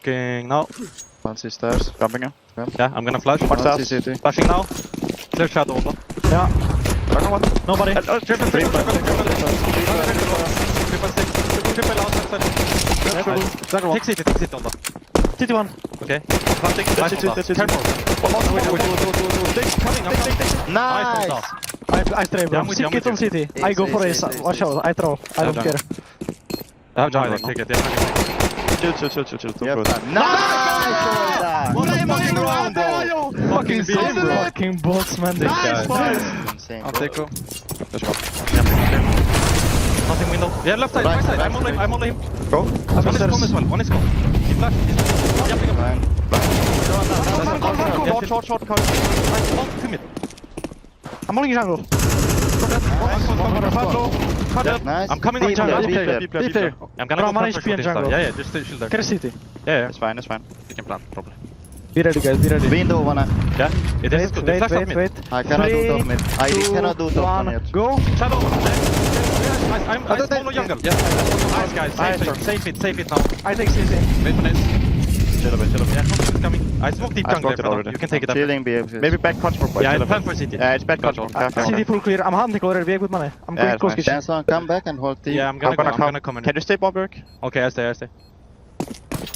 Smoking now. One C stairs. Jumping in. Yeah, I'm gonna flash. One stairs. CT. Flashing now. Clear shadow also. Yeah. Second one. Nobody. Triple outside. Second one. Take city on that. City one. Okay. Planting. Nice. Careful. Coming. Nice. I stray bro. Yeah, I'm with you, I'm Get on with you. city. I go for ace. Watch out. I throw. I don't care. I have jungle. Take it. Chill. Yep. Nice! What am I around, bro? Fucking beast, bro. Fucking bots, man. Nice, boys! Insane, I'll bro. take go. Let's go. Nothing window. Yeah, left side, right side. I'm on him. Go. One is gone as well. One is gone. He flashed. He's jumping up. Short. One to mid. I'm holding jungle. Nice. I'm coming on jungle. B player. I'm gonna go front for HP and jungle. Yeah, just shield there. Carry city. Yeah. It's fine. We can plan properly. Be ready, guys. Be ready. Window one. Yeah, it is good. They flash up mid. I cannot do top mid. I cannot do top mid yet. Go. Shadow. I'm smaller jungle. Yeah. Nice guys. Save it now. I take city. Wait for this. Chill a bit. Yeah, Thompson is coming. I smoked deep jungle there, already. you can take it up. Shielding B. Maybe back control. Yeah, I plan for city. Yeah, it's back control. City full clear. I'm hunting already. We have good money. I'm going close kitchen. Dance on, come back and hold T. Yeah, I'm gonna come in. Can you stay, Bobberg? Okay, I stay.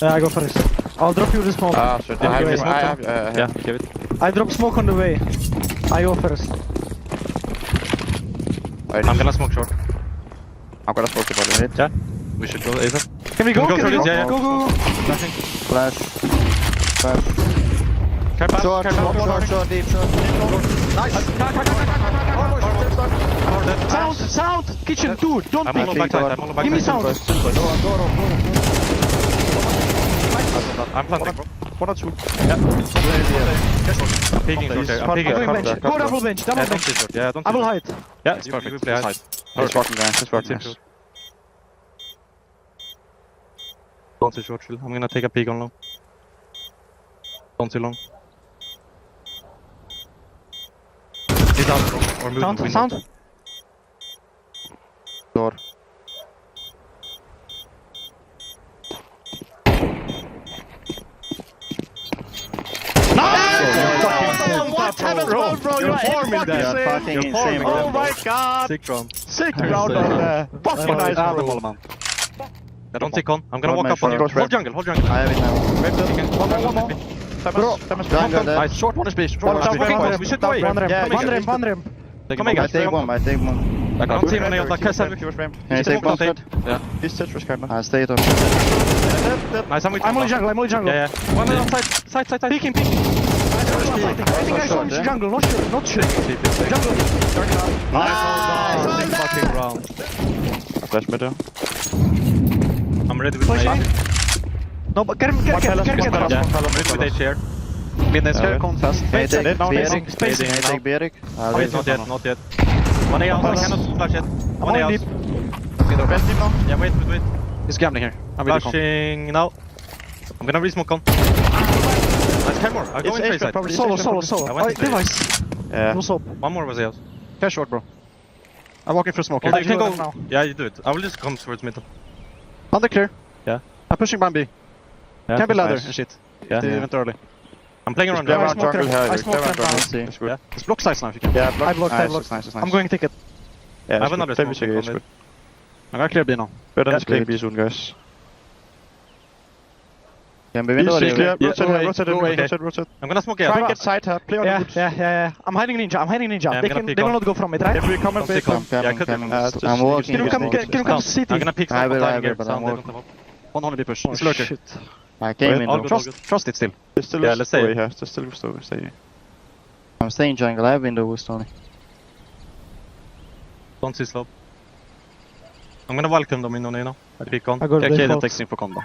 I go first. I'll drop you the smoke. Shit. Yeah, give it. I drop smoke on the way. I go first. I'm gonna smoke short. I'm gonna smoke the bottom mid. Yeah, we should go ASAP. Can we go? Can we go Can we through go? this? Yeah. Go. Flashing. Flash. Short, deep, short. Nice. Sound! Kitchen, dude! Don't I'm on pick! backside. Give me sound! I'm planting, bro. 1 or 2. Yeah. I'm peeking short there. I'm peeking. Go bench. Go double bench. Yeah, Double don't bench. stay short. Yeah, don't I will stay hide. short. Yeah, it's You perfect. play hide. It's working, guys. It's working. Don't stay short, chill. I'm gonna take a peek on long. Don't stay long. He's out, bro. Or moving window. Sound. Door. What happened, bro? You're fucking fucking insane. Oh my god! Sick round. Sick round on there. Fucking nice, bro. Yeah, don't take on. I'm gonna walk One up on man you. short. Hold jungle. I have it now. One more. Jungle dead. Nice. Short one is B. Short one is B. We should go A. One rem. Come here, I guys. take one. I can't see any of that. Cass Can you take one shot? Yeah. He's citrus kind of. I stay top. Nice, I'm with you. I'm only jungle. Yeah. One on side. Peeking. I think I saw him jungle. Not sure. Jungle. Nice! Big fucking round. Flash middle. I'm ready with Flashing. my... No, but get him. Yeah, I'm ready with H here. Midnight scare contest. Can you take Spacing. Berik? Can you take Berik? Wait, not yet. One A out, I cannot flash yet. One A out. Yeah, wait. He's gambling here. I'm really Flashing now. I'm gonna re-smoke on. Nice, 10 more. I'll go in It's face side. probably Solo. I went in Device. Yeah. No soap. One more was out. Cash short, bro. I'm walking through smoke You here. can go. now. Yeah, you do it. I will just come towards middle. Under clear. Yeah. I'm pushing behind B. Yeah, Can be ladder nice. and shit. Yeah. They went early. I'm playing around Play jungle. around jungle here. I smoke them down. It's good. Yeah. It's block size now if you can. Yeah, I blocked. Nice. I'm going ticket. Yeah, I have another smoke. It's good. I'm gonna clear B now. Better Yeah, than clear B soon, guys. Can be window. Clear. Yeah. Rotate. I'm gonna smoke Try and out. get side here. Play on the woods. Yeah. I'm hiding ninja. Yeah, I'm They gonna can. pick They will on. not go from it, right? If we come and Don't play take on. Come, Yeah, I could come. be. I'm walking. Can you come Sound. city? I'm gonna pick I sound will, for timing here. but I'm Sound, they walking. don't have up. One only B push. Oh, It's lurker. shit. I came in All though. good. Trust it still. There's still Yeah, a let's say story it. here. There's still a story. Stay. I'm staying jungle. I have window boost only. Don't see slope. I'm gonna welcome them in on A now. I pick on. I got Okay, the then default. takes info combo.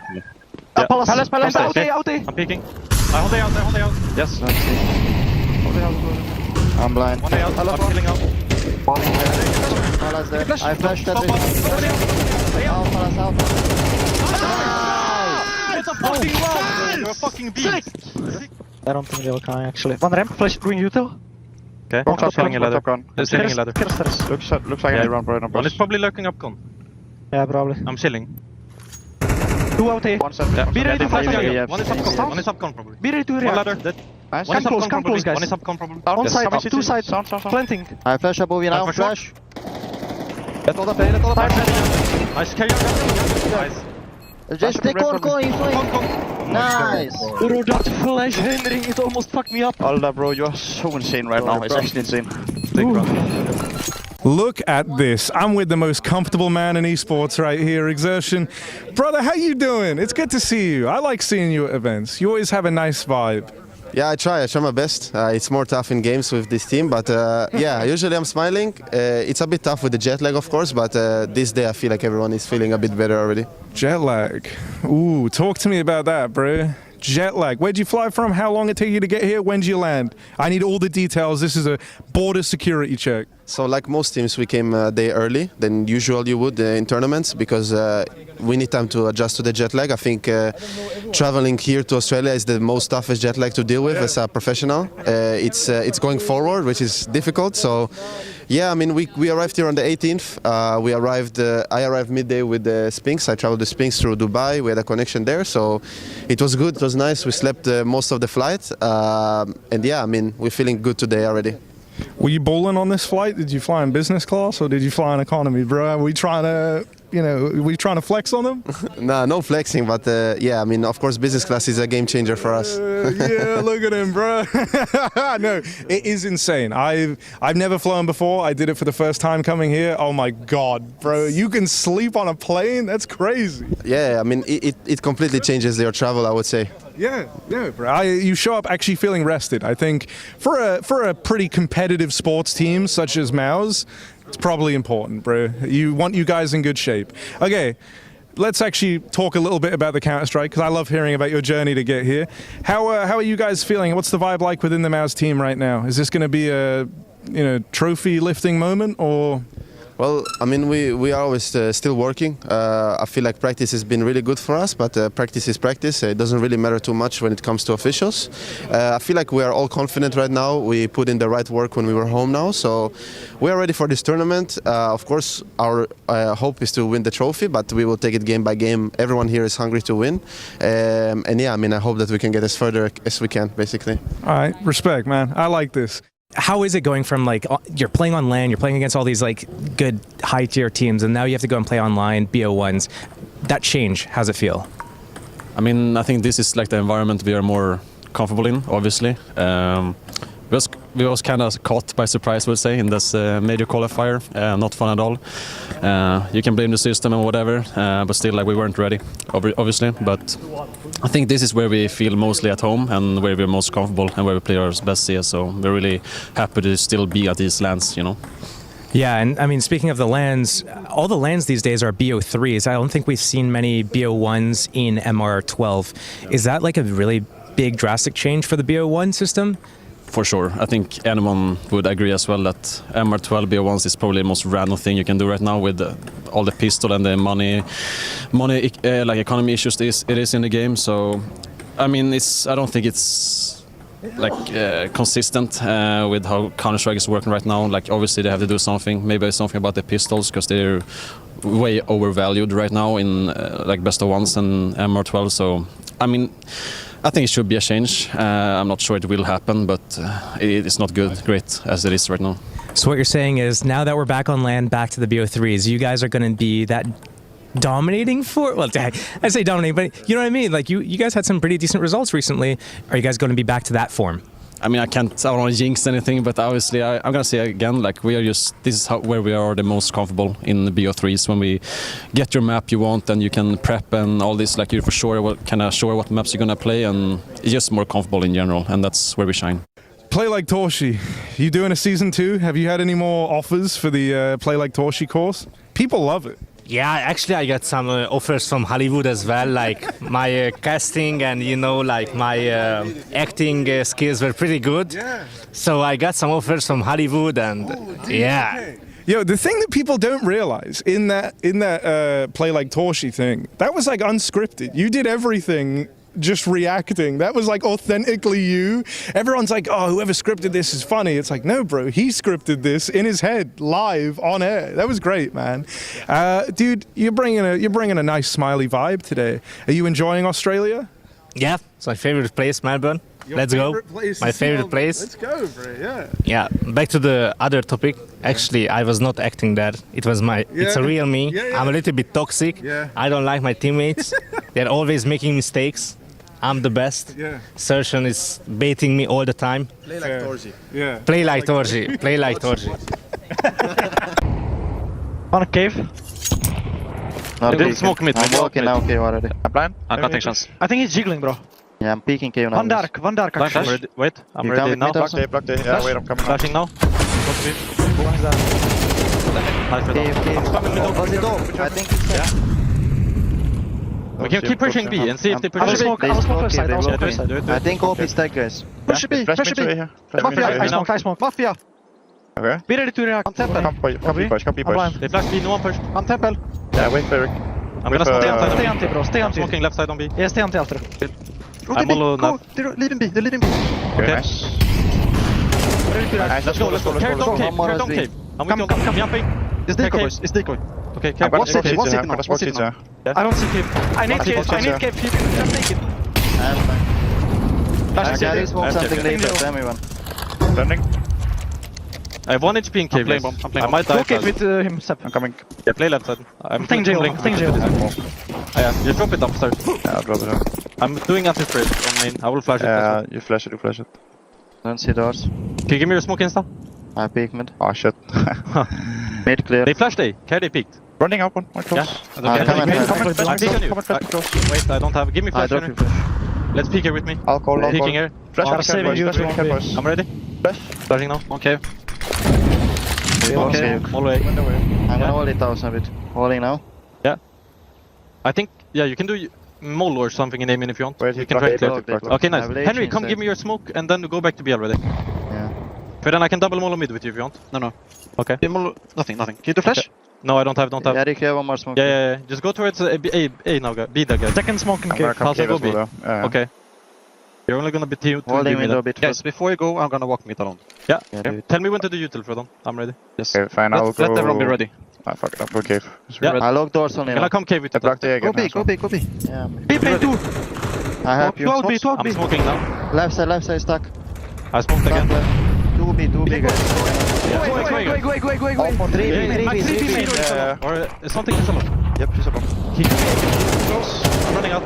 Palace. Okay. Out. I'm peeking. I hold A out. Yes. Let's see. I'm blind. One A out. I'm killing out. Palace there. I flashed that. Palace. It's a fucking round! You're a fucking beast! I don't think they will come actually. One ramp. Flash green util. Okay, Top I'm killing a ladder. gun. There's killing a ladder. Looks like Yeah. I run right on One is probably lurking up con. Yeah, probably. I'm chilling. 2 out A. One set. Yeah. Be ready to flash Yeah, jungle. One is subcon. One is subcon probably. Be ready to One react. ladder. Dead. Nice. One is Come close, subcon come probably. close, guys. One is subcon probably. On Yes, side, coming up, city. 2 sides. Sound. Planting. I flash above you now. for sure. Flash. Let all the play, let all the play. Nice. Carry on. Nice. Just stay red con, Con, flank. con. Nice. Bro, that flash hammering, it almost fucked me up. Alda, bro, you are so insane right now. It's actually insane. Look at this. I'm with the most comfortable man in esports right here, Exertion. Brother, how you doing? It's good to see you. I like seeing you at events. You always have a nice vibe. Yeah, I try my best. It's more tough in games with this team, but yeah, usually I'm smiling. It's a bit tough with the jet lag, of course, but this day I feel like everyone is feeling a bit better already. Jet lag. Ooh, talk to me about that, bro. Jet lag. Where'd you fly from? How long it take you to get here? When'd you land? I need all the details. This is a border security check. So like most teams, we came a day early than usual you would in tournaments because we need time to adjust to the jet lag. I think traveling here to Australia is the most toughest jet lag to deal with as a professional. It's going forward, which is difficult. So yeah, I mean, we arrived here on the 18th. I arrived midday with the Sphinx. I traveled the Sphinx through Dubai. We had a connection there, so it was good. It was nice. We slept most of the flight, and yeah, I mean, we're feeling good today already. Were you balling on this flight? Did you fly in business class or did you fly in economy, bro? Are we trying to flex on them? Nah, no flexing, but yeah, I mean, of course, business class is a game changer for us. Yeah, look at him, bro. No, it is insane. I've never flown before. I did it for the first time coming here. Oh my God, bro. You can sleep on a plane? That's crazy. Yeah, I mean, it completely changes your travel, I would say. Yeah, bro. You show up actually feeling rested. I think for a pretty competitive sports team such as Mao's, it's probably important, bro. You want you guys in good shape. Okay, let's actually talk a little bit about the Counter-Strike because I love hearing about your journey to get here. How are you guys feeling? What's the vibe like within the Mao's team right now? Is this going to be a trophy lifting moment or? Well, I mean, we are always still working. I feel like practice has been really good for us, but practice is practice. It doesn't really matter too much when it comes to officials. I feel like we are all confident right now. We put in the right work when we were home now, so we are ready for this tournament. Of course, our hope is to win the trophy, but we will take it game by game. Everyone here is hungry to win. And yeah, I mean, I hope that we can get as further as we can, basically. All right, respect, man. I like this. How is it going from like you're playing on LAN, you're playing against all these like good high tier teams, and now you have to go and play online BO1s? That change, how's it feel? I mean, I think this is like the environment we are more comfortable in, obviously. We was kind of caught by surprise, I would say, in this major qualifier. Not fun at all. You can blame the system and whatever, but still, like, we weren't ready, obviously. But I think this is where we feel mostly at home and where we're most comfortable and where we play our best CS. So we're really happy to still be at these LANs, you know. Yeah, and I mean, speaking of the LANs, all the LANs these days are BO3s. I don't think we've seen many BO1s in MR12. Is that like a really big, drastic change for the BO1 system? For sure. I think anyone would agree as well that MR12 BO1s is probably the most random thing you can do right now with all the pistol and the money like economy issues it is in the game. So, I mean, I don't think it's like consistent with how Counter-Strike is working right now. Like, obviously they have to do something. Maybe it's something about the pistols because they're way overvalued right now in like best of ones and MR12. So, I mean, I think it should be a change. I'm not sure it will happen, but it is not great as it is right now. So what you're saying is, now that we're back on LAN, back to the BO3s, you guys are going to be that dominating for, well, I say dominating, but you know what I mean? Like you guys had some pretty decent results recently. Are you guys going to be back to that form? I mean, I don't want to jinx anything, but obviously I'm going to say again, like this is where we are the most comfortable in the BO3s. When we get your map you want and you can prep and all this, like you're for sure kind of sure what maps you're going to play, and it's just more comfortable in general, and that's where we shine. Play Like Torshi. You doing a season 2? Have you had any more offers for the Play Like Torshi course? People love it. Yeah, actually I got some offers from Hollywood as well, like my casting and like my acting skills were pretty good. Yeah. So I got some offers from Hollywood and yeah. Okay. Yo, the thing that people don't realize in that Play Like Torshi thing, that was like unscripted. You did everything just reacting. That was like authentically you. Everyone's like, oh, whoever scripted this is funny. It's like, no, bro, he scripted this in his head, live, on air. That was great, man. Dude, you're bringing a nice smiley vibe today. Are you enjoying Australia? Yeah, it's my favorite place, Melbourne. Let's go. My favorite place. Let's go, bro. Yeah. Yeah, back to the other topic. Actually, I was not acting that. It was it's a real me. Yeah. I'm a little bit toxic. Yeah. I don't like my teammates. They're always making mistakes. I'm the best. Yeah. Sertion is baiting me all the time. Play like Torji. Yeah. Play like Torji. Play like Torji. On a cave. Not Didn't peeking. smoke mid. I'm walking now cave already. I'm blind. I'm cutting chance. I think he's jiggling, bro. Yeah, I'm peeking cave now. One dark Blind, actually. I'm ready. Wait, I'm You ready come with now. me, Thompson? Blocked A. Yeah, wait, I'm coming. Flashing now. Nice, Red. Cave, cave. I'm coming with Was it off? I think it's there. We can keep pushing B and see if they push I will A. smoke left side. I will smoke left side. Do it. I think OP is dead, guys. Push B, Flash push me to A B. here. Flash me Mafia, to A I here. smoke, I smoke. Mafia. Okay. Be ready to react. On temple. Come B boys, come B I'm boys. blind. They flash B, no one pushed. On temple. Yeah, wait, Eric. I'm gonna smoke Stay left anti, side stay on B. anti, bro. Stay I'm anti. smoking left side on B. Yeah, stay anti after. I'm all Go, enough. they're leaving B, they're leaving B. Okay. Nice. Ready to react. Nice, Let's go, let's go. Carry down cave, One more carry down SB. cave. I'm Come, with you. come. Jumping. It's decoy, Okay. boys. It's decoy. Okay, I'm carry gonna down smoke city, kids one here. city I'm now, gonna smoke one city kids now. here. I don't see cave. I need see cave, both I need sides, cave. Just take it. I'm fine. Flash I is gotta city. smoke something Okay. later to everyone. Landing. I have 1 HP in cave. playing guys. bomb, I'm playing I might die. Go cave with him, Sep. I'm coming. Yeah, play left side. I'm Staying jail, blink. staying jail. Yeah, you drop it upstairs. Yeah, I'll drop it. I'm doing anti-spray on main. I will flash it. Yeah, you flash it, Don't see doors. Can you give me your smoke insta? I peek mid. Oh shit. Mid clear. They flashed A. Carry, they peeked. Running out one close. Yeah. Come and I flash. peek on you. Wait, I don't have. Give me I flash. drop Henry. you flash. Let's peek here with me. I'll call. Peeking here. Flash I'm on saving boys. you, Flash on John. boys. I'm ready. Flash. Flashing now. Okay. Okay. All the way. I'm gonna hold it out a bit. Holding now. I think, yeah, you can do mole or something in aiming if you want. Wait, You he can blocked try it, it. blocked it. Okay, I nice. have Henry, Legion come give me your smoke and then go back to B already. Yeah. But then I can double mole mid with you if you want. No. Okay. Nothing. Can you do flash? No, I don't have. Yeah, Rick, you have one more smoke. Yeah. Just go towards A now, guy. B that guy. Second smoke in I'm gonna cave. come Pass and cave go as well B. though. Yeah. Okay. You're only gonna be two Holding B window a mid. bit. Guys, before you go, I'm gonna walk mid alone. Yeah. Yeah, do it. Tell me when to do util, Frodon. I'm ready. Yes. Okay, fine. I'll go. Let everyone be ready. Ah, fuck it. I'll go cave. Yeah. I lock doors only Can now. I come cave with I you? blocked A Go again. B, go B. Yeah. B play 2. I help you. 12 B, 12 I'm B. smoking now. Left side stuck. I smoked again. 2B guys. Go. 3B. Or something is alone. Yep, she's above. Close. I'm running out.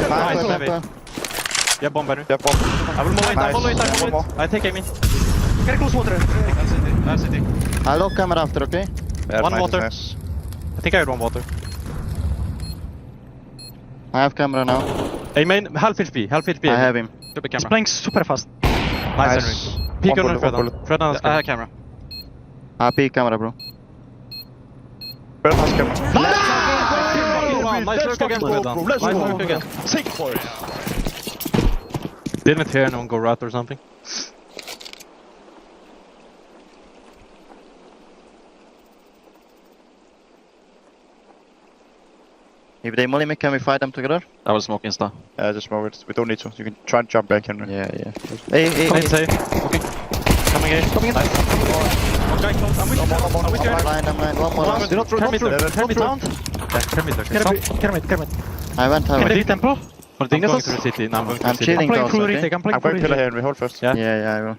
Nice, baby. Yeah, bomb banner. Yep, bomb. I will move it. I will wait. One more. I take aim in. Get close water. I lock camera after, okay? Yeah, One nice, water. nice. I think I had one water. I have camera now. Hey, main, half HP. I have him. He's playing super fast. Nice, Henry. Peek on One bullet, Fred. one bullet. Fred on I have camera. I peek camera, bro. Very nice camera. Nice work again, Fred. Nice work again. Take for it. Didn't hear anyone go rat or something. If they molly me, can we fight them together? I will smoke insta. Yeah, just move it. We don't need to. You can try and jump back, Henry. Yeah. Hey. Main say. Okay. Coming in. Nice. Okay, close. I'm with you. I'm with you. I'm blind. One more. Do not run through. Don't round. Kermit. I went Can out. they temple? I'm going to the city. No, I'm going to I'm the city. chilling Playing close, through okay? retake. I'm playing I'm through going pillar retake. Henry. Hold first. Yeah. Yeah, I will.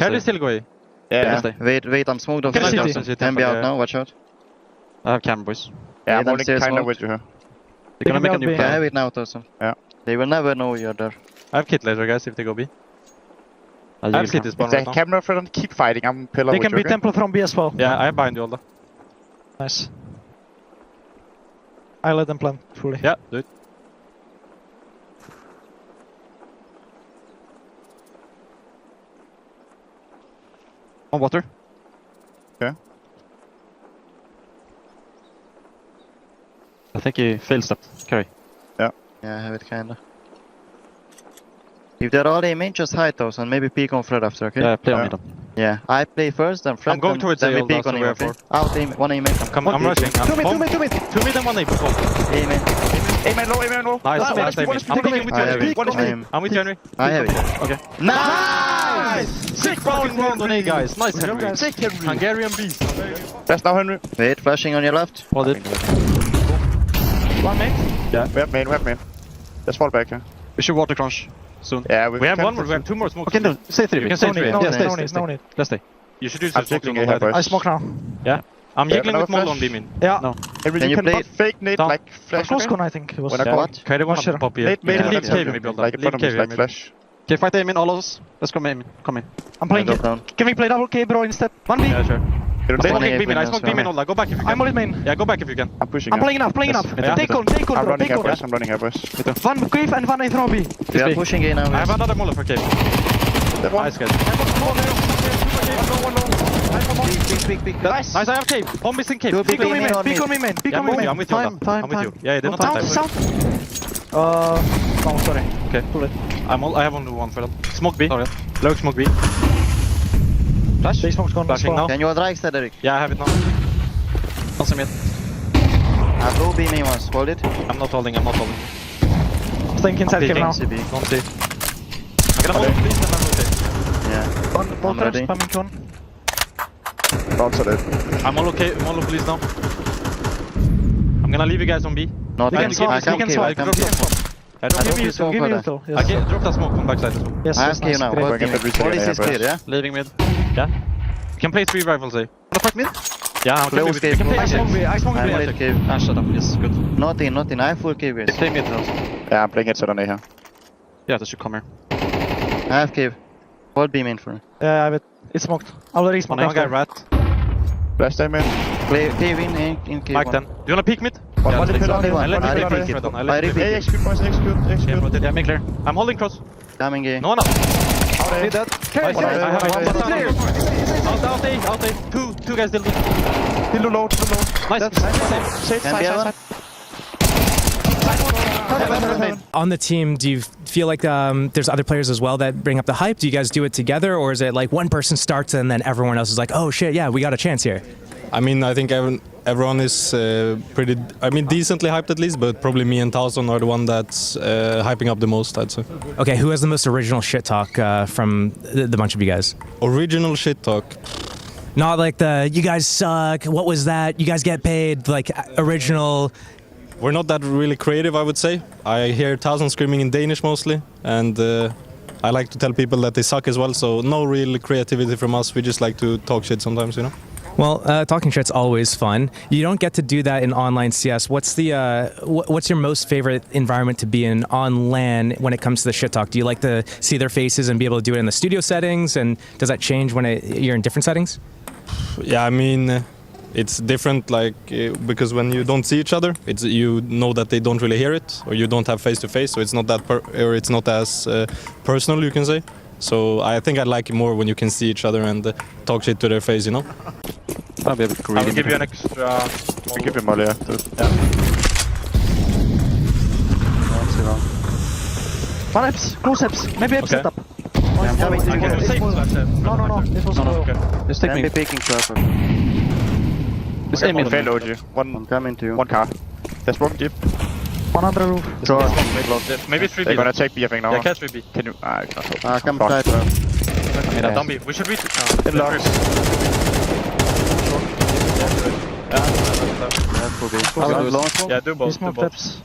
Can you still go A? Yeah. Wait, I'm smoked off. Can I Can see be out now, watch out. I have camera, boys. Yeah, I'm them only stairs kinda smoked. with you here. They're gonna make a new I plan. have it now, Tosun. Yeah. They will never know you're there. I have kit laser, guys, if they go B. I have city spawn If they right now. camera friend, keep fighting. I'm pillar They with can you. be Okay? temple from B as well. Yeah, I have behind you, Alda. Nice. I let them plan fully. Yeah, do it. On water. I think he failed step. Carry. Yeah, I have it kinda. If they're all aiming, just hide those and maybe peek on Fred after, okay? Yeah, play on Yeah. me then. Yeah, I play first, then Fred, I'm going then, towards then A, we Alda, peek so on him, we are okay? four. Out aim, one aiming. I'm rushing. I'm Two mid. Two mid and one A. Before. Aiming. Amen low, amen low. Nice, Ah, nice, one Amy. is I'm peek, picking with you, I have Henry. it. One is I peek. am. I'm with you, Henry. I have it. Okay. Nice! Sick fucking round on A, guys. Nice, Henry. Sick, Henry. Hungarian beast. Best now, Henry. Wait, flashing on your left. Hold it. One main. Yeah. We have main. Let's fall back here. We should water crunch soon. Yeah, We have one more. We have two more smokes. Okay, no, say 3. You can say No three. need, Yeah, no stay, need, stay, no stay. need. Let's stay. You should do I'm some checking smoke A on here, that. boys. I smoke now. Yeah. I'm Yeah, jiggling with another Mollo on flash? beam in. Yeah. No. Henry, Can you you play cannot fake nade Down. like flash. Close Okay? con, I think. It was. When I Yeah. come What? Okay, they want Watch it. to pop here. Nade, You can nade, leave nade, cave nade, maybe, like in leave front of cave me, here like maybe. flash. Okay, fight aim in, all of us. Let's come aim. Come in. I'm playing. Drop down. Can we play double K, bro, instead? 1B. Yeah, sure. You I don't smoke nade? beam in. I Windows, smoke beam in. yeah. Ola. Go back if you I'm can. on main. Yeah, go back if you can. I'm pushing. I'm playing enough, playing enough. Yeah. Take on, take on, I'm bro, running take here, on. boys. I'm running here, boys. One cave and one A B. We are pushing A now. I have guys. another Mollo for cave. That one. Nice, guys. Big. Nice, I have cave. Bomb is in cave. Two Pick big on me, main man. on Peek me. on me, man. Peek Yeah, on me, man. I'm with you. Time, I'm with you. Yeah, they don't have time. South. No, sorry. Okay. Pull it. I have only one for them. Smoke B. Sorry. Low smoke B. Flash. They smoke's gone. Flashing now. Can you drag that, Eric? Yeah, I have it now. Don't see me. I have low B main once. Hold it. I'm not holding. I'm staying inside cave now. CB. Don't see. I'm gonna hold please and then rotate. Yeah. One, both traps, ready. spamming con. Bounce it. I'm all okay. I'm all please now. I'm gonna leave you guys on B. Not We I can swap, I we can can kill. swap. I can Drop kill. that smoke. I don't I give don't me. feel so Give me for it that. though. I Yes. get drop that smoke on backside as well. Yes, I yes, have kill nice. now. Great. Both Working team. at retailing, Police yeah, is clear, boys. yeah? Leaving mid. Yeah. You can play 3 rifles, eh? Wanna fight mid? Yeah, I'm Close with cave. you. I smoke B, I smoke I'm B. mid cave. Ah, shut up. Yes, good. Not in. I have full cave, guys. Play mid, though. Yeah, I'm playing headset on A here. Yeah, they should come here. I have cave. Hold B main for me. Yeah, I have it. It's smoked. Already smoked. One guy after. rat. Flash time in. Cave in cave. Mike one. 10. Do you wanna peek mid? One let's repeat take on A. one. I let I you repeat peek it. it. I I let you repeat A, peek execute, boys, execute. it. Yeah, make clear. I'm holding cross. Coming A. No one up. Out A. that. Nice. One I A, have one one A. more. Out A. Two guys still. Still low, still low. Nice. Side, Can be side. On the team, do you feel like there's other players as well that bring up the hype? Do you guys do it together, or is it like one person starts and then everyone else is like, oh shit, yeah, we got a chance here? I mean, I think everyone is pretty, decently hyped at least, but probably me and Towson are the one that's hyping up the most, I'd say. Okay, who has the most original shit talk from the bunch of you guys? Original shit talk. Not like the you guys suck, what was that, you guys get paid, like original. We're not that really creative, I would say. I hear Towson screaming in Danish mostly, and I like to tell people that they suck as well, so no real creativity from us. We just like to talk shit sometimes, you know? Well, talking shit's always fun. You don't get to do that in online CS. What's your most favorite environment to be in on LAN when it comes to the shit talk? Do you like to see their faces and be able to do it in the studio settings? And does that change when you're in different settings? Yeah, I mean, it's different, like because when you don't see each other, you know that they don't really hear it, or you don't have face to face, so it's not that it's not as personal, you can say. So I think I like it more when you can see each other and talk shit to their face, you know. I'll be a bit I greedy. will give you an extra. We give him Molly after. One apps, close apps. Maybe apps Okay. setup. I'm coming to I you can guys. save slash. No. This was Okay. Just take Can me. be picking circle. Just Okay, aim in. Fail OG. I'm coming to you. One car. There's one jeep. 100 roof. Draw. Maybe 3B. They're gonna take B, I think, now. Yeah, catch 3B. Can you? I cannot help. Come Fuck. tight, bro. Yeah, don't be. We should reach. In locks. Yeah, do We both. Do smoke both. apps.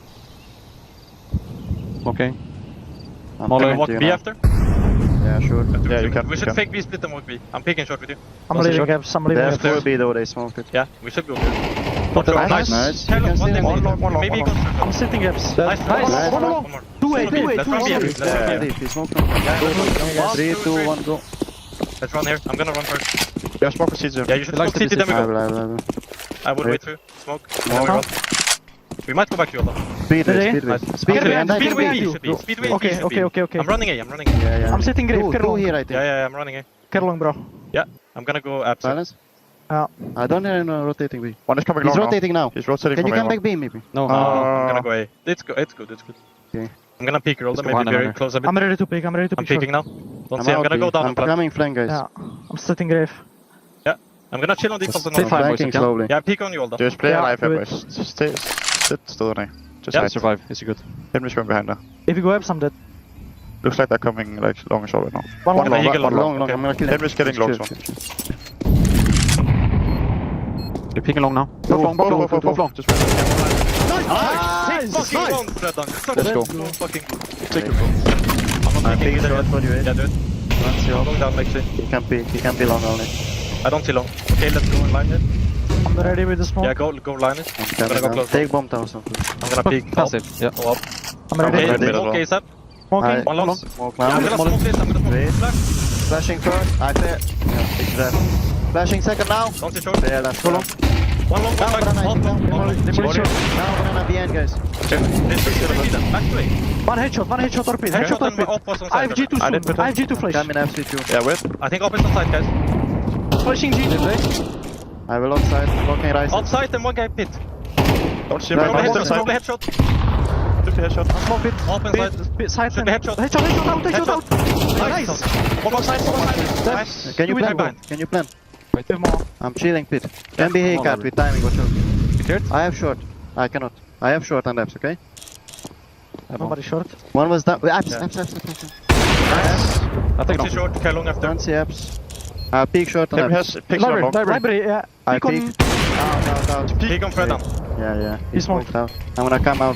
Okay. I'm Molly, coming walk to you B now. after? Yeah, sure. Yeah, you can. We you should can. fake B split and walk B. I'm picking short with you. I'm leaving apps. I'm They leaving have apps. 4B though, they smoked it. Yeah, we should go B. Nice. Nice. Tell You him can one see thing. them. One long. Maybe he goes I'm sitting apps. Nice. Nice. One One more. Two A. Let's run B. Let's run B. He smoked them. One, 3, two, 2, three. 1, go. Let's run here. I'm gonna run first. Yeah, smoke for CJ. Yeah, you should Like smoke to CT, then we I go. will, I will. I would wait too. Smoke. Then we run. We might go back to Yola. Ready? Speedway. Nice. Speedway, and I Speedway can B be. should be. Speedway B Okay, should be. okay. I'm running A. I'm running A. Yeah, yeah. I'm sitting grave. Two Carry long. here, I think. Yeah, I'm running A. Carry long, bro. Yeah, I'm gonna go apps. Balance? Yeah. I don't hear no rotating B. One is coming He's long now. rotating now. He's rotating Can you from come A1. back B maybe? No. I'm gonna go A. It's good. It's good. It's good. Okay. I'm gonna peek roll them. Let's go Maybe behind very him. close a bit. I'm ready to pick. I'm ready to I'm pick. peeking now. Don't see. I'm out gonna B. go down I'm and plant. coming flank, guys. Yeah. I'm sitting grave. Yeah. I'm gonna chill on default and Stay all. fine, boys. Flanking You can. slowly. Yeah, peek on you all though. Just play Yeah, alive, do it. boys. Just sit still on A. to Yeah, side. survive. Is good. Henry's going behind there. If you go up, I'm dead. Looks like they're coming like long and short right now. One One long. long, one long. Long, I'm gonna kill him. Henry's getting long. They're peeking long now. Both long, both long. Just Fucking long, Freddan. Let's go. Fucking take it, bro. I'm not peeking either yet. Yeah, do it. I'm going down, actually. He can be long only. I don't see long. Okay, let's go and line it. I'm ready with the smoke. Yeah, go line it. I'm gonna go close. Take bomb tower something. I'm gonna peek top. Passive. Yeah. Go up. I'm ready. Okay, ready. smoke ASAP. Smoking. One long. Smoke Yeah, I'm now. gonna smoke this. I'm gonna Wait. smoke flash. Flashing first. I clear. Yeah, take that. Flashing second now. Don't see short. Yeah, let's go long. One long, Down, one back. banana, All long. Demolition. Now banana behind guys. Back to it. One headshot torpedo. Headshot Headshot on torpedo. op was on I side. have G2 I did soon. put I have G2 flash. Come in FC2. Yeah, with. I think op is on side, guys. Flashing G2. I will outside. Locking right. Outside and one guy pit. Don't see him. Right, Probably right, headshot. right. Probably headshot. Took the headshot. Smoke pit. Op inside. Pit side. Should be headshot. Headshot out. Headshot out. Nice. One more side. Nice. Can you Do it plan? behind. Can you plan? Two more. I'm chilling pit. Can be here cut with timing or short. I have short. I cannot. I have short and apps, okay? Nobody short. One was down. Apps. I think she's short. Okay, long after. Don't see apps. Peak short and Henry apps. has picks on long. Library, yeah. I Peek on- peek. Out. Peek on Freddan. Yeah. He smoked. Out. I'm gonna come out.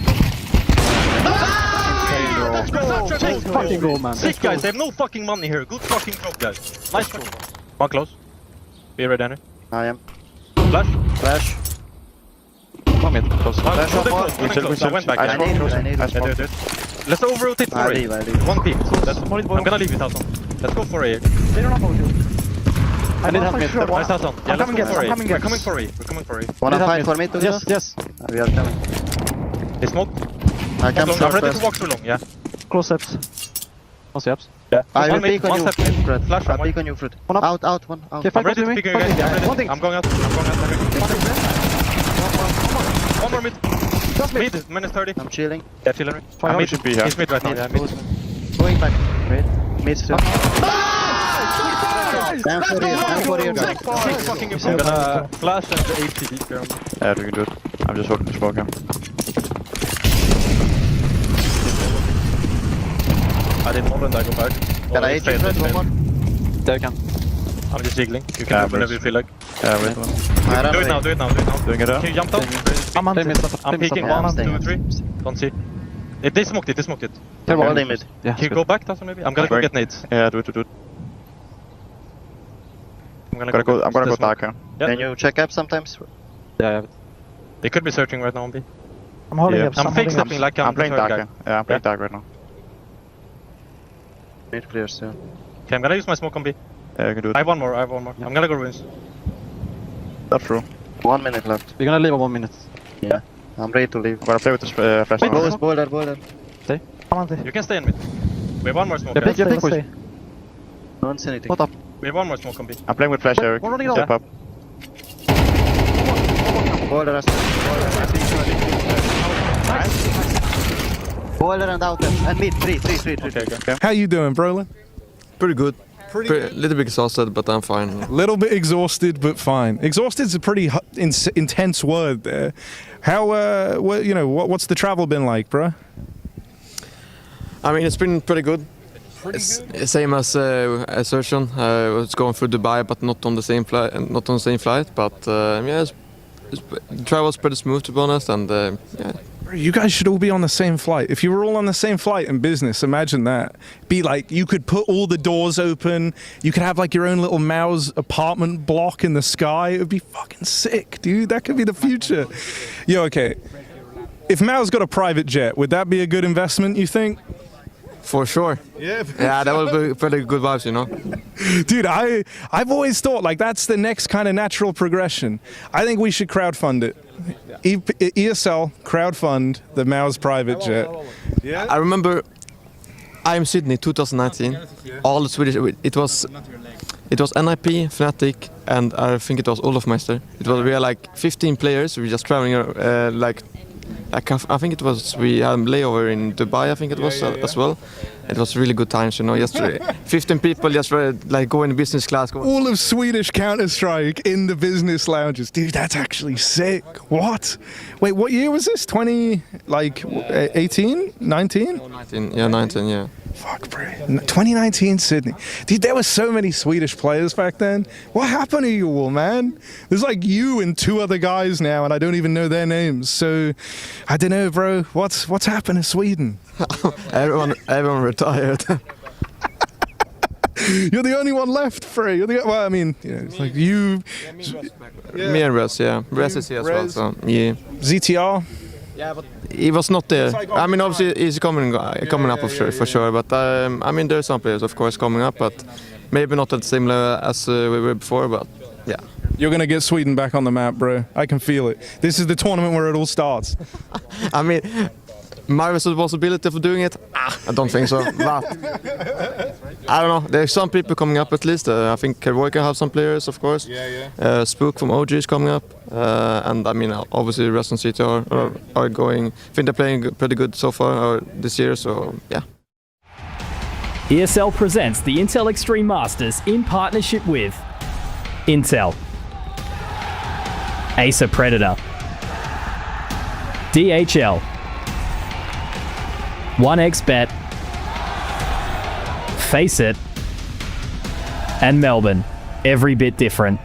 Fucking goal, man. Sick, guys. They have no fucking money here. Good fucking job, guys. Nice job. One close. Be ready, Henry. I am. Flash. Flash. One mid. Close. Flash Good on more. close. Good close. I went back. I Yeah, smoke. I need I it. do smoke. it. Let's over-rotate for I A. leave. One peak. That's, I'm Molly, gonna leave it, Hassan. Let's go for A. They don't know how to do. I need help mid. Nice, Hassan. Yeah, let's coming, go yes, for I'm A. coming, We're yes. coming for A. We're coming for A. Wanna Need fight help for me together? Yes. We are coming. They smoke. I come I'm short ready first. to walk through long, yeah. Close steps. One steps. I One will mid, peek on one you, step mid. Fred. Flash I'll on peek one. on you, Fred. One up. Out. One. Okay, I'm ready to me. pick again. Yeah, I'm ready. I'm going out. One more mid. Mid, minus 30. I'm chilling. Yeah, chill, Henry. Mid should be here. He's mid right now, yeah. Mid. Going back. Wait. Mid still. Down for you, guys. Fucking I'm gonna flash and the ATV. Yeah, we can do it. I'm just holding the smoke here. I didn't want to go back. Can I hit you, Fred? One more? Yeah, I can. I'm just jiggling. You Yeah, can open whenever you feel like. Yeah, wait one. I run Do it away. now, do it now. Doing it Can up. you jump down? I'm on I'm peeking. Yeah, I'm 1, staying. 2, 3. Don't see. They smoked it, Come on, limit. Yeah, Can you go back, Tasson, maybe? I'm gonna go get nades. Yeah, do it. I'm I'm gonna go dark here. Yeah. Can you check up sometimes? Yeah, They could be searching right now on B. I'm holding Yeah. up. I'm fake stepping like I'm playing the dark third here. guy. Yeah, I'm playing dark right now. Mid clear still. Okay, I'm gonna use my smoke on B. Yeah, you can do it. I have one more. I'm gonna go ruins. That's true. 1 minute left. We're gonna leave on 1 minute. Yeah. I'm ready to leave. I'm gonna play with the flash. Boiler, boiler. I'm on You can stay in mid. We have one more smoke. Yeah, guys. pick. Let's stay. Don't see anything. What up? We have one more smoke on B. I'm playing with flash, Eric. We're running Step out. up. Boiler us. Boiler and out. And mid. 3. Okay, go. How you doing, Brolin? Pretty good. Little bit exhausted, but I'm fine. Little bit exhausted, but fine. Exhausted's a pretty intense word there. How, what's the travel been like, bruh? I mean, it's been pretty good. Same as Assertion. I was going through Dubai, but not on the same flight. But yeah, the travel was pretty smooth, to be honest. And yeah. You guys should all be on the same flight. If you were all on the same flight in business, imagine that. Be like, you could put all the doors open. You could have like your own little Mao's apartment block in the sky. It would be fucking sick, dude. That could be the future. Yo, okay. If Mao's got a private jet, would that be a good investment, you think? For sure. Yeah, that would be pretty good vibes, you know. Dude, I've always thought like that's the next kind of natural progression. I think we should crowdfund it. ESL crowdfund the Mao's private jet. Yeah. I remember IEM Sydney 2019. All the Swedish. It was NIP, Fnatic, and I think it was Olofmeister. We were like 15 players. We were just traveling like like I think it was we had a layover in Dubai. I think it was as well. It was really good times, you know. Yesterday, 15 people just like go in business class. All of Swedish Counter-Strike in the business lounges, dude. That's actually sick. What? Wait, what year was this? 18, 19? Oh, 19. Yeah, 19. Yeah. Fuck, bro. 2019 Sydney. Dude, there were so many Swedish players back then. What happened to you all, man? There's like you and 2 other guys now, and I don't even know their names. So, I don't know, bro. What's happened in Sweden? everyone retired. You're the only one left, Frey. Well, I mean, you know, it's like you. Me and Rez, yeah. Rez is here as well, so yeah. ZTR. Yeah, but he was not there. I mean, obviously he's coming up for sure. But I mean, there's some players, of course, coming up, but maybe not at the same level as we were before. But yeah, you're gonna get Sweden back on the map, bro. I can feel it. This is the tournament where it all starts. I mean, my responsibility for doing it? I don't think so. But I don't know. There's some people coming up at least. I think Kervoy can have some players, of course. Spook from OG is coming up. And I mean, obviously, Rest and CTR are going. I think they're playing pretty good so far this year. So yeah. ESL presents the Intel Extreme Masters in partnership with Intel, Acer Predator, DHL, 1xBet, Face It, and Melbourne. Every bit different.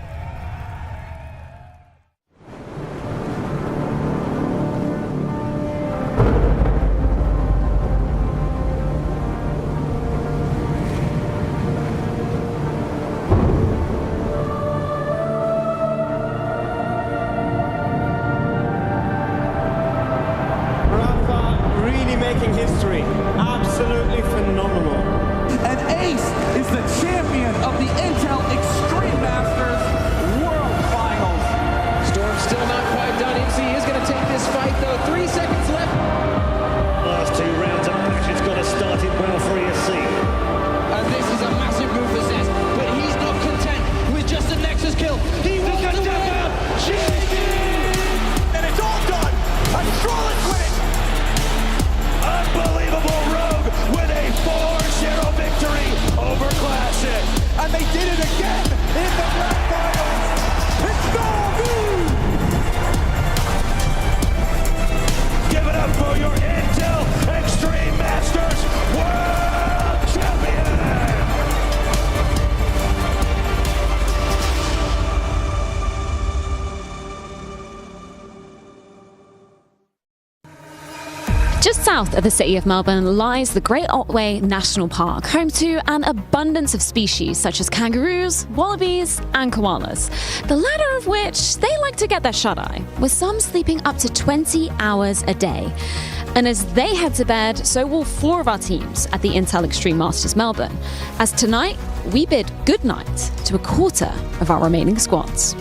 Just south of the city of Melbourne lies the Great Otway National Park, home to an abundance of species such as kangaroos, wallabies and koalas, the latter of which they like to get their shut-eye, with some sleeping up to 20 hours a day. And as they head to bed, so will 4 of our teams at the Intel Extreme Masters Melbourne, as tonight we bid goodnight to a quarter of our remaining squads.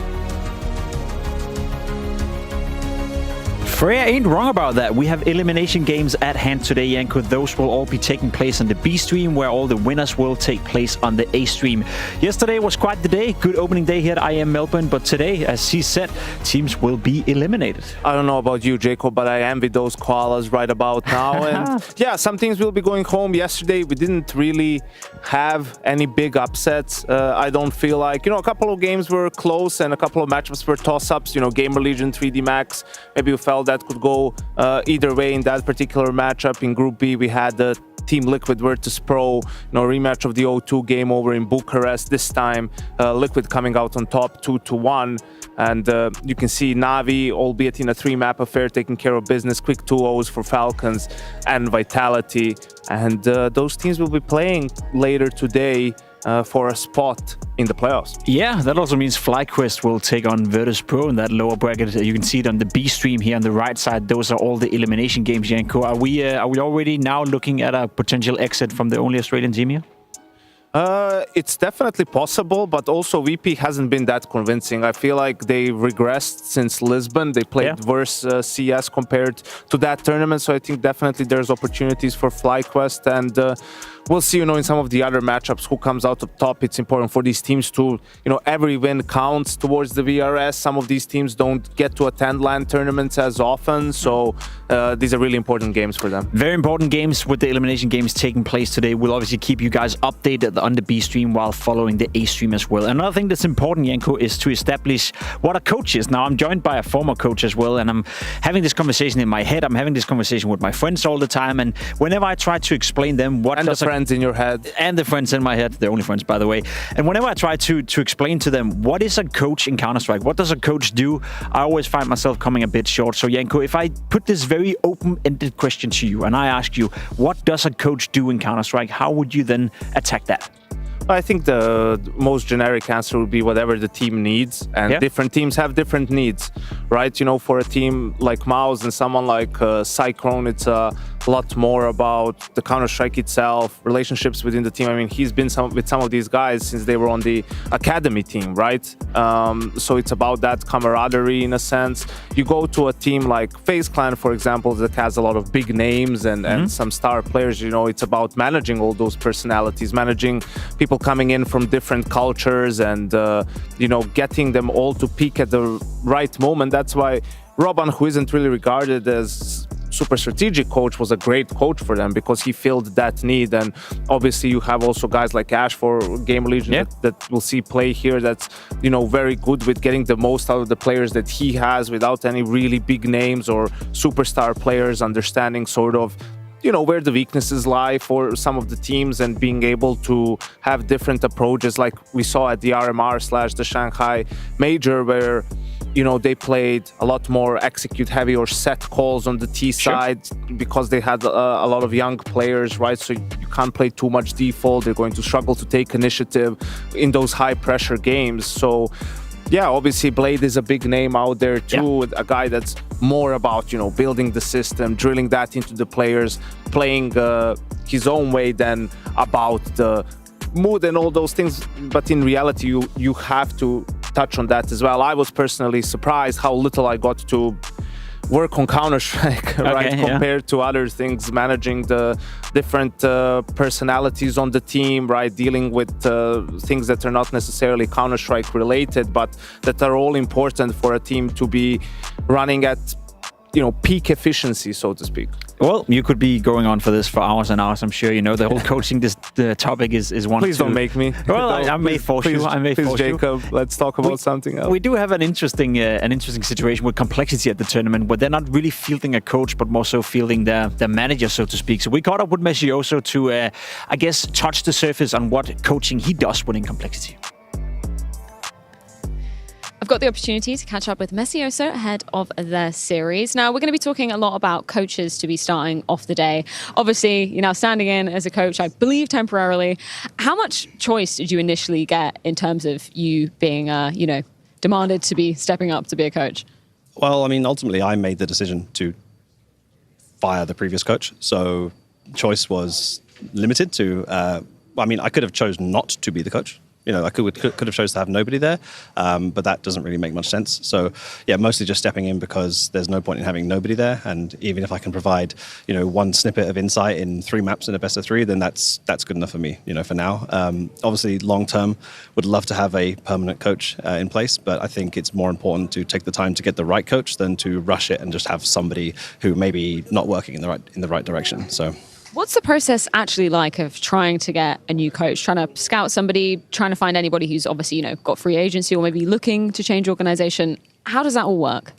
Freya ain't wrong about that. We have elimination games at hand today, Janko. Those will all be taking place on the B stream, where all the winners will take place on the A stream. Yesterday was quite the day. Good opening day here at IEM Melbourne. But today, as he said, teams will be eliminated. I don't know about you, Jacob, but I envy those koalas right about now. And yeah, some teams will be going home. Yesterday, we didn't really have any big upsets. I don't feel like, a couple of games were close and a couple of matchups were toss-ups. GamerLegion, 3D Max, maybe you felt that could go either way in that particular matchup. In Group B, we had the Team Liquid Virtus.Pro, rematch of the O2 game over in Bucharest. This time, Liquid coming out on top 2-1. And you can see Navi, albeit in a 3-map affair, taking care of business. Quick 2-0s for Falcons and Vitality. And those teams will be playing later today for a spot in the playoffs. Yeah, that also means FlyQuest will take on Virtus.Pro in that lower bracket. You can see it on the B stream here on the right side. Those are all the elimination games, Janko. Are we already now looking at a potential exit from the only Australian team here? It's definitely possible, but also VP hasn't been that convincing. I feel like they regressed since Lisbon. They played worse CS compared to that tournament, so I think definitely there's opportunities for FlyQuest, and we'll see, in some of the other matchups who comes out on top. It's important for these teams to, every win counts towards the VRS. Some of these teams don't get to attend LAN tournaments as often, so these are really important games for them. Very important games with the elimination games taking place today. We'll obviously keep you guys updated on the B stream while following the A stream as well. Another thing that's important, Janko, is to establish what a coach is. Now, I'm joined by a former coach as well, and I'm having this conversation in my head. I'm having this conversation with my friends all the time, and whenever I try to explain them what and the friends in your head. And the friends in my head, the only friends, by the way. And whenever I try to explain to them what is a coach in Counter-Strike, what does a coach do, I always find myself coming a bit short. So, Janko, if I put this very open-ended question to you, and I ask you, what does a coach do in Counter-Strike, how would you then attack that? I think the most generic answer would be whatever the team needs, and different teams have different needs, right? For a team like Mouse and someone like Cyclone, it's a lot more about the Counter-Strike itself, relationships within the team. I mean, he's been with some of these guys since they were on the academy team, right? So it's about that camaraderie in a sense. You go to a team like FaZe Clan, for example, that has a lot of big names and some star players. It's about managing all those personalities, managing people coming in from different cultures, and getting them all to peak at the right moment. That's why Robban, who isn't really regarded as super strategic coach, was a great coach for them, because he filled that need. And obviously you have also guys like Ash for GamerLegion that we'll see play here, that's very good with getting the most out of the players that he has without any really big names or superstar players, understanding sort of where the weaknesses lie for some of the teams, and being able to have different approaches, like we saw at the RMR / the Shanghai Major, where they played a lot more execute heavy or set calls on the T side, because they had a lot of young players, right? So you can't play too much default. They're going to struggle to take initiative in those high pressure games. So yeah, obviously Blade is a big name out there too, a guy that's more about, building the system, drilling that into the players, playing his own way than about the mood and all those things. But in reality, you have to touch on that as well. I was personally surprised how little I got to work on Counter-Strike, right, compared to other things, managing the different personalities on the team, right, dealing with things that are not necessarily Counter-Strike related, but that are all important for a team to be running at, peak efficiency, so to speak. Well, you could be going on for this for hours and hours, I'm sure. The whole coaching the topic is one. Please don't make me. Well, I may force you. I may force you. Jacob, let's talk about something else. We do have an interesting situation with complexity at the tournament, where they're not really fielding a coach, but more so fielding their manager, so to speak. So we caught up with Messioso to, I guess, touch the surface on what coaching he does within complexity. I've got the opportunity to catch up with Messioso ahead of their series. Now, we're going to be talking a lot about coaches to be starting off the day. Obviously, you're now standing in as a coach, I believe temporarily. How much choice did you initially get in terms of you being, demanded to be stepping up to be a coach? Well, I mean, ultimately, I made the decision to fire the previous coach. So choice was limited to, I could have chosen not to be the coach. I could have chose to have nobody there, but that doesn't really make much sense. So, yeah, mostly just stepping in because there's no point in having nobody there. And even if I can provide, one snippet of insight in 3 maps in a best of 3, then that's good enough for me, for now. Obviously, long term, would love to have a permanent coach in place, but I think it's more important to take the time to get the right coach than to rush it and just have somebody who maybe not working in the right direction. So. What's the process actually like of trying to get a new coach, trying to scout somebody, trying to find anybody who's obviously, got free agency or maybe looking to change organization? How does that all work?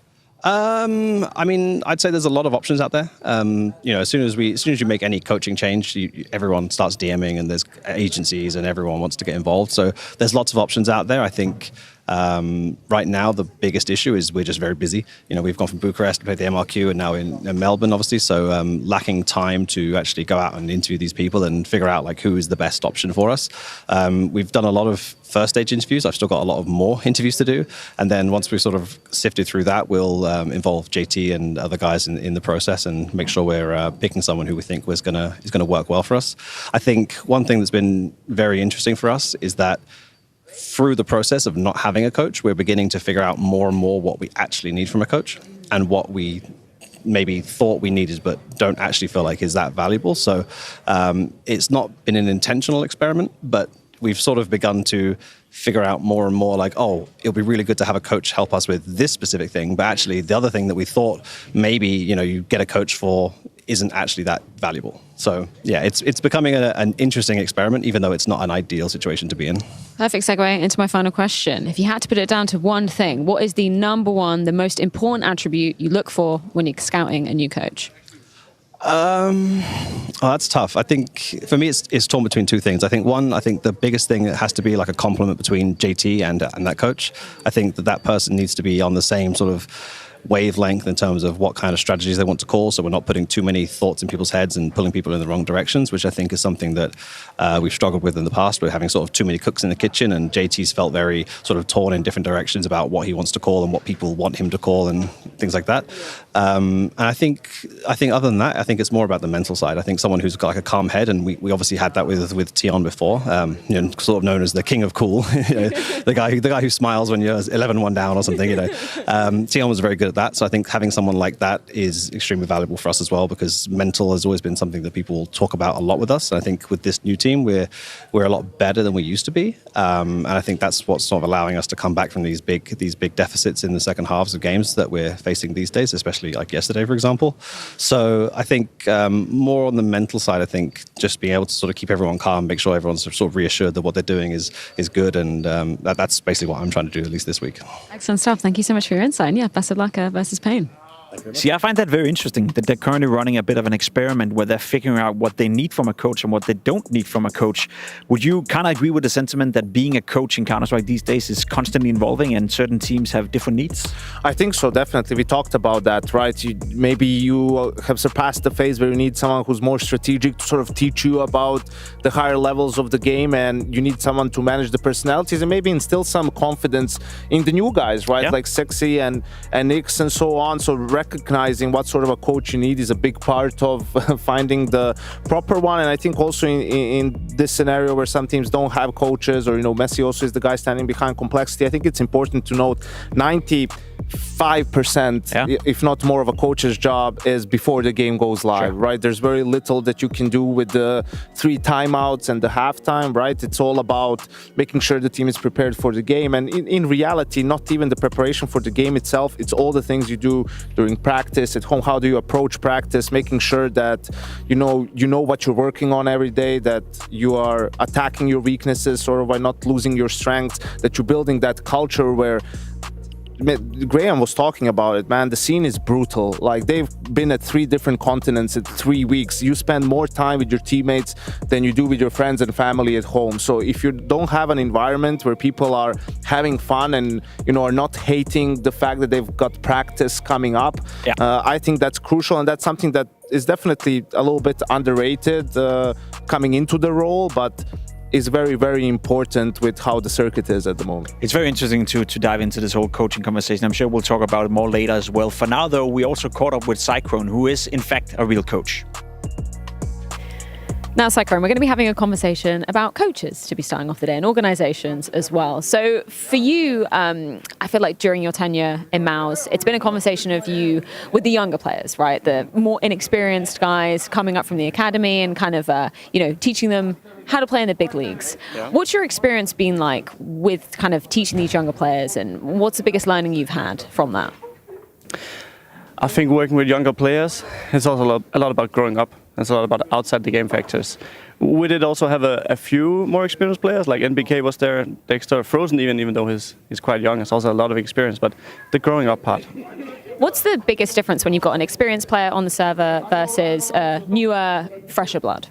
I'd say there's a lot of options out there. As soon as you make any coaching change, everyone starts DMing, and there's agencies and everyone wants to get involved. So there's lots of options out there. I think Right now, the biggest issue is we're just very busy. We've gone from Bucharest to play the MRQ and now in Melbourne, obviously. So lacking time to actually go out and interview these people and figure out like who is the best option for us. We've done a lot of first stage interviews. I've still got a lot of more interviews to do. And then once we've sort of sifted through that, we'll involve JT and other guys in the process and make sure we're picking someone who we think is going to work well for us. I think one thing that's been very interesting for us is that through the process of not having a coach, we're beginning to figure out more and more what we actually need from a coach and what we maybe thought we needed but don't actually feel like is that valuable. So it's not been an intentional experiment, but we've sort of begun to figure out more and more like, oh, it'll be really good to have a coach help us with this specific thing. But actually the other thing that we thought maybe, you get a coach for isn't actually that valuable. So yeah, it's becoming an interesting experiment, even though it's not an ideal situation to be in. Perfect segue into my final question. If you had to put it down to one thing, what is the number one, the most important attribute you look for when you're scouting a new coach? That's tough. I think for me, it's torn between two things. I think the biggest thing has to be like a complement between JT and that coach. I think that person needs to be on the same sort of wavelength in terms of what kind of strategies they want to call, so we're not putting too many thoughts in people's heads and pulling people in the wrong directions, which I think is something that we've struggled with in the past. We're having sort of too many cooks in the kitchen, and JT's felt very sort of torn in different directions about what he wants to call and what people want him to call and things like that. And I think other than that, I think it's more about the mental side. I think someone who's got like a calm head, and we obviously had that with Tion before, sort of known as the king of cool, the guy who smiles when you're 11-1 down or something. Tion was very good at that. So I think having someone like that is extremely valuable for us as well, because mental has always been something that people talk about a lot with us. And I think with this new team, we're a lot better than we used to be. And I think that's what's sort of allowing us to come back from these big deficits in the second halves of games that we're facing these days, especially like yesterday, for example. So I think more on the mental side, I think just being able to sort of keep everyone calm, make sure everyone's sort of reassured that what they're doing is good. And that's basically what I'm trying to do, at least this week. Excellent stuff. Thank you so much for your insight. And yeah, best of luck versus Pain. See, I find that very interesting that they're currently running a bit of an experiment where they're figuring out what they need from a coach and what they don't need from a coach. Would you kind of agree with the sentiment that being a coach in Counter-Strike these days is constantly evolving and certain teams have different needs? I think so, definitely. We talked about that, right? Maybe you have surpassed the phase where you need someone who's more strategic to sort of teach you about the higher levels of the game, and you need someone to manage the personalities and maybe instill some confidence in the new guys, right? Yeah. Like Sexy and Nix and so on. So recognizing what sort of a coach you need is a big part of finding the proper one. And I think also in this scenario where some teams don't have coaches, or Messi also is the guy standing behind complexity, I think it's important to note 95%, if not more, of a coach's job is before the game goes live, right? There's very little that you can do with the 3 timeouts and the halftime, right? It's all about making sure the team is prepared for the game. And in reality, not even the preparation for the game itself, it's all the things you do during practice at home. How do you approach practice, making sure that you know what you're working on every day, that you are attacking your weaknesses sort of by not losing your strengths, that you're building that culture where Graham was talking about it, man. The scene is brutal. Like, they've been at 3 different continents in 3 weeks. You spend more time with your teammates than you do with your friends and family at home. So if you don't have an environment where people are having fun and are not hating the fact that they've got practice coming up, I think that's crucial, and that's something that is definitely a little bit underrated coming into the role, but is very, very important with how the circuit is at the moment. It's very interesting to dive into this whole coaching conversation. I'm sure we'll talk about it more later as well. For now, though, we also caught up with Cyclone, who is, in fact, a real coach. Now, Cyclone, we're going to be having a conversation about coaches to be starting off the day, and organizations as well. So for you, I feel like during your tenure in MOUZ, it's been a conversation of you with the younger players, right? The more inexperienced guys coming up from the academy and kind of, teaching them how to play in the big leagues. Yeah. What's your experience been like with kind of teaching these younger players, and what's the biggest learning you've had from that? I think working with younger players is also a lot about growing up. It's a lot about outside the game factors. We did also have a few more experienced players, like NBK was there, Dexter, Frozen even though he's quite young, has also a lot of experience, but the growing up part. What's the biggest difference when you've got an experienced player on the server versus newer, fresher blood?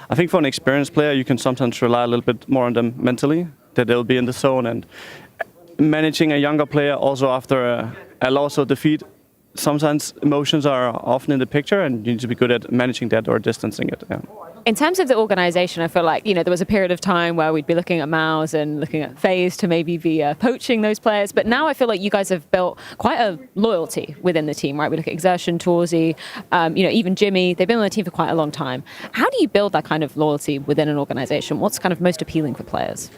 I think for an experienced player, you can sometimes rely a little bit more on them mentally, that they'll be in the zone, and managing a younger player also after a loss or defeat, sometimes emotions are often in the picture, and you need to be good at managing that or distancing it. Yeah. In terms of the organization, I feel like, there was a period of time where we'd be looking at Mouse and looking at FaZe to maybe be poaching those players. But now I feel like you guys have built quite a loyalty within the team, right? We look at Exertion, Torzy, even Jimmy. They've been on the team for quite a long time. How do you build that kind of loyalty within an organization? What's kind of most appealing for players?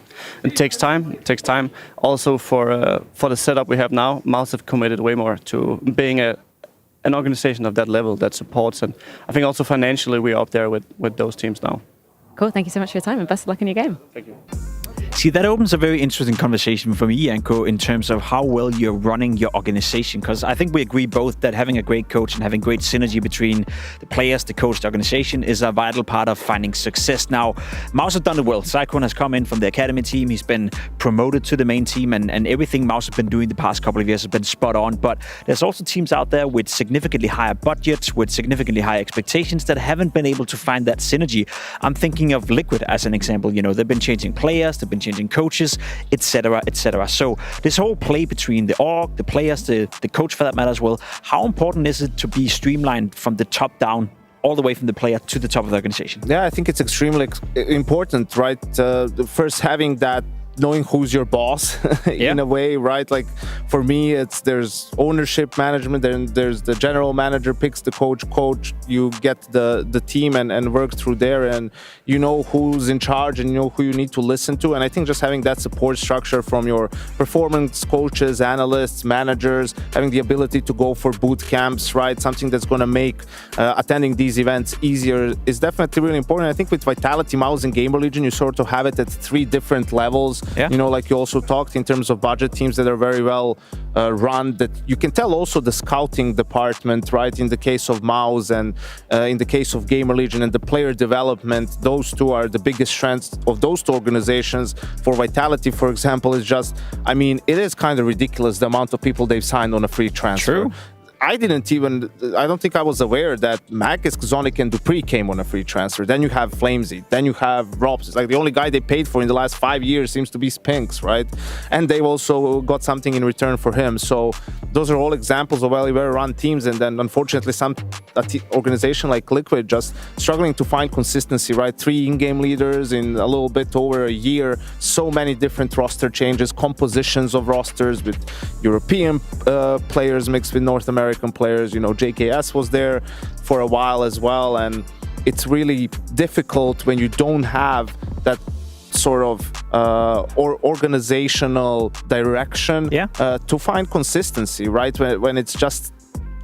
It takes time. It takes time. Also for the setup we have now, Mouse have committed way more to being an organization of that level that supports, and I think also financially we're up there with those teams now. Cool, thank you so much for your time and best of luck in your game. Thank you. See, that opens a very interesting conversation for me, Janko, in terms of how well you're running your organization. Because I think we agree both that having a great coach and having great synergy between the players, the coach, the organization is a vital part of finding success. Now, Mouse have done it well. Cyclone has come in from the academy team. He's been promoted to the main team, and everything Mouse have been doing the past couple of years has been spot on. But there's also teams out there with significantly higher budgets, with significantly higher expectations that haven't been able to find that synergy. I'm thinking of Liquid as an example. They've been changing players, they've been changing coaches, etc., etc. So this whole play between the org, the players, the coach for that matter as well, how important is it to be streamlined from the top down all the way from the player to the top of the organization? Yeah, I think it's extremely important, right? First, having that knowing who's your boss in a way, right? Like for me, there's ownership management, then there's the general manager picks the coach, you get the team and work through there, and you know who's in charge and you know who you need to listen to. And I think just having that support structure from your performance coaches, analysts, managers, having the ability to go for boot camps, right? Something that's going to make attending these events easier is definitely really important. I think with Vitality, Mouse, and GamerLegion, you sort of have it at 3 different levels. Yeah. Like you also talked in terms of budget teams that are very well run, that you can tell also the scouting department, right? In the case of Mouse and in the case of GamerLegion and the player development, those two are the biggest strengths of those 2 organizations. For Vitality, for example, is just, it is kind of ridiculous the amount of people they've signed on a free transfer. True. I don't think I was aware that Magisk, Zonic, and Dupree came on a free transfer. Then you have Flamesy, then you have Robs. It's like the only guy they paid for in the last 5 years seems to be Spinks, right? And they've also got something in return for him. So those are all examples of very well-run teams. And then unfortunately, some organization like Liquid just struggling to find consistency, right? 3 in-game leaders in a little bit over a year. So many different roster changes, compositions of rosters with European players mixed with North American players. JKS was there for a while as well, and it's really difficult when you don't have that sort of organizational direction to find consistency, right? When it's just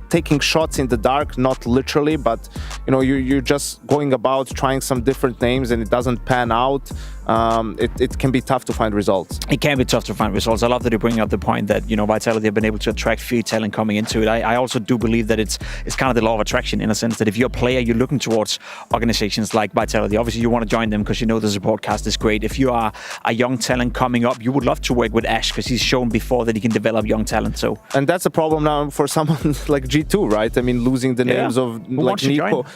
taking shots in the dark, not literally, but you're just going about trying some different names and it doesn't pan out. It can be tough to find results. It can be tough to find results. I love that you bring up the point that Vitality have been able to attract free talent coming into it. I also do believe that it's kind of the law of attraction, in a sense that if you're a player, you're looking towards organizations like Vitality. Obviously, you want to join them because the support cast is great. If you are a young talent coming up, you would love to work with Ash because he's shown before that he can develop young talent. And that's a problem now for someone like G2, right? losing the names of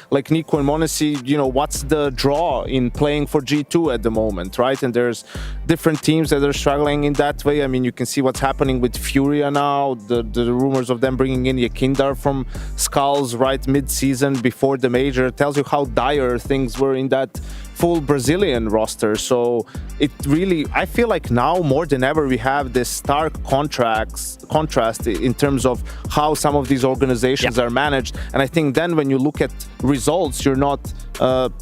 like Nico and Monesi. What's the draw in playing for G2 at the moment, right? And there's different teams that are struggling in that way. You can see what's happening with Furia now. The rumors of them bringing in Yakindar from Skulls right mid-season before the major tells you how dire things were in that full Brazilian roster. So it really, I feel like now more than ever we have this stark contrast in terms of how some of these organizations are managed. And I think then when you look at results, you're not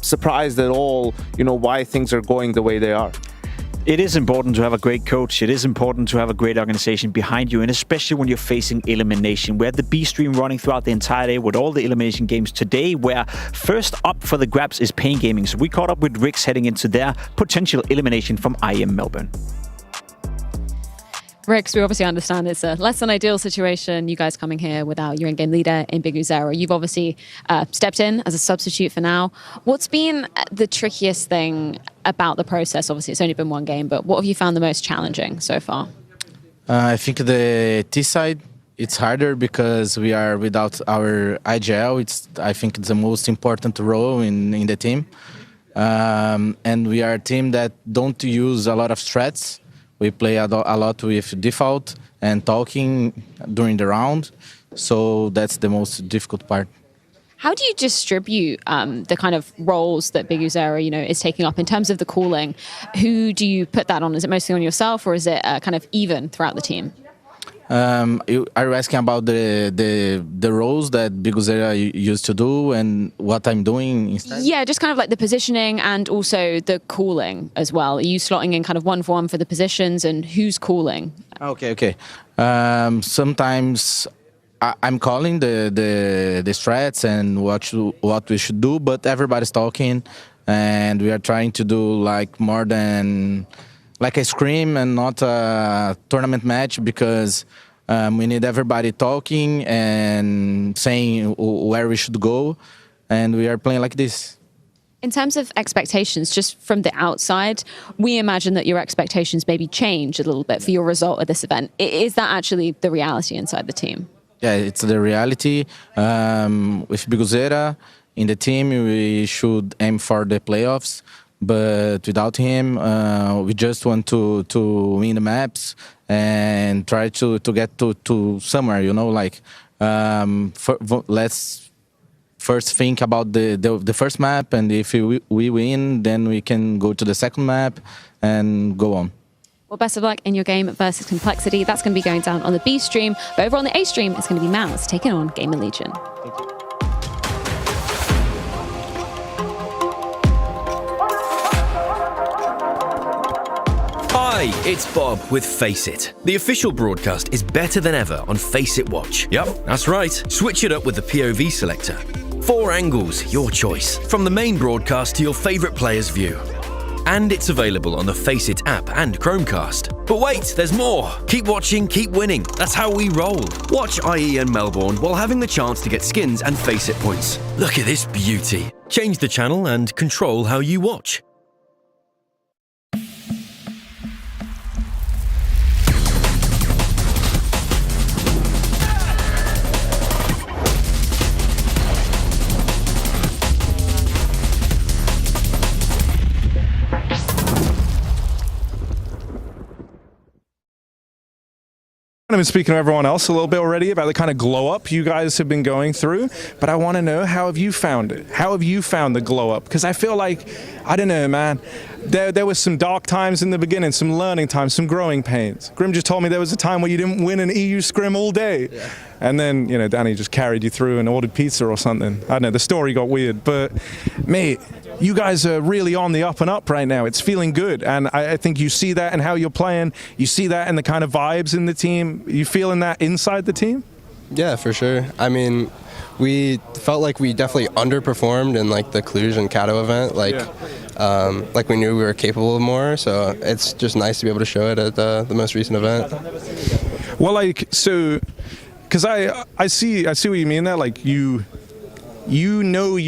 surprised at all, why things are going the way they are. It is important to have a great coach. It is important to have a great organization behind you, and especially when you're facing elimination. We had the B stream running throughout the entire day with all the elimination games today, where first up for the grabs is Pain Gaming. So we caught up with Rix heading into their potential elimination from IEM Melbourne. Rix, we obviously understand it's a less than ideal situation, you guys coming here without your in-game leader in Big Uzera. You've obviously stepped in as a substitute for now. What's been the trickiest thing about the process? Obviously, it's only been one game, but what have you found the most challenging so far? I think the T side, it's harder because we are without our IGL. I think it's the most important role in the team. And we are a team that don't use a lot of strats. we play a lot with default and talking during the round. So that's the most difficult part. How do you distribute the kind of roles that Big Uzera, is taking up in terms of the calling? Who do you put that on? Is it mostly on yourself, or is it kind of even throughout the team? Are you asking about the roles that Big Uzera used to do and what I'm doing instead? Yeah, just kind of like the positioning and also the calling as well. Are you slotting in kind of one for one for the positions, and who's calling? Okay. Sometimes I'm calling the strats and what we should do, but everybody's talking, and we are trying to do like more than like a scrim and not a tournament match, because we need everybody talking and saying where we should go, and we are playing like this. In terms of expectations, just from the outside, we imagine that your expectations maybe change a little bit for your result at this event. Is that actually the reality inside the team? Yeah, it's the reality. With Big Uzera in the team, we should aim for the playoffs. But without him, we just want to win the maps and try to get to somewhere. Let's first think about the first map, and if we win, then we can go to the second map and go on. Well, best of luck in your game versus Complexity. That's going to be going down on the B stream. But over on the A stream, it's going to be Mouse taking on GamerLegion. Hi, it's Bob with Face It. The official broadcast is better than ever on Face It Watch. Yep, that's right. Switch it up with the POV selector. 4 angles, your choice. From the main broadcast to your favourite player's view. And it's available on the Face It app and Chromecast. But wait, there's more. Keep watching, keep winning. That's how we roll. Watch IEM Melbourne while having the chance to get skins and Face It points. Look at this beauty. Change the channel and control how you watch. I've been speaking to everyone else a little bit already about the kind of glow up you guys have been going through, but I want to know, how have you found it? How have you found the glow up? Because I feel like, I don't know, man, there was some dark times in the beginning, some learning times, some growing pains. Grim just told me there was a time where you didn't win an EU scrim all day. Yeah. And then, Danny just carried you through and ordered pizza or something. I don't know, the story got weird, but mate, you guys are really on the up and up right now. It's feeling good, and I think you see that in how you're playing. You see that in the kind of vibes in the team. You feeling that inside the team? Yeah, for sure. I mean, we felt like we definitely underperformed in like the Cluj and Kato event. Like we knew we were capable of more. So it's just nice to be able to show it at the most recent event. Well, because I see what you mean there. Like you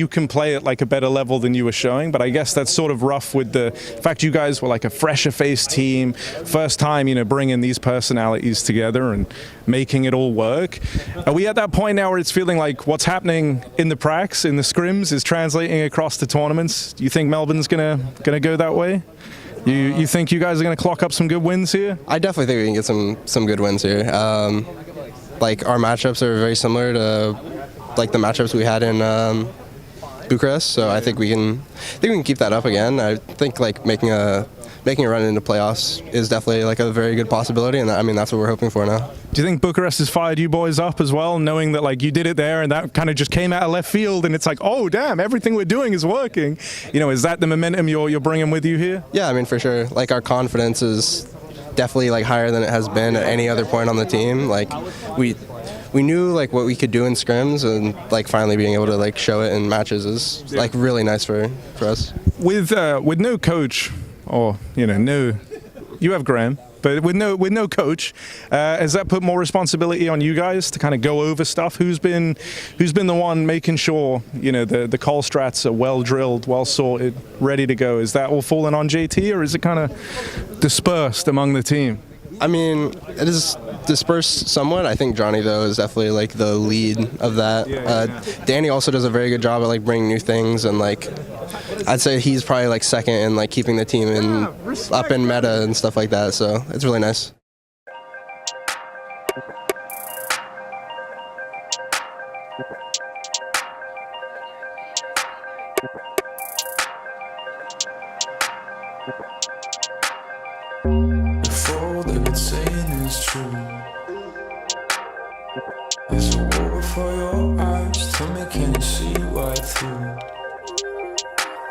can play at like a better level than you were showing, but I guess that's sort of rough with the fact you guys were like a fresher faced team, first time, bringing these personalities together and making it all work. Are we at that point now where it's feeling like what's happening in the pracs, in the scrims, is translating across the tournaments? Do you think Melbourne's gonna go that way? You think you guys are gonna clock up some good wins here? I definitely think we can get some good wins here. Like our matchups are very similar to like the matchups we had in Bucharest, so I think we can keep that up again. I think like making a run into playoffs is definitely like a very good possibility, and I mean that's what we're hoping for now. Do you think Bucharest has fired you boys up as well, knowing that like you did it there and that kind of just came out of left field, and it's like, oh damn, everything we're doing is working? Is that the momentum you're bringing with you here? Yeah, I mean for sure. Like our confidence is definitely like higher than it has been at any other point on the team. Like we knew like what we could do in scrims, and like finally being able to like show it in matches is like really nice for us. With no coach, or no, you have Graham, but with no coach, has that put more responsibility on you guys to kind of go over stuff? Who's been the one making sure the call strats are well drilled, well sorted, ready to go? Is that all falling on JT, or is it kind of dispersed among the team? I mean, it is dispersed somewhat. I think Johnny, though, is definitely like the lead of that. Danny also does a very good job at like bringing new things, and like I'd say he's probably like second in like keeping the team up in meta and stuff like that. So it's really nice. If all they've been saying is true, there's a wall before your eyes. Tell me, can you see right through?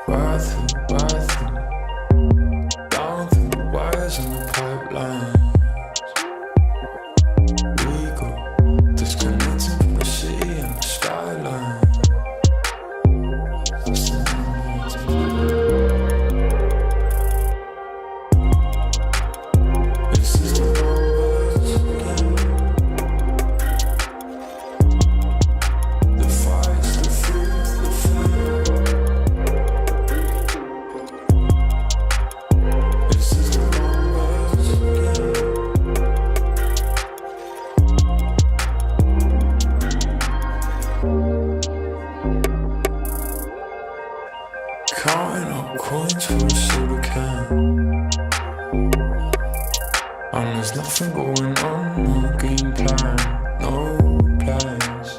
Right through, right through. Down through the wires and the pipelines. We go disconnecting from the city and the skyline. Counting up coins for a soda can, and there's nothing going on, no game plan, no plans.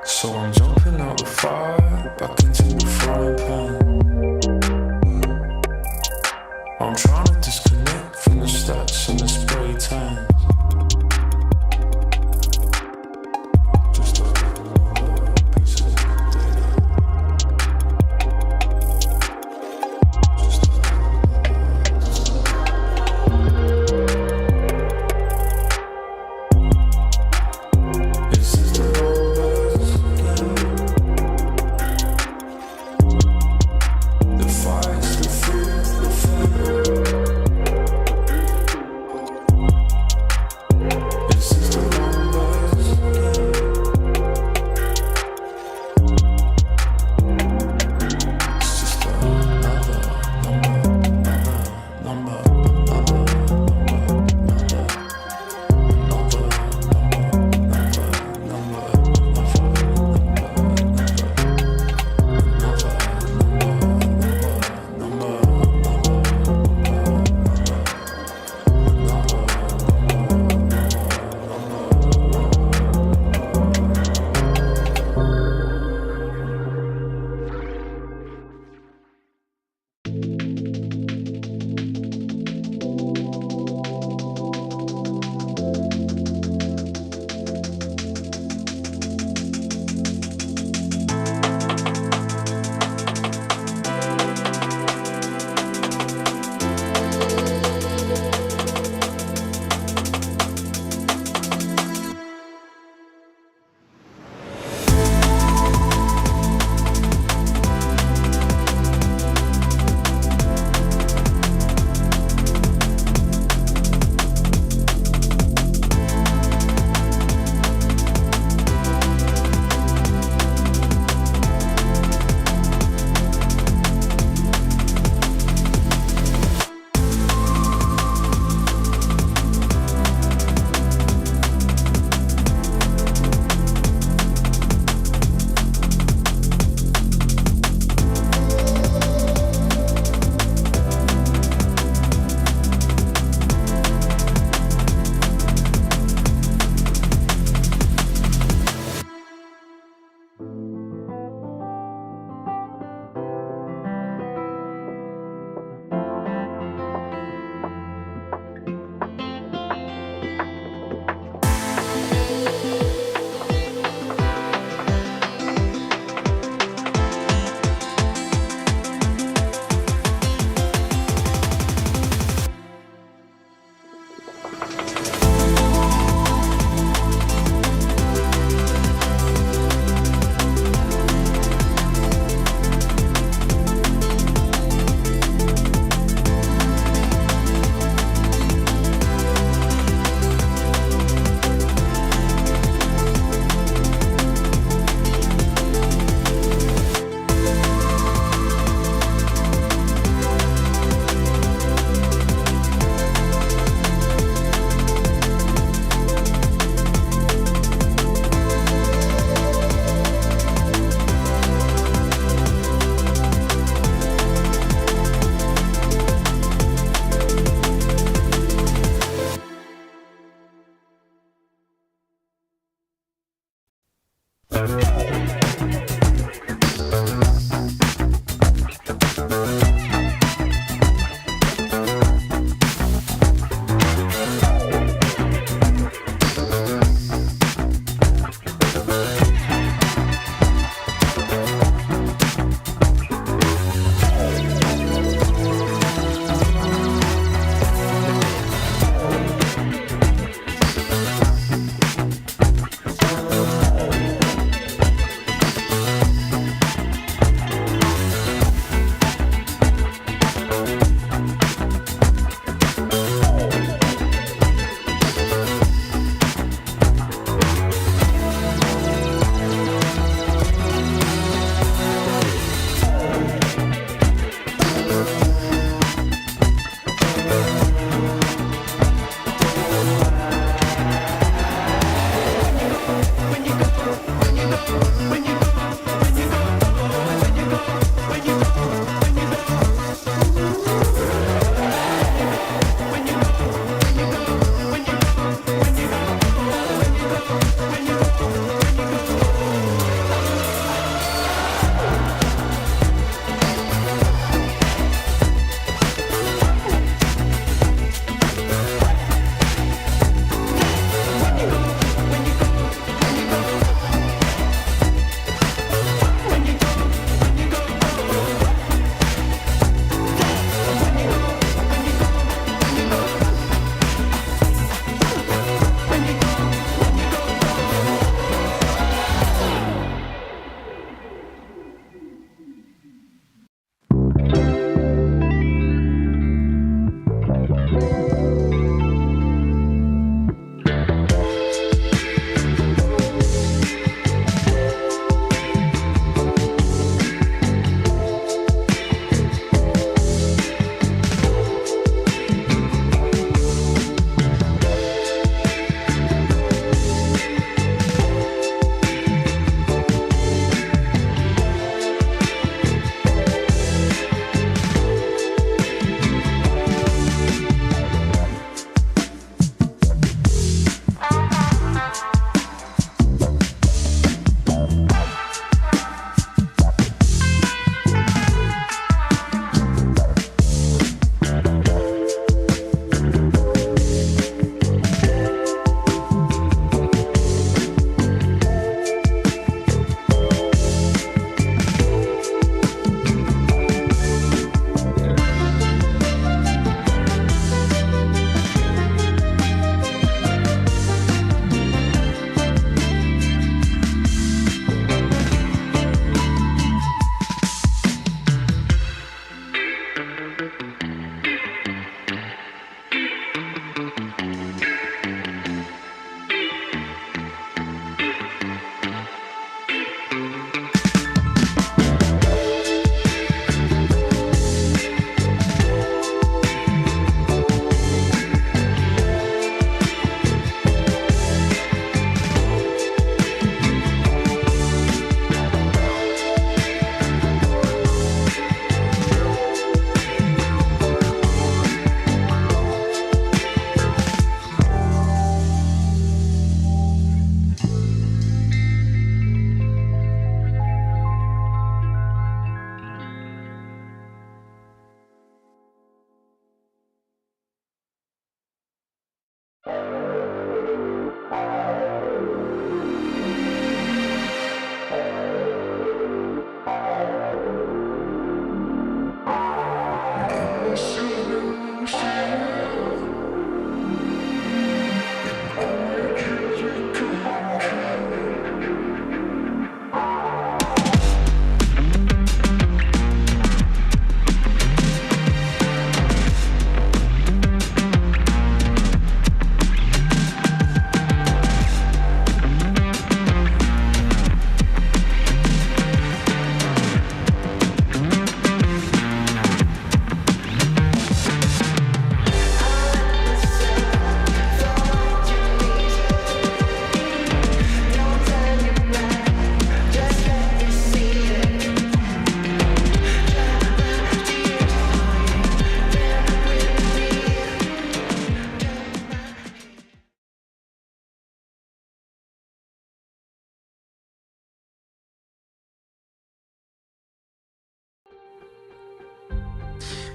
So I'm jumping out the fire, back into the frying pan. I'm trying to disconnect from the stats and the spray tan.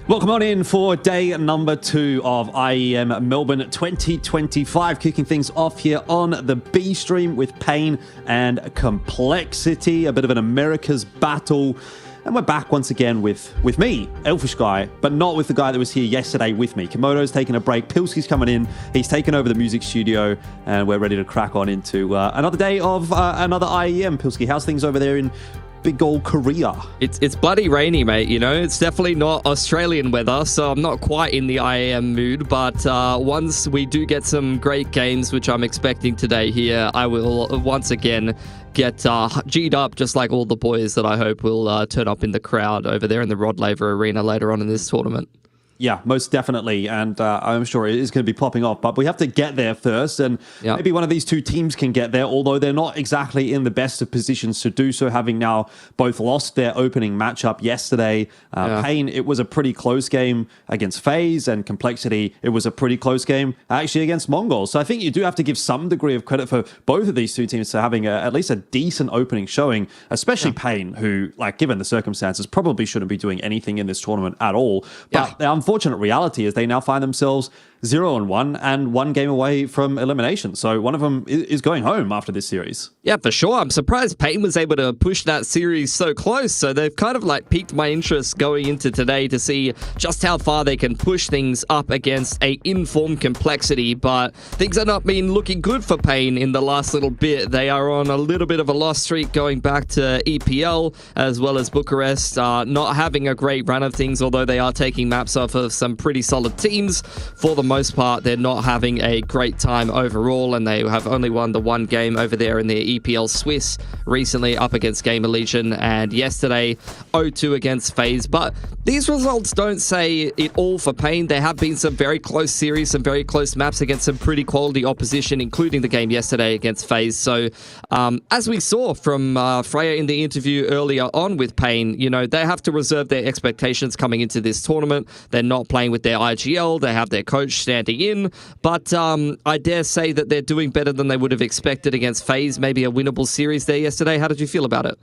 Welcome on in for day number 2 of IEM Melbourne 2025. Kicking things off here on the B stream with Pain and Complexity, a bit of an America's battle. And we're back once again with me, Elfish Guy, but not with the guy that was here yesterday with me. Komodo's taking a break, Pilski's coming in, he's taken over the music studio, and we're ready to crack on into another day of another IEM. Pilski, how's things over there in big old Korea? It's bloody rainy, mate. You know, it's definitely not Australian weather, so I'm not quite in the IAM mood. But once we do get some great games, which I'm expecting today here, I will once again get G'd up, just like all the boys that I hope will turn up in the crowd over there in the Rod Laver Arena later on in this tournament. Yeah, most definitely, and I'm sure it is going to be popping off, but we have to get there first, and maybe one of these two teams can get there, although they're not exactly in the best of positions to do so, having now both lost their opening matchup yesterday. Pain, it was a pretty close game against FaZe, and Complexity, it was a pretty close game actually against Mongols. So I think you do have to give some degree of credit for both of these two teams for having at least a decent opening showing, especially Pain, who, like, given the circumstances, probably shouldn't be doing anything in this tournament at all. But the unfortunate reality is they now find themselves 0-1 and 1 game away from elimination. So one of them is going home after this series. Yeah, for sure. I'm surprised Pain was able to push that series so close. So they've kind of like piqued my interest going into today to see just how far they can push things up against a informed Complexity. But things have not been looking good for Pain in the last little bit. They are on a little bit of a loss streak going back to EPL, as well as Bucharest, not having a great run of things, although they are taking maps off of some pretty solid teams. For the most part, they're not having a great time overall, and they have only won the 1 game over there in the EPL Swiss recently up against GamerLegion, and yesterday 0-2 against FaZe. But these results don't say it all for Pain. There have been some very close series, some very close maps against some pretty quality opposition, including the game yesterday against FaZe. So as we saw from Freya in the interview earlier on with Pain, you know, they have to reserve their expectations coming into this tournament. They're not playing with their IGL. They have their coach standing in, but I dare say that they're doing better than they would have expected against FaZe. Maybe a winnable series there yesterday. How did you feel about it?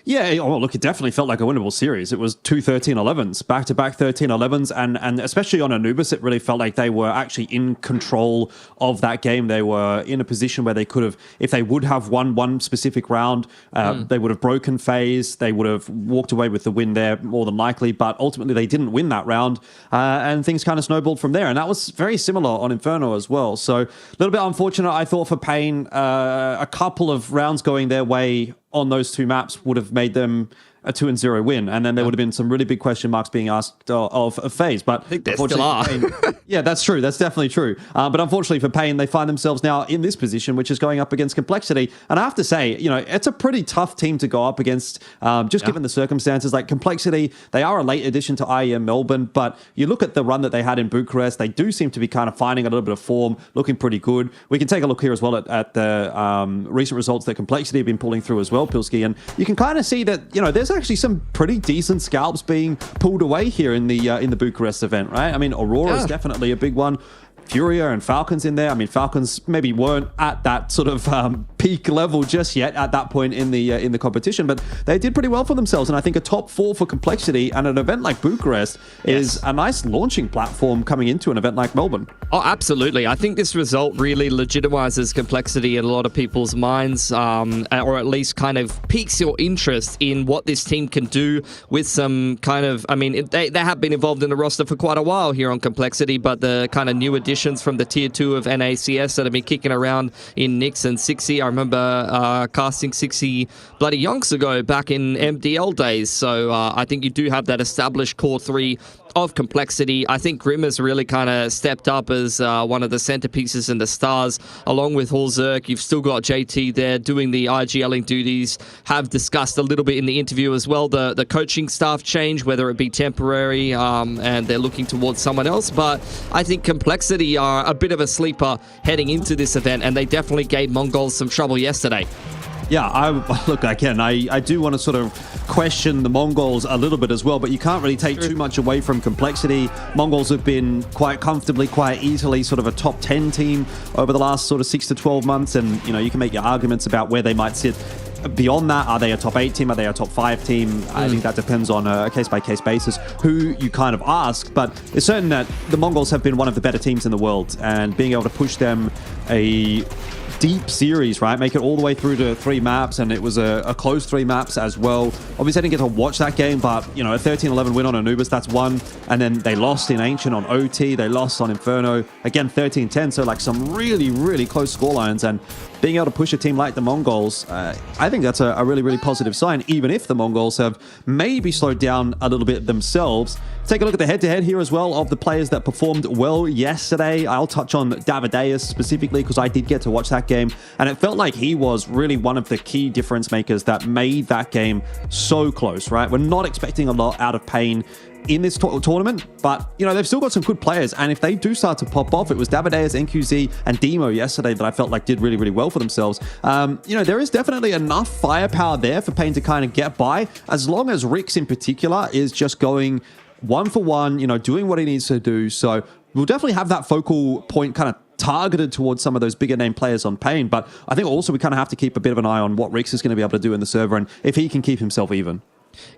Yeah, well, look, it definitely felt like a winnable series. It was 2 13-11s, back-to-back 13-11s, and especially on Anubis, it really felt like they were actually in control of that game. They were in a position where they could have, if they would have won one specific round, they would have broken FaZe, they would have walked away with the win there more than likely, but ultimately they didn't win that round, and things kind of snowballed from there, and that was very similar on Inferno as well. So a little bit unfortunate, I thought, for Pain. A couple of rounds going their way on those 2 maps would have made them a 2-0 win, and then there would have been some really big question marks being asked of FaZe. But I think there still are. Yeah, that's true. That's definitely true. But unfortunately for Pain, they find themselves now in this position, which is going up against Complexity. And I have to say, you know, it's a pretty tough team to go up against, given the circumstances. Like Complexity, they are a late addition to IEM Melbourne, but you look at the run that they had in Bucharest, they do seem to be kind of finding a little bit of form, looking pretty good. We can take a look here as well at the recent results that Complexity have been pulling through as well, Pilski, and you can kind of see that, you know, there's actually some pretty decent scalps being pulled away here in the Bucharest event, right? I mean, Aurora is definitely a big one. Furia and Falcons in there. I mean, Falcons maybe weren't at that sort of peak level just yet at that point in the competition, but they did pretty well for themselves. And I think a top 4 for Complexity and an event like Bucharest is a nice launching platform coming into an event like Melbourne. Oh, absolutely. I think this result really legitimizes Complexity in a lot of people's minds, or at least kind of piques your interest in what this team can do with some kind of, I mean, they have been involved in the roster for quite a while here on Complexity, but the kind of new additions from the tier 2 of NACS that have been kicking around in Nix and Sixy. I remember casting Sixy bloody yonks ago back in MDL days. So I think you do have that established core 3 of Complexity. I think Grim has really kind of stepped up as one of the centerpieces and the stars, along with Horzerk. You've still got JT there doing the IGLing duties. Have discussed a little bit in the interview as well the coaching staff change, whether it be temporary and they're looking towards someone else. But I think Complexity are a bit of a sleeper heading into this event, and they definitely gave Mongols some trouble yesterday. Yeah, look, again, I do want to sort of question the Mongols a little bit as well, but you can't really take too much away from Complexity. Mongols have been quite comfortably, quite easily sort of a top 10 team over the last sort of 6 to 12 months, and, you know, you can make your arguments about where they might sit. Beyond that, are they a top 8 team? Are they a top 5 team? I think that depends on a case-by-case basis who you kind of ask, but it's certain that the Mongols have been one of the better teams in the world, and being able to push them a deep series, right? Make it all the way through to 3 maps, and it was a close 3 maps as well. Obviously, I didn't get to watch that game, but, you know, a 13-11 win on Anubis, that's one. And then they lost in Ancient on OT. They lost on Inferno. Again, 13-10. So, like, some really, really close scorelines. And being able to push a team like the Mongols, I think that's a really, really positive sign, even if the Mongols have maybe slowed down a little bit themselves. Take a look at the head-to-head here as well of the players that performed well yesterday. I'll touch on Davideus specifically because I did get to watch that game, and it felt like he was really one of the key difference makers that made that game so close, right? We're not expecting a lot out of Pain in this tournament, but, you know, they've still got some good players, and if they do start to pop off, it was Davideus, NQZ, and Demo yesterday that I felt like did really, really well for themselves. You know, there is definitely enough firepower there for Pain to kind of get by, as long as Rix in particular is just going 1-for-1, you know, doing what he needs to do. So we'll definitely have that focal point kind of targeted towards some of those bigger name players on Pain, but I think also we kind of have to keep a bit of an eye on what Rix is going to be able to do in the server, and if he can keep himself even.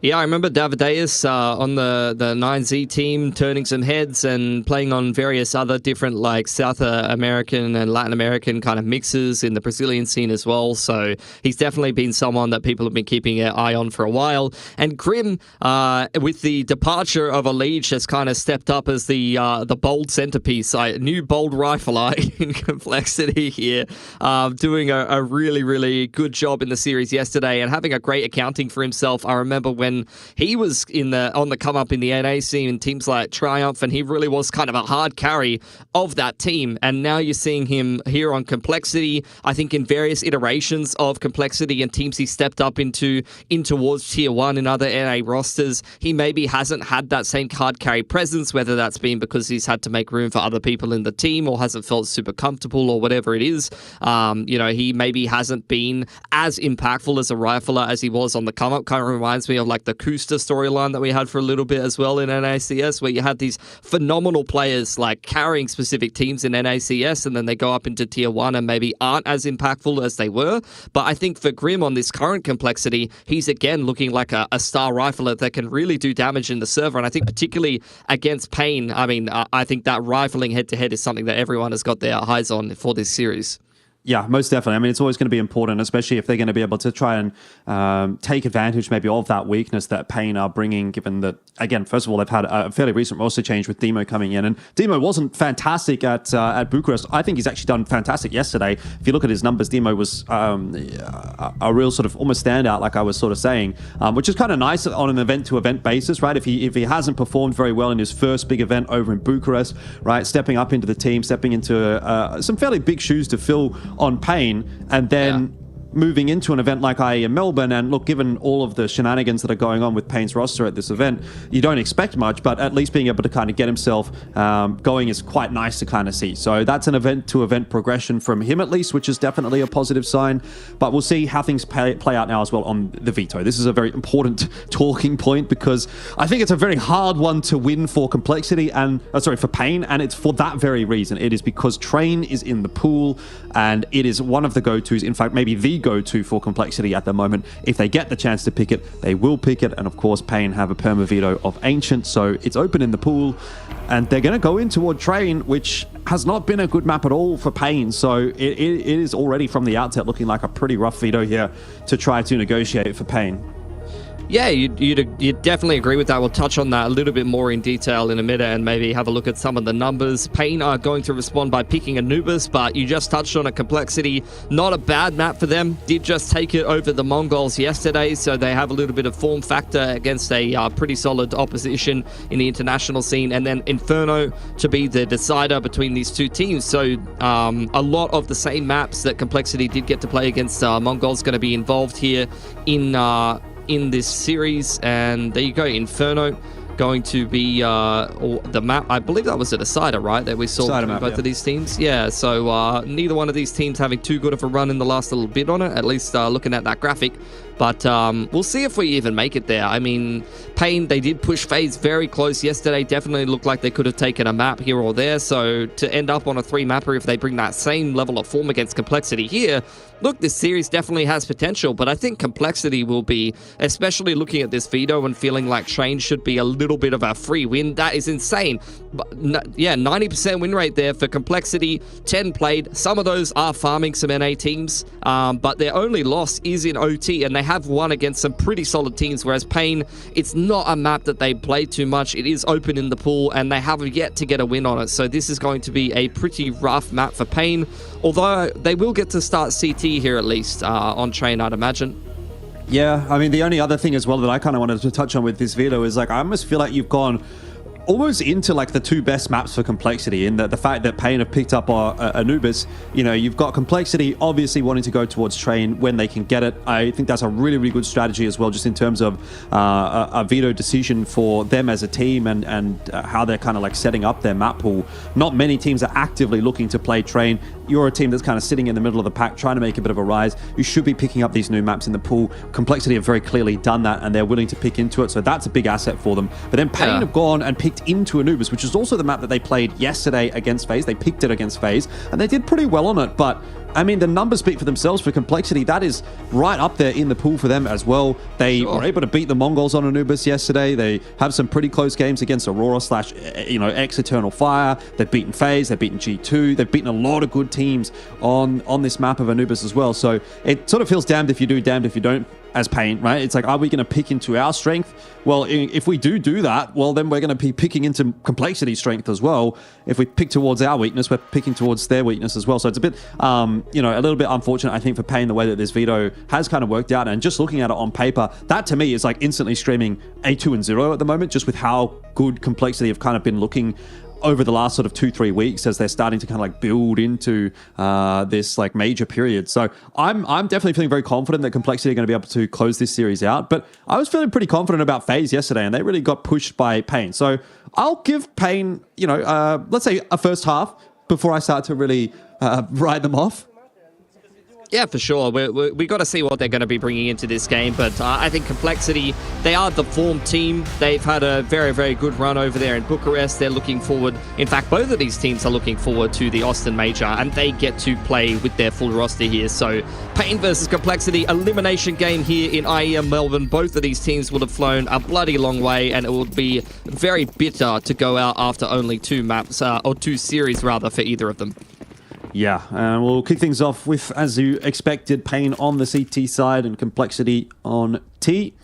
Yeah, I remember Davideus on the 9Z team turning some heads and playing on various other different like South American and Latin American kind of mixes in the Brazilian scene as well. So he's definitely been someone that people have been keeping an eye on for a while. And Grim, with the departure of a Liege, has kind of stepped up as the bold centerpiece, new bold rifler in Complexity here, doing a really, really good job in the series yesterday and having a great accounting for himself. I remember when he was on the come up in the NA scene in teams like Triumph, and he really was kind of a hard carry of that team. And now you're seeing him here on Complexity. I think in various iterations of Complexity and teams he stepped up in towards tier 1 in other NA rosters, he maybe hasn't had that same hard carry presence, whether that's been because he's had to make room for other people in the team or hasn't felt super comfortable or whatever it is. You know, he maybe hasn't been as impactful as a rifler as he was on the come up. Kind of reminds me of like the Kusta storyline that we had for a little bit as well in NACS, where you had these phenomenal players like carrying specific teams in NACS, and then they go up into tier 1 and maybe aren't as impactful as they were. But I think for Grim on this current Complexity, he's again looking like a star rifler that can really do damage in the server. And I think particularly against Pain, I mean, I think that rifling head-to-head is something that everyone has got their eyes on for this series. Yeah, most definitely. I mean, it's always going to be important, especially if they're going to be able to try and take advantage maybe of that weakness that Pain are bringing, given that, again, first of all, they've had a fairly recent roster change with Demo coming in. And Demo wasn't fantastic at Bucharest. I think he's actually done fantastic yesterday. If you look at his numbers, Demo was a real sort of almost standout, like I was sort of saying, which is kind of nice on an event-to-event basis, right? If he hasn't performed very well in his first big event over in Bucharest, right, stepping up into the team, stepping into some fairly big shoes to fill on Pain, and then moving into an event like IEM Melbourne, and look, given all of the shenanigans that are going on with Payne's roster at this event, you don't expect much, but at least being able to kind of get himself going is quite nice to kind of see. So that's an event-to-event progression from him at least, which is definitely a positive sign. But we'll see how things play out now as well on the veto. This is a very important talking point because I think it's a very hard one to win for Complexity and for Payne, and it's for that very reason. It is because Train is in the pool, and it is one of the go-tos. In fact, maybe the go-to for Complexity at the moment. If they get the chance to pick it, they will pick it. And of course, Payne have a perma veto of Ancient, so it's open in the pool, and they're going to go in toward Train, which has not been a good map at all for Payne. So it is already from the outset looking like a pretty rough veto here to try to negotiate for Payne. Yeah, you'd definitely agree with that. We'll touch on that a little bit more in detail in a minute and maybe have a look at some of the numbers. Payne are going to respond by picking Anubis, but you just touched on a Complexity. Not a bad map for them. Did just take it over the Mongols yesterday, so they have a little bit of form factor against a pretty solid opposition in the international scene. And then Inferno to be the decider between these two teams. So a lot of the same maps that Complexity did get to play against Mongols going to be involved here in this series. And there you go, Inferno going to be the map. I believe that was a decider, right, that we saw between both of these teams. Yeah, so neither one of these teams having too good of a run in the last little bit on it, at least looking at that graphic. But we'll see if we even make it there. I mean, Payne, they did push FaZe very close yesterday. Definitely looked like they could have taken a map here or there. So to end up on a 3-mapper, if they bring that same level of form against Complexity here, look, this series definitely has potential. But I think Complexity will be, especially looking at this veto and feeling like Train should be a little bit of a free win. That is insane. But yeah, 90% win rate there for Complexity. 10 played. Some of those are farming some NA teams, but their only loss is in OT, and they have won against some pretty solid teams, whereas Payne, it's not a map that they play too much. It is open in the pool, and they have yet to get a win on it. So this is going to be a pretty rough map for Payne, although they will get to start CT here at least on Train, I'd imagine. Yeah, I mean, the only other thing as well that I kind of wanted to touch on with this veto is, like, I almost feel like you've gone almost into like the two best maps for Complexity, in the fact that Payne have picked up Anubis. You know, you've got Complexity obviously wanting to go towards Train when they can get it. I think that's a really, really good strategy as well, just in terms of a veto decision for them as a team, and how they're kind of like setting up their map pool. Not many teams are actively looking to play Train. You're a team that's kind of sitting in the middle of the pack, trying to make a bit of a rise. You should be picking up these new maps in the pool. Complexity have very clearly done that, and they're willing to pick into it, so that's a big asset for them. But then Payne have gone and picked into Anubis, which is also the map that they played yesterday against FaZe. They picked it against FaZe, and they did pretty well on it. But I mean, the numbers speak for themselves for Complexity. That is right up there in the pool for them as well. They were able to beat the Mongols on Anubis yesterday. They have some pretty close games against Aurora / X Eternal Fire. They've beaten FaZe. They've beaten G2. They've beaten a lot of good teams on this map of Anubis as well. So it sort of feels damned if you do, damned if you don't as Payne, right? It's like, are we going to pick into our strength? Well, if we do that, well, then we're going to be picking into Complexity strength as well. If we pick towards our weakness, we're picking towards their weakness as well. So it's a bit, a little bit unfortunate, I think, for Payne, the way that this veto has kind of worked out. And just looking at it on paper, that to me is like instantly streaming a 2-0 at the moment, just with how good Complexity have kind of been looking over the last sort of 2-3 weeks as they're starting to kind of like build into this like major period. So I'm definitely feeling very confident that Complexity are going to be able to close this series out. But I was feeling pretty confident about FaZe yesterday, and they really got pushed by Payne. So I'll give Payne, let's say a first half before I start to really write them off. Yeah, for sure. We got to see what they're going to be bringing into this game. But I think Complexity, they are the form team. They've had a very, very good run over there in Bucharest. They're looking forward. In fact, both of these teams are looking forward to the Austin Major, and they get to play with their full roster here. So Payne versus Complexity, elimination game here in IEM Melbourne. Both of these teams would have flown a bloody long way, and it would be very bitter to go out after only 2 maps, or 2 series rather, for either of them. Yeah, and we'll kick things off with, as you expected, Payne on the CT side and Complexity on T.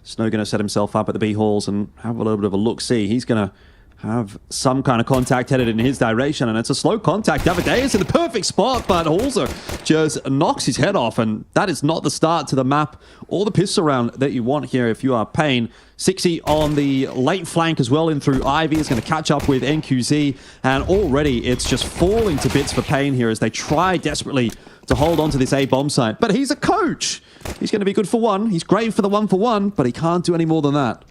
Snow going to set himself up at the B halls and have a little bit of a look-see. He's going to have some kind of contact headed in his direction, and it's a slow contact. Davideus in the perfect spot, but Halser just knocks his head off, and that is not the start to the map or the pistol round that you want here if you are Pain. 60 on the late flank as well in through Ivy is going to catch up with NQZ, and already it's just falling to bits for Pain here as they try desperately to hold on to this A bomb site. But he's a coach. He's going to be good for one. He's great for the 1-for-1, but he can't do any more than that.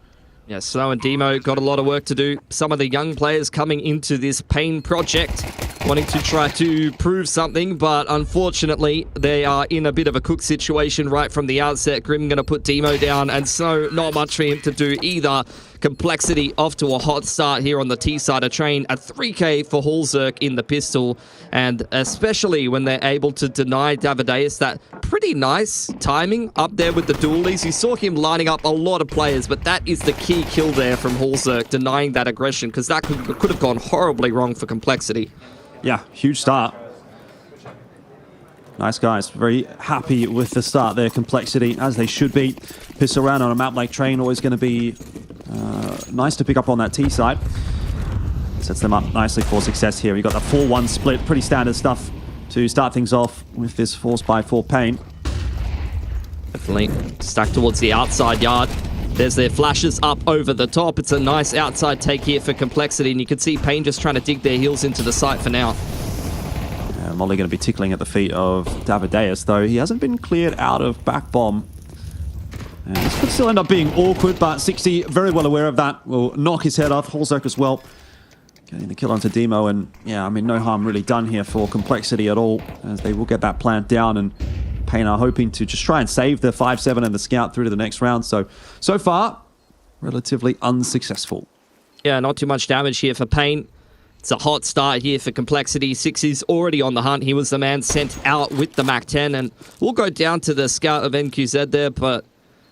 Yeah, Snow and Demo got a lot of work to do. Some of the young players coming into this Pain project wanting to try to prove something, but unfortunately they are in a bit of a cook situation right from the outset. Grim going to put Demo down, and Snow, not much for him to do either. Complexity off to a hot start here on the T-side of train. A 3K for Halzerk in the pistol, and especially when they're able to deny Davideus that pretty nice timing up there with the dualies. You saw him lining up a lot of players, but that is the key kill there from Halzerk, denying that aggression, because that could have gone horribly wrong for Complexity. Yeah, huge start. Nice guys, very happy with the start there. Complexity, as they should be. Pistol round on a map like Train, always going to be nice to pick up on that T side. Sets them up nicely for success here. You got the 4-1 split, pretty standard stuff to start things off with this force by 4 Pain. Definitely stacked towards the outside yard. There's their flashes up over the top. It's a nice outside take here for Complexity, and you can see Pain just trying to dig their heels into the site for now. Molly going to be tickling at the feet of Davideus, though he hasn't been cleared out of back bomb. And this could still end up being awkward, but 60 very well aware of that. Will knock his head off. Halzerk as well. Getting the kill onto Demo, and yeah, I mean, no harm really done here for Complexity at all, as they will get that plant down, and Pain are hoping to just try and save the 5-7 and the scout through to the next round. So far, relatively unsuccessful. Yeah, not too much damage here for Pain. It's a hot start here for Complexity. 6 is already on the hunt. He was the man sent out with the MAC-10, and we'll go down to the scout of NQZ there, but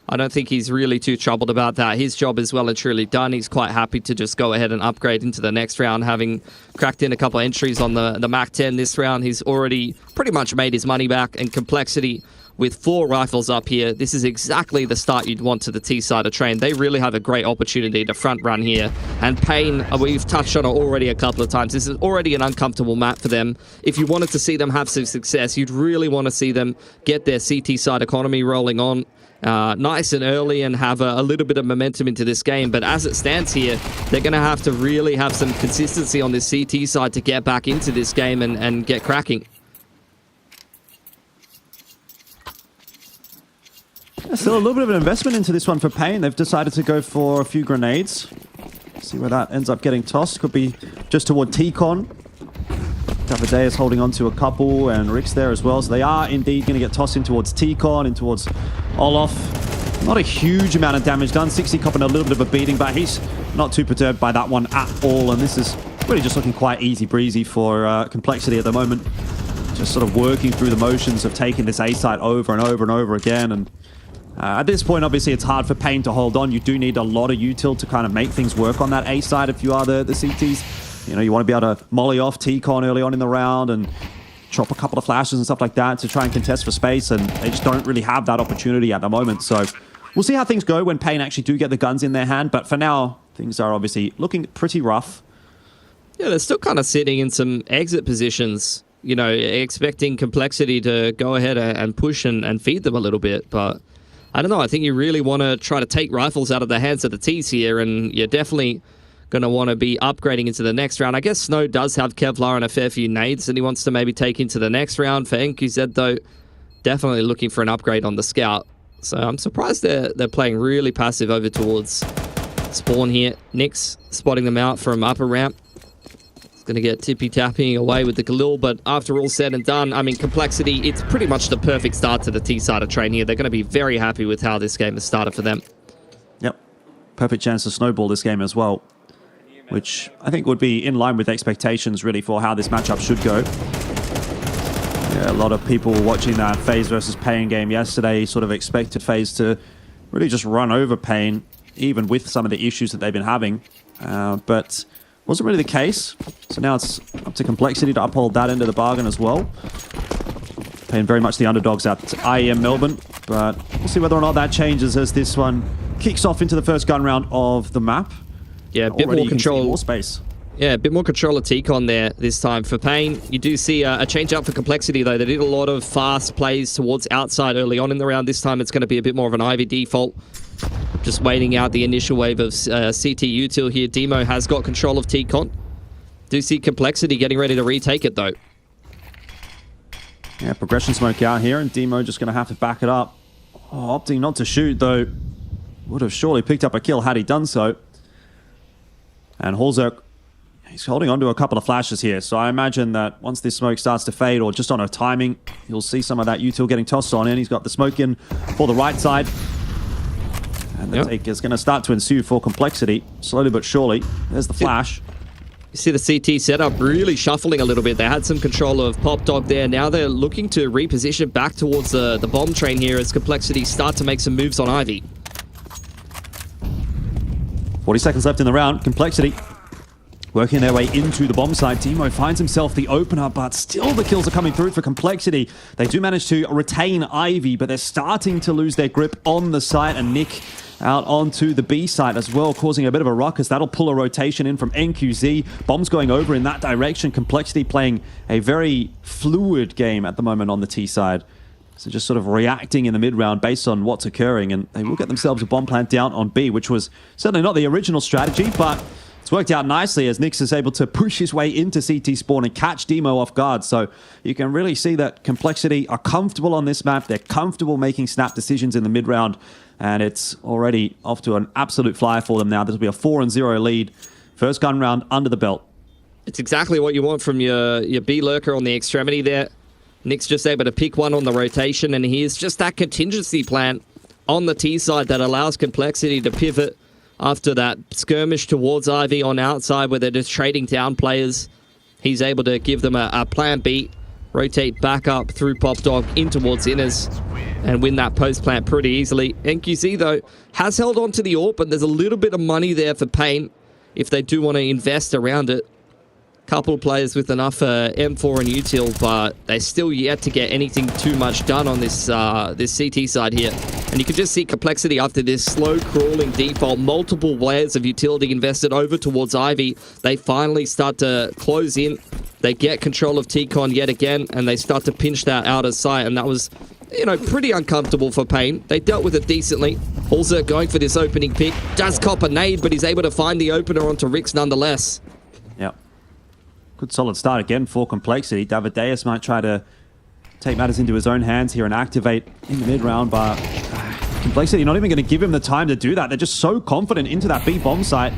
I don't think he's really too troubled about that. His job is well and truly done. He's quite happy to just go ahead and upgrade into the next round, having cracked in a couple of entries on the MAC-10 this round. He's already pretty much made his money back, and Complexity with 4 rifles up here, this is exactly the start you'd want to the T-side of train. They really have a great opportunity to front run here. And Pain, we've touched on it already a couple of times. This is already an uncomfortable map for them. If you wanted to see them have some success, you'd really want to see them get their CT side economy rolling on nice and early and have a little bit of momentum into this game. But as it stands here, they're going to have to really have some consistency on this CT side to get back into this game and get cracking. Still a little bit of an investment into this one for Pain. They've decided to go for a few grenades. See where that ends up getting tossed. Could be just toward T-Con. Davideus holding on to a couple, and Rick's there as well. So they are indeed going to get tossed in towards T-Con, in towards Olaf. Not a huge amount of damage done. 60 copping a little bit of a beating, but he's not too perturbed by that one at all. And this is really just looking quite easy breezy for Complexity at the moment. Just sort of working through the motions of taking this A site over and over and over again. And at this point, obviously, it's hard for Pain to hold on. You do need a lot of util to kind of make things work on that A side if you are the CTs. You know, you want to be able to molly off T-Con early on in the round and chop a couple of flashes and stuff like that to try and contest for space, and they just don't really have that opportunity at the moment. So we'll see how things go when Pain actually do get the guns in their hand, but for now, things are obviously looking pretty rough. Yeah, they're still kind of sitting in some exit positions, you know, expecting Complexity to go ahead and push and feed them a little bit, but I don't know. I think you really want to try to take rifles out of the hands of the T's here, and you're definitely going to want to be upgrading into the next round. I guess Snow does have Kevlar and a fair few nades that he wants to maybe take into the next round. For NQZ, though, definitely looking for an upgrade on the scout. So I'm surprised they're playing really passive over towards spawn here. Nyx spotting them out from upper ramp. Going to get tippy-tapping away with the Galil, but after all said and done, I mean, Complexity, it's pretty much the perfect start to the T-side of train here. They're going to be very happy with how this game has started for them. Yep. Perfect chance to snowball this game as well, which I think would be in line with expectations, really, for how this matchup should go. Yeah, a lot of people watching that FaZe versus Pain game yesterday sort of expected FaZe to really just run over Pain, even with some of the issues that they've been having. But wasn't really the case. So now it's up to Complexity to uphold that end of the bargain as well. Pain very much the underdogs at IEM Melbourne, but we'll see whether or not that changes as this one kicks off into the first gun round of the map. Yeah, a bit Already more you can see control. more space. Yeah, a bit more control of T-Con there this time. For Pain, you do see a change up for Complexity, though. They did a lot of fast plays towards outside early on in the round. This time it's going to be a bit more of an Ivy default. Just waiting out the initial wave of CT util here. Demo has got control of T-Con. Do see Complexity getting ready to retake it, though. Yeah, progression smoke out here, and Demo just going to have to back it up. Oh, opting not to shoot, though. Would have surely picked up a kill had he done so. And Holzerk, he's holding on to a couple of flashes here, so I imagine that once this smoke starts to fade, or just on a timing, you'll see some of that util getting tossed on in. He's got the smoke in for the right side. And the take is going to start to ensue for Complexity, slowly but surely. There's the flash. You see the CT setup really shuffling a little bit. They had some control of Pop Dog there. Now they're looking to reposition back towards the bomb train here as Complexity start to make some moves on Ivy. 40 seconds left in the round. Complexity working their way into the bomb site. Demo finds himself the opener, but still the kills are coming through for Complexity. They do manage to retain Ivy, but they're starting to lose their grip on the site, and Nick out onto the B site as well, causing a bit of a ruckus. That'll pull a rotation in from NQZ. Bombs going over in that direction. Complexity playing a very fluid game at the moment on the T side. So just sort of reacting in the mid-round based on what's occurring, and they will get themselves a bomb plant down on B, which was certainly not the original strategy, but it's worked out nicely as Nyx is able to push his way into CT spawn and catch Demo off guard. So you can really see that Complexity are comfortable on this map. They're comfortable making snap decisions in the mid-round, and it's already off to an absolute flyer for them now. This will be a 4-0 lead. First gun round under the belt. It's exactly what you want from your B lurker on the extremity there. Nick's just able to pick one on the rotation, and here's just that contingency plan on the T side that allows Complexity to pivot after that skirmish towards Ivy on outside where they're just trading down players. He's able to give them a plan B, rotate back up through Pop Dog in towards Inners, and win that post plant pretty easily. NQZ, though, has held on to the AWP, but there's a little bit of money there for Pain if they do want to invest around it. Couple of players with enough M4 and util, but they're still yet to get anything too much done on this this CT side here. And you can just see Complexity after this slow crawling default, multiple layers of utility invested over towards Ivy. They finally start to close in. They get control of T-Con yet again, and they start to pinch that out of sight. And that was, you know, pretty uncomfortable for Pain. They dealt with it decently. Holzer going for this opening pick. Does cop a nade, but he's able to find the opener onto Rix nonetheless. Yep. Good solid start again for Complexity. Davideus might try to take matters into his own hands here and activate in the mid-round, but Complexity not even going to give him the time to do that. They're just so confident into that B bomb site.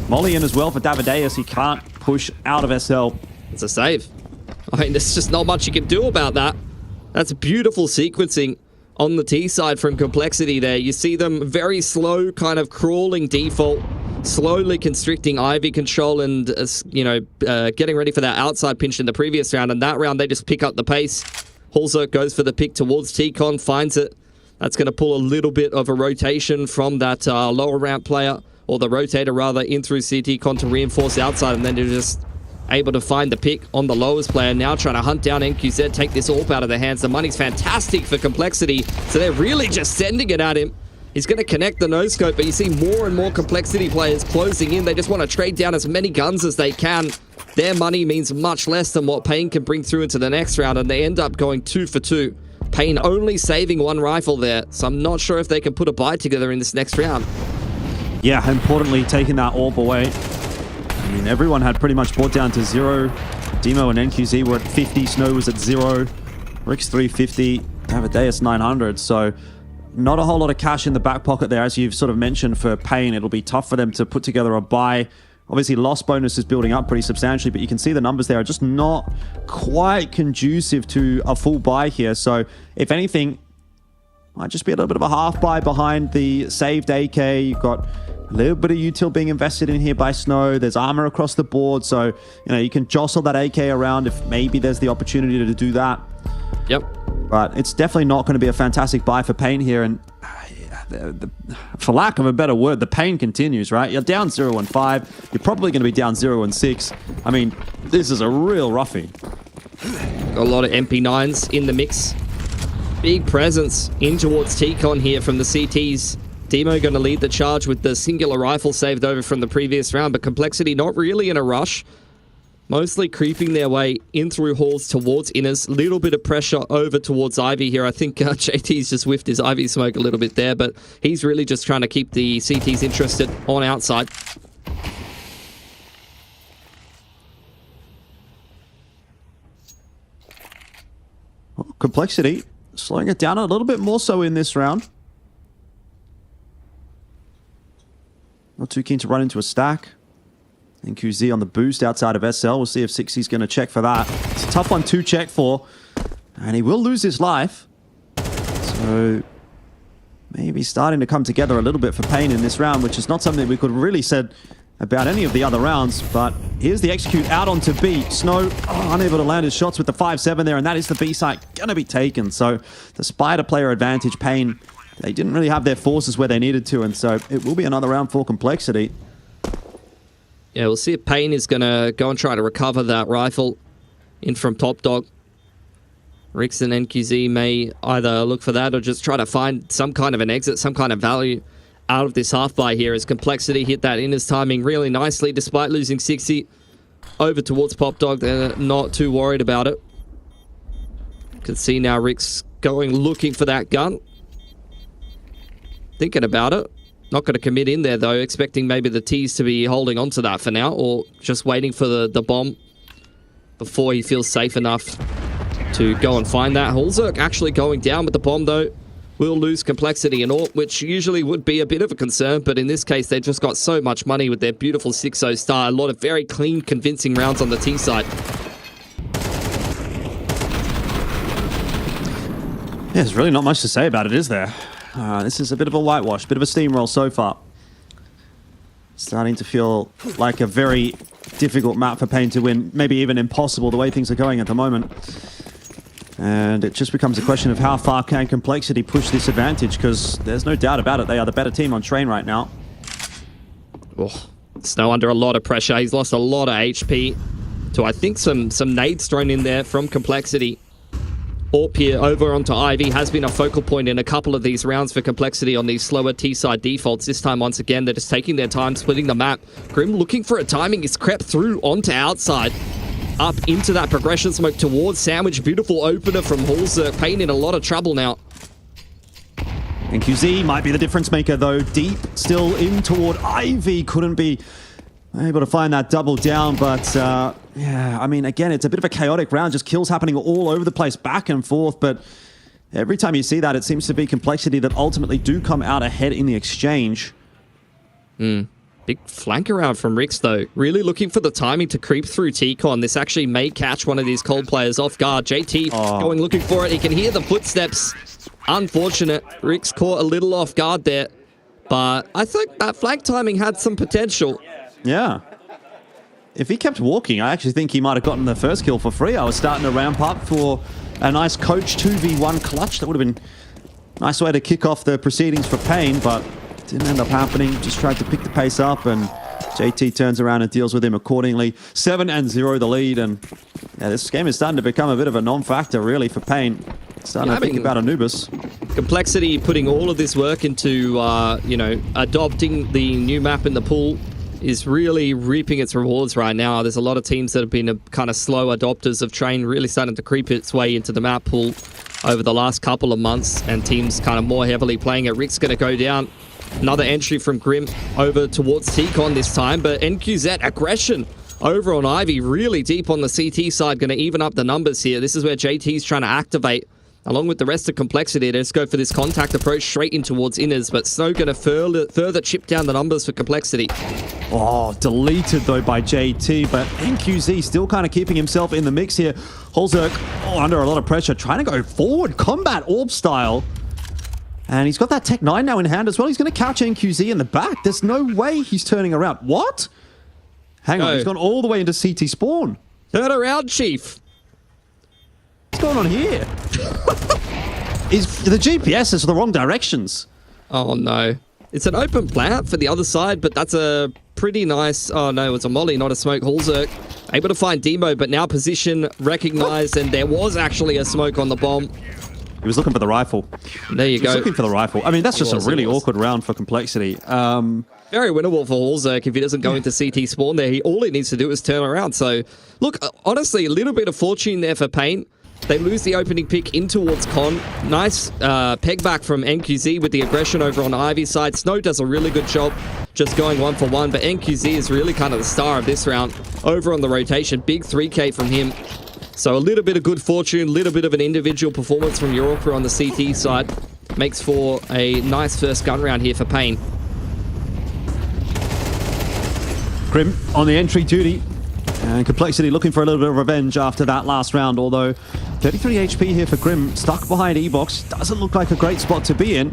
Molly in as well for Davideus. He can't push out of SL. It's a save. I mean, there's just not much you can do about that. That's beautiful sequencing on the T side from Complexity there. You see them very slow, kind of crawling default, slowly constricting Ivy control and, getting ready for that outside pinch in the previous round. And that round, they just pick up the pace. Holzer goes for the pick towards T-Con, finds it. That's going to pull a little bit of a rotation from that lower ramp player, or the rotator rather, in through CT-Con to reinforce outside, and then they're just able to find the pick on the lowest player. Now trying to hunt down NQZ, take this AWP out of their hands. The money's fantastic for Complexity, so they're really just sending it at him. He's going to connect the no-scope, but you see more and more Complexity players closing in. They just want to trade down as many guns as they can. Their money means much less than what Pain can bring through into the next round, and they end up going 2 for 2. Pain only saving one rifle there, so I'm not sure if they can put a buy together in this next round. Yeah, importantly, taking that AWP away. I mean, everyone had pretty much brought down to 0. Demo and NQZ were at 50. Snow was at 0. Rick's 350. Davideus 900. So not a whole lot of cash in the back pocket there, as you've sort of mentioned for Pain. It'll be tough for them to put together a buy. Obviously, loss bonus is building up pretty substantially, but you can see the numbers there are just not quite conducive to a full buy here. So, if anything, might just be a little bit of a half buy behind the saved AK. You've got a little bit of util being invested in here by Snow. There's armor across the board, so you can jostle that AK around if maybe there's the opportunity to do that. Yep. But it's definitely not going to be a fantastic buy for Pain here, and for lack of a better word, the pain continues, right? You're down 0-5. You're probably going to be down 0-6. I mean, this is a real roughie. A lot of MP9s in the mix. Big presence in towards T-Con here from the CTs. Demo going to lead the charge with the singular rifle saved over from the previous round, but Complexity not really in a rush. Mostly creeping their way in through halls towards inners. Little bit of pressure over towards Ivy here. I think JT's just whiffed his Ivy smoke a little bit there, but he's really just trying to keep the CTs interested on outside. Well, Complexity slowing it down a little bit more so in this round. Not too keen to run into a stack. And QZ on the boost outside of SL. We'll see if 60's going to check for that. It's a tough one to check for. And he will lose his life. So maybe starting to come together a little bit for Pain in this round, which is not something we could have really said about any of the other rounds. But here's the execute out onto B. Snow unable to land his shots with the 5-7 there, and that is the B site going to be taken. So despite a player advantage, Pain, they didn't really have their forces where they needed to, and so it will be another round for Complexity. Yeah, we'll see if Payne is going to go and try to recover that rifle in from Top Dog. Rix and NQZ may either look for that or just try to find some kind of an exit, some kind of value out of this half-buy here as Complexity hit that in his timing really nicely despite losing 60 over towards Pop Dog. They're not too worried about it. You can see now Rix going looking for that gun. Thinking about it. Not going to commit in there, though, expecting maybe the T's to be holding on to that for now, or just waiting for the bomb before he feels safe enough to go and find that. Holzerk actually going down with the bomb, though, will lose Complexity and AWP, which usually would be a bit of a concern, but in this case, they've just got so much money with their beautiful 6-0 star. A lot of very clean, convincing rounds on the T side. Yeah, there's really not much to say about it, is there? This is a bit of a whitewash, bit of a steamroll so far. Starting to feel like a very difficult map for Pain to win, maybe even impossible the way things are going at the moment. And it just becomes a question of how far can Complexity push this advantage, because there's no doubt about it, they are the better team on train right now. Oh, Snow under a lot of pressure. He's lost a lot of HP to, I think, some nades thrown in there from Complexity. AWP here over onto Ivy has been a focal point in a couple of these rounds for Complexity on these slower T-side defaults. This time, once again, they're just taking their time, splitting the map. Grim looking for a timing. He's crept through onto outside. Up into that progression smoke towards Sandwich. Beautiful opener from Holzer. Pain in a lot of trouble now. And QZ might be the difference maker, though. Deep still in toward Ivy. Couldn't be able to find that double down, but yeah, I mean, again, it's a bit of a chaotic round. Just kills happening all over the place, back and forth, but every time you see that, it seems to be Complexity that ultimately do come out ahead in the exchange. Big flank around from Rix, though. Really looking for the timing to creep through T-Con. This actually may catch one of these cold players off guard. JT going looking for it. He can hear the footsteps. Unfortunate. Rix caught a little off guard there, but I think that flank timing had some potential. Yeah. If he kept walking, I actually think he might have gotten the first kill for free. I was starting to ramp up for a nice coach 2v1 clutch. That would have been a nice way to kick off the proceedings for Pain, but didn't end up happening. Just tried to pick the pace up, and JT turns around and deals with him accordingly. 7-0 the lead, and yeah, this game is starting to become a bit of a non-factor, really, for Pain. Starting to think about Anubis. Complexity putting all of this work into, you know, adopting the new map in the pool is really reaping its rewards right now. There's a lot of teams that have been kind of slow adopters of Train, really starting to creep its way into the map pool over the last couple of months, and teams kind of more heavily playing it. Rick's going to go down. Another entry from Grim over towards T-Con this time, but NQZ aggression over on Ivy, really deep on the CT side, going to even up the numbers here. This is where JT's trying to activate. Along with the rest of Complexity, let's go for this contact approach straight in towards inners, but Snow going to further chip down the numbers for Complexity. Oh, deleted though by JT, but NQZ still kind of keeping himself in the mix here. Holzerk under a lot of pressure, trying to go forward, combat orb style. And he's got that Tech 9 now in hand as well. He's going to catch NQZ in the back. There's no way he's turning around. What? Hang on, he's gone all the way into CT spawn. Turn around, Chief. What's going on here? The GPS is the wrong directions. Oh no. It's an open plant for the other side, but that's a pretty nice... Oh no, it's a molly, not a smoke. Holzerk able to find Demo, but now position recognized, and there was actually a smoke on the bomb. He was looking for the rifle. There you He was go. looking for the rifle. I mean, that's just a really It was. awkward round for Complexity. Very winnable for Holzerk if he doesn't go into CT spawn there. All he needs to do is turn around. So, look, honestly, a little bit of fortune there for Pain. They lose the opening pick in towards Con. Nice peg back from NQZ with the aggression over on Ivy's side. Snow does a really good job just going 1-for-1, but NQZ is really kind of the star of this round. Over on the rotation, big 3K from him. So a little bit of good fortune, a little bit of an individual performance from Europa on the CT side. Makes for a nice first gun round here for Pain. Grim on the entry duty. And Complexity looking for a little bit of revenge after that last round, although 33 HP here for Grim, stuck behind E-Box. Doesn't look like a great spot to be in.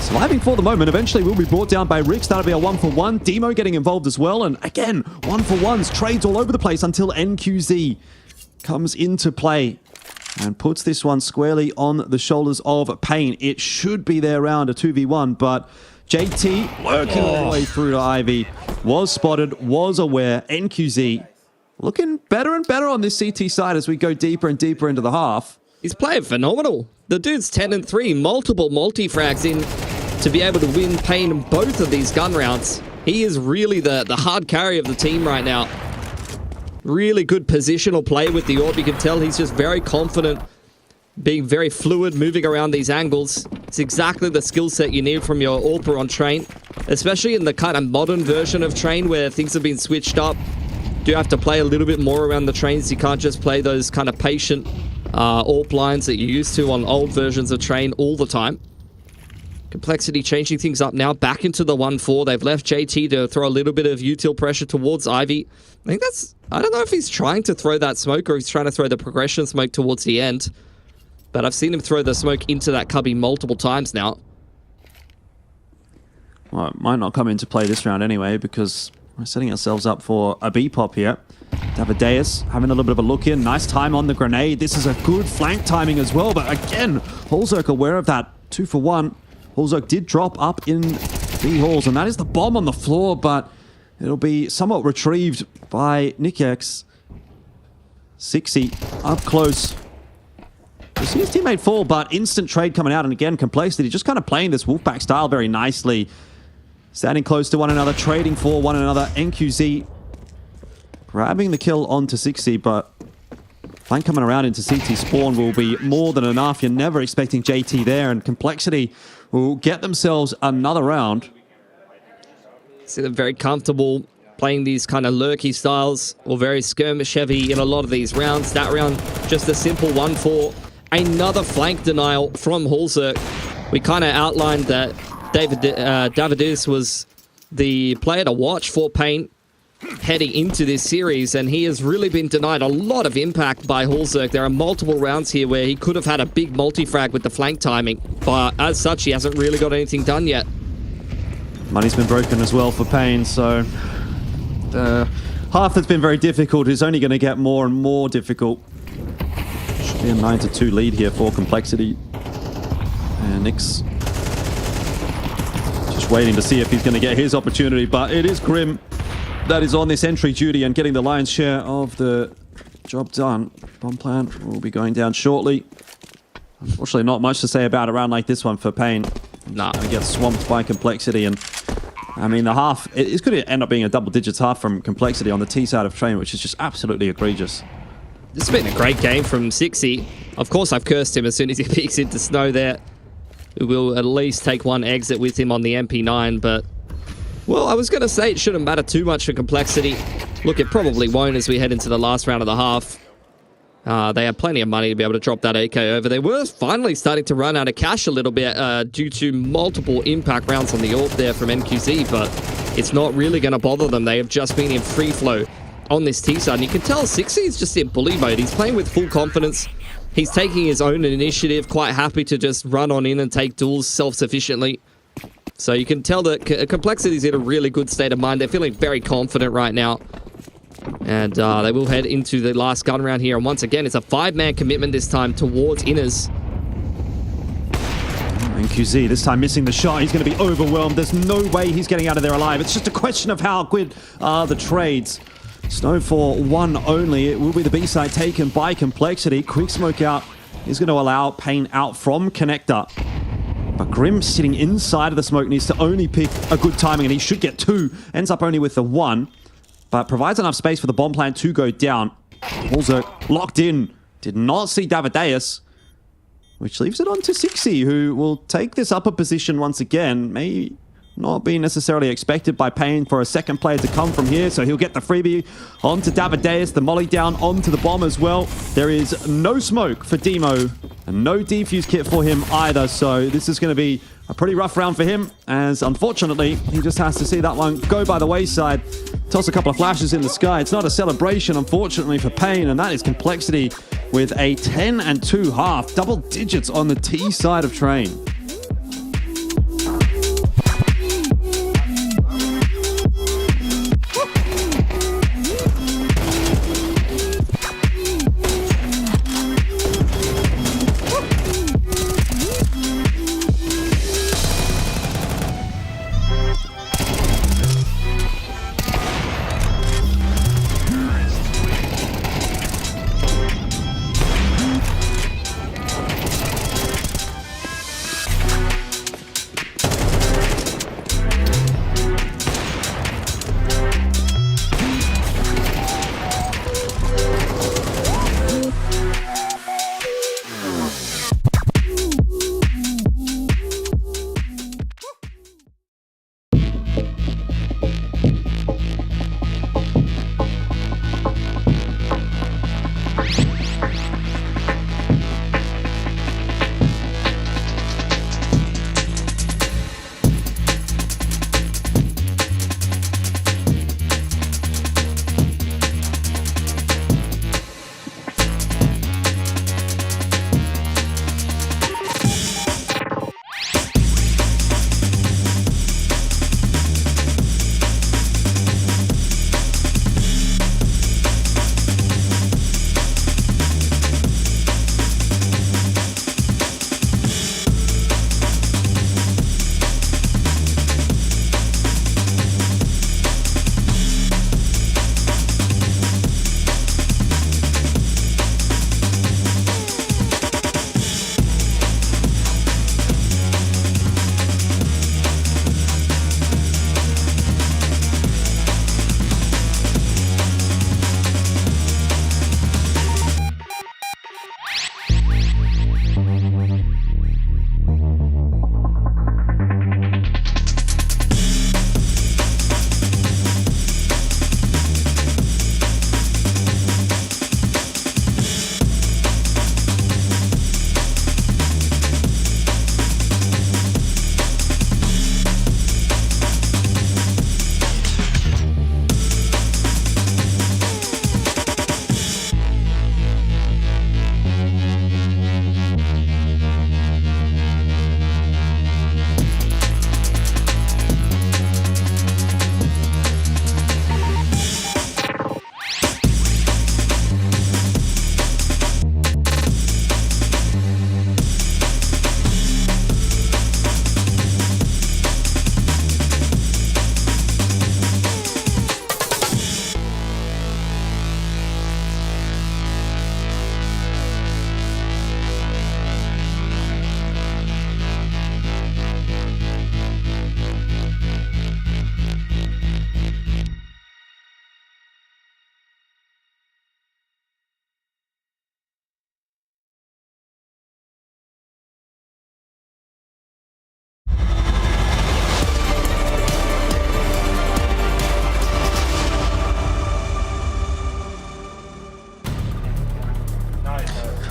Surviving for the moment, eventually will be brought down by Rix. That'll be a 1-for-1. Demo getting involved as well, and again, 1-for-1s, trades all over the place until NQZ comes into play and puts this one squarely on the shoulders of Pain. It should be their round, a 2v1, but JT working all the way through to Ivy. Was spotted, was aware. NQZ looking better and better on this CT side as we go deeper and deeper into the half. He's playing phenomenal. The dude's 10-3, multiple multi-frags in to be able to win Pain in both of these gun rounds. He is really the hard carry of the team right now. Really good positional play with the AWP. You can tell he's just very confident, being very fluid, moving around these angles. It's exactly the skill set you need from your AWPer on Train, especially in the kind of modern version of Train where things have been switched up. You have to play a little bit more around the trains. You can't just play those kind of patient AWP lines that you used to on old versions of Train all the time. Complexity changing things up now, back into the 1-4. They've left JT to throw a little bit of util pressure towards Ivy. I don't know if he's trying to throw that smoke or he's trying to throw the progression smoke towards the end. But I've seen him throw the smoke into that cubby multiple times now. Well, it might not come into play this round anyway because we're setting ourselves up for a B-pop here. Davideus having a little bit of a look in. Nice time on the grenade. This is a good flank timing as well. But again, Holzerk aware of that. 2-for-1. Holzerk did drop up in B halls, and that is the bomb on the floor, but it'll be somewhat retrieved by Nikex. 60 up close. You see his teammate fall, but instant trade coming out, and again, Complexity just kind of playing this Wolfpack style very nicely. Standing close to one another, trading for one another. NQZ grabbing the kill onto 60, but flank coming around into CT spawn will be more than enough. You're never expecting JT there, and Complexity will get themselves another round. See them very comfortable playing these kind of lurky styles or very skirmish heavy in a lot of these rounds. That round, just a simple 1-4. Another flank denial from Holzerk. We kind of outlined that Davidis was the player to watch for Pain heading into this series, and he has really been denied a lot of impact by Holzerk. There are multiple rounds here where he could have had a big multi-frag with the flank timing, but as such, he hasn't really got anything done yet. Money's been broken as well for Pain, so the half that's been very difficult is only going to get more and more difficult. Should be a 9-2 lead here for Complexity. And Nix just waiting to see if he's going to get his opportunity, but it is Grim that is on this entry duty and getting the lion's share of the job done. Bomb plant will be going down shortly. Unfortunately, not much to say about a round like this one for Pain. Nah, he gets swamped by Complexity, and I mean, the half, it's going to end up being a double digits half from Complexity on the T side of Train, which is just absolutely egregious. This has been a great game from Sixy. Of course, I've cursed him as soon as he peeks into Snow there. We will at least take one exit with him on the MP9, but well, I was going to say it shouldn't matter too much for Complexity. Look, it probably won't as we head into the last round of the half. They have plenty of money to be able to drop that AK over. They were finally starting to run out of cash a little bit due to multiple impact rounds on the AWP there from NQZ, but it's not really going to bother them. They have just been in free flow on this T side, and you can tell Sixy is just in bully mode. He's playing with full confidence. He's taking his own initiative, quite happy to just run on in and take duels self-sufficiently. So you can tell that Complexity is in a really good state of mind. They're feeling very confident right now. And they will head into the last gun round here. And once again, it's a 5-man commitment this time towards Inners. NQZ this time missing the shot. He's going to be overwhelmed. There's no way he's getting out of there alive. It's just a question of how good are the trades. Snow for one only. It will be the B side taken by Complexity. Quick smoke out is going to allow Payne out from Connector. But Grim sitting inside of the smoke needs to only pick a good timing, and he should get 2. Ends up only with the 1, but provides enough space for the bomb plant to go down. Wolzerk locked in. Did not see Davideus, which leaves it on to Sixi, who will take this upper position once again. May not be necessarily expected by Payne for a second player to come from here, so he'll get the freebie onto Davideus, the molly down onto the bomb as well. There is no smoke for Demo, and no defuse kit for him either, so this is going to be a pretty rough round for him, as unfortunately, he just has to see that one go by the wayside. Toss a couple of flashes in the sky. It's not a celebration, unfortunately, for Payne, and that is Complexity with a 10 and 2 half, double digits on the T side of Train.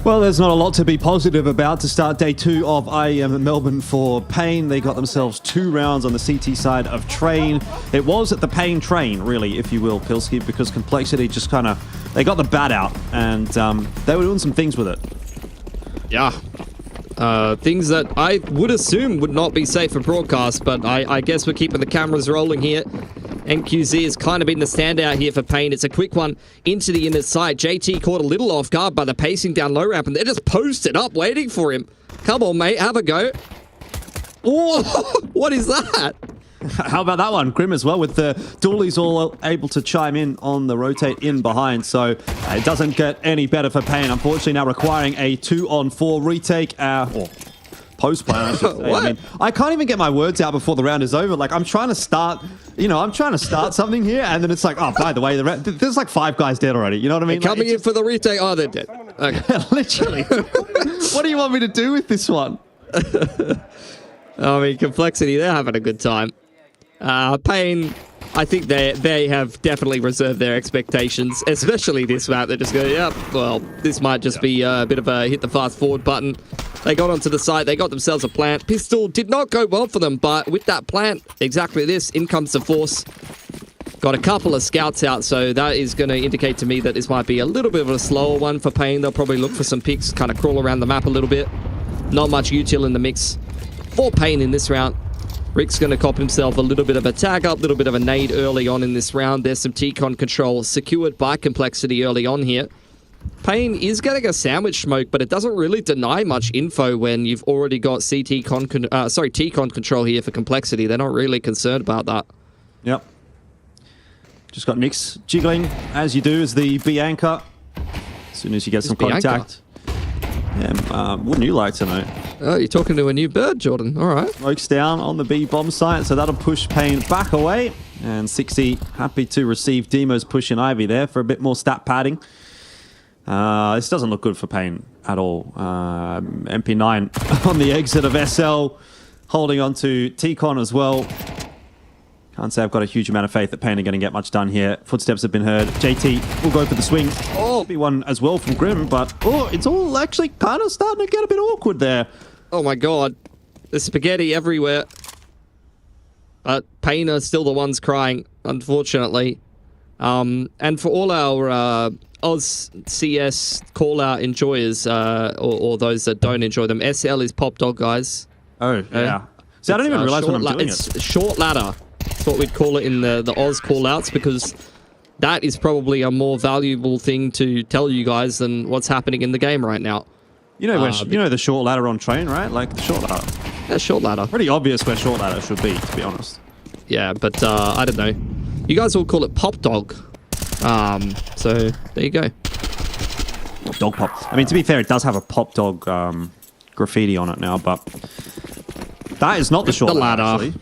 Well, there's not a lot to be positive about to start day 2 of IEM at Melbourne for Payne. They got themselves 2 rounds on the CT side of Train. It was at the Payne train, really, if you will, Pilsky, because Complexity just kind of, they got the bat out and they were doing some things with it. Yeah. Things that I would assume would not be safe for broadcast, but I guess we're keeping the cameras rolling here. NQZ has kind of been the standout here for Payne. It's a quick one into the inner side. JT caught a little off guard by the pacing down low ramp, and they're just posted up waiting for him. Come on, mate, have a go. Oh, what is that? How about that one? Grim as well, with the dualies all able to chime in on the rotate in behind. So it doesn't get any better for Pain. Unfortunately, now requiring a 2-on-4 retake. Or post plan, I should say. I mean, I can't even get my words out before the round is over. Like, I'm trying to start, something here, and then it's like, oh, by the way, there's like 5 guys dead already. You know what I mean? They're coming in for the retake. Oh, they're dead. Okay. Literally. What do you want me to do with this one? I mean, Complexity, they're having a good time. Pain, I think they have definitely reserved their expectations, especially this map. They're just going, yep, well, this might just be a bit of a hit the fast forward button. They got onto the site, they got themselves a plant. Pistol did not go well for them, but with that plant, exactly this, in comes the force. Got a couple of scouts out, so that is going to indicate to me that this might be a little bit of a slower one for Pain. They'll probably look for some picks, kind of crawl around the map a little bit. Not much util in the mix for Pain in this round. Rick's going to cop himself a little bit of a tag up, a little bit of a nade early on in this round. There's some T-Con control secured by Complexity early on here. Pain is getting a sandwich smoke, but it doesn't really deny much info when you've already got T-Con control here for Complexity. They're not really concerned about that. Yep. Just got Nix jiggling, as you do, as the B anchor. As soon as you get some contact. Yeah, wouldn't you like to know? Oh, you're talking to a new bird, Jordan. All right. Smokes down on the B bomb site, so that'll push Pain back away. And 60 happy to receive Demo's push in Ivy there for a bit more stat padding. This doesn't look good for Pain at all. MP9 on the exit of SL, holding on to T-Con as well. Can't say I've got a huge amount of faith that Pain are going to get much done here. Footsteps have been heard. JT will go for the swing. Oh, be one as well from Grim, but it's all actually kind of starting to get a bit awkward there. Oh my god. There's spaghetti everywhere. But Pain are still the ones crying, unfortunately. And for all our Oz CS call-out enjoyers, or those that don't enjoy them, SL is Pop Dog, guys. Oh, yeah. See, I don't even realize when I'm doing it's short ladder. That's what we'd call it in the Oz call-outs, because that is probably a more valuable thing to tell you guys than what's happening in the game right now. You know, the short ladder on train, right? Like the short ladder. Yeah, short ladder. Pretty obvious where short ladder should be, to be honest. Yeah, but I don't know. You guys all call it Pop Dog. So there you go. Dog pop. I mean, to be fair, it does have a Pop Dog graffiti on it now, but that is not the short ladder. Actually.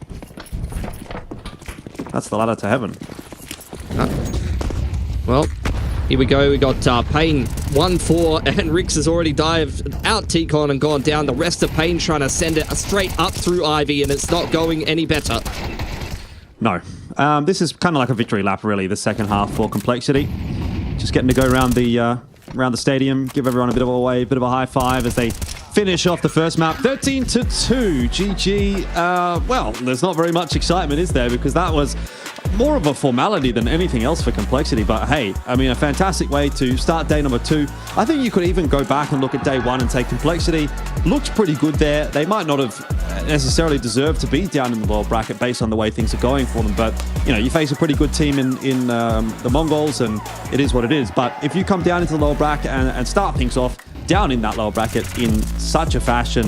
That's the ladder to heaven. Well, here we go. We got Pain 1-4, and Rix has already dived out T-Con and gone down. The rest of Pain trying to send it straight up through Ivy, and it's not going any better. No. This is kind of like a victory lap, really, the second half for Complexity. Just getting to go around the stadium, give everyone a bit of a wave, bit of a high five as they finish off the first map. 13-2, GG. Well, there's not very much excitement, is there? Because that was more of a formality than anything else for Complexity. But hey, I mean, a fantastic way to start day number 2. I think you could even go back and look at day 1 and say Complexity looked pretty good there. They might not have necessarily deserved to be down in the lower bracket based on the way things are going for them. But, you know, you face a pretty good team in the Mongols, and it is what it is. But if you come down into the lower bracket and start things off down in that lower bracket in such a fashion,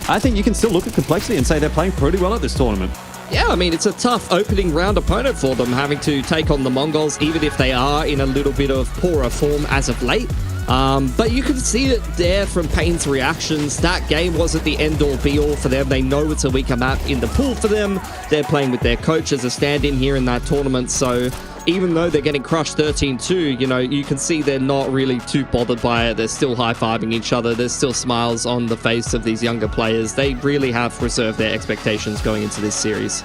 I think you can still look at Complexity and say they're playing pretty well at this tournament. Yeah, I mean, it's a tough opening round opponent for them, having to take on the Mongols, even if they are in a little bit of poorer form as of late. But you can see it there from Pain's reactions. That game wasn't the end-all, be-all for them. They know it's a weaker map in the pool for them. They're playing with their coach as a stand-in here in that tournament, so even though they're getting crushed 13-2, you know, you can see they're not really too bothered by it. They're still high-fiving each other. There's still smiles on the face of these younger players. They really have reserved their expectations going into this series.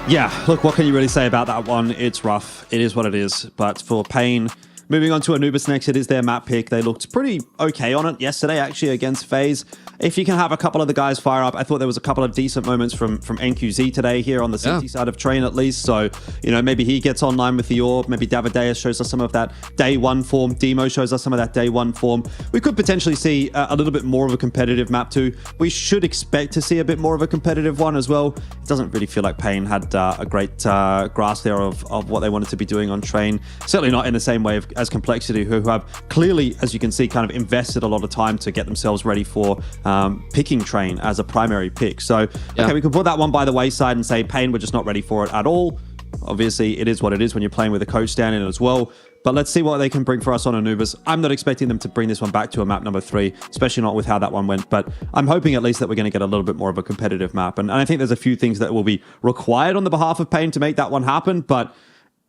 Yeah, look, what can you really say about that one? It's rough. It is what it is. But for Pain, moving on to Anubis next, it is their map pick. They looked pretty okay on it yesterday, actually, against FaZe. If you can have a couple of the guys fire up, I thought there was a couple of decent moments from NQZ today here on the city side of train, at least. So, you know, maybe he gets online with the orb. Maybe Davideus shows us some of that day 1 form. Demo shows us some of that day 1 form. We could potentially see a little bit more of a competitive map too. We should expect to see a bit more of a competitive one as well. It doesn't really feel like Pain had a great grasp there of what they wanted to be doing on train. Certainly not in the same way of as Complexity, who have clearly, as you can see, kind of invested a lot of time to get themselves ready for picking Train as a primary pick. So, okay, we can put that one by the wayside and say Pain, we're just not ready for it at all. Obviously, it is what it is when you're playing with a coach down in it as well. But let's see what they can bring for us on Anubis. I'm not expecting them to bring this one back to a map number 3, especially not with how that one went. But I'm hoping at least that we're going to get a little bit more of a competitive map. And I think there's a few things that will be required on the behalf of Pain to make that one happen. But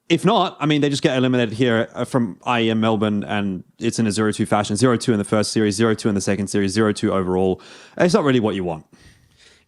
if not, I mean, they just get eliminated here from IEM Melbourne, and it's in a 0-2 fashion. 0-2 in the first series, 0-2 in the second series, 0-2 overall. It's not really what you want.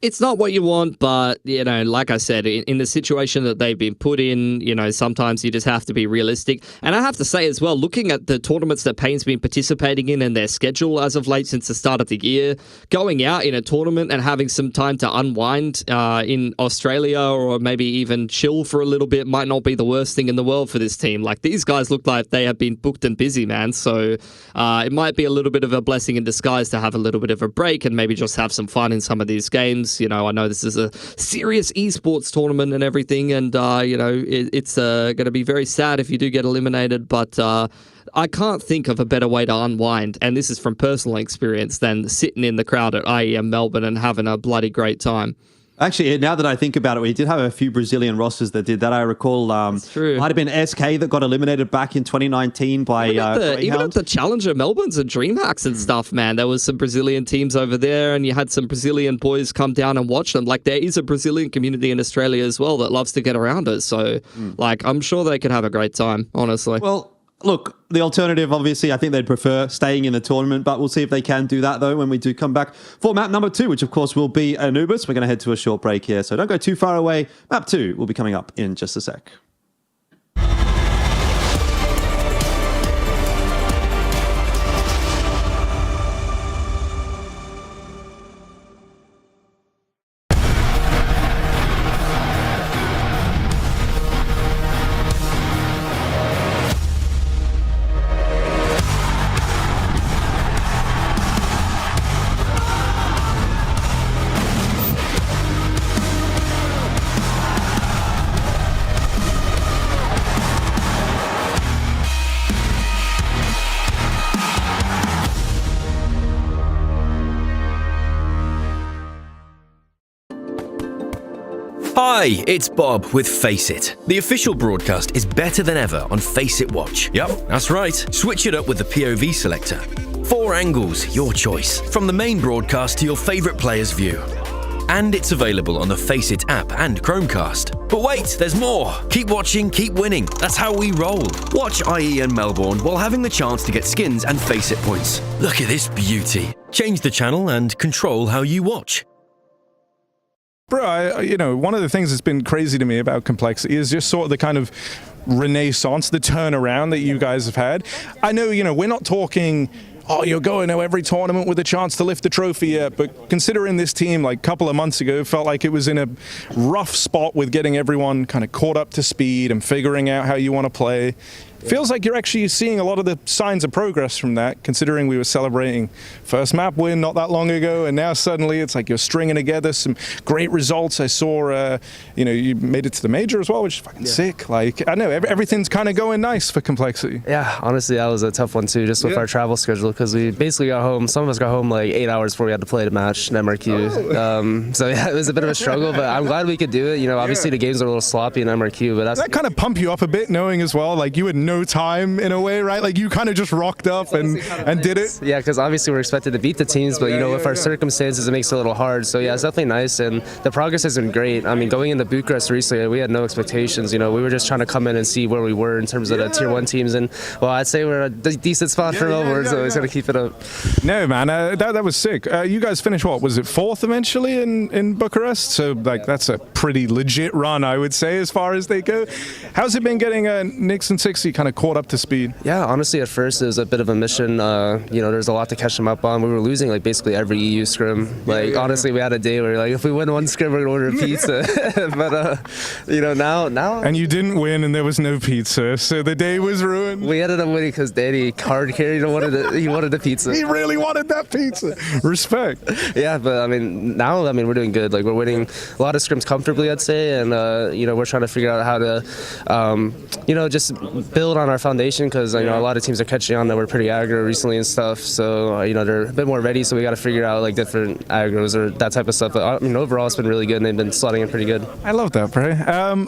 It's not what you want, but, you know, like I said, in the situation that they've been put in, you know, sometimes you just have to be realistic. And I have to say as well, looking at the tournaments that Pain's been participating in and their schedule as of late since the start of the year, going out in a tournament and having some time to unwind in Australia or maybe even chill for a little bit might not be the worst thing in the world for this team. Like, these guys look like they have been booked and busy, man. So it might be a little bit of a blessing in disguise to have a little bit of a break and maybe just have some fun in some of these games. You know, I know this is a serious esports tournament and everything, and, you know, it's going to be very sad if you do get eliminated, but I can't think of a better way to unwind, and this is from personal experience, than sitting in the crowd at IEM Melbourne and having a bloody great time. Actually, now that I think about it, we did have a few Brazilian rosters that did that. I recall might have been SK that got eliminated back in 2019 by even at the Challenger Melbournes and DreamHacks and stuff, man. There was some Brazilian teams over there, and you had some Brazilian boys come down and watch them. Like, there is a Brazilian community in Australia as well that loves to get around us. So, like, I'm sure they could have a great time, honestly. Well, look, the alternative, obviously, I think they'd prefer staying in the tournament, but we'll see if they can do that, though, when we do come back for map number 2, which, of course, will be Anubis. We're going to head to a short break here, so don't go too far away. Map 2 will be coming up in just a sec. Hi, it's Bob with Face It. The official broadcast is better than ever on Face It Watch. Yep, that's right. Switch it up with the POV selector. 4 angles, your choice. From the main broadcast to your favourite player's view. And it's available on the Face It app and Chromecast. But wait, there's more. Keep watching, keep winning. That's how we roll. Watch IEM Melbourne while having the chance to get skins and Face It points. Look at this beauty. Change the channel and control how you watch. Bro, you know, one of the things that's been crazy to me about Complexity is just sort of the kind of renaissance, the turnaround that you guys have had. I know, you know, we're not talking, oh, you're going to every tournament with a chance to lift the trophy yet, but considering this team, like a couple of months ago, felt like it was in a rough spot with getting everyone kind of caught up to speed and figuring out how you want to play. Feels like you're actually seeing a lot of the signs of progress from that, considering we were celebrating first map win not that long ago, and now suddenly it's like you're stringing together some great results. I saw, you know, you made it to the major as well, which is fucking sick. Like, I know, everything's kind of going nice for Complexity. Yeah, honestly, that was a tough one too, just with our travel schedule, because we basically got home, some of us got home like 8 hours before we had to play the match in MRQ. So yeah, it was a bit of a struggle, but I'm glad we could do it. You know, obviously the games are a little sloppy in MRQ, but that kind of pump you up a bit, knowing as well, like you had no time in a way, right? Like you kind of just rocked up and did it. Yeah, because obviously we're expected to beat the teams, but you know, with our circumstances, it makes it a little hard. So yeah, it's definitely nice, and the progress has been great. I mean, going into Bucharest recently, we had no expectations. You know, we were just trying to come in and see where we were in terms of the tier 1 teams, and well, I'd say we're a decent spot for Melbourne, so we're just gonna keep it up. No, man, that was sick. You guys finished what? Was it 4th eventually in Bucharest? So like that's a pretty legit run, I would say, as far as they go. How's it been getting Nix and 60 kind of caught up to speed? Yeah, honestly, at first it was a bit of a mission. You know, there's a lot to catch them up on. We were losing like basically every EU scrim. Like honestly, we had a day where like if we win one scrim, we're gonna order pizza. But you know, now. And you didn't win, and there was no pizza, so the day was ruined. We ended up winning because Danny card carried. He wanted the pizza. He really wanted that pizza. Respect. Yeah, but I mean, now we're doing good. Like we're winning a lot of scrims comfortably, I'd say, and you know, we're trying to figure out how to, you know, just build build on our foundation because you know a lot of teams are catching on that we're pretty aggro recently and stuff. So you know they're a bit more ready. So we got to figure out like different aggros or that type of stuff. But I mean overall it's been really good and they've been slotting in pretty good. I love that, bro.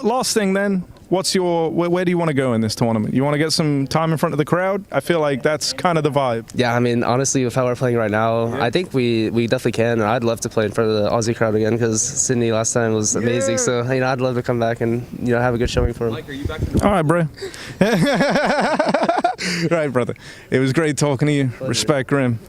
Last thing then. What's your where do you want to go in this tournament? You want to get some time in front of the crowd? I feel like that's kind of the vibe. Yeah, I mean, honestly, with how we're playing right now, I think we definitely can. And I'd love to play in front of the Aussie crowd again because Sydney last time was amazing. So, you know, I'd love to come back and, you know, have a good showing for him. Mike, are you back? All right, bro. Right, brother. It was great talking to you. Pleasure. Respect, Grim.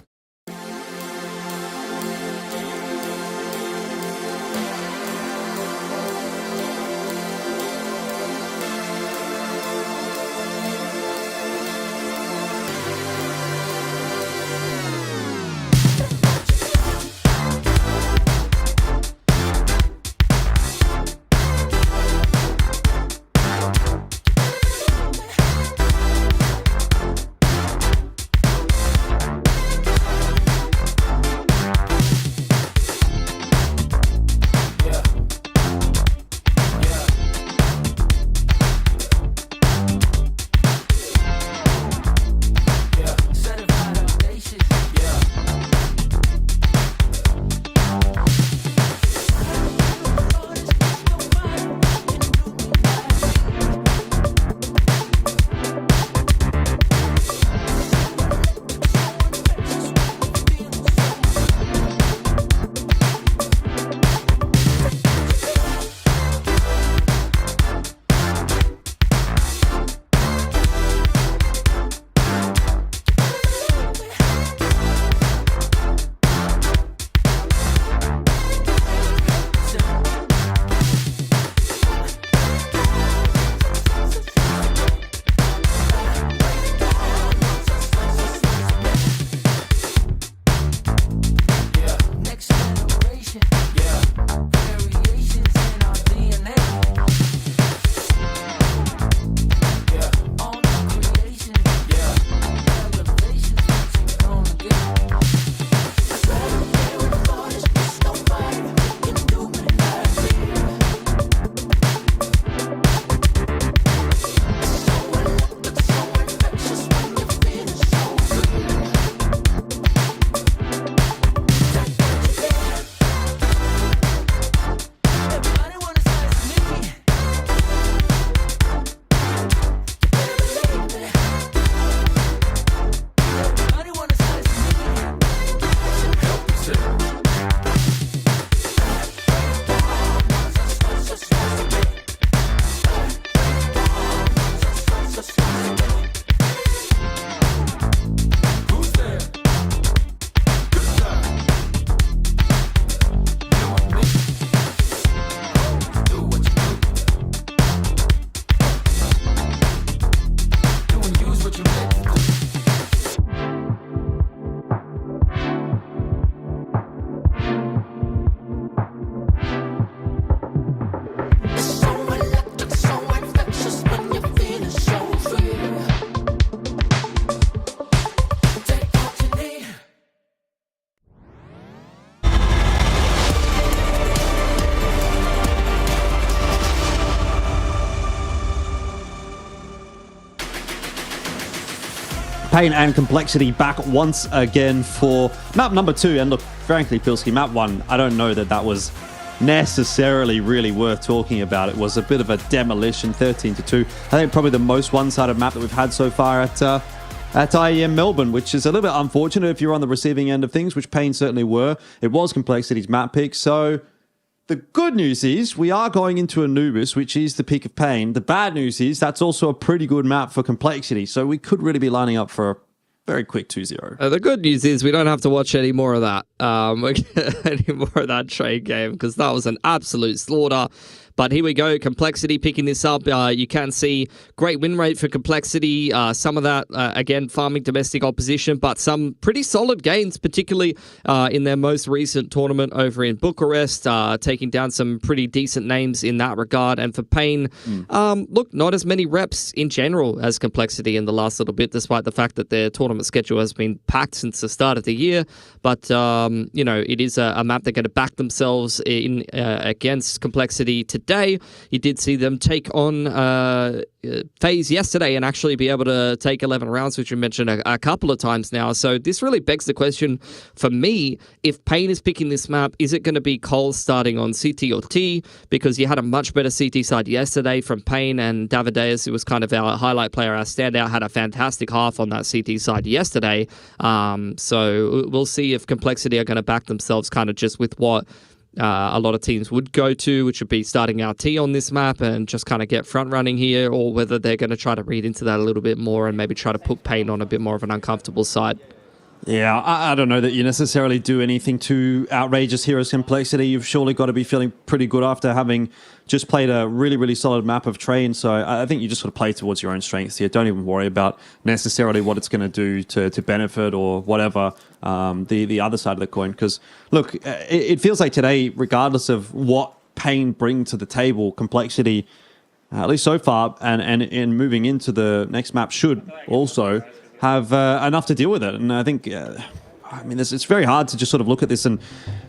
Pain and Complexity back once again for map number 2. And look, frankly, Pilsky, map 1, I don't know that was necessarily really worth talking about. It was a bit of a demolition, 13-2. I think probably the most one-sided map that we've had so far at IEM Melbourne, which is a little bit unfortunate if you're on the receiving end of things, which Pain certainly were. It was Complexity's map pick, so the good news is we are going into Anubis, which is the pick of Pain. The bad news is that's also a pretty good map for Complexity, so we could really be lining up for a very quick 2-0. The good news is we don't have to watch any more of that, any more of that trade game, because that was an absolute slaughter. But here we go, Complexity picking this up. You can see great win rate for Complexity. Some of that, again, farming domestic opposition, but some pretty solid gains, particularly in their most recent tournament over in Bucharest, taking down some pretty decent names in that regard. And for Pain, look, not as many reps in general as Complexity in the last little bit, despite the fact that their tournament schedule has been packed since the start of the year. But, you know, it is a map they're going to back themselves in against Complexity today. today. You did see them take on FaZe yesterday and actually be able to take 11 rounds, which we mentioned a couple of times now. So this really begs the question for me, if Pain is picking this map, is it going to be Cole starting on CT or T? Because you had a much better CT side yesterday from Pain, and Davideus, who was kind of our highlight player, our standout, had a fantastic half on that CT side yesterday. So we'll see if Complexity are going to back themselves kind of just with what a lot of teams would go to, which would be starting our T on this map and just kind of get front running here, or whether they're going to try to read into that a little bit more and maybe try to put Pain on a bit more of an uncomfortable side. Yeah, I don't know that you necessarily do anything too outrageous here as Complexity. You've surely got to be feeling pretty good after having just played a really, really solid map of Train. So I think you just sort of play towards your own strengths here. Don't even worry about necessarily what it's going to do to benefit or whatever the other side of the coin. Because, look, it feels like today, regardless of what Pain bring to the table, Complexity, at least so far, and in moving into the next map, should also have enough to deal with it. And I think, it's very hard to just sort of look at this and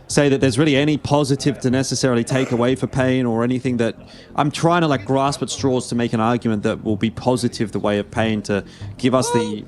say that there's really any positive to necessarily take away for Pain or anything that I'm trying to grasp at straws to make an argument that will be positive the way of Pain to give us the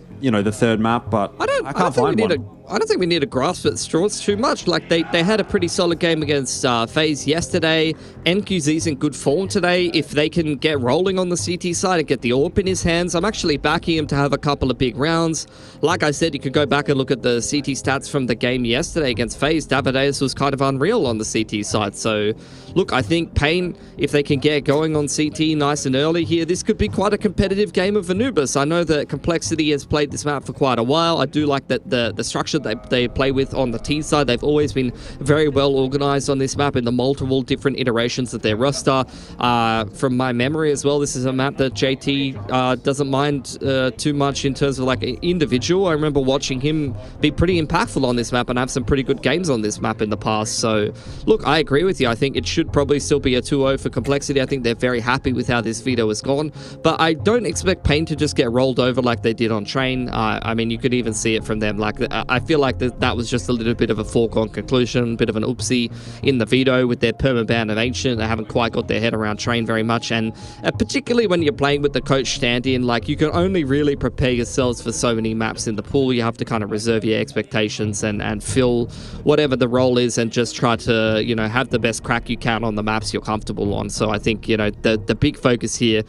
third map, but I can't find one. I don't think we need to grasp at straws too much. Like, they had a pretty solid game against FaZe yesterday. NQZ's in good form today. If they can get rolling on the CT side and get the AWP in his hands, I'm actually backing him to have a couple of big rounds. Like I said, you could go back and look at the CT stats from the game yesterday against FaZe. Davideus was kind of unreal on the CT side. So, look, I think Pain, if they can get going on CT nice and early here, this could be quite a competitive game of Anubis. I know that Complexity has played this map for quite a while. I do like that the structure they play with on the T side. They've always been very well organized on this map in the multiple different iterations of their roster. From my memory as well, this is a map that JT doesn't mind too much in terms of individual. I remember watching him be pretty impactful on this map and have some pretty good games on this map in the past. So, look, I agree with you. I think it should probably still be a 2-0 for Complexity. I think they're very happy with how this veto has gone, but I don't expect Pain to just get rolled over like they did on Train. You could even see it from them. I feel like that was just a little bit of a foregone conclusion, a bit of an oopsie in the veto with their permaban of Ancient. They haven't quite got their head around Train very much, and particularly when you're playing with the coach stand-in, you can only really prepare yourselves for so many maps in the pool. You have to kind of reserve your expectations and fill whatever the role is and just try to, have the best crack you can on the maps you're comfortable on. So I think, the big focus here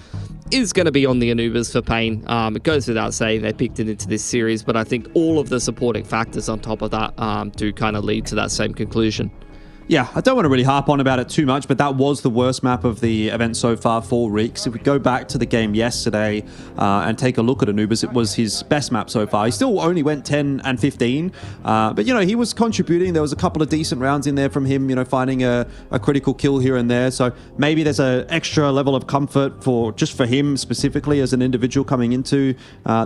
is going to be on the Anubis for Pain. It goes without saying they picked it into this series, but I think all of the supporting factors on top of that do kind of lead to that same conclusion. Yeah, I don't want to really harp on about it too much, but that was the worst map of the event so far for Reeks. If we go back to the game yesterday and take a look at Anubis, it was his best map so far. He still only went 10 and 15, but, he was contributing. There was a couple of decent rounds in there from him, finding a critical kill here and there. So maybe there's an extra level of comfort for him specifically as an individual coming into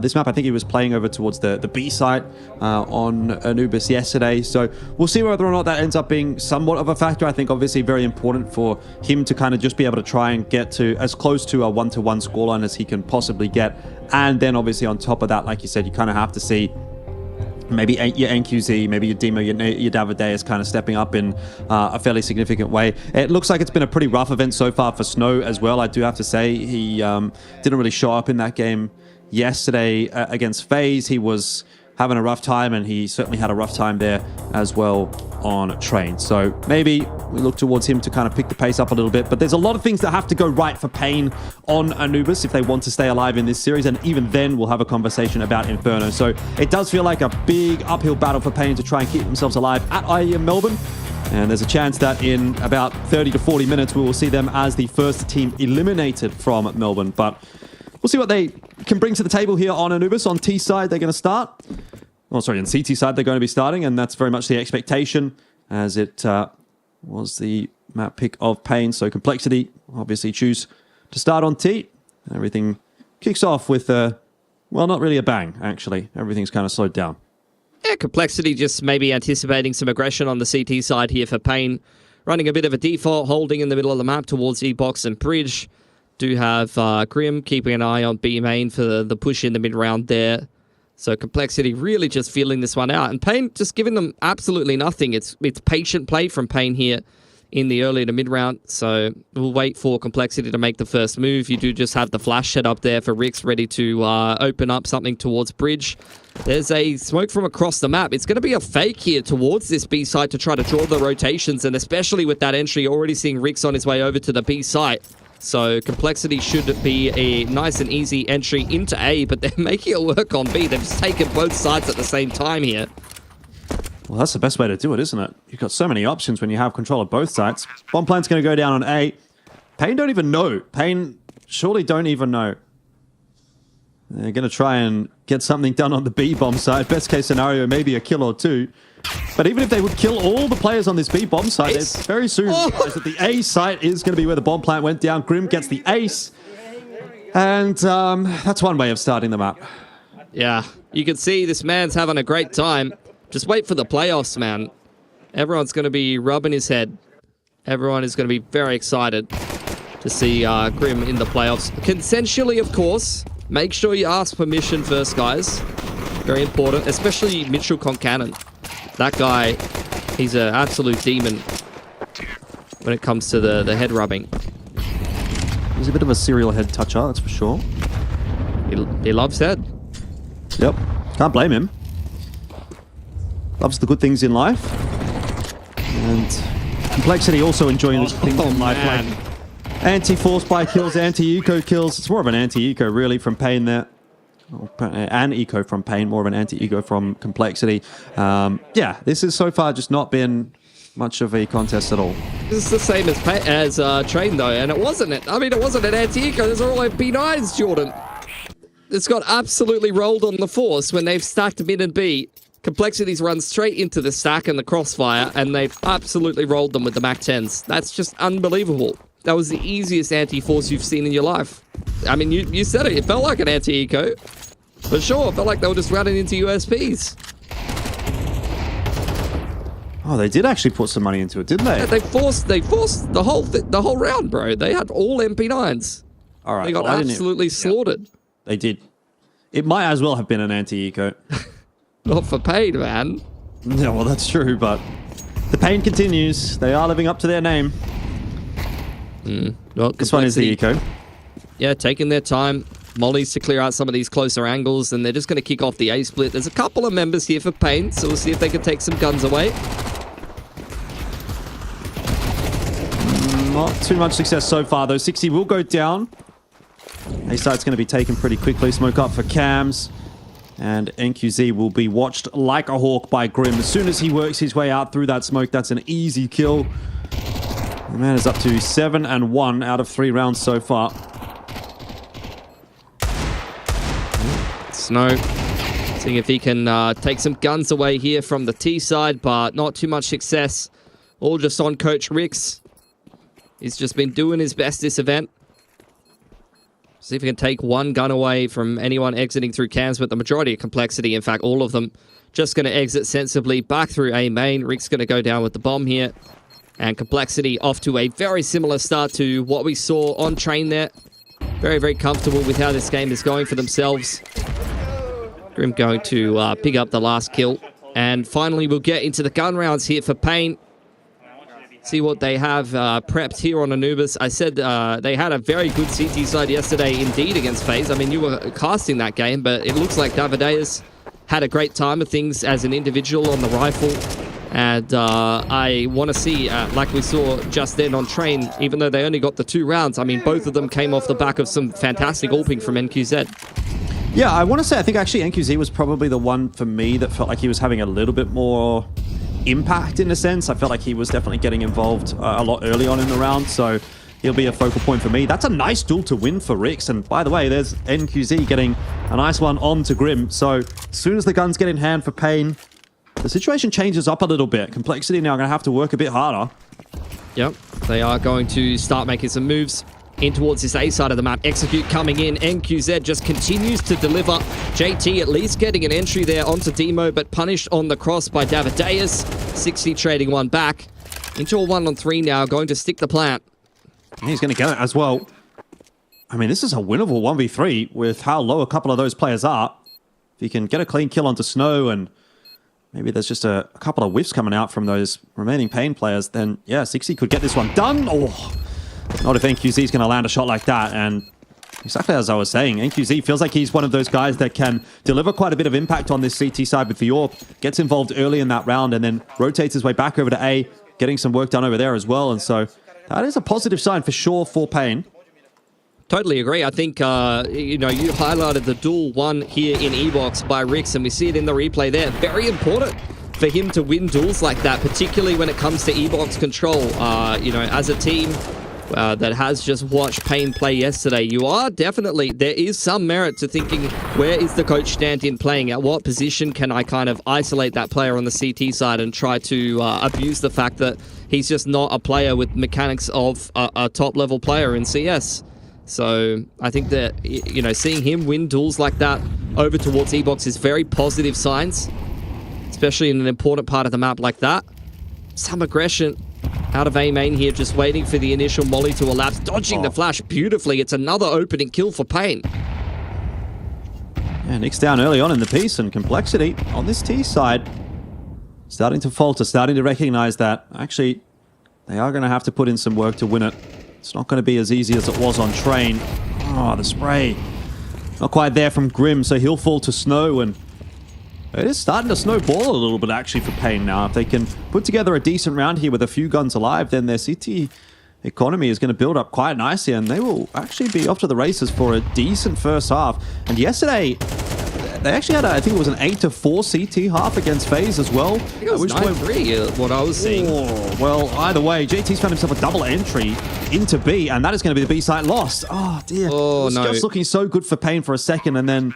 this map. I think he was playing over towards the B site on Anubis yesterday. So we'll see whether or not that ends up being somewhat of a factor. I think obviously very important for him to kind of just be able to try and get to as close to a 1-1 scoreline as he can possibly get. And then obviously on top of that, like you said, you kind of have to see maybe your NQZ, maybe your Demo, your Davideus kind of stepping up in a fairly significant way. It looks like it's been a pretty rough event so far for Snow as well. I do have to say he didn't really show up in that game yesterday against FaZe. He was having a rough time, and he certainly had a rough time there as well on Train. So maybe we look towards him to kind of pick the pace up a little bit, but there's a lot of things that have to go right for Pain on Anubis if they want to stay alive in this series, and even then we'll have a conversation about Inferno. So it does feel like a big uphill battle for Pain to try and keep themselves alive at IEM Melbourne, and there's a chance that in about 30 to 40 minutes we will see them as the first team eliminated from Melbourne. But we'll see what they can bring to the table here on Anubis. On T side, they're going to start. On CT side, they're going to be starting, and that's very much the expectation, as it was the map pick of Pain. So Complexity obviously choose to start on T. Everything kicks off with not really a bang, actually. Everything's kind of slowed down. Yeah, Complexity just maybe anticipating some aggression on the CT side here for Pain. Running a bit of a default, holding in the middle of the map towards E-Box and Bridge. Do have Grim keeping an eye on B main for the push in the mid-round there. So Complexity really just feeling this one out. And Pain just giving them absolutely nothing. It's patient play from Pain here in the early to mid round. So we'll wait for Complexity to make the first move. You do just have the flash set up there for Rix, ready to open up something towards bridge. There's a smoke from across the map. It's going to be a fake here towards this B site to try to draw the rotations, and especially with that entry, already seeing Rix on his way over to the B site. So Complexity should be a nice and easy entry into A, but they're making it work on B. They've just taken both sides at the same time here. Well, that's the best way to do it, isn't it? You've got so many options when you have control of both sides. Bomb plant's going to go down on A. Pain don't even know. Pain surely don't even know. They're going to try and get something done on the B bomb side. Best case scenario, maybe a kill or two. But even if they would kill all the players on this B bomb site, they very soon realize that the A site is going to be where the bomb plant went down. Grim gets the ace. And that's one way of starting the map. Yeah, you can see this man's having a great time. Just wait for the playoffs, man. Everyone's going to be rubbing his head. Everyone is going to be very excited to see Grim in the playoffs. Consensually, of course. Make sure you ask permission first, guys. Very important, especially Mitchell Concannon. That guy, he's an absolute demon when it comes to the head rubbing. He's a bit of a serial head toucher, that's for sure. He loves head. Yep, can't blame him. Loves the good things in life. And Complexity also enjoying the things in life. Like anti-force by kills, anti-eco kills. It's more of an anti-eco, really, from Pain there. An eco from Pain, more of an anti-eco from Complexity. Yeah, this has so far just not been much of a contest at all. This is the same as Train, though, and it wasn't it. I mean, it wasn't an anti-eco. Those are all MP9s, Jordan. It's got absolutely rolled on the force when they've stacked mid and B. Complexity's run straight into the stack and the crossfire, and they've absolutely rolled them with the Mac 10s. That's just unbelievable. That was the easiest anti-force you've seen in your life. I mean, you said it. It felt like an anti-eco. But sure, it felt like they were just running into USPs. Oh, they did actually put some money into it, didn't they? Yeah, they forced the whole round, bro. They had all MP9s. All right. They got absolutely slaughtered. They did. It might as well have been an anti-eco. Not for Pain, man. Yeah, well, that's true, but the Pain continues. They are living up to their name. Well, this one is the eco. Yeah, taking their time. Mollies to clear out some of these closer angles, and they're just going to kick off the A split. There's a couple of members here for Pain, so we'll see if they can take some guns away. Not too much success so far, though. 60 will go down. A site's going to be taken pretty quickly. Smoke up for Cams. And NQZ will be watched like a hawk by Grim. As soon as he works his way out through that smoke, that's an easy kill. The man is up to 7-1 out of 3 rounds so far. Snow seeing if he can take some guns away here from the T side, but not too much success. All just on Coach Rix. He's just been doing his best this event. See if he can take one gun away from anyone exiting through cams, but the majority of Complexity, in fact, all of them, just going to exit sensibly back through A main. Rick's going to go down with the bomb here. And Complexity off to a very similar start to what we saw on Train there. Very, very comfortable with how this game is going for themselves. Grim going to pick up the last kill. And finally, we'll get into the gun rounds here for Pain. See what they have prepped here on Anubis. I said they had a very good CT side yesterday indeed against FaZe. I mean, you were casting that game, but it looks like Davideus had a great time of things as an individual on the rifle. And I want to see, like we saw just then on Train, even though they only got the 2 rounds, I mean, both of them came off the back of some fantastic AWPing from NQZ. Yeah, I want to say, I think actually NQZ was probably the one for me that felt like he was having a little bit more impact in a sense. I felt like he was definitely getting involved a lot early on in the round, so he'll be a focal point for me. That's a nice duel to win for Rix, and by the way, there's NQZ getting a nice one on to Grim. So as soon as the guns get in hand for Pain, the situation changes up a little bit. Complexity now going to have to work a bit harder. Yep, they are going to start making some moves in towards this A side of the map. Execute coming in. NQZ just continues to deliver. JT at least getting an entry there onto Demo, but punished on the cross by Davideus. 60 trading one back. Into a 1-on-3 now, going to stick the plant. He's going to get it as well. I mean, this is a winnable 1v3 with how low a couple of those players are. If he can get a clean kill onto Snow and maybe there's just a couple of whiffs coming out from those remaining Pain players, then yeah, 60 could get this one done. Oh, not if NQZ is going to land a shot like that. And exactly as I was saying, NQZ feels like he's one of those guys that can deliver quite a bit of impact on this CT side with Viorp, gets involved early in that round and then rotates his way back over to A, getting some work done over there as well. And so that is a positive sign for sure for Pain. Totally agree. I think, you highlighted the duel won here in E-Box by Rix, and we see it in the replay there. Very important for him to win duels like that, particularly when it comes to E-Box control. As a team that has just watched Pain play yesterday, there is some merit to thinking, where is the coach stand-in playing? At what position can I kind of isolate that player on the CT side and try to abuse the fact that he's just not a player with mechanics of a top-level player in CS? So I think that, seeing him win duels like that over towards E-Box is very positive signs, especially in an important part of the map like that. Some aggression out of A main here, just waiting for the initial molly to elapse, dodging the flash beautifully. It's another opening kill for Pain. Yeah, Nick's down early on in the piece, and Complexity on this T side starting to falter, starting to recognize that actually they are going to have to put in some work to win it. It's not going to be as easy as it was on Train. Oh, the spray. Not quite there from Grim, so he'll fall to Snow, and it is starting to snowball a little bit actually for Pain now. If they can put together a decent round here with a few guns alive, then their CT economy is going to build up quite nicely, and they will actually be off to the races for a decent first half. And yesterday, they actually had, I think it was an 8-4 CT half against FaZe as well. I think it was 9-3, what I was seeing. Oh, well, either way, JT's found himself a double entry into B, and that is going to be the B site lost. Oh, dear. Oh, it was just looking so good for Pain for a second, and then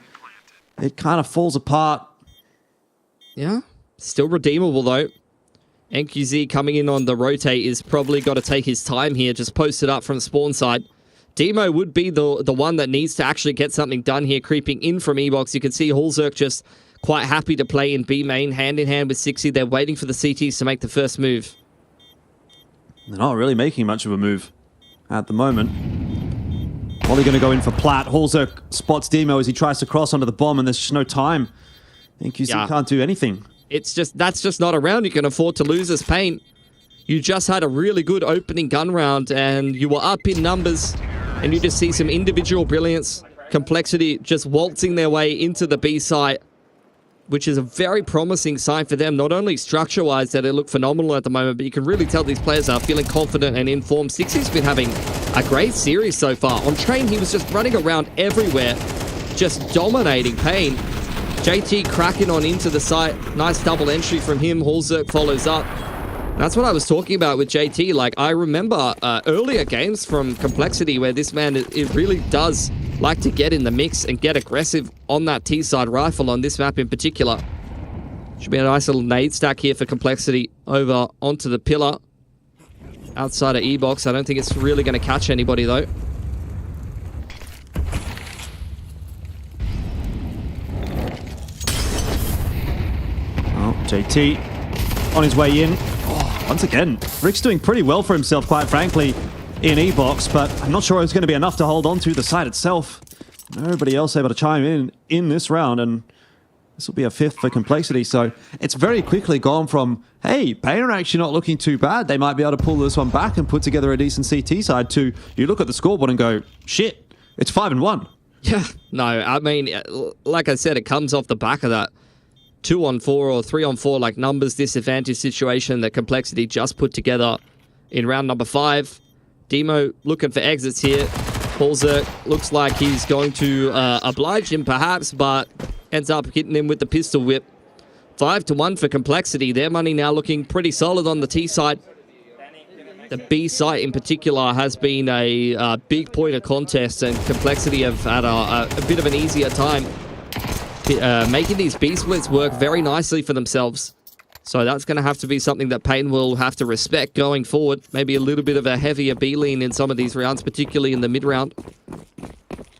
it kind of falls apart. Yeah, still redeemable though. NQZ coming in on the rotate is probably got to take his time here, just post it up from spawn side. Demo would be the one that needs to actually get something done here, creeping in from E-Box. You can see Hulzerk just quite happy to play in B main, hand in hand with 60. They're waiting for the CTs to make the first move. They're not really making much of a move at the moment. Molly going to go in for Plat. Hulzerk spots Demo as he tries to cross onto the bomb, and there's just no time. NQZ can't do anything. That's just not a round you can afford to lose as Pain. You just had a really good opening gun round, and you were up in numbers, and you just see some individual brilliance. Complexity just waltzing their way into the B site, which is a very promising sign for them. Not only structure-wise that they look phenomenal at the moment, but you can really tell these players are feeling confident and informed. 60's been having a great series so far. On Train, he was just running around everywhere, just dominating Pain. JT cracking on into the site. Nice double entry from him. Hulzerk follows up. That's what I was talking about with JT. Like, I remember earlier games from Complexity where this man, it really does like to get in the mix and get aggressive on that T-side rifle on this map in particular. Should be a nice little nade stack here for Complexity over onto the pillar. Outside of E-Box. I don't think it's really going to catch anybody, though. JT on his way in. Oh, once again, Rick's doing pretty well for himself, quite frankly, in E-Box, but I'm not sure it's going to be enough to hold on to the site itself. Nobody else able to chime in this round, and this will be a fifth for Complexity. So it's very quickly gone from, hey, Pain are actually not looking too bad. They might be able to pull this one back and put together a decent CT side, to you look at the scoreboard and go, shit, it's 5-1. Yeah, no, I mean, like I said, it comes off the back of that 2-on-4 or 3-on-4 like numbers disadvantage situation that Complexity just put together in round number 5. Demo looking for exits here. Hulzerk looks like he's going to oblige him perhaps, but ends up hitting him with the pistol whip. 5-1 for Complexity. Their money now looking pretty solid on the T side. The B site in particular has been a big point of contest, and Complexity have had a bit of an easier time making these B splits work very nicely for themselves. So that's going to have to be something that Pain will have to respect going forward. Maybe a little bit of a heavier B lean in some of these rounds, particularly in the mid round.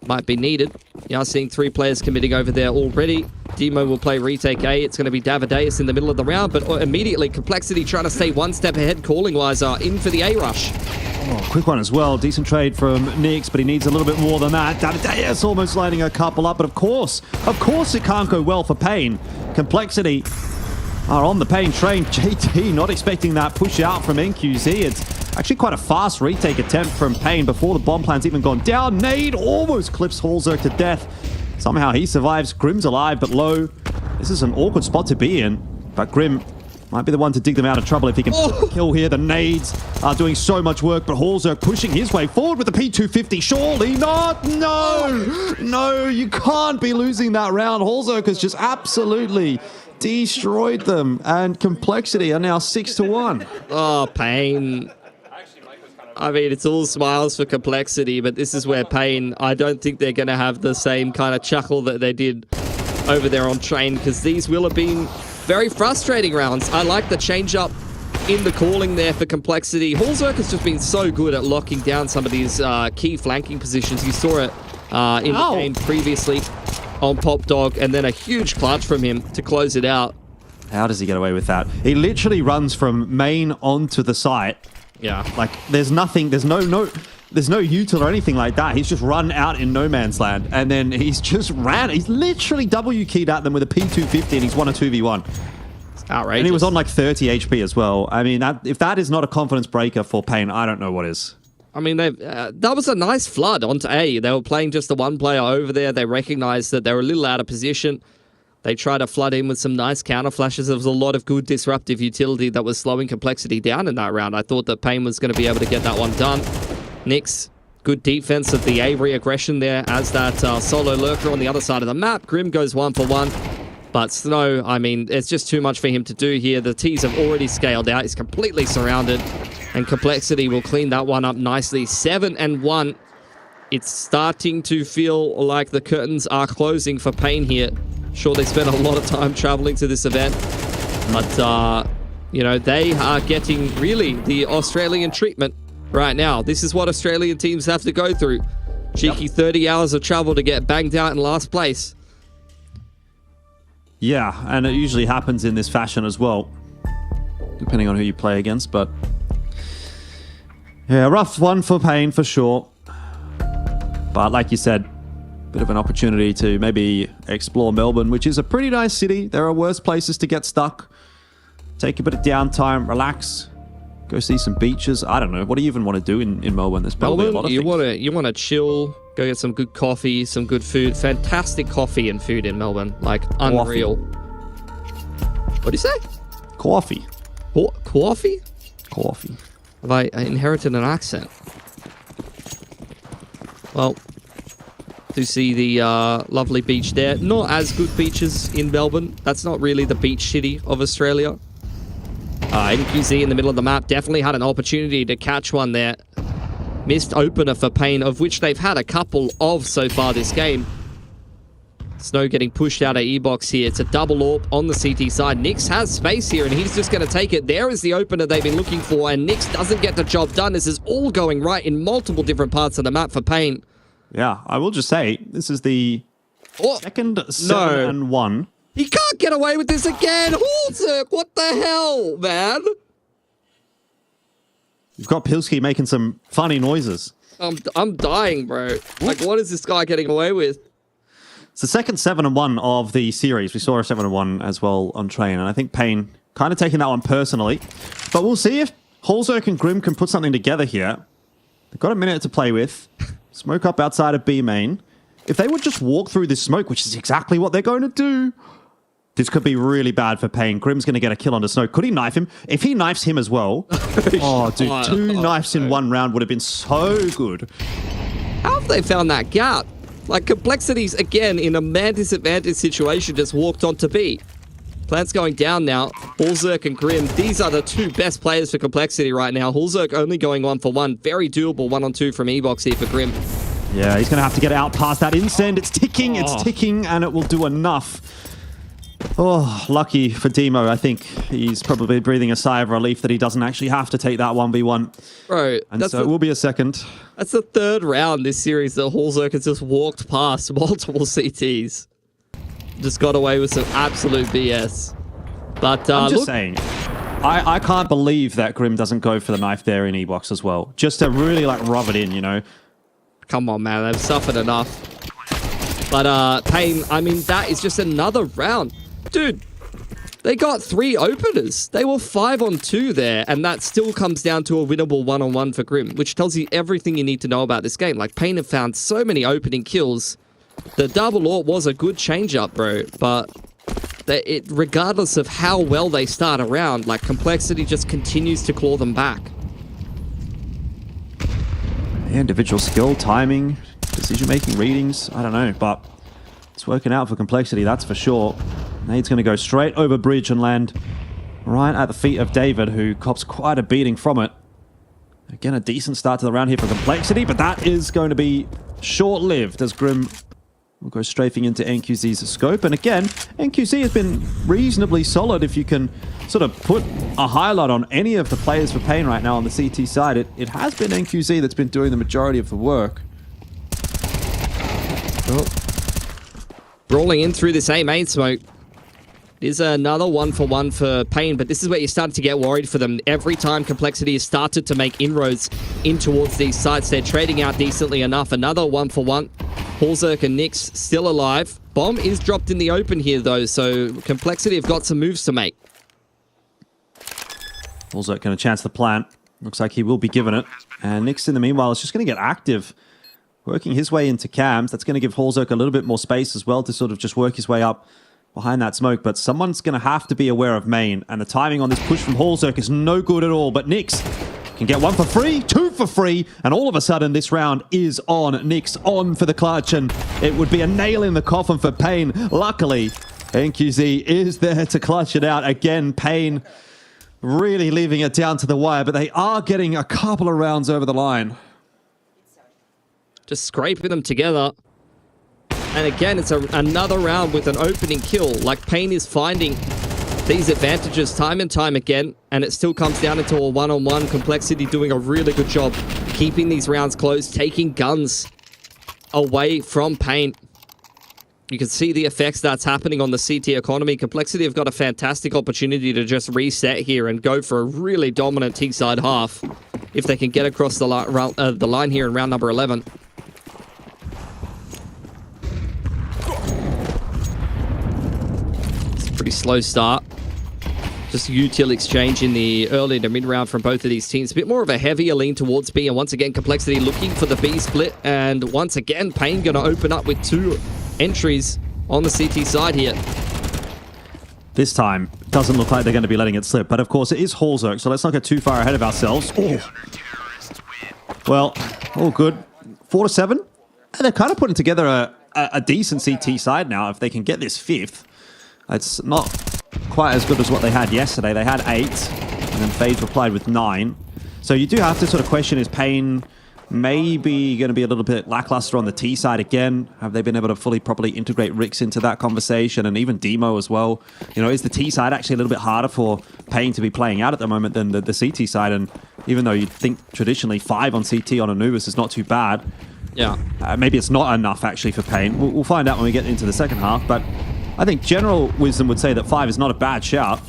Might be needed. You are seeing 3 players committing over there already. Demo will play retake A. It's going to be Davideus in the middle of the round, but immediately Complexity trying to stay one step ahead. Calling-wise are in for the A rush. Oh, quick one as well. Decent trade from Nix, but he needs a little bit more than that. Davideus almost lining a couple up, but of course it can't go well for Pain. Complexity are on the Pain train. JT not expecting that push out from NQZ. It's actually quite a fast retake attempt from Pain before the bomb plan's even gone down. Nade almost clips Hallzerk to death. Somehow he survives. Grim's alive, but low. This is an awkward spot to be in, but Grim might be the one to dig them out of trouble if he can kill here. The nades are doing so much work, but Hallzerk pushing his way forward with the P250. Surely not. No, you can't be losing that round. Hallzerk has just absolutely destroyed them, and Complexity are now 6-1. Oh, Pain. I mean, it's all smiles for Complexity, but this is where Pain, I don't think they're going to have the same kind of chuckle that they did over there on train, because these will have been very frustrating rounds. I like the change up in the calling there for Complexity. Hallzerk has just been so good at locking down some of these key flanking positions. You saw it in the game previously on Pop Dog, and then a huge clutch from him to close it out. How does he get away with that? He literally runs from main onto the site. Yeah. Like, there's nothing, there's no util or anything like that. He's just run out in no man's land, and then he's just ran. He's literally W-keyed at them with a P250, and he's won a 2v1. It's outrageous. And he was on like 30 HP as well. I mean, if that is not a confidence breaker for Pain, I don't know what is. I mean, that was a nice flood onto A. They were playing just the one player over there. They recognized that they were a little out of position. They tried to flood in with some nice counter flashes. There was a lot of good disruptive utility that was slowing Complexity down in that round. I thought that Pain was going to be able to get that one done. Nyx, good defense of the Avery aggression there as that solo lurker on the other side of the map. Grim goes 1 for 1. But Snow, I mean, it's just too much for him to do here. The T's have already scaled out. He's completely surrounded. And Complexity will clean that one up nicely. 7-1. It's starting to feel like the curtains are closing for Pain here. Sure, they spent a lot of time traveling to this event. But, you know, they are getting really the Australian treatment right now. This is what Australian teams have to go through. Cheeky 30 hours of travel to get banged out in last place. Yeah, and it usually happens in this fashion as well, depending on who you play against. But yeah, rough one for Pain for sure. But like you said, bit of an opportunity to maybe explore Melbourne, which is a pretty nice city. There are worse places to get stuck. Take a bit of downtime, relax, go see some beaches. I don't know. What do you even want to do in Melbourne? There's probably a lot of things. You want to chill, go get some good coffee, some good food. Fantastic coffee and food in Melbourne. Like, unreal. What do you say? Coffee. Coffee? Coffee. Have I inherited an accent? Well, do see the lovely beach there. Not as good beaches in Melbourne. That's not really the beach city of Australia. NQZ in the middle of the map definitely had an opportunity to catch one there. Missed opener for Pain, of which they've had a couple of so far this game. Snow getting pushed out of E-box here. It's a double AWP on the CT side. Nyx has space here, and he's just going to take it. There is the opener they've been looking for, and Nyx doesn't get the job done. This is all going right in multiple different parts of the map for Pain. Yeah, I will just say, this is the second 7-1. He can't get away with this again! Hallzerk, what the hell, man? You've got Pilsky making some funny noises. I'm dying, bro. Like, what is this guy getting away with? It's the second 7-1 of the series. We saw a 7-1 as well on train, and I think Pain kind of taking that one personally. But we'll see if Hallzerk and Grim can put something together here. They've got a minute to play with. Smoke up outside of B main. If they would just walk through this smoke, which is exactly what they're going to do, this could be really bad for Pain. Grim's going to get a kill on the Snow. Could he knife him? If he knifes him as well... oh, dude, 2 knives in 1 round would have been so good. How have they found that gap? Like, Complexities, again, in a man disadvantaged situation, just walked on to B. Plant's going down now. Hallzerk and Grim, these are the 2 best players for Complexity right now. Hallzerk only going 1 for 1. Very doable 1-on-2 from E-box here for Grim. Yeah, he's going to have to get out past that incend. It's ticking, and it will do enough. Oh, lucky for Demo. I think he's probably breathing a sigh of relief that he doesn't actually have to take that 1v1. Bro, and so it will be a second. That's the 3rd round this series that Hallzerk has just walked past multiple CTs. Just got away with some absolute BS. But I'm just saying, I can't believe that Grim doesn't go for the knife there in E-box as well. Just to really like rub it in, you know. Come on, man. They've suffered enough. But Pain, I mean, that is just another round. Dude, They got 3 openers. They were 5-on-2 there, and that still comes down to a winnable 1-on-1 for Grim, which tells you everything you need to know about this game. Like, Pain have found so many opening kills. The double AWP was a good change-up, bro, but regardless of how well they start around, like, Complexity just continues to claw them back. Individual skill, timing, decision-making, readings, I don't know, but it's working out for Complexity, that's for sure. Nade's going to go straight over bridge and land right at the feet of David, who cops quite a beating from it. Again, a decent start to the round here for Complexity, but that is going to be short-lived as Grim will go strafing into NQZ's scope. And again, NQZ has been reasonably solid if you can sort of put a highlight on any of the players for Pain right now on the CT side. It has been NQZ that's been doing the majority of the work. Oh. Rolling in through this A-main smoke. Is another 1-for-1 for Pain, but this is where you start to get worried for them. Every time Complexity has started to make inroads in towards these sites, they're trading out decently enough. Another 1-for-1. Hallzerk and Nyx still alive. Bomb is dropped in the open here, though, so Complexity have got some moves to make. Hallzerk getting a chance to plant. Looks like he will be given it. And Nyx, in the meanwhile, is just going to get active, working his way into cams. That's going to give Hallzerk a little bit more space as well to sort of just work his way up behind that smoke, but someone's going to have to be aware of main, and the timing on this push from Hallzerk is no good at all, but Nyx can get 1 for free, 2 for free, and all of a sudden this round is on. Nyx on for the clutch, and it would be a nail in the coffin for Pain. Luckily, NQZ is there to clutch it out. Again, Pain really leaving it down to the wire, but they are getting a couple of rounds over the line. Just scraping them together. And again, it's another round with an opening kill. Like, Pain is finding these advantages time and time again, and it still comes down into a 1-on-1. Complexity doing a really good job keeping these rounds close, taking guns away from Pain. You can see the effects that's happening on the CT economy. Complexity have got a fantastic opportunity to just reset here and go for a really dominant T-side half if they can get across the line here in round number 11. Pretty slow start. Just util exchange in the early to mid round from both of these teams. A bit more of a heavier lean towards B, and once again Complexity looking for the B split, and once again Pain gonna open up with 2 entries on the CT side here. This time, doesn't look like they're going to be letting it slip, but of course it is Hallzerk, so let's not get too far ahead of ourselves. Oh. Well, all good. 4-7, and they're kind of putting together a decent CT side now if they can get this 5th. It's not quite as good as what they had yesterday. They had 8, and then FaZe replied with 9. So you do have to sort of question, is Pain maybe going to be a little bit lackluster on the T side again? Have they been able to fully, properly integrate Rix into that conversation, and even Demo as well? You know, is the T side actually a little bit harder for Pain to be playing out at the moment than the CT side? And even though you'd think traditionally 5 on CT on Anubis is not too bad, yeah, maybe it's not enough actually for Pain. We'll find out when we get into the second half, but I think general wisdom would say that 5 is not a bad shout.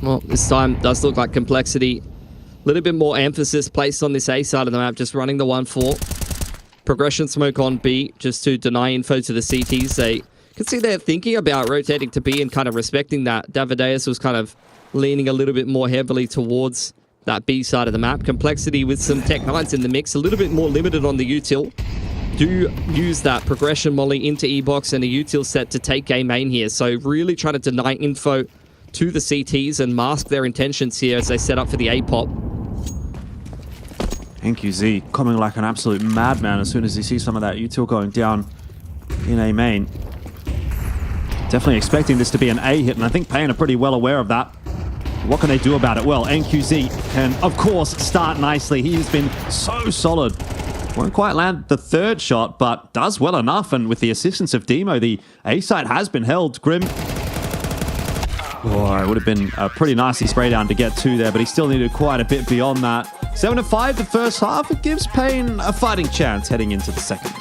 Well, this time does look like Complexity. A little bit more emphasis placed on this A side of the map, just running the 1-4. Progression smoke on B, just to deny info to the CTs. They can see they're thinking about rotating to B and kind of respecting that. Davideus was kind of leaning a little bit more heavily towards that B side of the map. Complexity with some Tech 9s in the mix, a little bit more limited on the util. Do use that progression molly into E-box and a util set to take A main here. So really trying to deny info to the CTs and mask their intentions here as they set up for the A-pop. NQZ coming like an absolute madman as soon as he sees some of that util going down in A main. Definitely expecting this to be an A hit, and I think Pain are pretty well aware of that. What can they do about it? Well, NQZ can, of course, start nicely. He has been so solid. Won't quite land the 3rd shot, but does well enough, and with the assistance of Demo, the A site has been held. Grim. Oh, it would have been a pretty nasty spray down to get 2 there, but he still needed quite a bit beyond that. 7-5 the first half. It gives Pain a fighting chance heading into the second.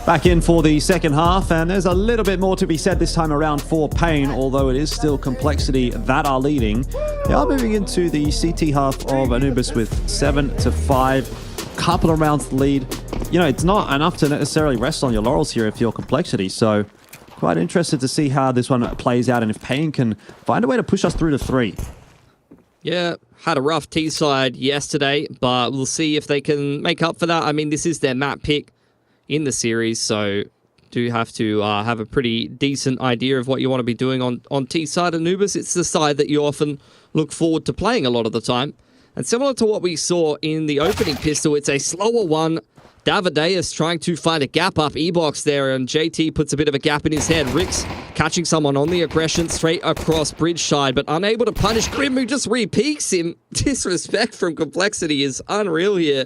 Back in for the second half, and there's a little bit more to be said this time around for Pain, although it is still Complexity that are leading. They are moving into the CT half of Anubis with 7-5, couple of rounds lead. You know, it's not enough to necessarily rest on your laurels here if you're Complexity, so quite interested to see how this one plays out and if Pain can find a way to push us through to 3. Yeah, had a rough T-side yesterday, but we'll see if they can make up for that. I mean, this is their map pick in the series, so do have to have a pretty decent idea of what you want to be doing on T-side Anubis. It's the side that you often look forward to playing a lot of the time. And similar to what we saw in the opening pistol, it's a slower one. Davideus trying to find a gap up E-box there, and JT puts a bit of a gap in his head. Rix catching someone on the aggression straight across bridge side, but unable to punish Grim, who just re-peeks him. Disrespect from Complexity is unreal here.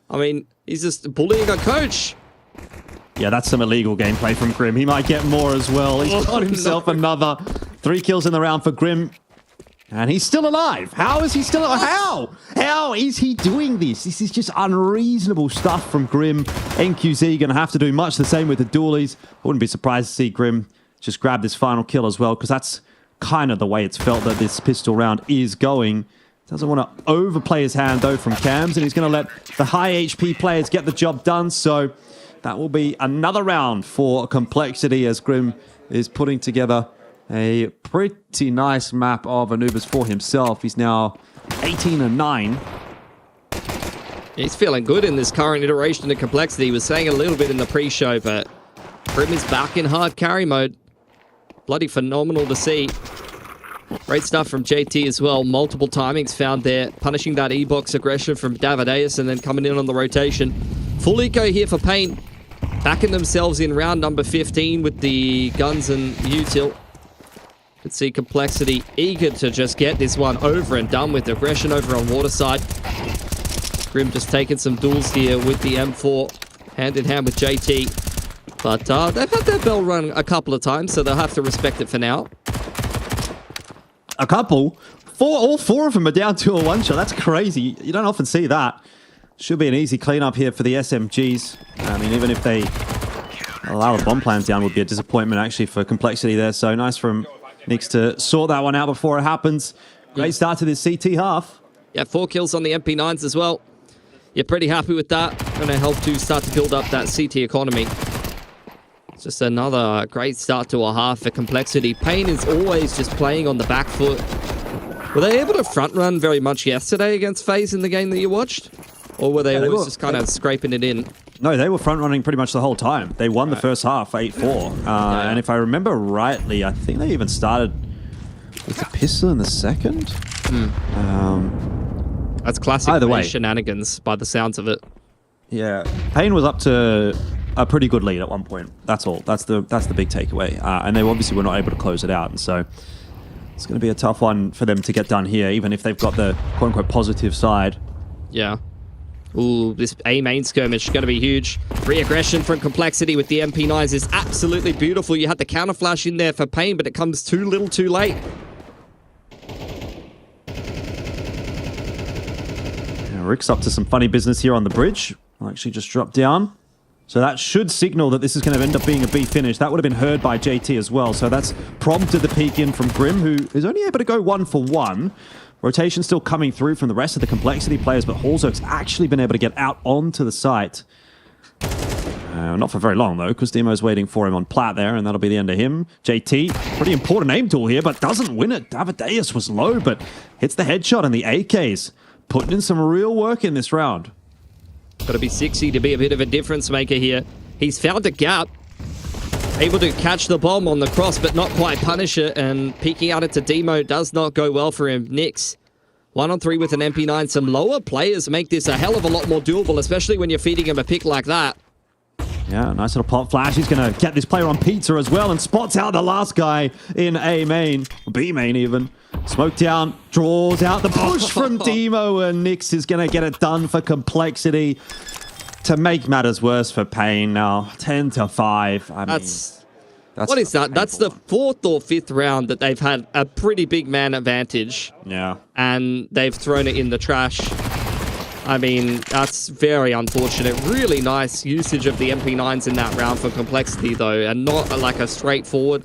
I mean, he's just bullying a coach. Yeah, that's some illegal gameplay from Grim. He might get more as well. He's got himself another 3 kills in the round for Grim. And he's still alive. How is he still alive? How is he doing this? This is just unreasonable stuff from Grim. NQZ going to have to do much the same with the dualies. I wouldn't be surprised to see Grim just grab this final kill as well, because that's kind of the way it's felt that this pistol round is going. Doesn't want to overplay his hand, though, from Cams, and he's going to let the high HP players get the job done. So that will be another round for Complexity as Grim is putting together a pretty nice map of Anubis for himself. He's now 18-9. He's feeling good in this current iteration of Complexity. He was saying a little bit in the pre-show, but Grim is back in hard carry mode. Bloody phenomenal to see. Great stuff from JT as well. Multiple timings found there, punishing that E-box aggression from Davideus and then coming in on the rotation. Full eco here for Pain. Backing themselves in round number 15 with the guns and util. Could see Complexity eager to just get this one over and done with. Aggression over on Waterside. Grim just taking some duels here with the M4, hand in hand with JT. But they've had their bell run a couple of times, so they'll have to respect it for now. A couple? All four of them are down to a one-shot. That's crazy. You don't often see that. Should be an easy cleanup here for the SMGs. I mean, even if they allow the bomb plans down, would be a disappointment actually for Complexity there. So nice from Nix to sort that one out before it happens. Great start to this CT half. Yeah, 4 kills on the MP9s as well. You're pretty happy with that. Going to help to start to build up that CT economy. It's just another great start to a half for Complexity. Pain is always just playing on the back foot. Were they able to front run very much yesterday against FaZe in the game that you watched? Or were they always just kind of scraping it in? No, they were front running pretty much the whole time. They won the first half, 8-4. And if I remember rightly, I think they even started with the pistol in the second. That's classic shenanigans by the sounds of it. Yeah, Pain was up to a pretty good lead at one point. That's all. That's the big takeaway. And they obviously were not able to close it out. And so it's going to be a tough one for them to get done here, even if they've got the quote-unquote positive side. Yeah. Ooh, this A main skirmish is going to be huge. Free aggression from Complexity with the MP9s is absolutely beautiful. You had the counter flash in there for Pain, but it comes too little too late. Yeah, Rick's up to some funny business here on the bridge. I'll actually just drop down. So that should signal that this is going to end up being a B finish. That would have been heard by JT as well. So that's prompted the peek in from Grim, who is only able to go 1 for 1. Rotation still coming through from the rest of the Complexity players, but Halzerk's actually been able to get out onto the site. Not for very long, though, because Demo's waiting for him on plat there, and that'll be the end of him. JT, pretty important aim tool here, but doesn't win it. Davideus was low, but hits the headshot, and the AKs putting in some real work in this round. Got to be 60 to be a bit of a difference maker here. He's found a gap. Able to catch the bomb on the cross, but not quite punish it, and peeking out into Demo does not go well for him. Nix, 1-on-3 with an MP9. Some lower players make this a hell of a lot more doable, especially when you're feeding him a pick like that. Yeah, nice little pop flash. He's going to get this player on pizza as well and spots out the last guy in A main, B main even. Smoke down, draws out the push from Demo, and Nix is going to get it done for Complexity. To make matters worse for Pain now, 10-5. I mean, that's what is that? That's the 4th or 5th round that they've had a pretty big man advantage. Yeah. And they've thrown it in the trash. I mean, that's very unfortunate. Really nice usage of the MP9s in that round for Complexity, though, and not like a straightforward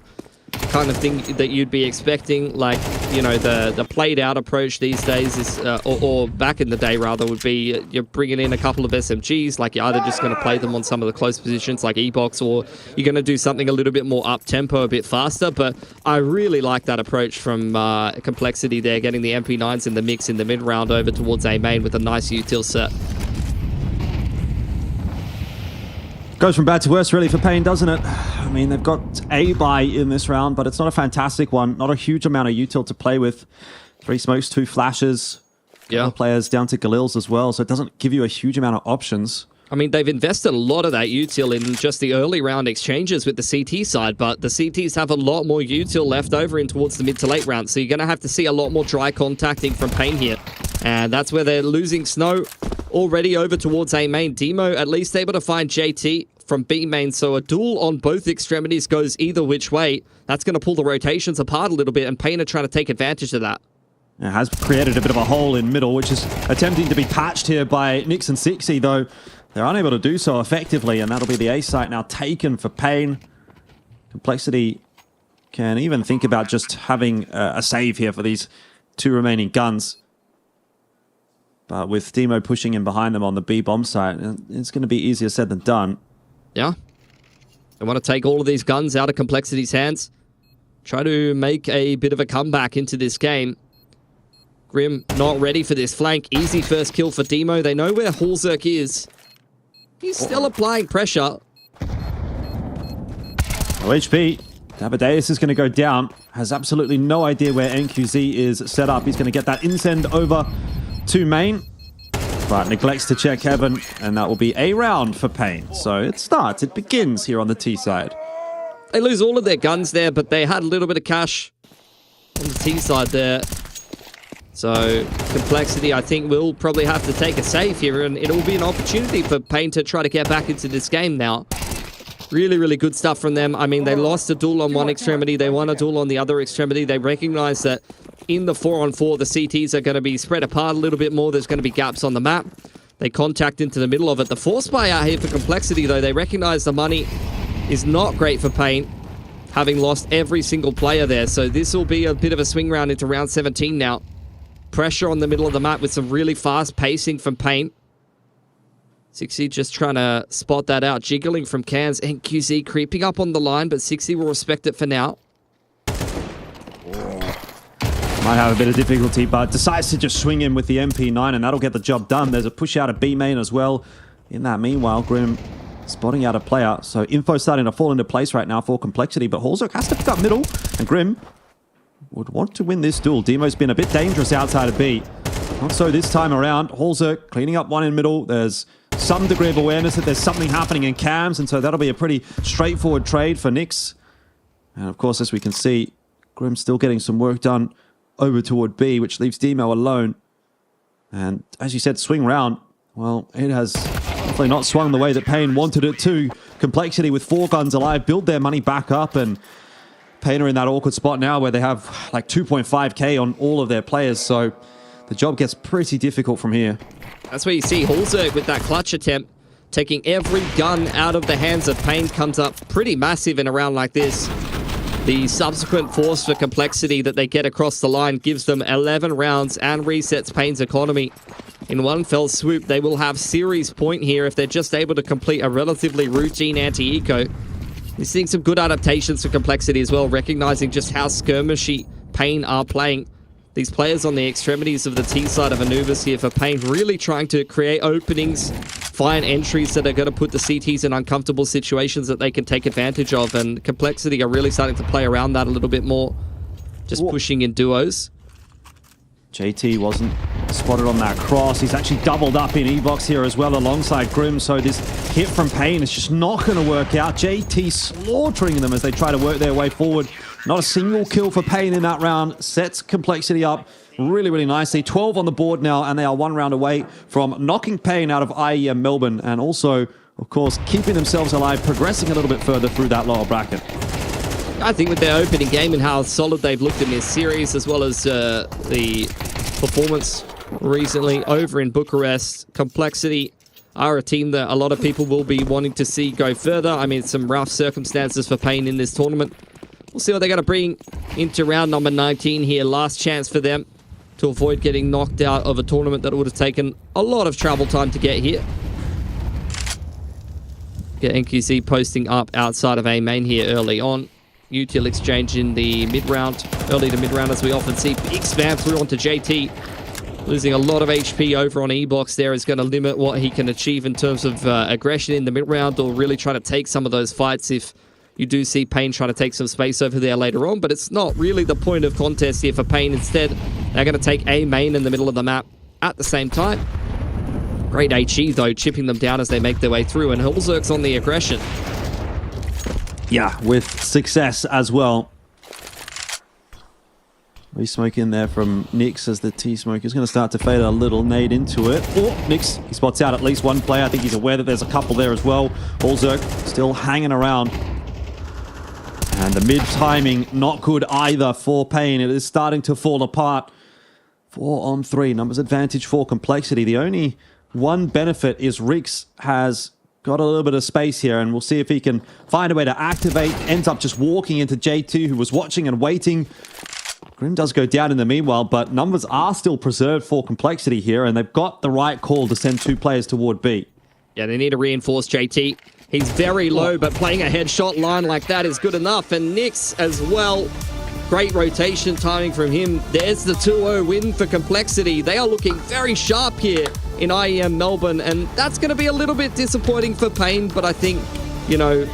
kind of thing that you'd be expecting. Like, you know, the played out approach these days is, or back in the day rather, would be you're bringing in a couple of SMGs, like you're either just going to play them on some of the close positions like E-Box, or you're going to do something a little bit more up-tempo, a bit faster. But I really like that approach from Complexity there, getting the MP9s in the mix in the mid-round over towards A main with a nice util set. Goes from bad to worse, really, for Pain, doesn't it? I mean, they've got a buy in this round, but it's not a fantastic one. Not a huge amount of util to play with. 3 smokes, 2 flashes. Yeah. Players down to Galils as well, so it doesn't give you a huge amount of options. I mean, they've invested a lot of that util in just the early round exchanges with the CT side, but the CTs have a lot more util left over in towards the mid to late round, so you're going to have to see a lot more dry contacting from Pain here. And that's where they're losing Snow already over towards A main. Demo at least able to find JT from B main, so a duel on both extremities goes either which way. That's going to pull the rotations apart a little bit, and Pain are trying to take advantage of that. It has created a bit of a hole in middle, which is attempting to be patched here by Nix and Sixy, though they're unable to do so effectively, and that'll be the A site now taken for Pain. Complexity can even think about just having a save here for these 2 remaining guns. But with Demo pushing in behind them on the B bomb site, it's going to be easier said than done. Yeah. They want to take all of these guns out of Complexity's hands. Try to make a bit of a comeback into this game. Grim not ready for this flank. Easy first kill for Demo. They know where Halzerk is. He's still applying pressure. OHP. Davideus is going to go down. Has absolutely no idea where NQZ is set up. He's going to get that insend over to main, but neglects to check heaven, and that will be a round for Pain. So it begins here on the T side. They lose all of their guns there, but they had a little bit of cash on the T side there. So Complexity, I think, will probably have to take a save here, and it will be an opportunity for Pain to try to get back into this game now. Really, really good stuff from them. I mean, they lost a duel on one extremity. They won a duel on the other extremity. They recognize that in the 4-on-4, the CTs are going to be spread apart a little bit more. There's going to be gaps on the map. They contact into the middle of it. The force buy out here for Complexity, though, they recognize the money is not great for Pain, having lost every single player there. So this will be a bit of a swing round into round 17 now. Pressure on the middle of the map with some really fast pacing from Pain. Sixy just trying to spot that out. Jiggling from Cans. NQZ creeping up on the line, but Sixy will respect it for now. Might have a bit of difficulty, but decides to just swing in with the MP9, and that'll get the job done. There's a push out of B main as well. In that meanwhile, Grim spotting out a player. So info starting to fall into place right now for Complexity, but Halzerk has to pick up middle, and Grim would want to win this duel. Demo's been a bit dangerous outside of B. Not so this time around. Halzerk cleaning up one in middle. There's some degree of awareness that there's something happening in cams, and so that'll be a pretty straightforward trade for Nix. And of course, as we can see, Grim still getting some work done over toward B, which leaves Demo alone. And as you said, swing round. Well, it has definitely not swung the way that Pain wanted it to. Complexity with 4 guns alive, build their money back up, and Pain are in that awkward spot now where they have like 2.5k on all of their players, so the job gets pretty difficult from here. That's where you see Halzerk with that clutch attempt, taking every gun out of the hands of Pain, comes up pretty massive in a round like this. The subsequent force for Complexity that they get across the line gives them 11 rounds and resets Pain's economy. In one fell swoop, they will have series point here if they're just able to complete a relatively routine anti-eco. You're seeing some good adaptations for Complexity as well, recognizing just how skirmishy Pain are playing. These players on the extremities of the T side of Anubis here for Pain, really trying to create openings, find entries that are going to put the CTs in uncomfortable situations that they can take advantage of, and Complexity are really starting to play around that a little bit more, just pushing in duos. JT wasn't spotted on that cross. He's actually doubled up in E-Box here as well alongside Grim, so this hit from Pain is just not going to work out. JT slaughtering them as they try to work their way forward. Not a single kill for Pain in that round. Sets Complexity up really, really nicely. 12 on the board now, and they are 1 round away from knocking Pain out of IEM Melbourne, and also, of course, keeping themselves alive, progressing a little bit further through that lower bracket. I think with their opening game and how solid they've looked in this series, as well as the performance recently over in Bucharest. Complexity are a team that a lot of people will be wanting to see go further. I mean, some rough circumstances for Pain in this tournament. We'll see what they're going to bring into round number 19 here. Last chance for them to avoid getting knocked out of a tournament that would have taken a lot of travel time to get here. Get NQC posting up outside of A main here early on. Util exchange in the mid-round, early to mid-round, as we often see. Big spam through onto JT. Losing a lot of HP over on E-Box there is going to limit what he can achieve in terms of aggression in the mid-round, or really try to take some of those fights if you do see Pain trying to take some space over there later on. But it's not really the point of contest here for Pain. Instead, they're going to take A main in the middle of the map at the same time. Great HE, though, chipping them down as they make their way through, and Hulzerk's on the aggression. Yeah, with success as well. Re-smoke in there from Nix as the T-smoke is going to start to fade a little nade into it. Oh, Nix, he spots out at least one player. I think he's aware that there's a couple there as well. Hulzerk still hanging around. And the mid-timing, not good either for Pain. It is starting to fall apart. 4 on 3, numbers advantage for Complexity. The only one benefit is Rix has got a little bit of space here, and we'll see if he can find a way to activate. Ends up just walking into J2, who was watching and waiting. Grim does go down in the meanwhile, but numbers are still preserved for Complexity here, and they've got the right call to send 2 players toward B. Yeah, they need to reinforce JT. He's very low, but playing a headshot line like that is good enough. And Nix as well. Great rotation timing from him. There's the 2-0 win for Complexity. They are looking very sharp here in IEM Melbourne, and that's going to be a little bit disappointing for Pain, but I think, you know,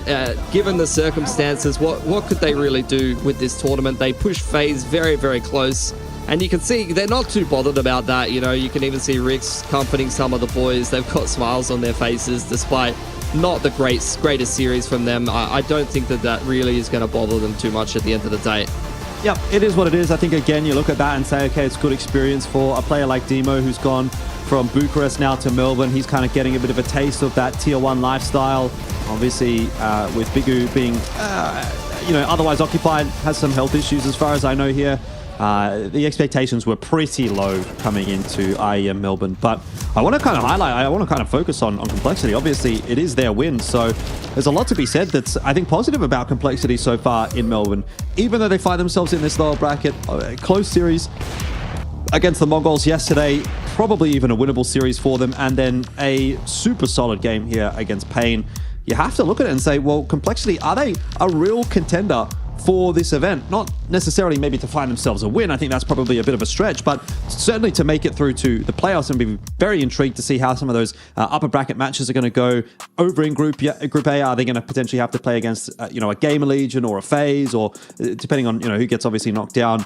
given the circumstances, what could they really do with this tournament? They push FaZe very, very close, and you can see they're not too bothered about that. You know, you can even see Rix comforting some of the boys. They've got smiles on their faces despite not the greatest series from them. I don't think that really is going to bother them too much at the end of the day. Yep, it is what it is. I think, again, you look at that and say, okay, it's good experience for a player like Demo, who's gone from Bucharest now to Melbourne. He's kind of getting a bit of a taste of that Tier 1 lifestyle. Obviously, with Bigu being, otherwise occupied, has some health issues as far as I know here. The expectations were pretty low coming into IEM Melbourne, but I want to kind of highlight, I want to kind of focus on Complexity. Obviously, it is their win, so there's a lot to be said that's, I think, positive about Complexity so far in Melbourne. Even though they find themselves in this lower bracket, a close series against the Mongols yesterday, probably even a winnable series for them, and then a super solid game here against Pain. You have to look at it and say, well, Complexity, are they a real contender for this event? Not necessarily maybe to find themselves a win. I think that's probably a bit of a stretch, but certainly to make it through to the playoffs, and be very intrigued to see how some of those upper bracket matches are going to go over in Group A. Are they going to potentially have to play against a GamerLegion or a FaZe, or depending on who gets obviously knocked down?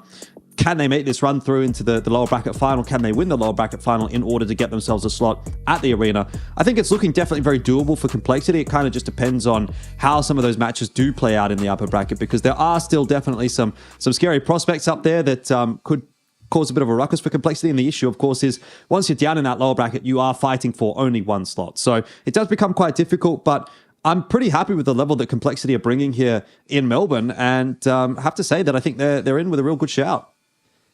Can they make this run through into the lower bracket final? Can they win the lower bracket final in order to get themselves a slot at the arena? I think it's looking definitely very doable for Complexity. It kind of just depends on how some of those matches do play out in the upper bracket, because there are still definitely some scary prospects up there that could cause a bit of a ruckus for Complexity. And the issue, of course, is once you're down in that lower bracket, you are fighting for only one slot. So it does become quite difficult, but I'm pretty happy with the level that Complexity are bringing here in Melbourne, and have to say that I think they're in with a real good shout.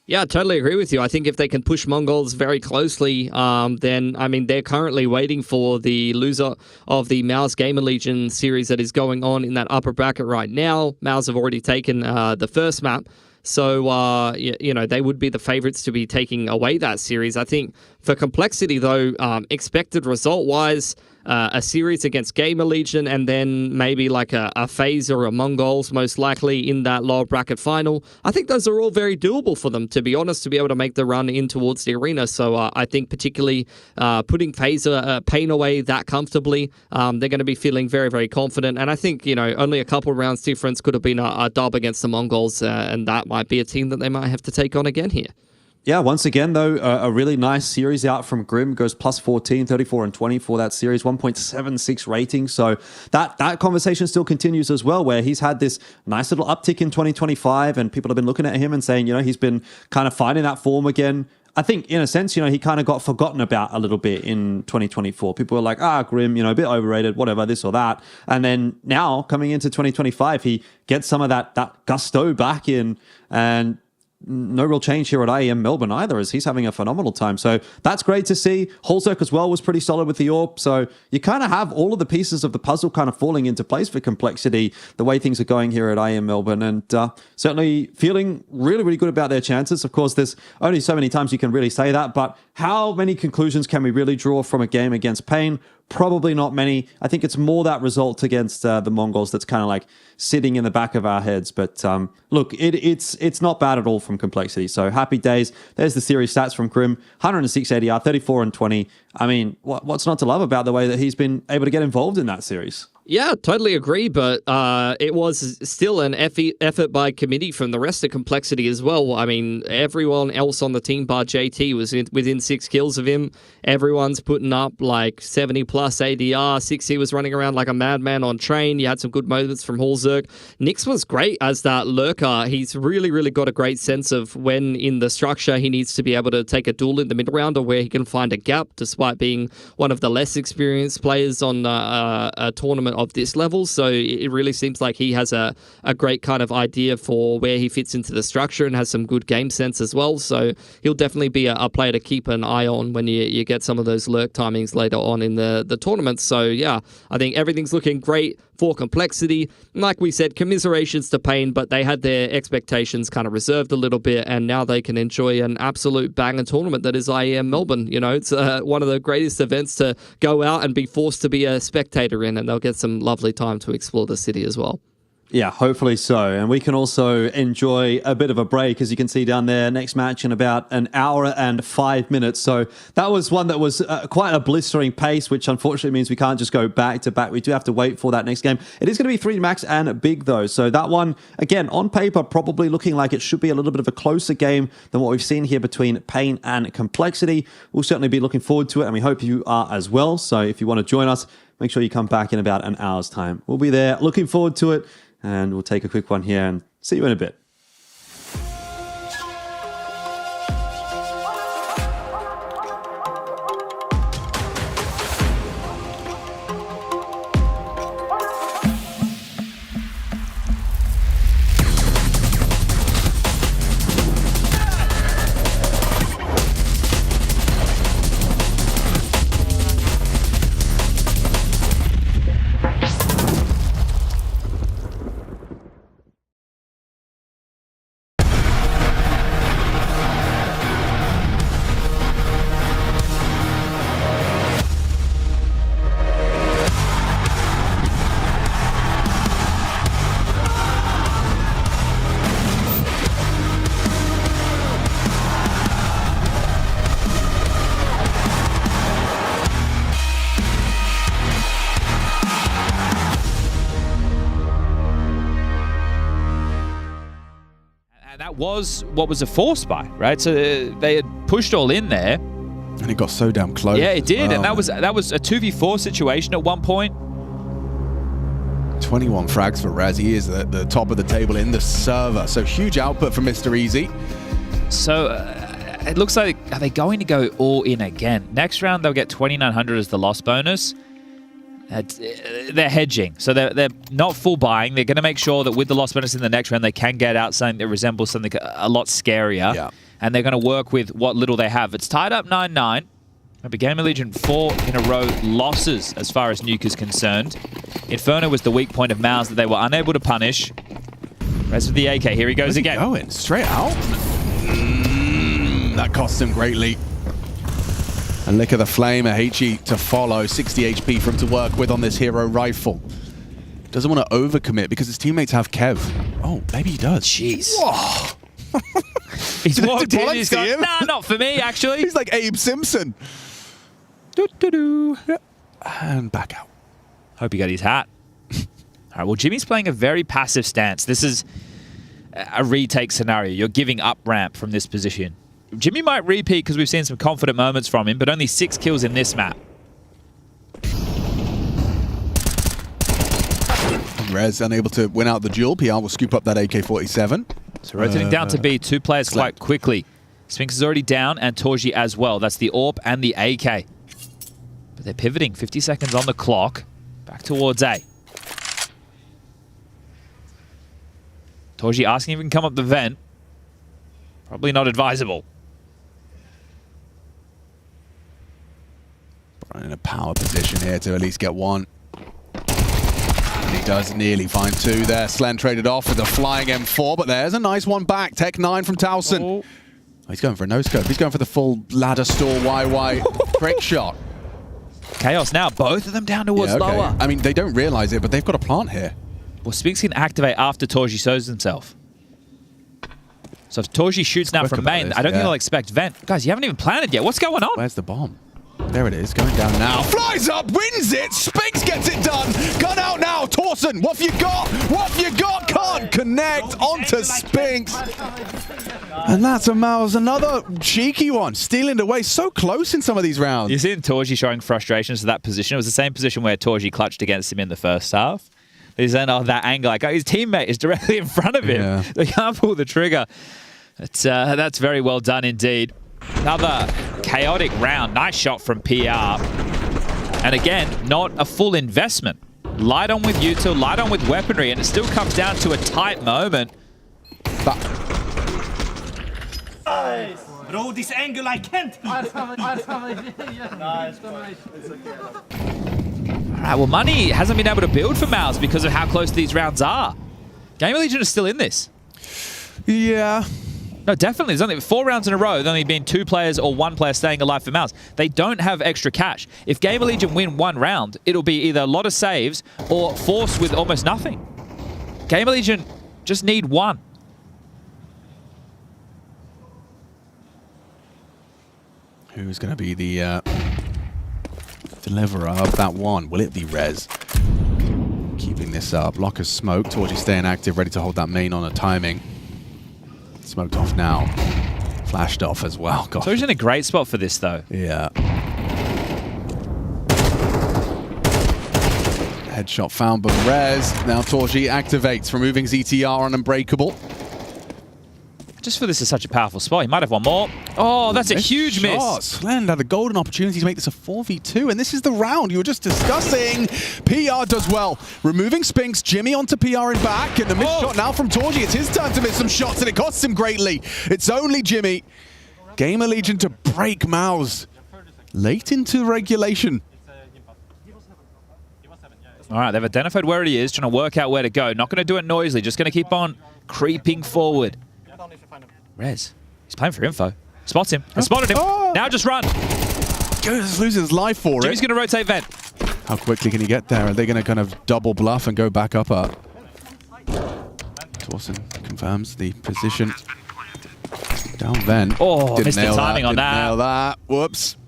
Yeah, I totally agree with you. I think if they can push Mongols very closely, then, I mean, they're currently waiting for the loser of the Maus GamerLegion series that is going on in that upper bracket right now. Maus have already taken the first map. So, they would be the favorites to be taking away that series. I think for Complexity, though, expected result-wise, a series against GamerLegion, and then maybe like a FaZe or a Mongols, most likely in that lower bracket final. I think those are all very doable for them, to be honest, to be able to make the run in towards the arena. So I think particularly putting FaZe Pain away that comfortably, they're going to be feeling very, very confident. And I think, only a couple of rounds difference could have been a dub against the Mongols, and that might be a team that they might have to take on again here. Yeah, once again, though, a really nice series out from Grim. Goes plus 14, 34 and 20 for that series, 1.76 rating. So that conversation still continues as well, where he's had this nice little uptick in 2025, and people have been looking at him and saying, he's been kind of finding that form again. I think, in a sense, he kind of got forgotten about a little bit in 2024. People were like, Grim, a bit overrated, whatever, this or that. And then now, coming into 2025, he gets some of that gusto back in, and no real change here at IEM Melbourne either, as he's having a phenomenal time. So that's great to see. Holzerk as well was pretty solid with the AWP. So you kind of have all of the pieces of the puzzle kind of falling into place for Complexity, the way things are going here at IEM Melbourne. And certainly feeling really, really good about their chances. Of course, there's only so many times you can really say that, but how many conclusions can we really draw from a game against Pain? Probably not many. I think it's more that result against the Mongols that's kind of like sitting in the back of our heads. But look, it's not bad at all from Complexity. So happy days. There's the series stats from Grim. 106 ADR, 34 and 20. I mean, what's not to love about the way that he's been able to get involved in that series? Yeah, totally agree, but it was still an effort by committee from the rest of Complexity as well. I mean, everyone else on the team bar JT was within 6 kills of him. Everyone's putting up like 70 plus ADR. 6C was running around like a madman on train. You had some good moments from Holzerk. Nix was great as that lurker. He's really, really got a great sense of when in the structure he needs to be able to take a duel in the mid round or where he can find a gap, despite being one of the less experienced players on a tournament of this level. So it really seems like he has a great kind of idea for where he fits into the structure and has some good game sense as well. So he'll definitely be a player to keep an eye on when you get some of those lurk timings later on in the tournament. So yeah, I think everything's looking great for Complexity. Like we said, commiserations to Pain, but they had their expectations kind of reserved a little bit, and now they can enjoy an absolute banger tournament that is IEM Melbourne. You know, it's one of the greatest events to go out and be forced to be a spectator in, and they'll get some lovely time to explore the city as well. Yeah, hopefully so. And we can also enjoy a bit of a break, as you can see down there. Next match in about an hour and 5 minutes. So that was one that was quite a blistering pace, which unfortunately means we can't just go back to back. We do have to wait for that next game. It is going to be 3 max and big, though. So that one, again, on paper, probably looking like it should be a little bit of a closer game than what we've seen here between Pain and Complexity. We'll certainly be looking forward to it, and we hope you are as well. So if you want to join us, make sure you come back in about an hour's time. We'll be there. Looking forward to it. And we'll take a quick one here and see you in a bit. Was what was a force buy, right? So they had pushed all in there, and it got so damn close. Yeah, it did, and that was a 2v4 situation at one point. 21 frags for Raz. He is at the top of the table in the server. So huge output from Mr. Easy. So it looks like, are they going to go all in again? Next round they'll get 2,900 as the loss bonus. They're hedging, so they're not full buying. They're going to make sure that with the loss bonus in the next round, they can get out something that resembles something a lot scarier. Yeah. And they're going to work with what little they have. It's tied up 9-9. Maybe GamerLegion 4 in a row losses as far as Nuke is concerned. Inferno was the weak point of Mouse that they were unable to punish. Rest of the AK, here he goes again. Going straight out. That cost him greatly. And Lick of the Flame, a HE to follow. 60 HP for him to work with on this hero rifle. Doesn't want to overcommit because his teammates have Kev. Oh, maybe he does. Jeez. Whoa. He's walked in, he's gone, nah, not for me, actually. He's like Abe Simpson. And back out. Hope he got his hat. All right, well, Jimmy's playing a very passive stance. This is a retake scenario. You're giving up ramp from this position. Jimmy might repeat because we've seen some confident moments from him, but only 6 kills in this map. Rez unable to win out the duel. PR will scoop up that AK-47. So rotating down to B, 2 players quite quickly. Sphinx is already down, and Torji as well. That's the AWP and the AK. But they're pivoting. 50 seconds on the clock. Back towards A. Torji asking if he can come up the vent. Probably not advisable. In a power position here to at least get one. And he does nearly find two there. Slen traded off with a flying M4, but there's a nice one back. Tech 9 from Towson. Oh, he's going for a no-scope. He's going for the full ladder store YY trick shot. Chaos now, both of them down towards lower. I mean, they don't realize it, but they've got a plant here. Well, Spinks can activate after Torji shows himself. So if Torji shoots now from main, I don't think they'll expect vent. Guys, you haven't even planted yet. What's going on? Where's the bomb? There it is, going down now. Flies up, wins it. Spinks gets it done. Gun out now. Torsen, what have you got? What have you got? Can't connect onto Spinks. And that's a Mouse, another cheeky one. Stealing away so close in some of these rounds. You see Torji showing frustrations to that position. It was the same position where Torji clutched against him in the first half. He's then on that angle. Like, his teammate is directly in front of him. Yeah. They can't pull the trigger. That's very well done indeed. Another chaotic round. Nice shot from PR. And again, not a full investment. Light on with util, light on with weaponry, and it still comes down to a tight moment. Bro, this angle I can't. Alright, well, Money hasn't been able to build for Mouse because of how close these rounds are. GamerLegion is still in this. Yeah. No, definitely. There's only 4 rounds in a row. There's only been 2 players or 1 player staying alive for Mouse. They don't have extra cash. If GamerLegion win 1 round, it'll be either a lot of saves or Force with almost nothing. GamerLegion just need 1. Who's going to be the deliverer of that one? Will it be Rez? Keeping this up. Locker's smoke. Torji staying active, ready to hold that main on a timing. Smoked off now. Flashed off as well. Gosh. So he's in a great spot for this, though. Yeah. Headshot found by Rez. Now Torji activates, removing ZTR on Unbreakable. Just for this is such a powerful spot. He might have one more. Oh, that's a huge miss. Slend had a golden opportunity to make this a 4v2, and this is the round you were just discussing. PR does well. Removing Spinks, Jimmy onto PR in back, and the missed shot now from Torji. It's his turn to miss some shots, and it costs him greatly. It's only Jimmy. GamerLegion to break Mouse. Late into regulation. All right, they've identified where he is, trying to work out where to go. Not going to do it noisily, just going to keep on creeping forward. Rez, he's playing for info. Spots him. Has spotted him. Oh. Now just run. Just loses his life for Jimmy's going to rotate vent. How quickly can he get there? Are they going to kind of double bluff and go back up? Torsen confirms the position. Down vent. Oh, missed the timing on that. Nail that. Whoops.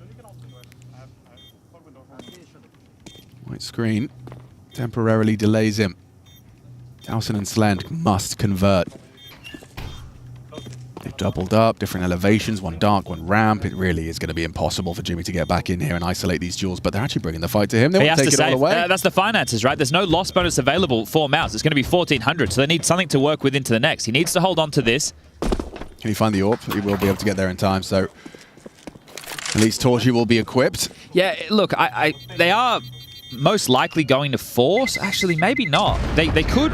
White screen temporarily delays him. Towson and Slend must convert. They've doubled up, different elevations, one dark, one ramp. It really is going to be impossible for Jimmy to get back in here and isolate these duels, but they're actually bringing the fight to him. They want to take it all away. That's the finances, right? There's no loss bonus available for Mouse. It's going to be 1,400, so they need something to work with into the next. He needs to hold on to this. Can he find the AWP? He will be able to get there in time, so at least Torji will be equipped. Yeah, look, they are most likely going to Force. Actually, maybe not. They could...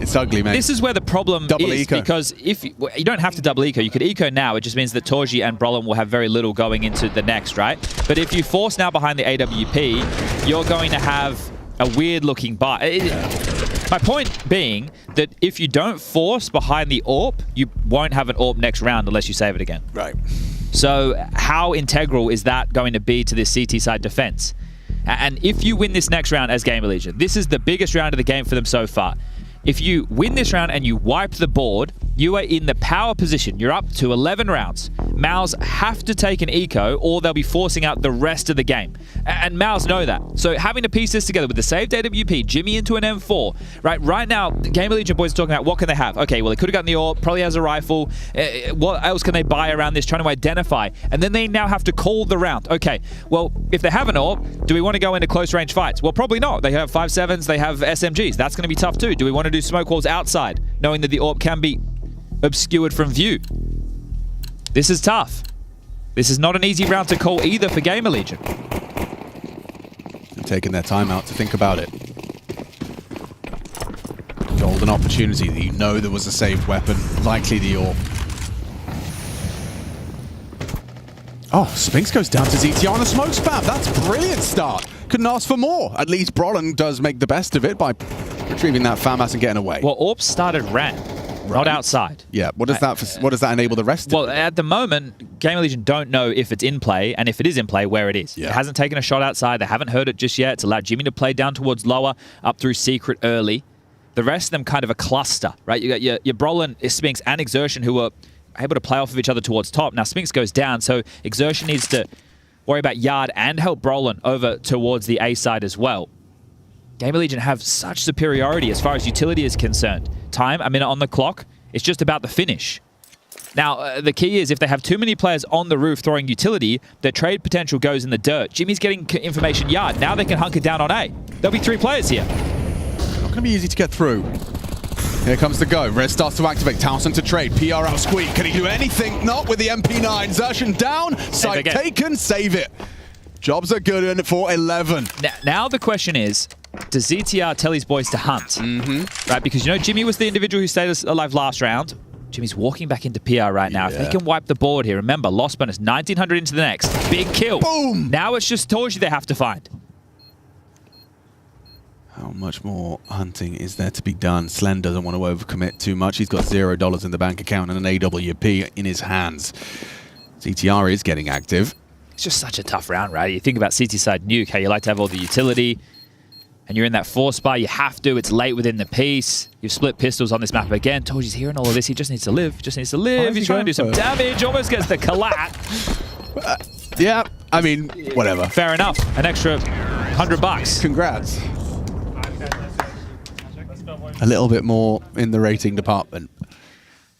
It's ugly, mate. This is where the problem is, eco. because if you don't have to double eco, you could eco now. It just means that Torji and Brolin will have very little going into the next, right? But if you Force now behind the AWP, you're going to have a weird-looking buy. My point being that if you don't Force behind the AWP, you won't have an AWP next round unless you save it again. Right. So how integral is that going to be to this CT side defense? And if you win this next round as GamerLegion, this is the biggest round of the game for them so far. If you win this round and you wipe the board, you are in the power position. You're up to 11 rounds. Mouse have to take an eco or they'll be forcing out the rest of the game. And Mouse know that. So having to piece this together with the saved AWP, Jimmy into an M4, right now, the GamerLegion boys are talking about what can they have? Okay, well, they could have gotten the AWP, probably has a rifle. What else can they buy around this, trying to identify? And then they now have to call the round. Okay, well, if they have an AWP, do we want to go into close range fights? Well, probably not. They have 5.7s, they have SMGs. That's going to be tough too. Do we want to do smoke walls outside, knowing that the AWP can be obscured from view? This is tough. This is not an easy round to call either for GamerLegion. They're taking their time out to think about it. Golden opportunity that you know there was a saved weapon, likely the AWP. Oh, Spinks goes down to ZTR on a smoke spam. That's a brilliant start. Couldn't ask for more. At least Brolin does make the best of it by retrieving that FAMAS and getting away. Well, AWP started ramp, not outside. Yeah, what does that enable the rest Well, at the moment, GamerLegion don't know if it's in play, and if it is in play, where it is. Yeah. It hasn't taken a shot outside. They haven't heard it just yet. It's allowed Jimmy to play down towards lower, up through secret early. The rest of them kind of a cluster, right? You got your Brolin, Spinks, and Exertion who are able to play off of each other towards top. Now, Spinks goes down, so Exertion needs to worry about Yard and help Brolin over towards the A side as well. GamerLegion have such superiority as far as utility is concerned. Time, a minute on the clock. It's just about the finish. Now, the key is if they have too many players on the roof throwing utility, their trade potential goes in the dirt. Jimmy's getting information Yard. Now they can hunker down on A. There'll be 3 players here. Not going to be easy to get through. Here comes the go. Red starts to activate. Townsend to trade. PR out squeak. Can he do anything? Not with the MP9. Zertion down. Site taken. Save it. Jobs are good in for 11. Now the question is, does ZTR tell his boys to hunt? Right, because you know Jimmy was the individual who stayed alive last round. Jimmy's walking back into PR right now. If they can wipe the board here, remember, loss bonus, 1900 into the next. Big kill. Boom! Now it's just Torji they have to find. How much more hunting is there to be done? Slen doesn't want to overcommit too much. He's got $0 in the bank account and an AWP in his hands. ZTR is getting active. It's just such a tough round, right? You think about CT side nuke, how you like to have all the utility, and you're in that 4 spot. You have to. It's late within the piece. You've split pistols on this map again. Torji's hearing all of this. He just needs to live. Just needs to live. He's trying to do some damage. Almost gets the collat. Yeah, I mean, whatever. Fair enough. An extra $100. Congrats. A little bit more in the rating department.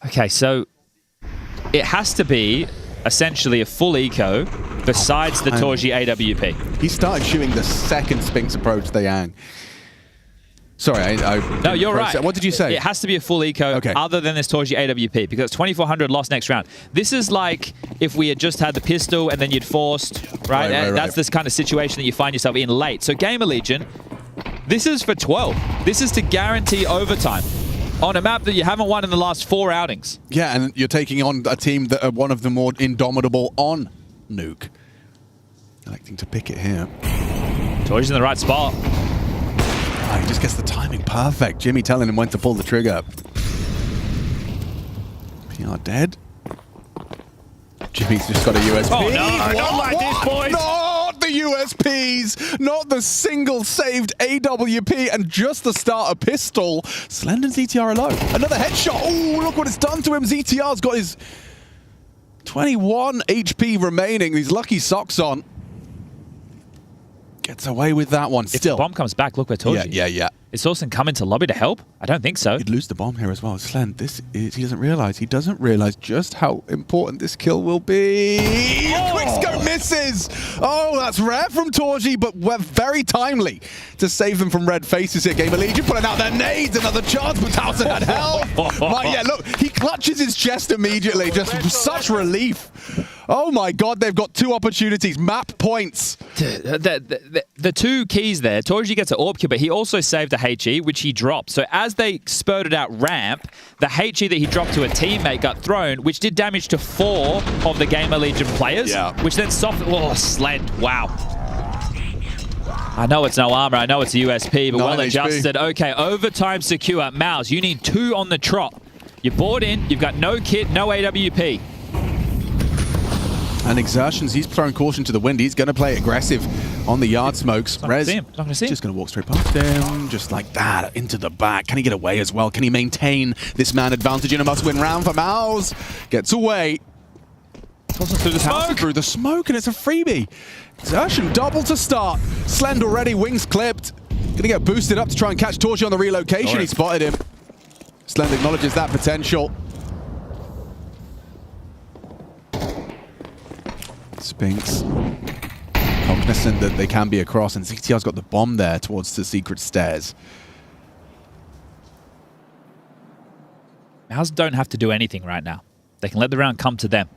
Okay, so it has to be essentially a full eco besides the Torji AWP. He started shooting the second Spinks approach the Yang. Sorry, No, you're right. What did you say? It has to be a full eco other than this Torji AWP because it's 2400 lost next round. This is like if we had just had the pistol and then you'd forced, right? That's this kind of situation that you find yourself in late. So GamerLegion, this is for 12. This is to guarantee overtime on a map that you haven't won in the last 4 outings. Yeah, and you're taking on a team that are one of the more indomitable on Nuke. Electing to pick it here. Torji's in the right spot. Oh, he just gets the timing perfect. Jimmy telling him when to pull the trigger. PR dead. Jimmy's just got a USP. Oh, no, not like this, boys. Not the USPs. Not the single saved AWP and just the starter pistol. Slend and ZTR alone. Another headshot. Oh, look what it's done to him. ZTR's got his 21 HP remaining. These lucky socks on. Gets away with that one. If the bomb comes back, look where Torji. Yeah. Is Sorsen coming to lobby to help? I don't think so. He'd lose the bomb here as well. Slen, he doesn't realize just how important this kill will be. Quickscope misses. Oh, that's rare from Torji, but we're very timely to save them from red faces here. GamerLegion pulling out their nades. Another chance, but Townsend had help. Yeah, look, he clutches his chest immediately. Just such relief. Oh my God, they've got 2 opportunities. Map points. The 2 keys there, Torji gets an AWP kill, but he also saved a HE, which he dropped. So as they spurted out ramp, the HE that he dropped to a teammate got thrown, which did damage to 4 of the GamerLegion players, which then softened. Oh, Slend, wow. I know it's no armor, I know it's a USP, but well adjusted. Okay, overtime secure. Mouse, you need 2 on the trot. You're bored in, you've got no kit, no AWP. And Exertions, he's throwing caution to the wind. He's going to play aggressive on the yard smokes. Rez just going to walk straight past him, just like that, into the back. Can he get away as well? Can he maintain this man advantage in a must-win round for Mouse? Gets away. Through the smoke. Through the smoke, and it's a freebie. Exertion double to start. Slend already, wings clipped. Going to get boosted up to try and catch Torji on the relocation. He spotted him. Slend acknowledges that potential. Spinks cognizant that they can be across, and ZTR's got the bomb there towards the secret stairs. Mouse don't have to do anything right now. They can let the round come to them.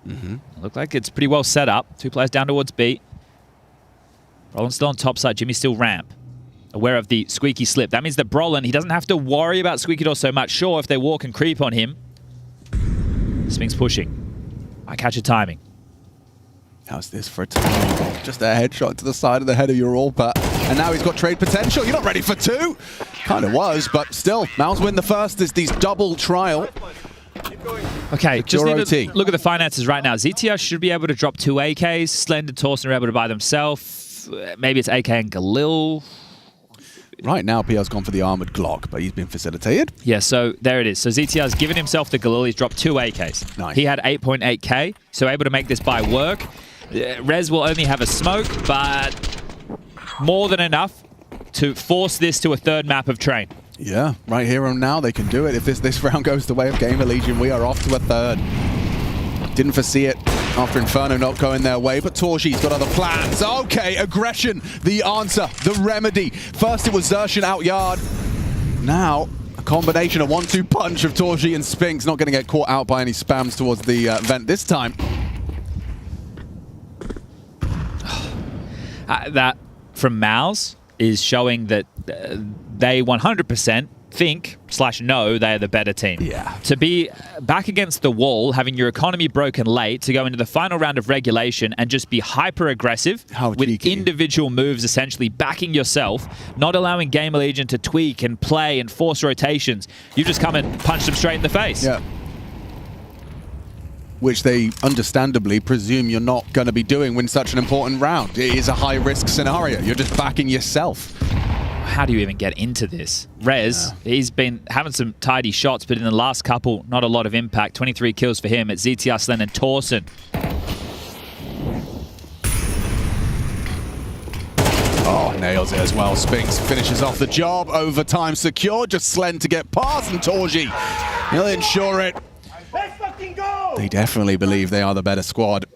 Look like it's pretty well set up. 2 players down towards B. Brolin's still on top side. Jimmy's still ramp. Aware of the squeaky slip. That means that Brolin, he doesn't have to worry about Squeaky Door so much. Sure, if they walk and creep on him. Spinks pushing. Might catch a timing. How's this for a time? Just a headshot to the side of the head of your AWPer. And now he's got trade potential. You're not ready for 2? Kind of was, but still. Mouse win the first. There's these double trial. Okay, just Secure need to OT. look at the finances right now. ZTR should be able to drop 2 AKs. Slend and Torsten are able to buy themselves. Maybe it's AK and Galil. Right now, PR's gone for the armored Glock, but he's been facilitated. Yeah, so there it is. So ZTR's given himself the Galil. He's dropped 2 AKs. Nice. He had 8.8k, so able to make this buy work. Rez will only have a smoke, but more than enough to force this to a 3rd map of train. Yeah, right here and now they can do it. If this round goes the way of GamerLegion, we are off to a 3rd. Didn't foresee it after Inferno not going their way, but Torji's got other plans. Okay, aggression, the answer, the remedy. First it was Xerxen out yard. Now, a combination of 1-2 punch of Torji and Spinks, not going to get caught out by any spams towards the vent this time. That from Mouse is showing that they 100% think / know they are the better team. Yeah. To be back against the wall, having your economy broken late, to go into the final round of regulation and just be hyper aggressive with individual moves, essentially backing yourself, not allowing GamerLegion to tweak and play and force rotations. You just come and punch them straight in the face. Yeah. Which they understandably presume you're not going to be doing when such an important round. It is a high-risk scenario. You're just backing yourself. How do you even get into this? Rez, he's been having some tidy shots, but in the last couple, not a lot of impact. 23 kills for him at ZTR, Slen, and Torsten. Oh, nails it as well. Spinks finishes off the job. Overtime secured. Just Slen to get past, and Torji, he'll ensure it. Let's fucking go! They definitely believe they are the better squad.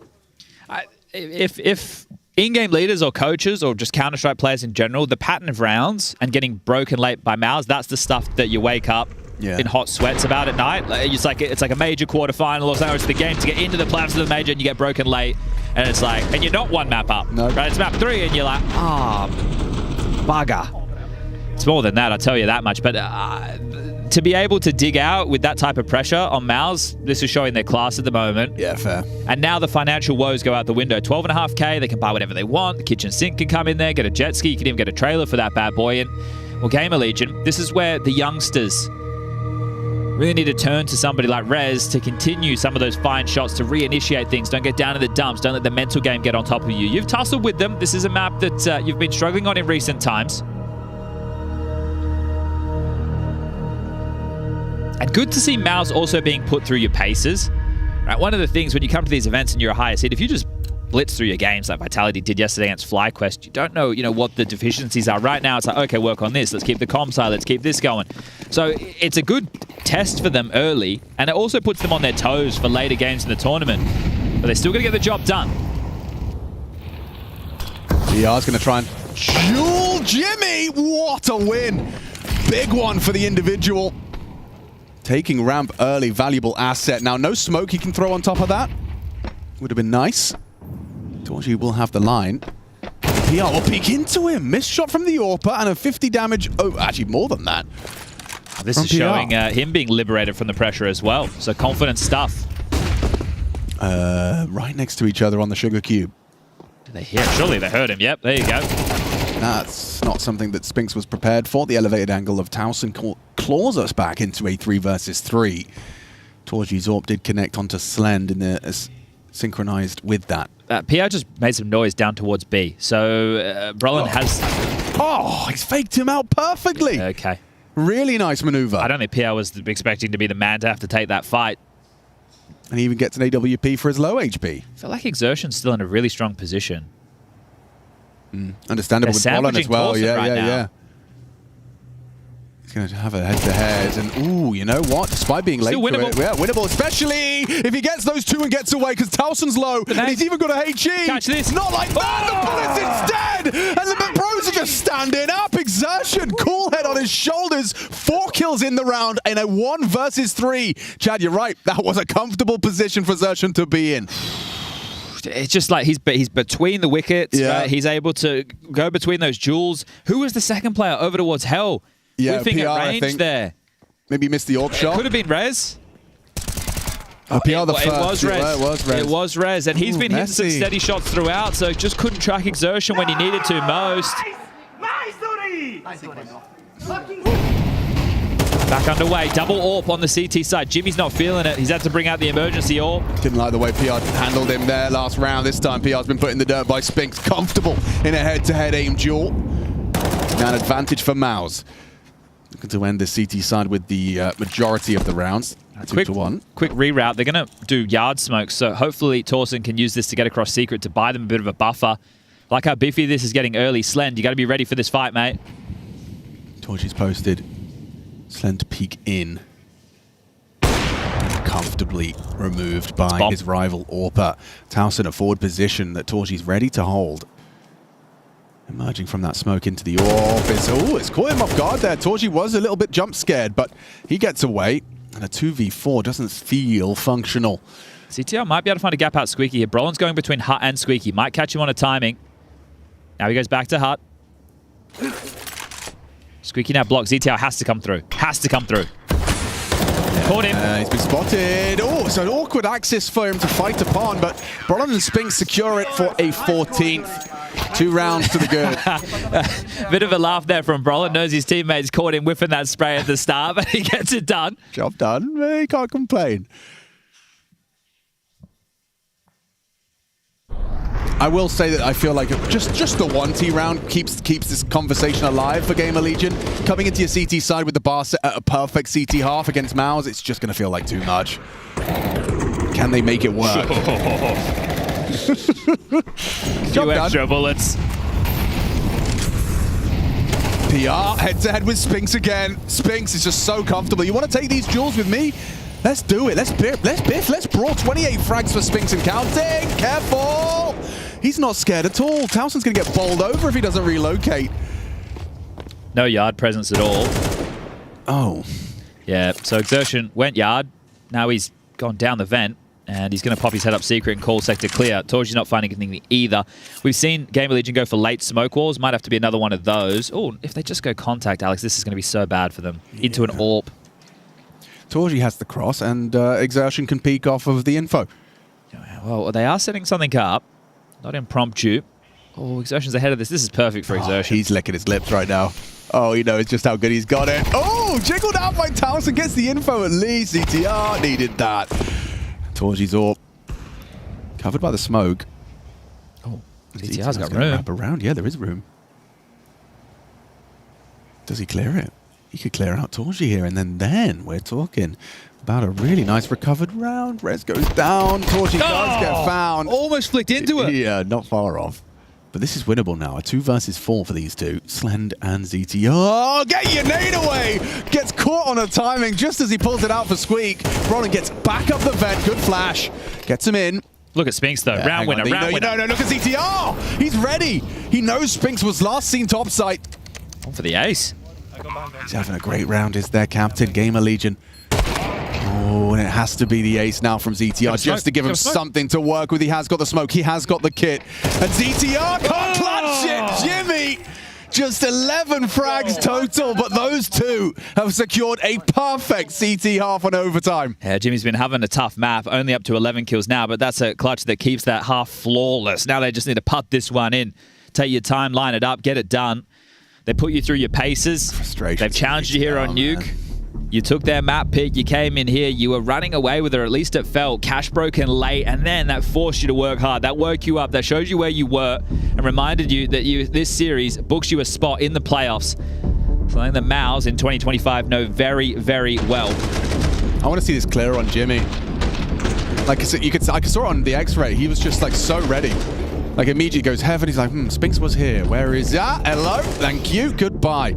If in-game leaders or coaches or just Counter-Strike players in general, the pattern of rounds and getting broken late by Mouse, that's the stuff that you wake up in hot sweats about at night. It's like a major quarterfinal or something. It's the game to get into the playoffs of the major and you get broken late. And it's like, and you're not 1 map up. No. Right? It's map 3 and you're like, bugger. It's more than that, I'll tell you that much. But to be able to dig out with that type of pressure on Mouse, this is showing their class at the moment. Yeah, fair. And now the financial woes go out the window. 12.5k, they can buy whatever they want. The kitchen sink can come in there, get a jet ski, you can even get a trailer for that bad boy. And, well, GamerLegion, this is where the youngsters really need to turn to somebody like Rez to continue some of those fine shots, to reinitiate things. Don't get down in the dumps. Don't let the mental game get on top of you. You've tussled with them. This is a map that you've been struggling on in recent times. And good to see Mouse also being put through your paces. Right, one of the things when you come to these events and you're a higher seed, if you just blitz through your games like Vitality did yesterday against FlyQuest, you don't know, what the deficiencies are. Right now, it's like, okay, work on this. Let's keep the comms high. Let's keep this going. So it's a good test for them early, and it also puts them on their toes for later games in the tournament. But they're still going to get the job done. BR's going to try and jewel Jimmy. What a win. Big one for the individual. Taking ramp early, valuable asset. Now, no smoke he can throw on top of that. Would have been nice. Torji will have the line. PR will peek into him. Missed shot from the AWPer and a 50 damage. Oh, actually more than that. This from is PR. showing him being liberated from the pressure as well. So confident stuff. Right next to each other on the sugar cube. Did they hear? Surely they heard him. Yep, there you go. That's not something that Spinks was prepared for. The elevated angle of Towson claws us back into a 3 versus 3. Torji's AWP did connect onto Slend in the synchronized with that. PR just made some noise down towards B. So Brolin has... Oh, he's faked him out perfectly. Okay. Really nice maneuver. I don't think PR was expecting to be the man to have to take that fight. And he even gets an AWP for his low HP. I feel like Exertion's still in a really strong position. Understandable with Brolin as well. Torsten right now. Yeah. He's going to have a head-to-head, and ooh, you know what? Despite being late Still winnable. to it, winnable, especially if he gets those 2 and gets away, because Towson's low, and he's even got a HE. Catch this. Not like that, the bullets instead! And the pros are just standing up. Exertion, cool head on his shoulders, 4 kills in the round in a 1 versus 3. Chad, you're right. That was a comfortable position for Exertion to be in. It's just like he's between the wickets. Yeah. Right? He's able to go between those jewels. Who was the second player over towards Hell? Yeah, Whiffing PR, at range there. Maybe missed the AWP shot. Could have been Rez. Oh, PR the It first. was Rez. It was Rez. It was Rez, and he's been hitting some messy. steady shots throughout, so just couldn't track exertion when he needed to most. Back underway, double AWP on the CT side. Jimmy's not feeling it. He's had to bring out the emergency AWP. Didn't like the way PR handled him there last round. This time PR's been put in the dirt by Spinks. Comfortable in a head-to-head aim duel. Now an advantage for Mouse. Looking to end the CT side with the majority of the rounds. 2-1. Quick reroute. They're going to do yard smoke, so hopefully Torsen can use this to get across secret to buy them a bit of a buffer. Like how biffy this is getting early. Slend, you got to be ready for this fight, mate. Torchy's posted. Slend to peek in. Comfortably removed by his rival Orpa. Taus in a forward position that Torchy's ready to hold. Emerging from that smoke into the AWP. It's caught him off guard there. Torchy was a little bit jump scared, but he gets away. And a 2v4 doesn't feel functional. CTR might be able to find a gap out Squeaky here. Brolin's going between Hut and Squeaky. Might catch him on a timing. Now he goes back to Hut. Squeaky now blocks. ZTR has to come through. Has to come through. Caught him. He's been spotted. Oh, so an awkward axis for him to fight upon, but Brolin and Spinks secure it for a 14th. 2 rounds to the good. Bit of a laugh there from Brolin. Knows his teammates caught him whiffing that spray at the start, but he gets it done. Job done. He can't complain. I will say that I feel like just the 1T round keeps this conversation alive for GamerLegion. Coming into your CT side with the bar set at a perfect CT half against Mouse, it's just going to feel like too much. Can they make it work? Few extra bullets. PR head-to-head with Spinks again. Spinks is just so comfortable. You want to take these duels with me? Let's do it. Let's biff. Let's brawl. 28 frags for Spinks and counting. Careful. He's not scared at all. Towson's going to get bowled over if he doesn't relocate. No yard presence at all. Oh. Yeah, so Exertion went yard. Now he's gone down the vent, and he's going to pop his head up secret and call sector clear. Torgy's not finding anything either. We've seen GamerLegion go for late smoke walls. Might have to be another one of those. Oh, if they just go contact, Alex, this is going to be so bad for them. Yeah. Into an AWP. Torgy has the cross, and Exertion can peek off of the info. Well, they are setting something up. Not impromptu. Oh, Exertion's ahead of this. This is perfect for Exertion. He's licking his lips right now. Oh, he knows just how good he's got it. Oh, jiggled out by Towson, gets the info at least. CTR needed that. Torgy's AWP. Covered by the smoke. Oh, CTR's got room. Wrap around. Yeah, there is room. Does he clear it? He could clear out Torgy here, and then we're talking about a really nice recovered round. Rez goes down. Torgy does get found. Almost flicked into it. Yeah, not far off. But this is winnable now. A 2 versus 4 for these two. Slend and ZT. Oh, get your nade away! Gets caught on a timing just as he pulls it out for Squeak. Brolin gets back up the vent. Good flash. Gets him in. Look at Spinks though. Round winner, round winner. No, look at ZT. He's ready. He knows Spinks was last seen topside. On for the ace. He's having a great round. Is their captain, GamerLegion. Oh, and it has to be the ace now from ZTR just to give him something to work with. He has got the smoke. He has got the kit. And ZTR can't clutch it. Jimmy, just 11 frags total, but those two have secured a perfect CT half on overtime. Yeah, Jimmy's been having a tough map. Only up to 11 kills now, but that's a clutch that keeps that half flawless. Now they just need to putt this one in. Take your time, line it up, get it done. They put you through your paces. They've challenged you here on Nuke. Man. You took their map pick. You came in here. You were running away with it, or at least it felt. Cash broken late, and then that forced you to work hard. That woke you up. That showed you where you were and reminded you that this series books you a spot in the playoffs. Something that Mouse in 2025 know very, very well. I want to see this clear on Jimmy. Like I saw it on the X-ray. He was just like so ready. Like immediately goes heaven. He's like, Spinks was here. Where is that? Hello. Thank you. Goodbye.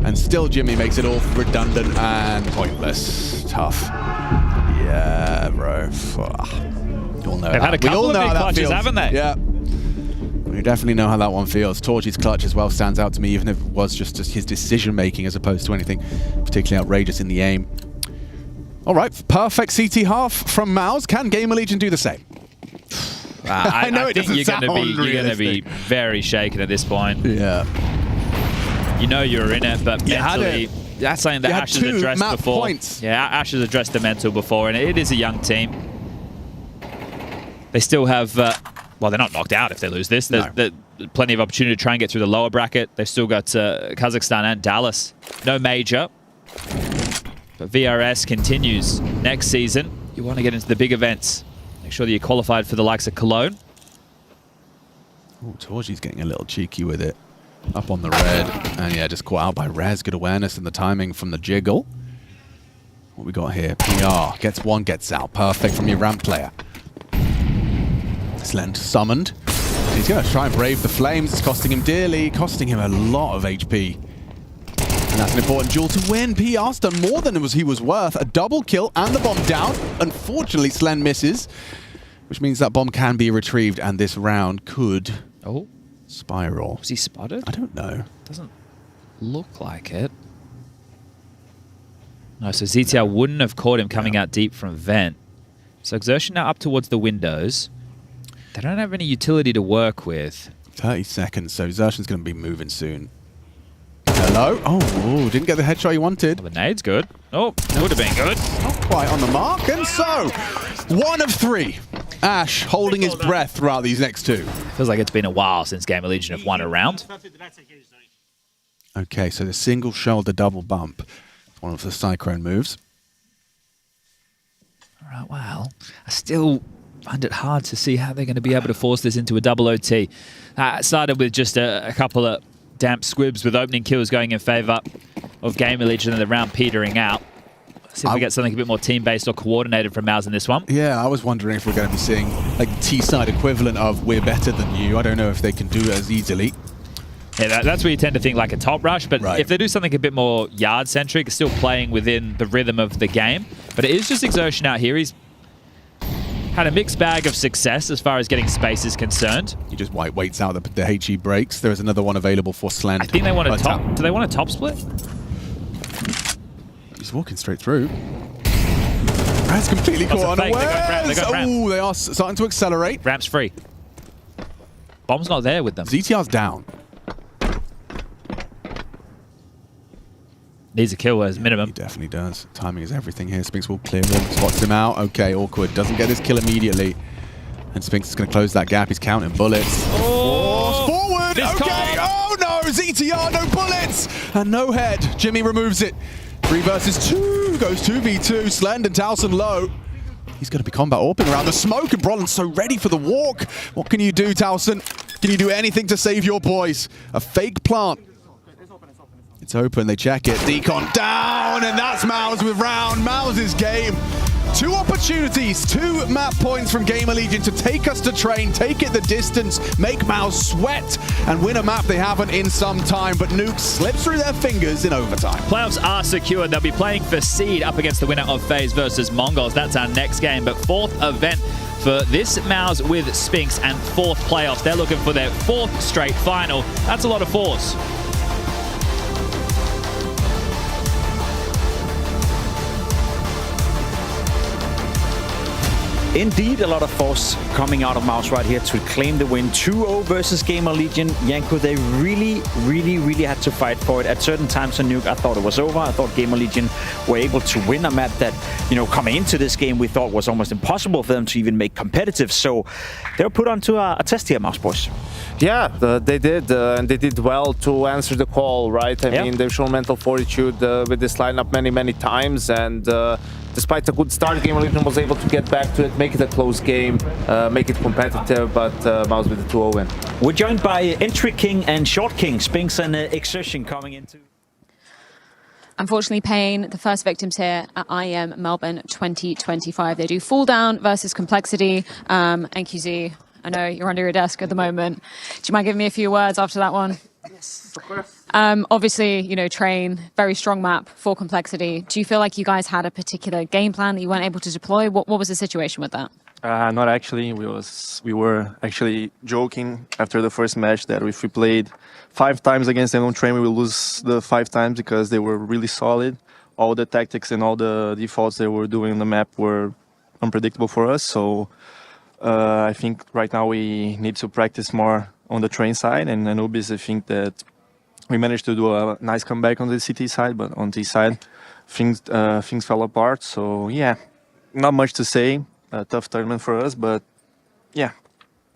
And still Jimmy makes it all redundant and pointless. Tough. Yeah, bro. You all know They've had a couple of big clutches, haven't they? Yeah. We definitely know how that one feels. Torgy's clutch as well stands out to me, even if it was just his decision-making as opposed to anything particularly outrageous in the aim. All right. Perfect CT half from Mouse. Can GamerLegion do the same? I think you're going to be very shaken at this point. Yeah. You know you're in it, but mentally, that's something that Ash has addressed before. Points. Yeah, Ash has addressed the mental before, and it is a young team. They still have, well, they're not knocked out if they lose this. There's plenty of opportunity to try and get through the lower bracket. They've still got Kazakhstan and Dallas. No major. But VRS continues next season. You want to get into the big events. Make sure that you're qualified for the likes of Cologne. Oh, Torji's getting a little cheeky with it. Up on the red. And yeah, just caught out by Rez. Good awareness and the timing from the jiggle. What we got here? PR. Gets one, gets out. Perfect from your ramp player. Slend summoned. He's going to try and brave the flames. It's costing him dearly. Costing him a lot of HP. And that's an important duel to win. PR's done more than he was worth. A double kill and the bomb down. Unfortunately, Slend misses. Which means that bomb can be retrieved. And this round could... spiral. Was he spotted? I don't know. Doesn't look like it. No, so ZTR wouldn't have caught him coming out deep from vent. So Exertion now up towards the windows. They don't have any utility to work with. 30 seconds, so Exertion's going to be moving soon. Hello? Oh, didn't get the headshot you wanted. Well, the nade's good. Oh, that would have been good. Not quite on the mark, and so 1 of 3. Ash holding his breath throughout these next 2. Feels like it's been a while since GamerLegion have won a round. Okay, so the single shoulder double bump. One of the Cyclone moves. All right, well, I still find it hard to see how they're going to be able to force this into a double OT. It started with just a couple of damp squibs with opening kills going in favor of GamerLegion and the round petering out. See if we get something a bit more team-based or coordinated from Mouse in this one. Yeah, I was wondering if we're going to be seeing like T-side equivalent of we're better than you. I don't know if they can do it as easily. Yeah, that's where you tend to think like a top rush, but if they do something a bit more yard-centric, still playing within the rhythm of the game. But it is just Exertion out here. He's had a mixed bag of success as far as getting space is concerned. He just waits out the HE breaks. There is another one available for Slend. I think they want a top. Do they want a top split? He's walking straight through. That's completely caught unawares. Oh, they are starting to accelerate. Ramp's free. Bomb's not there with them. ZTR's down. Needs a kill as minimum. He definitely does. Timing is everything here. Spinks will clear him, spots him out. Okay, awkward. Doesn't get his kill immediately. And Spinks is going to close that gap. He's counting bullets. Oh, forward! Okay! Oh no! ZTR, no bullets! And no head. Jimmy removes it. 3 versus 2. Goes 2v2. Slend and Towson low. He's going to be combat orping around the smoke, and Brolin's so ready for the walk. What can you do, Towson? Can you do anything to save your boys? A fake plant. It's open, they check it. Decon down, and that's Mouse with round. Mouse's game. 2 opportunities, 2 map points from GamerLegion to take us to train, take it the distance, make Mouse sweat, and win a map they haven't in some time. But Nuke slips through their fingers in overtime. Playoffs are secured. They'll be playing for seed up against the winner of FaZe versus Mongols. That's our next game, but 4th event for this Mouse with Spinks and 4th playoffs. They're looking for their 4th straight final. That's a lot of 4s. Indeed, a lot of force coming out of Mouse right here to claim the win. 2-0 versus GamerLegion. Yanko, they really had to fight for it. At certain times on Nuke, I thought it was over. I thought GamerLegion were able to win a map that, you know, coming into this game, we thought was almost impossible for them to even make competitive. So they were put onto a test here, Mouse boys. Yeah, they did, and they did well to answer the call, right? I mean, they've shown mental fortitude with this lineup many times, and despite a good start, GamerLegion was able to get back to it, make it a close game, make it competitive, but Mouse with the 2-0 win. We're joined by Entry King and Short King, Spinks and Exertion coming into... Unfortunately, paying the first victims here at IEM Melbourne 2025. They do Fall Down versus Complexity. NQZ, I know you're under your desk at the moment. Do you mind giving me a few words after that one? Yes, of course. Obviously, you know, Train, very strong map for Complexity. Do you feel like you guys had a particular game plan that you weren't able to deploy? What was the situation with that? Not actually. We were actually joking after the first match that if we played 5 times against them on Train, we will lose the 5 times because they were really solid. All the tactics and all the defaults they were doing on the map were unpredictable for us. So I think right now we need to practice more on the Train side. And Anubis, I think that we managed to do a nice comeback on the CT side, but on T side, things fell apart. So yeah, not much to say. A tough tournament for us, but Yeah.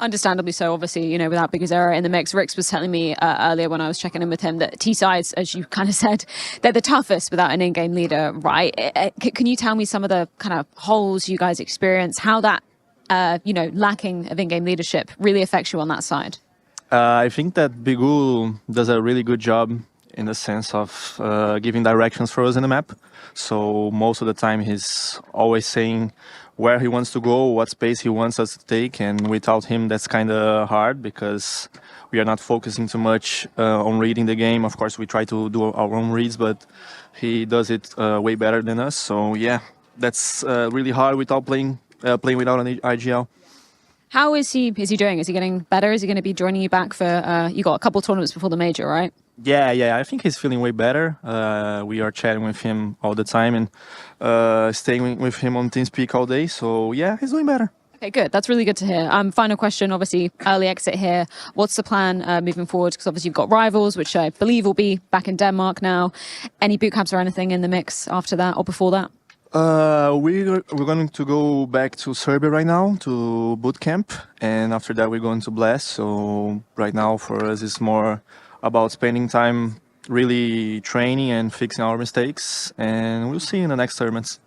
Understandably so, obviously, you know, without Bigazera in the mix. Rix was telling me earlier when I was checking in with him that T-sides, as you kind of said, they're the toughest without an in-game leader, right? Can you tell me some of the kind of holes you guys experience, how that, you know, lacking of in-game leadership really affects you on that side? I think that Bigu does a really good job in the sense of giving directions for us in the map. So most of the time he's always saying where he wants to go, what space he wants us to take, and without him that's kind of hard because we are not focusing too much on reading the game. Of course we try to do our own reads, but he does it way better than us. So yeah, that's really hard without playing without an IGL. How is he doing? Is he getting better? Is he going to be joining you back for, you got a couple tournaments before the major, right? Yeah, I think he's feeling way better. We are chatting with him all the time and staying with him on TeamSpeak all day. So yeah, he's doing better. Okay, good. That's really good to hear. Final question, obviously, early exit here. What's the plan moving forward? Because obviously you've got Rivals, which I believe will be back in Denmark now. Any boot camps or anything in the mix after that or before that? We're going to go back to Serbia right now to boot camp, and after that we're going to Blast. So right now for us it's more about spending time really training and fixing our mistakes, and we'll see in the next tournaments.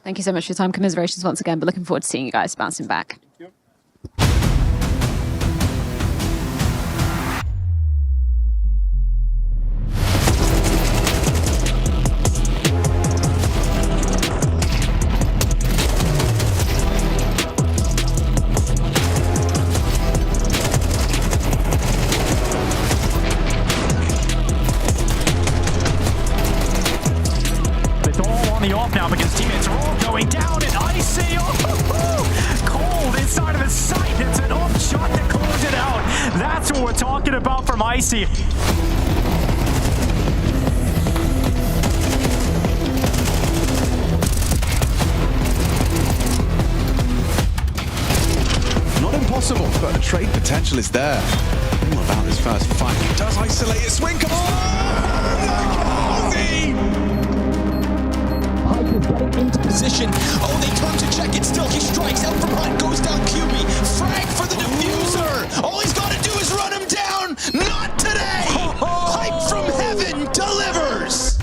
Thank you so much for your time. Commiserations once again, but looking forward to seeing you guys bouncing back. The off now because teammates are all going down and icy. Oh, cold inside of his sight. It's an off shot to close it out. That's what we're talking about from Icy. Not impossible, but the trade potential is there. All about this first fight. He does isolate it. Swing comes. Into position. Oh, they come to check it still. He strikes out from Hunt, goes down QB. Frag for the diffuser. All he's got to do is run him down. Not today. Hype from heaven delivers.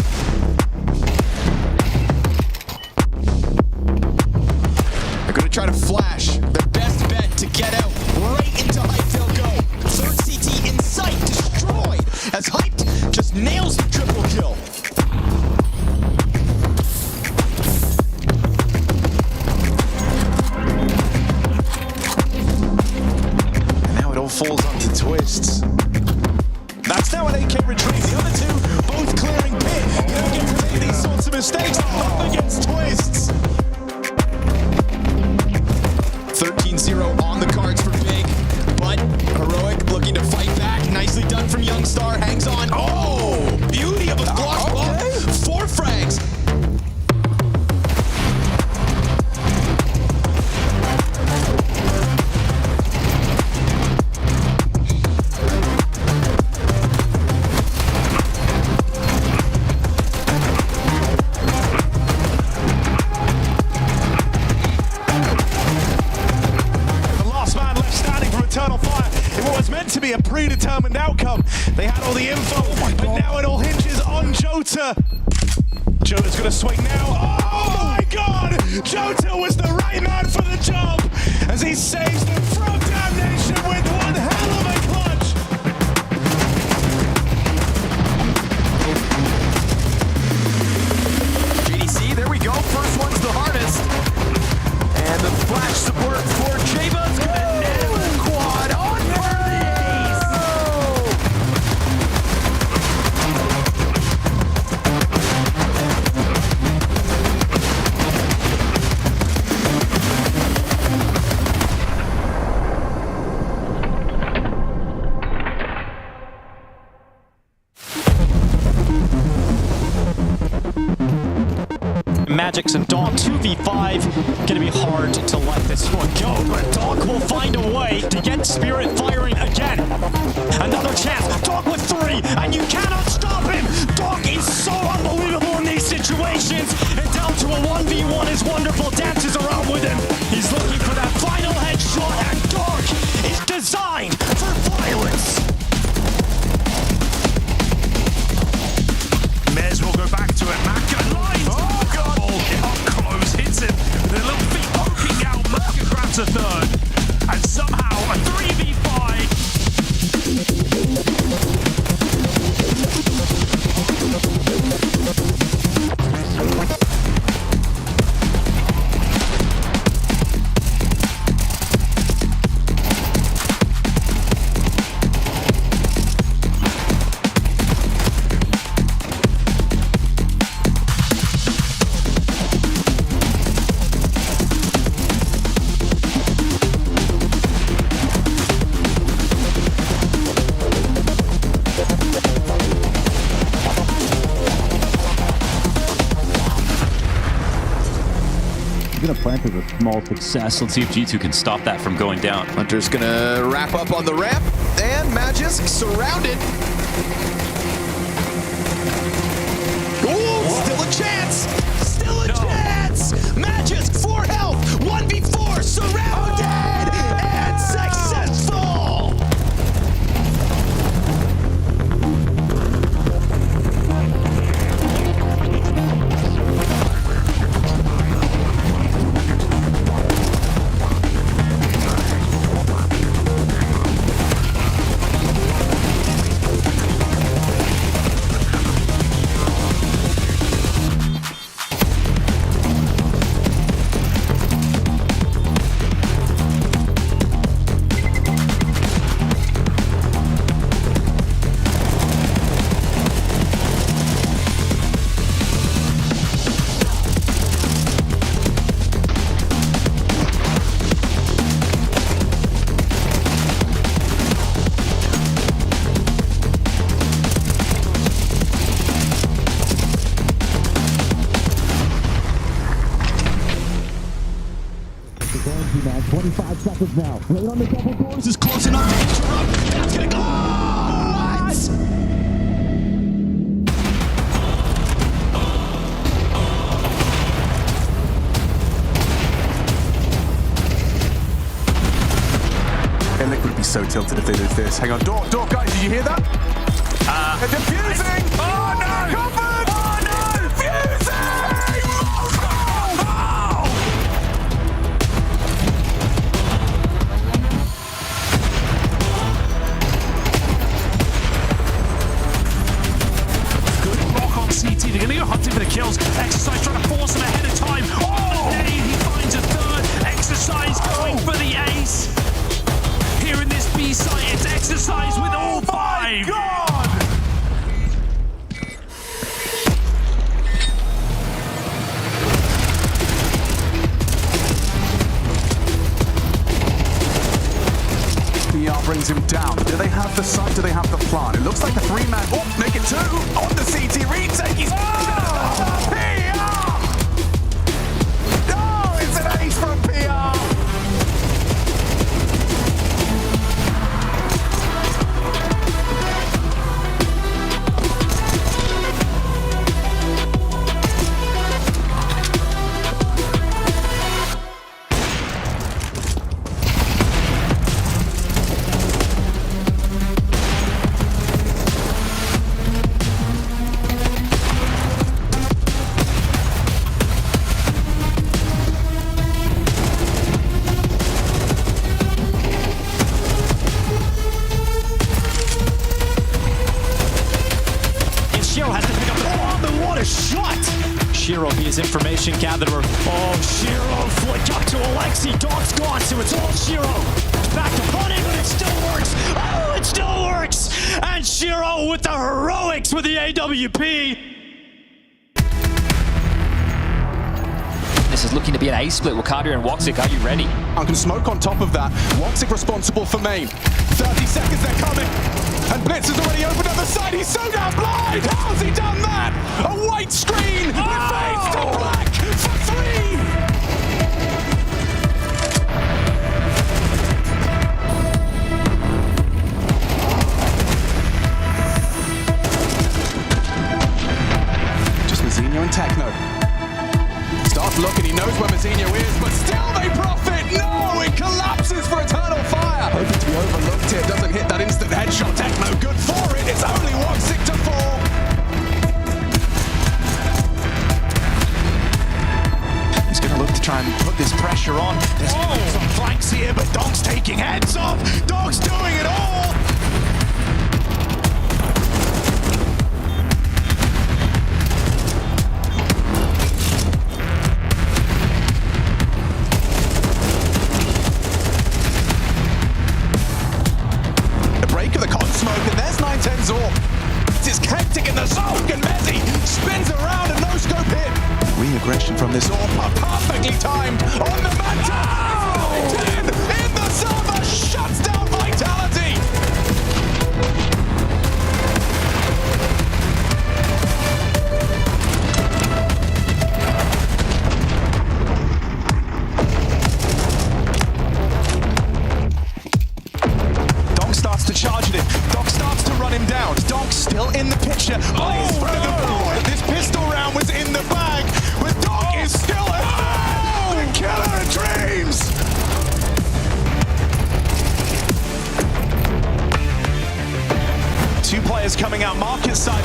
They're going to try to flash. Their best bet to get out. Right into Hype they'll go. Third CT in sight. Destroyed. As Hyped just nails the triple kill. Falls onto Twists. That's now an AK retrieve. The other two both clearing pit. You don't get to make these sorts of mistakes. Up against Twists. 13-0 on the cards for Big, but Heroic looking to fight back. Nicely done from Youngstar. Hangs on. Oh, beauty of a block bomb. 4 frags. To be a predetermined outcome. They had all the info, but now it all hinges on Jota. Jota's gonna swing now. Oh my god! Jota was the right man for the job as he saves them from damnation with one hell of a clutch. JDC, there we go. First one's the hardest. And the flash support for Jaba's gonna nail the quad on for the ace. Magic's and Dog 2v5. Gonna be hard to let this one go, but Dog will find a way to get Spirit firing again. Another chance. Dog with 3, and you cannot stop him. Dog is so unbelievable in these situations, and down to a 1v1 is wonderful. Dances around with him. He's looking for that final headshot, and Dog even a plant is a small success. Let's see if G2 can stop that from going down. Hunter's gonna wrap up on the ramp, and Magisk surrounded. Ooh, still a chance! Still a chance! Magisk, 4 health, 1v4, surrounded, and successful! Man, 25 seconds now. Right on the double doors is close enough to interrupt. That's gonna go! What? Ellic would be so tilted if they lose this. Hang on, door, guys, did you hear that? They're defusing! Oh no! Covered! Oh no! Defusing! Oh! Good block on CT. They're going to go hunting for the kills. Exercise trying to force him ahead of time. Oh! He finds a third. Exercise going for the ace. Here in this B site, it's Exercise with all 5. My God! PR brings him down. Do they have the site? Do they have the plan? It looks like a 3-man. Oh, make it 2 on the CT retake. He's PR! No, it's an ace from PR. Shiro, he is information gatherer. Oh, Shiro, flick up to Alexi. Dog's gone, so it's all Shiro. Back to punting, but it still works. Oh, it still works. And Shiro with the heroics with the AWP. This is looking to be an ace split. Wakadia and Woxic, are you ready? I can smoke on top of that. Woxic responsible for main. 30 seconds, they're coming. And Blitz has already opened up the side. He's so damn blind. How's he done that? A white screen with fades to black for 3. Just Mazinho and Techno. Starts looking, he knows where Mazinho is, but still they profit. No, it collapses for Eternal Fire. Hoping to be overlooked here, doesn't hit that instant headshot. Techno good for it. It's only Woxic to fall. He's going to look to try and put this pressure on. There's some flanks here, but Dog's taking heads off. Dog's doing it all. It's hectic in the zone, and Messi spins around a no-scope hit. Re-aggression from this AWP, perfectly timed on the Manta. In the server, shuts down Vitality. Donk still in the picture. Blaze through the forward. This pistol round was in the bag, but Donk is still the killer of dreams. Two players coming out market side.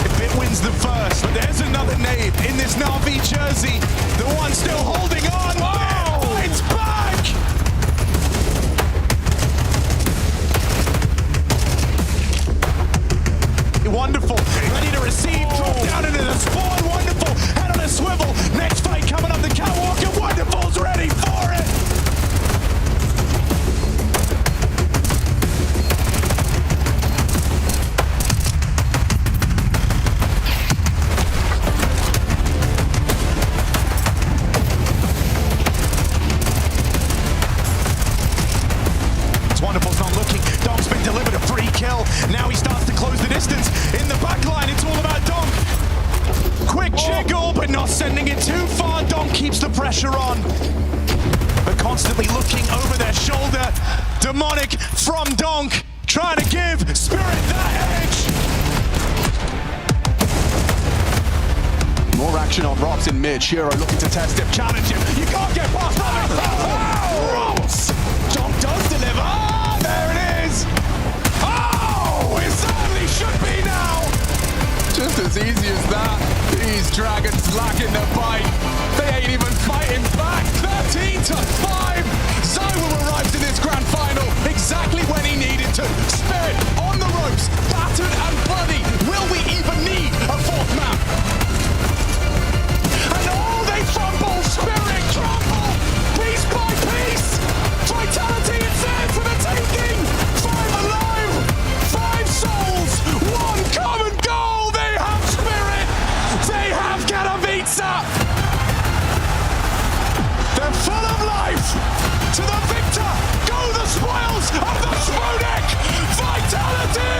If it wins the first, but there's another nade in this Na'Vi jersey. The one still holding on. Oh, it's back! Wonderful, ready to receive, drop down into the spawn, wonderful, head on a swivel, next fight coming up the catwalk, and Wonderful's ready for it! Wonderful's not looking. Donk's been delivered a free kill. Now he starts to close the distance. In the back line, it's all about Donk. Quick jiggle, but not sending it too far. Donk keeps the pressure on, but constantly looking over their shoulder. Demonic from Donk, trying to give Spirit that edge. More action on Robs in mid. Shiro looking to test him, challenge him. You can't get past that. Robs! Donk does deliver. There it is. Oh, it certainly should be now. Just as easy as that. These dragons lacking the bite. They ain't even fighting back. 13-5. Zywoo arrives in this grand final exactly when he needed to. Spirit on the ropes, battered and bloody. Will we even need a fourth map? And oh, they fumble. Spirit crumble. Piece by piece. Vitality is there for the taking. 5 alive. 5 souls. 1 common goal. They have Spirit. They have Katowice. They're full of life. To the victor. Go the spoils of the Spodek. Vitality.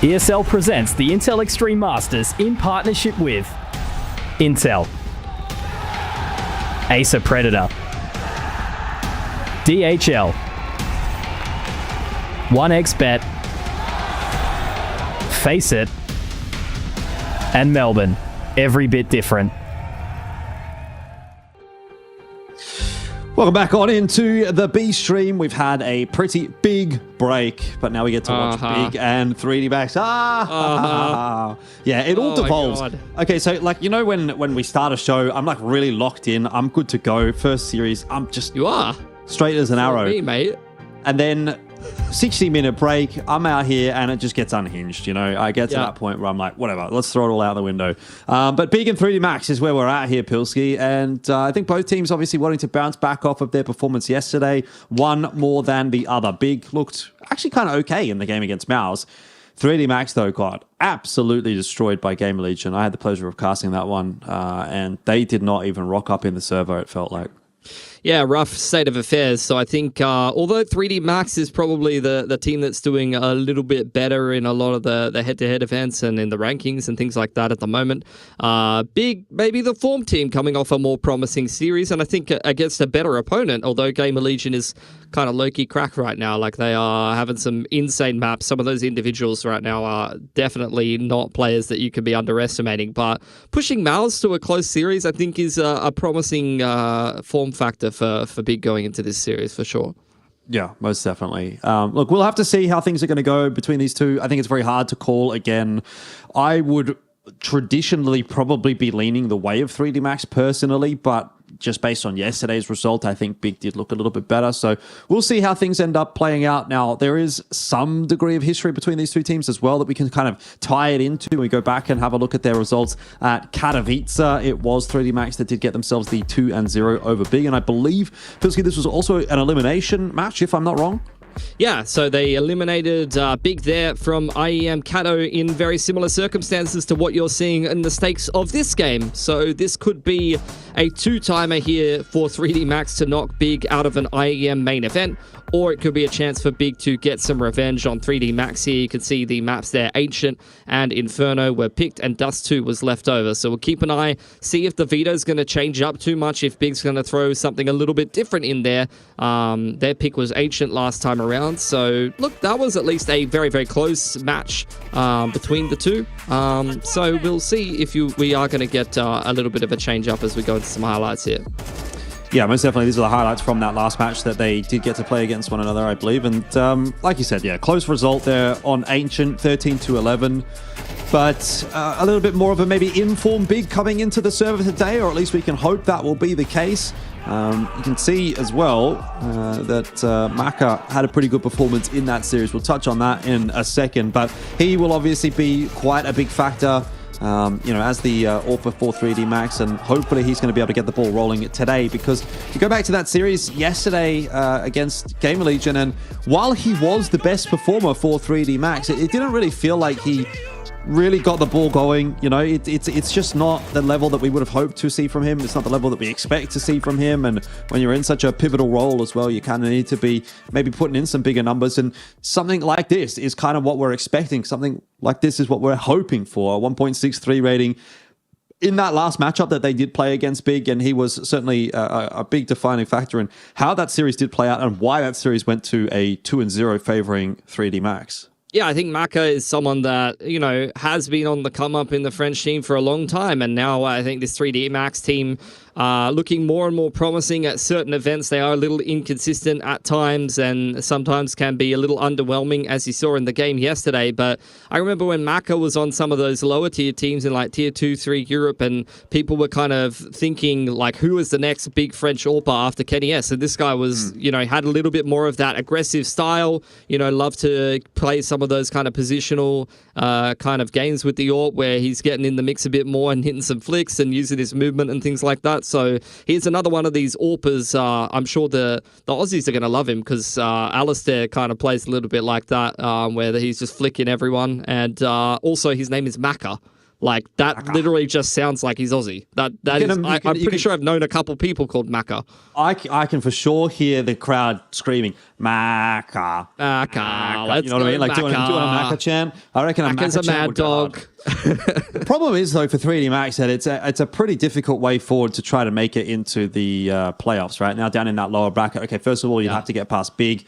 ESL presents the Intel Extreme Masters in partnership with Intel, Acer Predator, DHL, 1xBet, Face It, and Melbourne. Every bit different. Welcome back on into the B stream. We've had a pretty big break, but now we get to watch Big and 3D Max. Yeah, it all devolves. Okay, so like, you know, when we start a show, I'm like really locked in. I'm good to go. First series, I'm just straight as an arrow, me, mate. And then 60-minute break, I'm out here and it just gets unhinged, you know. I get to that point where I'm like, whatever, let's throw it all out the window. But Big and 3D Max is where we're at here, Pilski. And I think both teams obviously wanting to bounce back off of their performance yesterday. One more than the other. Big looked actually kind of okay in the game against Mouse. 3D Max, though, got absolutely destroyed by GamerLegion. I had the pleasure of casting that one, and they did not even rock up in the server, it felt like. Yeah, rough state of affairs. So I think although 3D Max is probably the team that's doing a little bit better in a lot of the head-to-head events and in the rankings and things like that at the moment, Big, maybe the form team coming off a more promising series, and I think against a better opponent, although GamerLegion is kind of low-key crack right now. Like, they are having some insane maps. Some of those individuals right now are definitely not players that you can be underestimating, but pushing Mouse to a close series, I think, is a promising form factor for Big going into this series, for sure. Yeah, most definitely. Look, we'll have to see how things are going to go between these two. I think it's very hard to call again. I would traditionally probably be leaning the way of 3D Max personally, but just based on yesterday's result, I think Big did look a little bit better. So we'll see how things end up playing out. Now, there is some degree of history between these two teams as well that we can kind of tie it into. We go back and have a look at their results at Katowice. It was 3D Max that did get themselves the 2-0 over Big. And I believe, Pilski, this was also an elimination match, if I'm not wrong. Yeah, so they eliminated Big there from IEM Kato in very similar circumstances to what you're seeing in the stakes of this game. So this could be a two-timer here for 3D Max to knock Big out of an IEM main event, or it could be a chance for Big to get some revenge on 3D Max here. You can see the maps there, Ancient and Inferno were picked, and Dust 2 was left over. So we'll keep an eye, see if the veto's going to change up too much, if Big's going to throw something a little bit different in there. Their pick was Ancient last time around. So, look, that was at least a very, very close match between the two. So we'll see if we are going to get a little bit of a change up as we go into some highlights here. Yeah, most definitely. These are the highlights from that last match that they did get to play against one another, I believe. And like you said, yeah, close result there on Ancient, 13-11. But a little bit more of a maybe informed Big coming into the server today, or at least we can hope that will be the case. You can see as well that Maka had a pretty good performance in that series. We'll touch on that in a second, but he will obviously be quite a big factor, you know, as the AWPer for 3D Max, and hopefully he's going to be able to get the ball rolling today, because you go back to that series yesterday against GamerLegion, and while he was the best performer for 3D Max, it didn't really feel like he really got the ball going. You know, it's just not the level that we would have hoped to see from him. It's not the level that we expect to see from him. And when you're in such a pivotal role as well, you kind of need to be maybe putting in some bigger numbers. And something like this is kind of what we're expecting. Something like this is what we're hoping for. A 1.63 rating in that last matchup that they did play against Big, and he was certainly a big defining factor in how that series did play out and why that series went to a 2-0 favoring 3D Max. Yeah, I think Maka is someone that, you know, has been on the come up in the French team for a long time. And now I think this 3D Max team looking more and more promising at certain events. They are a little inconsistent at times and sometimes can be a little underwhelming, as you saw in the game yesterday. But I remember when Maka was on some of those lower tier teams in like tier 2, 3 Europe, and people were kind of thinking like, who is the next big French AWPer after Kenny S? And this guy was, you know, had a little bit more of that aggressive style, you know, loved to play some of those kind of positional kind of games with the AWP where he's getting in the mix a bit more and hitting some flicks and using his movement and things like that. So here's another one of these AWPers. I'm sure the Aussies are going to love him, because Alistair kind of plays a little bit like that, where he's just flicking everyone. And also his name is Maka. Like, that literally just sounds like he's Aussie. I'm pretty sure I've known a couple people called Macca. I can for sure hear the crowd screaming, Macca. Macca. You know what I mean? Like doing a Macca chant. I reckon Macca's a mad dog. The problem is, though, for 3D Max, that it's a pretty difficult way forward to try to make it into the playoffs, right? Now, down in that lower bracket, okay, first of all, you have to get past Big.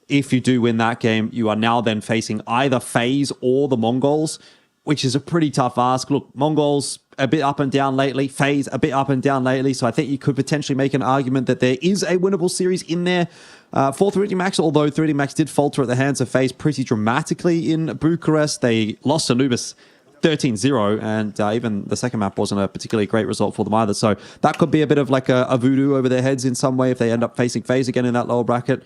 If you do win that game, you are now then facing either FaZe or the Mongols, which is a pretty tough ask. Look, Mongols a bit up and down lately, FaZe a bit up and down lately, so I think you could potentially make an argument that there is a winnable series in there for 3D Max, although 3D Max did falter at the hands of FaZe pretty dramatically in Bucharest. They lost to Anubis 13-0, and even the second map wasn't a particularly great result for them either. So that could be a bit of like a voodoo over their heads in some way if they end up facing FaZe again in that lower bracket.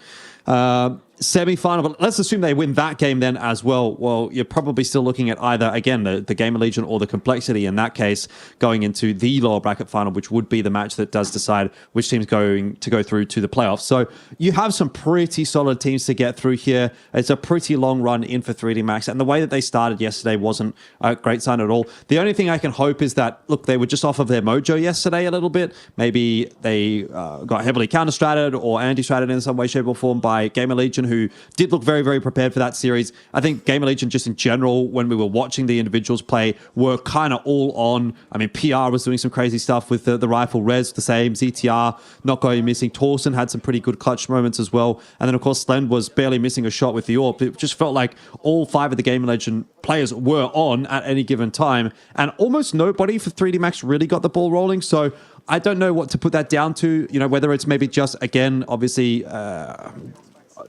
Semi-final, but let's assume they win that game then as well. Well, you're probably still looking at either, again, the GamerLegion or the Complexity in that case, going into the lower bracket final, which would be the match that does decide which team's going to go through to the playoffs. So you have some pretty solid teams to get through here. It's a pretty long run in for 3D Max, and the way that they started yesterday wasn't a great sign at all. The only thing I can hope is that, look, they were just off of their mojo yesterday a little bit. Maybe they got heavily counter-stratted or anti-stratted in some way, shape, or form by GamerLegion, who did look very, very prepared for that series. I think GamerLegion, just in general, when we were watching the individuals play, were kind of all on. I mean, PR was doing some crazy stuff with the rifle. Res, the same. ZTR not going missing. Torsen had some pretty good clutch moments as well. And then, of course, Slend was barely missing a shot with the AWP. It just felt like all 5 of the GamerLegion players were on at any given time. And almost nobody for 3D Max really got the ball rolling. So I don't know what to put that down to, whether it's maybe just, again, obviously,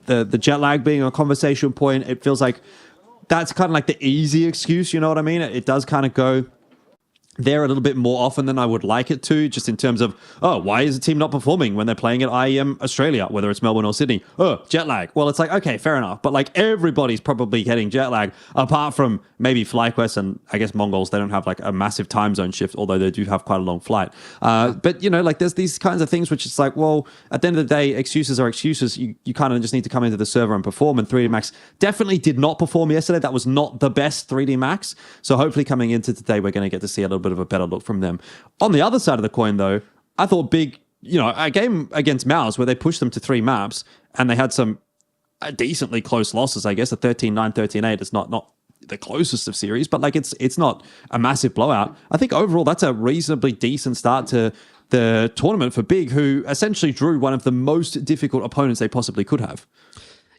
the jet lag being a conversation point. It feels like that's kind of like the easy excuse, you know what I mean? It does kind of go there a little bit more often than I would like it to, just in terms of, why is the team not performing when they're playing at IEM Australia, whether it's Melbourne or Sydney? Jet lag. Well, it's like, okay, fair enough. But like everybody's probably getting jet lag, apart from maybe FlyQuest and I guess Mongols. They don't have like a massive time zone shift, although they do have quite a long flight. But, like there's these kinds of things which it's like, well, at the end of the day, excuses are excuses. You kind of just need to come into the server and perform. And 3D Max definitely did not perform yesterday. That was not the best 3D Max. So hopefully coming into today, we're going to get to see a little bit of a better look from them. On the other side of the coin, though, I thought Big, a game against Mouse where they pushed them to 3 maps and they had some decently close losses, I guess. A 13-9, 13-8 is not the closest of series, but like it's not a massive blowout. I think overall that's a reasonably decent start to the tournament for Big, who essentially drew one of the most difficult opponents they possibly could have.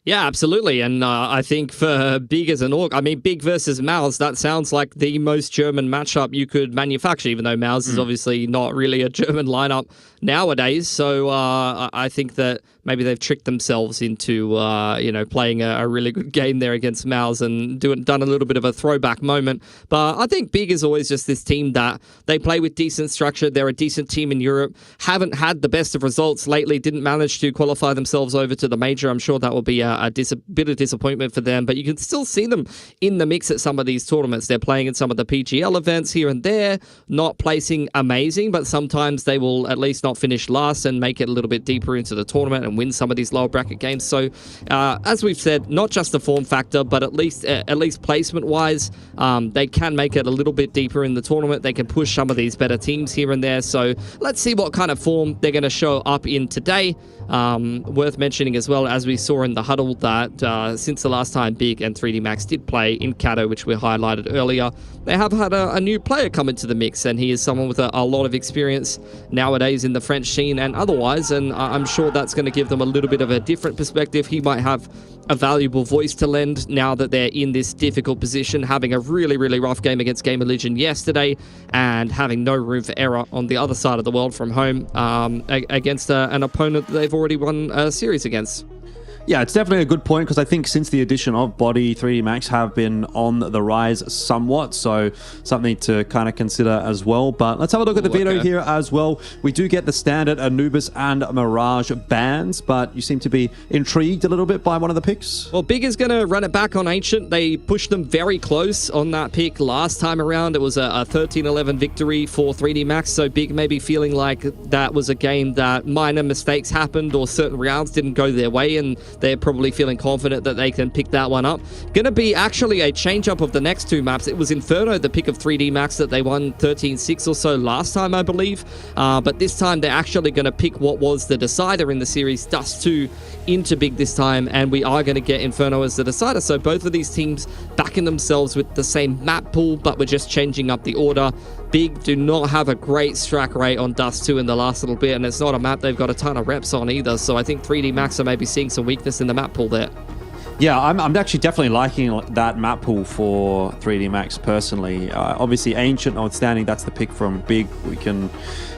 Yeah, absolutely. And I think for Big as an org, Big versus Mouse, that sounds like the most German matchup you could manufacture, even though Mouse is obviously not really a German lineup nowadays. So I think that maybe they've tricked themselves into, playing a really good game there against Mouse and done a little bit of a throwback moment. But I think Big is always just this team that they play with decent structure. They're a decent team in Europe. Haven't had the best of results lately. Didn't manage to qualify themselves over to the major. I'm sure that will be a bit of disappointment for them, but you can still see them in the mix at some of these tournaments. They're playing in some of the PGL events here and there, not placing amazing, but sometimes they will at least not finish last and make it a little bit deeper into the tournament and win some of these lower bracket games. So as we've said, not just the form factor, but at least placement wise, they can make it a little bit deeper in the tournament. They can push some of these better teams here and there. So let's see what kind of form they're going to show up in today. Worth mentioning as well, as we saw in the huddle, that since the last time Big and 3D Max did play in Cato, which we highlighted earlier, they have had a new player come into the mix, and he is someone with a lot of experience nowadays in the French scene and otherwise, and I'm sure that's going to give them a little bit of a different perspective. He might have a valuable voice to lend now that they're in this difficult position, having a really, really rough game against GamerLegion yesterday and having no room for error on the other side of the world from home against an opponent that they've already won a series against. Yeah, it's definitely a good point, because I think since the addition of Body, 3D Max have been on the rise somewhat, so something to kind of consider as well. But let's have a look at the veto here as well. We do get the standard Anubis and Mirage bans, but you seem to be intrigued a little bit by one of the picks. Well, Big is going to run it back on Ancient. They pushed them very close on that pick last time around. It was a 13-11 victory for 3D Max, so Big may be feeling like that was a game that minor mistakes happened or certain rounds didn't go their way, and they're probably feeling confident that they can pick that one up. Gonna be actually a change-up of the next two maps. It was Inferno, the pick of 3D Max, that they won 13-6 or so last time, I believe. But this time they're actually going to pick what was the decider in the series, Dust 2, into Big this time, and we are going to get Inferno as the decider. So both of these teams backing themselves with the same map pool, but we're just changing up the order. Big do not have a great strike rate on Dust 2 in the last little bit, and it's not a map they've got a ton of reps on either. So I think 3D Max are maybe seeing some weakness in the map pool there. Yeah, I'm actually definitely liking that map pool for 3D Max personally. Obviously, Ancient notwithstanding, that's the pick from Big. We can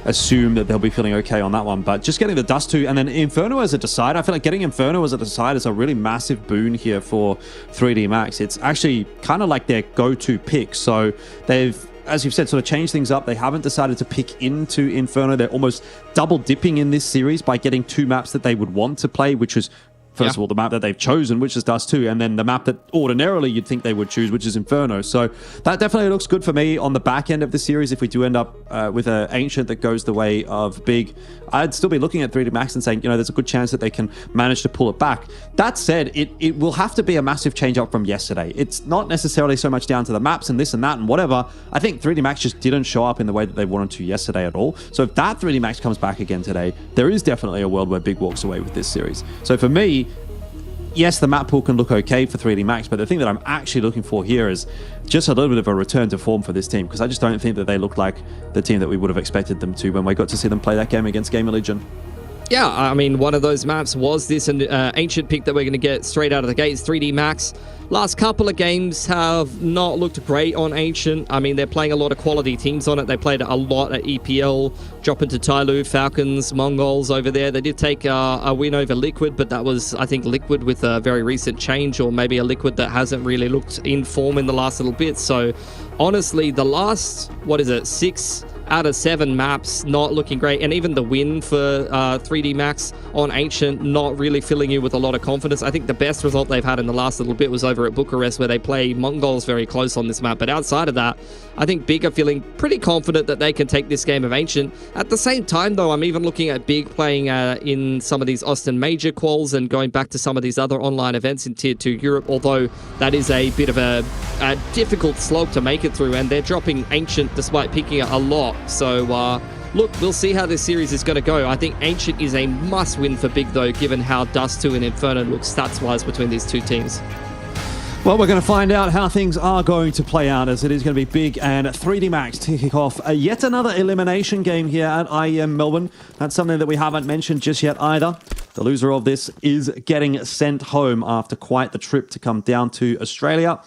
assume that they'll be feeling okay on that one. But just getting the Dust 2 and then Inferno as a decider, I feel like getting Inferno as a decider is a really massive boon here for 3D Max. It's actually kind of like their go-to pick. So they've, as you've said, sort of changed things up. They haven't decided to pick into Inferno. They're almost double dipping in this series by getting two maps that they would want to play, which is first of all, the map that they've chosen, which is Dust 2, and then the map that ordinarily you'd think they would choose, which is Inferno. So that definitely looks good for me on the back end of the series. If we do end up with an Ancient that goes the way of Big, I'd still be looking at 3D Max and saying, you know, there's a good chance that they can manage to pull it back. That said, it will have to be a massive change up from yesterday. It's not necessarily so much down to the maps and this and that and whatever. I think 3D Max just didn't show up in the way that they wanted to yesterday at all. So if that 3D Max comes back again today, there is definitely a world where Big walks away with this series. So for me, yes, the map pool can look okay for 3D Max, but the thing that I'm actually looking for here is just a little bit of a return to form for this team, because I just don't think that they look like the team that we would have expected them to when we got to see them play that game against GamerLegion. Yeah, I mean, one of those maps was this Ancient pick that we're going to get straight out of the gates, 3D Max. Last couple of games have not looked great on Ancient. I mean, they're playing a lot of quality teams on it. They played a lot at EPL, dropping to Tyloo, Falcons, Mongols over there. They did take a win over Liquid, but that was, I think, Liquid with a very recent change, or maybe a Liquid that hasn't really looked in form in the last little bit. So, honestly, the last, 6 out of 7 maps not looking great, and even the win for 3D Max on Ancient not really filling you with a lot of confidence. I think the best result they've had in the last little bit was over at Bucharest, where they play Mongols very close on this map. But outside of that, I think Big are feeling pretty confident that they can take this game of Ancient. At the same time, though, I'm even looking at Big playing in some of these Austin Major quals and going back to some of these other online events in Tier 2 Europe, although that is a bit of a difficult slope to make it through, and they're dropping Ancient despite picking it a lot. So, look, we'll see how this series is going to go. I think Ancient is a must-win for Big, though, given how Dust 2 and Inferno look stats-wise between these two teams. Well, we're going to find out how things are going to play out, as it is going to be Big and 3D Max to kick off yet another elimination game here at IEM Melbourne. That's something that we haven't mentioned just yet either. The loser of this is getting sent home after quite the trip to come down to Australia.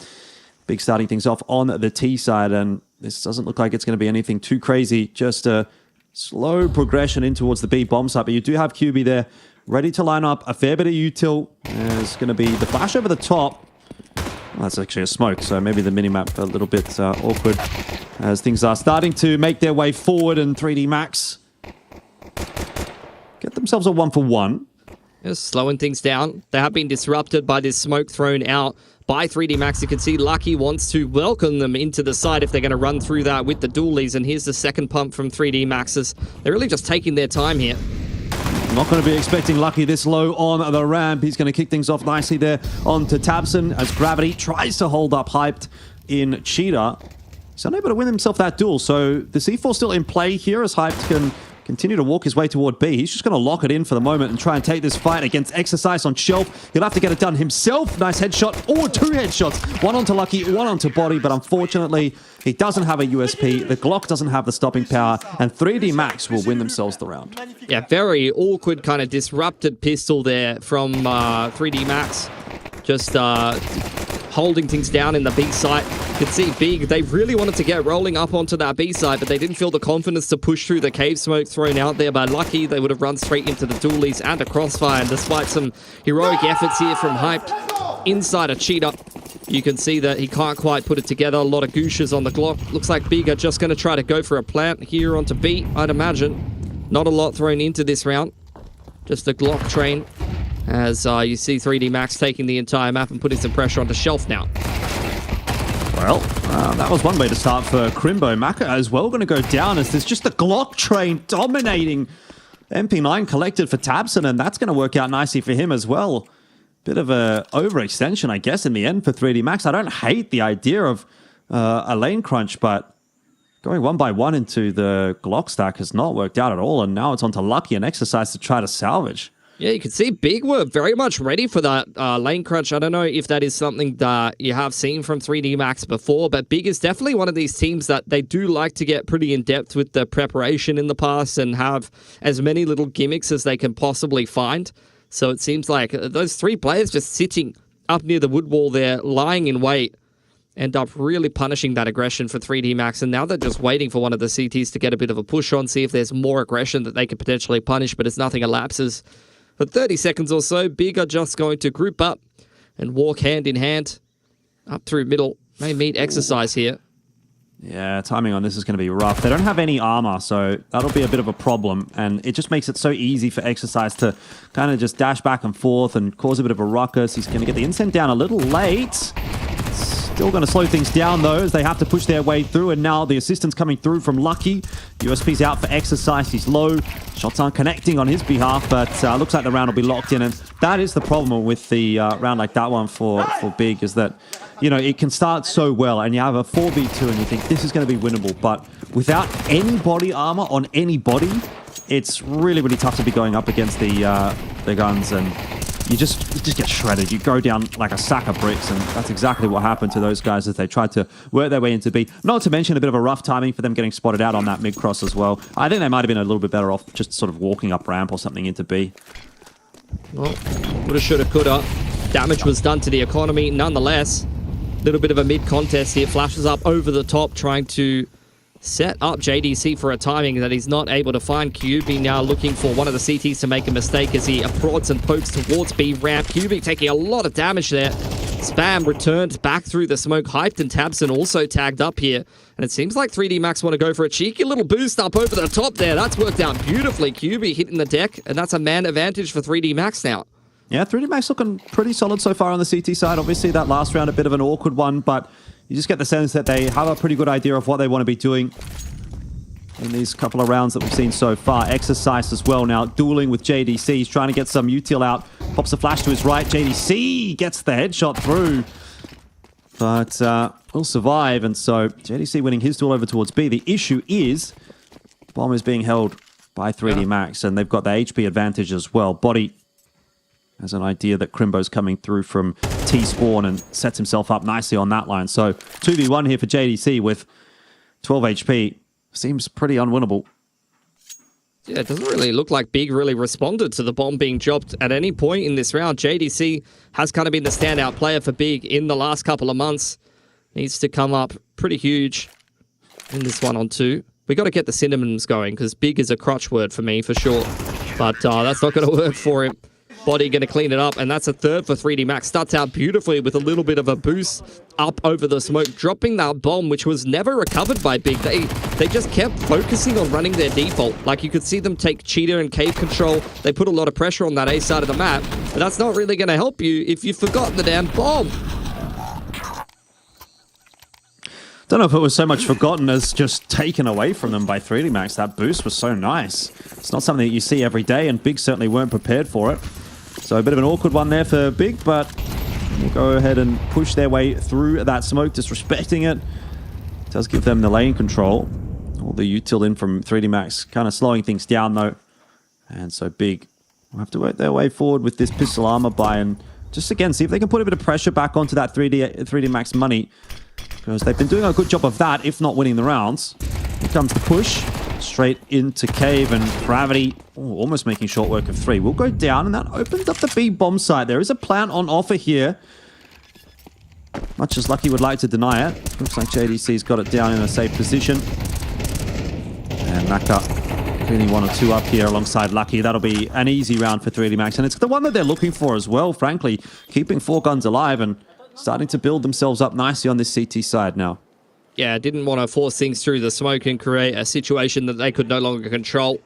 Big starting things off on the T side, and this doesn't look like it's going to be anything too crazy. Just a slow progression in towards the B bomb site, but you do have QB there ready to line up a fair bit of util. There's going to be the flash over the top. Well, that's actually a smoke, so maybe the minimap a little bit awkward as things are starting to make their way forward, and 3D Max get themselves a 1-for-1. Just slowing things down. They have been disrupted by this smoke thrown out by 3D Max. You can see Lucky wants to welcome them into the side if they're going to run through that with the dualies. And here's the second pump from 3D Max's. They're really just taking their time here. Not going to be expecting Lucky this low on the ramp. He's going to kick things off nicely there onto Tabson as Gravity tries to hold up Hyped in Cheetah. He's unable to win himself that duel. So the C4 still in play here as Hyped can continue to walk his way toward B. He's just going to lock it in for the moment and try and take this fight against Exercise on Shelf. He'll have to get it done himself. Nice headshot, or 2 headshots. One onto Lucky, one onto Body, but unfortunately, he doesn't have a USP. The Glock doesn't have the stopping power, and 3D Max will win themselves the round. Yeah, very awkward kind of disrupted pistol there from 3D Max. Just holding things down in the B site. You can see Big, they really wanted to get rolling up onto that B site, but they didn't feel the confidence to push through the cave smoke thrown out there by Lucky. They would have run straight into the dualies and a crossfire, and despite some heroic efforts here from Hyped inside a Cheetah, you can see that he can't quite put it together. A lot of gooshes on the Glock. Looks like Big are just going to try to go for a plant here onto B, I'd imagine. Not a lot thrown into this round. Just a Glock train. As you see 3D Max taking the entire map and putting some pressure onto Shelf now. Well, that was one way to start for Crimbo. Maka as well going to go down as there's just a Glock train dominating. MP9 collected for Tabson, and that's going to work out nicely for him as well. Bit of a overextension, I guess, in the end for 3D Max. I don't hate the idea of a lane crunch, but going 1 by 1 into the Glock stack has not worked out at all, and now it's on to Lucky and Exercise to try to salvage. Yeah, you can see Big were very much ready for that lane crunch. I don't know if that is something that you have seen from 3D Max before, but Big is definitely one of these teams that they do like to get pretty in-depth with the preparation in the past and have as many little gimmicks as they can possibly find. So it seems like those 3 players just sitting up near the wood wall there, lying in wait, end up really punishing that aggression for 3D Max. And now they're just waiting for one of the CTs to get a bit of a push on, see if there's more aggression that they could potentially punish, but as nothing elapses for 30 seconds or so, Big are just going to group up and walk hand in hand up through middle. May meet Exercise here. Yeah, timing on this is going to be rough. They don't have any armor, so that'll be a bit of a problem. And it just makes it so easy for Exercise to kind of just dash back and forth and cause a bit of a ruckus. He's going to get the incent down a little late. Still going to slow things down, though, as they have to push their way through. And now the assistance coming through from Lucky. USP's out for Exercise. He's low. Shots aren't connecting on his behalf, but looks like the round will be locked in. And that is the problem with the round like that one for Big, is that, you know, it can start so well, and you have a 4v2, and you think this is going to be winnable. But without any body armor on anybody, it's really, really tough to be going up against the guns, and you just get shredded. You go down like a sack of bricks, and that's exactly what happened to those guys as they tried to work their way into B. Not to mention a bit of a rough timing for them getting spotted out on that mid-cross as well. I think they might have been a little bit better off just sort of walking up ramp or something into B. Well, woulda, shoulda, coulda. Damage was done to the economy nonetheless. Little bit of a mid-contest here. Flashes up over the top, trying to set up JDC for a timing that he's not able to find. QB now looking for one of the CTs to make a mistake as he prods and pokes towards B ramp. QB taking a lot of damage there. Spam returned back through the smoke. Hyped and Tabson also tagged up here. And it seems like 3D Max want to go for a cheeky little boost up over the top there. That's worked out beautifully. QB hitting the deck, and that's a man advantage for 3D Max now. Yeah, 3D Max looking pretty solid so far on the CT side. Obviously, that last round a bit of an awkward one, but you just get the sense that they have a pretty good idea of what they want to be doing in these couple of rounds that we've seen so far. Exercise as well now, dueling with JDC. He's trying to get some util out. Pops a flash to his right. JDC gets the headshot through, but will survive. And so JDC winning his duel over towards B. The issue is bomb is being held by 3D Max, and they've got the HP advantage as well. Body has an idea that Crimbo's coming through from T-spawn and sets himself up nicely on that line. So 2v1 here for JDC with 12 HP. Seems pretty unwinnable. Yeah, it doesn't really look like Big really responded to the bomb being dropped at any point in this round. JDC has kind of been the standout player for Big in the last couple of months. Needs to come up pretty huge in this 1-on-2. We got to get the cinnamons going, because Big is a crutch word for me, for sure. But that's not going to work for him. Body going to clean it up, and that's a third for 3D Max. Starts out beautifully with a little bit of a boost up over the smoke, dropping that bomb, which was never recovered by Big. They just kept focusing on running their default. Like, you could see them take cheetah and cave control. They put a lot of pressure on that A side of the map, but that's not really going to help you if you've forgotten the damn bomb. Don't know if it was so much forgotten as just taken away from them by 3D Max. That boost was so nice. It's not something that you see every day, and Big certainly weren't prepared for it. So a bit of an awkward one there for Big, but we'll go ahead and push their way through that smoke, disrespecting it. Does give them the lane control. All the util in from 3D Max, kind of slowing things down though. And so Big will have to work their way forward with this pistol armor buy, and just again see if they can put a bit of pressure back onto that 3D Max money, because they've been doing a good job of that, if not winning the rounds. Here comes the push. Straight into Cave, and Gravity almost making short work of 3. Will go down, and that opens up the B bomb site. There is a plant on offer here. Much as Lucky would like to deny it. Looks like JDC's got it down in a safe position. And Naka cleaning 1 or 2 up here alongside Lucky. That'll be an easy round for 3D Max, and it's the one that they're looking for as well, frankly. Keeping 4 guns alive and starting to build themselves up nicely on this CT side now. Yeah, didn't want to force things through the smoke and create a situation that they could no longer control.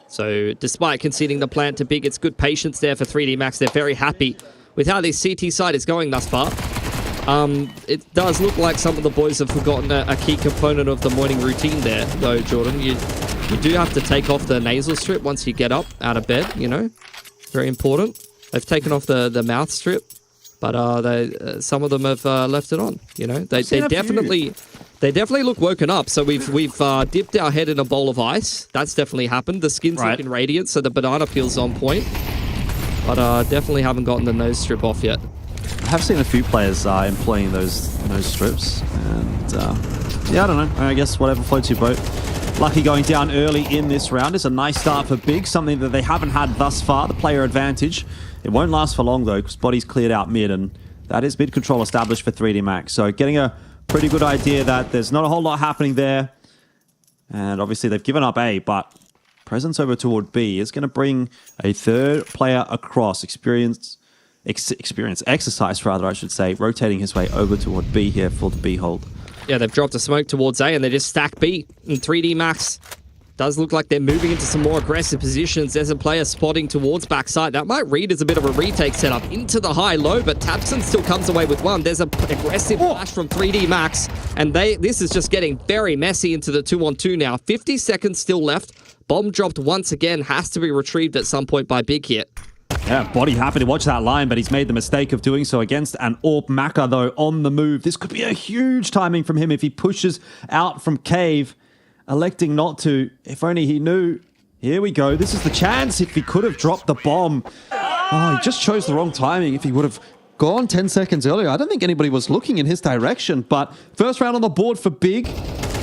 So despite conceding the plant to Big, it's good patience there for 3D Max. They're very happy with how this CT side is going thus far. It does look like some of the boys have forgotten a key component of the morning routine there, though, Jordan. You do have to take off the nasal strip once you get up out of bed, you know. Very important. They've taken off the mouth strip, but some of them have left it on. You know, they definitely look woken up. So we've dipped our head in a bowl of ice. That's definitely happened. The skin's looking radiant, so the banana peel's on point. But definitely haven't gotten the nose strip off yet. I have seen a few players employing those nose strips, and yeah, I don't know. I guess whatever floats your boat. Lucky going down early in this round is a nice start for Big, something that they haven't had thus far, the player advantage. It won't last for long though, because Body's cleared out mid, and that is mid control established for 3D Max. So getting a pretty good idea that there's not a whole lot happening there. And obviously they've given up A, but presence over toward B is going to bring a third player across. Exercise, rather, I should say, rotating his way over toward B here for the B hold. Yeah, they've dropped a smoke towards A and they just stack B. And 3D Max does look like they're moving into some more aggressive positions. There's a player spotting towards backside. That might read as a bit of a retake setup into the high-low, but Tabson still comes away with one. There's an aggressive flash from 3D Max, and this is just getting very messy into the 2-on-2 now. 50 seconds still left. Bomb dropped once again. Has to be retrieved at some point by Big here. Yeah, Body happy to watch that line, but he's made the mistake of doing so against an AWP Maka, though, on the move. This could be a huge timing from him if he pushes out from Cave, electing not to. If only he knew. Here we go. This is the chance if he could have dropped the bomb. Oh, he just chose the wrong timing. If he would have gone 10 seconds earlier, I don't think anybody was looking in his direction, but first round on the board for Big.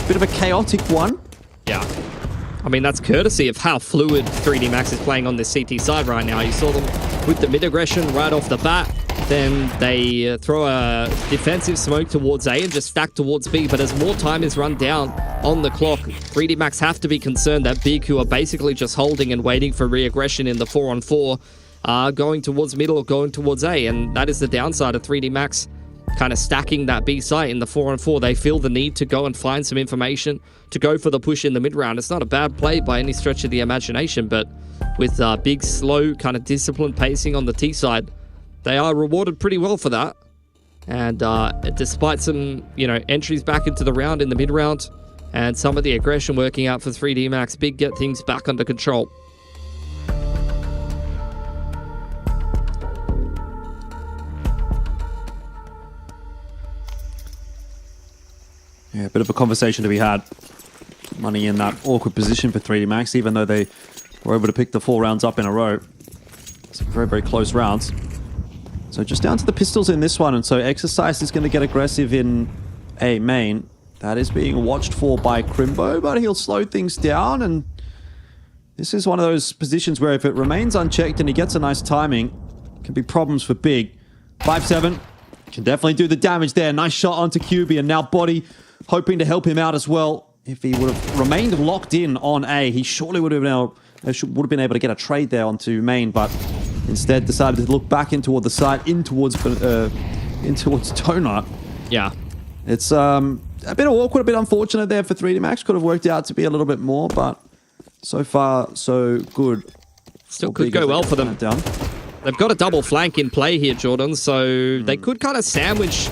Bit of a chaotic one. Yeah. I mean, that's courtesy of how fluid 3D Max is playing on this CT side right now. You saw them with the mid-aggression right off the bat. Then they throw a defensive smoke towards A and just stack towards B. But as more time is run down on the clock, 3D Max have to be concerned that Big, who are basically just holding and waiting for re-aggression in the 4-on-4, are going towards middle or going towards A. And that is the downside of 3D Max kind of stacking that B site in the 4-on-4. They feel the need to go and find some information to go for the push in the mid-round. It's not a bad play by any stretch of the imagination, but with Big, slow, kind of disciplined pacing on the T side, they are rewarded pretty well for that. And despite some, entries back into the round in the mid-round and some of the aggression working out for 3D Max, Big get things back under control. Yeah, a bit of a conversation to be had. Money in that awkward position for 3D Max, even though they were able to pick the 4 rounds up in a row. Some very, very close rounds. So just down to the pistols in this one, and so Exercise is going to get aggressive in A main. That is being watched for by Crimbo, but he'll slow things down, and this is one of those positions where if it remains unchecked and he gets a nice timing, it can be problems for Big. 5-7, can definitely do the damage there. Nice shot onto QB, and now Body hoping to help him out as well. If he would have remained locked in on A, he surely would have been able to get a trade there onto main, but instead decided to look back in toward the side, in towards Donut. Yeah. It's a bit awkward, a bit unfortunate there for 3D Max. Could have worked out to be a little bit more, but so far, so good. Still could go well for them. They've got a double flank in play here, Jordan, so they could kind of sandwich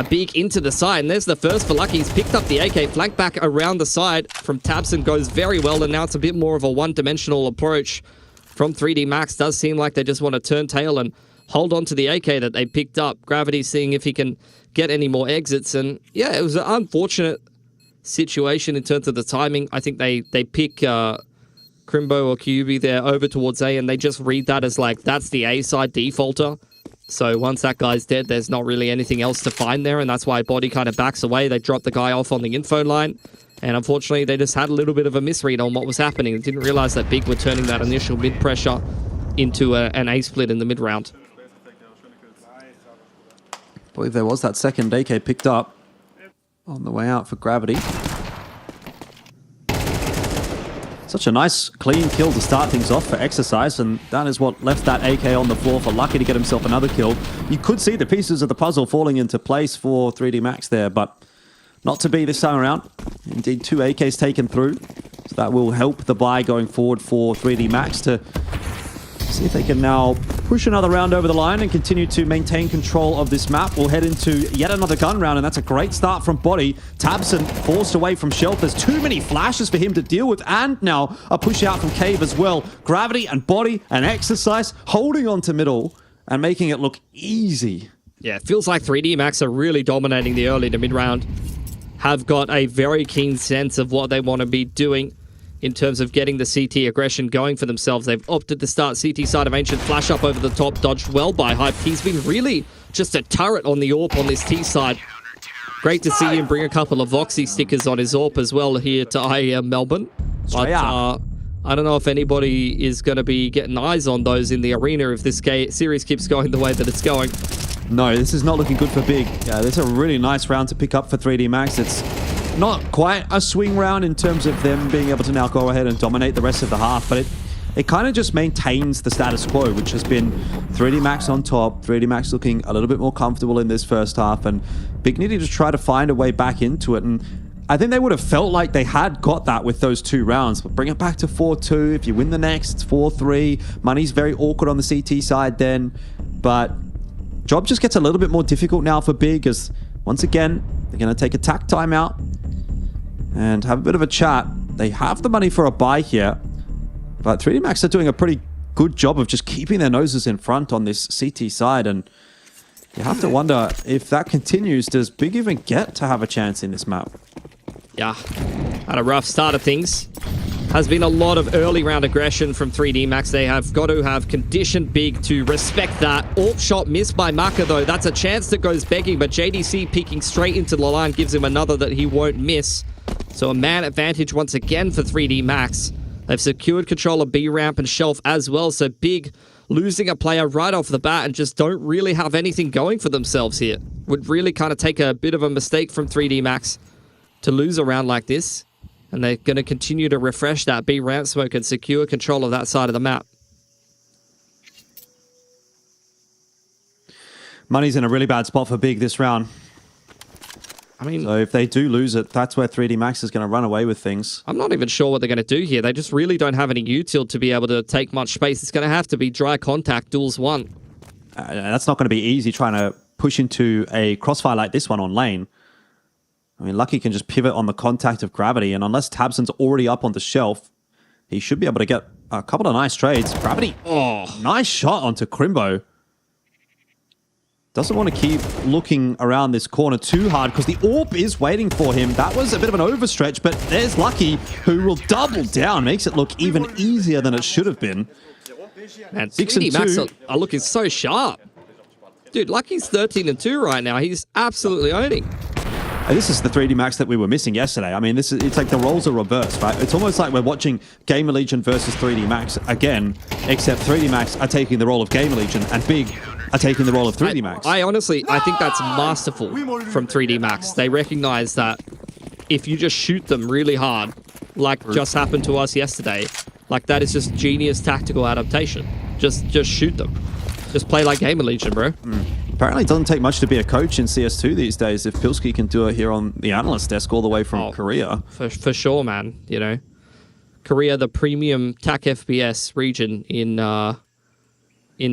Big into the side. And there's the first for Lucky. He's picked up the AK, flank back around the side from Tabson, goes very well, and now it's a bit more of a one-dimensional approach from 3D Max. Does seem like they just want to turn tail and hold on to the AK that they picked up. Gravity seeing if he can get any more exits, and yeah, it was an unfortunate situation in terms of the timing. I think they pick Crimbo or QB there over towards A, and they just read that as like, that's the A side defaulter. So once that guy's dead, there's not really anything else to find there, and that's why Body kind of backs away. They drop the guy off on the info line, and unfortunately, they just had a little bit of a misread on what was happening. They didn't realize that Big were turning that initial mid-pressure into an A split in the mid-round. I believe there was that second AK picked up on the way out for Gravity. Such a nice, clean kill to start things off for Exercise, and that is what left that AK on the floor for Lucky to get himself another kill. You could see the pieces of the puzzle falling into place for 3D Max there, but not to be this time around. Indeed, 2 AKs taken through, so that will help the buy going forward for 3D Max to See if they can now push another round over the line and continue to maintain control of this map. We'll head into yet another gun round, and that's a great start from Body. Tabson forced away from Shelf. There's too many flashes for him to deal with, and now a push out from Cave as well. Gravity and Body and Exercise holding on to middle and making it look easy. Yeah, it feels like 3D Max are really dominating the early to mid round. Have got a very keen sense of what they want to be doing in terms of getting the CT aggression going for themselves. They've opted to start CT side of Ancient. Flash up over the top, dodged well by Hype. He's been really just a turret on the AWP on this T side. Great to see him bring a couple of Voxy stickers on his AWP as well here to IEM Melbourne. But I don't know if anybody is going to be getting eyes on those in the arena if this series keeps going the way that it's going. No, this is not looking good for Big. This is a really nice round to pick up for 3D Max. It's not quite a swing round in terms of them being able to now go ahead and dominate the rest of the half, but it kind of just maintains the status quo, which has been 3D Max on top, 3D Max looking a little bit more comfortable in this first half, and Big needed to try to find a way back into it. And I think they would have felt like they had got that with those 2 rounds, but bring it back to 4-2. If you win the next, it's 4-3. Money's very awkward on the CT side then, but job just gets a little bit more difficult now for Big, as once again, they're going to take a tack timeout and have a bit of a chat. They have the money for a buy here, but 3D Max are doing a pretty good job of just keeping their noses in front on this CT side, and you have to wonder if that continues, does Big even get to have a chance in this map? Yeah, had a rough start of things. Has been a lot of early round aggression from 3D Max. They have got to have conditioned Big to respect that. AWP shot missed by Maka though. That's a chance that goes begging, but JDC peeking straight into the line gives him another that he won't miss. So a man advantage once again for 3D Max. They've secured control of B ramp and Shelf as well, so Big losing a player right off the bat and just don't really have anything going for themselves here. Would really kind of take a bit of a mistake from 3D Max to lose a round like this. And they're going to continue to refresh that B ramp smoke and secure control of that side of the map. Money's in a really bad spot for Big this round. I mean, so if they do lose it, that's where 3D Max is going to run away with things. I'm not even sure what they're going to do here. They just really don't have any util to be able to take much space. It's going to have to be dry contact, duels 1. That's not going to be easy trying to push into a crossfire like this one on lane. I mean, Lucky can just pivot on the contact of Gravity, and unless Tabson's already up on the Shelf, he should be able to get a couple of nice trades. Gravity, nice shot onto Crimbo. Doesn't want to keep looking around this corner too hard because the AWP is waiting for him. That was a bit of an overstretch, but there's Lucky, who will double down. Makes it look even easier than it should have been. Man, 3D Max are looking so sharp. Dude, Lucky's 13-2 right now. He's absolutely owning. This is the 3D Max that we were missing yesterday. I mean, it's like the roles are reversed, right? It's almost like we're watching GamerLegion versus 3D Max again, except 3D Max are taking the role of GamerLegion and Big are taking the role of 3D Max. I honestly think that's masterful from 3D Max. They recognize that if you just shoot them really hard, like just happened to us yesterday, like that is just genius tactical adaptation. Just shoot them. Just play like GamerLegion, bro. Apparently it doesn't take much to be a coach in CS2 these days if Pilsky can do it here on the analyst desk all the way from Korea. For sure, man. You know, Korea, the premium TAC FPS region in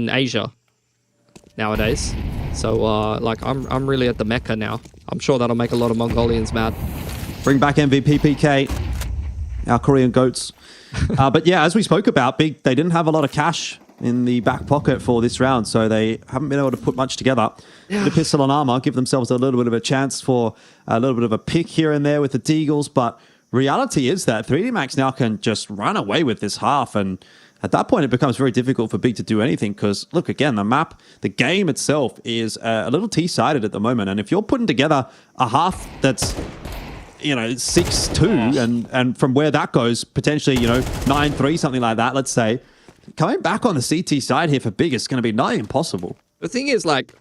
Asia nowadays. So, like, I'm really at the Mecca now. I'm sure that'll make a lot of Mongolians mad. Bring back MVP PK, our Korean goats. But yeah, as we spoke about, Big, they didn't have a lot of cash in the back pocket for this round, so they haven't been able to put much together. The pistol and armor give themselves a little bit of a chance for a little bit of a pick here and there with the Deagles, but reality is that 3D Max now can just run away with this half, and at that point it becomes very difficult for Big to do anything because, look, again, the map, the game itself is a little T-sided at the moment, and if you're putting together a half that's 6-2, and from where that goes, potentially, 9-3, something like that, let's say, coming back on the CT side here for Big is going to be nigh impossible. The thing is, like,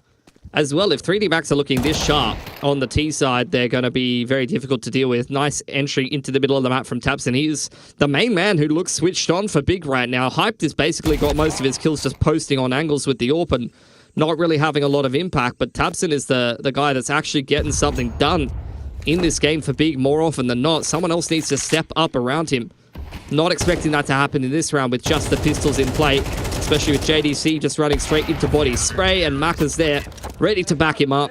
as well, if 3D Max are looking this sharp on the T side, they're going to be very difficult to deal with. Nice entry into the middle of the map from Tabson. He's the main man who looks switched on for Big right now. Hyped has basically got most of his kills just posting on angles with the AWP and not really having a lot of impact, but Tabson is the guy that's actually getting something done in this game for Big more often than not. Someone else needs to step up around him. Not expecting that to happen in this round with just the pistols in play. especially with JDC just running straight into body spray, and Maka's there, ready to back him up.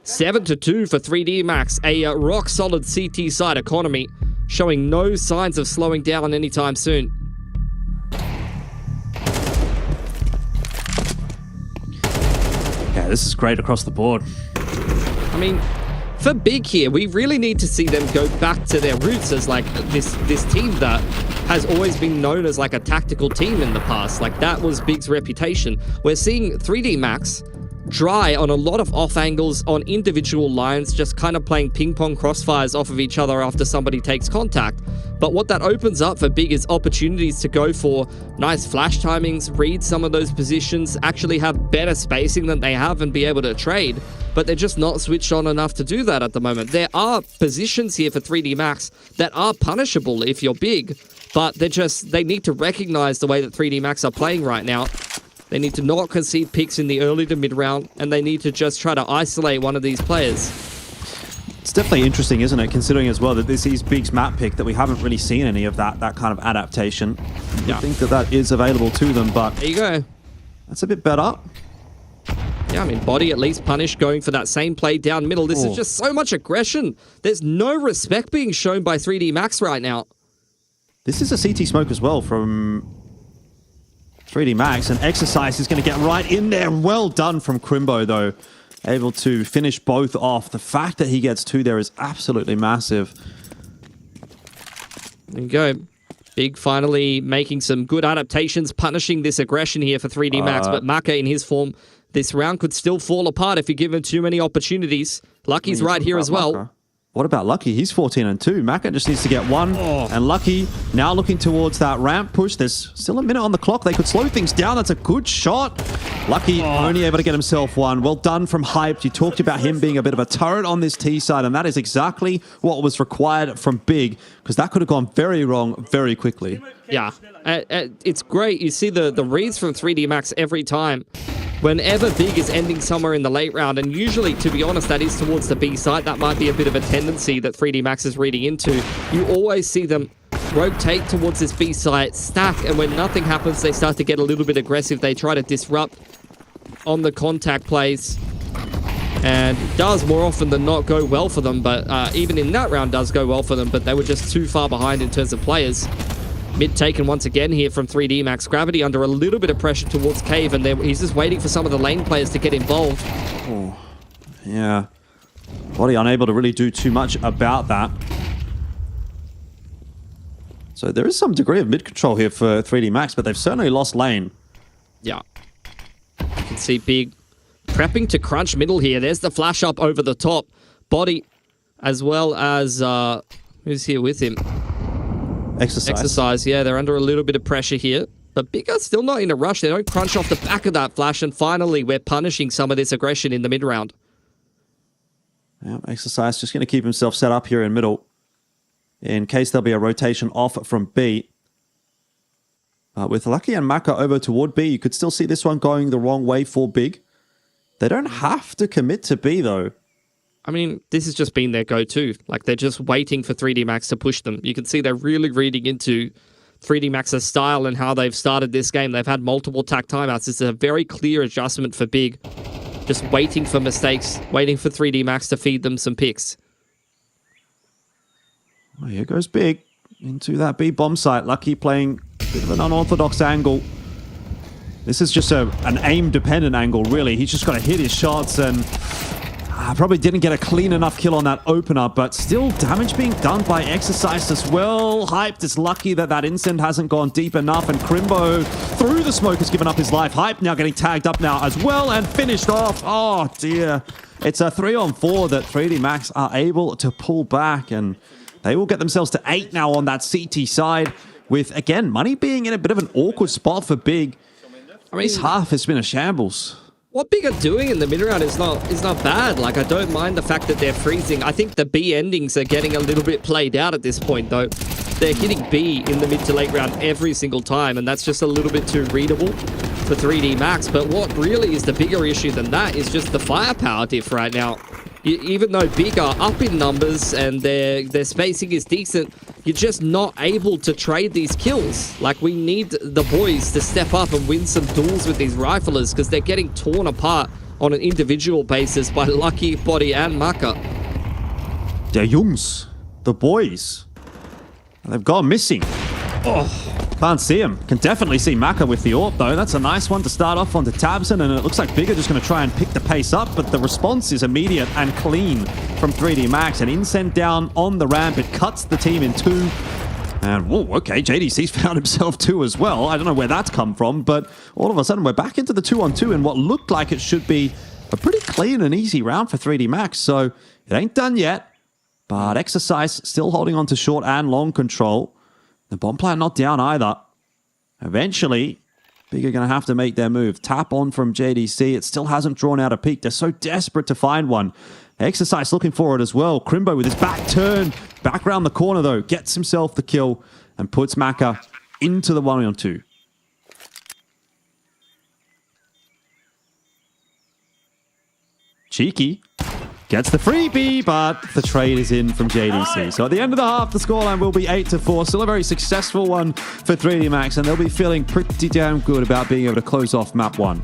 7-2 for 3D Max, a rock-solid CT side economy, showing no signs of slowing down anytime soon. Yeah, this is great across the board. I mean, for Big here, we really need to see them go back to their roots as like this team that has always been known as like a tactical team in the past. Like that was Big's reputation. We're seeing 3D Max dry on a lot of off angles on individual lines, just kind of playing ping pong crossfires off of each other after somebody takes contact. But what that opens up for Big is opportunities to go for nice flash timings, read some of those positions, actually have better spacing than they have and be able to trade. But they're just not switched on enough to do that at the moment. There are positions here for 3D Max that are punishable if you're Big, but they need to recognize the way that 3D Max are playing right now. They need to not concede picks in the early to mid round, and they need to just try to isolate one of these players. It's definitely interesting, isn't it, considering as well that this is Big's map pick, that we haven't really seen any of that kind of adaptation. I think that is available to them, but there you go. That's a bit better. Yeah, I mean, body at least punished, going for that same play down middle. This is just so much aggression. There's no respect being shown by 3D Max right now. This is a CT smoke as well from 3D Max, and Exercise is going to get right in there. Well done from Crimbo, though. Able to finish both off. The fact that he gets 2 there is absolutely massive. There you go. Big finally making some good adaptations, punishing this aggression here for 3D Max, but Maka in his form, this round could still fall apart if you give him too many opportunities. Lucky's right here as well. Maka. What about Lucky? He's 14-2. Maka just needs to get 1. And Lucky now looking towards that ramp push. There's still a minute on the clock. They could slow things down. That's a good shot. Lucky only able to get himself 1. Well done from Hyped. You talked about him being a bit of a turret on this T side, and that is exactly what was required from Big, because that could have gone very wrong very quickly. Yeah, it's great. You see the reads from 3D Max every time. Whenever Big is ending somewhere in the late round, and usually, to be honest, that is towards the B side, that might be a bit of a tendency that 3D Max is reading into. You always see them rotate towards this B side, stack, and when nothing happens, they start to get a little bit aggressive. They try to disrupt on the contact plays, and it does more often than not go well for them, but even in that round does go well for them, but they were just too far behind in terms of players. Mid taken once again here from 3D Max. Gravity under a little bit of pressure towards Cave, and he's just waiting for some of the lane players to get involved. Oh, yeah. Body unable to really do too much about that. So there is some degree of mid control here for 3D Max, but they've certainly lost lane. Yeah. You can see Big prepping to crunch middle here. There's the flash up over the top. Body, as well as who's here with him? Exercise, yeah, they're under a little bit of pressure here. But Big are still not in a rush. They don't crunch off the back of that flash, and finally we're punishing some of this aggression in the mid round. Yeah, Exercise just going to keep himself set up here in middle in case there'll be a rotation off from B. With Lucky and Maka over toward B, you could still see this one going the wrong way for Big. They don't have to commit to B, though. I mean, this has just been their go-to. Like, they're just waiting for 3D Max to push them. You can see they're really reading into 3D Max's style and how they've started this game. They've had multiple tack timeouts. It's a very clear adjustment for Big. Just waiting for mistakes, waiting for 3D Max to feed them some picks. Well, here goes Big into that B bomb site. Lucky playing a bit of an unorthodox angle. This is just an aim-dependent angle, really. He's just got to hit his shots, and probably didn't get a clean enough kill on that opener, but still damage being done by Exercise as well. Hyped is lucky that that instant hasn't gone deep enough, and Crimbo through the smoke has given up his life. Hyped now getting tagged up now as well and finished off. Oh dear. It's a 3-on-4 that 3D Max are able to pull back, and they will get themselves to 8 now on that CT side, with, again, Money being in a bit of an awkward spot for Big. I mean, this half has been a shambles. What Big are doing in the mid round is not bad. Like, I don't mind the fact that they're freezing. I think the B endings are getting a little bit played out at this point, though. They're hitting B in the mid to late round every single time, and that's just a little bit too readable for 3D Max. But what really is the bigger issue than that is just the firepower diff right now. Even though big are up in numbers and their spacing is decent, you're just not able to trade these kills. Like, we need the boys to step up and win some duels with these riflers because they're getting torn apart on an individual basis by Lucky, Body, and Maka. Der Jungs, the boys, they've gone missing. Oh, can't see him. Can definitely see Maka with the AWP though. That's a nice one to start off onto Tabson, and it looks like Big are just going to try and pick the pace up, but the response is immediate and clean from 3D Max. An incend down on the ramp. It cuts the team in two. And, whoa, okay, JDC's found himself two as well. I don't know where that's come from, but all of a sudden we're back into the 2-on-2 in what looked like it should be a pretty clean and easy round for 3D Max. So it ain't done yet, but Exercise still holding on to short and long control. The bomb plant not down either. Eventually, Big are going to have to make their move. Tap on from JDC. It still hasn't drawn out a peak. They're so desperate to find one. Exercise looking for it as well. Crimbo with his back turn. Back around the corner, though. Gets himself the kill and puts Maka into the 1-on-2. Cheeky gets the freebie, but the trade is in from JDC. So at the end of the half, the scoreline will be 8-4. Still a very successful one for 3D Max, and they'll be feeling pretty damn good about being able to close off map 1.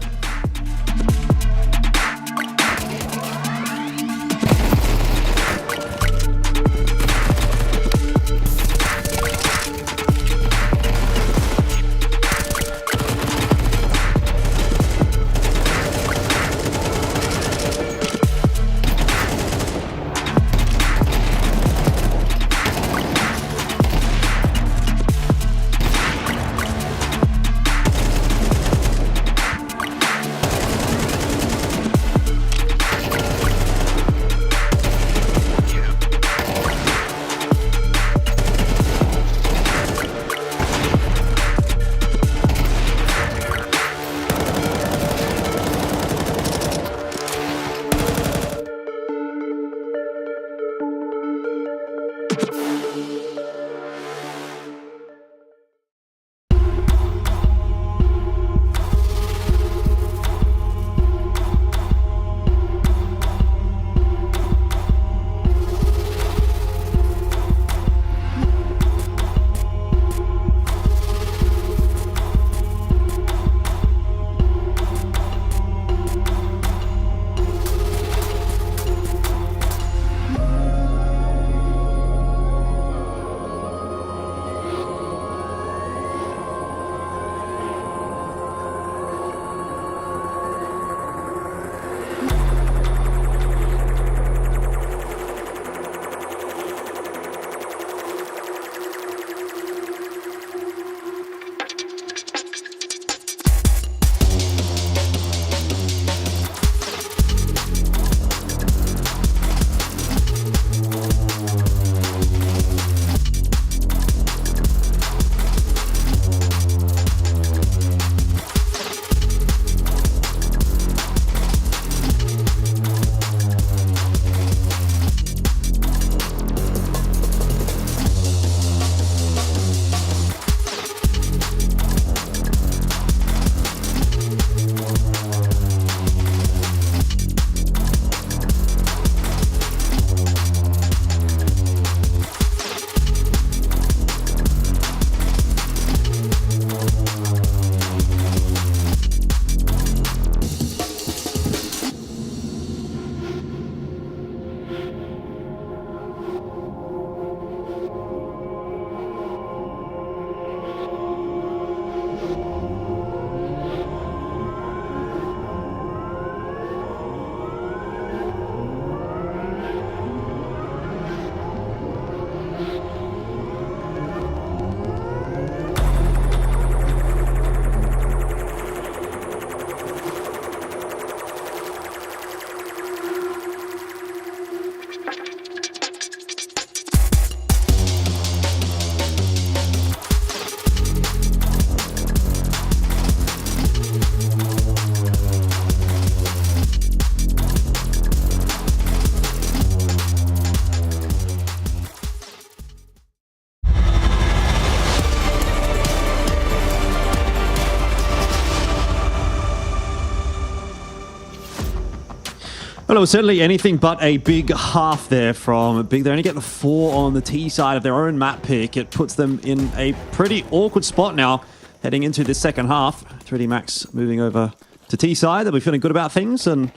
Well, it was certainly anything but a big half there from Big. They only get the 4 on the T side of their own map pick. It puts them in a pretty awkward spot now heading into this second half. 3D Max moving over to T side. They'll be feeling good about things and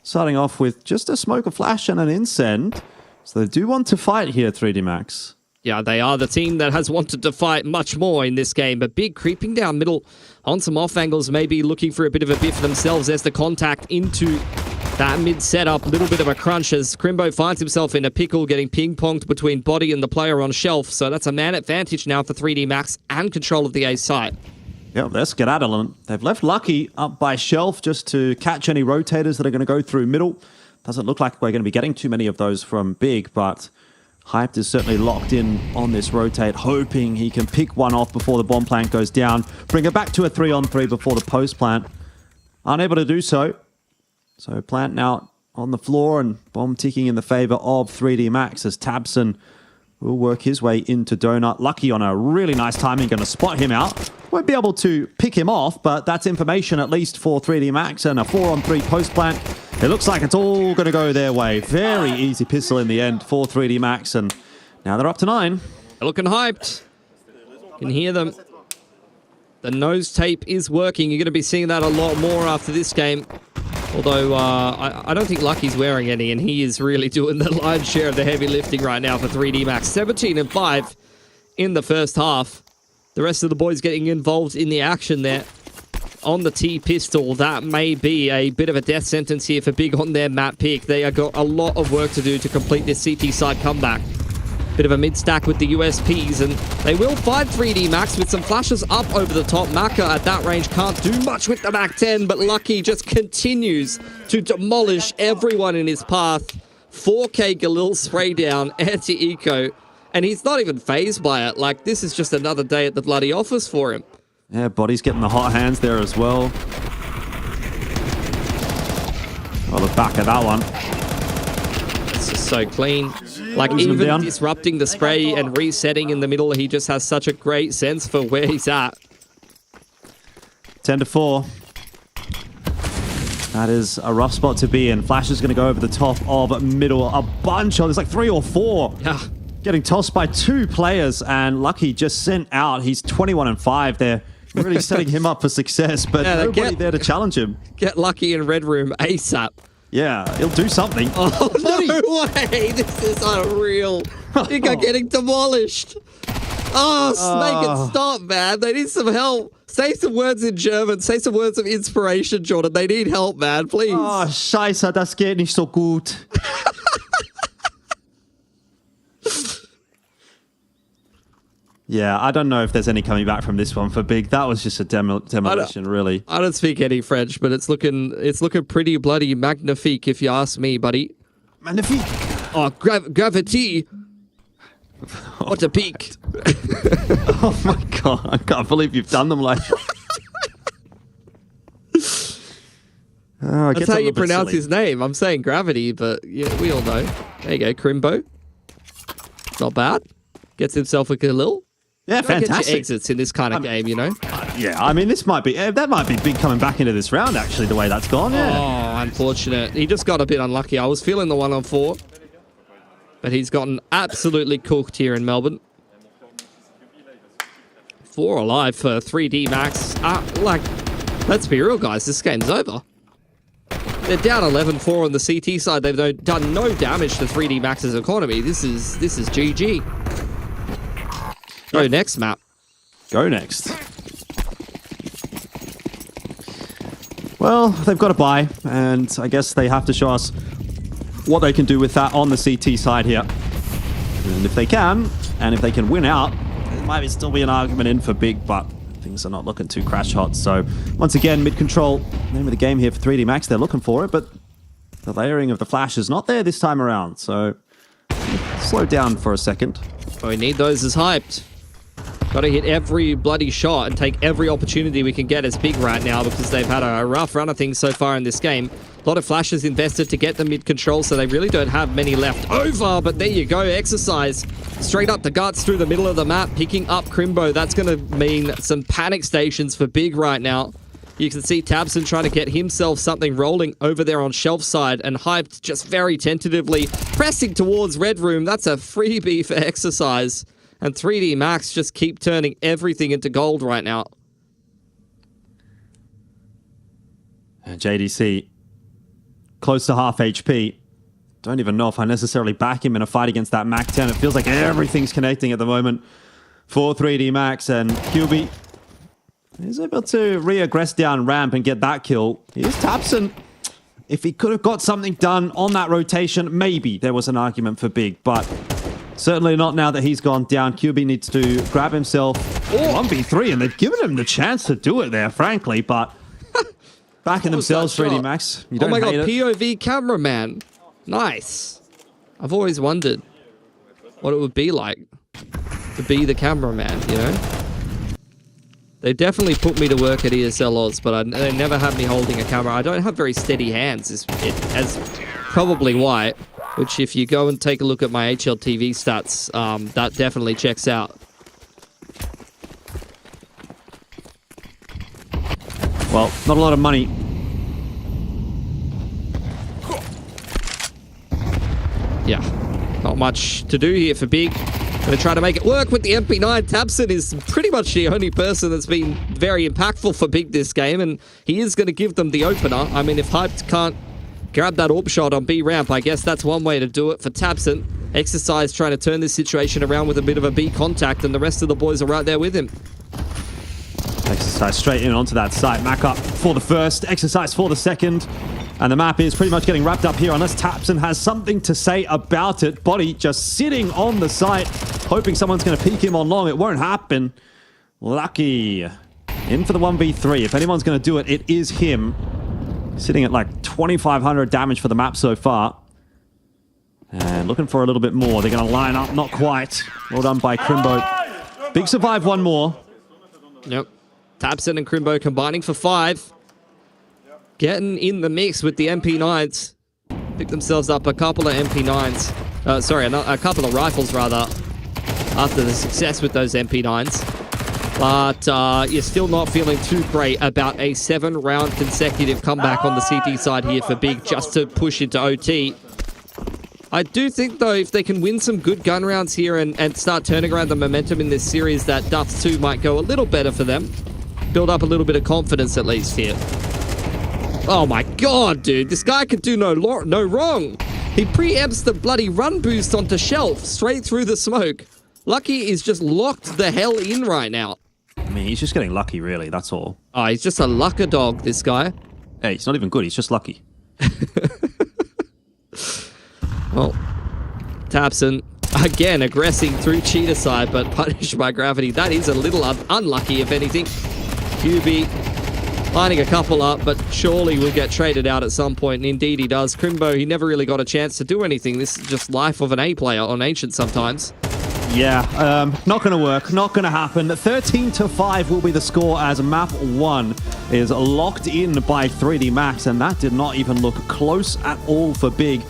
starting off with just a smoke, a flash, and an incend. So they do want to fight here, 3D Max. Yeah, they are the team that has wanted to fight much more in this game. But Big creeping down middle on some off angles, maybe looking for a bit of a bit for themselves as the contact into that mid setup. A little bit of a crunch as Crimbo finds himself in a pickle, getting ping-ponged between Body and the player on shelf. So that's a man advantage now for 3D Max and control of the A site. Yeah, they're skedaddling. They've left Lucky up by shelf just to catch any rotators that are going to go through middle. Doesn't look like we're going to be getting too many of those from Big, but Hyped is certainly locked in on this rotate, hoping he can pick one off before the bomb plant goes down. Bring it back to a 3-on-3 before the post plant. Unable to do so. So plant now on the floor and bomb ticking in the favor of 3D Max as Tabson will work his way into Donut. Lucky on a really nice timing, going to spot him out. Won't be able to pick him off, but that's information at least for 3D Max and a 4-on-3 post plant. It looks like it's all going to go their way. Very easy pistol in the end for 3D Max, and now they're up to 9. They're looking hyped. You can hear them. The nose tape is working. You're going to be seeing that a lot more after this game. Although I don't think Lucky's wearing any, and he is really doing the lion's share of the heavy lifting right now for 3D Max. 17-5 in the first half. The rest of the boys getting involved in the action there. On the T pistol, that may be a bit of a death sentence here for Big on their map pick. They have got a lot of work to do to complete this CT side comeback. Bit of a mid-stack with the USPs, and they will find 3D Max with some flashes up over the top. Maka at that range can't do much with the Mac 10, but Lucky just continues to demolish everyone in his path. 4K Galil spray down, anti-eco, and he's not even phased by it. Like, this is just another day at the bloody office for him. Yeah, Body's getting the hot hands there as well. Well, the back of that one. It's just so clean. Like, even disrupting the spray and resetting in the middle, he just has such a great sense for where he's at. 10-4. That is a rough spot to be in. Flash is going to go over the top of middle. A bunch of, there's like 3 or 4. Yeah. Getting tossed by 2 players, and Lucky just sent out. He's 21-5 there. Really setting him up for success, but nobody there to challenge him. Get Lucky in Red Room ASAP. Yeah, he'll do something. Oh, no way! This is unreal. You got getting demolished. Oh, make it stop, man. They need some help. Say some words in German. Say some words of inspiration, Jordan. They need help, man. Please. Oh, scheiße, das geht nicht so gut. Yeah, I don't know if there's any coming back from this one for Big. That was just a demolition, really. I don't speak any French, but it's looking pretty bloody magnifique, if you ask me, buddy. Magnifique. Oh, gravity. What a peak. Oh my god, I can't believe you've done them like That's how you pronounce his name. I'm saying gravity, but yeah, we all know. There you go, Crimbo. Not bad. Gets himself a Galil. Yeah, fantastic. Get your exits in this kind of game, you know? Yeah, I mean, that might be Big coming back into this round, actually, the way that's gone. Yeah. Oh, unfortunate. He just got a bit unlucky. I was feeling the 1-on-4, but he's gotten absolutely cooked here in Melbourne. 4 alive for 3D Max. Let's be real, guys. This game's over. They're down 11-4 on the CT side. They've done no damage to 3D Max's economy. This is GG. Go next, map. Go next. Well, they've got a buy, and I guess they have to show us what they can do with that on the CT side here. And if they can, and if they can win out, there might still be an argument in for Big, but things are not looking too crash hot. So once again, mid-control, name of the game here for 3D Max. They're looking for it, but the layering of the flash is not there this time around. So slow down for a second. Oh, we need those as hyped. Got to hit every bloody shot and take every opportunity we can get as Big right now, because they've had a rough run of things so far in this game. A lot of flashes invested to get the mid-control, so they really don't have many left over. But there you go, Exercise. Straight up the guts through the middle of the map, picking up Crimbo. That's going to mean some panic stations for Big right now. You can see Tabson trying to get himself something rolling over there on shelf side, and Hyped just very tentatively pressing towards Red Room. That's a freebie for Exercise. And 3D Max just keep turning everything into gold right now. JDC, close to half HP. Don't even know if I necessarily back him in a fight against that Mac 10. It feels like everything's connecting at the moment for 3D Max, and QB is able to re-aggress down ramp and get that kill. Here's Tabson. If he could have got something done on that rotation, maybe there was an argument for Big, but certainly not now that he's gone down. QB needs to grab himself 1v3, and they've given him the chance to do it there, frankly, but backing themselves, 3D Max. You don't oh my god, hate it. POV cameraman. Nice. I've always wondered what it would be like to be the cameraman, you know? They definitely put me to work at ESL Oz, but they never had me holding a camera. I don't have very steady hands, is probably why, which if you go and take a look at my HLTV stats, that definitely checks out. Well, not a lot of money. Yeah, not much to do here for Big. Gonna try to make it work with the MP9. Tabson is pretty much the only person that's been very impactful for Big this game, and he is going to give them the opener. I mean, if Hyped can't grab that AWP shot on B ramp, I guess that's one way to do it for Tabson. Exercise trying to turn this situation around with a bit of a B contact, and the rest of the boys are right there with him. Exercise straight in onto that site. Mac up for the first, Exercise for the second. And the map is pretty much getting wrapped up here unless Tabson has something to say about it. Body just sitting on the site, hoping someone's going to peek him on long. It won't happen. Lucky in for the 1v3. If anyone's going to do it, it is him. Sitting at like 2,500 damage for the map so far. And looking for a little bit more. They're going to line up. Not quite. Well done by Crimbo. Big survive one more. Yep. Tabson and Crimbo combining for 5. Getting in the mix with the MP9s. Pick themselves up a couple of MP9s. Sorry, a couple of rifles, rather, after the success with those MP9s. But you're still not feeling too great about a 7-round consecutive comeback on the CT side here for Big, just to push into OT. I do think, though, if they can win some good gun rounds here and start turning around the momentum in this series, that Duffs 2 might go a little better for them. Build up a little bit of confidence, at least, here. Oh my god, dude. This guy could do no wrong. He preempts the bloody run boost onto shelf, straight through the smoke. Lucky is just locked the hell in right now. I mean, he's just getting lucky, really. That's all. Oh, he's just a lucker dog, this guy. Hey, he's not even good. He's just lucky. Well, Tabson, again, aggressing through cheetah side, but punished by gravity. That is a little unlucky, if anything. QB lining a couple up, but surely will get traded out at some point, and indeed he does. Crimbo, he never really got a chance to do anything. This is just life of an A player on Ancient sometimes. Yeah, not going to work, not going to happen. 13-5 will be the score as map 1 is locked in by 3D Max, and that did not even look close at all for Big,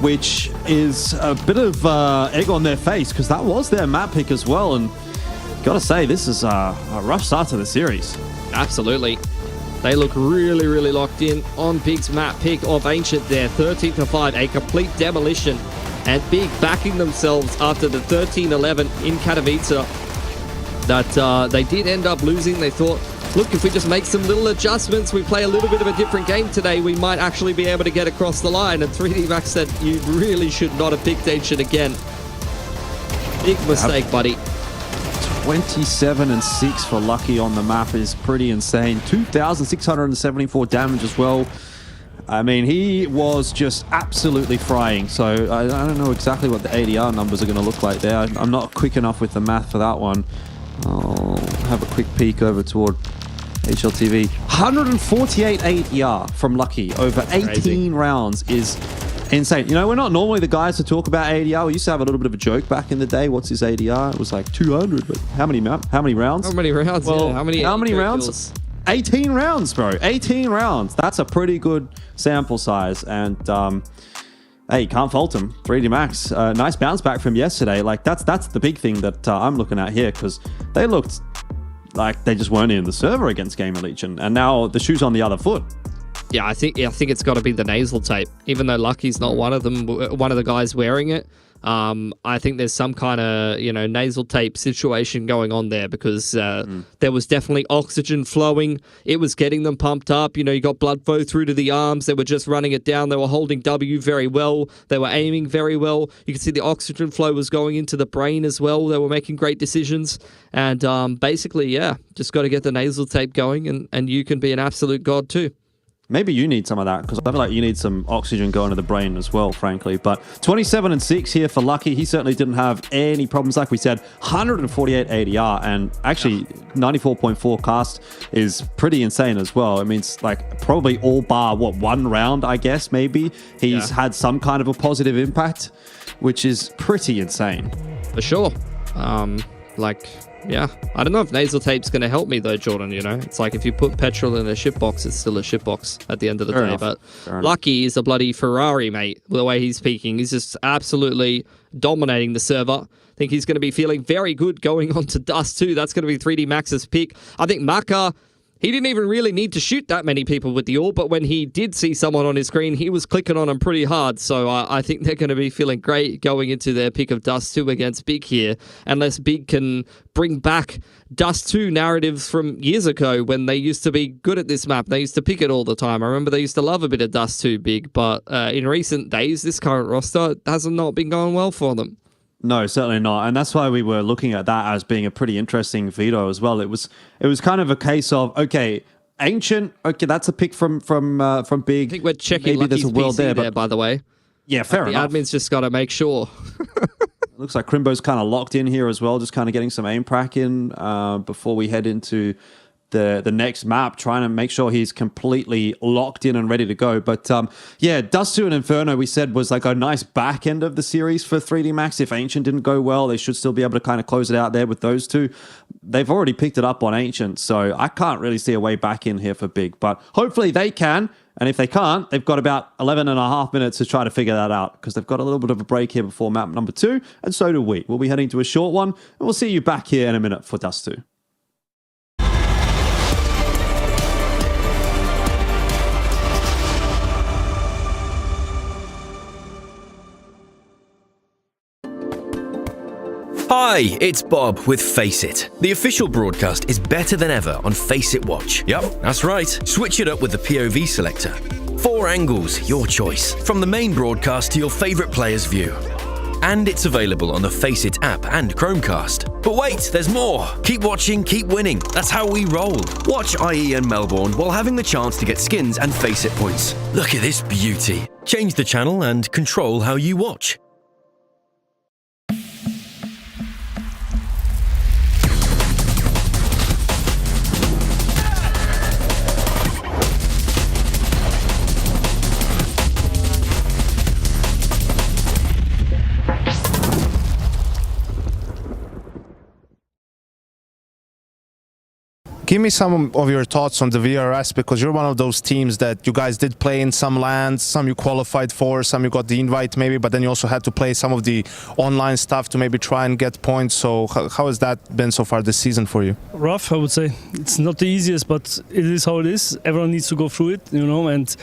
which is a bit of egg on their face, because that was their map pick as well, and gotta say, this is a rough start to the series. Absolutely. They look really, really locked in on Big's map pick of Ancient there. 13-5, a complete demolition. And Big backing themselves after the 13-11 in Katowice. That they did end up losing. They thought, look, if we just make some little adjustments, we play a little bit of a different game today, we might actually be able to get across the line. And 3D Max said, you really should not have picked Ancient again. Big mistake, buddy. 27-6 for Lucky on the map is pretty insane. 2,674 damage as well. I mean, he was just absolutely frying. So I don't know exactly what the ADR numbers are going to look like there. I'm not quick enough with the math for that one. I'll have a quick peek over toward HLTV. 148 ADR from Lucky over 18 rounds is insane. You know, we're not normally the guys to talk about ADR. We used to have a little bit of a joke back in the day. What's his ADR? It was like 200, but how many rounds? How many rounds? Well, yeah. How many rounds? kills? 18 rounds, bro. 18 rounds. That's a pretty good sample size. And hey, can't fault him. 3D Max, nice bounce back from yesterday. Like that's the big thing that I'm looking at here, because they looked like they just weren't in the server against GamerLegion, and now the shoe's on the other foot. Yeah, I think it's got to be the nasal tape. Even though Lucky's not one of the guys wearing it, I think there's some kind of nasal tape situation going on there, because there was definitely oxygen flowing. It was getting them pumped up. You got blood flow through to the arms. They were just running it down. They were holding W very well. They were aiming very well. You could see the oxygen flow was going into the brain as well. They were making great decisions. And basically, yeah, just got to get the nasal tape going, and you can be an absolute god too. Maybe you need some of that, because I feel like you need some oxygen going to the brain as well, frankly. But 27-6 here for Lucky. He certainly didn't have any problems. Like we said, 148 ADR and actually 94.4 cast is pretty insane as well. It means like probably all bar, one round, I guess, maybe. He's had some kind of a positive impact, which is pretty insane. For sure. Yeah, I don't know if nasal tape's going to help me though, Jordan, It's like if you put petrol in a shitbox, it's still a shitbox at the end of the day. But Lucky is a bloody Ferrari, mate, the way he's peaking. He's just absolutely dominating the server. I think he's going to be feeling very good going on to Dust 2. That's going to be 3D Max's pick. I think Maka, he didn't even really need to shoot that many people with the AWP, but when he did see someone on his screen, he was clicking on them pretty hard. So I think they're going to be feeling great going into their pick of Dust 2 against Big here, unless Big can bring back Dust 2 narratives from years ago when they used to be good at this map. They used to pick it all the time. I remember they used to love a bit of Dust 2, Big, but in recent days, this current roster has not been going well for them. No, certainly not. And that's why we were looking at that as being a pretty interesting veto as well. It was kind of a case of, okay, Ancient, okay, that's a pick from Big. I think we're checking Maybe there's Lucky's a world PC there, by the way. Yeah, fair enough. The admin's just got to make sure. Looks like Crimbo's kind of locked in here as well, just kind of getting some aim prac in before we head into the next map, trying to make sure he's completely locked in and ready to go. But yeah, Dust 2 and Inferno, we said, was like a nice back end of the series for 3D Max. If Ancient didn't go well, they should still be able to kind of close it out there with those two. They've already picked it up on Ancient, so I can't really see a way back in here for Big. But hopefully they can. And if they can't, they've got about 11 and a half minutes to try to figure that out, because they've got a little bit of a break here before map number 2, and so do we. We'll be heading to a short one, and we'll see you back here in a minute for Dust 2. Hi, it's Bob with Face It. The official broadcast is better than ever on Face It Watch. Yep, that's right. Switch it up with the POV selector. 4 angles, your choice, from the main broadcast to your favourite player's view. And it's available on the Face It app and Chromecast. But wait, there's more. Keep watching, keep winning. That's how we roll. Watch IEM Melbourne while having the chance to get skins and Face It points. Look at this beauty. Change the channel and control how you watch. Give me some of your thoughts on the VRS, because you're one of those teams that you guys did play in some lands, some you qualified for, some you got the invite maybe, but then you also had to play some of the online stuff to maybe try and get points. So how has that been so far this season for you? Rough, I would say. It's not the easiest, but it is how it is. Everyone needs to go through it, and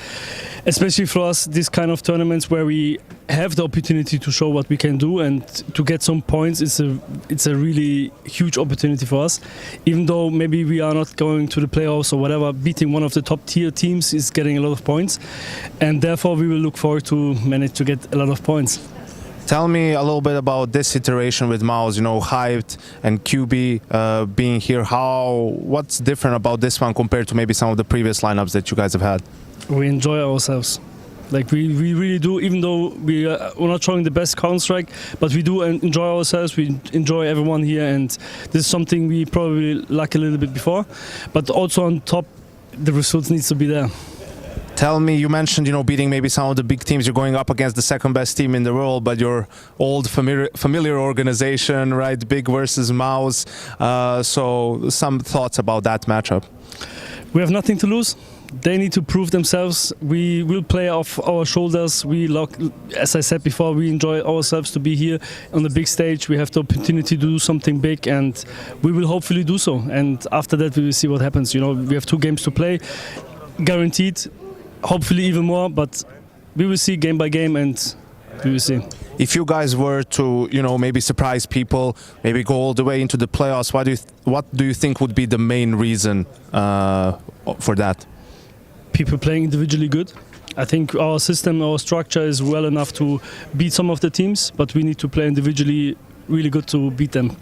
especially for us, this kind of tournaments where we have the opportunity to show what we can do and to get some points, it's a really huge opportunity for us. Even though maybe we are not going to the playoffs or whatever, beating one of the top tier teams is getting a lot of points, and therefore we will look forward to manage to get a lot of points. Tell me a little bit about this iteration with Mouse, Hyped and QB being here. What's different about this one compared to maybe some of the previous lineups that you guys have had? We enjoy ourselves. Like we really do, even though we're not showing the best Counter-Strike, but we do enjoy ourselves, we enjoy everyone here, and this is something we probably lack a little bit before, but also on top, the results needs to be there. Tell me, you mentioned, beating maybe some of the big teams. You're going up against the second best team in the world, but your old familiar organization, right? Big versus Mouse. So some thoughts about that matchup. We have nothing to lose. They need to prove themselves. We will play off our shoulders. As I said before, we enjoy ourselves to be here on the big stage. We have the opportunity to do something big, and we will hopefully do so. And after that, we will see what happens. You know, we have 2 games to play, guaranteed. Hopefully even more, but we will see game by game, and we will see. If you guys were to, maybe surprise people, maybe go all the way into the playoffs, what do you think would be the main reason for that? People playing individually good. I think our system, our structure is well enough to beat some of the teams, but we need to play individually really good to beat them.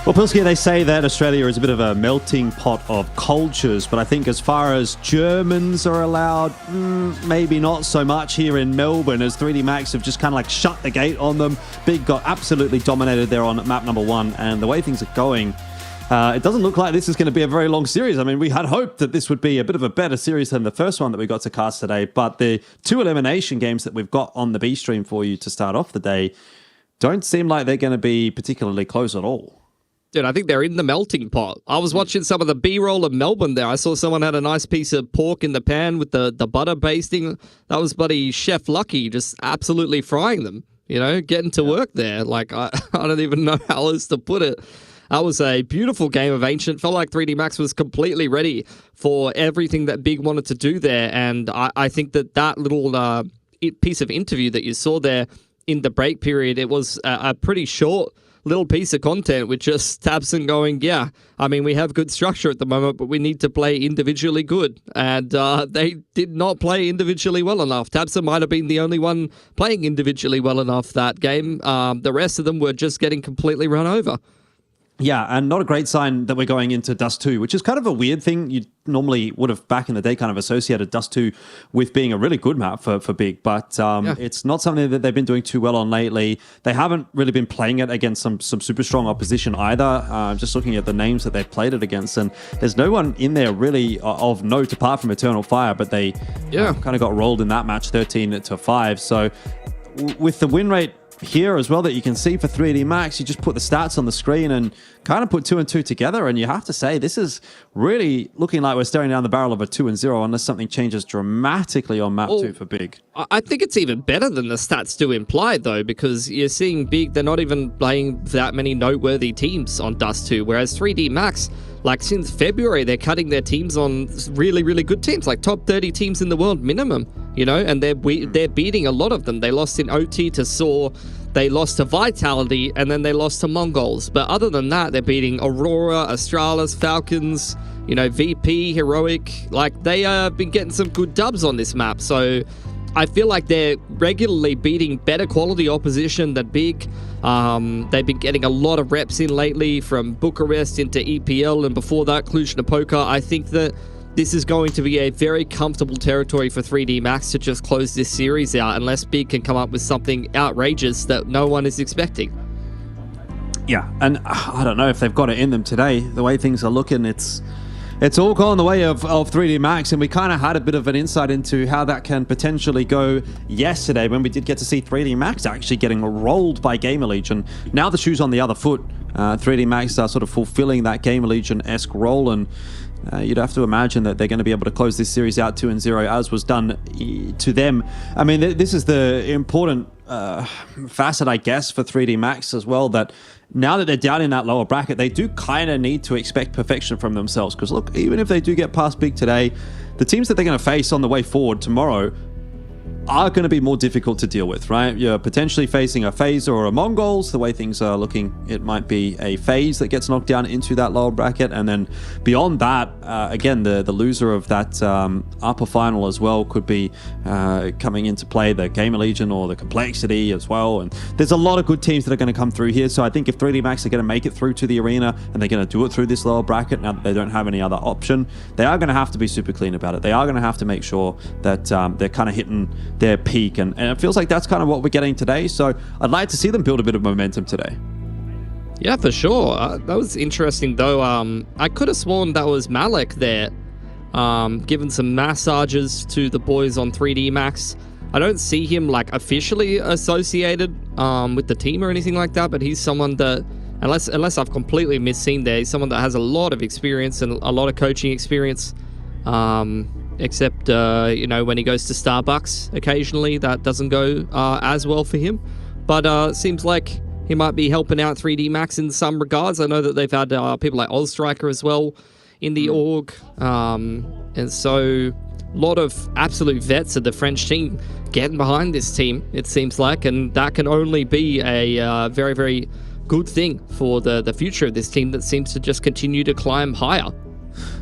Well, Pilsky, they say that Australia is a bit of a melting pot of cultures, but I think as far as Germans are allowed, maybe not so much here in Melbourne, as 3D Max have just kind of like shut the gate on them. Big got absolutely dominated there on map number 1, and the way things are going, it doesn't look like this is going to be a very long series. I mean, we had hoped that this would be a bit of a better series than the first one that we got to cast today, but the 2 elimination games that we've got on the B stream for you to start off the day don't seem like they're going to be particularly close at all. Dude, I think they're in the melting pot. I was watching some of the B-roll of Melbourne there. I saw someone had a nice piece of pork in the pan with the butter basting. That was bloody Chef Lucky just absolutely frying them. you know, getting to work there. Like, I don't even know how else to put it. That was a beautiful game of Ancient. Felt like 3D Max was completely ready for everything that Big wanted to do there. And I think that little piece of interview that you saw there in the break period, it was a pretty short little piece of content with just Tabson going, yeah, I mean, we have good structure at the moment, but we need to play individually good. And they did not play individually well enough. Tabson might have been the only one playing individually well enough that game. The rest of them were just getting completely run over. Yeah, and not a great sign that we're going into Dust 2, which is kind of a weird thing. You normally would have, back in the day, kind of associated Dust 2 with being a really good map for Big, but it's not something that they've been doing too well on lately. They haven't really been playing it against some super strong opposition either. Just looking at the names that they've played it against, and there's no one in there really of note apart from Eternal Fire, but they kind of got rolled in that match 13-5. So with the win rate here as well that you can see for 3D Max, you just put the stats on the screen and kind of put 2 and 2 together, and you have to say this is really looking like we're staring down the barrel of a 2-0 unless something changes dramatically on map 2 for Big. I think it's even better than the stats do imply, though, because you're seeing Big, they're not even playing that many noteworthy teams on Dust 2, whereas 3D Max, like since February, they're cutting their teams on really, really good teams, like top 30 teams in the world minimum, you know, and they're beating a lot of them. They lost in OT to Saw, they lost to Vitality, and then they lost to Mongols. But other than that, they're beating Aurora, Astralis, Falcons, you know, VP, Heroic. Like, they have been getting some good dubs on this map. So I feel like they're regularly beating better quality opposition than Big. They've been getting a lot of reps in lately, from Bucharest into EPL, and before that, Cluj-Napoca. I think that this is going to be a very comfortable territory for 3D Max to just close this series out, unless Big can come up with something outrageous that no one is expecting. Yeah, and I don't know if they've got it in them today. The way things are looking, it's all gone the way of 3D Max, and we kind of had a bit of an insight into how that can potentially go yesterday when we did get to see 3D Max actually getting rolled by GamerLegion. Now the shoe's on the other foot. 3D Max are sort of fulfilling that GamerLegion-esque role, and you'd have to imagine that they're going to be able to close this series out 2-0, as was done to them. I mean, this is the important facet, I guess, for 3D Max as well, that now that they're down in that lower bracket, they do kind of need to expect perfection from themselves. Because look, even if they do get past Big today, the teams that they're going to face on the way forward tomorrow are going to be more difficult to deal with, right? You're potentially facing a FaZe or a Mongols. The way things are looking, it might be a FaZe that gets knocked down into that lower bracket. And then beyond that, again, the loser of that upper final as well could be coming into play, the GamerLegion or the Complexity as well. And there's a lot of good teams that are going to come through here. So I think if 3D Max are going to make it through to the arena, and they're going to do it through this lower bracket now that they don't have any other option, they are going to have to be super clean about it. They are going to have to make sure that they're kind of hitting their peak, and it feels like that's kind of what we're getting today. So I'd like to see them build a bit of momentum today. Yeah, for sure. That was interesting, though. I could have sworn that was Malik there, giving some massages to the boys on 3D Max. I don't see him like officially associated with the team or anything like that, but he's someone that, unless I've completely misseen there, he's someone that has a lot of experience and a lot of coaching experience. Except, you know, when he goes to Starbucks occasionally, that doesn't go as well for him. But seems like he might be helping out 3D Max in some regards. I know that they've had people like Ozstriker as well in the org. And so a lot of absolute vets of the French team getting behind this team, it seems like. And that can only be a very, very good thing for the future of this team that seems to just continue to climb higher.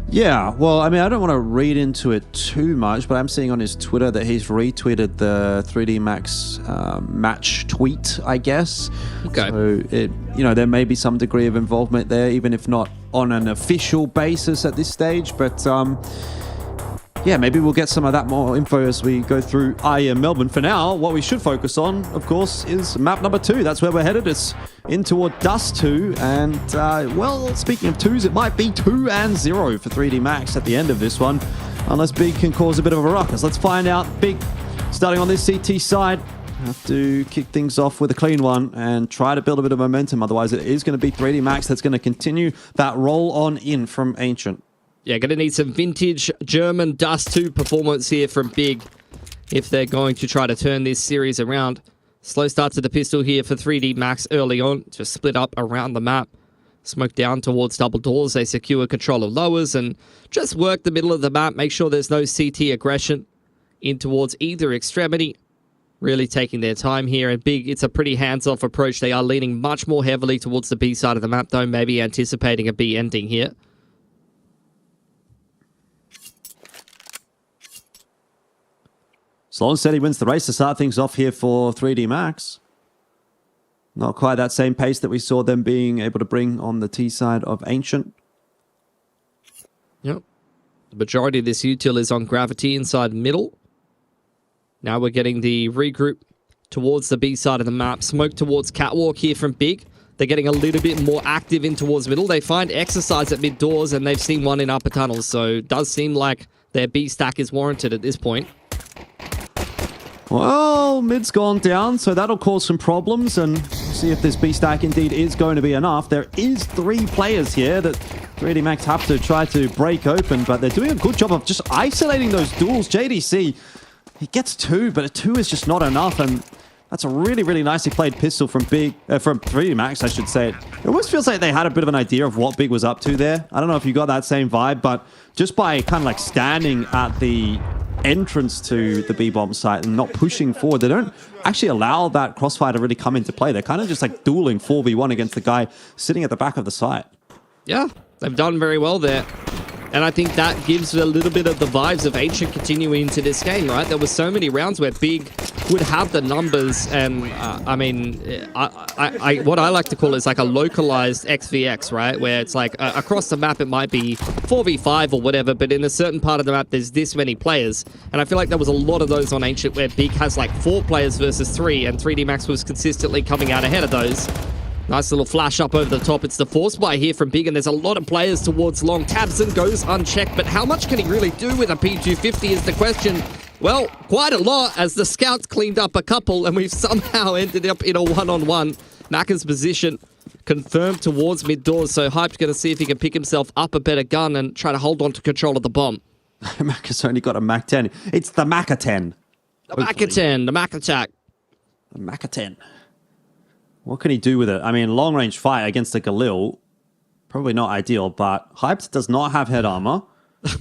Yeah, well, I mean, I don't want to read into it too much, but I'm seeing on his Twitter that he's retweeted the 3D Max match tweet, I guess. Okay. So, you know, there may be some degree of involvement there, even if not on an official basis at this stage. But, yeah, maybe we'll get some of that more info as we go through IEM Melbourne. For now, what we should focus on, of course, is map number 2. That's where we're headed. It's in toward Dust 2. And, well, speaking of 2s, it might be 2-0 for 3D Max at the end of this one, unless Big can cause a bit of a ruckus. Let's find out. Big, starting on this CT side, have to kick things off with a clean one and try to build a bit of momentum. Otherwise, it is going to be 3D Max that's going to continue that roll on in from Ancient. Yeah, going to need some vintage German Dust 2 performance here from Big if they're going to try to turn this series around. Slow start to the pistol here for 3D Max early on. Just split up around the map. Smoke down towards double doors. They secure control of lowers and just work the middle of the map. Make sure there's no CT aggression in towards either extremity. Really taking their time here. And Big, it's a pretty hands-off approach. They are leaning much more heavily towards the B side of the map, though, maybe anticipating a B ending here. Slow and steady wins the race to start things off here for 3D Max. Not quite that same pace that we saw them being able to bring on the T side of Ancient. Yep. The majority of this util is on Gravity inside middle. Now we're getting the regroup towards the B side of the map. Smoke towards Catwalk here from Big. They're getting a little bit more active in towards middle. They find exercise at mid doors and they've seen one in upper tunnels. So it does seem like their B stack is warranted at this point. Well, mid's gone down, so that'll cause some problems, and see if this B stack indeed is going to be enough. There is 3 players here that 3D Max have to try to break open, but they're doing a good job of just isolating those duels. JDC, he gets 2, but a 2 is just not enough, and that's a really, really nicely played pistol from Big, from 3D Max, I should say. It almost feels like they had a bit of an idea of what Big was up to there. I don't know if you got that same vibe, but just by kind of like standing at the entrance to the B-bomb site and not pushing forward, they don't actually allow that crossfire to really come into play. They're kind of just like dueling 4v1 against the guy sitting at the back of the site. Yeah, they've done very well there. And I think that gives a little bit of the vibes of Ancient continuing into this game, right? There were so many rounds where Big would have the numbers, and I mean, what I like to call is like a localized XVX, right? Where it's like across the map it might be 4v5 or whatever, but in a certain part of the map there's this many players. And I feel like there was a lot of those on Ancient where Big has like 4 players versus 3, and 3D Max was consistently coming out ahead of those. Nice little flash up over the top. It's the force buy here from Big, and there's a lot of players towards long. Tabson goes unchecked, but how much can he really do with a P250 is the question. Well, quite a lot, as the scouts cleaned up a couple, and we've somehow ended up in a one-on-one. Macca's position confirmed towards mid-doors, so Hype's going to see if he can pick himself up a better gun and try to hold on to control of the bomb. Macca's only got a Mac 10. It's the Macca 10. The Macca 10, the Mac attack. The Macca 10. What can he do with it? I mean, long-range fight against a Galil, probably not ideal, but Hyped does not have head armor.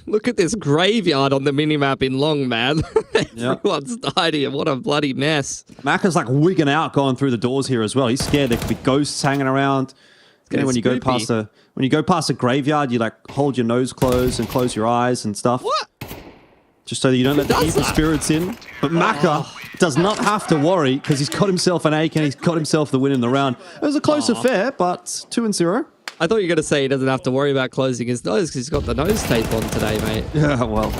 Look at this graveyard on the minimap in long, man. Everyone's died here. What a bloody mess. Macca's like wigging out going through the doors here as well. He's scared there could be ghosts hanging around. When you go past a graveyard, you like hold your nose closed and close your eyes and stuff. What? Just so you don't let the evil spirits in. But Macca does not have to worry because he's got himself an AK and he's got himself the win in the round. It was a close affair, but 2-0. I thought you were going to say he doesn't have to worry about closing his nose because he's got the nose tape on today, mate. Yeah, well.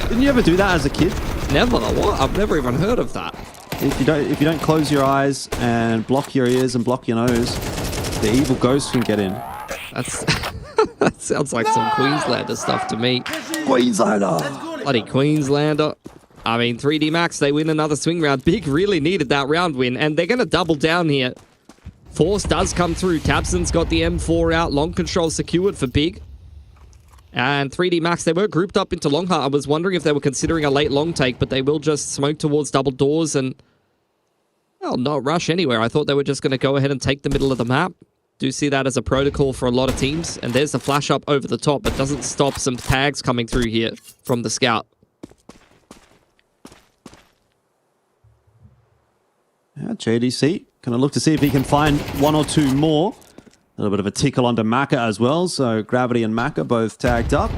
Didn't you ever do that as a kid? Never. What? I've never even heard of that. If you don't close your eyes and block your ears and block your nose, the evil ghost can get in. That sounds like some Queenslander stuff to me. Queenslander! Bloody Queenslander. I mean, 3D Max, they win another swing round. Big really needed that round win, and they're going to double down here. Force does come through. Tabson's got the M4 out. Long control secured for Big. And 3D Max, they were grouped up into long heart. I was wondering if they were considering a late long take, but they will just smoke towards double doors and, well, not rush anywhere. I thought they were just going to go ahead and take the middle of the map. Do see that as a protocol for a lot of teams. And there's the flash up over the top, but doesn't stop some tags coming through here from the scout. Yeah, JDC gonna look to see if he can find 1 or 2 more. A little bit of a tickle onto Macca as well, so Gravity and Macca both tagged up.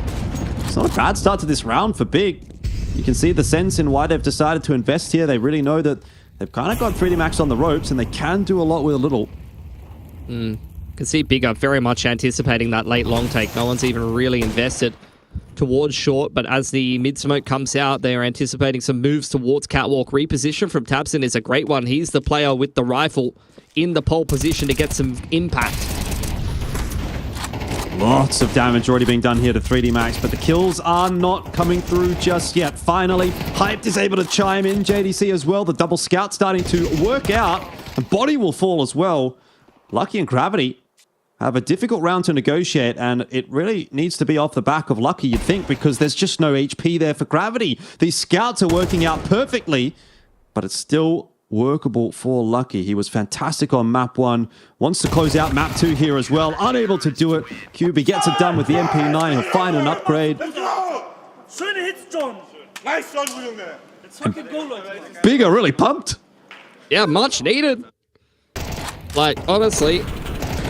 It's not a bad start to this round for Big. You can see the sense in why they've decided to invest here. They really know that they've kind of got 3D Max on the ropes and they can do a lot with a little. Can see Big are very much anticipating that late long take. No one's even really invested towards short, but as the mid-smoke comes out, they are anticipating some moves towards Catwalk. Reposition from Tabson is a great one. He's the player with the rifle in the pole position to get some impact. Lots of damage already being done here to 3D Max, but the kills are not coming through just yet. Finally, Hyped is able to chime in. JDC as well. The double scout starting to work out, and Body will fall as well. Lucky and Gravity have a difficult round to negotiate, and it really needs to be off the back of Lucky, you'd think, because there's just no HP there for Gravity. These scouts are working out perfectly, but it's still workable for Lucky. He was fantastic on map 1. Wants to close out map 2 here as well. Unable to do it. QB gets it done with the MP9. He'll find an upgrade. Schöne Hits, John. Nice John, Junge. Let's fucking go, Leute. Bigger really pumped. Yeah, much needed. Like, honestly,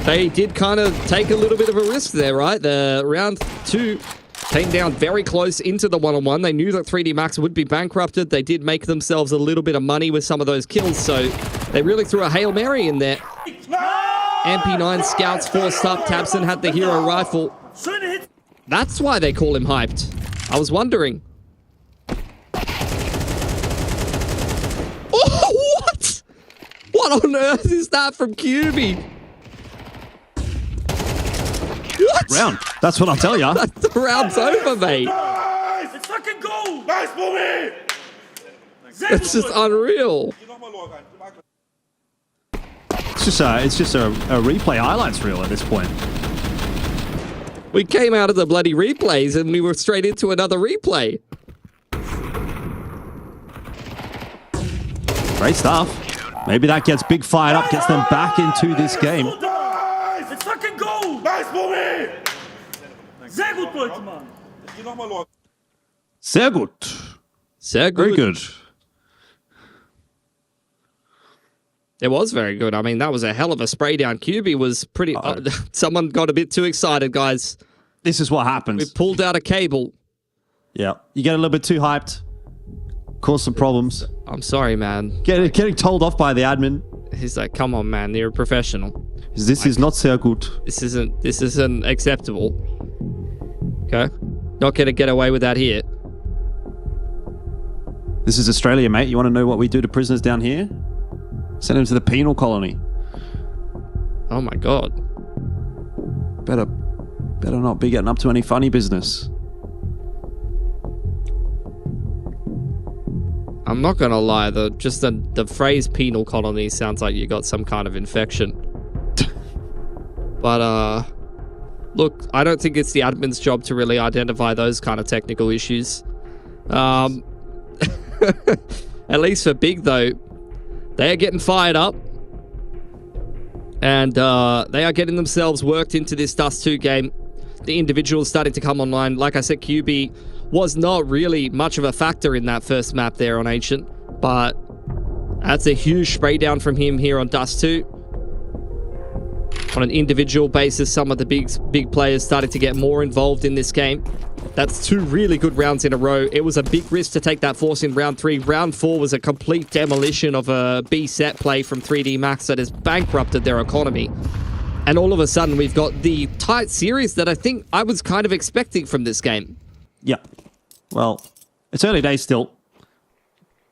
they did kind of take a little bit of a risk there, right? The round 2 came down very close into the one-on-one. They knew that 3D Max would be bankrupted. They did make themselves a little bit of money with some of those kills, so they really threw a Hail Mary in there. MP9 scouts forced up. Tabson had the hero rifle. That's why they call him hyped. I was wondering. Oh, what? What on earth is that from QB? What? Round. That's what I'll tell you. The round's over, mate. Nice! Let's fucking go! Nice movie! It's just unreal. It's just a replay highlights reel at this point. We came out of the bloody replays and we were straight into another replay. Great stuff. Maybe that gets Big fired up, gets them back into this game. Let's fucking go! Nice movie! Sehr gut, Leute, Mann. Sehr gut. Sehr gut. Very good. It was very good. I mean, that was a hell of a spray down. QB was pretty... someone got a bit too excited, guys. This is what happens. We pulled out a cable. Yeah. You get a little bit too hyped. Cause some problems. I'm sorry, man. Getting told off by the admin. He's like, come on, man. You're a professional. This is not sehr gut. This isn't acceptable. Okay? Not going to get away with that here. This is Australia, mate. You want to know what we do to prisoners down here? Send them to the penal colony. Oh my god. Better not be getting up to any funny business. I'm not gonna lie, the phrase penal colony sounds like you got some kind of infection. But look, I don't think it's the admin's job to really identify those kind of technical issues. At least for Big though, they are getting fired up. And they are getting themselves worked into this Dust 2 game. The individuals starting to come online. Like I said, QB was not really much of a factor in that first map there on Ancient. But that's a huge spray down from him here on Dust 2. On an individual basis, some of the big players started to get more involved in this game. That's 2 really good rounds in a row. It was a big risk to take that force in round 3. Round 4 was a complete demolition of a B set play from 3D Max that has bankrupted their economy. And all of a sudden, we've got the tight series that I think I was kind of expecting from this game. Yeah. Well, it's early days still.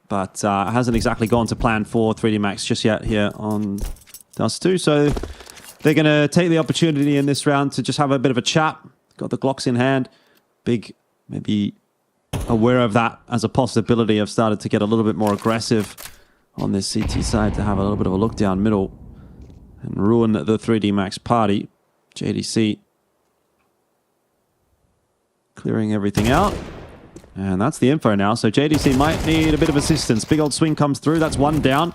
But it hasn't exactly gone to plan for 3D Max just yet here on Dust 2. So they're going to take the opportunity in this round to just have a bit of a chat. Got the Glocks in hand. Big, maybe aware of that as a possibility. I've started to get a little bit more aggressive on this CT side to have a little bit of a look down middle and ruin the 3D Max party. JDC clearing everything out. And that's the info now. So JDC might need a bit of assistance. Big old swing comes through. That's 1 down.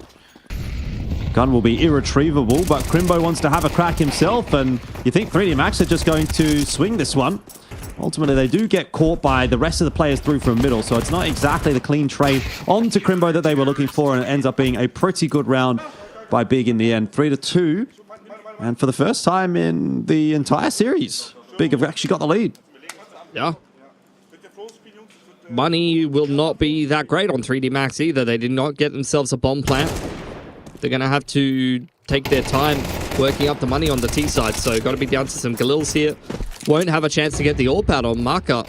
Gun will be irretrievable, but Crimbo wants to have a crack himself. And you think 3D Max are just going to swing this one. Ultimately, they do get caught by the rest of the players through from middle, so it's not exactly the clean trade onto Crimbo that they were looking for, and it ends up being a pretty good round by Big in the end. 3-2, and for the first time in the entire series, Big have actually got the lead. Yeah. Money will not be that great on 3D Max either. They did not get themselves a bomb plant. They're going to have to take their time working up the money on the T side, so got to be down to some Galils here. Won't have a chance to get the AWP out on Marker,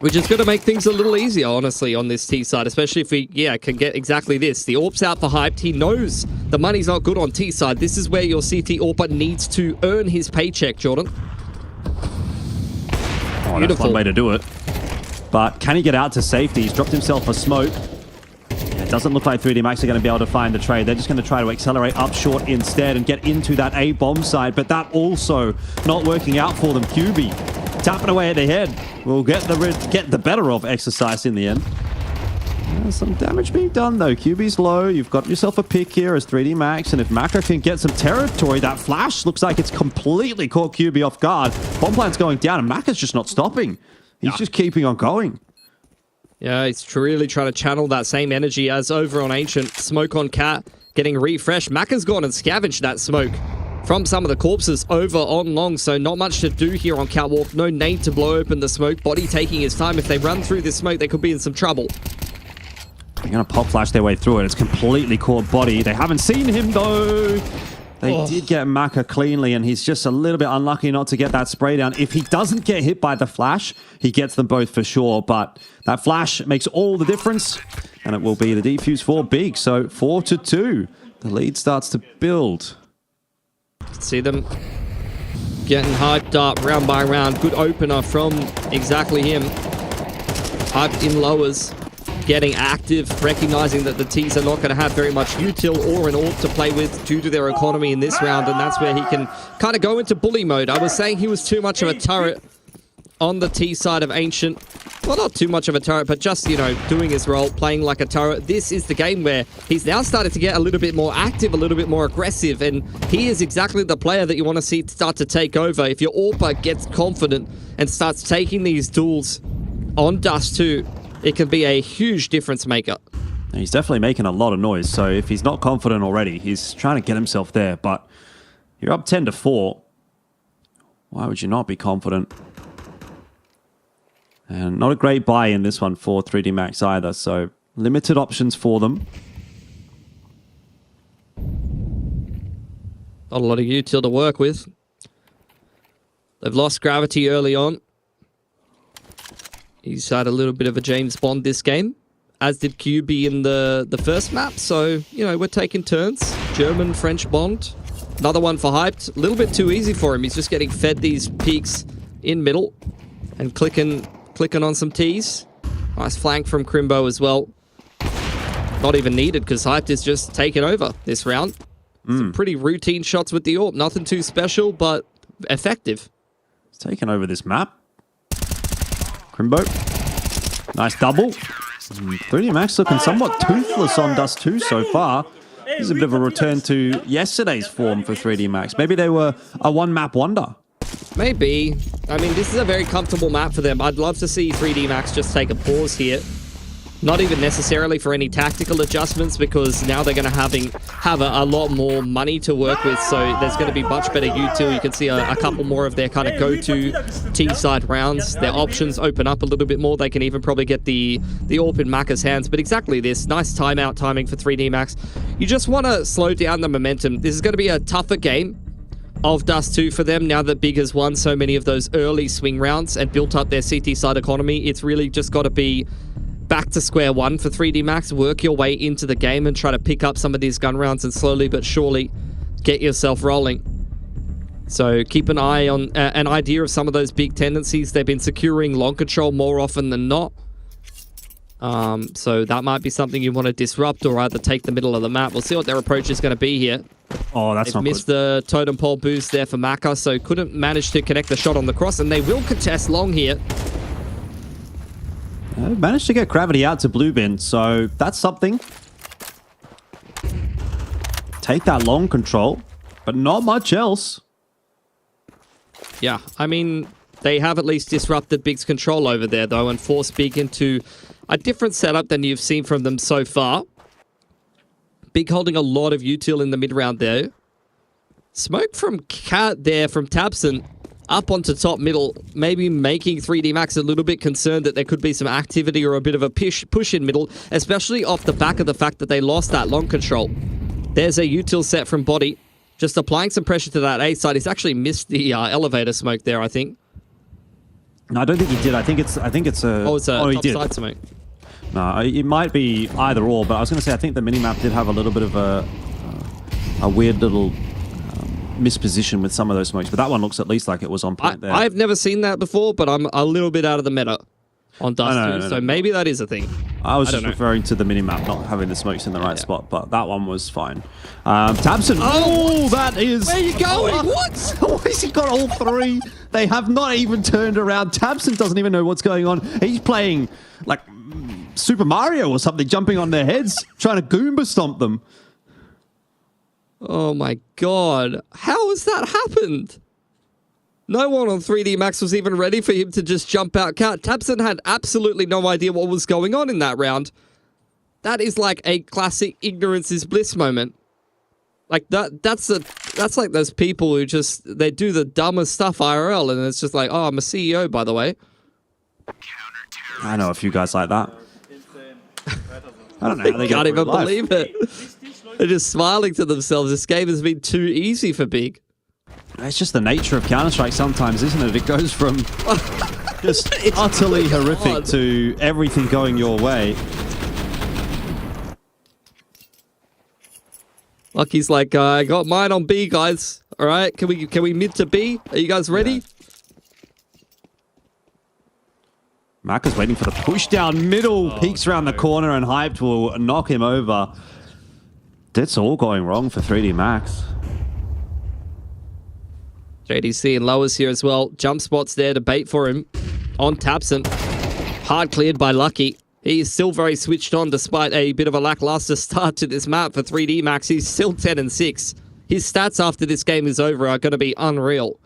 which is going to make things a little easier, honestly, on this T side, especially if we, can get exactly this. The AWP's out for hyped. He knows the money's not good on T side. This is where your CT AWPer needs to earn his paycheck, Jordan. Oh, that's one way to do it. But can he get out to safety? He's dropped himself a smoke. It doesn't look like 3D Max are going to be able to find the trade. They're just going to try to accelerate up short instead and get into that A bomb side, but that also not working out for them. QB tapping away at the head will get the better of Exercise in the end. Some damage being done though. QB's low. You've got yourself a pick here as 3D Max, and if Maka can get some territory, that flash looks like it's completely caught QB off guard. Bomb plant's going down, and Maka's just not stopping. He's just keeping on going. Yeah, he's really trying to channel that same energy as over on Ancient. Smoke on Cat, getting refreshed. Maka's gone and scavenged that smoke from some of the corpses over on Long, so not much to do here on Catwalk. No nade to blow open the smoke. Body taking his time. If they run through this smoke, they could be in some trouble. They're going to pop flash their way through it. It's completely caught Body. They haven't seen him though. They did get Maka cleanly, and he's just a little bit unlucky not to get that spray down. If he doesn't get hit by the flash, he gets them both for sure. But that flash makes all the difference, and it will be the defuse for Big. So 4-2. The lead starts to build. See them getting hyped up round by round. Good opener from exactly him. Hyped in lowers. Getting active, recognizing that the T's are not going to have very much util or an AWP to play with due to their economy in this round, and that's where he can kind of go into bully mode. I was saying he was too much of a turret on the T side of Ancient. Well, not too much of a turret, but just, you know, doing his role, playing like a turret. This is the game where he's now started to get a little bit more active, a little bit more aggressive, and he is exactly the player that you want to see start to take over. If your AWPer gets confident and starts taking these duels on Dust 2, it can be a huge difference maker. He's definitely making a lot of noise, so if he's not confident already, he's trying to get himself there, but you're up 10-4. Why would you not be confident? And not a great buy in this one for 3D Max either, so limited options for them. Not a lot of util to work with. They've lost Gravity early on. He's had a little bit of a James Bond this game, as did QB in the first map. So, you know, we're taking turns. German-French Bond. Another one for Hyped. A little bit too easy for him. He's just getting fed these peaks in middle and clicking on some T's. Nice flank from Crimbo as well. Not even needed because Hyped is just taking over this round. Some pretty routine shots with the AWP. Nothing too special, but effective. He's taking over this map. Crimbo. Nice double. 3D Max looking somewhat toothless on Dust 2 so far. This is a bit of a return to yesterday's form for 3D Max. Maybe they were a one-map wonder. Maybe. I mean, this is a very comfortable map for them. I'd love to see 3D Max just take a pause here. Not even necessarily for any tactical adjustments, because now they're going to have a lot more money to work with, so there's going to be much better util. You can see a couple more of their kind of go-to T-side rounds. Their options open up a little bit more. They can even probably get the AWP in Maka's hands, but exactly this. Nice timeout timing for 3D Max. You just want to slow down the momentum. This is going to be a tougher game of Dust 2 for them now that Big has won so many of those early swing rounds and built up their CT side economy. It's really just got to be back to square one for 3D Max. Work your way into the game and try to pick up some of these gun rounds and slowly but surely get yourself rolling. So keep an eye on an idea of some of those big tendencies. They've been securing long control more often than not. So that might be something you want to disrupt or either take the middle of the map. We'll see what their approach is going to be here. Oh, that's not good. They've missed the totem pole boost there for Maka, so couldn't manage to connect the shot on the cross, and they will contest long here. Managed to get Gravity out to blue bin, so that's something. Take that long control, but not much else. Yeah, I mean, they have at least disrupted Big's control over there, though, and forced Big into a different setup than you've seen from them so far. Big holding a lot of util in the mid-round there. Smoke from Cat there from Tabson up onto top middle, maybe making 3D Max a little bit concerned that there could be some activity or a bit of a push in middle, especially off the back of the fact that they lost that long control. There's a util set from Body, just applying some pressure to that A side. He's actually missed the elevator smoke there, I think. No, I don't think he did. I think it's a... Oh, it's a he top did. side smoke. No, it might be either or, but I was going to say I think the minimap did have a little bit of a weird little misposition with some of those smokes, but that one looks at least like it was on point there. I've never seen that before, but I'm a little bit out of the meta. on Dust 2, so maybe that is a thing. I was don't just know. referring to the minimap not having the smokes in the right spot, but that one was fine. Tabson. Oh, that is... Where are you going? What? Why has he got all three? They have not even turned around. Tabson doesn't even know what's going on. He's playing like Super Mario or something, jumping on their heads, trying to Goomba stomp them. Oh my god. How has that happened? No one on 3D Max was even ready for him to just jump out. Tabson had absolutely no idea what was going on in that round. That is like a classic ignorance is bliss moment. Like that's like those people who just, they do the dumbest stuff IRL and it's just like, oh, I'm a CEO, by the way. I know a few guys like that. I don't know how they can't even life. believe it. They're just smiling to themselves. This game has been too easy for Big. It's just the nature of Counter-Strike sometimes, isn't it? It goes from just utterly horrific to everything going your way. Lucky's like, I got mine on B, guys. All right, can we mid to B? Are you guys ready? Maka's waiting for the push down middle, peeks around the corner, and Hyped will knock him over. That's all going wrong for 3D Max. JDC and Lowers here as well. Jump spots there to bait for him on Tabson. Hard cleared by Lucky. He is still very switched on despite a bit of a lackluster start to this map for 3D Max. He's still 10-6. His stats after this game is over are going to be unreal.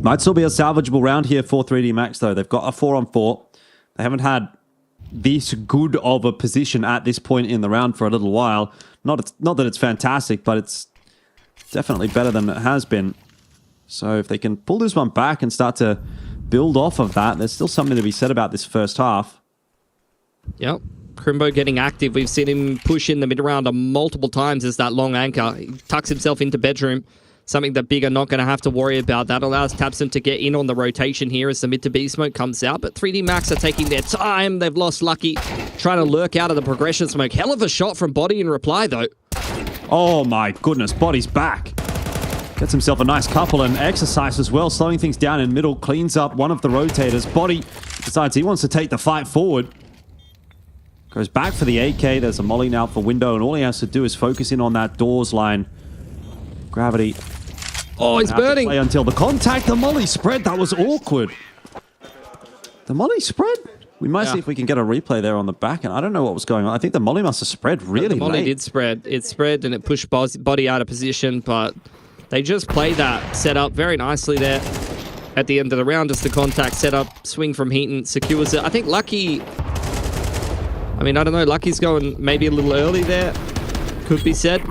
Might still be a salvageable round here for 3D Max, though. They've got a 4-on-4. They haven't had this good of a position at this point in the round for a little while. Not that it's fantastic, but it's definitely better than it has been. So if they can pull this one back and start to build off of that, there's still something to be said about this first half. Yep. Crimbo getting active. We've seen him push in the mid-round multiple times as that long anchor. He tucks himself into bedroom. Something that Big are not going to have to worry about. That allows Tabson to get in on the rotation here as the mid to B smoke comes out. But 3D Max are taking their time. They've lost Lucky, trying to lurk out of the progression smoke. Hell of a shot from Body in reply, though. Oh my goodness, Body's back. Gets himself a nice couple and exercise as well, slowing things down in middle, cleans up one of the rotators. Body decides he wants to take the fight forward. Goes back for the 8K. There's a molly now for window, and all he has to do is focus in on that doors line. Gravity. Oh, he's burning. Play until the contact. The molly spread. That was awkward. The molly spread. We might see if we can get a replay there on the back. And I don't know what was going on. I think the molly must have spread really late. The molly did spread. It spread and it pushed Body out of position, but they just played that setup very nicely there at the end of the round. Just the contact setup, swing from Heaton secures it. I think Lucky, I mean, I don't know. Lucky's going maybe a little early there, could be said.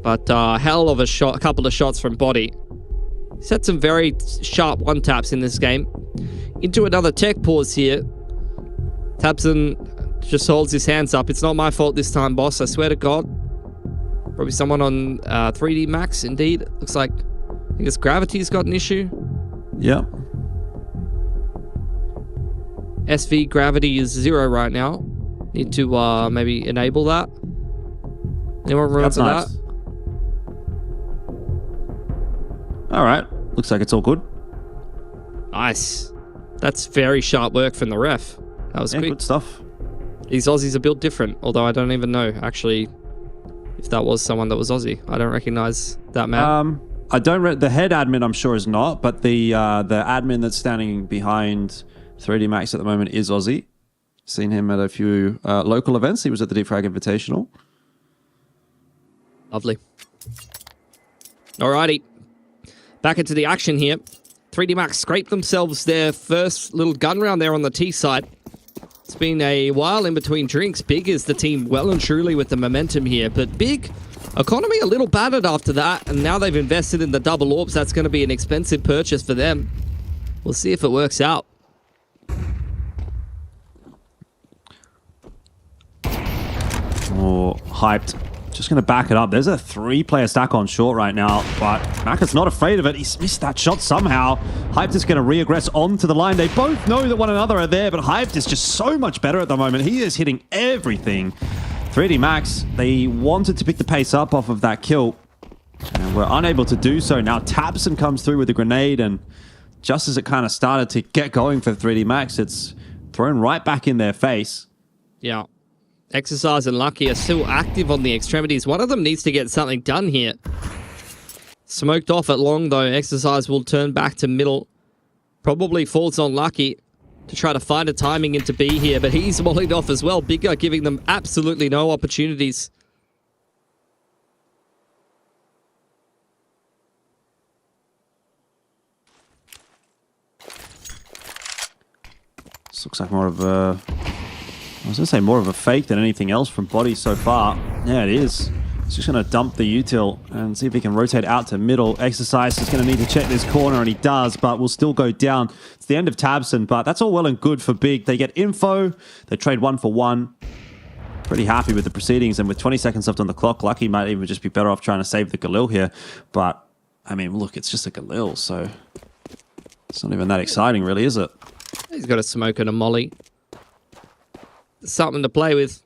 But hell of a shot, a couple of shots from Body. He's had some very sharp one-taps in this game. Into another tech pause here. Tabson just holds his hands up. It's not my fault this time, boss. I swear to God. Probably someone on 3D Max, indeed. Looks like, I guess Gravity's got an issue. Yep. SV Gravity is 0 right now. Need to maybe enable that. Anyone remember that? All right. Looks like it's all good. Nice. That's very sharp work from the ref. That was quick. Good stuff. These Aussies are built different, although I don't even know, actually, if that was someone that was Aussie. I don't recognize that man. I don't... the head admin, I'm sure, is not, but the admin that's standing behind 3D Max at the moment is Aussie. Seen him at a few local events. He was at the Deep Frag Invitational. Lovely. Alrighty. Back into the action here. 3D Max scraped themselves their first little gun round there on the T side. It's been a while in between drinks. Big is the team well and truly with the momentum here. But Big, economy a little battered after that. And now they've invested in the double orbs. That's going to be an expensive purchase for them. We'll see if it works out. Oh, Hyped. Just going to back it up. There's a 3-player stack on short right now, but Maka's not afraid of it. He's missed that shot somehow. Hyped is going to re-aggress onto the line. They both know that one another are there, but Hyped is just so much better at the moment. He is hitting everything. 3D Max, they wanted to pick the pace up off of that kill. And we're unable to do so. Now Tabson comes through with a grenade, and just as it kind of started to get going for 3D Max, it's thrown right back in their face. Yeah. Exercise and Lucky are still active on the extremities. One of them needs to get something done here. Smoked off at long, though. Exercise will turn back to middle. Probably falls on Lucky to try to find a timing into B here, but he's volleyed off as well. Big Guy giving them absolutely no opportunities. This looks like more of a... I was going to say more of a fake than anything else from Body so far. Yeah, it is. He's just going to dump the util and see if he can rotate out to middle. Exercise is going to need to check this corner, and he does, but will still go down. It's the end of Tabson, but that's all well and good for Big. They get info. They trade 1 for 1. Pretty happy with the proceedings, and with 20 seconds left on the clock, Lucky might even just be better off trying to save the Galil here. But, I mean, look, it's just a Galil, so it's not even that exciting, really, is it? He's got a smoke and a molly. Something to play with.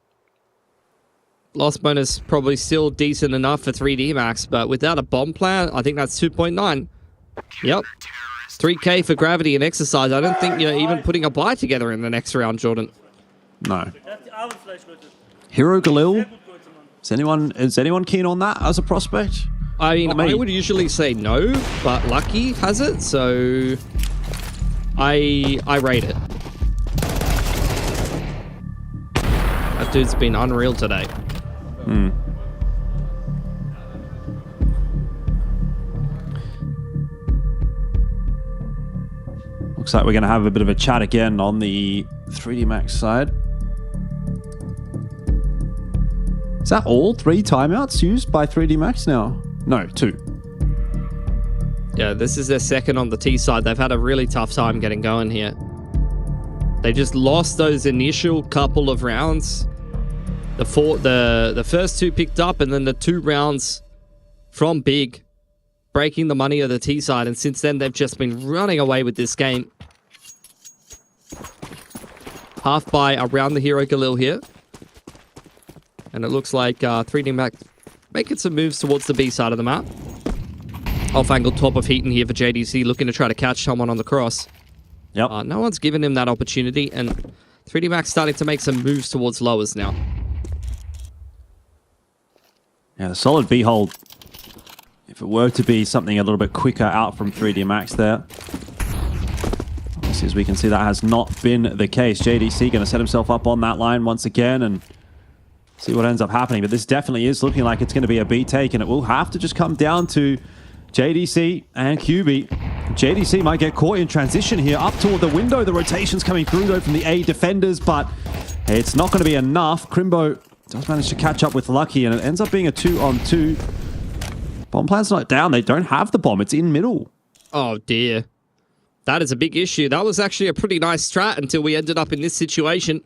Loss bonus probably still decent enough for 3D Max, but without a bomb plan, I think that's 2.9. Yep. 3K for Gravity and Exercise. I don't think you're even putting a buy together in the next round, Jordan. No. Hero Galil? Is anyone keen on that as a prospect? I mean, I would usually say no, but Lucky has it, so I rate it. That dude's been unreal today. Looks like we're going to have a bit of a chat again on the 3D Max side. Is that all 3 timeouts used by 3D Max now? No, 2. Yeah, this is their second on the T side. They've had a really tough time getting going here. They just lost those initial couple of rounds. The first 2 picked up, and then the 2 rounds from Big, breaking the money of the T side, and since then they've just been running away with this game. Half buy around the Hero Galil here. And it looks like 3D Max making some moves towards the B side of the map. Off-angle top of Heaton here for JDC, looking to try to catch someone on the cross. Yep. No one's given him that opportunity, and 3D Max starting to make some moves towards lowers now. Yeah, the solid B hold. If it were to be something a little bit quicker out from 3D Max there. Obviously, as we can see, that has not been the case. JDC going to set himself up on that line once again and see what ends up happening. But this definitely is looking like it's going to be a B take, and it will have to just come down to JDC and QB. JDC might get caught in transition here up toward the window. The rotation's coming through, though, from the A defenders, but it's not going to be enough. Crimbo does manage to catch up with Lucky, and it ends up being a 2-on-2. Bomb plan's not down. They don't have the bomb. It's in middle. Oh, dear. That is a big issue. That was actually a pretty nice strat until we ended up in this situation.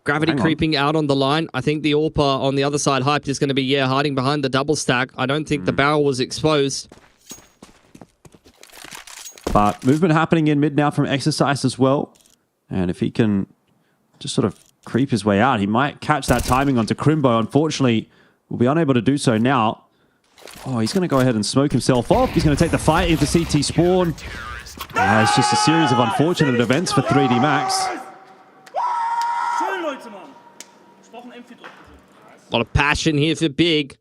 Gravity creeping out on the line. I think the AWPer on the other side, Hyped, is going to be, hiding behind the double stack. I don't think the barrel was exposed. But movement happening in mid now from Exercise as well. And if he can just sort of creep his way out, he might catch that timing onto Crimbo. Unfortunately, will be unable to do so now. Oh, he's going to go ahead and smoke himself off. He's going to take the fight into CT spawn. It's just a series of unfortunate events for 3D Max. A lot of passion here for Big.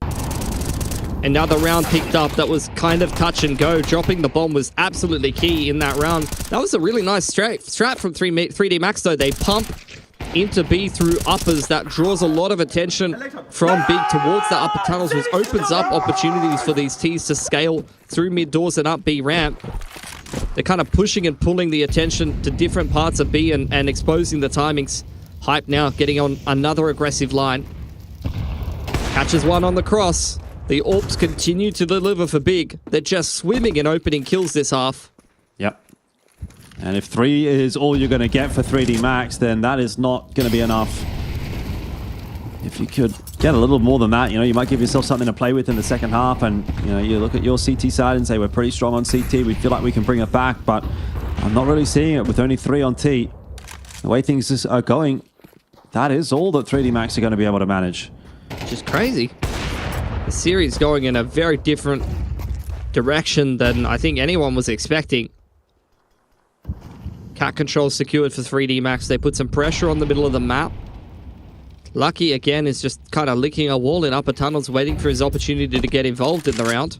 Another round picked up that was kind of touch and go. Dropping the bomb was absolutely key in that round. That was a really nice strat from 3D Max, though. They pump into B through uppers. That draws a lot of attention from Big towards the upper tunnels, which opens up opportunities for these Ts to scale through mid doors and up B ramp. They're kind of pushing and pulling the attention to different parts of B and exposing the timings. Hype now getting on another aggressive line. Catches one on the cross. The AWPs continue to deliver for Big. They're just swimming in opening kills this half. Yep. And if 3 is all you're going to get for 3D Max, then that is not going to be enough. If you could get a little more than that, you might give yourself something to play with in the second half. And, you look at your CT side and say, we're pretty strong on CT. We feel like we can bring it back, but I'm not really seeing it with only 3 on T. The way things are going, that is all that 3D Max are going to be able to manage. Which is crazy. The series going in a very different direction than I think anyone was expecting. Cat control secured for 3D Max. They put some pressure on the middle of the map. Lucky, again, is just kind of licking a wall in upper tunnels, waiting for his opportunity to get involved in the round.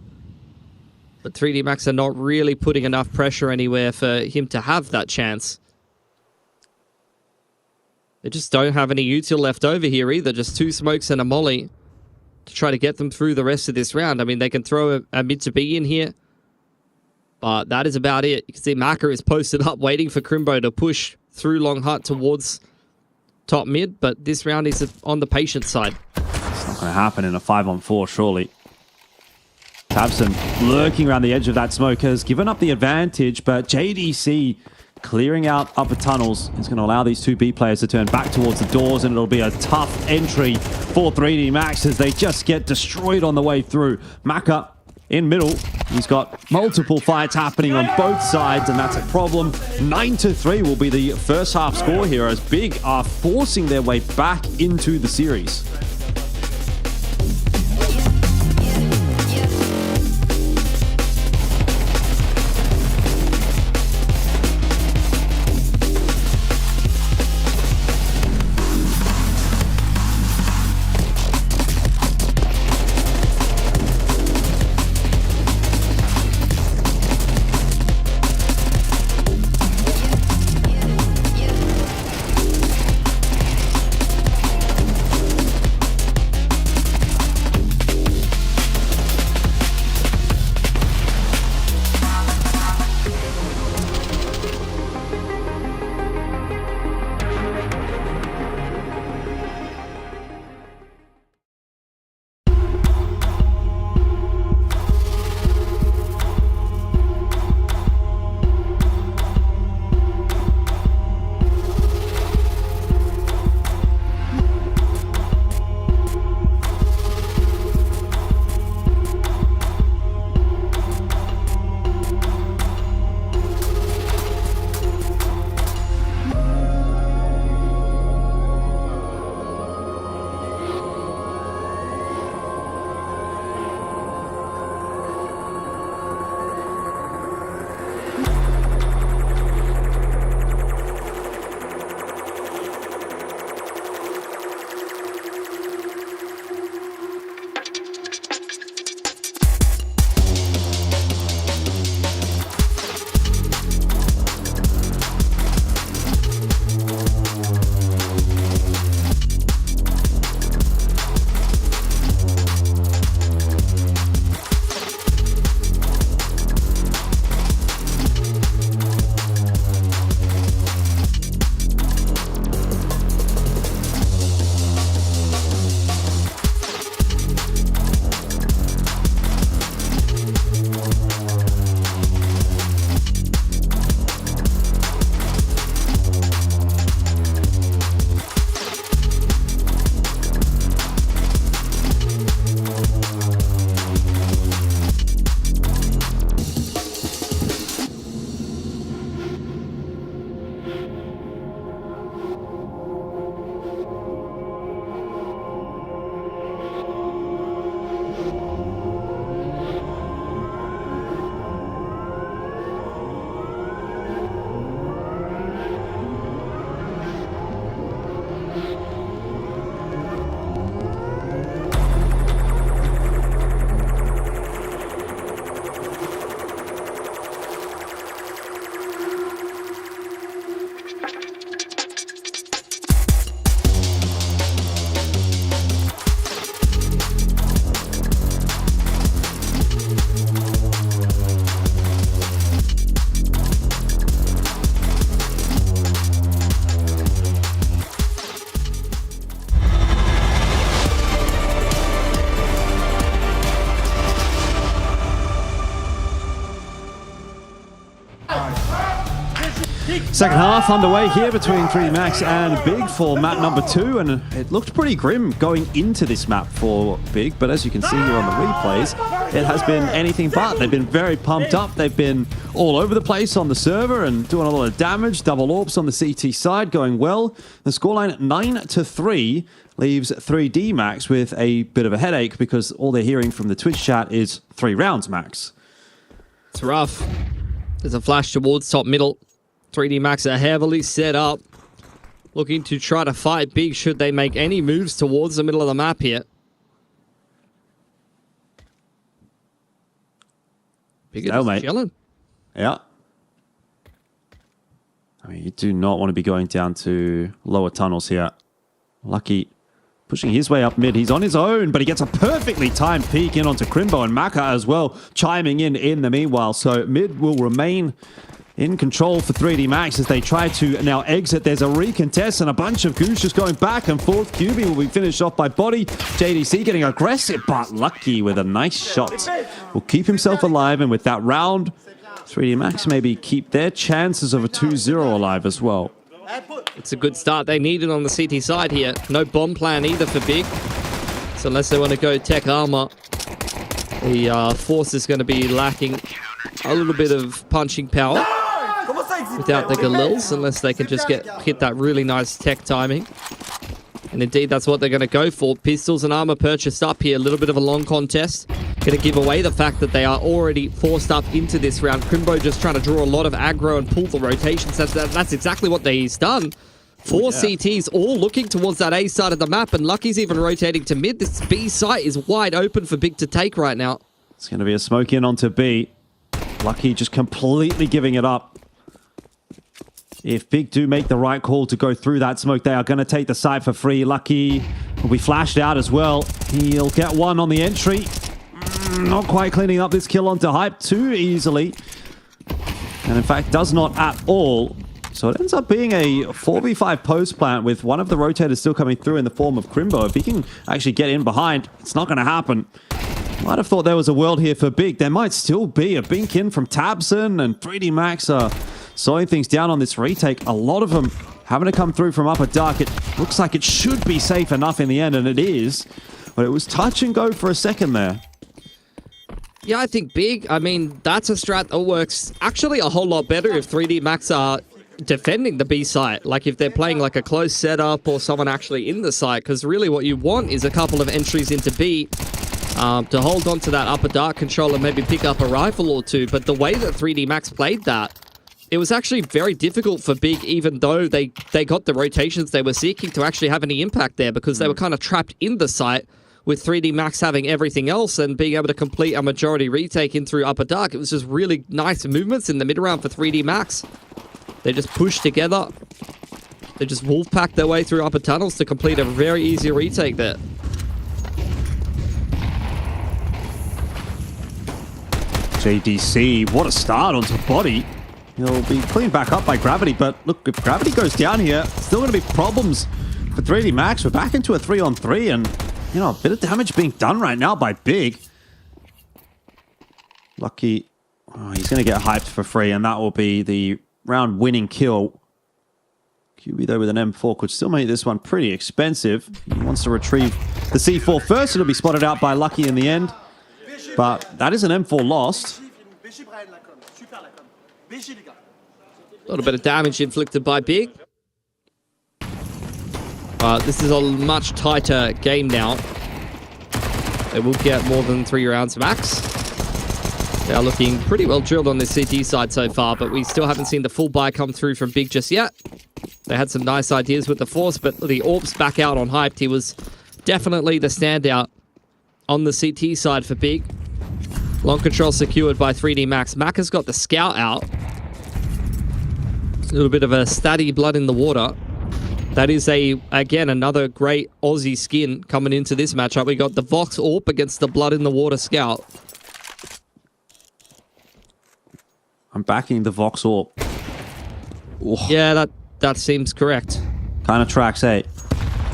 But 3D Max are not really putting enough pressure anywhere for him to have that chance. They just don't have any util left over here either. Just 2 smokes and a molly to try to get them through the rest of this round. I mean, they can throw a mid to B in here, but that is about it. You can see Maka is posted up, waiting for Crimbo to push through Long Hut towards top mid, but this round is on the patient side. It's not going to happen in a 5-on-4, surely. Tabson lurking around the edge of that smoke has given up the advantage, but JDC clearing out upper tunnels is going to allow these 2 B players to turn back towards the doors, and it'll be a tough entry for 3D Max as they just get destroyed on the way through. Maka in middle. He's got multiple fights happening on both sides, and that's a problem. 9-3 will be the first half score here as Big are forcing their way back into the series. Second half underway here between 3D Max and Big for map number 2, and it looked pretty grim going into this map for Big, but as you can see here on the replays, it has been anything but. They've been very pumped up, they've been all over the place on the server and doing a lot of damage. Double AWPs on the CT side going well. The scoreline 9-3 leaves 3D Max with a bit of a headache because all they're hearing from the Twitch chat is 3 rounds max. It's rough. There's a flash towards top middle. 3D Max are heavily set up, looking to try to fight big should they make any moves towards the middle of the map here. Big is chilling. Yeah. I mean, you do not want to be going down to lower tunnels here. Lucky pushing his way up mid. He's on his own, but he gets a perfectly timed peek in onto Crimbo and Maka as well, chiming in the meanwhile. So mid will remain in control for 3D Max as they try to now exit. There's a recontest and a bunch of goose just going back and forth. QB will be finished off by Body. JDC getting aggressive, but Lucky with a nice shot will keep himself alive. And with that round, 3D Max maybe keep their chances of a 2-0 alive as well. It's a good start they needed on the CT side here. No bomb plan either for Big. So unless they want to go tech armor, the Force is going to be lacking a little bit of punching power without the Galils, unless they can just hit that really nice tech timing. And indeed, that's what they're going to go for. Pistols and armor purchased up here. A little bit of a long contest. Going to give away the fact that they are already forced up into this round. Crimbo just trying to draw a lot of aggro and pull the rotations. That's exactly what he's done. Four CTs all looking towards that A side of the map, and Lucky's even rotating to mid. This B site is wide open for Big to take right now. It's going to be a smoke in onto B. Lucky just completely giving it up. If Big do make the right call to go through that smoke, they are going to take the site for free. Lucky will be flashed out as well. He'll get one on the entry. Not quite cleaning up this kill onto Hype too easily. And in fact, does not at all. So it ends up being a 4v5 post plant with one of the rotators still coming through in the form of Crimbo. If he can actually get in behind, it's not going to happen. Might have thought there was a world here for Big. There might still be a bink in from Tabson, and 3D Max are slowing things down on this retake. A lot of them having to come through from upper dark. It looks like it should be safe enough in the end, and it is. But it was touch and go for a second there. Yeah, I think Big, I mean, that's a strat that works actually a whole lot better if 3D Max are defending the B site. Like if they're playing like a close setup or someone actually in the site, because really what you want is a couple of entries into B to hold on to that upper dark control and maybe pick up a rifle or two. But the way that 3D Max played that, it was actually very difficult for Big, even though they got the rotations they were seeking, to actually have any impact there, because they were kind of trapped in the site with 3D Max having everything else and being able to complete a majority retake in through upper dark. It was just really nice movements in the mid round for 3D Max. They just pushed together. They just wolf-packed their way through upper tunnels to complete a very easy retake there. JDC, what a start onto Body. He'll be cleaned back up by Gravity, but look, if Gravity goes down here, still going to be problems for 3D Max. We're back into a 3-on-3, and, you know, a bit of damage being done right now by Big. Lucky, oh, he's going to get hyped for free, and that will be the round-winning kill. QB, though, with an M4 could still make this one pretty expensive. He wants to retrieve the C4 first. It'll be spotted out by Lucky in the end. But that is an M4 lost. A little bit of damage inflicted by Big. This is a much tighter game now. They will get more than 3 rounds max. They are looking pretty well drilled on this CT side so far, but we still haven't seen the full buy come through from Big just yet. They had some nice ideas with the Force, but the AWP's back out on Hyped. He was definitely the standout on the CT side for Big. Long control secured by 3D Max. Mac has got the Scout out. A little bit of a statty blood in the water. That is, again, another great Aussie skin coming into this matchup. We got the Vox AWP against the Blood in the Water Scout. I'm backing the Vox AWP. Oh. Yeah, that seems correct. Kind of tracks, eh?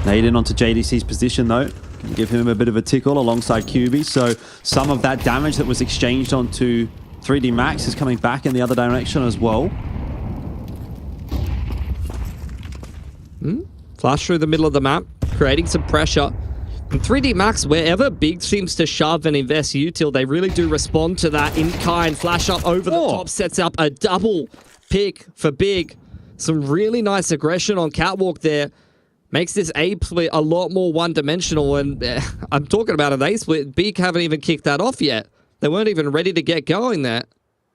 Nade in onto JDC's position, though. Can give him a bit of a tickle alongside QB. So some of that damage that was exchanged onto 3D Max is coming back in the other direction as well. Flash through the middle of the map, creating some pressure. And 3D Max, wherever Big seems to shove and invest util, they really do respond to that in-kind. Flash up over the top, sets up a double pick for Big. Some really nice aggression on Catwalk there. Makes this A split a lot more one-dimensional. And I'm talking about an A split. Big haven't even kicked that off yet. They weren't even ready to get going there.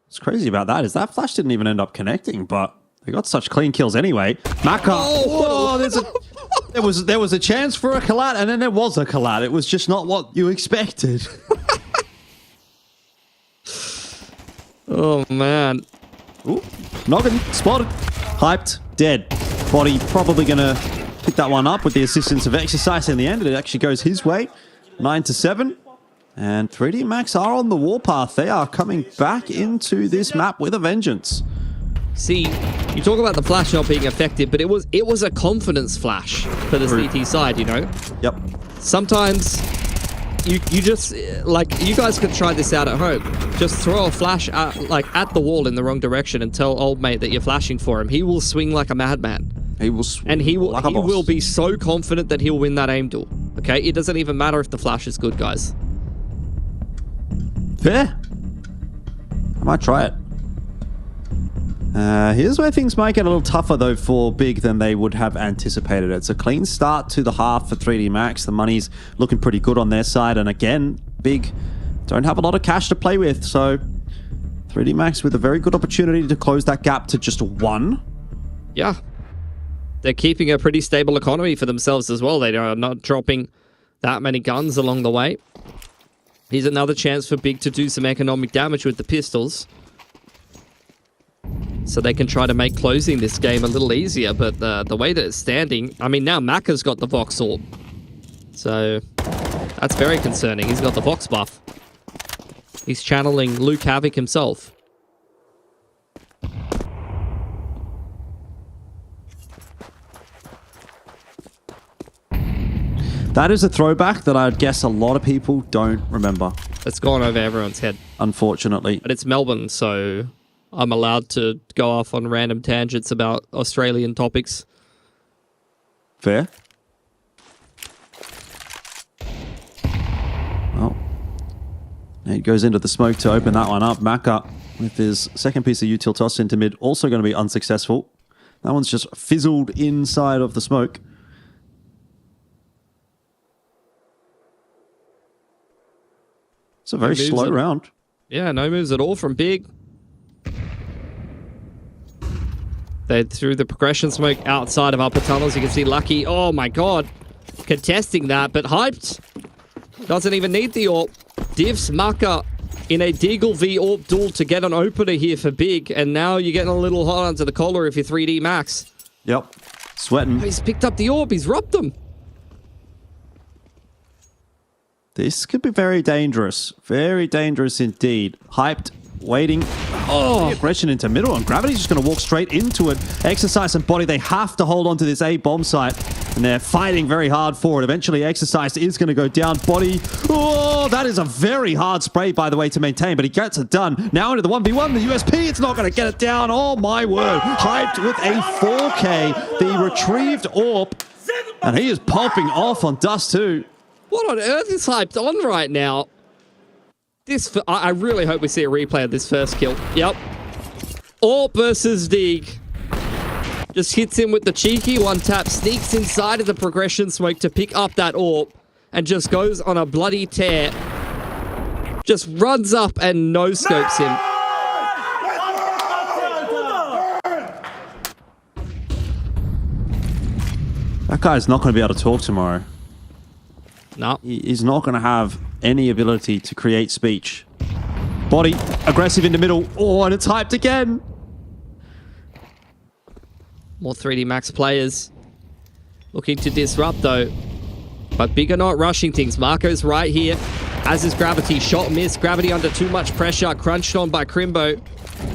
What's crazy about that is that flash didn't even end up connecting, but they got such clean kills anyway. Maka, there was a chance for a collat, and then there was a collat. It was just not what you expected. Oh, man. Ooh, noggin, spotted, hyped, dead. Body probably going to pick that one up with the assistance of Exercise in the end. It actually goes his way, 9-7. And 3D Max are on the warpath. They are coming back into this map with a vengeance. See, you talk about the flash not being effective, but it was a confidence flash for the CT side, you know? Yep. Sometimes you just, like, you guys can try this out at home. Just throw a flash at the wall in the wrong direction and tell old mate that you're flashing for him. He will swing like a madman. He will swing and he like a boss. will be so confident that he'll win that aim duel. Okay? It doesn't even matter if the flash is good, guys. Fair. I might try it. Here's where things might get a little tougher, though, for Big than they would have anticipated. It's a clean start to the half for 3D Max. The money's looking pretty good on their side. And again, Big don't have a lot of cash to play with. So 3D Max with a very good opportunity to close that gap to just 1. Yeah. They're keeping a pretty stable economy for themselves as well. They are not dropping that many guns along the way. Here's another chance for Big to do some economic damage with the pistols. So they can try to make closing this game a little easier, but the way that it's standing... I mean, now Maka's got the Vox Orb. So that's very concerning. He's got the Vox buff. He's channeling Luke Havoc himself. That is a throwback that I'd guess a lot of people don't remember. It's gone over everyone's head. Unfortunately. But it's Melbourne, so I'm allowed to go off on random tangents about Australian topics. Fair. Well, he goes into the smoke to open that one up. Maka with his second piece of util toss into mid, also going to be unsuccessful. That one's just fizzled inside of the smoke. It's a very slow round. Yeah, no moves at all from Big. They threw the progression smoke outside of upper tunnels. You can see Lucky, oh my god, contesting that, but Hyped doesn't even need the AWP. Diffs Maka in a Deagle v AWP duel to get an opener here for Big, and now you're getting a little hot under the collar if you're 3D Max. Yep, sweating. Oh, he's picked up the AWP, he's robbed them. This could be very dangerous. Very dangerous indeed. Hyped, waiting. Oh, aggression into middle, and Gravity's just going to walk straight into it. Exercise and Body, they have to hold on to this A bomb site, and they're fighting very hard for it. Eventually, Exercise is going to go down. Body, oh, that is a very hard spray, by the way, to maintain, but he gets it done. Now into the 1v1, the USP, it's not going to get it down. Oh, my word. Hyped with a 4K, the retrieved AWP, and he is popping off on Dust 2. What on earth is Hyped on right now? I really hope we see a replay of this first kill. Yep. AWP versus Dig. Just hits him with the cheeky one tap, sneaks inside of the progression smoke to pick up that AWP, and just goes on a bloody tear. Just runs up and no-scopes him. That guy's not going to be able to talk tomorrow. No. He's not going to have any ability to create speech. Body, aggressive in the middle. Oh, and it's Hyped again. More 3D Max players looking to disrupt, though. But Big are not rushing things. Marco's right here, as is Gravity. Shot missed. Gravity under too much pressure. Crunched on by Crimbo.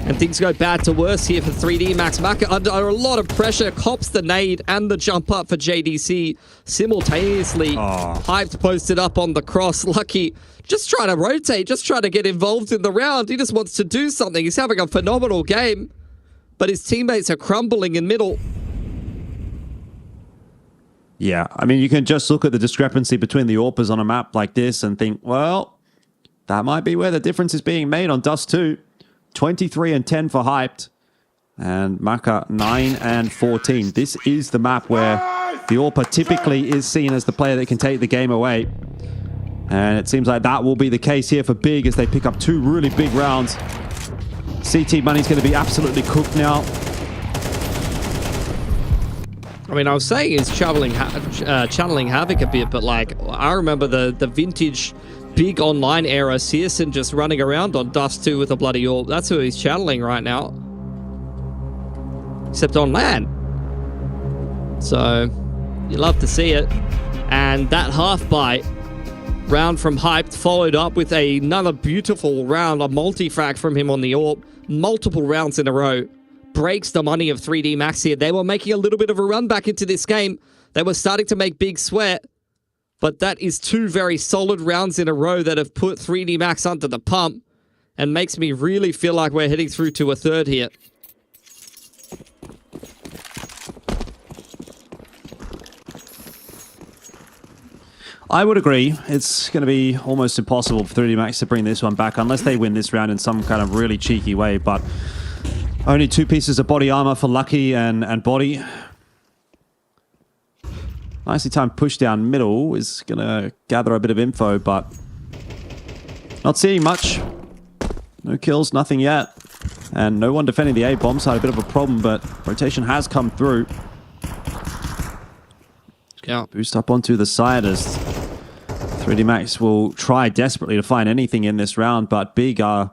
And things go bad to worse here for 3D Max. Maka under a lot of pressure, cops the nade and the jump up for JDC simultaneously. Hyped posted up on the cross. Lucky just trying to rotate, just trying to get involved in the round. He just wants to do something. He's having a phenomenal game, but his teammates are crumbling in middle. Yeah, I mean, you can just look at the discrepancy between the AWPers on a map like this and think, well, that might be where the difference is being made on Dust 2. 23 and 10 for Hyped, and Maka 9 and 14. This is the map where the AWPer typically is seen as the player that can take the game away. And it seems like that will be the case here for Big as they pick up 2 really big rounds. CT money's going to be absolutely cooked now. I mean, I was saying he's channeling Havoc a bit, but like, I remember the vintage big online era, Searson just running around on Dust 2 with a bloody orb. That's who he's channeling right now. Except on LAN. So, you love to see it. And that half bite round from Hyped followed up with another beautiful round, a multi-frag from him on the orb. Multiple rounds in a row. Breaks the money of 3D Max here. They were making a little bit of a run back into this game. They were starting to make big sweat. But that is 2 very solid rounds in a row that have put 3D Max under the pump and makes me really feel like we're heading through to a third here. I would agree. It's going to be almost impossible for 3D Max to bring this one back unless they win this round in some kind of really cheeky way. But only 2 pieces of body armor for Lucky and Body. Nicely timed push down middle is going to gather a bit of info, but not seeing much. No kills, nothing yet. And no one defending the A-bomb side, a bit of a problem, but rotation has come through. Yeah. Boost up onto the side as 3D Max will try desperately to find anything in this round, but Big are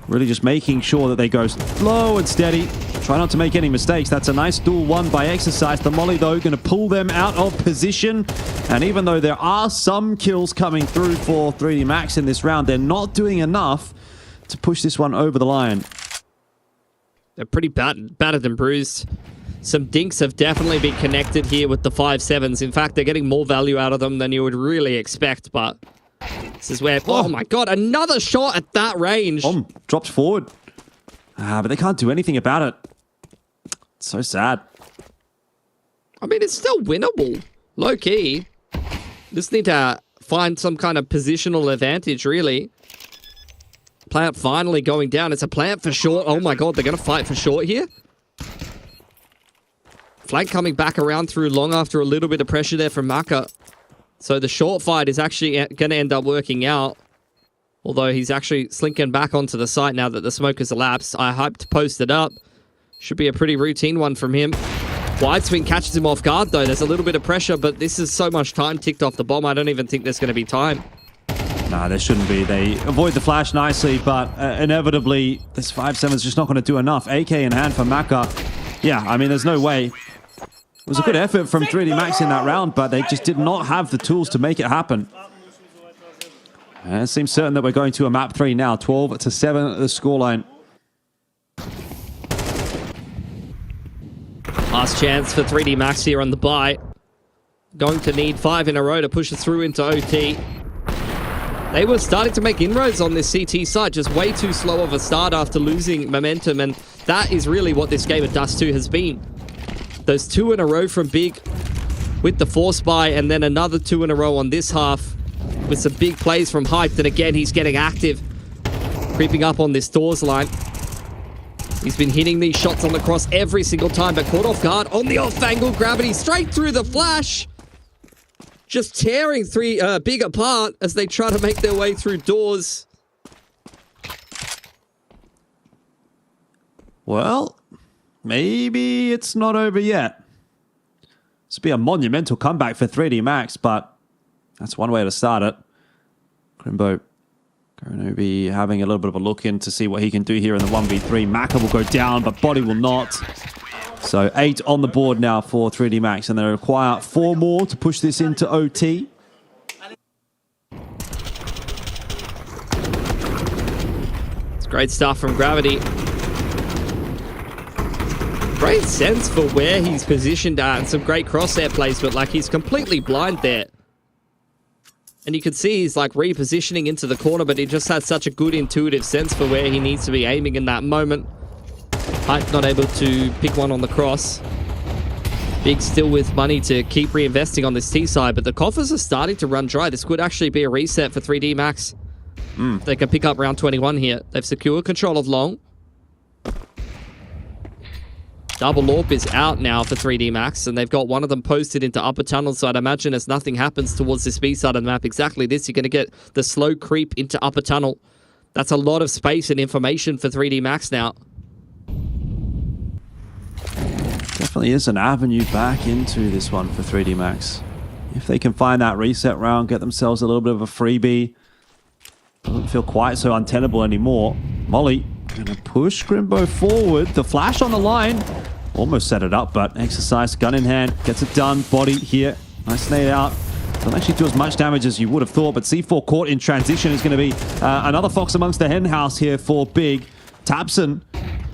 really just making sure that they go slow and steady. Try not to make any mistakes. That's a nice duel won by Exercise. The Molly, though, going to pull them out of position. And even though there are some kills coming through for 3D Max in this round, they're not doing enough to push this one over the line. They're pretty battered and bruised. Some dinks have definitely been connected here with the 5-7s. In fact, they're getting more value out of them than you would really expect, but this is where... Oh my god, another shot at that range. Dropped forward. But they can't do anything about it. It's so sad. I mean, it's still winnable. Low-key. Just need to find some kind of positional advantage, really. Plant finally going down. It's a plant for short. Oh my god, they're going to fight for short here. Flank coming back around through long after a little bit of pressure there from Maka. So the short fight is actually going to end up working out. Although he's actually slinking back onto the site now that the smoke has elapsed. I hyped posted up. Should be a pretty routine one from him. Wide swing catches him off guard though. There's a little bit of pressure, but this is so much time ticked off the bomb. I don't even think there's going to be time. Nah, there shouldn't be. They avoid the flash nicely, but inevitably this 5-7 is just not going to do enough. AK in hand for Maka. Yeah, I mean, there's no way. It was a good effort from 3D Max in that round, but they just did not have the tools to make it happen. And it seems certain that we're going to a map 3 now. 12-7 the scoreline. Last chance for 3D Max here on the bye. Going to need 5 in a row to push it through into OT. They were starting to make inroads on this CT side, just way too slow of a start after losing momentum, and that is really what this game of Dust 2 has been. Those 2 in a row from Big with the force buy, and then another 2 in a row on this half with some big plays from Hyped, and again, he's getting active, creeping up on this doors line. He's been hitting these shots on the cross every single time, but caught off guard on the off-angle gravity, straight through the flash. Just tearing Big apart as they try to make their way through doors. Well, maybe it's not over yet. This would be a monumental comeback for 3D Max, but that's one way to start it. Crimbo going to be having a little bit of a look in to see what he can do here in the 1v3. Maka will go down, but Body will not. So 8 on the board now for 3D Max, and they require 4 more to push this into OT. It's great stuff from Gravity. Great sense for where he's positioned at, and some great crosshair placement. Like, he's completely blind there. And you can see he's like repositioning into the corner, but he just has such a good intuitive sense for where he needs to be aiming in that moment. Hype not able to pick one on the cross. Big still with money to keep reinvesting on this T side, but the coffers are starting to run dry. This could actually be a reset for 3D Max. They can pick up round 21 here. They've secured control of long. Double AWP is out now for 3D Max, and they've got one of them posted into upper tunnel, so I'd imagine as nothing happens towards this B side of the map, exactly this, you're going to get the slow creep into upper tunnel. That's a lot of space and information for 3D Max now. Definitely is an avenue back into this one for 3D Max. If they can find that reset round, get themselves a little bit of a freebie. Doesn't feel quite so untenable anymore. Molly gonna push Grimbo forward. The flash on the line. Almost set it up, but Exercise, gun in hand, gets it done. Body here. Nice nade out. Doesn't actually do as much damage as you would have thought, but C4 caught in transition is going to be another fox amongst the hen house here for Big. Tabson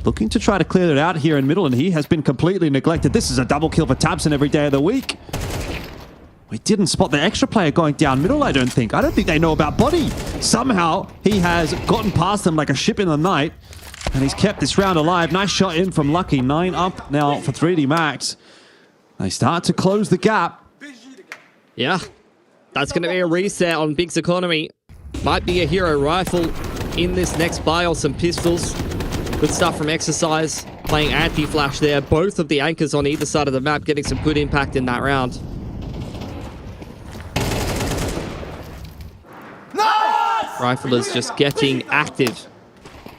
looking to try to clear it out here in middle, and he has been completely neglected. This is a double kill for Tabson every day of the week. We didn't spot the extra player going down middle, I don't think. I don't think they know about Body. Somehow, he has gotten past them like a ship in the night, and he's kept this round alive. Nice shot in from Lucky. 9 up now for 3D Max. They start to close the gap. Yeah, that's going to be a reset on Big's economy. Might be a hero rifle in this next buy or some pistols. Good stuff from Exercise. Playing anti-flash there. Both of the anchors on either side of the map getting some good impact in that round. Riflers just getting active.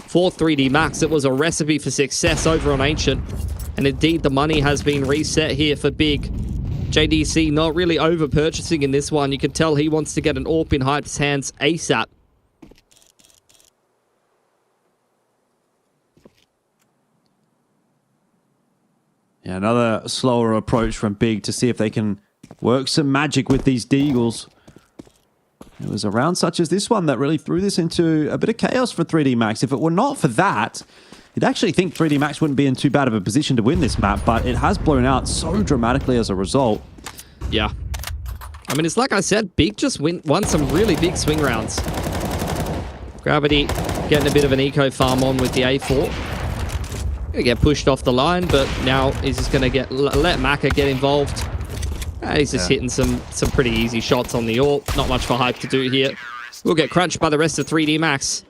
For 3D Max, it was a recipe for success over on Ancient. And indeed, the money has been reset here for Big. JDC not really over-purchasing in this one. You can tell he wants to get an AWP in Hype's hands ASAP. Yeah, another slower approach from Big to see if they can work some magic with these Deagles. It was a round such as this one that really threw this into a bit of chaos for 3D Max. If it were not for that, you'd actually think 3D Max wouldn't be in too bad of a position to win this map, but it has blown out so dramatically as a result. Yeah. I mean, it's like I said, Big just won some really big swing rounds. Gravity getting a bit of an eco farm on with the A4. Gonna get pushed off the line, but now he's just gonna let Maka get involved. And he's just hitting some pretty easy shots on the AWP. Not much for Hype to do here. We'll get crunched by the rest of 3D Max.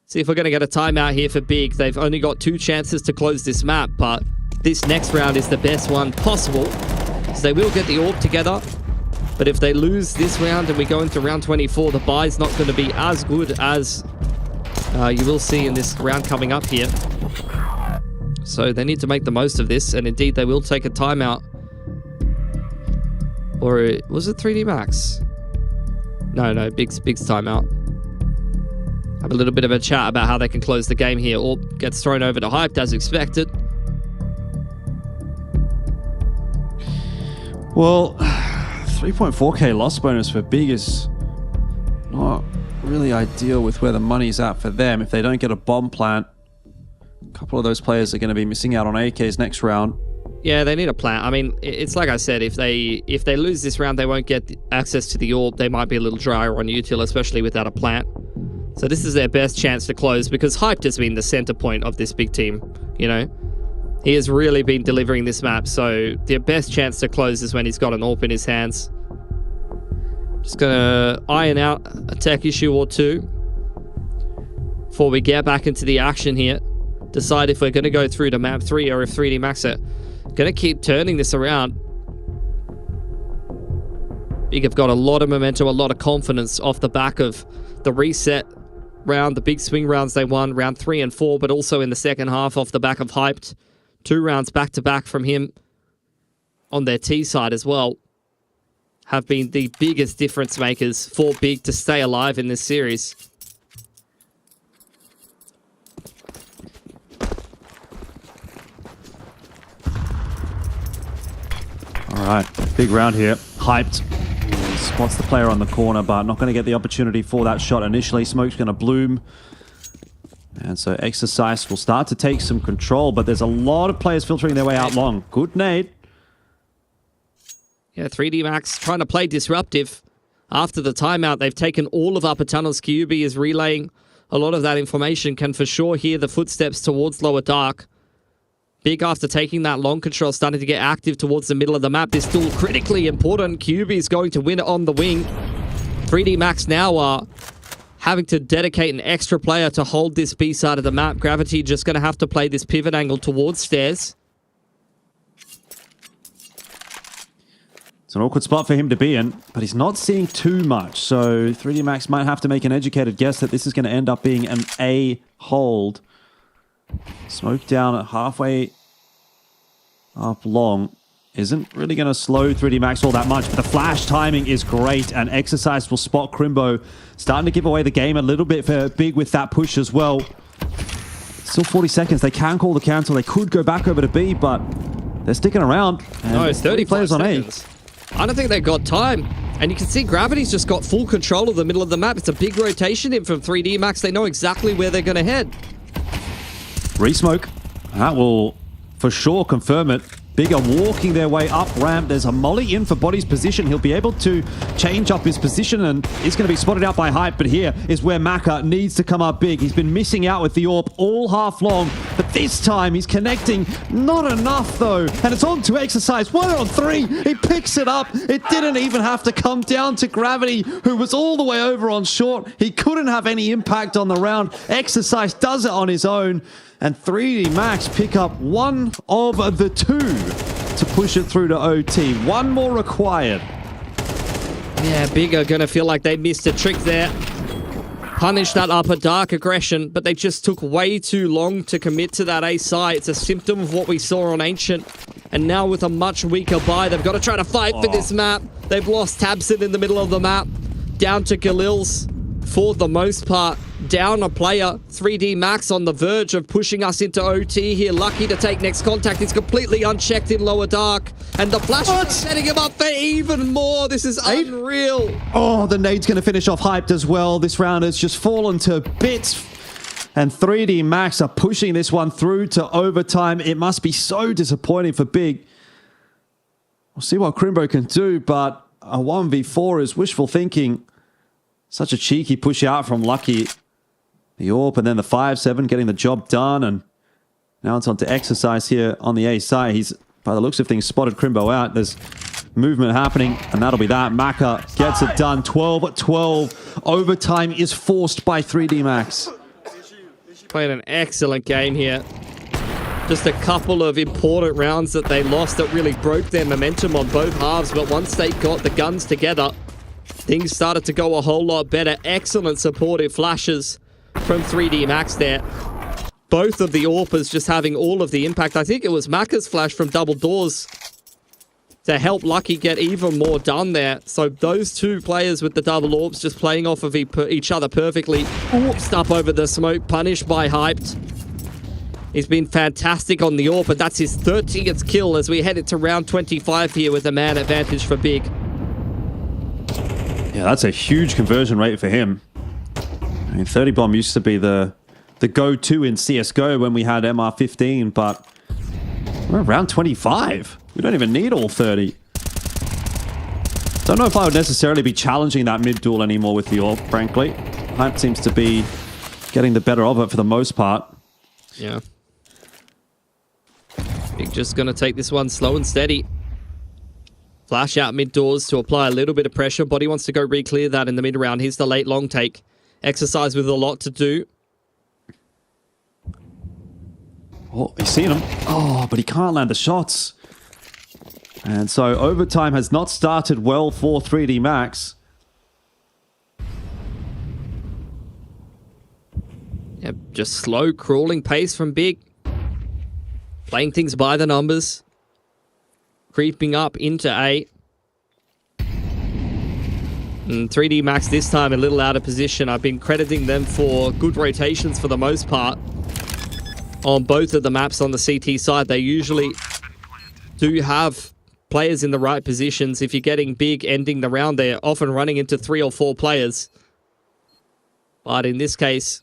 See if we're going to get a timeout here for Big. They've only got 2 chances to close this map, but this next round is the best one possible. So they will get the AWP together. But if they lose this round and we go into round 24, the buy's not going to be as good as you will see in this round coming up here. So they need to make the most of this, and indeed they will take a timeout. Or was it 3D Max? No, Big's timeout. Have a little bit of a chat about how they can close the game here. Or gets thrown over to Hyped as expected. Well, 3.4k loss bonus for Big is not really ideal with where the money's at for them. If they don't get a bomb plant, a couple of those players are going to be missing out on AKs next round. Yeah, they need a plant. I mean, it's like I said, if they lose this round, they won't get access to the AWP. They might be a little drier on util, especially without a plant. So this is their best chance to close because Hyped has been the center point of this Big team, you know? He has really been delivering this map, so their best chance to close is when he's got an AWP in his hands. Just gonna iron out a tech issue or two before we get back into the action here. Decide if we're gonna go through to map 3 or if 3D Max are gonna keep turning this around. Big have got a lot of momentum, a lot of confidence off the back of the reset round, the big swing rounds they won, round 3 and 4, but also in the second half off the back of Hyped. 2 rounds back-to-back from him on their T side as well have been the biggest difference makers for Big to stay alive in this series. All right, big round here. Hyped. Spots the player on the corner, but not going to get the opportunity for that shot initially. Smoke's going to bloom. And so Exercise will start to take some control, but there's a lot of players filtering their way out long. Good nade. Yeah, 3D Max trying to play disruptive. After the timeout, they've taken all of Upper Tunnels. QB is relaying a lot of that information. Can for sure hear the footsteps towards Lower Dark. Big, after taking that long control, starting to get active towards the middle of the map. This is still critically important. QB is going to win it on the wing. 3D Max now are having to dedicate an extra player to hold this B side of the map. Gravity just going to have to play this pivot angle towards stairs. It's an awkward spot for him to be in, but he's not seeing too much. So 3D Max might have to make an educated guess that this is going to end up being an A hold. Smoke down at halfway up long. Isn't really going to slow 3D Max all that much, but the flash timing is great, and Exercise will spot Crimbo. Starting to give away the game a little bit for Big with that push as well. Still 40 seconds. They can call the cancel. They could go back over to B, but they're sticking around. No, it's 30 players on A. I don't think they've got time. And you can see Gravity's just got full control of the middle of the map. It's a big rotation in from 3D Max. They know exactly where they're going to head. Resmoke. That will for sure confirm it. Big are walking their way up ramp. There's a molly in for Body's position. He'll be able to change up his position and he's going to be spotted out by Hype. But here is where Maka needs to come up big. He's been missing out with the AWP all half long. But this time he's connecting. Not enough though. And it's on to Exercise. 1 on 3. He picks it up. It didn't even have to come down to Gravity, who was all the way over on short. He couldn't have any impact on the round. Exercise does it on his own. And 3D Max pick up one of the two to push it through to OT. One more required. Yeah, Big are going to feel like they missed a trick there. Punish that upper dark aggression, but they just took way too long to commit to that A side. It's a symptom of what we saw on Ancient. And now with a much weaker buy, they've got to try to fight for this map. They've lost Tabson in the middle of the map. Down to Galil's for the most part. Down a player. 3D Max on the verge of pushing us into OT here. Lucky to take next contact. He's completely unchecked in lower dark. And the flash is setting him up for even more. This is unreal. Oh, the nade's going to finish off Hyped as well. This round has just fallen to bits. And 3D Max are pushing this one through to overtime. It must be so disappointing for Big. We'll see what Crimbo can do, but a 1v4 is wishful thinking. Such a cheeky push out from Lucky. The AWP and then the 5-7 getting the job done. And now it's on to Exercise here on the A side. He's, by the looks of things, spotted Crimbo out. There's movement happening, and that'll be that. Maka gets it done. 12-12. Overtime is forced by 3D Max. Played an excellent game here. Just a couple of important rounds that they lost that really broke their momentum on both halves. But once they got the guns together, things started to go a whole lot better. Excellent supportive flashes from 3D Max there. Both of the AWPers just having all of the impact. I think it was Maka's flash from double doors to help Lucky get even more done there. So those two players with the double AWPs just playing off of each other perfectly. Oops, up over the smoke, punished by Hyped. He's been fantastic on the AWP, but that's his 30th kill as we head into round 25 here with a man advantage for Big. Yeah, that's a huge conversion rate for him. I mean, 30 bomb used to be the go-to in CSGO when we had MR15, but we're around 25. We don't even need all 30. Don't know if I would necessarily be challenging that mid-duel anymore with the AWP, frankly. Hype seems to be getting the better of it for the most part. Yeah. Big just going to take this one slow and steady. Flash out mid-doors to apply a little bit of pressure. Body wants to go re-clear that in the mid-round. Here's the late long take. Exercise with a lot to do. Oh, he's seen him. Oh, but he can't land the shots. And so overtime has not started well for 3D Max. Yep, just slow crawling pace from Big. Playing things by the numbers. Creeping up into A. And 3D Max this time a little out of position. I've been crediting them for good rotations for the most part on both of the maps on the CT side. They usually do have players in the right positions. If you're getting Big ending the round, they're often running into 3 or 4 players. But in this case,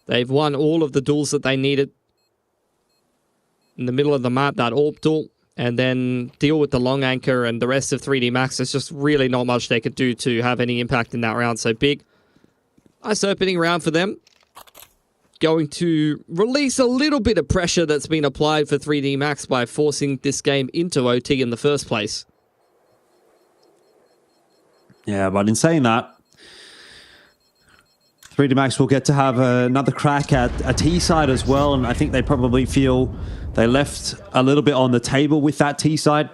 they've won all of the duels that they needed. In the middle of the map, that AWP duel, and then deal with the long anchor and the rest of 3D Max. There's just really not much they could do to have any impact in that round. So Big, nice opening round for them. Going to release a little bit of pressure that's been applied for 3D Max by forcing this game into OT in the first place. Yeah, but in saying that, 3D Max will get to have another crack at a T side as well, and I think they probably feel they left a little bit on the table with that T side.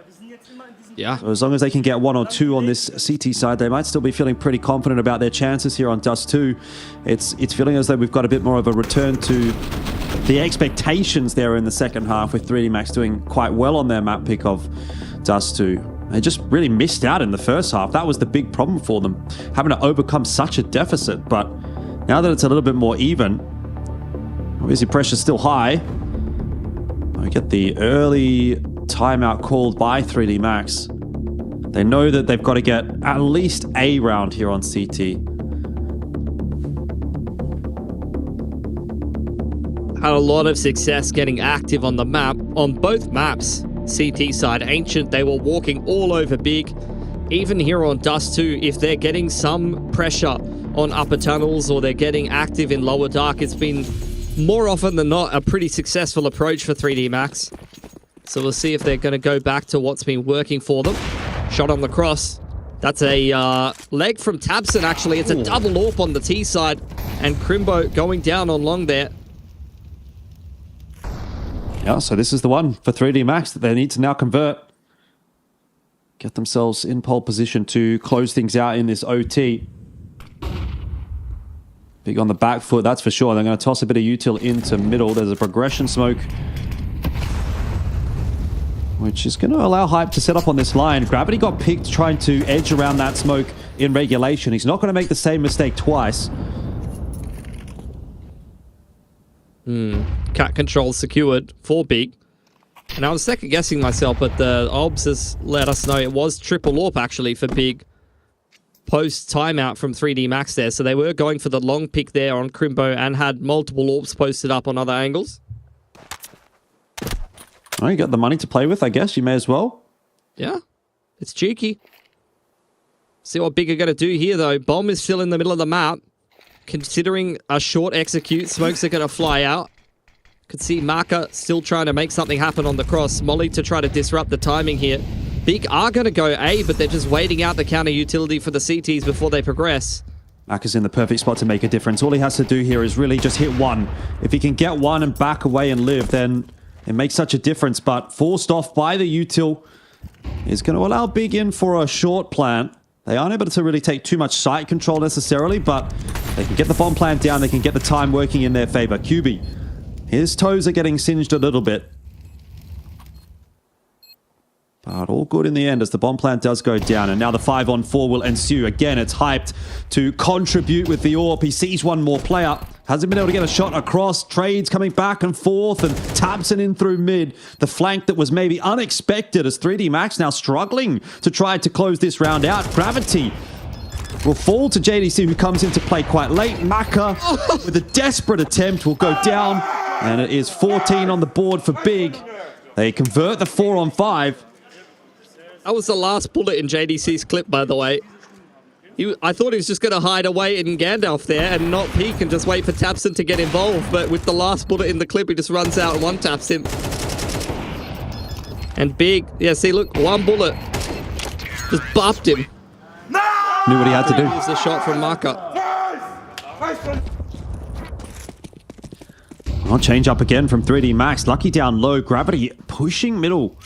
Yeah. So as long as they can get 1 or 2 on this CT side, they might still be feeling pretty confident about their chances here on Dust 2. It's feeling as though we've got a bit more of a return to the expectations there in the second half, with 3D Max doing quite well on their map pick of Dust 2. They just really missed out in the first half. That was the big problem for them, having to overcome such a deficit. But now that it's a little bit more even, obviously pressure's still high. We get the early timeout called by 3D Max. They know that they've got to get at least a round here on CT. Had a lot of success getting active on the map, on both maps. CT side, Ancient, they were walking all over Big. Even here on Dust 2, if they're getting some pressure on upper tunnels or they're getting active in lower dark, it's been more often than not a pretty successful approach for 3D Max. So we'll see if they're going to go back to what's been working for them. Shot on the cross. That's a leg from Tabson, actually. It's a double AWP on the T side. And Crimbo going down on long there. Yeah, so this is the one for 3D Max that they need to now convert. Get themselves in pole position to close things out in this OT. Big on the back foot, that's for sure. They're going to toss a bit of util into middle. There's a progression smoke, which is going to allow Hype to set up on this line. Gravity got picked trying to edge around that smoke in regulation. He's not going to make the same mistake twice. Cat control secured for Big. And I was second guessing myself, but the OBS has let us know it was triple AWP actually for Big post timeout from 3D Max there. So they were going for the long pick there on Crimbo and had multiple AWPs posted up on other angles. Oh, you got the money to play with, I guess. You may as well. Yeah, it's cheeky. See what Big are going to do here, though. Bomb is still in the middle of the map. Considering a short execute, smokes are going to fly out. Could see Marker still trying to make something happen on the cross. Molly to try to disrupt the timing here. Big are going to go A, but they're just waiting out the counter utility for the CTs before they progress. Marker's in the perfect spot to make a difference. All he has to do here is really just hit one. If he can get one and back away and live, then it makes such a difference. But forced off by the util is going to allow Big in for a short plant. They aren't able to really take too much site control necessarily, but they can get the bomb plant down. They can get the time working in their favor. QB, his toes are getting singed a little bit. But all good in the end as the bomb plant does go down. And now the 5-on-4 will ensue. Again, it's hyped to contribute with the AWP. He sees one more player. Hasn't been able to get a shot across. Trades coming back and forth and Tabson in through mid. The flank that was maybe unexpected as 3D Max now struggling to try to close this round out. Gravity will fall to JDC, who comes into play quite late. Maka with a desperate attempt will go down. And it is 14 on the board for Big. They convert the 4-on-5. That was the last bullet in JDC's clip, by the way. I thought he was just going to hide away in Gandalf there and not peek and just wait for Tabson to get involved. But with the last bullet in the clip, he just runs out and one-taps him. And Big, yeah, see, look, one bullet. Just buffed him. Knew what he had to do. Here's the shot from Marker. I'll change up again from 3D Max. Lucky down low. Gravity pushing middle.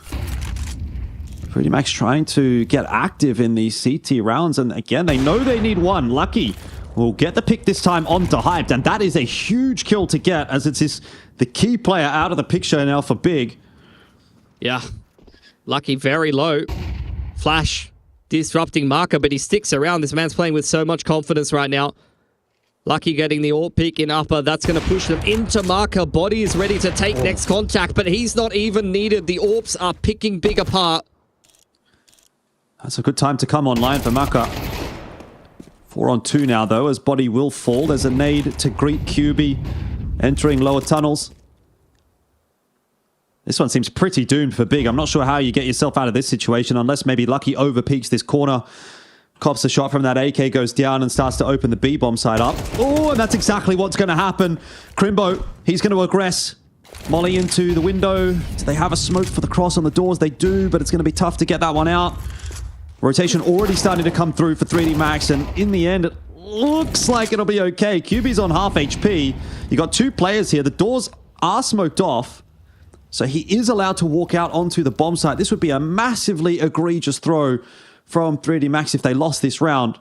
3D Max trying to get active in these CT rounds. And again, they know they need one. Lucky will get the pick this time onto Hyped. And that is a huge kill to get, as it's the key player out of the picture now for Big. Yeah. Lucky very low. Flash disrupting Marker, but he sticks around. This man's playing with so much confidence right now. Lucky getting the AWP pick in upper. That's going to push them into Marker. Body is ready to take next contact, but he's not even needed. The AWPs are picking Big apart. That's a good time to come online for Maka. 4-on-2 now, though, as Body will fall. There's a nade to greet QB entering lower tunnels. This one seems pretty doomed for Big. I'm not sure how you get yourself out of this situation, unless maybe Lucky overpeaks this corner. Cops a shot from that AK, goes down and starts to open the B-bomb side up. Oh, and that's exactly what's going to happen. Crimbo, he's going to aggress. Molly into the window. Do they have a smoke for the cross on the doors? They do, but it's going to be tough to get that one out. Rotation already starting to come through for 3D Max, and in the end, it looks like it'll be okay. QB's on half HP. You got two players here. The doors are smoked off. So he is allowed to walk out onto the bomb site. This would be a massively egregious throw from 3D Max if they lost this round.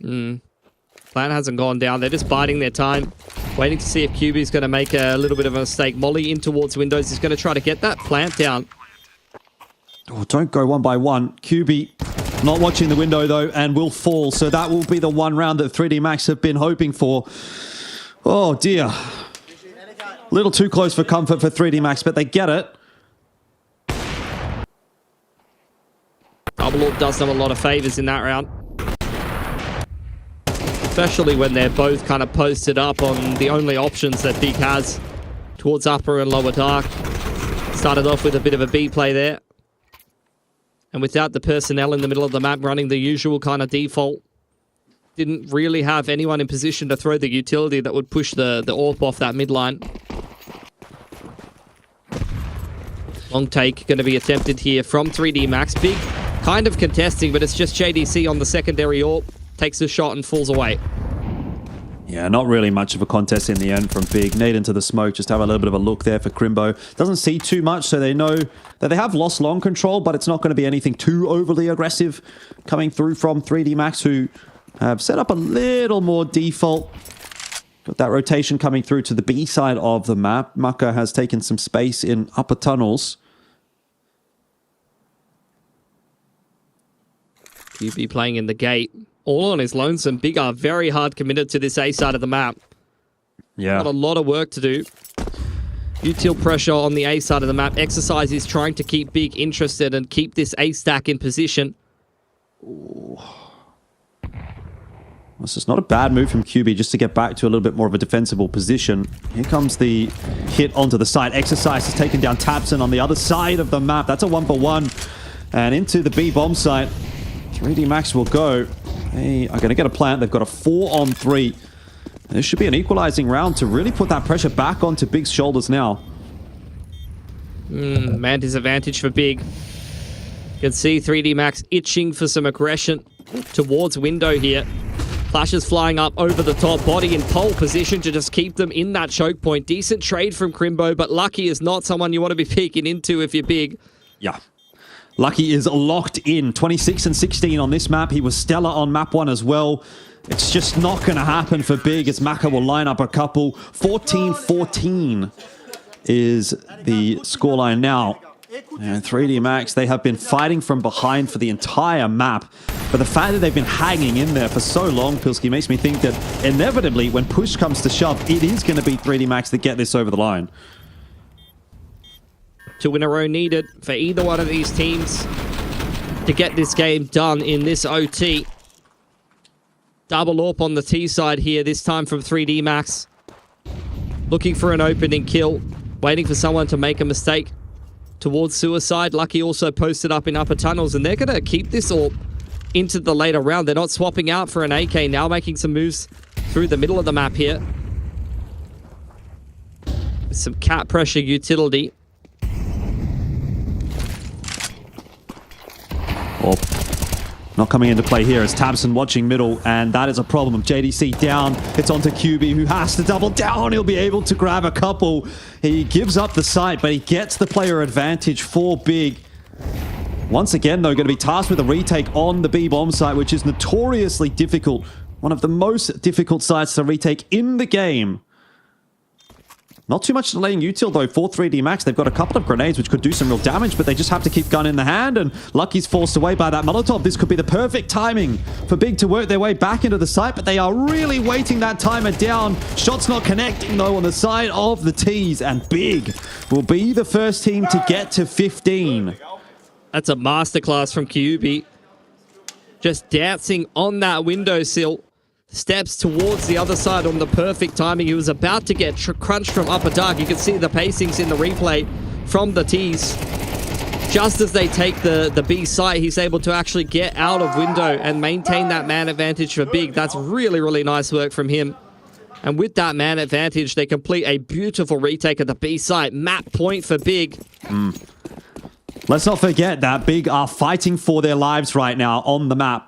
Plan hasn't gone down. They're just biding their time, waiting to see if QB's going to make a little bit of a mistake. Molly in towards windows. He's going to try to get that plant down. Oh, don't go one by one. QB not watching the window, though, and will fall. So that will be the one round that 3D Max have been hoping for. Oh, dear. A little too close for comfort for 3D Max, but they get it. Double Orb does them a lot of favors in that round. Especially when they're both kind of posted up on the only options that Big has towards upper and lower dark. Started off with a bit of a B play there. And without the personnel in the middle of the map running the usual kind of default, didn't really have anyone in position to throw the utility that would push the AWP off that midline. Long take going to be attempted here from 3D Max. Big kind of contesting, but it's just JDC on the secondary AWP. Takes a shot and falls away. Yeah, not really much of a contest in the end from Big. Nade into the smoke, just have a little bit of a look there for Crimbo. Doesn't see too much, so they know that they have lost long control, but it's not going to be anything too overly aggressive coming through from 3D Max, who have set up a little more default. Got that rotation coming through to the B side of the map. Maka has taken some space in upper tunnels. QB playing in the gate. All on his lonesome. Big are very hard committed to this A side of the map. Yeah. Got a lot of work to do. Util pressure on the A side of the map. Exercise is trying to keep Big interested and keep this A stack in position. This is not a bad move from QB just to get back to a little bit more of a defensible position. Here comes the hit onto the side. Exercise has taken down Tabson on the other side of the map. That's a 1-for-1. And into the B bomb site. 3D Max will go. They are going to get a plant. They've got a 4-on-3. This should be an equalizing round to really put that pressure back onto Big's shoulders now. Man disadvantage for Big. You can see 3D Max itching for some aggression towards window here. Flashes flying up over the top, body in pole position to just keep them in that choke point. Decent trade from Crimbo, but Lucky is not someone you want to be peeking into if you're Big. Yeah. Lucky is locked in. 26 and 16 on this map. He was stellar on map 1 as well. It's just not going to happen for Big as Maka will line up a couple. 14-14 is the scoreline now. And 3D Max, they have been fighting from behind for the entire map. But the fact that they've been hanging in there for so long, Pilski, makes me think that inevitably, when push comes to shove, it is going to be 3D Max that get this over the line. 2 in a row needed for either one of these teams to get this game done in this OT. Double AWP on the T side here, this time from 3D Max. Looking for an opening kill, waiting for someone to make a mistake towards suicide. Lucky also posted up in upper tunnels, and they're going to keep this AWP into the later round. They're not swapping out for an AK, now making some moves through the middle of the map here. Some cat pressure utility. Oh, not coming into play here as Tabson watching middle, and that is a problem. JDC down, it's onto QB, who has to double down. He'll be able to grab a couple. He gives up the site, but he gets the player advantage for Big. Once again, though, going to be tasked with a retake on the B bomb site, which is notoriously difficult. One of the most difficult sites to retake in the game. Not too much delaying util, though, for 3D Max. They've got a couple of grenades, which could do some real damage, but they just have to keep gun in the hand, and Lucky's forced away by that Molotov. This could be the perfect timing for Big to work their way back into the site, but they are really waiting that timer down. Shots not connecting, though, on the side of the T's, and Big will be the first team to get to 15. That's a masterclass from QB. Just dancing on that windowsill. Steps towards the other side on the perfect timing. He was about to get crunched from upper dark. You can see the pacings in the replay from the T's. Just as they take the B site, he's able to actually get out of window and maintain that man advantage for Big. That's really, really nice work from him. And with that man advantage, they complete a beautiful retake of the B site. Map point for Big. Let's not forget that Big are fighting for their lives right now on the map.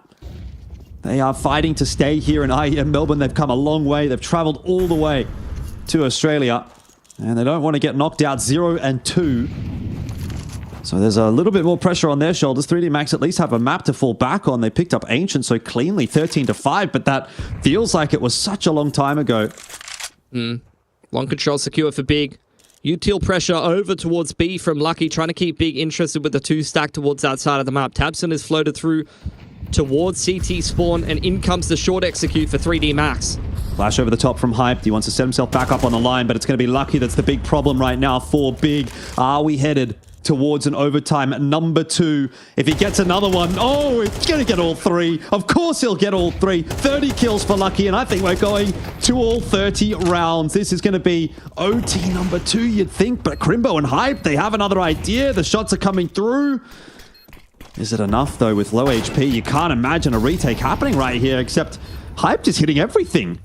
They are fighting to stay here in IEM Melbourne. They've come a long way. They've traveled all the way to Australia. And they don't want to get knocked out 0 and 2. So there's a little bit more pressure on their shoulders. 3D Max at least have a map to fall back on. They picked up Ancient so cleanly, 13-5, but that feels like it was such a long time ago. Long control secure for Big. Util pressure over towards B from Lucky, trying to keep Big interested with the 2 stack towards that side of the map. Tabson is floated through towards CT spawn, and in comes the short execute for 3D Max. Flash over the top from Hyped. He wants to set himself back up on the line, but it's going to be Lucky that's the big problem right now for Big. Are we headed towards an overtime number 2? If he gets another one, oh, he's going to get all 3. Of course he'll get all 3. 30 kills for Lucky, and I think we're going to all 30 rounds. This is going to be OT number 2, you'd think, but Crimbo and Hype, they have another idea. The shots are coming through. Is it enough, though, with low HP? You can't imagine a retake happening right here, except Hype just hitting everything.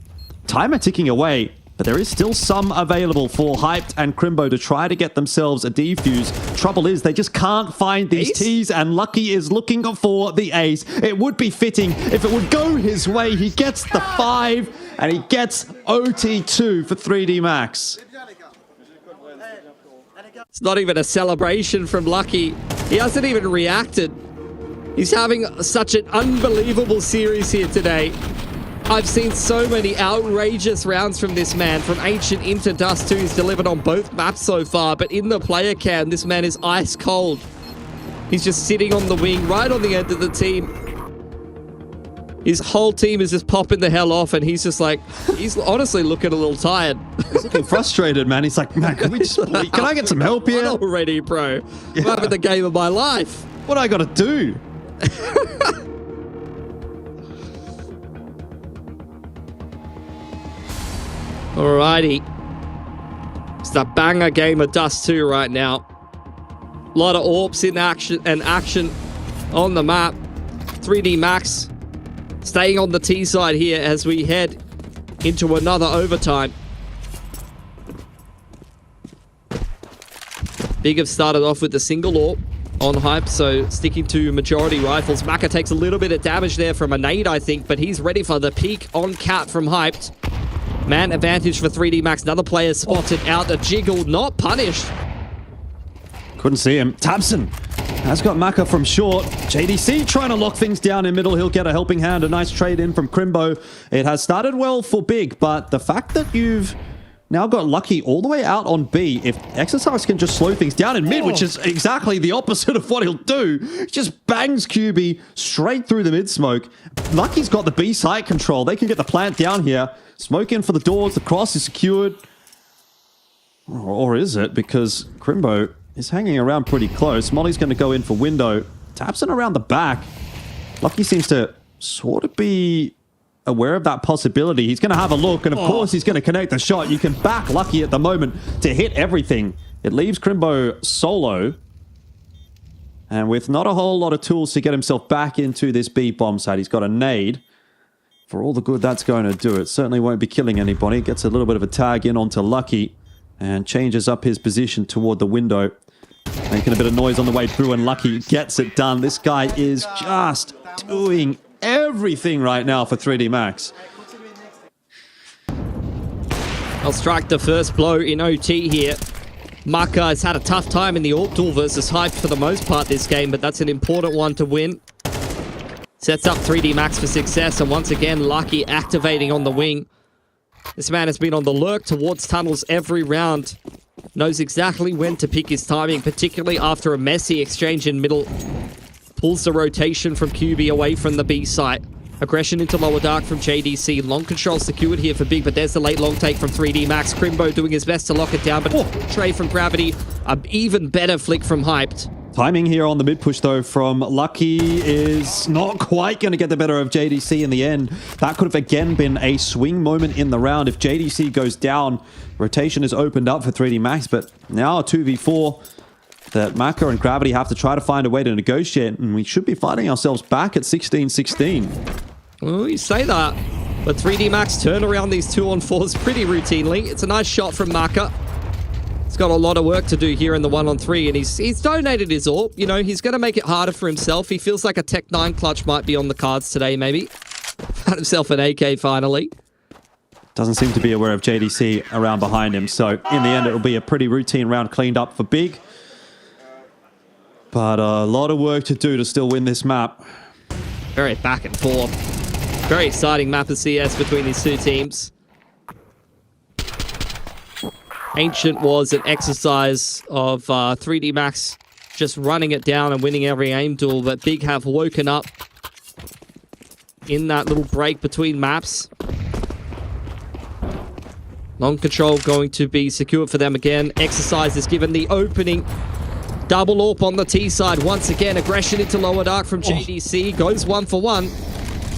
Timer ticking away. But there is still some available for Hyped and Crimbo to try to get themselves a defuse. Trouble is, they just can't find these Ts, and Lucky is looking for the ace. It would be fitting if it would go his way. He gets the 5, and he gets OT2 for 3D Max. It's not even a celebration from Lucky. He hasn't even reacted. He's having such an unbelievable series here today. I've seen so many outrageous rounds from this man, from Ancient into Dust 2. He's delivered on both maps so far, but in the player cam, this man is ice cold. He's just sitting on the wing, right on the end of the team. His whole team is just popping the hell off, and he's just like, he's honestly looking a little tired. He's looking frustrated, man. He's like, man, can I get some help here? I'm already, bro. Yeah. I'm having the game of my life. What do I got to do? Alrighty. It's a banger game of Dust 2 right now. A lot of AWPs in action on the map. 3D Max staying on the T side here as we head into another overtime. Big have started off with the single AWP on Hype, so sticking to majority rifles. Maka takes a little bit of damage there from a nade, I think, but he's ready for the peak on Cat from Hyped. Man advantage for 3D Max. Another player spotted out. The jiggle not punished. Couldn't see him. Tabson has got Maka from short. JDC trying to lock things down in middle. He'll get a helping hand. A nice trade in from Crimbo. It has started well for Big, but the fact that you've now got Lucky all the way out on B, if Exercise can just slow things down in mid, which is exactly the opposite of what he'll do, he just bangs QB straight through the mid smoke. Lucky's got the B site control. They can get the plant down here. Smoke in for the doors. The cross is secured. Or is it? Because Crimbo is hanging around pretty close. Molly's going to go in for window. Tabson around the back. Lucky seems to sort of be aware of that possibility. He's going to have a look, and of course he's going to connect the shot. You can back Lucky at the moment to hit everything. It leaves Crimbo solo, and with not a whole lot of tools to get himself back into this B bomb site. He's got a nade. For all the good that's going to do, it certainly won't be killing anybody. Gets a little bit of a tag in onto Lucky and changes up his position toward the window. Making a bit of noise on the way through, and Lucky gets it done. This guy is just doing everything right now for 3D Max. I'll strike the first blow in OT here. Maka has had a tough time in the AWP duel versus Hype for the most part this game, but that's an important one to win. Sets up 3D Max for success, and once again, Lucky activating on the wing. This man has been on the lurk towards tunnels every round. Knows exactly when to pick his timing, particularly after a messy exchange in middle. Pulls the rotation from QB away from the B site. Aggression into lower dark from JDC. Long control secured here for Big, but there's the late long take from 3D Max. Crimbo doing his best to lock it down, but Trey from Gravity, an even better flick from Hyped. Timing here on the mid push, though, from Lucky is not quite going to get the better of JDC in the end. That could have again been a swing moment in the round. If JDC goes down, rotation is opened up for 3D Max, but now a 2v4 that Maka and Gravity have to try to find a way to negotiate, and we should be finding ourselves back at 16-16. Well, you say that, but 3D Max turn around these 2-on-4s pretty routinely. It's a nice shot from Maka. He's got a lot of work to do here in the 1-on-3, and he's donated his AWP. You know, he's going to make it harder for himself. He feels like a Tech 9 clutch might be on the cards today, maybe. Found himself an AK finally. Doesn't seem to be aware of JDC around behind him. So in the end, it'll be a pretty routine round cleaned up for Big. But a lot of work to do to still win this map. Very back and forth. Very exciting map of CS between these two teams. Ancient was an exercise of 3D Max just running it down and winning every aim duel, but Big have woken up in that little break between maps. Long control going to be secured for them again. Exercise is given the opening. Double AWP on the T side. Once again, aggression into lower dark from JDC. Goes 1 for 1.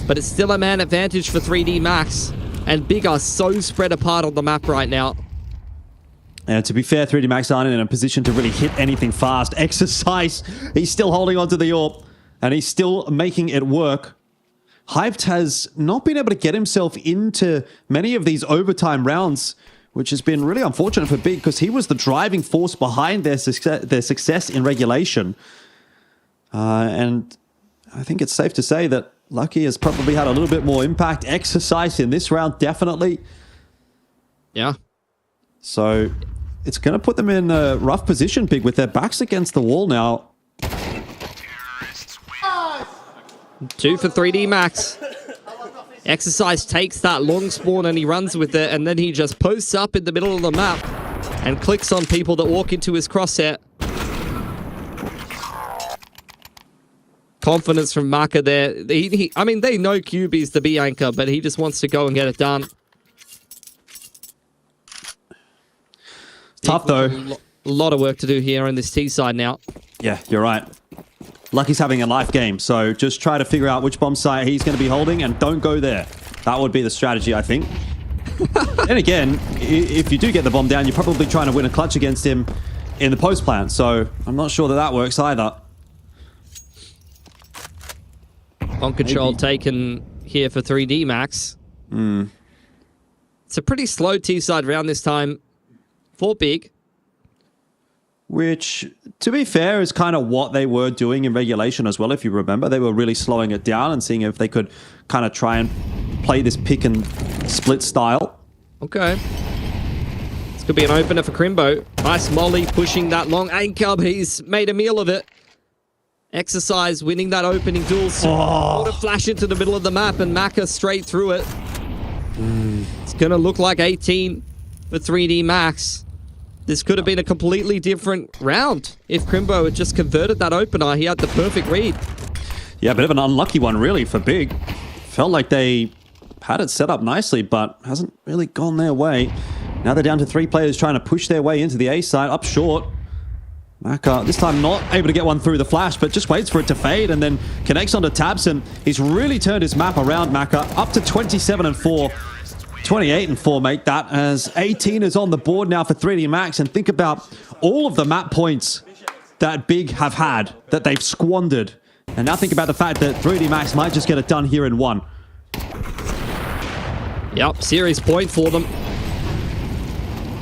But it's still a man advantage for 3D Max. And Big are so spread apart on the map right now. And to be fair, 3D Max aren't in a position to really hit anything fast. Exercise, he's still holding on to the AWP. And he's still making it work. Hyped has not been able to get himself into many of these overtime rounds, which has been really unfortunate for Big because he was the driving force behind their success in regulation. And I think it's safe to say that Lucky has probably had a little bit more impact. Exercise in this round, definitely. Yeah. So it's going to put them in a rough position, Big, with their backs against the wall now. 2 for 3D Max. Exercise takes that long spawn and he runs with it, and then he just posts up in the middle of the map and clicks on people that walk into his crosshair. Confidence from Maka there. I mean, they know QB's the B anchor, but he just wants to go and get it done. Tough, though. A lot of work to do here on this T side now. Yeah, you're right. Lucky's having a life game, so just try to figure out which bomb site he's going to be holding and don't go there. That would be the strategy, I think. And again, if you do get the bomb down, you're probably trying to win a clutch against him in the post plant, so I'm not sure that that works either. On control taken here for 3D Max. It's a pretty slow T-side round this time for Big. Which, to be fair, is kind of what they were doing in regulation as well, if you remember. They were really slowing it down and seeing if they could kind of try and play this pick and split style. Okay. This could be an opener for Crimbo. Nice molly pushing that long anchor. He's made a meal of it. Exercise winning that opening duel. Sort of flash into the middle of the map and Maka straight through it. It's going to look like 18 for 3D Max. This could have been a completely different round if Crimbo had just converted that opener. He had the perfect read. Yeah, a bit of an unlucky one, really, for Big. Felt like they had it set up nicely, but hasn't really gone their way. Now they're down to 3 players trying to push their way into the A side, up short. Maka, this time not able to get one through the flash, but just waits for it to fade and then connects onto Tabson. He's really turned his map around, Maka, up to 27-4. 28-4, mate, that, as 18 is on the board now for 3D Max. And think about all of the map points that Big have had, that they've squandered. And now think about the fact that 3D Max might just get it done here in 1. Yep, series point for them.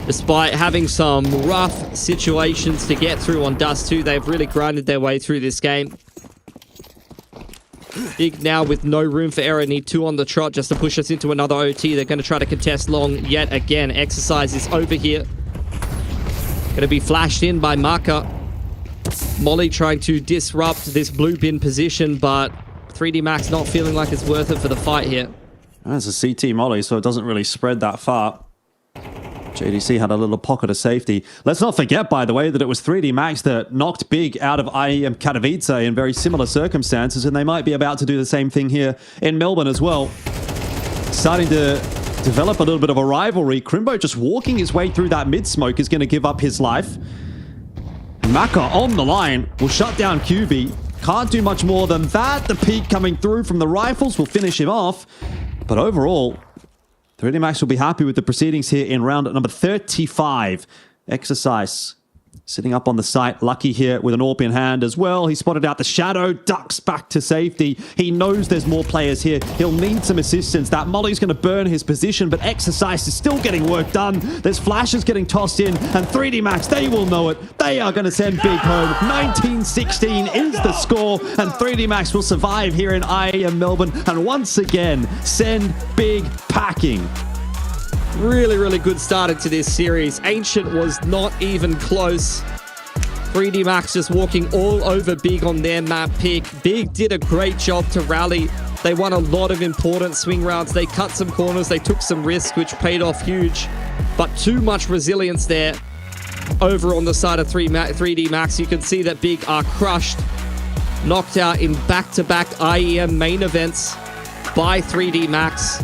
Despite having some rough situations to get through on Dust 2, they've really grinded their way through this game. Big now with no room for error, need 2 on the trot just to push us into another OT. They're going to try to contest long yet again. Exercise is over here. Going to be flashed in by Maka. Molly trying to disrupt this blue bin position, but 3D Max not feeling like it's worth it for the fight here. That's a CT Molly, so it doesn't really spread that far. JDC had a little pocket of safety. Let's not forget, by the way, that it was 3D Max that knocked Big out of IEM Katowice in very similar circumstances, and they might be about to do the same thing here in Melbourne as well. Starting to develop a little bit of a rivalry. Crimbo just walking his way through that mid-smoke is going to give up his life. Maka on the line will shut down QB. Can't do much more than that. The peak coming through from the rifles will finish him off. But overall, 3D Max will be happy with the proceedings here in round number 35. Exercise sitting up on the site. Lucky here with an AWP in hand as well. He spotted out the shadow, ducks back to safety. He knows there's more players here. He'll need some assistance. That molly's going to burn his position, but Exercise is still getting work done. There's flashes getting tossed in, and 3D Max, they will know it. They are going to send Big home. 19-16 is the score, and 3D Max will survive here in IEM Melbourne, and once again, send Big packing. Really, really good start into this series. Ancient was not even close. 3D Max just walking all over Big on their map pick. Big did a great job to rally. They won a lot of important swing rounds. They cut some corners. They took some risks, which paid off huge. But too much resilience there. Over on the side of 3D Max, you can see that Big are crushed. Knocked out in back-to-back IEM main events by 3D Max.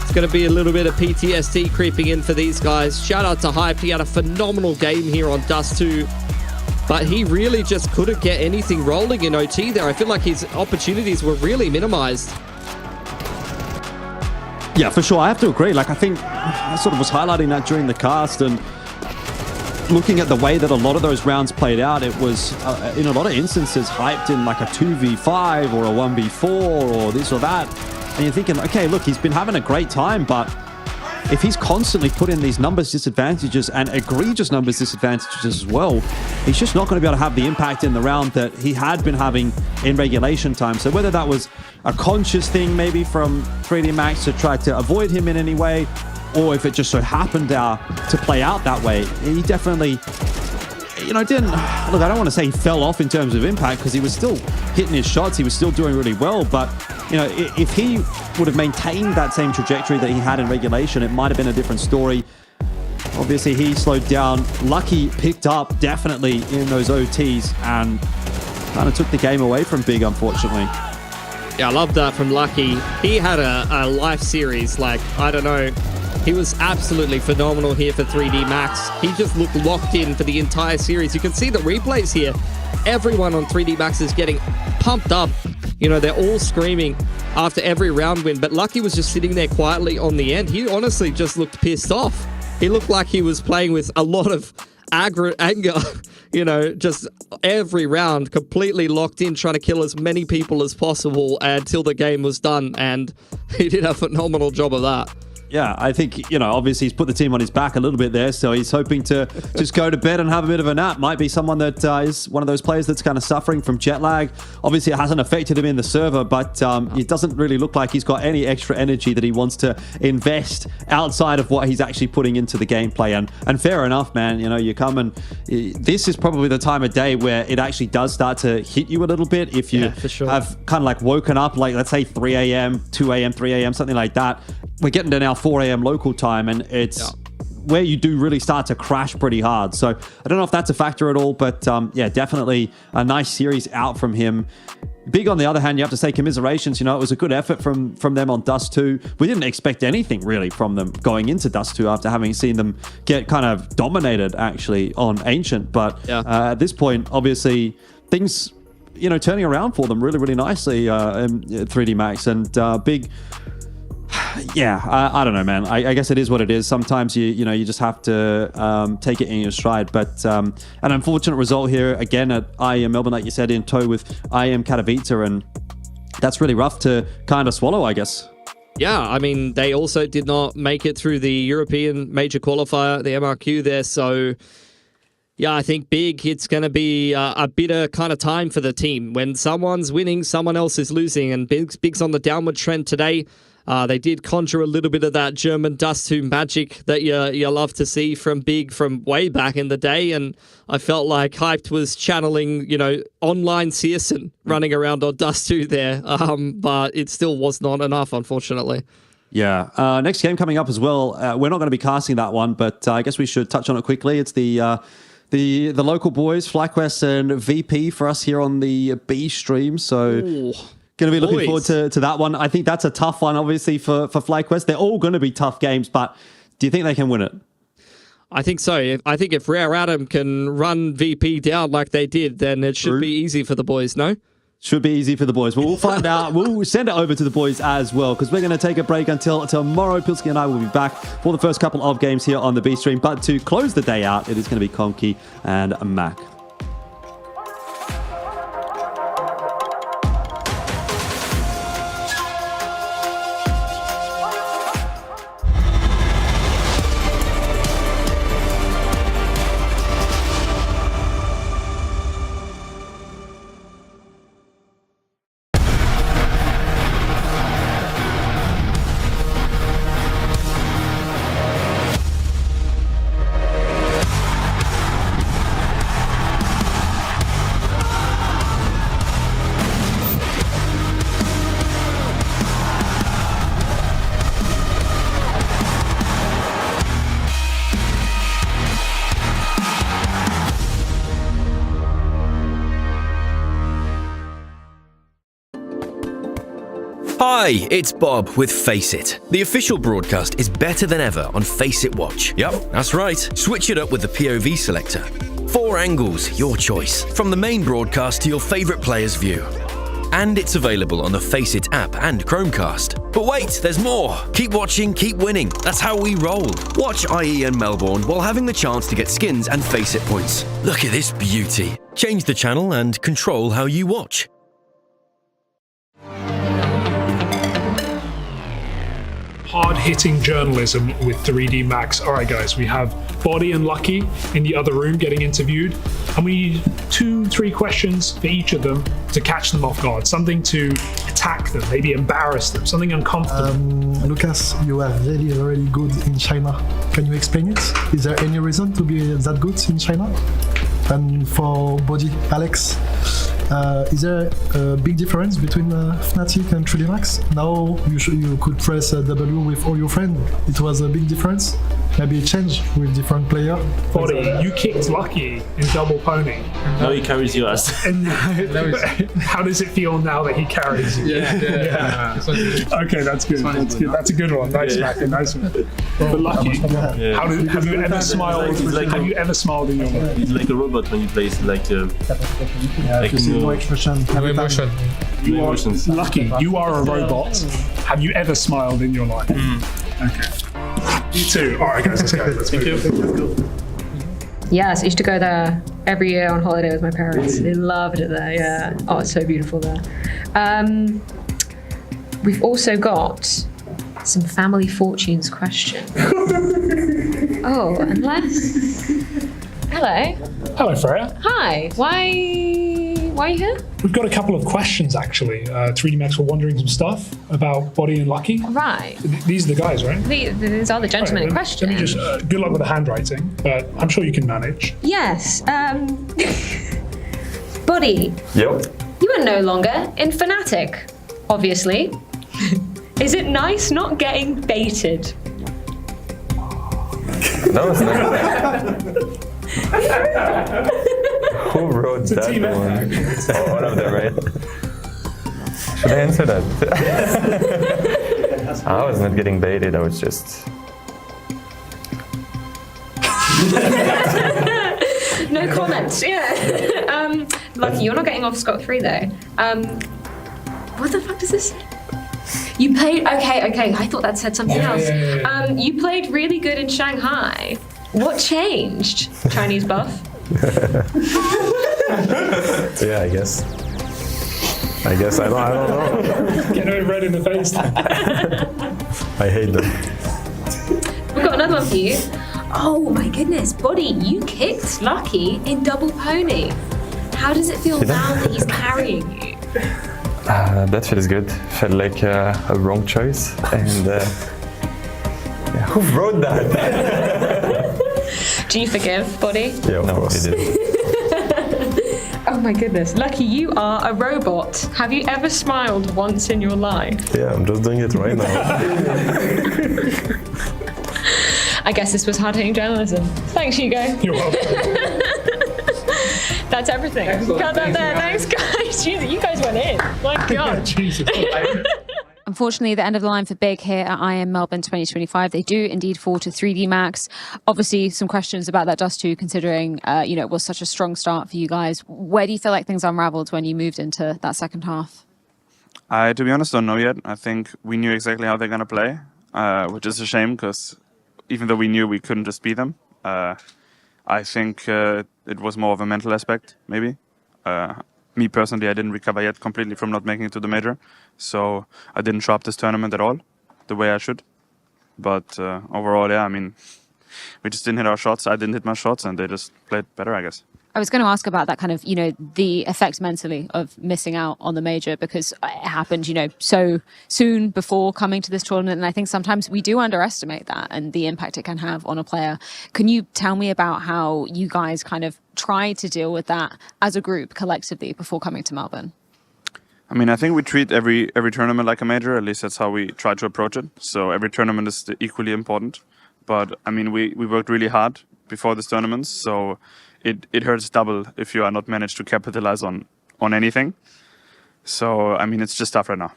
It's going to be a little bit of PTSD creeping in for these guys. Shout out to Hyped. He had a phenomenal game here on Dust 2. But he really just couldn't get anything rolling in OT there. I feel like his opportunities were really minimized. Yeah, for sure. I have to agree. Like, I think I sort of was highlighting that during the cast, and looking at the way that a lot of those rounds played out, it was, in a lot of instances, hyped in like a 2v5 or a 1v4 or this or that. And you're thinking, okay, look, he's been having a great time, but if he's constantly put in these numbers disadvantages and egregious numbers disadvantages as well, he's just not going to be able to have the impact in the round that he had been having in regulation time. So whether that was a conscious thing maybe from 3D Max to try to avoid him in any way, or if it just so happened to play out that way, he definitely, didn't, look, I don't want to say he fell off in terms of impact, because he was still hitting his shots, he was still doing really well, but if he would have maintained that same trajectory that he had in regulation, it might have been a different story. Obviously, he slowed down. Lucky picked up definitely in those OTs and kind of took the game away from Big, unfortunately. Yeah, I love that from Lucky. He had a life series, like, I don't know. He was absolutely phenomenal here for 3D Max. He just looked locked in for the entire series. You can see the replays here. Everyone on 3D Max is getting pumped up. They're all screaming after every round win, but Lucky was just sitting there quietly on the end. He honestly just looked pissed off. He looked like he was playing with a lot of anger, just every round completely locked in, trying to kill as many people as possible until the game was done, and he did a phenomenal job of that. Yeah, I think, obviously he's put the team on his back a little bit there, so he's hoping to just go to bed and have a bit of a nap. Might be someone that is one of those players that's kind of suffering from jet lag. Obviously, it hasn't affected him in the server, but it doesn't really look like he's got any extra energy that he wants to invest outside of what he's actually putting into the gameplay. And fair enough, man. You come and this is probably the time of day where it actually does start to hit you a little bit. If you have kind of like woken up, like let's say 3 a.m., 2 a.m., 3 a.m., something like that. We're getting to now 4 a.m. local time, and it's where you do really start to crash pretty hard. So I don't know if that's a factor at all, but yeah, definitely a nice series out from him. Big, on the other hand, you have to say commiserations. It was a good effort from them on Dust 2. We didn't expect anything really from them going into Dust 2 after having seen them get kind of dominated actually on Ancient. But at this point, obviously, things turning around for them really, really nicely in 3D Max. And Big, yeah, I don't know, man. I guess it is what it is. Sometimes you just have to take it in your stride. But an unfortunate result here again at IEM Melbourne, like you said, in tow with IEM Katowice, and that's really rough to kind of swallow, I guess. Yeah, I mean, they also did not make it through the European major qualifier, the MRQ there. So yeah, I think Big, it's going to be a bitter kind of time for the team. When someone's winning, someone else is losing, and Big's on the downward trend today. They did conjure a little bit of that German Dust 2 magic that you love to see from Big from way back in the day, and I felt like Hyped was channeling, online Searson running around on Dust 2 there, but it still was not enough, unfortunately. Yeah. Next game coming up as well. We're not going to be casting that one, but I guess we should touch on it quickly. It's the local boys, FlyQuest and VP for us here on the B stream, so... Ooh. Going to be looking forward to that one. I think that's a tough one, obviously, for FlyQuest. They're all going to be tough games, but do you think they can win it? I think so. I think if Rare Adam can run VP down like they did, then it should be easy for the boys, no? Should be easy for the boys. Well, we'll find out. We'll send it over to the boys as well, because we're going to take a break until tomorrow. Pilsky and I will be back for the first couple of games here on the B stream. But to close the day out, it is going to be Conky and Mac. Hi, it's Bob with Face It. The official broadcast is better than ever on Face It Watch. Yep, that's right. Switch it up with the POV selector. 4 angles, your choice, from the main broadcast to your favourite player's view. And it's available on the Face It app and Chromecast. But wait, there's more. Keep watching, keep winning. That's how we roll. Watch IEM Melbourne while having the chance to get skins and Face It points. Look at this beauty. Change the channel and control how you watch. Hard-hitting journalism with 3D Max. All right, guys, we have Body and Lucky in the other room getting interviewed, and we need 2-3 questions for each of them to catch them off guard, something to attack them, maybe embarrass them, something uncomfortable. Lucas, you are really, really good in China. Can you explain it? Is there any reason to be that good in China? And for Body, Alex, is there a big difference between Fnatic and 3D Max? Now you could press W with all your friends. It was a big difference. Maybe a change with different player. Body, you kicked Lucky in double pony. Now he carries you as. And how does it feel now that he carries you? Yeah. Okay, that's good. That's good. That's a good one. Nice, Mac. Nice one. But Lucky, have you ever smiled? Have you ever smiled in your life? He's like a robot when he plays like no expression. No emotion. You are Lucky. You are a robot. Have you ever smiled in your life? Okay. You too. All right, guys, let's go. Let's go. Yes, I used to go there every year on holiday with my parents. They loved it there, yeah. Oh, it's so beautiful there. We've also got some family fortunes question. Oh, unless... Hello. Hello, Freya. Hi. Why are you here? We've got a couple of questions, actually. 3D Max were wondering some stuff about Body and Lucky. Right. These are the guys, right? These are the gentlemen in question. Let me just, good luck with the handwriting, but I'm sure you can manage. Yes. Body. Yep. You are no longer in Fnatic, obviously. Is it nice not getting baited? No, it's not. Who wrote that one? Oh, one of them, right? Should I answer that? I was not getting baited, I was just... No comments, yeah. Lucky, you're not getting off scot-free though. What the fuck does this say? You played, okay, I thought that said something else. You played really good in Shanghai. What changed? Chinese buff? Yeah, I guess. I don't know. Get her red in the face. I hate them. We've got another one for you. Oh my goodness, Body, you kicked Lucky in double pony. How does it feel now that he's carrying you? That feels good. Felt like a wrong choice. And who wrote that? Do you forgive, Body? Yeah, of course. I did. Oh my goodness. Lucky, you are a robot. Have you ever smiled once in your life? Yeah, I'm just doing it right now. I guess this was hard-hitting journalism. Thanks, Hugo. You're welcome. That's everything. Cut that there. Thanks, guys. You guys went in. My God. Jesus. Unfortunately, the end of the line for Big here at IEM Melbourne 2025. They do indeed fall to 3D Max. Obviously, some questions about that Dust 2, considering it was such a strong start for you guys. Where do you feel like things unraveled when you moved into that second half? I, to be honest, don't know yet. I think we knew exactly how they're going to play, which is a shame because even though we knew we couldn't just beat them, I think it was more of a mental aspect, maybe. Me personally, I didn't recover yet completely from not making it to the major. So I didn't show up this tournament at all, the way I should. But overall, yeah, I mean, we just didn't hit our shots. I didn't hit my shots, and they just played better, I guess. I was going to ask about that kind of, the effect mentally of missing out on the major, because it happened, so soon before coming to this tournament. And I think sometimes we do underestimate that and the impact it can have on a player. Can you tell me about how you guys kind of try to deal with that as a group collectively before coming to Melbourne? I mean, I think we treat every tournament like a major. At least that's how we try to approach it. So every tournament is equally important. But I mean, we worked really hard before this tournament, so it hurts double if you are not managed to capitalize on anything. So I mean, it's just tough right now.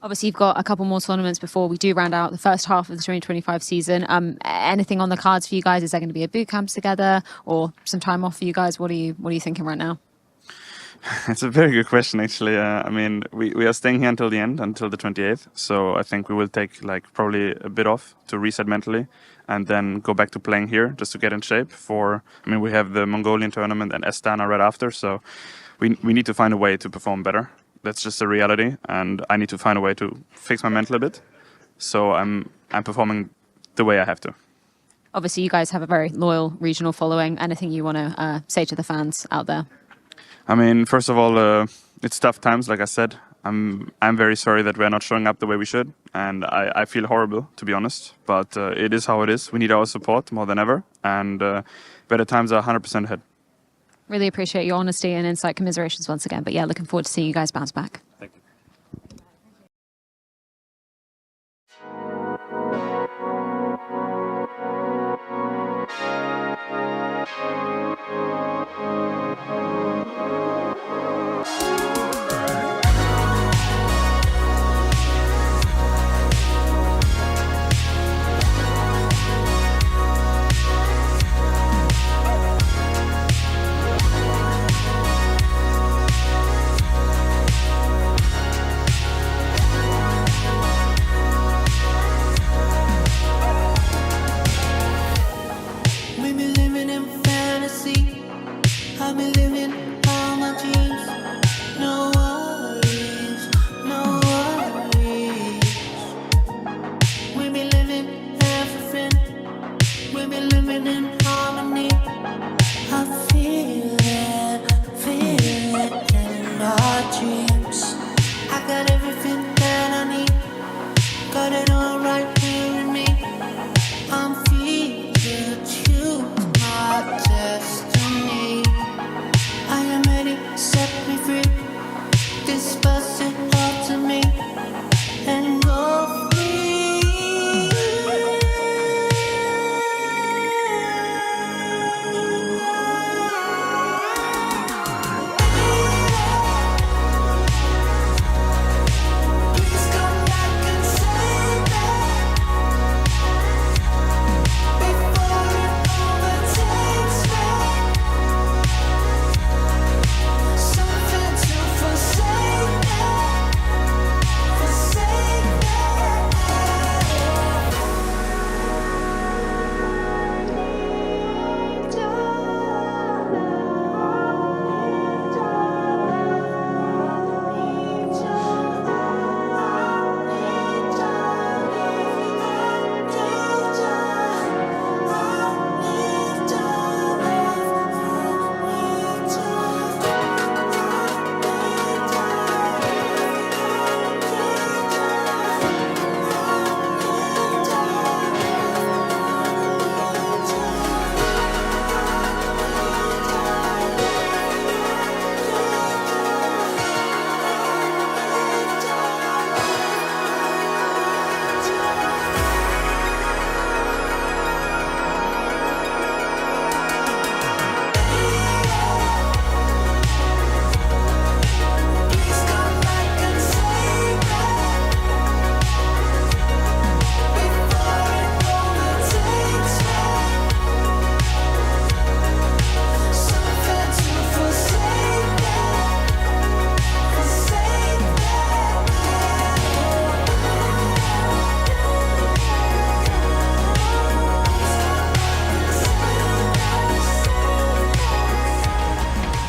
Obviously, you've got a couple more tournaments before we do round out the first half of the 2025 season. Anything on the cards for you guys? Is there going to be a boot camp together or some time off for you guys? What are you thinking right now? It's a very good question, actually. I mean, we are staying here until the end, until the 28th. So I think we will take like probably a bit off to reset mentally and then go back to playing here just to get in shape for, I mean, we have the Mongolian tournament and Astana right after. So we need to find a way to perform better. That's just a reality. And I need to find a way to fix my mental a bit. So I'm performing the way I have to. Obviously, you guys have a very loyal regional following. Anything you want to say to the fans out there? I mean, first of all, it's tough times, like I said. I'm very sorry that we're not showing up the way we should, and I feel horrible, to be honest. But it is how it is. We need our support more than ever, and better times are 100% ahead. Really appreciate your honesty and insight. Commiserations once again. But yeah, looking forward to seeing you guys bounce back. Thank you.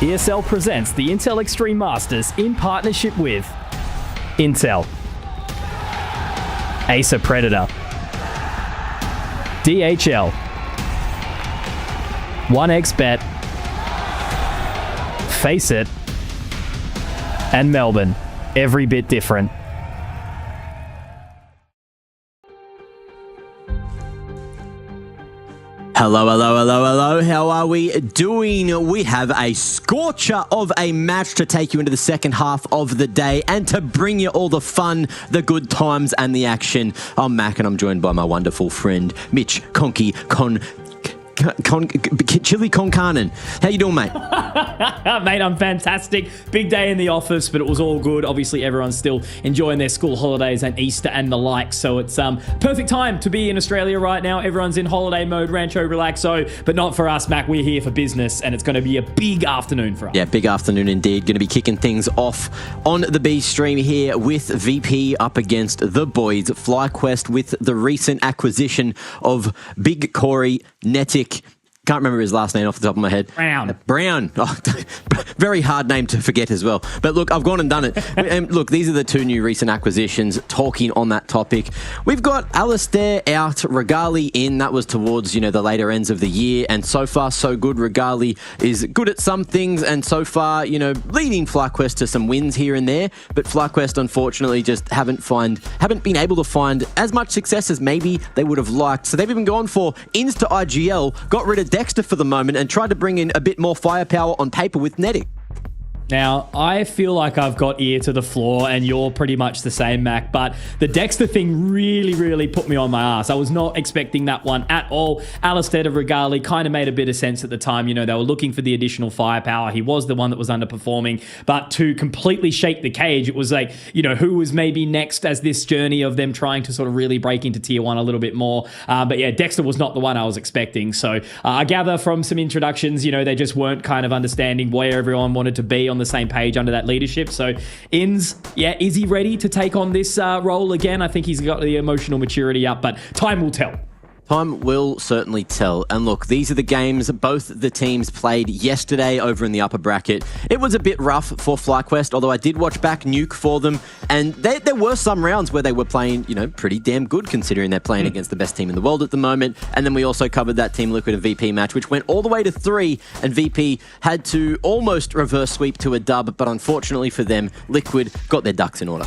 ESL presents the Intel Extreme Masters in partnership with Intel, Acer Predator, DHL, 1xBet, Faceit, and Melbourne. Every bit different. Hello, hello, hello, hello. How are we doing? We have a scorcher of a match to take you into the second half of the day and to bring you all the fun, the good times, and the action. I'm Mac, and I'm joined by my wonderful friend, Mitch Conky Chili con carne. How you doing, mate? Mate, I'm fantastic. Big day in the office, but it was all good. Obviously, everyone's still enjoying their school holidays and Easter and the like, so it's perfect time to be in Australia right now. Everyone's in holiday mode, Rancho Relaxo, but not for us, Mac. We're here for business, and it's going to be a big afternoon for us. Yeah, big afternoon indeed. Going to be kicking things off on the B stream here with VP up against the boys. FlyQuest with the recent acquisition of Big Corey Netic. Can't remember his last name off the top of my head. Brown. Oh, very hard name to forget as well. But look, I've gone and done it. And look, these are the two new recent acquisitions. Talking on that topic, we've got Alistair out, Regali in. That was towards, the later ends of the year. And so far, so good. Regali is good at some things. And so far, leading FlyQuest to some wins here and there. But FlyQuest, unfortunately, just haven't been able to find as much success as maybe they would have liked. So they've even gone for ins to IGL, got rid of Dexter for the moment, and tried to bring in a bit more firepower on paper with Netic. Now, I feel like I've got ear to the floor, and you're pretty much the same, Mac, but the Dexter thing really, really put me on my ass. I was not expecting that one at all. Alistair to Regali kind of made a bit of sense at the time. They were looking for the additional firepower. He was the one that was underperforming, but to completely shake the cage, it was like, who was maybe next as this journey of them trying to sort of really break into tier 1 a little bit more. But yeah, Dexter was not the one I was expecting. So I gather from some introductions, they just weren't kind of understanding where everyone wanted to be on the same page under that leadership. So Inns, is he ready to take on this role again? I think he's got the emotional maturity up, but time will tell. Time will certainly tell. And look, these are the games both the teams played yesterday over in the upper bracket. It was a bit rough for FlyQuest, although I did watch back Nuke for them. And there were some rounds where they were playing, pretty damn good considering they're playing against the best team in the world at the moment. And then we also covered that Team Liquid and VP match, which went all the way to 3, and VP had to almost reverse sweep to a dub. But unfortunately for them, Liquid got their ducks in order.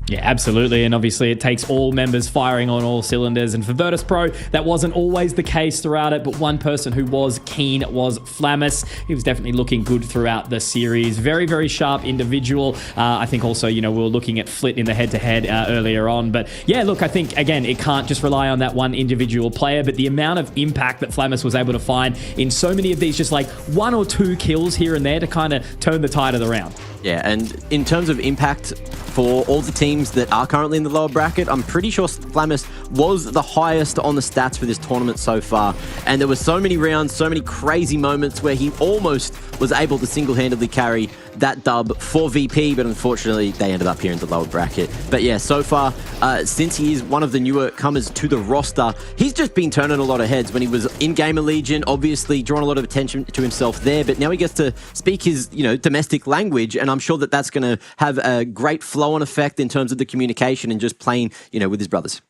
Yeah, absolutely. And obviously it takes all members firing on all cylinders. And for Virtus.Pro, that wasn't always the case throughout it, but one person who was keen was Flamus. He was definitely looking good throughout the series. Very, very sharp individual. I think also, we were looking at Flit in the head-to-head earlier on. But yeah, look, I think, again, it can't just rely on that one individual player, but the amount of impact that Flamus was able to find in so many of these, just like 1 or 2 kills here and there to kind of turn the tide of the round. Yeah, and in terms of impact for all the teams that are currently in the lower bracket, I'm pretty sure Flamus was the highest on the stats for this tournament so far. And there were so many rounds, so many crazy moments where he almost was able to single-handedly carry that dub for VP, but unfortunately they ended up here in the lower bracket. But yeah, so far, since he is one of the newer comers to the roster, he's just been turning a lot of heads. When he was in GamerLegion, obviously drawing a lot of attention to himself there, but now he gets to speak his, domestic language, and I'm sure that that's going to have a great flow-on effect in terms of the communication and just playing, with his brothers.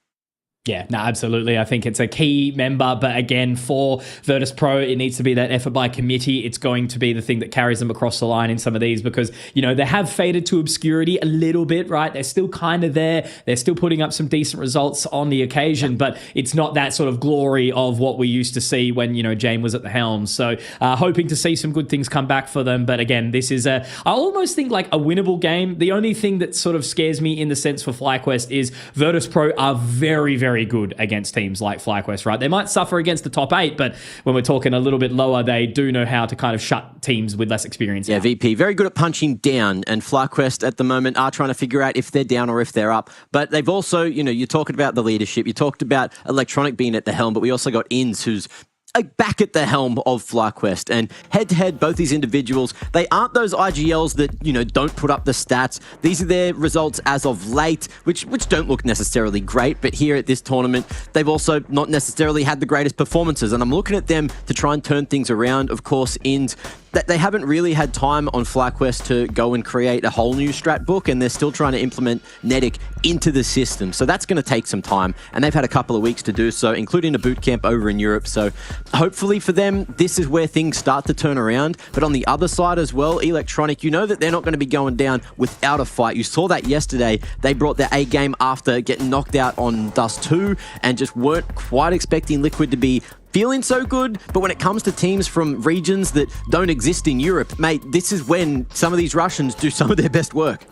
Yeah, no, absolutely. I think it's a key member, but again, for Virtus.Pro, it needs to be that effort by committee. It's going to be the thing that carries them across the line in some of these because, they have faded to obscurity a little bit, right? They're still kind of there. They're still putting up some decent results on the occasion, but it's not that sort of glory of what we used to see when, Jane was at the helm. So hoping to see some good things come back for them. But again, this is I almost think like a winnable game. The only thing that sort of scares me in the sense for FlyQuest is Virtus.Pro are very, very good against teams like FlyQuest, right? They might suffer against the top 8, but when we're talking a little bit lower, they do know how to kind of shut teams with less experience. Yeah, VP, very good at punching down, and FlyQuest at the moment are trying to figure out if they're down or if they're up. But they've also, you're talking about the leadership, you talked about Electronic being at the helm, but we also got Inns, who's back at the helm of FlyQuest. And head-to-head, both these individuals, they aren't those IGLs that, don't put up the stats. These are their results as of late, which don't look necessarily great. But here at this tournament, they've also not necessarily had the greatest performances. And I'm looking at them to try and turn things around. Of course, that they haven't really had time on FlyQuest to go and create a whole new strat book, and they're still trying to implement Netic into the system. So that's going to take some time, and they've had a couple of weeks to do so, including a boot camp over in Europe. So hopefully for them, this is where things start to turn around. But on the other side as well, Electronic, that they're not going to be going down without a fight. You saw that yesterday. They brought their A game after getting knocked out on Dust 2 and just weren't quite expecting Liquid to be feeling so good. But when it comes to teams from regions that don't exist in Europe, mate, this is when some of these Russians do some of their best work.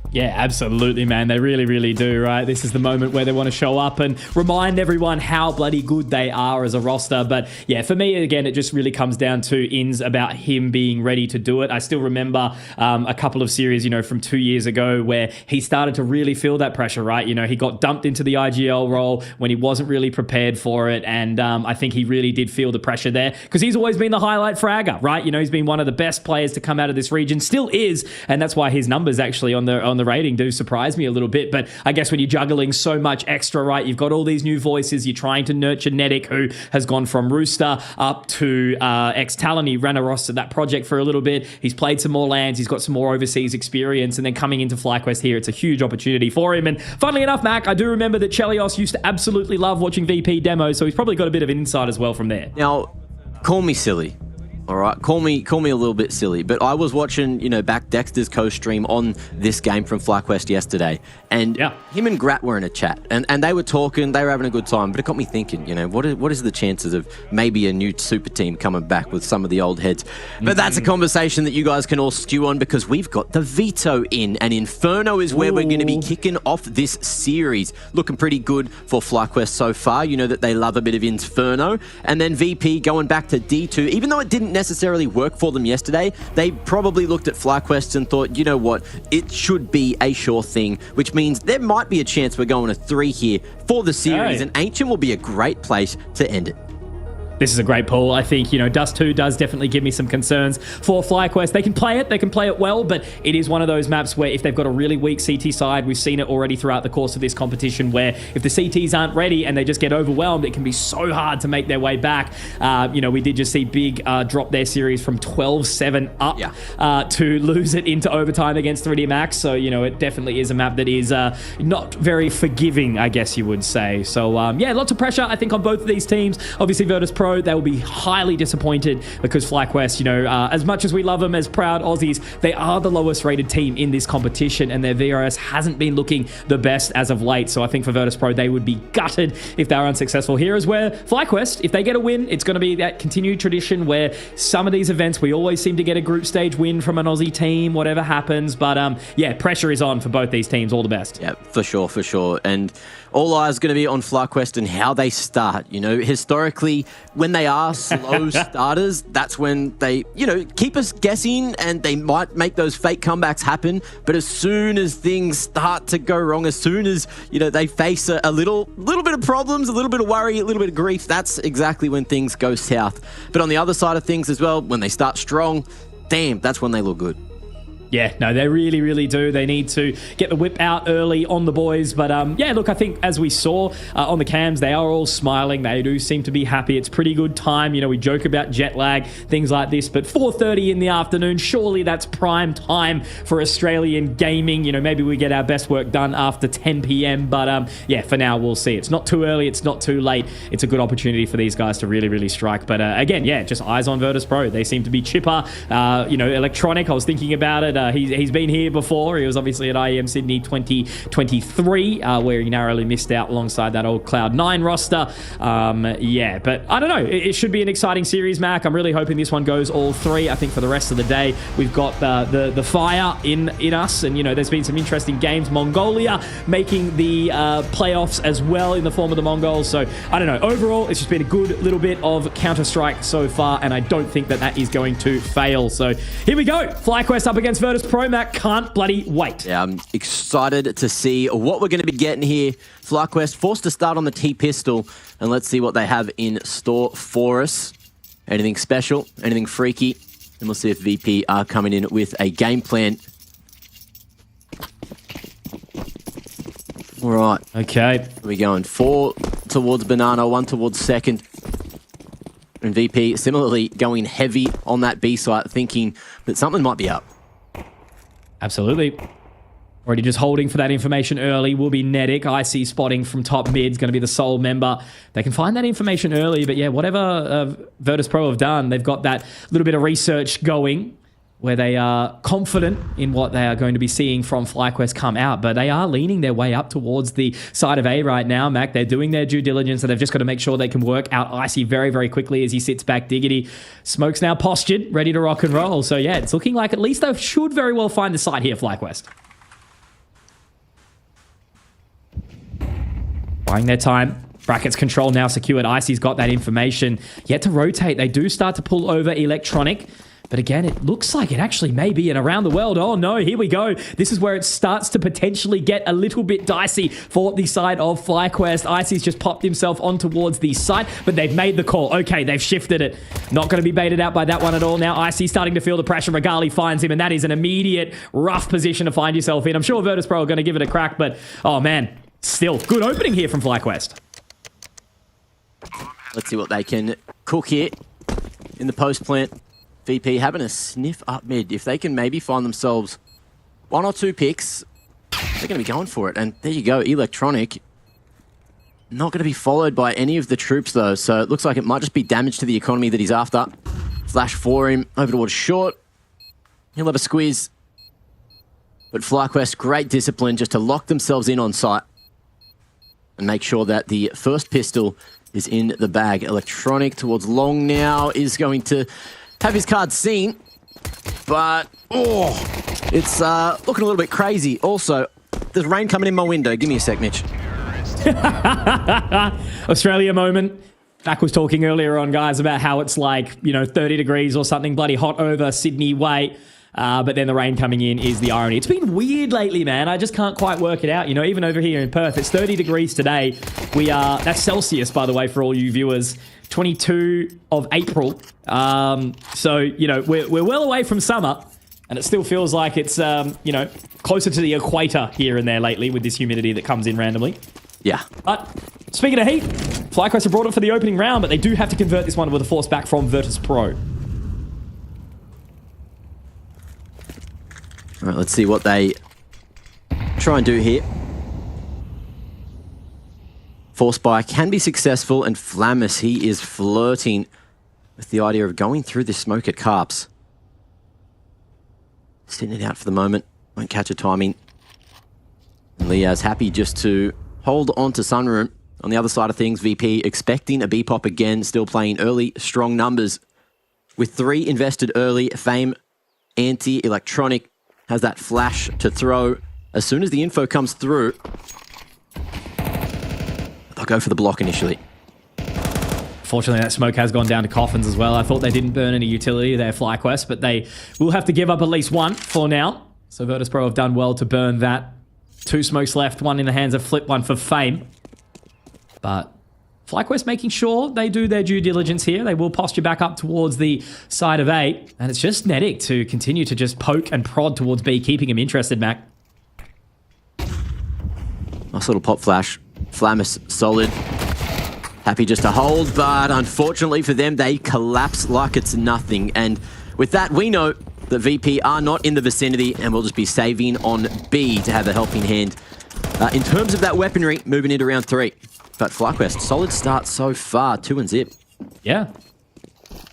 Yeah, absolutely, man. They really, really do, right? This is the moment where they want to show up and remind everyone how bloody good they are as a roster. But yeah, for me, again, it just really comes down to Inns about him being ready to do it. I still remember a couple of series, from 2 years ago where he started to really feel that pressure, right? He got dumped into the IGL role when he wasn't really prepared for it. And I think he really did feel the pressure there because he's always been the highlight fragger, right? He's been one of the best players to come out of this region, still is. And that's why his numbers actually on the rating do surprise me a little bit. But I guess when you're juggling so much extra, right, you've got all these new voices, you're trying to nurture Nedic, who has gone from Rooster up to ex-Talon. He ran a roster that project for a little bit. He's played some more lands, he's got some more overseas experience, and then coming into FlyQuest here, it's a huge opportunity for him. And funnily enough, Mac, I do remember that Chelios used to absolutely love watching VP demos, so he's probably got a bit of an insight as well from there. Now, call me silly. All right, call me a little bit silly, but I was watching, back Dexter's co-stream on this game from FlyQuest yesterday, and him and Grat were in a chat, and they were talking, they were having a good time, but it got me thinking, what is the chances of maybe a new super team coming back with some of the old heads? But that's a conversation that you guys can all stew on because we've got the Veto in, and Inferno is where we're going to be kicking off this series. Looking pretty good for FlyQuest so far. You know that they love a bit of Inferno, and then VP going back to D2, even though it didn't necessarily work for them yesterday, they probably looked at FlyQuest and thought, you know what, it should be a sure thing, which means there might be a chance we're going to 3 here for the series, and Ancient will be a great place to end it. This is a great pull. I think, Dust 2 does definitely give me some concerns for FlyQuest. They can play it well, but it is one of those maps where if they've got a really weak CT side, we've seen it already throughout the course of this competition, where if the CTs aren't ready and they just get overwhelmed, it can be so hard to make their way back. We did just see Big drop their series from 12-7 up to lose it into overtime against 3D Max. So, it definitely is a map that is not very forgiving, I guess you would say. So, lots of pressure, I think, on both of these teams. Obviously, Virtus.Pro, they will be highly disappointed because FlyQuest, as much as we love them as proud Aussies, they are the lowest rated team in this competition, and their VRS hasn't been looking the best as of late. So I think for Virtus.Pro, they would be gutted if they are unsuccessful here. Is where FlyQuest, if they get a win, it's going to be that continued tradition where some of these events, we always seem to get a group stage win from an Aussie team, whatever happens. But pressure is on for both these teams. All the best. Yeah, for sure. And all eyes going to be on FlyQuest and how they start. Historically, when they are slow starters, that's when they, keep us guessing, and they might make those fake comebacks happen. But as soon as things start to go wrong, as soon as, they face a little bit of problems, a little bit of worry, a little bit of grief, that's exactly when things go south. But on the other side of things as well, when they start strong, damn, that's when they look good. Yeah, no, they really, really do. They need to get the whip out early on the boys. But look, I think as we saw on the cams, they are all smiling. They do seem to be happy. It's pretty good time. We joke about jet lag, things like this. But 4:30 in the afternoon, surely that's prime time for Australian gaming. Maybe we get our best work done after 10 p.m. But for now, we'll see. It's not too early. It's not too late. It's a good opportunity for these guys to really, really strike. But again, just eyes on Virtus.Pro. They seem to be chipper. Electronic, I was thinking about it. He's been here before. He was obviously at IEM Sydney 2023, where he narrowly missed out alongside that old Cloud9 roster. But I don't know. It should be an exciting series, Mac. I'm really hoping this one goes all 3. I think for the rest of the day, we've got the fire in us, and there's been some interesting games. Mongolia making the playoffs as well in the form of the Mongols. So I don't know. Overall, it's just been a good little bit of Counter-Strike so far, and I don't think that is going to fail. So here we go. FlyQuest up against Virtus.Pro, Mac. Can't bloody wait. Yeah, I'm excited to see what we're going to be getting here. FlyQuest forced to start on the T-Pistol, and let's see what they have in store for us. Anything special? Anything freaky? And we'll see if VP are coming in with a game plan. All right. Okay. We're going 4 towards Banana, 1 towards second. And VP similarly going heavy on that B site, thinking that something might be up. Absolutely. Already just holding for that information early will be Nedic. IC spotting from top mid is going to be the sole member. They can find that information early, but whatever Virtus.Pro have done, they've got that little bit of research going where they are confident in what they are going to be seeing from FlyQuest come out, but they are leaning their way up towards the side of A right now, Mac. They're doing their due diligence, and they've just got to make sure they can work out Icy very, very quickly as he sits back diggity. Smoke's now postured, ready to rock and roll. So it's looking like at least they should very well find the site here, FlyQuest. Buying their time. Brackets control now secured. Icy's got that information. Yet to rotate. They do start to pull over Electronic. But again, it looks like it actually may be in around the world. Oh no, here we go. This is where it starts to potentially get a little bit dicey for the side of FlyQuest. Icy's just popped himself on towards the site, but they've made the call. Okay, they've shifted it. Not going to be baited out by that one at all. Now Icy's starting to feel the pressure. Regali finds him, and that is an immediate rough position to find yourself in. I'm sure Virtus.Pro are going to give it a crack, but oh man, still good opening here from FlyQuest. Let's see what they can cook here in the post plant. VP having a sniff up mid. If they can maybe find themselves 1 or 2 picks, they're going to be going for it. And there you go, Electronic. Not going to be followed by any of the troops, though. So it looks like it might just be damage to the economy that he's after. Flash for him over towards short. He'll have a squeeze. But FlyQuest, great discipline just to lock themselves in on site and make sure that the first pistol is in the bag. Electronic towards long now is going to have his card seen, but it's looking a little bit crazy. Also, there's rain coming in my window. Give me a sec, Mitch. Australia moment. Zach was talking earlier on, guys, about how it's like, 30 degrees or something bloody hot over Sydney way. But then the rain coming in is the irony. It's been weird lately, man. I just can't quite work it out. Even over here in Perth, it's 30 degrees today. That's Celsius, by the way, for all you viewers. 22 of April. So, we're well away from summer, and it still feels like it's, closer to the equator here and there lately with this humidity that comes in randomly. Yeah. But speaking of heat, FlyQuest have brought it for the opening round, but they do have to convert this one with a force back from Virtus.Pro. All right, let's see what they try and do here. Force buy can be successful, and Flammus, he is flirting with the idea of going through this smoke at Carps. Sitting it out for the moment, won't catch a timing. And Liaz happy just to hold on to Sunroom. On the other side of things, VP expecting a B-pop again, still playing early, strong numbers. With 3 invested early, Fame, Anti-Electronic has that flash to throw. As soon as the info comes through, they'll go for the block initially. Fortunately, that smoke has gone down to coffins as well. I thought they didn't burn any utility there, FlyQuest, but they will have to give up at least 1 for now. So Virtus.Pro have done well to burn that. 2 smokes left, 1 in the hands of Flip, 1 for Fame. But FlyQuest making sure they do their due diligence here. They will posture back up towards the side of A. And it's just Nedic to continue to just poke and prod towards B, keeping him interested, Mac. Nice little pop flash. Flammus solid. Happy just to hold, but unfortunately for them, they collapse like it's nothing. And with that, we know that VP are not in the vicinity, and we'll just be saving on B to have a helping hand. In terms of that weaponry, moving into round 3. But FlyQuest, solid start so far, 2 and zip. Yeah.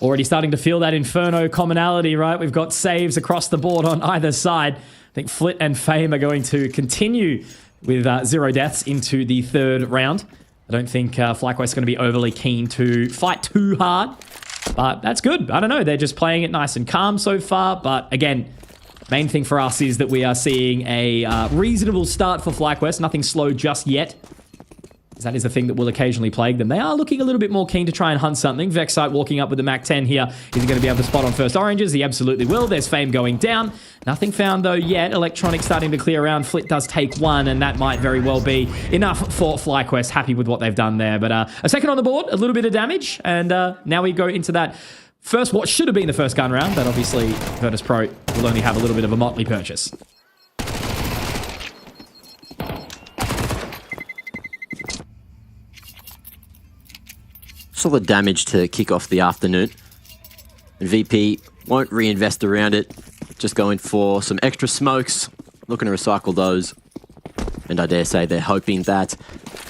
Already starting to feel that Inferno commonality, right? We've got saves across the board on either side. I think Flit and Fame are going to continue with 0 deaths into the 3rd round. I don't think FlyQuest is going to be overly keen to fight too hard, but that's good. I don't know. They're just playing it nice and calm so far, but again, main thing for us is that we are seeing a reasonable start for FlyQuest. Nothing slow just yet. That is the thing that will occasionally plague them. They are looking a little bit more keen to try and hunt something. Vexite walking up with the Mac 10 here. Is he going to be able to spot on first oranges? He absolutely will. There's Fame going down. Nothing found though yet. Electronic starting to clear around. Flit does take 1, and that might very well be enough for FlyQuest. Happy with what they've done there. But a second on the board, a little bit of damage, and now we go into that first, what should have been the first gun round, but obviously Virtus.Pro will only have a little bit of a motley purchase. Solid damage to kick off the afternoon. And VP won't reinvest around it. Just going for some extra smokes. Looking to recycle those. And I dare say they're hoping that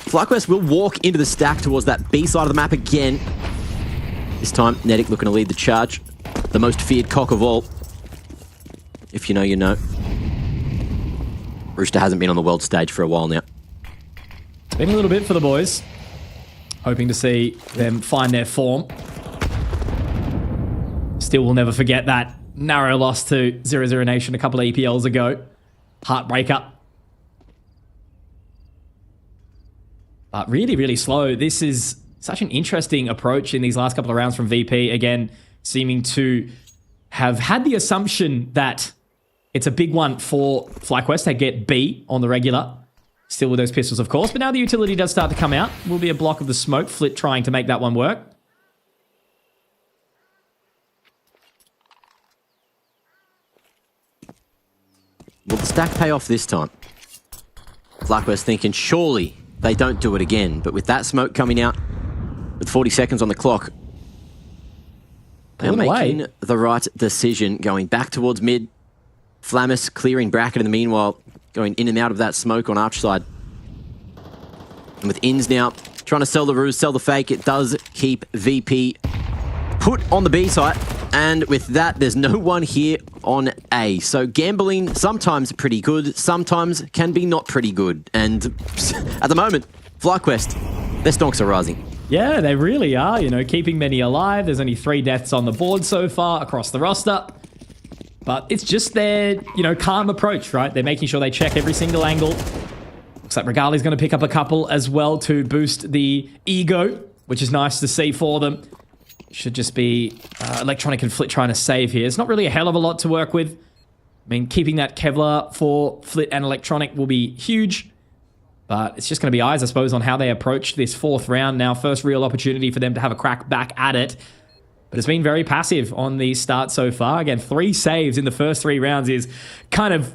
FlyQuest will walk into the stack towards that B side of the map again. This time, Nedic looking to lead the charge. The most feared cock of all. If you know, you know. Rooster hasn't been on the world stage for a while now. It's been a little bit for the boys. Hoping to see them find their form. Still will never forget that narrow loss to 0-0 Nation a couple of EPLs ago. Heartbreaker. But really, really slow. This is such an interesting approach in these last couple of rounds from VP. Again, seeming to have had the assumption that it's a big one for FlyQuest. They get B on the regular. Still with those pistols, of course. But now the utility does start to come out. Will be a block of the smoke. Flit trying to make that one work. Will the stack pay off this time? FlyQuest thinking surely they don't do it again. But with that smoke coming out, with 40 seconds on the clock, they're making the right decision, going back towards mid. Flamus clearing bracket in the meanwhile, going in and out of that smoke on arch side. And with Ins now trying to sell the ruse, sell the fake, it does keep VP put on the B site. And with that, there's no one here on A. So gambling, sometimes pretty good, sometimes can be not pretty good. And at the moment, FlyQuest, their stonks are rising. Yeah, they really are, you know, keeping many alive. There's only 3 deaths on the board so far across the roster. But it's just their, you know, calm approach, right? They're making sure they check every single angle. Looks like Regali's going to pick up a couple as well to boost the ego, which is nice to see for them. Should just be Electronic and Flit trying to save here. It's not really a hell of a lot to work with. I mean, keeping that Kevlar for Flit and Electronic will be huge. But it's just going to be eyes, I suppose, on how they approach this 4th round now. First real opportunity for them to have a crack back at it. But it's been very passive on the start so far. Again, 3 saves in the first 3 rounds is kind of,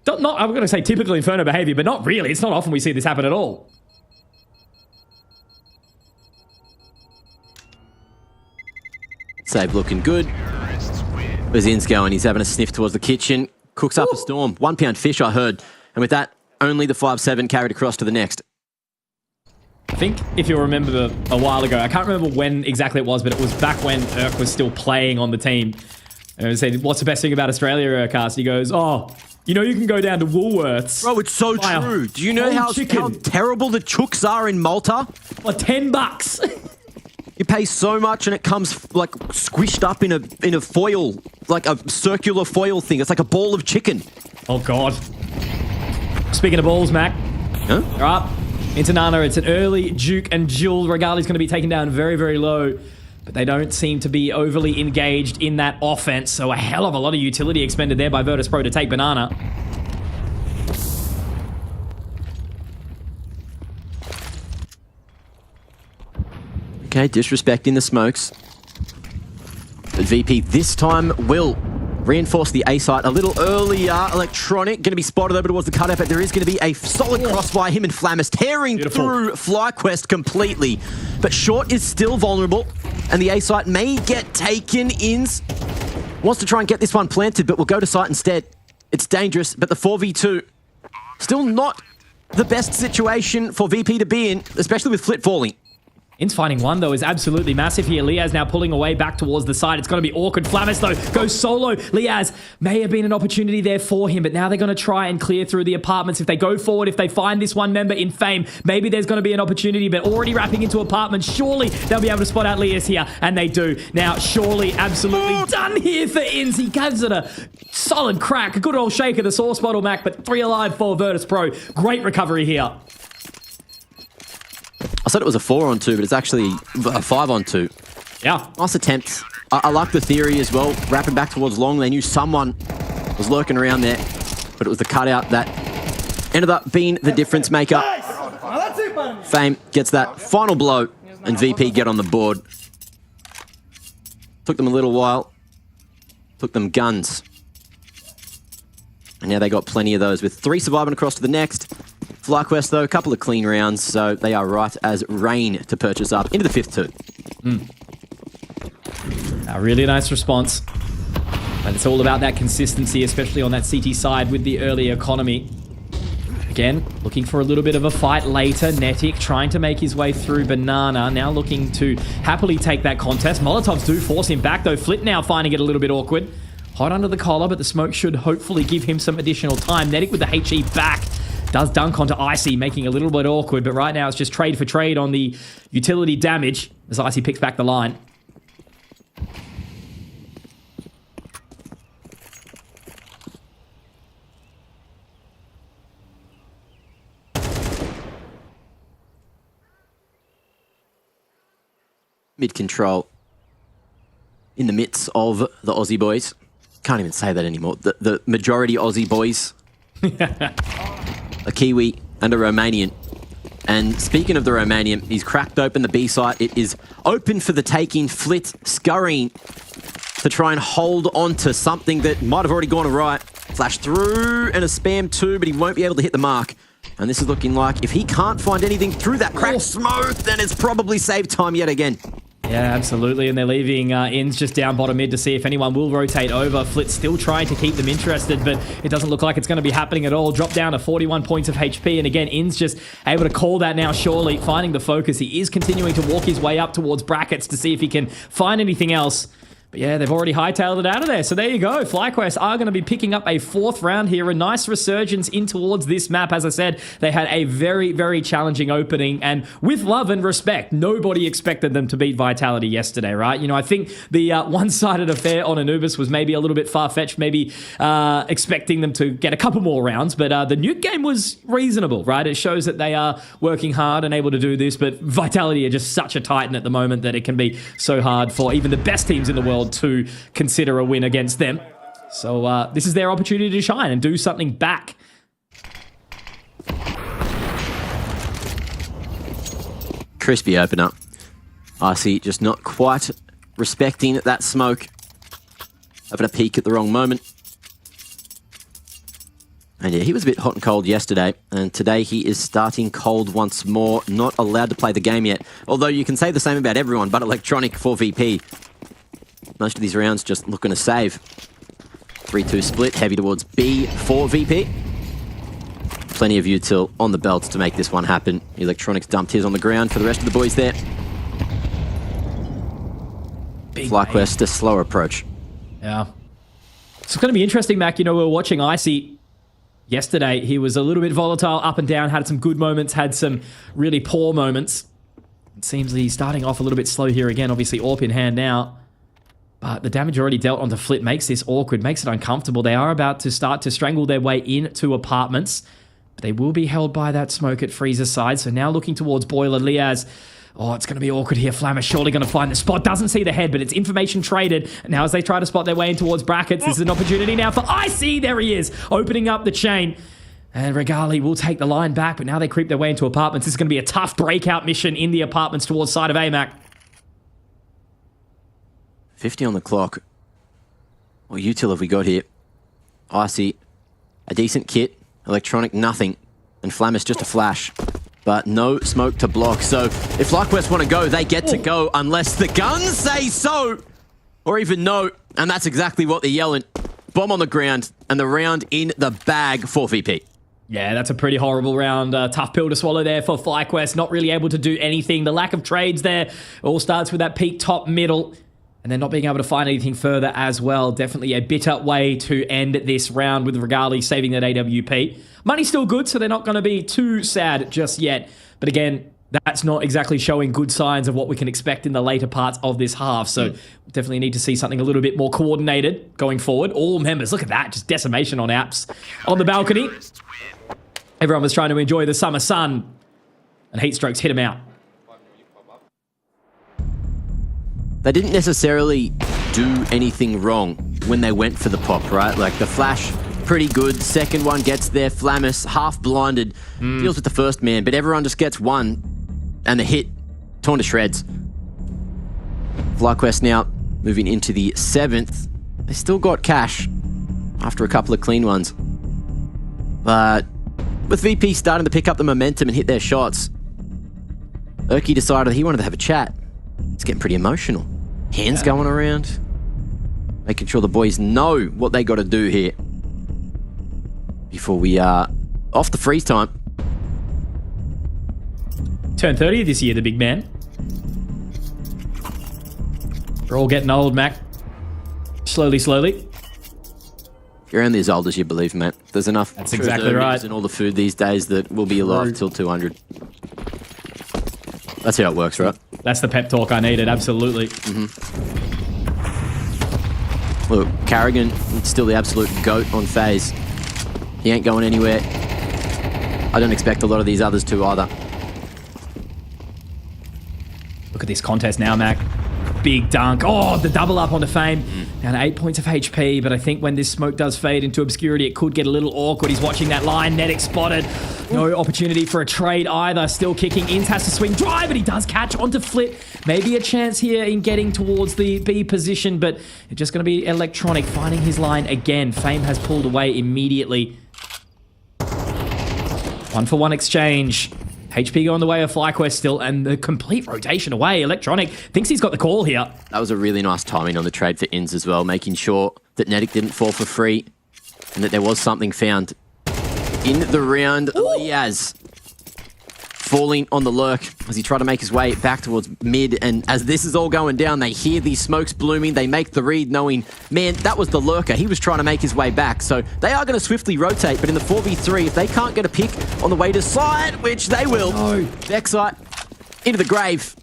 not I'm going to say typical Inferno behavior, but not really. It's not often we see this happen at all. Save looking good. Where's Ins going? He's having a sniff towards the kitchen. Cooks up a storm. 1 pound fish, I heard. And with that, only the 5-7 carried across to the next. I think if you remember a while ago, I can't remember when exactly it was, but it was back when Urk was still playing on the team. And I said, what's the best thing about Australia, Urkcast? He goes, oh, you know you can go down to Woolworths. Bro, it's so true. Do you know how terrible the chooks are in Malta? Like $10. You pay so much and it comes like squished up in a foil, like a circular foil thing. It's like a ball of chicken. Oh, God. Speaking of balls, Mac. Huh? They're up. Into Nana, it's an early juke and Jewel. Regali's going to be taken down very, very low. But they don't seem to be overly engaged in that offense. So a hell of a lot of utility expended there by Virtus.Pro to take Banana. Okay, disrespecting the smokes. But VP this time will reinforce the A site a little earlier. Electronic going to be spotted over towards the cutout, but there is going to be a solid crossfire. Him and Flamus tearing through FlyQuest completely. But Short is still vulnerable, and the A site may get taken. Ins wants to try and get this one planted, but will go to site instead. It's dangerous, but the 4v2 still not the best situation for VP to be in, especially with Flit falling. Ins finding one, though, is absolutely massive here. Liaz now pulling away back towards the side. It's going to be awkward. Flamus, though, goes solo. Liaz may have been an opportunity there for him, but now they're going to try and clear through the apartments. If they go forward, if they find this one member in Fame, maybe there's going to be an opportunity, but already wrapping into apartments, surely they'll be able to spot out Liaz here, and they do. Now, surely absolutely done here for Ins. He gives it a solid crack. A good old shake of the sauce bottle, Mac, but 3 alive for Virtus.Pro. Great recovery here. I said it was a 4-on-2, but it's actually a 5-on-2. Yeah. Nice attempts. I like the theory as well. Wrapping back towards long, they knew someone was lurking around there, but it was the cutout that ended up being the difference maker. Fame gets that final blow, and VP get on the board. Took them a little while. Took them guns. And now they got plenty of those, with 3 surviving across to the next. FlyQuest, though, a couple of clean rounds, so they are right as rain to purchase up into the 5th too. A really nice response. But it's all about that consistency, especially on that CT side with the early economy. Again, looking for a little bit of a fight later. Netic trying to make his way through Banana, now looking to happily take that contest. Molotovs do force him back, though. Flit now finding it a little bit awkward. Hot under the collar, but the smoke should hopefully give him some additional time. Netic with the HE back. Does dunk onto Icy, making it a little bit awkward, but right now it's just trade for trade on the utility damage as Icy picks back the line. mid-control in the midst of the Aussie boys. Can't even say that anymore. The majority Aussie boys. A Kiwi and a Romanian. And speaking of the Romanian, he's cracked open the B site. It is open for the taking. Flit scurrying to try and hold on to something that might have already gone right. Flash through and a spam too, but he won't be able to hit the mark. And this is looking like if he can't find anything through that cracked smoke, then it's probably saved time yet again. Yeah, absolutely. And they're leaving ins just down bottom mid to see if anyone will rotate over. Flit's still trying to keep them interested, but it doesn't look like it's going to be happening at all. Drop down to 41 points of HP. And again, In's just able to call that now, surely, finding the focus. He is continuing to walk his way up towards brackets to see if he can find anything else. But yeah, they've already hightailed it out of there. So there you go. FlyQuest are going to be picking up a 4th round here. A nice resurgence in towards this map. As I said, they had a very, very challenging opening. And with love and respect, nobody expected them to beat Vitality yesterday, right? You know, I think the one-sided affair on Anubis was maybe a little bit far-fetched, maybe expecting them to get a couple more rounds. But the Nuke game was reasonable, right? It shows that they are working hard and able to do this. But Vitality are just such a titan at the moment that it can be so hard for even the best teams in the world to consider a win against them. So this is their opportunity to shine and do something back. Crispy opener. Icy just not quite respecting that smoke. Having a peek at the wrong moment. And yeah, he was a bit hot and cold yesterday, and today he is starting cold once more. Not allowed to play the game yet. Although you can say the same about everyone, but Electronic for VP. Most of these rounds just looking to save. 3-2 split, heavy towards B for VP. Plenty of util on the belts to make this one happen. Electronics dumped his on the ground for the rest of the boys there. FlyQuest, a slower approach. Yeah. It's going to be interesting, Mac. You know, we were watching Icy yesterday. He was a little bit volatile, up and down, had some good moments, had some really poor moments. It seems that he's starting off a little bit slow here again. Obviously, AWP in hand now. But the damage already dealt onto Flit makes this awkward, makes it uncomfortable. They are about to start to strangle their way into apartments. But they will be held by that smoke at Freezer's side. So now looking towards Boiler. Liaz. Oh, it's going to be awkward here. Flammer surely going to find the spot. Doesn't see the head, but it's information traded. And now as they try to spot their way in towards brackets, this is an opportunity now for Icy. There he is, opening up the chain. And Regali will take the line back, but now they creep their way into apartments. This is going to be a tough breakout mission in the apartments towards side of AMAC. 50 on the clock. What util have we got here? Icy, a decent kit. Electronic, nothing. And Flammus, just a flash. But no smoke to block. So if FlyQuest want to go, they get to go unless the guns say so. Or even no. And that's exactly what they're yelling. Bomb on the ground and the round in the bag for VP. Yeah, that's a pretty horrible round. Tough pill to swallow there for FlyQuest. Not really able to do anything. The lack of trades there all starts with that peak top middle. And then not being able to find anything further as well. Definitely a bitter way to end this round with Regali saving that AWP. Money's still good, so they're not going to be too sad just yet. But again, that's not exactly showing good signs of what we can expect in the later parts of this half. So definitely need to see something a little bit more coordinated going forward. All members, look at that, just decimation on apps. On the balcony, everyone was trying to enjoy the summer sun. And heat strokes hit him out. They didn't necessarily do anything wrong when they went for the pop, right? Like the flash, pretty good. Second one gets there. Flammus, half blinded, deals with the first man, but everyone just gets one. And the hit, torn to shreds. FlyQuest now moving into the 7th. They still got cash after a couple of clean ones. But with VP starting to pick up the momentum and hit their shots, Erky decided he wanted to have a chat. It's getting pretty emotional. Hands going around. Making sure the boys know what they got to do here. Before we are off the freeze time. Turned 30 this year, the big man. We're all getting old, Mac. Slowly, slowly. You're only as old as you believe, mate. There's enough. That's exactly right. And all the food these days that will be alive till 200. That's how it works, right? That's the pep talk I needed, absolutely. Look, Carrigan, still the absolute GOAT on phase. He ain't going anywhere. I don't expect a lot of these others to either. Look at this contest now, Mac. Big dunk. Oh, the double up onto Fame. Down to 8 points of HP, but I think when this smoke does fade into obscurity, it could get a little awkward. He's watching that line. Nedic spotted. No opportunity for a trade either. Still kicking. Inns has to swing drive, but he does catch onto Flit. Maybe a chance here in getting towards the B position, but it's just going to be Electronic finding his line again. Fame has pulled away immediately. 1-for-1 exchange. HP going the way of FlyQuest still, and the complete rotation away. Electronic thinks he's got the call here. That was a really nice timing on the trade for Inns as well, making sure that Nedic didn't fall for free and that there was something found in the round. Liaz falling on the lurk as he tried to make his way back towards mid, and as this is all going down, they hear these smokes blooming. They make the read knowing, man, that was the lurker. He was trying to make his way back, so they are going to swiftly rotate, but in the 4v3, if they can't get a pick on the way to side, which they will, Vexite into the grave.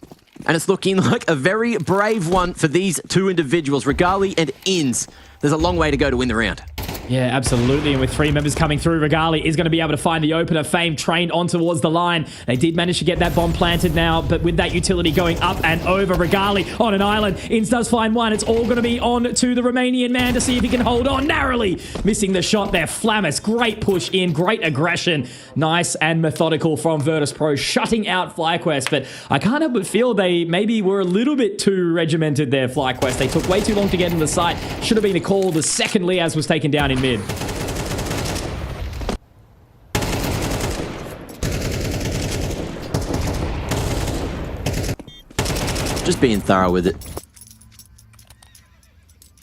And it's looking like a very brave one for these two individuals, Regali and Inns. There's a long way to go to win the round. Yeah, absolutely. And with 3 members coming through, Regali is going to be able to find the opener. Fame trained on towards the line. They did manage to get that bomb planted now, but with that utility going up and over, Regali on an island. Inns does find one. It's all going to be on to the Romanian man to see if he can hold on. Narrowly missing the shot there. Flammus, great push in, great aggression. Nice and methodical from Virtus.Pro, shutting out FlyQuest. But I can't help but feel they maybe were a little bit too regimented there, FlyQuest. They took way too long to get in the site. Should have been a call. The second Liaz was taken down in mid. Just being thorough with it.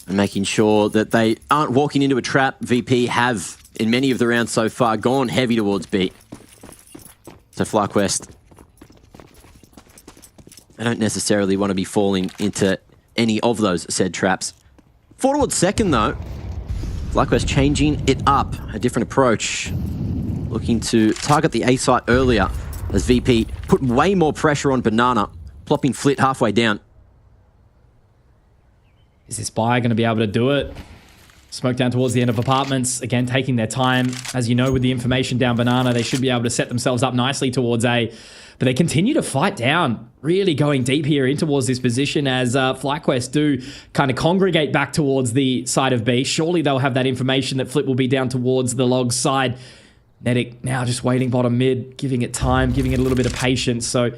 And making sure that they aren't walking into a trap. VP have, in many of the rounds so far, gone heavy towards B. So FlyQuest, they don't necessarily want to be falling into any of those said traps. 4 towards second, though. FlyQuest changing it up, a different approach. Looking to target the A site earlier as VP put way more pressure on Banana, plopping Flit halfway down. Is this buy going to be able to do it? Smoke down towards the end of apartments. Again, taking their time. As you know, with the information down Banana, they should be able to set themselves up nicely towards A. But they continue to fight down, really going deep here in towards this position as FlyQuest do kind of congregate back towards the side of B. Surely they'll have that information that Flip will be down towards the log side. Nedic now just waiting bottom mid, giving it time, giving it a little bit of patience. So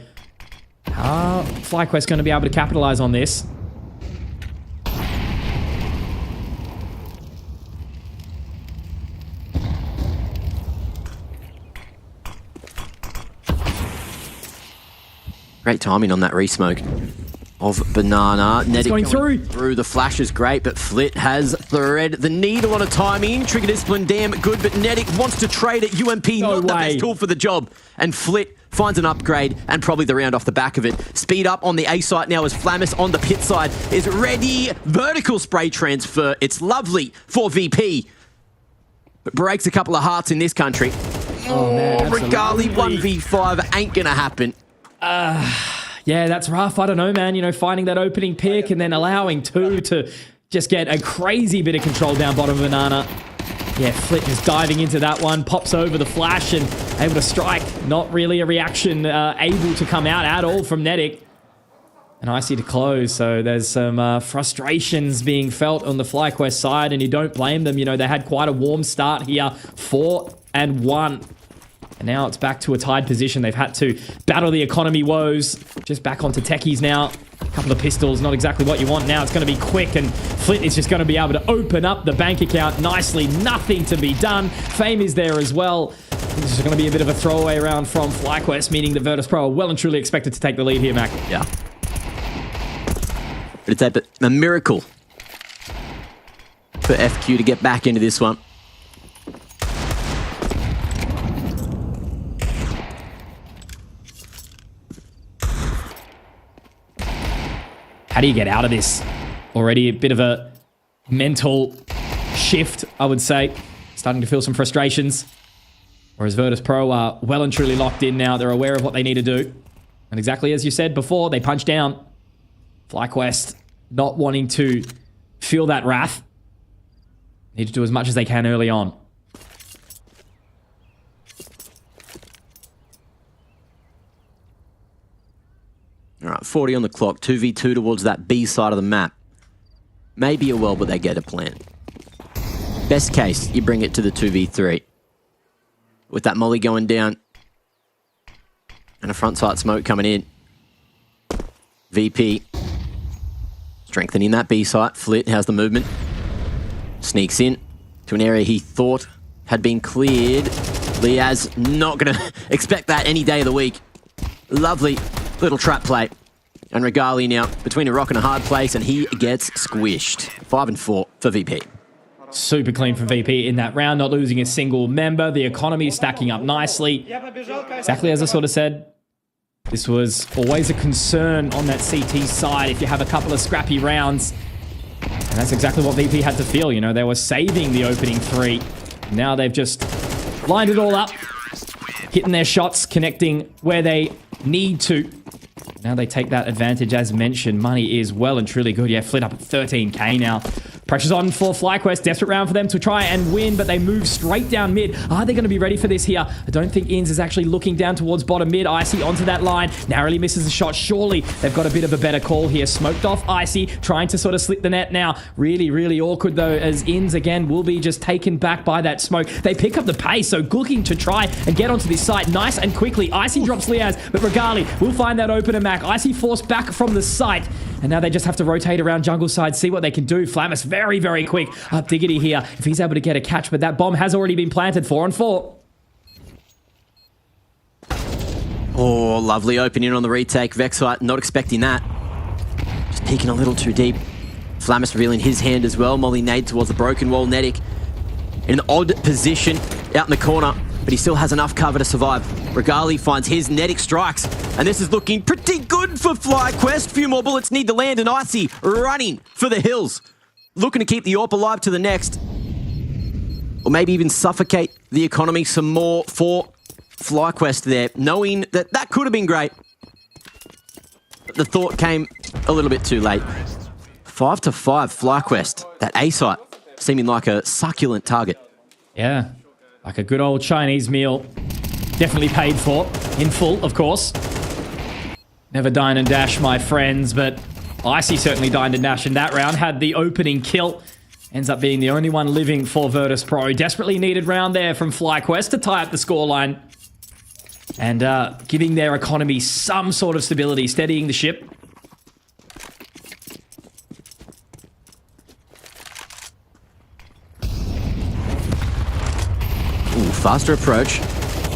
FlyQuest going to be able to capitalize on this. Great timing on that re-smoke of Banana. Nedic going through. The flash is great, but Flit has thread the needle on a timing. Trigger discipline, damn good, but Nedic wants to trade at UMP. Not the best tool for the job. And Flit finds an upgrade and probably the round off the back of it. Speed up on the A site now as Flammus on the pit side is ready. Vertical spray transfer. It's lovely for VP, but breaks a couple of hearts in this country. Oh man, Regali 1v5 ain't gonna happen. Yeah, that's rough. I don't know, man. You know, finding that opening pick and then allowing 2 to just get a crazy bit of control down bottom of Banana. Yeah, Flit just diving into that one, pops over the flash and able to strike. Not really a reaction able to come out at all from Nedic. And icy to close, so there's some frustrations being felt on the FlyQuest side, and you don't blame them. You know, they had quite a warm start here, 4-1. And now it's back to a tied position. They've had to battle the economy woes. Just back onto techies now. A couple of pistols, not exactly what you want. Now it's going to be quick, and Flit is just going to be able to open up the bank account nicely. Nothing to be done. Fame is there as well. This is going to be a bit of a throwaway round from FlyQuest, meaning the Virtus.Pro are well and truly expected to take the lead here, Mac. Yeah. But it's a miracle for FQ to get back into this one. How do you get out of this? Already a bit of a mental shift, I would say. Starting to feel some frustrations. Whereas Virtus.Pro are well and truly locked in now. They're aware of what they need to do. And exactly as you said before, they punch down. FlyQuest not wanting to feel that wrath. Need to do as much as they can early on. All right, 40 on the clock, 2v2 towards that B side of the map. Maybe a well, but they get a plan. Best case, you bring it to the 2v3. With that molly going down. And a front sight smoke coming in. VP. Strengthening that B site. Flit, how's the movement? Sneaks in to an area he thought had been cleared. Liaz not going to expect that any day of the week. Lovely little trap play. And Regali now between a rock and a hard place, and he gets squished. 5 and 4 for VP. Super clean for VP in that round, not losing a single member. The economy stacking up nicely. Exactly as I sort of said, this was always a concern on that CT side if you have a couple of scrappy rounds. And that's exactly what VP had to feel. You know, they were saving the opening 3. Now they've just lined it all up, hitting their shots, connecting where they need to. Now they take that advantage, as mentioned. Money is well and truly good. Yeah, Flit up at 13k now. Pressure's on for FlyQuest. Desperate round for them to try and win, but they move straight down mid. Are they going to be ready for this here? I don't think Inns is actually looking down towards bottom mid. Icy onto that line. Narrowly misses the shot. Surely they've got a bit of a better call here. Smoked off Icy, trying to sort of slip the net now. Really, really awkward though, as Inns again will be just taken back by that smoke. They pick up the pace, so looking to try and get onto this site nice and quickly. Icy drops Liaz, but Regali will find that opener Mac. Icy forced back from the site. And now they just have to rotate around jungle side, see what they can do. Flamus very, very quick. Up Diggity here, if he's able to get a catch, but that bomb has already been planted. 4 on 4. Oh, lovely opening on the retake. Vexite not expecting that. Just peeking a little too deep. Flamus revealing his hand as well. Molly nade towards the broken wall. Nedic in an odd position out in the corner, but he still has enough cover to survive. Regali finds his. Nedic strikes, and this is looking pretty good for FlyQuest. Few more bullets need to land, and Icy running for the hills. Looking to keep the AWP alive to the next. Or maybe even suffocate the economy some more for FlyQuest there, knowing that that could have been great. But the thought came a little bit too late. 5 to 5, FlyQuest. That A site seeming like a succulent target. Yeah, like a good old Chinese meal. Definitely paid for, in full, of course. Never dine and dash, my friends, but Icy certainly dined and dashed in that round. Had the opening kill. Ends up being the only one living for Virtus.Pro. Desperately needed round there from FlyQuest to tie up the scoreline. And giving their economy some sort of stability, steadying the ship. Ooh, faster approach.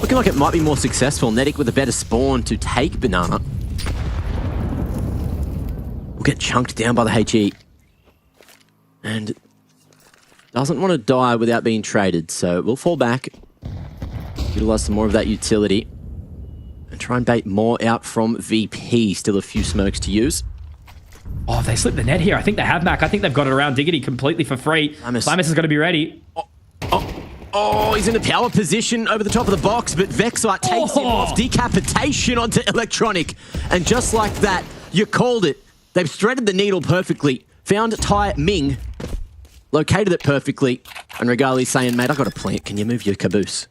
Looking like it might be more successful. Nedic with a better spawn to take Banana. Will get chunked down by the HE. And doesn't want to die without being traded, so we'll fall back. Utilize some more of that utility. And try and bait more out from VP. Still a few smokes to use. Oh, they slipped the net here. I think they have, Mac. I think they've got it around Diggity completely for free. Flamus is going to be ready. Oh, he's in a power position over the top of the box, but Vexite takes him off. Decapitation onto Electronic. And just like that, you called it. They've threaded the needle perfectly. Found Tai Ming. Located it perfectly. And Regali's saying, mate, I got a plant. Can you move your caboose?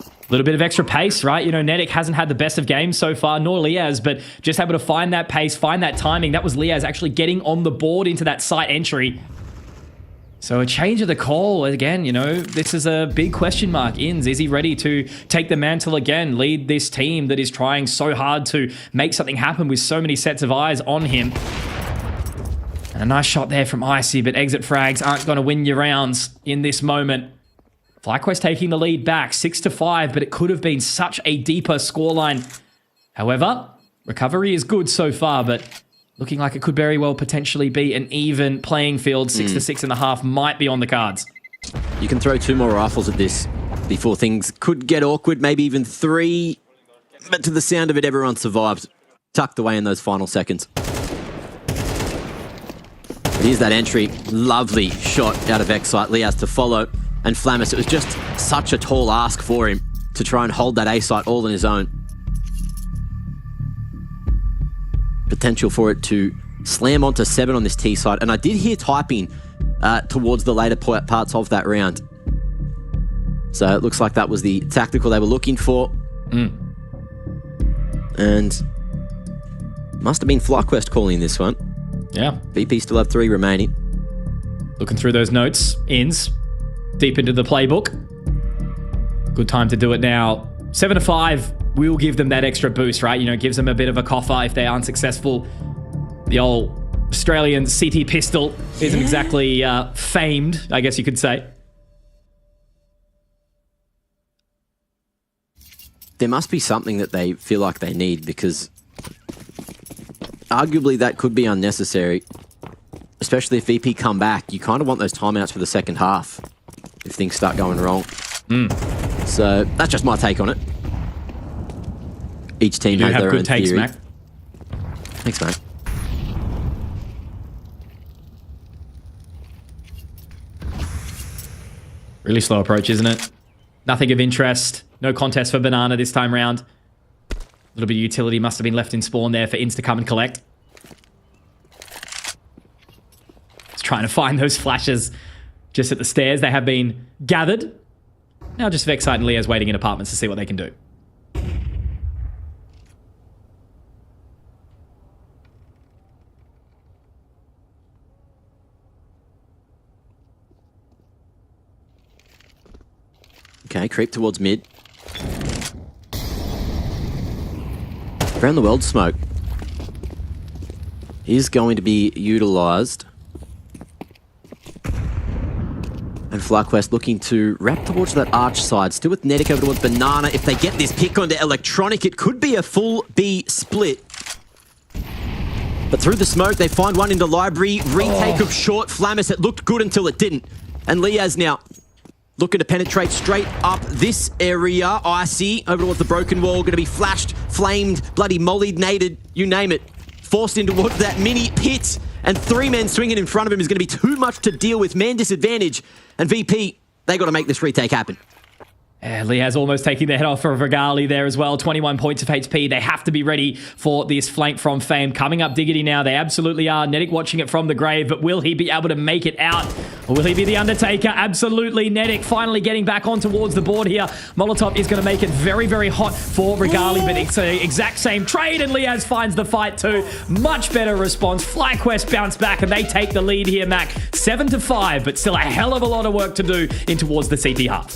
A little bit of extra pace, right? You know, Nedic hasn't had the best of games so far, nor Liaz, but just able to find that pace, find that timing. That was Liaz actually getting on the board into that site entry. So a change of the call. Again, you know, this is a big question mark. Inns, is he ready to take the mantle again, lead this team that is trying so hard to make something happen with so many sets of eyes on him? And a nice shot there from Icy, but exit frags aren't going to win your rounds in this moment. FlyQuest taking the lead back, 6 to 5, but it could have been such a deeper scoreline. However, recovery is good so far, but looking like it could very well potentially be an even playing field. 6 to 6.5 might be on the cards. You can throw 2 more rifles at this before things could get awkward, maybe even 3. But to the sound of it, everyone survived, tucked away in those final seconds. But here's that entry. Lovely shot out of Vexite. Liaz to follow. And Flamus, it was just such a tall ask for him to try and hold that A site all on his own. Potential for it to slam onto 7 on this T site. And I did hear typing towards the later parts of that round. So it looks like that was the tactical they were looking for. And Must have been FlyQuest calling this one. Yeah. VP still have 3 remaining. Looking through those notes, ins, deep into the playbook. Good time to do it now. 7-5 will give them that extra boost, right? You know, gives them a bit of a coffer if they aren't successful. The old Australian CT pistol isn't exactly famed, I guess you could say. There must be something that they feel like they need, because arguably that could be unnecessary, especially if VP come back. You kind of want those timeouts for the second half if things start going wrong. So that's just my take on it. Each team You has have their good own takes, theory. Mac. Thanks, mate. Really slow approach, isn't it? Nothing of interest. No contest for Banana this time round. A little bit of utility must have been left in spawn there for Ins to come and collect. Just trying to find those flashes just at the stairs. They have been gathered. Now just Vexite and Leo's waiting in apartments to see what they can do. Okay, creep towards mid. Around the world smoke is going to be utilised. And FlyQuest looking to wrap towards that arch side. Still with Nedic over towards Banana. If they get this pick onto Electronic, it could be a full B split. But through the smoke, they find one into Library. Retake of short Flammus. It looked good until it didn't. And Liaz now looking to penetrate straight up this area. Icy over towards the broken wall. Going to be flashed, flamed, bloody molly-nated, you name it. Forced in towards that mini pit. And 3 men swinging in front of him is going to be too much to deal with. Man disadvantage. And VP, they got to make this retake happen. Leaz almost taking the head off for Vigali there as well. 21 points of HP. They have to be ready for this flank from Fame. Coming up Diggity now. They absolutely are. Nedic watching it from the grave, but will he be able to make it out? Or will he be the Undertaker? Absolutely. Nedic finally getting back on towards the board here. Molotov is going to make it very, very hot for Vigali, but it's the exact same trade, and Leaz finds the fight too. Much better response. FlyQuest bounce back, and they take the lead here, Mac. 7-5, but still a hell of a lot of work to do in towards the CT half.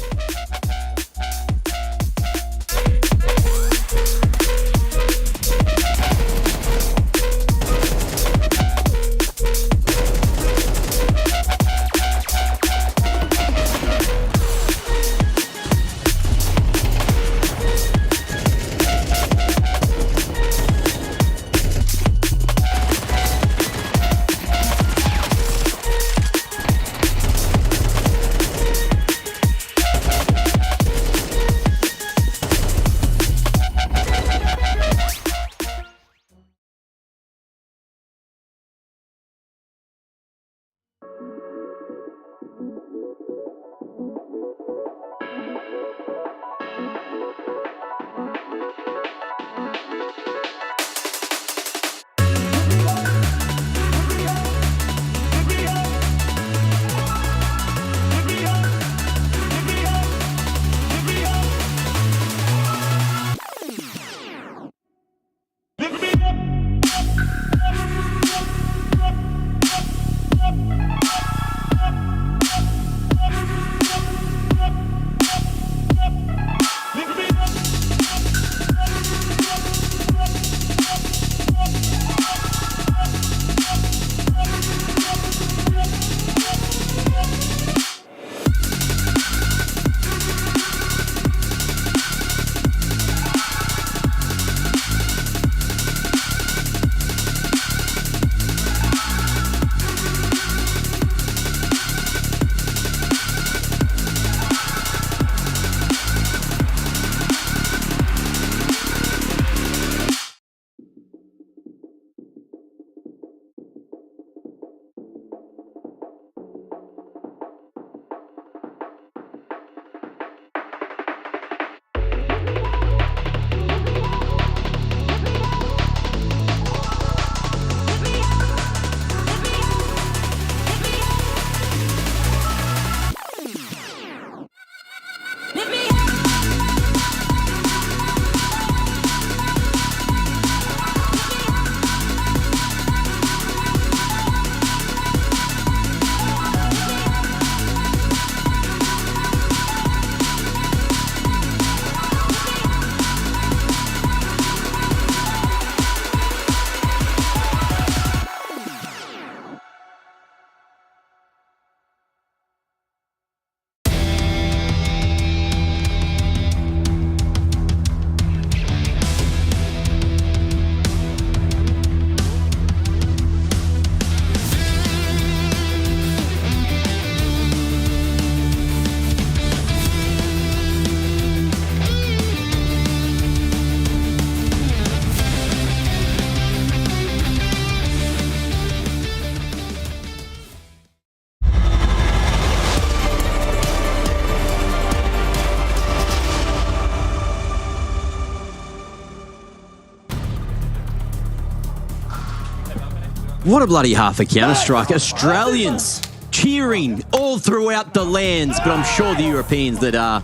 What a bloody half of Counter-Strike. Australians cheering all throughout the lands, but I'm sure the Europeans that are,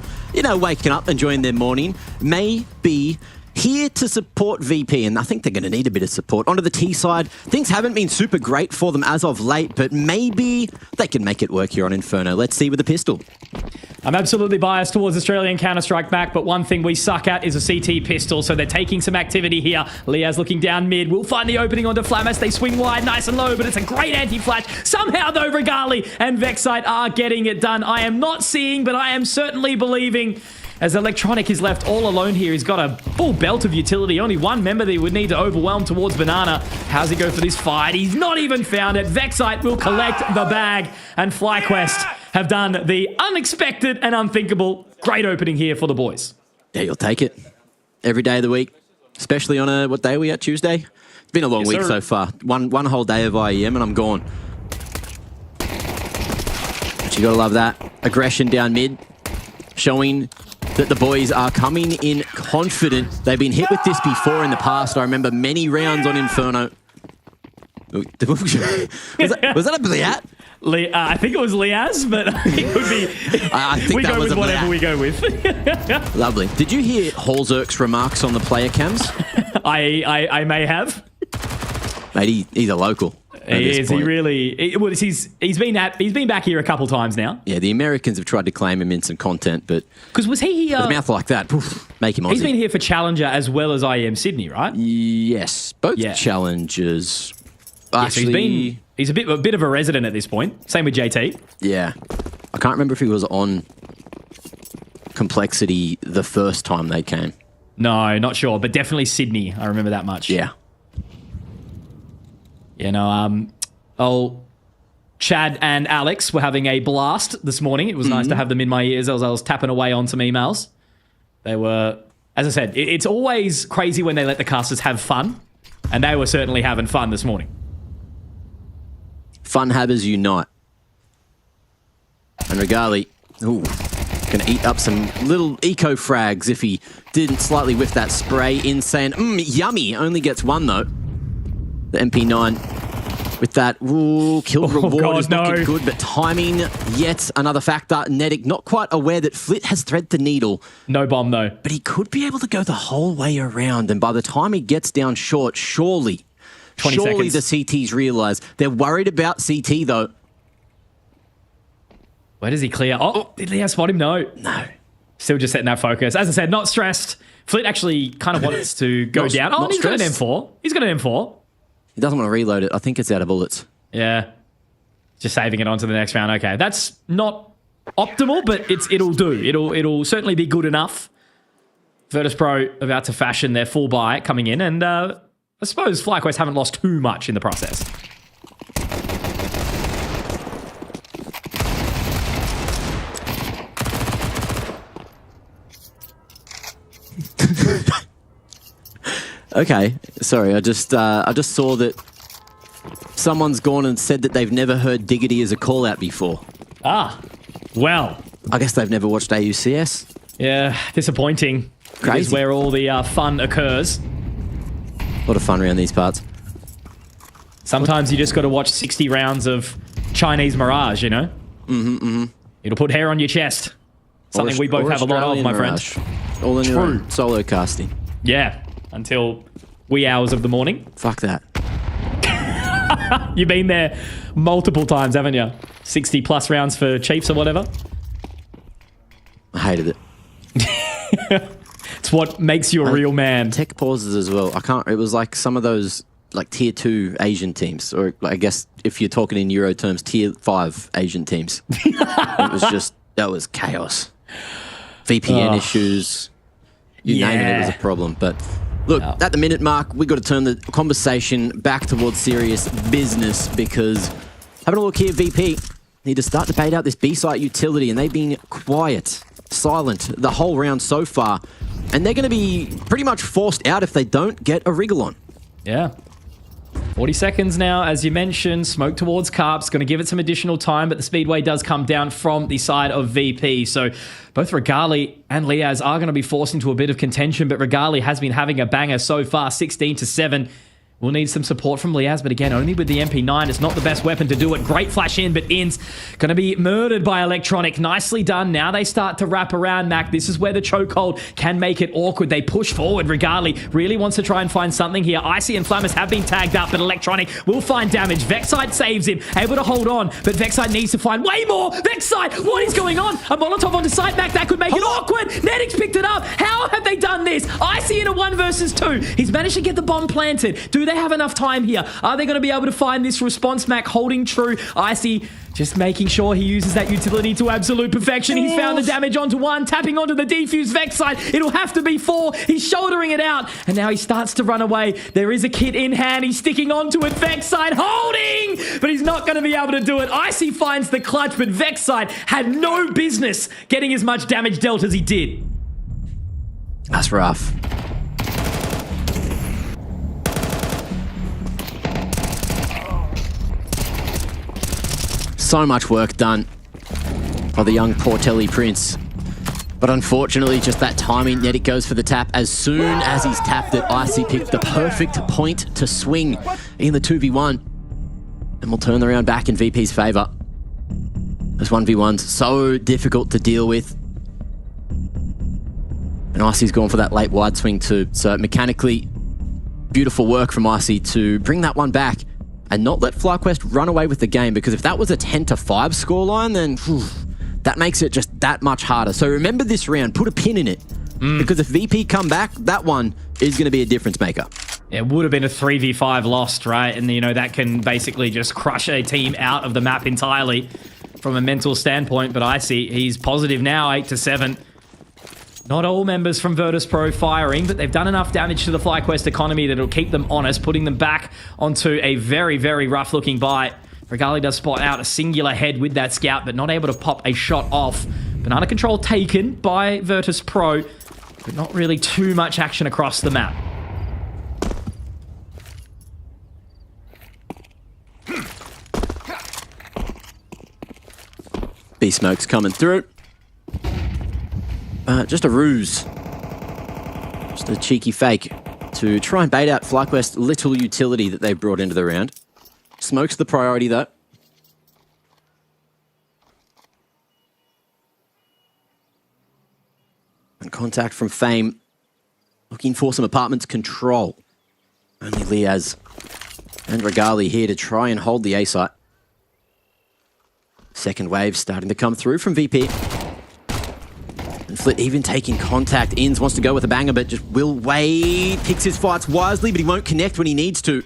waking up, enjoying their morning, may be here to support VP, and I think they're going to need a bit of support. Onto the T side, things haven't been super great for them as of late, but maybe they can make it work here on Inferno. Let's see with the pistol. I'm absolutely biased towards Australian Counter-Strike back, but one thing we suck at is a CT pistol, so they're taking some activity here. Liaz looking down mid, will find the opening onto Flamas. They swing wide, nice and low, but it's a great anti-flash. Somehow, though, Regali and Vexite are getting it done. I am not seeing, but I am certainly believing. As Electronic is left all alone here, he's got a full belt of utility. Only one member that he would need to overwhelm towards Banana. How's he go for this fight? He's not even found it. Vexite will collect the bag, and FlyQuest have done the unexpected and unthinkable. Great opening here for the boys. Yeah, you'll take it. Every day of the week, especially on what day are we at? Tuesday? It's been a long week so far. One whole day of IEM and I'm gone. But you gotta love that. Aggression down mid, showing that the boys are coming in confident. They've been hit with this before in the past. I remember many rounds on Inferno. was that a Bliat? I think it was Liaz, but it could be. I think we that go was with a whatever Bliat. we go with. Lovely. Did you hear Holzerk's remarks on the player cams? I may have. Mate, he's a local. He is. He really. He's been back here a couple times now. Yeah, the Americans have tried to claim him in some content, but because was he here? With a mouth like that, poof, make him Aussie. He's been here for Challenger as well as IEM Sydney, right? Yes, both Challengers. Actually, so he's a bit of a resident at this point. Same with JT. Yeah, I can't remember if he was on Complexity the first time they came. No, not sure, but definitely Sydney. I remember that much. Yeah. Chad and Alex were having a blast this morning. It was nice to have them in my ears as I was tapping away on some emails. They were, as I said, it's always crazy when they let the casters have fun, and they were certainly having fun this morning. Fun havers unite. And Regali, going to eat up some little eco frags if he didn't slightly whiff that spray. Insane. Yummy. Only gets one, though. The MP9 with that kill reward is looking good, but timing yet another factor. Nedic not quite aware that Flit has thread the needle. No bomb, though. But he could be able to go the whole way around, and by the time he gets down short, surely 20 seconds. The CTs realise. They're worried about CT, though. Where does he clear? Oh, did Leo spot him? No. Still just setting that focus. As I said, not stressed. Flit actually kind of wants to go down. Oh, and he's got an M4. He's got an M4. He doesn't want to reload it. I think it's out of bullets. Yeah. Just saving it on to the next round. Okay. That's not optimal, but it'll do. It'll certainly be good enough. Virtus.Pro about to fashion their full buy coming in, and I suppose FlyQuest haven't lost too much in the process. Okay, sorry. I just saw that someone's gone and said that they've never heard Diggity as a call out before. Ah, well. I guess they've never watched AUCS. Yeah, disappointing. Crazy. It is where all the fun occurs. A lot of fun around these parts. Sometimes you just got to watch 60 rounds of Chinese Mirage, you know? It'll put hair on your chest. Something we both have a lot of, my friends. All in your own solo casting. Yeah, until wee hours of the morning. Fuck that. You've been there multiple times, haven't you? 60 plus rounds for Chiefs or whatever. I hated it. It's what makes you a real man. Tech pauses as well. It was like some of those like tier 2 Asian teams, or I guess if you're talking in Euro terms, tier 5 Asian teams. That was chaos. VPN issues, you name it, it was a problem. But look, at the minute mark, we've got to turn the conversation back towards serious business, because having a look here, VP need to start to bait out this B-site utility, and they've been quiet, silent the whole round so far, and they're going to be pretty much forced out if they don't get a wriggle on. Yeah. 40 seconds now, as you mentioned. Smoke towards Carp's going to give it some additional time, but the speedway does come down from the side of VP. So both Regali and Liaz are going to be forced into a bit of contention, but Regali has been having a banger so far, 16-7. We'll need some support from Liaz, but again, only with the MP9. It's not the best weapon to do it. Great flash in, but Inns going to be murdered by Electronic. Nicely done. Now they start to wrap around Mac. This is where the chokehold can make it awkward. They push forward. Regali really wants to try and find something here. Icy and Flammus have been tagged up, but Electronic will find damage. Vexite saves him, able to hold on, but Vexite needs to find way more. Vexite, what is going on? A Molotov onto site, Mac. That could make it awkward. Nedic's picked it up. How have they done this? Icy in a 1 versus 2. He's managed to get the bomb planted. Do they have enough time here? Are they going to be able to find this response? Mac holding true. Icy just making sure he uses that utility to absolute perfection. He's found the damage onto 1, tapping onto the defuse Vexite. It'll have to be 4. He's shouldering it out, and now he starts to run away. There is a kit in hand. He's sticking onto it. Vexite holding, but he's not going to be able to do it. Icy finds the clutch, but Vexite had no business getting as much damage dealt as he did. That's rough. So much work done by the young Portelli Prince. But unfortunately, just that timing, Nedic goes for the tap. As soon as he's tapped it, Icy picked the perfect point to swing in the 2v1. And we'll turn the round back in VP's favour. Those 1v1s so difficult to deal with. And Icy's gone for that late wide swing too. So mechanically, beautiful work from Icy to bring that one back and not let FlyQuest run away with the game, because if that was a 10-5 scoreline, then that makes it just that much harder. So remember this round, put a pin in it, because if VP come back, that one is going to be a difference maker. It would have been a 3v5 lost, right? And, you know, that can basically just crush a team out of the map entirely from a mental standpoint. But Icy, he's positive now, 8-7. Not all members from Virtus.Pro firing, but they've done enough damage to the FlyQuest economy that it'll keep them honest, putting them back onto a very, very rough-looking bite. Regali does spot out a singular head with that scout, but not able to pop a shot off. Banana control taken by Virtus.Pro, but not really too much action across the map. B-Smoke's coming through. Just a ruse. Just a cheeky fake to try and bait out FlyQuest's little utility that they've brought into the round. Smoke's the priority, though. And contact from Fame. Looking for some apartments control. Only Liaz and Regali here to try and hold the A site. Second wave starting to come through from VP. And Flit even taking contact. Inns wants to go with a banger, but just will wait. Picks his fights wisely, but he won't connect when he needs to.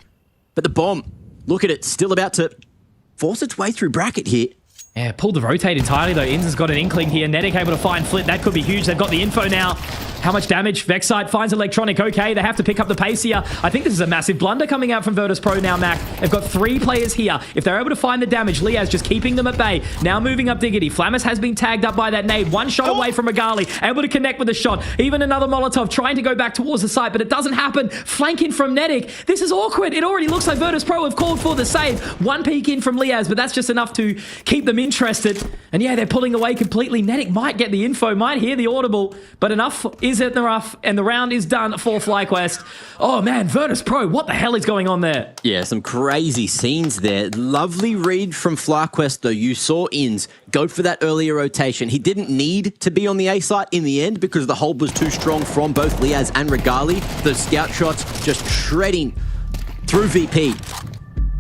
But the bomb, look at it, still about to force its way through bracket here. Yeah, pulled the rotate entirely though. Inns has got an inkling here. Nedic able to find Flit. That could be huge. They've got the info now. How much damage? Vexite finds Electronic. Okay, they have to pick up the pace here. I think this is a massive blunder coming out from Virtus.Pro now, Mac. They've got 3 players here. If they're able to find the damage, Liaz just keeping them at bay. Now moving up Diggity. Flammus has been tagged up by that nade. 1 shot away from Regali. Able to connect with a shot. Even another Molotov trying to go back towards the site, but it doesn't happen. Flanking from Nedic. This is awkward. It already looks like Virtus.Pro have called for the save. 1 peek in from Liaz, but that's just enough to keep them interested. And yeah, they're pulling away completely. Nedic might get the info, might hear the audible, but enough is in the rough, and the round is done for FlyQuest. Oh man, Virtus.Pro, what the hell is going on there? Yeah, some crazy scenes there. Lovely read from FlyQuest though. You saw Inns go for that earlier rotation. He didn't need to be on the A site in the end because the hold was too strong from both Liaz and Regali. Those scout shots just shredding through VP.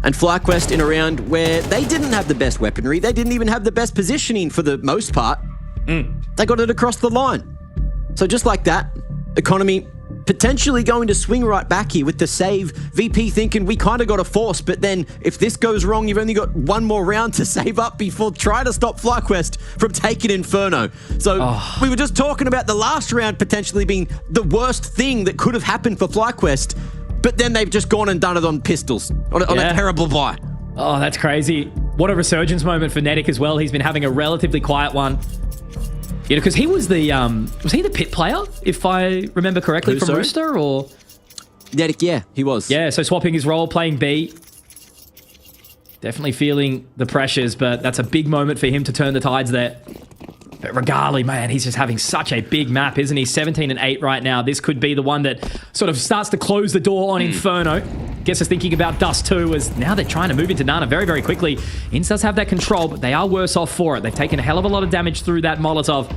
And FlyQuest in a round where they didn't have the best weaponry. They didn't even have the best positioning for the most part. They got it across the line. So just like that, economy potentially going to swing right back here with the save. VP thinking we kind of got a force, but then if this goes wrong, you've only got 1 more round to save up before trying to stop FlyQuest from taking Inferno. So we were just talking about the last round potentially being the worst thing that could have happened for FlyQuest, but then they've just gone and done it on pistols, on a terrible buy. Oh, that's crazy. What a resurgence moment for Nedic as well. He's been having a relatively quiet one. Yeah, because he was the pit player, if I remember correctly, from Rooster, or? Nedic, yeah, he was. Yeah, so swapping his role, playing B. Definitely feeling the pressures, but that's a big moment for him to turn the tides there. But Regali, man, he's just having such a big map, isn't he? 17 and 8 right now. This could be the one that sort of starts to close the door on Inferno. Gets us thinking about Dust too, as now they're trying to move into Nana very, very quickly. Inns does have that control, but they are worse off for it. They've taken a hell of a lot of damage through that Molotov.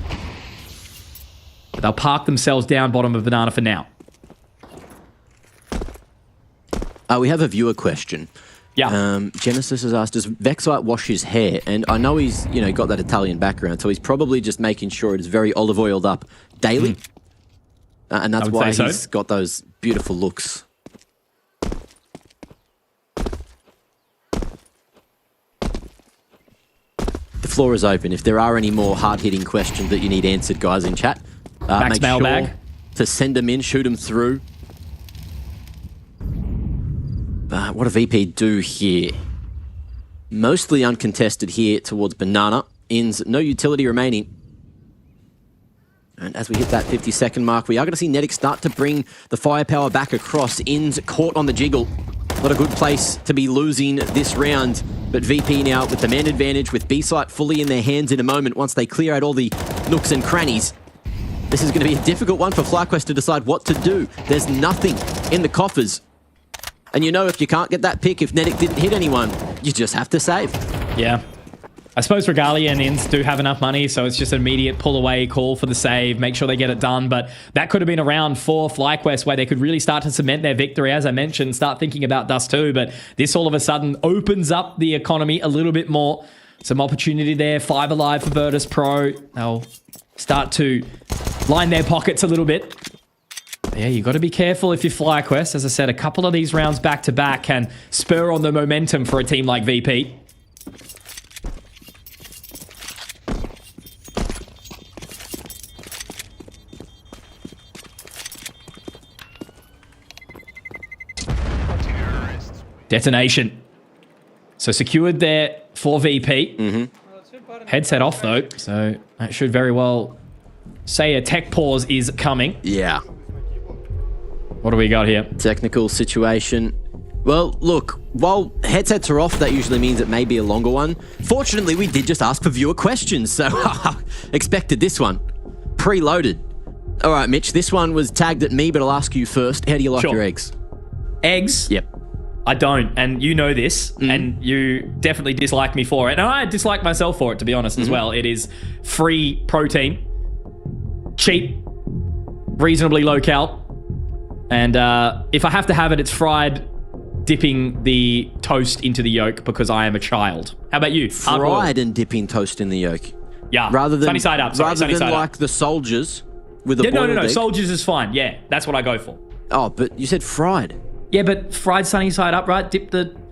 But they'll park themselves down bottom of Banana for now. We have a viewer question. Yeah. Genesis has asked, does Vexite wash his hair? And I know he's, got that Italian background, so he's probably just making sure it is very olive oiled up daily. And that's why he's got those beautiful looks. The floor is open. If there are any more hard-hitting questions that you need answered, guys, in chat, Max make mailbag. sure to send them in, shoot them through. What do VP do here? Mostly uncontested here towards Banana. Inns, no utility remaining. And as we hit that 50-second mark, we are going to see Nedic start to bring the firepower back across. Inns caught on the jiggle. Not a good place to be losing this round. But VP now with the man advantage, with B-Site fully in their hands in a moment once they clear out all the nooks and crannies. This is going to be a difficult one for FlyQuest to decide what to do. There's nothing in the coffers. And if you can't get that pick, if Nedic didn't hit anyone, you just have to save. Yeah. I suppose Regalia and Inns do have enough money, so it's just an immediate pull away, call for the save, make sure they get it done. But that could have been a round for FlyQuest where they could really start to cement their victory, as I mentioned, start thinking about Dust too. But this all of a sudden opens up the economy a little bit more. Some opportunity there. 5 alive for Virtus.Pro. They'll start to line their pockets a little bit. Yeah, you got to be careful if you're FlyQuest. As I said, a couple of these rounds back-to-back can spur on the momentum for a team like VP. Detonation. So secured there for VP. Headset off, though. So that should very well say a tech pause is coming. Yeah. What do we got here? Technical situation. Well, look, while headsets are off, that usually means it may be a longer one. Fortunately, we did just ask for viewer questions, so expected this one. Preloaded. All right, Mitch, this one was tagged at me, but I'll ask you first. How do you like your eggs? Eggs? Yep. I don't, and you know this, and you definitely dislike me for it. And I dislike myself for it, to be honest, as well. It is free protein, cheap, reasonably low cal. And if I have to have it, it's fried, dipping the toast into the yolk because I am a child. How about you? Fried and dipping toast in the yolk. Yeah. Rather than sunny side up. Sorry, rather than like the soldiers with a boiled no. egg. Soldiers is fine. Yeah, that's what I go for. Oh, but you said fried. Yeah, but fried sunny side up, right?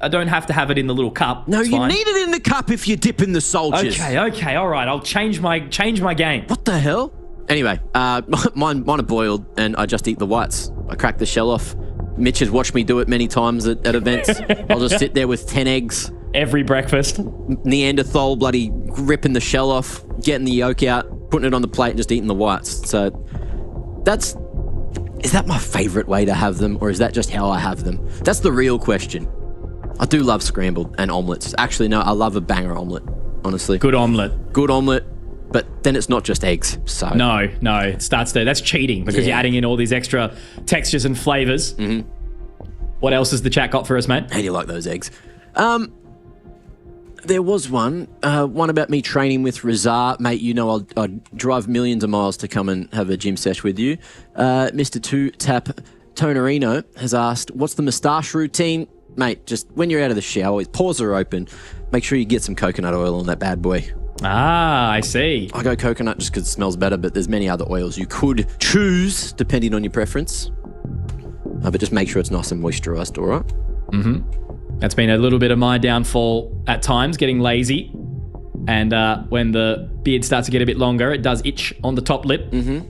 I don't have to have it in the little cup. No, it's you fine. need it in the cup if you dip in the soldiers. Okay, all right. I'll change my game. What the hell? Anyway, mine are boiled, and I just eat the whites. I crack the shell off. Mitch has watched me do it many times at events. I'll just sit there with 10 eggs. Every breakfast. Neanderthal, bloody ripping the shell off, getting the yolk out, putting it on the plate, and just eating the whites. So is that my favorite way to have them, or is that just how I have them? That's the real question. I do love scrambled and omelets. Actually, no, I love a banger omelet, honestly. Good omelet. Good omelet. But then it's not just eggs, so... No, it starts to... That's cheating, because you're adding in all these extra textures and flavors. What else has the chat got for us, mate? How do you like those eggs? There was one about me training with Razar. Mate, I'd drive millions of miles to come and have a gym sesh with you. Mr. 2-Tap Tonerino has asked, what's the moustache routine? Mate, just when you're out of the shower, pores are open, make sure you get some coconut oil on that bad boy. Ah, I see. I go coconut just because it smells better, but there's many other oils you could choose depending on your preference. But just make sure it's nice and moisturized, all right? That's been a little bit of my downfall at times, getting lazy. And when the beard starts to get a bit longer, it does itch on the top lip. Yeah,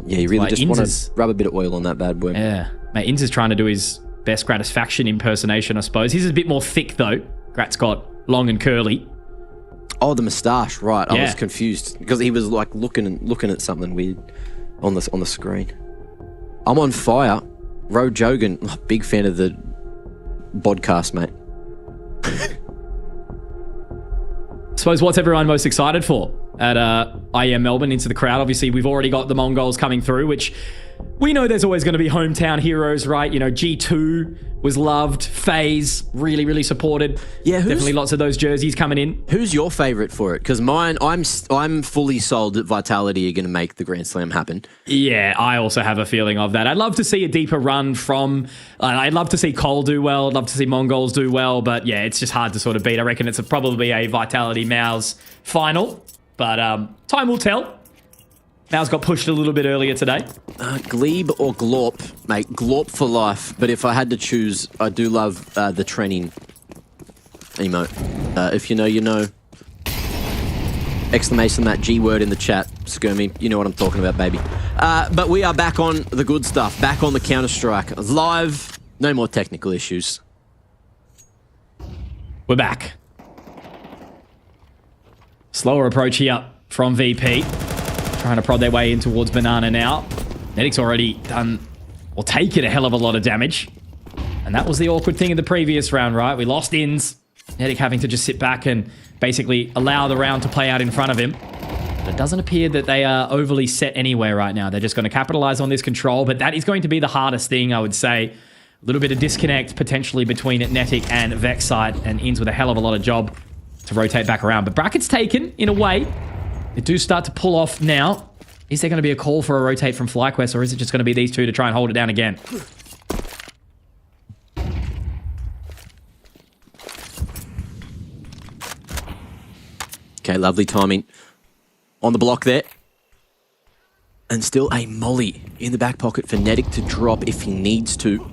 you really just want to rub a bit of oil on that bad boy. Yeah. Mate, Inz is trying to do his best Gratisfaction impersonation, I suppose. His is a bit more thick, though. Grat's got long and curly. Oh, the moustache, right. I was confused because he was like looking at something weird on the screen. I'm on fire. Road Jogan, big fan of the podcast, mate. I suppose what's everyone most excited for? at IEM Melbourne into the crowd. Obviously, we've already got the Mongols coming through, which we know there's always going to be hometown heroes, right? You know, G2 was loved. FaZe, really, really supported. Yeah, definitely lots of those jerseys coming in. Who's your favourite for it? Because mine, I'm fully sold that Vitality are going to make the Grand Slam happen. Yeah, I also have a feeling of that. I'd love to see a deeper run from... I'd love to see Cole do well. I'd love to see Mongols do well. But yeah, it's just hard to sort of beat. I reckon it's probably a Vitality Mouse final. But time will tell. Mouse got pushed a little bit earlier today. Glebe or Glorp? Mate, Glorp for life. But if I had to choose, I do love the training emote. If you know, you know. Exclamation that G word in the chat. Skirmy, you know what I'm talking about, baby. But we are back on the good stuff. Back on the Counter-Strike. Live. No more technical issues. We're back. Slower approach here from VP. Trying to prod their way in towards Banana now. Nedic's already done, or taken a hell of a lot of damage. And that was the awkward thing in the previous round, right? We lost ins. Nedic having to just sit back and basically allow the round to play out in front of him. But it doesn't appear that they are overly set anywhere right now. They're just going to capitalize on this control, but that is going to be the hardest thing, I would say. A little bit of disconnect potentially between Netic and Vex side, and Ins with a hell of a lot of job to rotate back around. But Bracket's taken, in a way. They do start to pull off now. Is there going to be a call for a rotate from FlyQuest, or is it just going to be these two to try and hold it down again? Okay, lovely timing on the block there. And still a molly in the back pocket for Netic to drop if he needs to.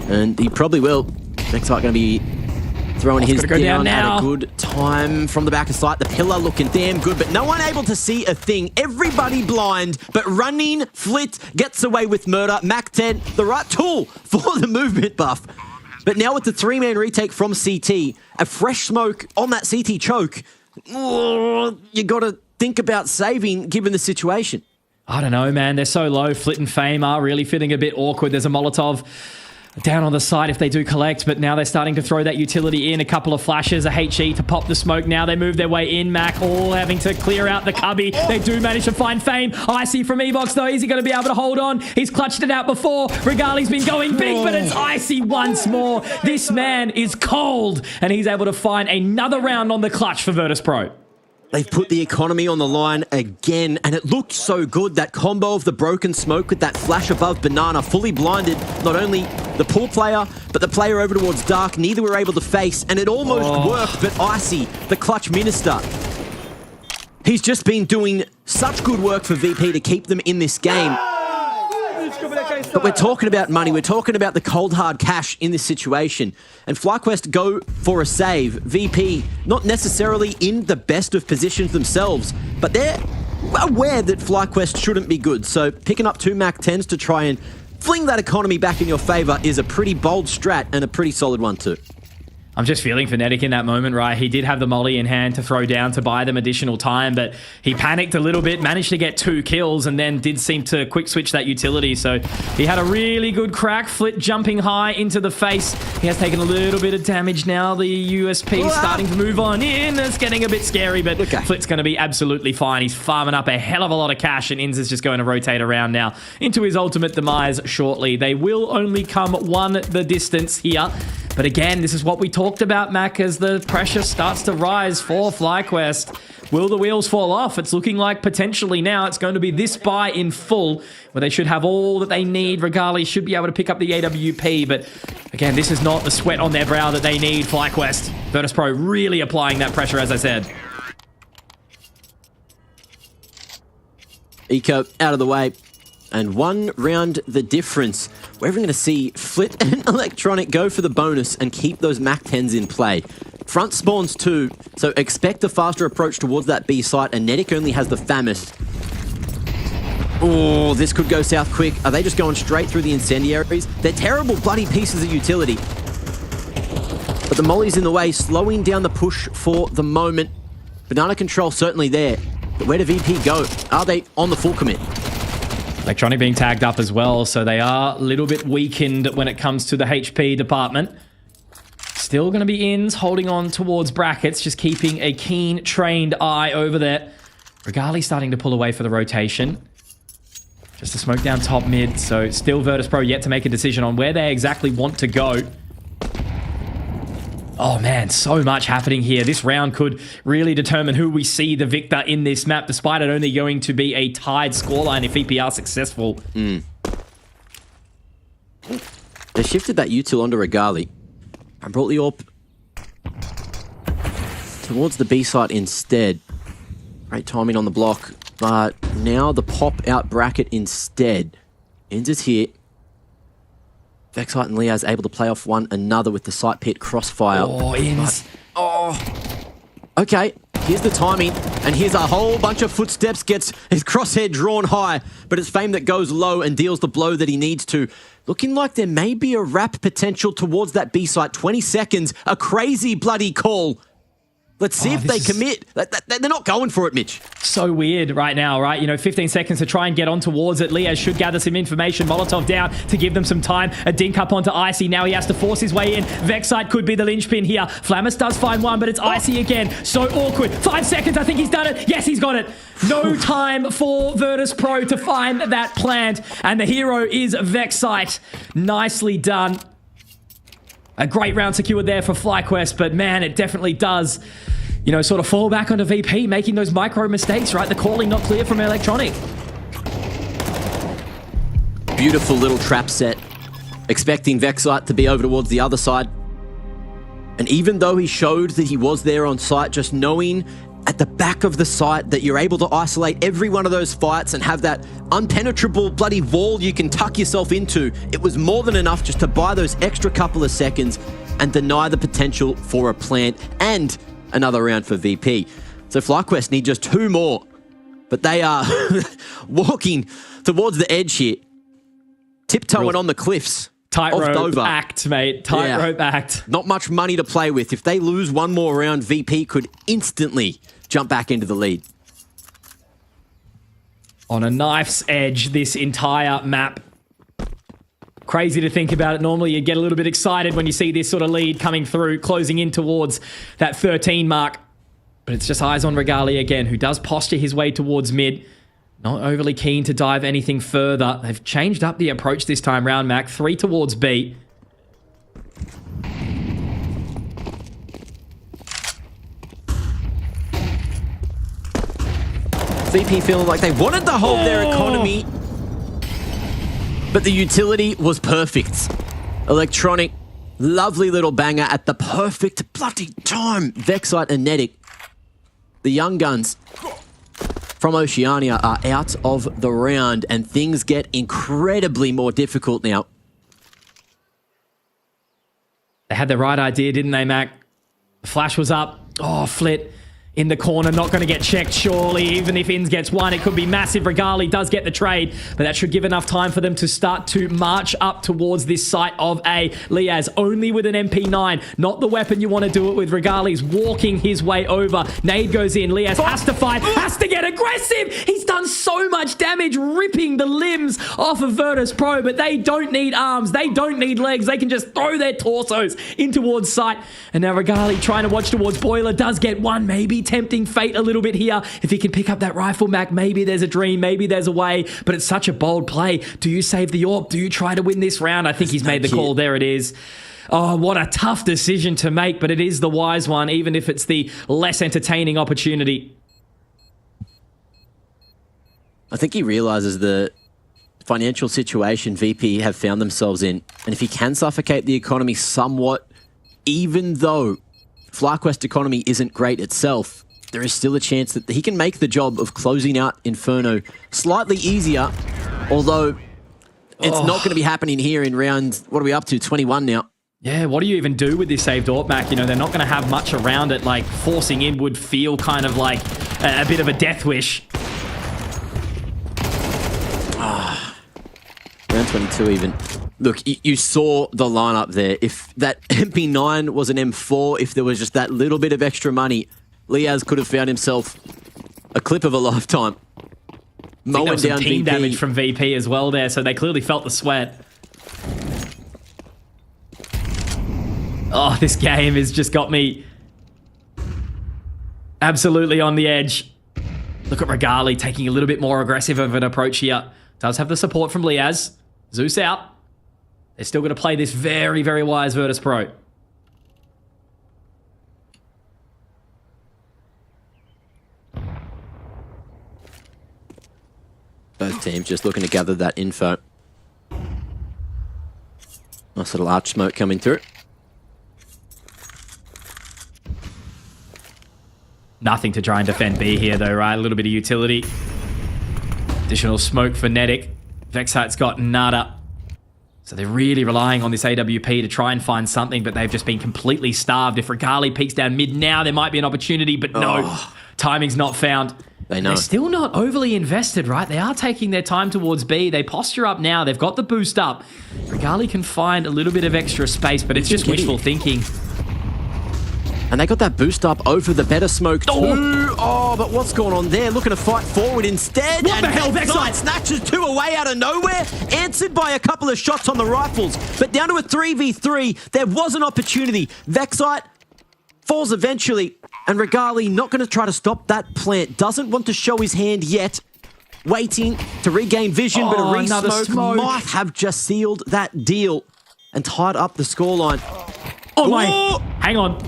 And he probably will. Next going to be throwing his down at a good time from the back of sight. The pillar looking damn good, but no one able to see a thing. Everybody blind, but running, Flit gets away with murder. Mac 10, the right tool for the movement buff. But now with the three-man retake from CT, a fresh smoke on that CT choke, you got to think about saving given the situation. I don't know, man. They're so low. Flit and Fame are really feeling a bit awkward. There's a Molotov down on the side if they do collect, but now they're starting to throw that utility in. A couple of flashes, a HE to pop the smoke. Now they move their way in. Mac all having to clear out the cubby. They do manage to find Fame. Icy from Evox though. Is he going to be able to hold on? He's clutched it out before. Regali's been going big, but it's Icy once more. This man is cold, and he's able to find another round on the clutch for Virtus.Pro. They've put the economy on the line again, and it looked so good. That combo of the broken smoke with that flash above Banana, fully blinded not only the pool player, but the player over towards Dark. Neither were able to face, and it almost worked, but Icy, the clutch minister, he's just been doing such good work for VP to keep them in this game. But we're talking about money. We're talking about the cold, hard cash in this situation. And FlyQuest go for a save. VP, not necessarily in the best of positions themselves, but they're aware that FlyQuest shouldn't be good. So picking up 2 Mac 10s to try and fling that economy back in your favor is a pretty bold strat and a pretty solid one too. I'm just feeling for Netic in that moment, right? He did have the molly in hand to throw down to buy them additional time, but he panicked a little bit, managed to get 2 kills, and then did seem to quick switch that utility. So he had a really good crack. Flit jumping high into the face. He has taken a little bit of damage now. The USP starting to move on in. It's getting a bit scary, but Flit's going to be absolutely fine. He's farming up a hell of a lot of cash, and Inz is just going to rotate around now into his ultimate demise shortly. They will only come one the distance here. But again, this is what we talked about, Mac, as the pressure starts to rise for FlyQuest. Will the wheels fall off? It's looking like potentially now it's going to be this buy in full, where they should have all that they need. Regali should be able to pick up the AWP, but again, this is not the sweat on their brow that they need. FlyQuest, Virtus.Pro really applying that pressure, as I said. Eco out of the way. And 1 round the difference. We're even going to see Flit and Electronic go for the bonus and keep those Mac 10s in play. Front spawns too, so expect a faster approach towards that B site, and Netic only has the Famist. Oh, this could go south quick. Are they just going straight through the incendiaries? They're terrible bloody pieces of utility. But the molly's in the way, slowing down the push for the moment. Banana control certainly there. But where do VP go? Are they on the full commit? Electronic being tagged up as well, so they are a little bit weakened when it comes to the HP department. Still going to be Ins holding on towards brackets, just keeping a keen, trained eye over there. Regali starting to pull away for the rotation. Just a smoke down top mid. So still Virtus.Pro yet to make a decision on where they exactly want to go. Oh man, so much happening here. This round could really determine who we see the victor in this map, despite it only going to be a tied scoreline if VP are successful. They shifted that util onto Regali and brought the AWP towards the B site instead. Great timing on the block, but now the pop out bracket instead. Ends is here. Vexite and Leaz able to play off one another with the site pit crossfire. Oh, Ins. Okay, here's the timing, and here's a whole bunch of footsteps, gets his crosshair drawn high, but it's Fame that goes low and deals the blow that he needs to. Looking like there may be a wrap potential towards that B site. 20 seconds, a crazy bloody call. Let's see if they commit. They're not going for it, Mitch. So weird right now, right? You know, 15 seconds to try and get on towards it. Leaz should gather some information. Molotov down to give them some time. A dink up onto Icy. Now he has to force his way in. Vexite could be the linchpin here. Flammus does find one, but it's Icy again. So awkward. 5 seconds. I think he's done it. Yes, he's got it. No time for Virtus.Pro to find that plant. And the hero is Vexite. Nicely done. A great round secured there for FlyQuest, but man, it definitely does, you know, sort of fall back onto VP, making those micro mistakes, right? The calling not clear from Electronic. Beautiful little trap set. Expecting Vexite to be over towards the other side. And even though he showed that he was there on site, just knowing at the back of the site that you're able to isolate every one of those fights and have that unpenetrable bloody wall you can tuck yourself into, it was more than enough just to buy those extra couple of seconds and deny the potential for a plant and another round for VP. So FlyQuest need just 2 more, but they are walking towards the edge here, tiptoeing on the cliffs. Tightrope act, mate. Tightrope act. Not much money to play with. If they lose one more round, VP could instantly jump back into the lead. On a knife's edge, this entire map. Crazy to think about it. Normally you get a little bit excited when you see this sort of lead coming through, closing in towards that 13 mark. But it's just eyes on Regali again, who does posture his way towards mid. Not overly keen to dive anything further. They've changed up the approach this time round, Mac. 3 towards B. VP feeling like they wanted to hold their economy, but the utility was perfect. Electronic, lovely little banger at the perfect bloody time. Vexite and Nedic, the young guns from Oceania, are out of the round, and things get incredibly more difficult now. They had the right idea, didn't they, Mac? Flash was up. Oh, Flit in the corner, not going to get checked, surely. Even if Inns gets one, it could be massive. Regali does get the trade, but that should give enough time for them to start to march up towards this site of A. Leaz only with an MP9, not the weapon you want to do it with. Regali's walking his way over. Nade goes in. Leaz has to fight, has to get aggressive. He's done so much damage, ripping the limbs off of Virtus.Pro, but they don't need arms. They don't need legs. They can just throw their torsos in towards site. And now Regali trying to watch towards Boiler, does get one, maybe tempting fate a little bit here. If he can pick up that rifle, Mac, maybe there's a dream, maybe there's a way, but it's such a bold play. Do you save the AWP? Do you try to win this round? I think he's made the call. There it is. Oh, what a tough decision to make, but it is the wise one, even if it's the less entertaining opportunity. I think he realizes the financial situation VP have found themselves in, and if he can suffocate the economy somewhat, even though FlyQuest economy isn't great itself, there is still a chance that he can make the job of closing out Inferno slightly easier, although it's not going to be happening here in round, what are we up to, 21 now? Yeah, what do you even do with this saved AWP, Mac? You know, they're not going to have much around it. Like, forcing in would feel kind of like a bit of a death wish. Round 22 even. Look, you saw the lineup there. If that MP9 was an M4, if there was just that little bit of extra money, Leaz could have found himself a clip of a lifetime. Mowing down team VP. Damage from VP as well there, so they clearly felt the sweat. Oh, this game has just got me absolutely on the edge. Look at Regali taking a little bit more aggressive of an approach here. Does have the support from Liaz. Zeus out. They're still going to play this very, very wise Virtus.Pro. Both teams just looking to gather that info. Nice little arch smoke coming through. Nothing to try and defend B here though, right? A little bit of utility. Additional smoke for Netic. Vexite's got nada. So they're really relying on this AWP to try and find something, but they've just been completely starved. If Regali peeks down mid now, there might be an opportunity, but no. Timing's not found. They know. They're still not overly invested, right? They are taking their time towards B. They posture up now. They've got the boost up. Regali can find a little bit of extra space, but it's just wishful thinking. And they got that boost up over the better smoke too. Oh, but what's going on there? Looking to fight forward instead. What the hell, Vexite? Snatches 2 away out of nowhere. Answered by a couple of shots on the rifles. But down to a 3v3, there was an opportunity. Vexite falls eventually. And Regali not going to try to stop that plant. Doesn't want to show his hand yet. Waiting to regain vision, but a re-smoke might have just sealed that deal and tied up the scoreline. Oh my, hang on.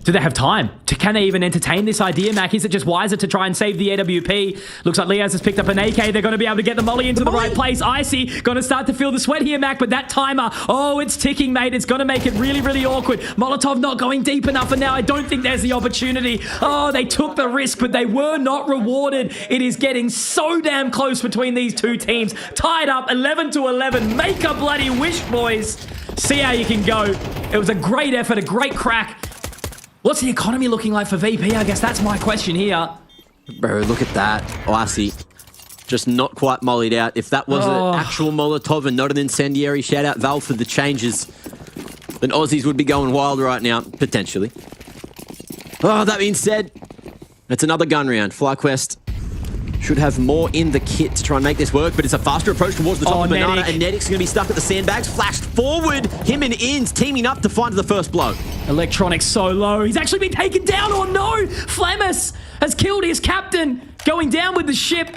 Do they have time? Can they even entertain this idea, Mac? Is it just wiser to try and save the AWP? Looks like Liaz has picked up an AK. They're going to be able to get the molly into the right place. Icy going to start to feel the sweat here, Mac, but that timer, oh, it's ticking, mate. It's going to make it really, really awkward. Molotov not going deep enough, and now I don't think there's the opportunity. Oh, they took the risk, but they were not rewarded. It is getting so damn close between these two teams. Tied up 11-11. Make a bloody wish, boys. See how you can go. It was a great effort, a great crack. What's the economy looking like for VP? I guess that's my question here. Bro, look at that. Icy. Just not quite mollied out. If that was an actual Molotov and not an incendiary, shout out Valve for the changes, then Aussies would be going wild right now, potentially. Oh, that being said, it's another gun round. FlyQuest should have more in the kit to try and make this work, but it's a faster approach towards the top of Banana, and Netic's going to be stuck at the sandbags. Flashed forward. Him and Inns teaming up to find the first blow. Electronic so low. He's actually been taken down, or no! Flamus has killed his captain, going down with the ship.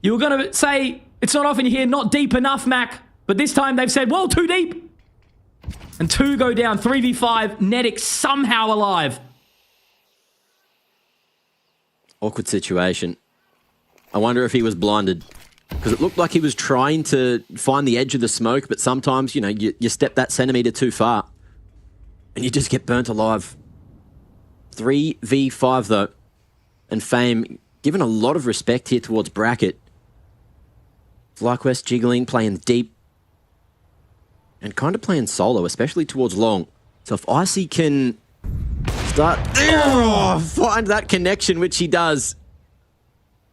You were going to say, it's not often you hear not deep enough, Mac, but this time they've said, well, too deep. And 2 go down, 3v5, Netic somehow alive. Awkward situation. I wonder if he was blinded, because it looked like he was trying to find the edge of the smoke, but sometimes, you know, you step that centimeter too far and you just get burnt alive. 3v5 though, and Fame given a lot of respect here towards Bracket. FlyQuest jiggling, playing deep, and kind of playing solo, especially towards long. So if Icy can start find that connection, which he does.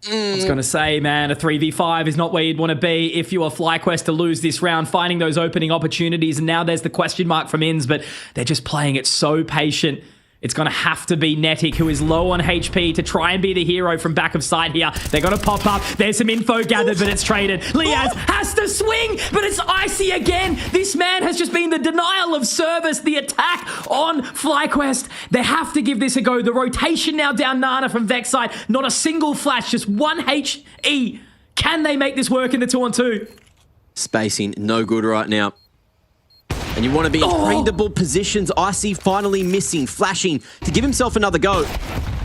I was going to say, man, a 3v5 is not where you'd want to be if you are FlyQuest to lose this round, finding those opening opportunities, and now there's the question mark from Inns, but they're just playing it so patient. It's going to have to be Netic, who is low on HP, to try and be the hero from back of side here. They're going to pop up. There's some info gathered, but it's traded. Liaz has to swing, but it's Icy again. This man has just been the denial of service, the attack on FlyQuest. They have to give this a go. The rotation now down Nana from Vexite. Not a single flash, just 1 HE. Can they make this work in the 2-on-2? Spacing, no good right now. And you want to be in tradable positions. Icy finally missing, flashing to give himself another go.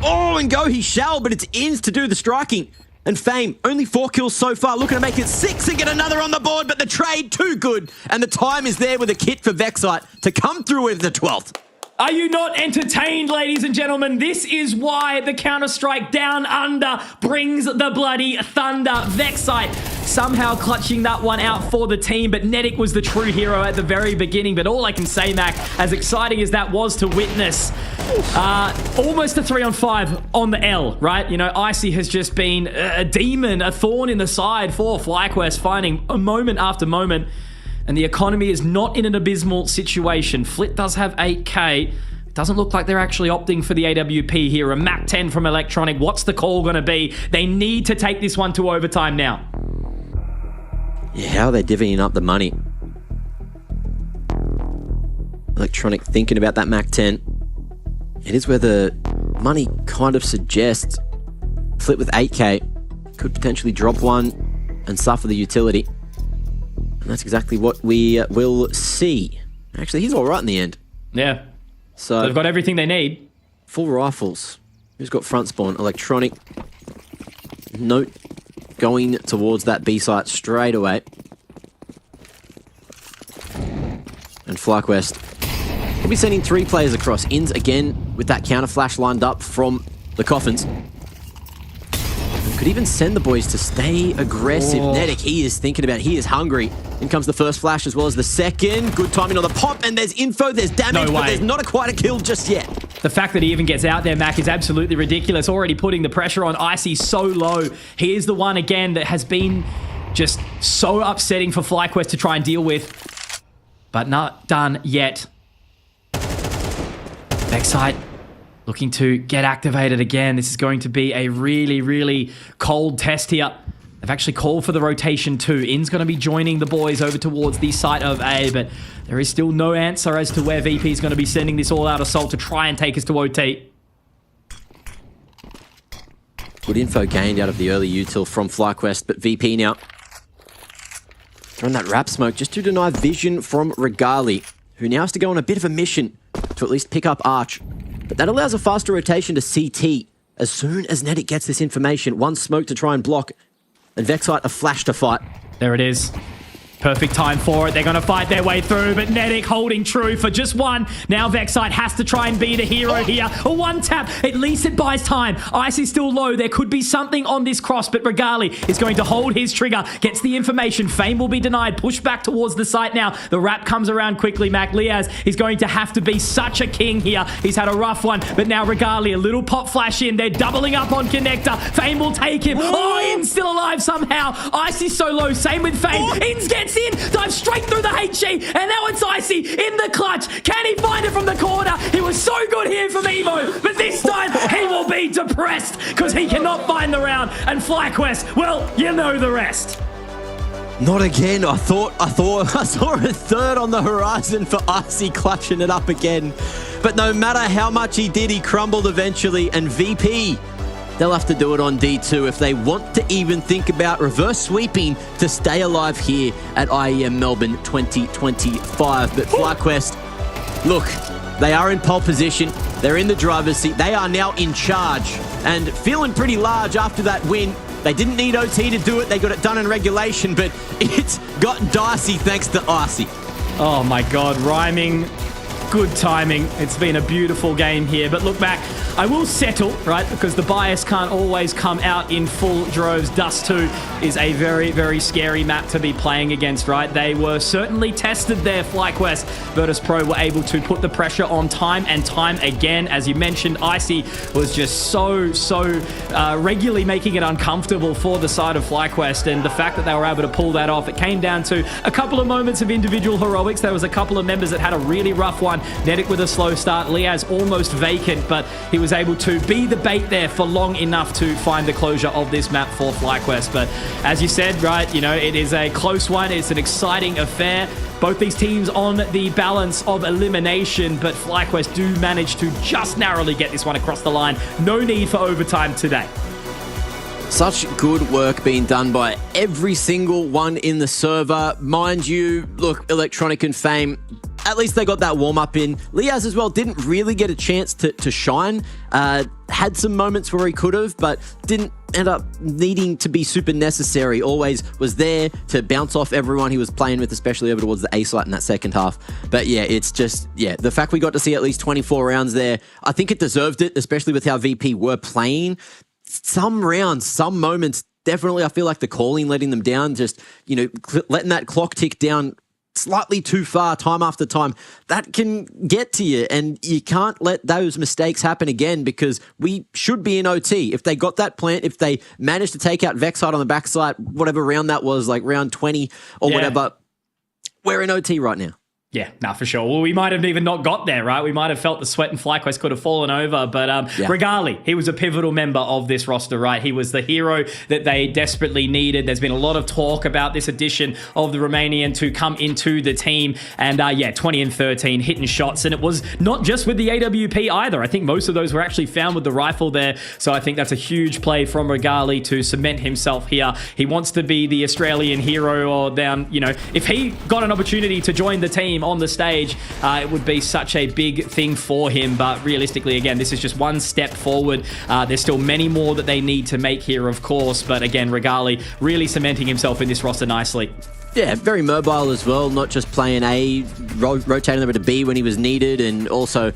Oh, and go he shall, but it's Inns to do the striking. And Fame, only 4 kills so far, looking to make it 6 and get another on the board, but the trade too good. And the time is there with a kit for Vexite to come through with the 12th. Are you not entertained, ladies and gentlemen? This is why the Counter-Strike Down Under brings the bloody thunder. Vexite somehow clutching that one out for the team, but Netic was the true hero at the very beginning. But all I can say, Mac, as exciting as that was to witness, almost a 3-on-5 on the L, right? You know, Icy has just been a demon, a thorn in the side for FlyQuest, finding a moment after moment. And the economy is not in an abysmal situation. Flit does have 8k. It doesn't look like they're actually opting for the AWP here. A Mac 10 from Electronic. What's the call going to be? They need to take this one to overtime now. Yeah, how are they divvying up the money? Electronic thinking about that Mac 10. It is where the money kind of suggests Flip with 8k could potentially drop one and suffer the utility. And that's exactly what we will see. Actually, he's all right in the end. Yeah. So they've got everything they need. Full rifles. Who's got front spawn? Electronic. Note going towards that B site straight away. And FlyQuest will be sending 3 players across. Inns again with that counter flash lined up from the coffins. Could even send the boys to stay aggressive. Nedic, he is thinking about it. He is hungry. In comes the first flash as well as the second. Good timing on the pop, and there's info, there's damage, but there's not quite a kill just yet. The fact that he even gets out there, Mac, is absolutely ridiculous. Already putting the pressure on Icy so low. He is the one, again, that has been just so upsetting for FlyQuest to try and deal with. But not done yet. Vexite looking to get activated again. This is going to be a really, really cold test here. They've actually called for the rotation too. In's going to be joining the boys over towards the site of A, but there is still no answer as to where VP is going to be sending this all-out assault to try and take us to OT. Good info gained out of the early util from FlyQuest, but VP now throwing that wrap smoke just to deny vision from Regali, who now has to go on a bit of a mission to at least pick up Arch. But that allows a faster rotation to CT as soon as Nedic gets this information. One smoke to try and block, and Vexite a flash to fight. There it is. Perfect time for it. They're going to fight their way through, but Nedic holding true for just one. Now Vexite has to try and be the hero here. A one tap. At least it buys time. Icy's still low. There could be something on this cross, but Regali is going to hold his trigger. Gets the information. Fame will be denied. Push back towards the site now. The wrap comes around quickly. Mac Liaz is going to have to be such a king here. He's had a rough one, but now Regali, a little pop flash in. They're doubling up on Connector. Fame will take him. Oh, In's still alive somehow. Icy's so low. Same with Fame. Inns gets in, dives straight through the HG, and now it's Icy in the clutch. Can he find it from the corner? He was so good here from Evo, but this time he will be depressed because he cannot find the round. And FlyQuest, well, you know the rest. Not again. I thought I saw a third on the horizon for Icy clutching it up again. But no matter how much he did, he crumbled eventually. And VP, they'll have to do it on D2 if they want to even think about reverse sweeping to stay alive here at IEM Melbourne 2025. But FlyQuest, look, they are in pole position. They're in the driver's seat. They are now in charge and feeling pretty large after that win. They didn't need OT to do it. They got it done in regulation, but it's got dicey thanks to Icy. Oh my God, rhyming. Good timing. It's been a beautiful game here. But look back, I will settle, right? Because the bias can't always come out in full droves. Dust 2 is a very, very scary map to be playing against, right? They were certainly tested there, FlyQuest. Virtus.Pro were able to put the pressure on time and time again. As you mentioned, Icy was just so regularly making it uncomfortable for the side of FlyQuest. And the fact that they were able to pull that off, it came down to a couple of moments of individual heroics. There was a couple of members that had a really rough one. Nedic with a slow start. Liaz almost vacant, but he was able to be the bait there for long enough to find the closure of this map for FlyQuest. But as you said, right, you know, it is a close one. It's an exciting affair. Both these teams on the balance of elimination, but FlyQuest do manage to just narrowly get this one across the line. No need for overtime today. Such good work being done by every single one in the server. Mind you, look, Electronic and Fame, at least they got that warm-up in. Liaz as well didn't really get a chance to shine. Had some moments where he could have, but didn't end up needing to be super necessary. Always was there to bounce off everyone he was playing with, especially over towards the A site in that second half. But yeah, it's just, yeah, the fact we got to see at least 24 rounds there, I think it deserved it, especially with how VP were playing. Some rounds, some moments, definitely I feel like the calling letting them down, just, you know, letting that clock tick down slightly too far time after time, that can get to you, and you can't let those mistakes happen again because we should be in OT. If they got that plant, if they managed to take out Vexite on the backside, whatever round that was, like round 20 or whatever, we're in OT right now. Yeah, for sure. Well, we might have even not got there, right? We might have felt the sweat and FlyQuest could have fallen over. But Regali, he was a pivotal member of this roster, right? He was the hero that they desperately needed. There's been a lot of talk about this addition of the Romanian to come into the team. And 20 and 13, hitting shots. And it was not just with the AWP either. I think most of those were actually found with the rifle there. So I think that's a huge play from Regali to cement himself here. He wants to be the Australian hero, or down, if he got an opportunity to join the team on the stage, it would be such a big thing for him. But realistically, again, this is just one step forward. There's still many more that they need to make here, of course. But again, Regali really cementing himself in this roster nicely. Yeah, very mobile as well, not just playing A, rotating over to B when he was needed, and also,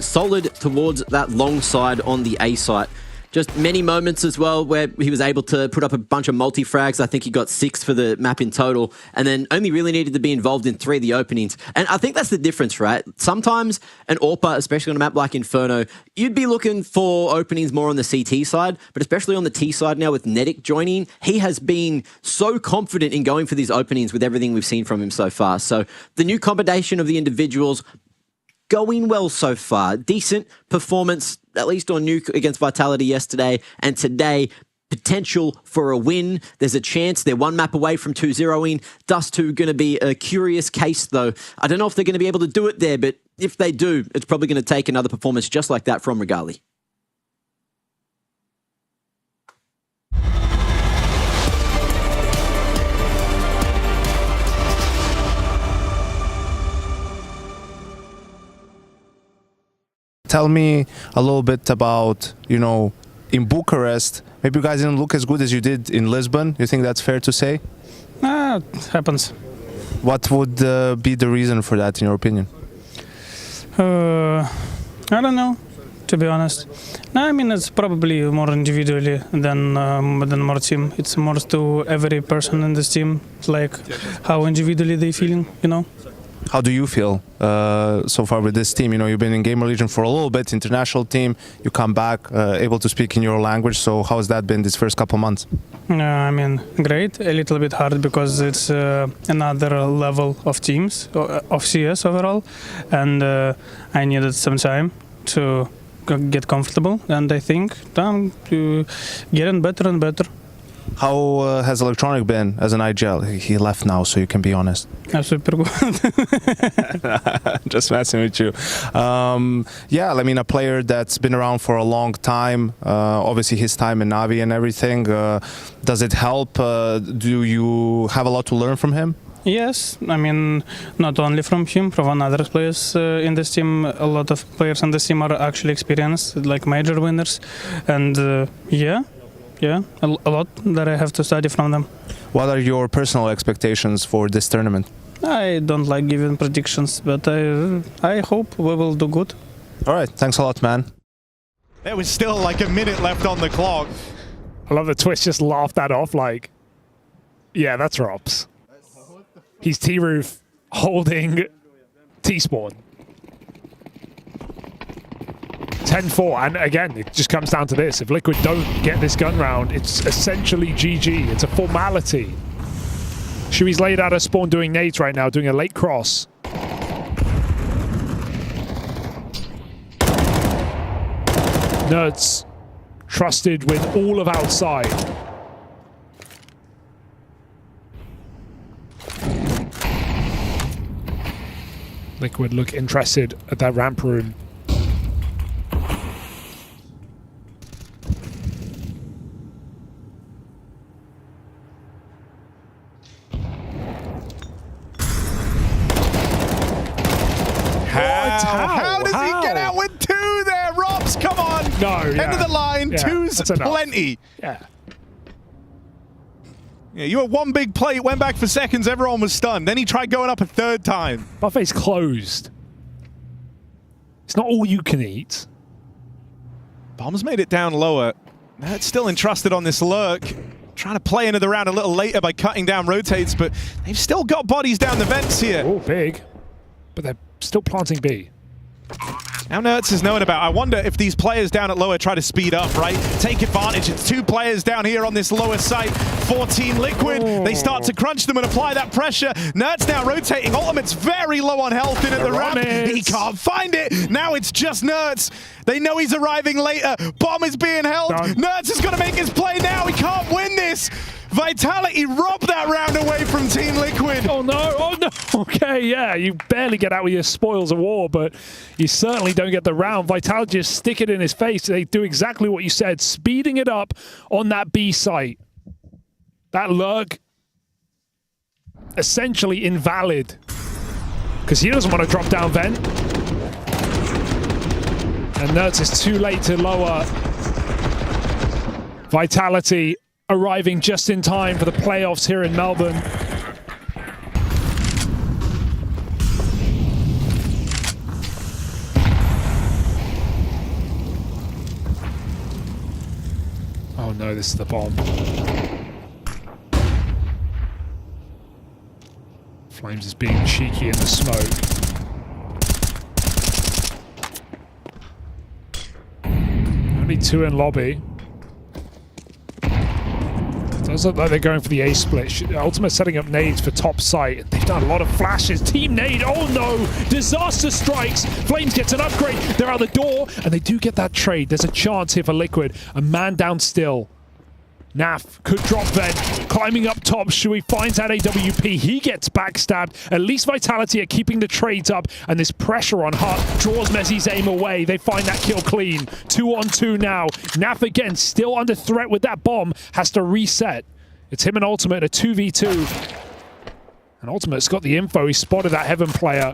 solid towards that long side on the A site. Just many moments as well where he was able to put up a bunch of multi-frags. I think he got 6 for the map in total, and then only really needed to be involved in 3 of the openings. And I think that's the difference, right? Sometimes an AWPer, especially on a map like Inferno, you'd be looking for openings more on the CT side, but especially on the T side now with Nedic joining, he has been so confident in going for these openings with everything we've seen from him so far. So the new combination of the individuals going well so far. Decent performance, at least on Nuke against Vitality yesterday, and today, potential for a win. There's a chance they're one map away from 2-0ing. Dust 2 going to be a curious case, though. I don't know if they're going to be able to do it there, but if they do, it's probably going to take another performance just like that from Regali. Tell me a little bit about, in Bucharest, maybe you guys didn't look as good as you did in Lisbon. You think that's fair to say? It happens. What would be the reason for that, in your opinion? I don't know, to be honest. No, I mean, it's probably more individually than more team. It's more to every person in this team, like how individually they feeling, How do you feel so far with this team? You've been in GamerLegion for a little bit, international team. You come back, able to speak in your language. So how has that been this first couple months? I mean, great. A little bit hard because it's another level of teams, of CS overall. And I needed some time to get comfortable. And I think I'm getting better and better. How has Electronic been as an IGL? He left now, so you can be honest. Super good. Just messing with you. I mean, a player that's been around for a long time, obviously his time in Navi and everything. Does it help? Do you have a lot to learn from him? Yes, I mean, not only from him, from other players in this team. A lot of players in this team are actually experienced, like major winners. And a lot that I have to study from them. What are your personal expectations for this tournament? I don't like giving predictions, but I hope we will do good. All right, thanks a lot, man. There was still like a minute left on the clock. I love that Twist just laughed that off like, yeah, that's Robs. He's T-Roof holding T-Spawn. 10-4, and again, it just comes down to this. If Liquid don't get this gun round, it's essentially GG. It's a formality. Shui's laid out a spawn doing nades right now, doing a late cross. Nerds trusted with all of outside. Liquid look interested at that ramp room. How does he get out with 2 there, Robs? Come on. No, End of the line. 2's plenty. Yeah. Yeah, you had one big plate, went back for seconds, everyone was stunned. Then he tried going up a 3rd time. Buffet's closed. It's not all you can eat. Bomb's made it down lower. It's still entrusted on this lurk. Trying to play into the round a little later by cutting down rotates, but they've still got bodies down the vents here. Oh, big. But they're still planting B. Now Nertz is known about. I wonder if these players down at lower try to speed up, right? Take advantage. It's 2 players down here on this lower site. 14 Liquid. They start to crunch them and apply that pressure. Nertz now rotating. Ultimate's very low on health in at the ramp. He can't find it. Now it's just Nertz. They know he's arriving later. Bomb is being held. Nertz is going to make his play now. He can't win this. Vitality robbed that round away from Team Liquid. Oh no, oh no. Okay, yeah, you barely get out with your spoils of war, but you certainly don't get the round. Vitality just stick it in his face. They do exactly what you said, speeding it up on that B site. That lurk, essentially invalid, because he doesn't want to drop down vent. And Nertz is too late to lower. Vitality arriving just in time for the playoffs here in Melbourne. Oh no, this is the bomb. Flames is being cheeky in the smoke. Only 2 in lobby. Does look like they're going for the A split. Ultimate setting up nades for top site. They've done a lot of flashes. Team nade. Oh no! Disaster strikes. Flames gets an upgrade. They're out the door, and they do get that trade. There's a chance here for Liquid. A man down still. Naf could drop vent. Climbing up top. Shui finds that AWP. He gets backstabbed. At least Vitality are keeping the trades up, and this pressure on Hut draws Mezzi's aim away. They find that kill clean. 2 on 2 now. Naf again still under threat with that bomb. Has to reset. It's him and Ultimate, a 2v2. And Ultimate's got the info. He spotted that Heaven player.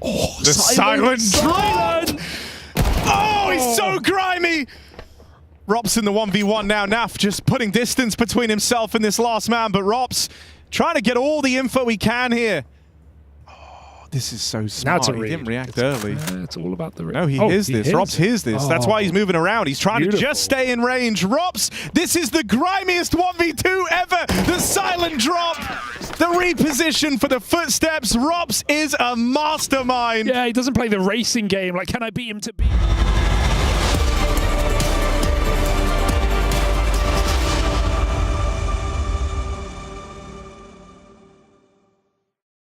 Oh, the silent drop! Oh, he's so grimy! Rops in the 1v1 now. Naf just putting distance between himself and this last man, but Rops trying to get all the info he can here. Oh, this is so smart. He didn't react early. It's all about the... No, he hears this. Rops hears this. That's why he's moving around. He's trying to just stay in range. Rops, this is the grimiest 1v2 ever. The silent drop. The reposition for the footsteps. Rops is a mastermind. Yeah, he doesn't play the racing game. Like, can I beat him to beat?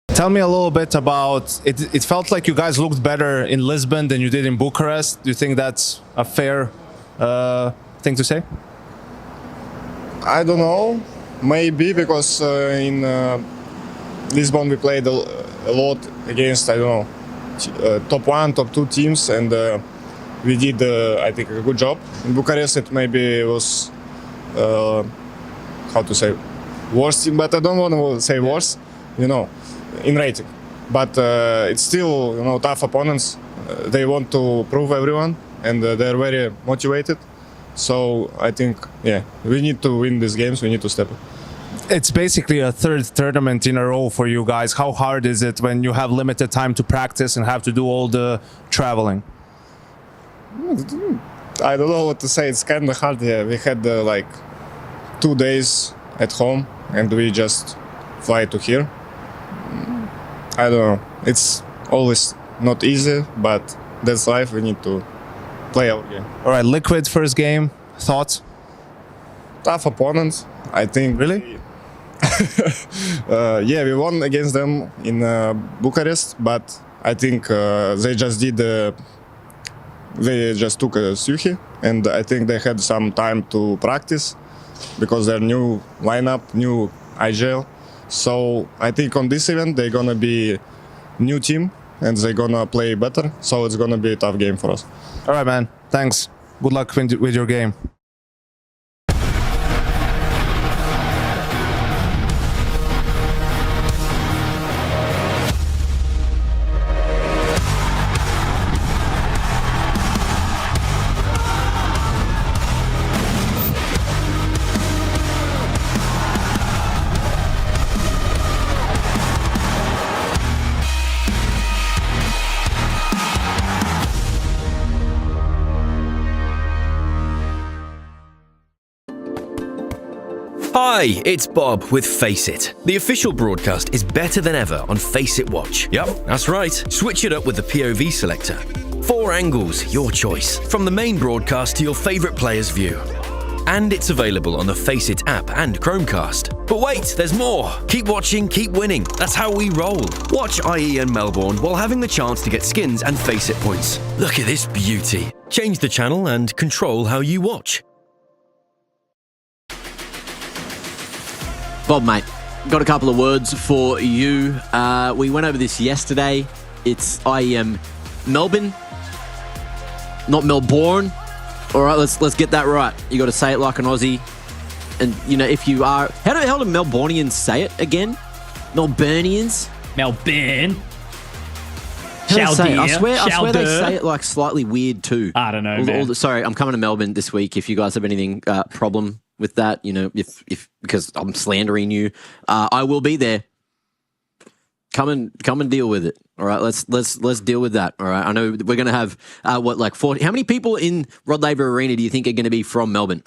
Tell me a little bit about it. It felt like you guys looked better in Lisbon than you did in Bucharest. Do you think that's a fair thing to say? I don't know. Maybe because in Lisbon we played a lot against, I don't know, top 1, top 2 teams, and we did, I think, a good job. In Bucharest it maybe was, how to say, worse team, but I don't want to say worse, you know, in rating. But it's still, you know, tough opponents. They want to prove everyone, and they're very motivated. So I think, yeah, we need to win these games. We need to step up. It's basically a 3rd tournament in a row for you guys. How hard is it when you have limited time to practice and have to do all the traveling? I don't know what to say. It's kind of hard. Yeah, we had like 2 days at home, and we just fly to here. I don't know. It's always not easy, but that's life. We need to play our game. All right, Liquid first game. Thoughts? Tough opponents, I think. Really? Yeah, we won against them in Bucharest, but I think they just took a Suhi, and I think they had some time to practice because they're new lineup, new IGL. So I think on this event they're gonna be new team and they're gonna play better. So it's gonna be a tough game for us. All right, man. Thanks. Good luck with your game. Hi, it's Bob with Face It. The official broadcast is better than ever on Face It Watch. Yep, that's right. Switch it up with the POV selector. 4 angles, your choice. From the main broadcast to your favourite player's view. And it's available on the Face It app and Chromecast. But wait, there's more. Keep watching, keep winning. That's how we roll. Watch IEM Melbourne while having the chance to get skins and Face It points. Look at this beauty. Change the channel and control how you watch. Bob, mate, got a couple of words for you. We went over this yesterday. It's IEM Melbourne, not Melbourne. All right, let's get that right. You got to say it like an Aussie. And, you know, if you are... How do Melbourneians say it again? Melburnians? Melbourne. How do they say it? I swear they Chaldeur. say it like slightly weird too. I don't know, man. Sorry, I'm coming to Melbourne this week. If you guys have anything problem with that, you know, if because I'm slandering you, I will be there. Come and deal with it. All right, let's deal with that. All right, I know we're gonna have like 40. How many people in Rod Laver Arena do you think are going to be from Melbourne?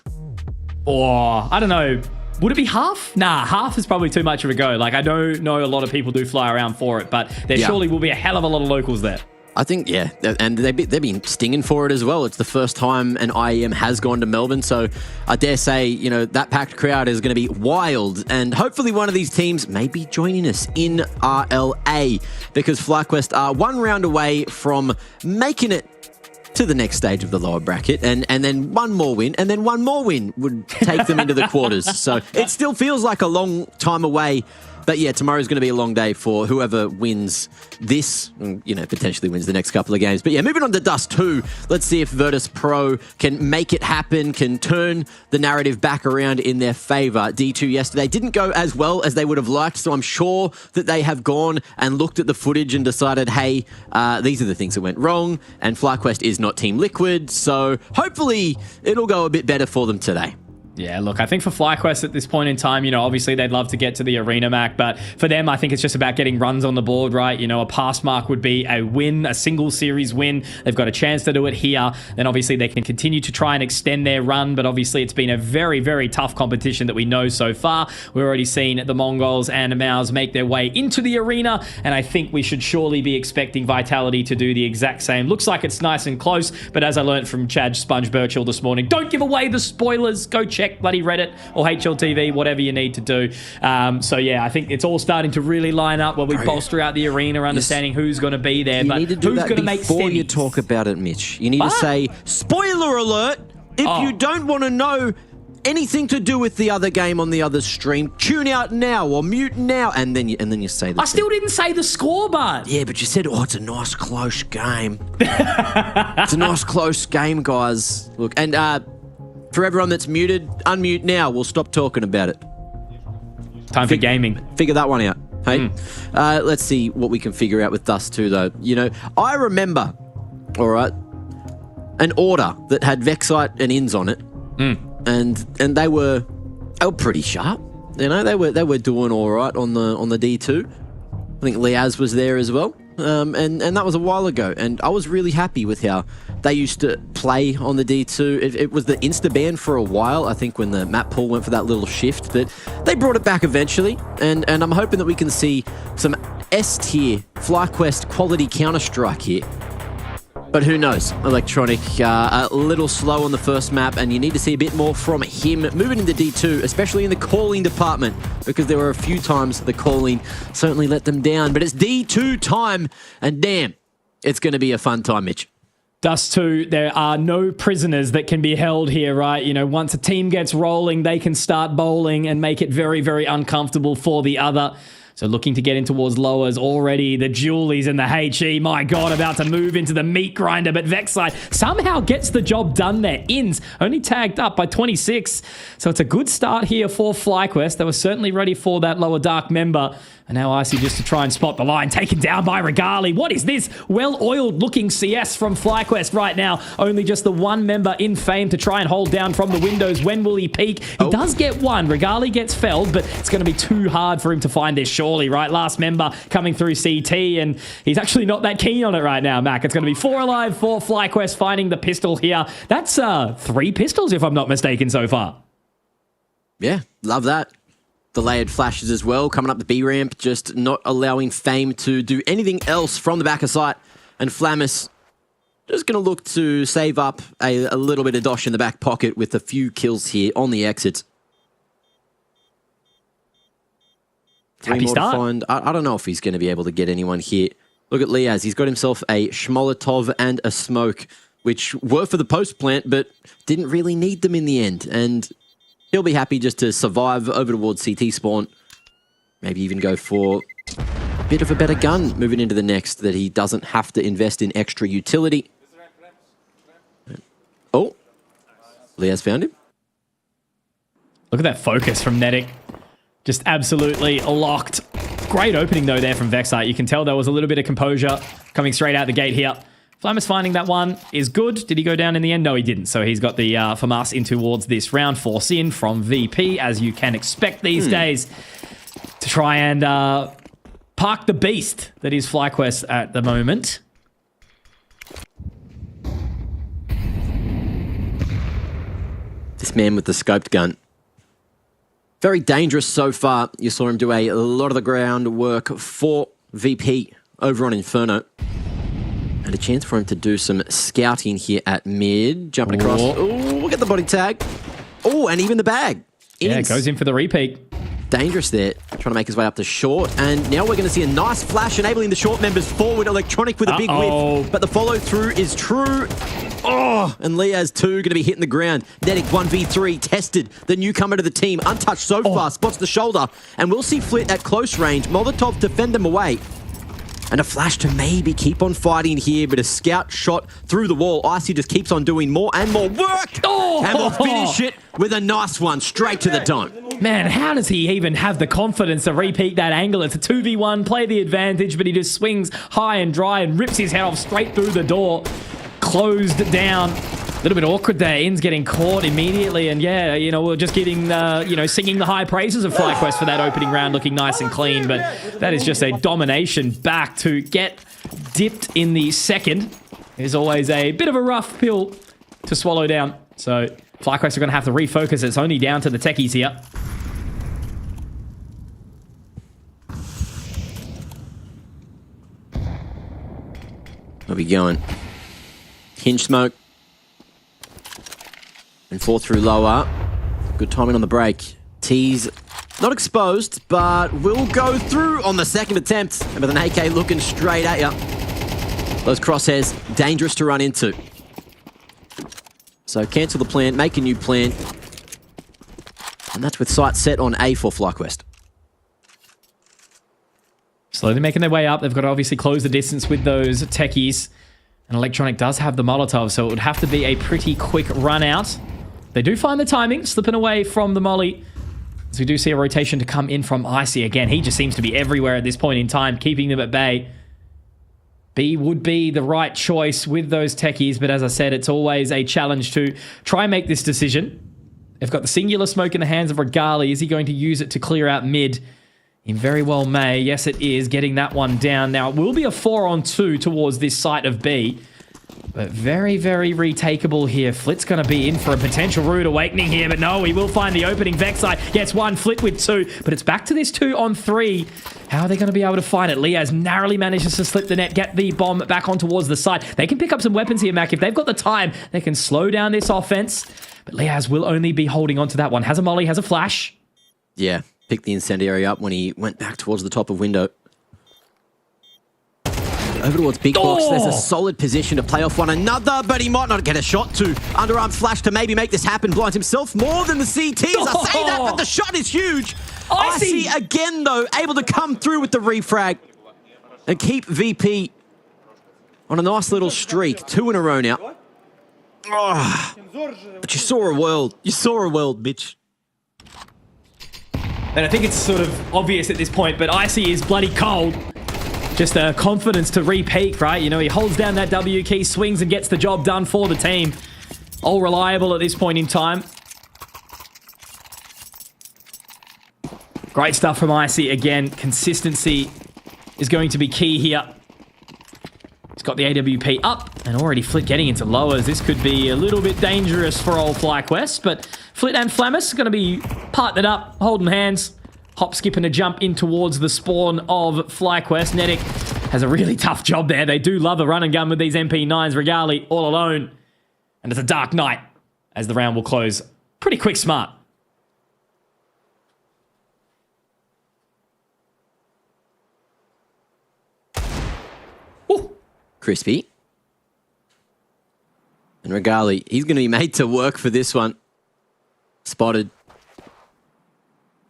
Or I don't know. Would it be half? Nah, half is probably too much of a go. Like, I don't know a lot of people do fly around for it, but there surely will be a hell of a lot of locals there. I think, yeah, and they've been stinging for it as well. It's the first time an IEM has gone to Melbourne, so I dare say, you know, that packed crowd is going to be wild, and hopefully one of these teams may be joining us in RLA, because FlyQuest are one round away from making it to the next stage of the lower bracket, and then one more win, and then one more win would take them into the quarters. So it still feels like a long time away. But yeah, tomorrow's going to be a long day for whoever wins this, you know, potentially wins the next couple of games. But yeah, moving on to Dust 2. Let's see if Virtus.Pro can make it happen, can turn the narrative back around in their favor. D2 yesterday didn't go as well as they would have liked, so I'm sure that they have gone and looked at the footage and decided, hey, these are the things that went wrong, and FlyQuest is not Team Liquid, so hopefully it'll go a bit better for them today. Yeah, look, I think for FlyQuest at this point in time, you know, obviously they'd love to get to the arena, Mac, but for them, I think it's just about getting runs on the board, right? You know, a pass mark would be a win, a single series win. They've got a chance to do it here. Then obviously they can continue to try and extend their run, but obviously it's been a very, very tough competition that we know so far. We've already seen the Mongols and Maus make their way into the arena, and I think we should surely be expecting Vitality to do the exact same. Looks like it's nice and close, but as I learned from Chad Sponge Birchall this morning, don't give away the spoilers. Go check bloody Reddit or HLTV, whatever you need to do. So yeah, I think it's all starting to really line up where we bolster out the arena, understanding who's going to be there, but who's going to make sense. Before you talk about it, Mitch, you need to say, spoiler alert, if you don't want to know anything to do with the other game on the other stream, tune out now or mute now, and then you say that. I still didn't say the score, bud. Yeah, but you said, oh, it's a nice close game. It's a nice close game, guys. Look, and for everyone that's muted, unmute now. We'll stop talking about it. Time for gaming. Figure that one out. Hey, let's see what we can figure out with Dust 2, though. You know, I remember, all right, an order that had Vexite and Ins on it, and they were pretty sharp. You know, they were doing all right on the D2. I think Liaz was there as well. And that was a while ago, and I was really happy with how they used to play on the D2. It was the insta ban for a while, I think, when the map pool went for that little shift, but they brought it back eventually, and I'm hoping that we can see some S-tier FlyQuest quality Counter-Strike here. But who knows? Electronic, a little slow on the first map, and you need to see a bit more from him moving into D2, especially in the calling department, because there were a few times the calling certainly let them down. But it's D2 time, and damn, it's going to be a fun time, Mitch. Dust 2, there are no prisoners that can be held here, right? You know, once a team gets rolling, they can start bowling and make it very, very uncomfortable for the other. So looking to get in towards lowers already. The Julies and the HE, my God, about to move into the meat grinder. But Vexite somehow gets the job done there. Ins only tagged up by 26. So it's a good start here for FlyQuest. They were certainly ready for that lower dark member. And now Icy just to try and spot the line. Taken down by Regali. What is this? Well-oiled looking CS from FlyQuest right now. Only just the one member in Fame to try and hold down from the windows. When will he peak? He does get one. Regali gets felled, but it's going to be too hard for him to find this surely, right? Last member coming through CT, and he's actually not that keen on it right now, Mac. It's going to be 4 alive for FlyQuest finding the pistol here. That's 3 pistols, if I'm not mistaken, so far. Yeah, love that. The layered flashes as well, coming up the B ramp, just not allowing Fame to do anything else from the back of sight. And Flamus just going to look to save up a little bit of dosh in the back pocket with a few kills here on the exits. Happy start. I don't know if he's going to be able to get anyone here. Look at Liaz. He's got himself a Schmolotov and a smoke, which were for the post plant, but didn't really need them in the end. And he'll be happy just to survive over towards CT spawn. Maybe even go for a bit of a better gun moving into the next, that he doesn't have to invest in extra utility. Oh, Liaz found him. Look at that focus from Nedic. Just absolutely locked. Great opening, though, there from Vexite. You can tell there was a little bit of composure coming straight out the gate here. Flamus finding that one is good. Did he go down in the end? No, he didn't. So he's got the FAMAS in towards this round. Force in from VP, as you can expect these days, to try and park the beast that is FlyQuest at the moment. This man with the scoped gun. Very dangerous so far. You saw him do a lot of the groundwork for VP over on Inferno. And a chance for him to do some scouting here at mid. Jumping across. Oh, look at the body tag. Oh, and even the bag. Yeah, it goes in for the repeat. Dangerous there. Trying to make his way up to short. And now we're going to see a nice flash enabling the short members forward. Electronic with a big whiff. But the follow through is true. Oh, and Liaz 2 going to be hitting the ground. Nedic 1v3 tested. The newcomer to the team. Untouched so far. Spots the shoulder. And we'll see Flit at close range. Molotov defend them away. And a flash to maybe keep on fighting here, but a scout shot through the wall. Icy just keeps on doing more and more work. And we'll finish it with a nice one straight to the dome. Man, how does he even have the confidence to repeat that angle? It's a 2v1, play the advantage, but he just swings high and dry and rips his head off straight through the door. Closed down. A little bit awkward there. In's getting caught immediately. And yeah, you know, we're just getting, singing the high praises of FlyQuest for that opening round, looking nice and clean. But that is just a domination back. To get dipped in the second is always a bit of a rough pill to swallow down. So FlyQuest are going to have to refocus. It's only down to the techies here. Where we going? Hinge smoke. And 4 through lower. Good timing on the break. T's not exposed, but will go through on the second attempt. And with an AK looking straight at you. Those crosshairs, dangerous to run into. So cancel the plan, make a new plan. And that's with sight set on A for FlyQuest. Slowly making their way up. They've got to obviously close the distance with those techies. And Electronic does have the Molotov, so it would have to be a pretty quick run out. They do find the timing, slipping away from the molly. As we do see a rotation to come in from Icy again. He just seems to be everywhere at this point in time, keeping them at bay. B would be the right choice with those techies, but as I said, it's always a challenge to try and make this decision. They've got the singular smoke in the hands of Regali. Is he going to use it to clear out mid? He very well may. Yes, it is. Getting that one down. Now, it will be a 4-on-2 towards this site of B. But very, very retakeable here. Flit's going to be in for a potential rude awakening here. But no, he will find the opening. Vexite gets one. Flit with 2. But it's back to this 2-on-3. How are they going to be able to find it? Liaz narrowly manages to slip the net, get the bomb back on towards the side. They can pick up some weapons here, Mac. If they've got the time, they can slow down this offense. But Liaz will only be holding on to that one. Has a molly, has a flash. Yeah, picked the incendiary up when he went back towards the top of window. Over towards Big Box, there's a solid position to play off one another, but he might not get a shot to. Underarm flash to maybe make this happen. Blinds himself more than the CTs. I say that, but the shot is huge. Icy again, though, able to come through with the refrag and keep VP on a nice little streak. 2 in a row now. Oh, but you saw a world. You saw a world, bitch. And I think it's sort of obvious at this point, but Icy is bloody cold. Just a confidence to re-peak, right? You know, he holds down that W key, swings and gets the job done for the team. All reliable at this point in time. Great stuff from Icy again. Consistency is going to be key here. He's got the AWP up and already Flit getting into lowers. This could be a little bit dangerous for old FlyQuest, but Flit and Flamus going to be partnered up, holding hands. Hop, skip, and a jump in towards the spawn of FlyQuest. Nedic has a really tough job there. They do love a run and gun with these MP9s. Regali all alone. And it's a dark night as the round will close. Pretty quick smart. Ooh. Crispy. And Regali, he's going to be made to work for this one. Spotted.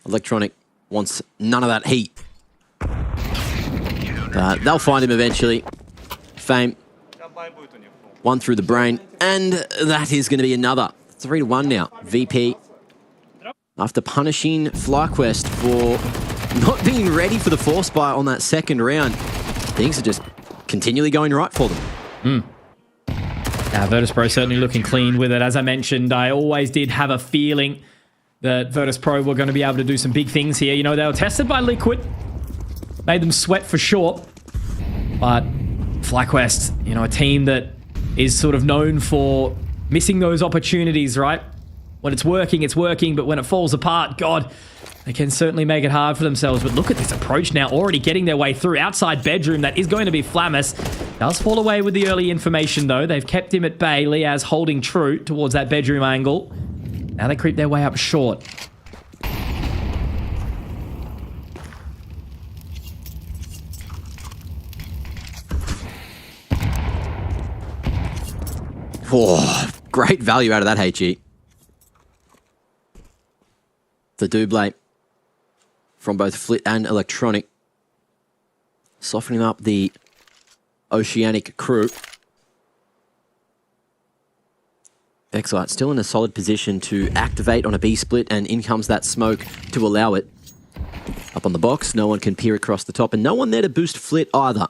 Electronic wants none of that heat. They'll find him eventually. Fame. One through the brain. And that is going to be another. 3-1 now. VP. After punishing FlyQuest for not being ready for the force buy on that second round, things are just continually going right for them. Virtus.Pro certainly looking clean with it. As I mentioned, I always did have a feeling that Virtus.Pro were going to be able to do some big things here. You know, they were tested by Liquid. Made them sweat for sure. But FlyQuest, you know, a team that is sort of known for missing those opportunities, right? When it's working, but when it falls apart, God, they can certainly make it hard for themselves. But look at this approach now, already getting their way through. Outside bedroom, that is going to be Flamus. Does fall away with the early information, though. They've kept him at bay. Liaz holding true towards that bedroom angle. Now they creep their way up short. Oh, great value out of that HE. The double from both Flit and Electronic. Softening up the Oceanic crew. Excite still in a solid position to activate on a B split, and in comes that smoke to allow it. Up on the box, no one can peer across the top, and no one there to boost Flit either.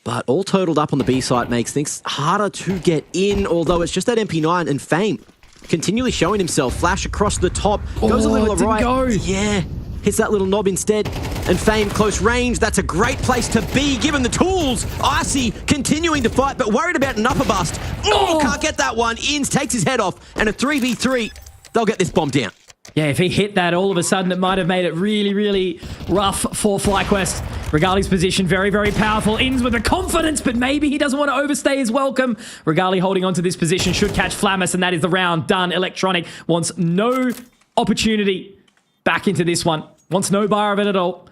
But all totaled up on the B site makes things harder to get in, although it's just that MP9 and Fame continually showing himself. Flash across the top, goes a little awry. Yeah, hits that little knob instead. And Fame close range, that's a great place to be given the tools. Icy continuing to fight, but worried about an upper bust. Oh, can't get that one. Inns takes his head off, and a 3v3, they'll get this bomb down. Yeah, if he hit that, all of a sudden it might have made it really, really rough for FlyQuest. Regali's position, very, very powerful. Inns with the confidence, but maybe he doesn't want to overstay his welcome. Regali holding on to this position, should catch Flamus, and that is the round done. Electronic wants no opportunity back into this one. Wants no bar of it at all.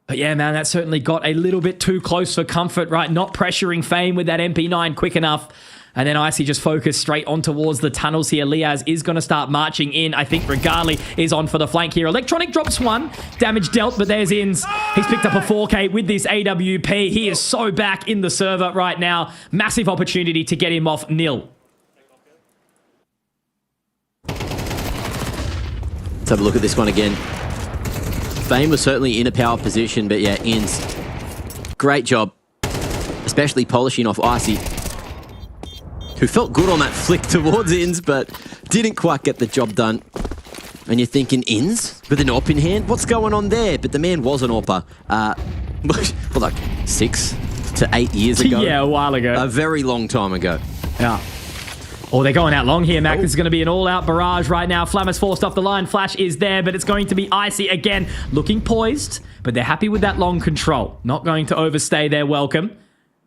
But yeah, man, that certainly got a little bit too close for comfort, right? Not pressuring Fame with that MP9 quick enough. And then Icy just focused straight on towards the tunnels here. Liaz is going to start marching in. I think Regali is on for the flank here. Electronic drops one. Damage dealt, but there's Inns. He's picked up a 4K with this AWP. He is so back in the server right now. Massive opportunity to get him off nil. Let's have a look at this one again. Fame was certainly in a power position, but yeah, Inns, great job. Especially polishing off Icy, who felt good on that flick towards Inns, but didn't quite get the job done. And you're thinking, Inns with an AWP in hand? What's going on there? But the man was an AWPer. Well, like 6 to 8 years ago. Yeah, a while ago. A very long time ago. Yeah. Oh, they're going out long here, Mac. This is going to be an all-out barrage right now. Flamus forced off the line. Flash is there, but it's going to be Icy again. Looking poised, but they're happy with that long control. Not going to overstay their welcome.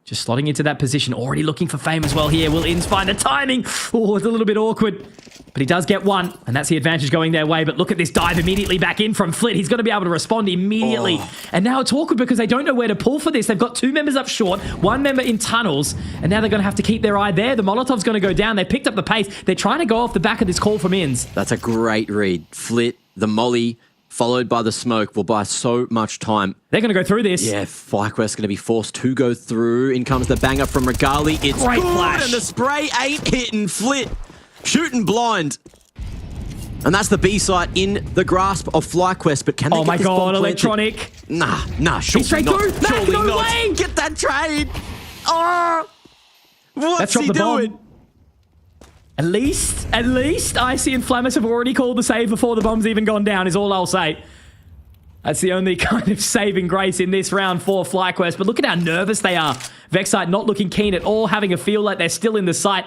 Just slotting into that position. Already looking for Fame as well here. Will Inns find the timing? Oh, it's a little bit awkward. But he does get one, and that's the advantage going their way. But look at this dive immediately back in from Flit. He's going to be able to respond immediately. And now it's awkward because they don't know where to pull for this. They've got 2 members up short, 1 member in tunnels, and now they're going to have to keep their eye there. The Molotov's going to go down. They picked up the pace. They're trying to go off the back of this call from Inns. That's a great read. Flit, the molly, followed by the smoke, will buy so much time. They're going to go through this. Yeah, FlyQuest going to be forced to go through. In comes the banger from Regali. It's great good, flash. And the spray ain't hitting. Flit shooting blind. And that's the B site in the grasp of FlyQuest. But can they get this bomb planted? Electronic. Nah, surely straight not. through. Mac, Surely no not. way. Get that trade. Oh, what's Let's he doing? Bomb. At least Icy and Flamus have already called the save before the bomb's even gone down, is all I'll say. That's the only kind of saving grace in this round for FlyQuest. But look at how nervous they are. Vexite not looking keen at all, having a feel like they're still in the site.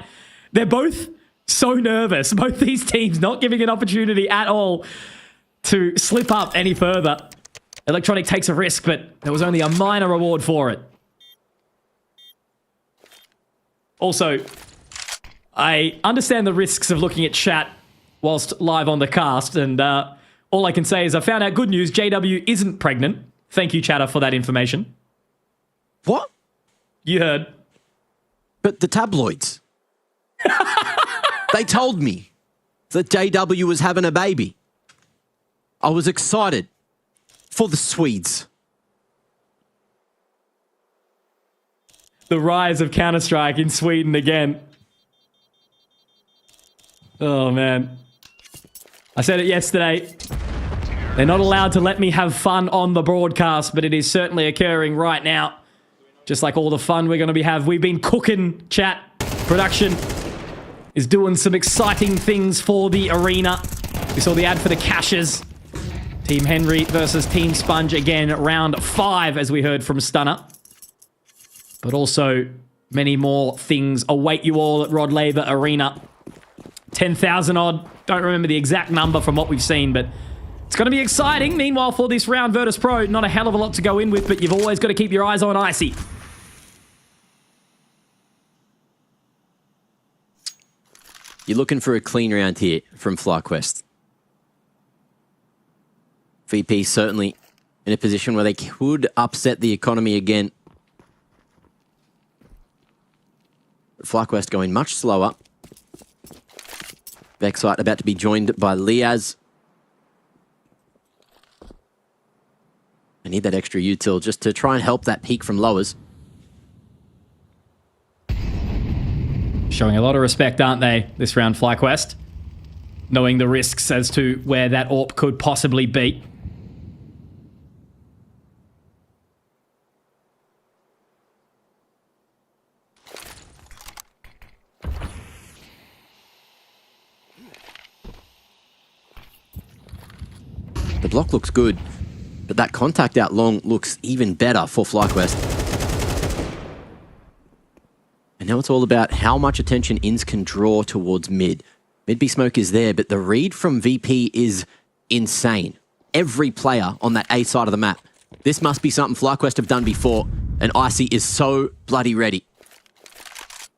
They're both So nervous. Both these teams not giving an opportunity at all to slip up any further. Electronic takes a risk, but there was only a minor reward for it. Also, I understand the risks of looking at chat whilst live on the cast, and all I can say is I found out good news. JW isn't pregnant. Thank you, chatter, for that information. What? You heard. But the tabloids. They told me that JW was having a baby. I was excited for the Swedes. The rise of Counter-Strike in Sweden again. Oh, man. I said it yesterday. They're not allowed to let me have fun on the broadcast, but it is certainly occurring right now. Just like all the fun we're going to have. We've been cooking, chat. Production is doing some exciting things for the arena. We saw the ad for the caches. Team Henry versus Team Sponge again, round 5, as we heard from Stunner. But also, many more things await you all at Rod Laver Arena. 10,000 odd. Don't remember the exact number from what we've seen, but it's going to be exciting. Meanwhile, for this round, Virtus.Pro, not a hell of a lot to go in with, but you've always got to keep your eyes on Icy. You're looking for a clean round here from FlyQuest. VP certainly in a position where they could upset the economy again. FlyQuest going much slower. Vexite about to be joined by Liaz. I need that extra util just to try and help that peak from lowers. Showing a lot of respect, aren't they, this round, FlyQuest? Knowing the risks as to where that AWP could possibly be. The block looks good, but that contact out long looks even better for FlyQuest. And now it's all about how much attention INS can draw towards mid. Mid-B smoke is there, but the read from VP is insane. Every player on that A side of the map. This must be something FlyQuest have done before, and Icy is so bloody ready.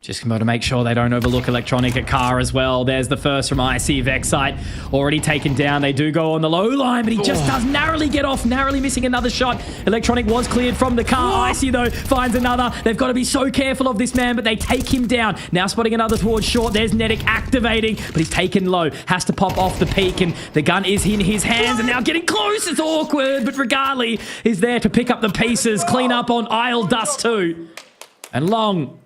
Just about to make sure they don't overlook Electronic at car as well. There's the first from IC. Vexite already taken down. They do go on the low line, but he just does narrowly get off, narrowly missing another shot. Electronic was cleared from the car. IC, though, finds another. They've got to be so careful of this man, but they take him down. Now spotting another towards short. There's Netic activating, but he's taken low. Has to pop off the peak, and the gun is in his hands, and now getting close. It's awkward, but Regali is there to pick up the pieces. Clean up on Isle Dust too. And Long.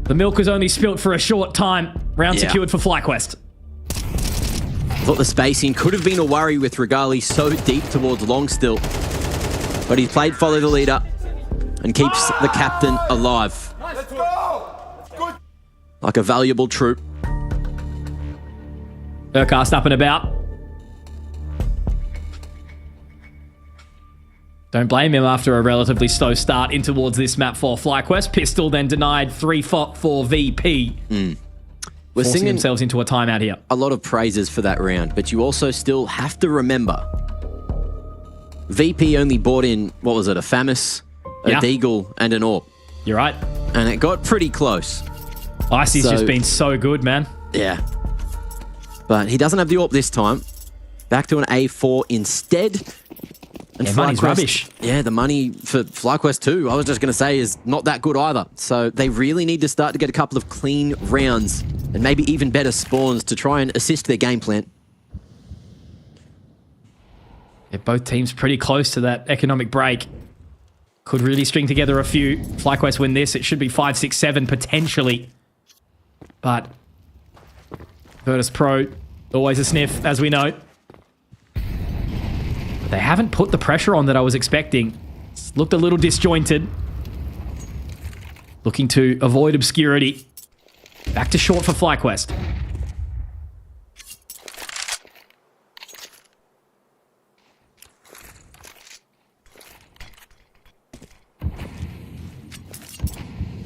The milk was only spilt for a short time. Round secured for FlyQuest. I thought the spacing could have been a worry with Regali so deep towards long still. But he's played follow the leader and keeps the captain alive. Let's go! Like a valuable troop. Urcast up and about. Don't blame him after a relatively slow start in towards this map for FlyQuest. Pistol then denied 3-4 for VP. We're forcing singing themselves into a timeout here. A lot of praises for that round, but you also still have to remember VP only bought in, what was it, a FAMAS, a Deagle, and an AWP. You're right. And it got pretty close. Icy's just been so good, man. Yeah. But he doesn't have the AWP this time. Back to an A4 instead. And money's rubbish. Yeah, the money for FlyQuest too, I was just going to say, is not that good either. So they really need to start to get a couple of clean rounds and maybe even better spawns to try and assist their game plan. Yeah, both teams pretty close to that economic break. Could really string together a few. FlyQuest win this, it should be 5, 6, 7 potentially. But Virtus.Pro, always a sniff, as we know. They haven't put the pressure on that I was expecting. It's looked a little disjointed. Looking to avoid obscurity. Back to short for FlyQuest.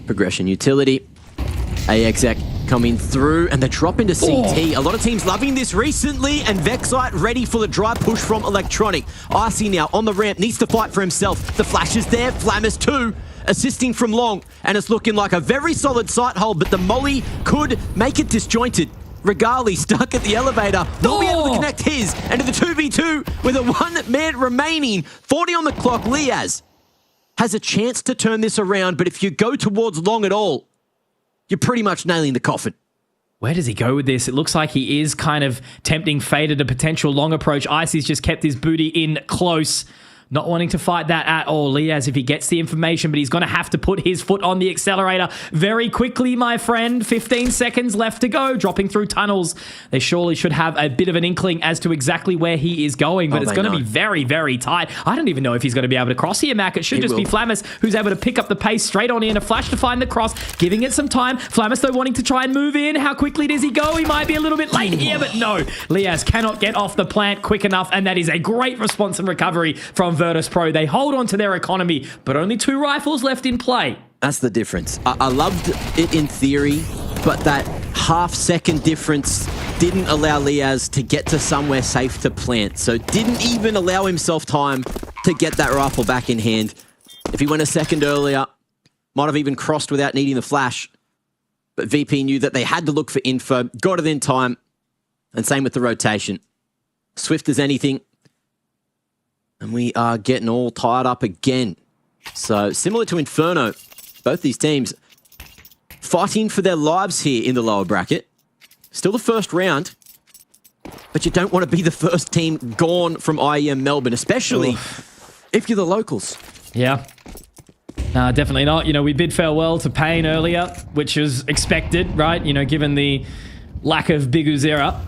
Progression utility. AXX coming through, and they drop into CT. A lot of teams loving this recently, and Vexite ready for the dry push from Electronic. Icy now on the ramp, needs to fight for himself. The flash is there, Flamus too, assisting from long, and it's looking like a very solid sight hold, but the molly could make it disjointed. Regali stuck at the elevator, won't be able to connect his, and to the 2v2 with a 1 man remaining. 40 on the clock, Liaz has a chance to turn this around, but if you go towards long at all, you're pretty much nailing the coffin. Where does he go with this? It looks like he is kind of tempting Fade at a potential long approach. Icy's just kept his booty in close. Not wanting to fight that at all. Liaz, if he gets the information, but he's going to have to put his foot on the accelerator very quickly, my friend. 15 seconds left to go, dropping through tunnels. They surely should have a bit of an inkling as to exactly where he is going, but it's going to be very, very tight. I don't even know if he's going to be able to cross here, Mac. It should just be Flamus who's able to pick up the pace straight on in. A flash to find the cross, giving it some time. Flamus, though, wanting to try and move in. How quickly does he go? He might be a little bit late here, but no. Liaz cannot get off the plant quick enough, and that is a great response and recovery from Virtus.Pro. They hold on to their economy, but only 2 rifles left in play. That's the difference. I loved it in theory, but that half-second difference didn't allow Liaz to get to somewhere safe to plant, so didn't even allow himself time to get that rifle back in hand. If he went a second earlier, might have even crossed without needing the flash, but VP knew that they had to look for info, got it in time, and same with the rotation. Swift as anything. And we are getting all tied up again. So similar to Inferno, both these teams fighting for their lives here in the lower bracket. Still the first round, but you don't want to be the first team gone from IEM Melbourne, especially if you're the locals. Yeah. No, definitely not. You know, we bid farewell to Pain earlier, which was expected, right? You know, given the lack of Big Uzera.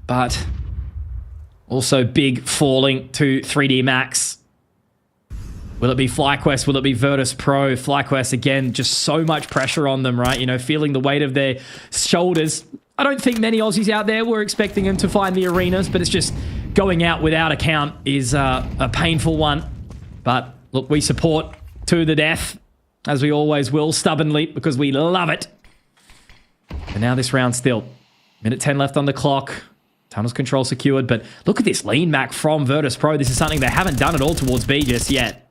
But also big falling to 3D Max. Will it be FlyQuest? Will it be Virtus.Pro? FlyQuest, again, just so much pressure on them, right? You know, feeling the weight of their shoulders. I don't think many Aussies out there were expecting them to find the arenas, but it's just going out without a count is a painful one. But look, we support to the death, as we always will, stubbornly, because we love it. And now this round still. Minute 10 left on the clock. Tunnels control secured, but look at this lean, Mac, from Virtus.Pro. This is something they haven't done at all towards B just yet.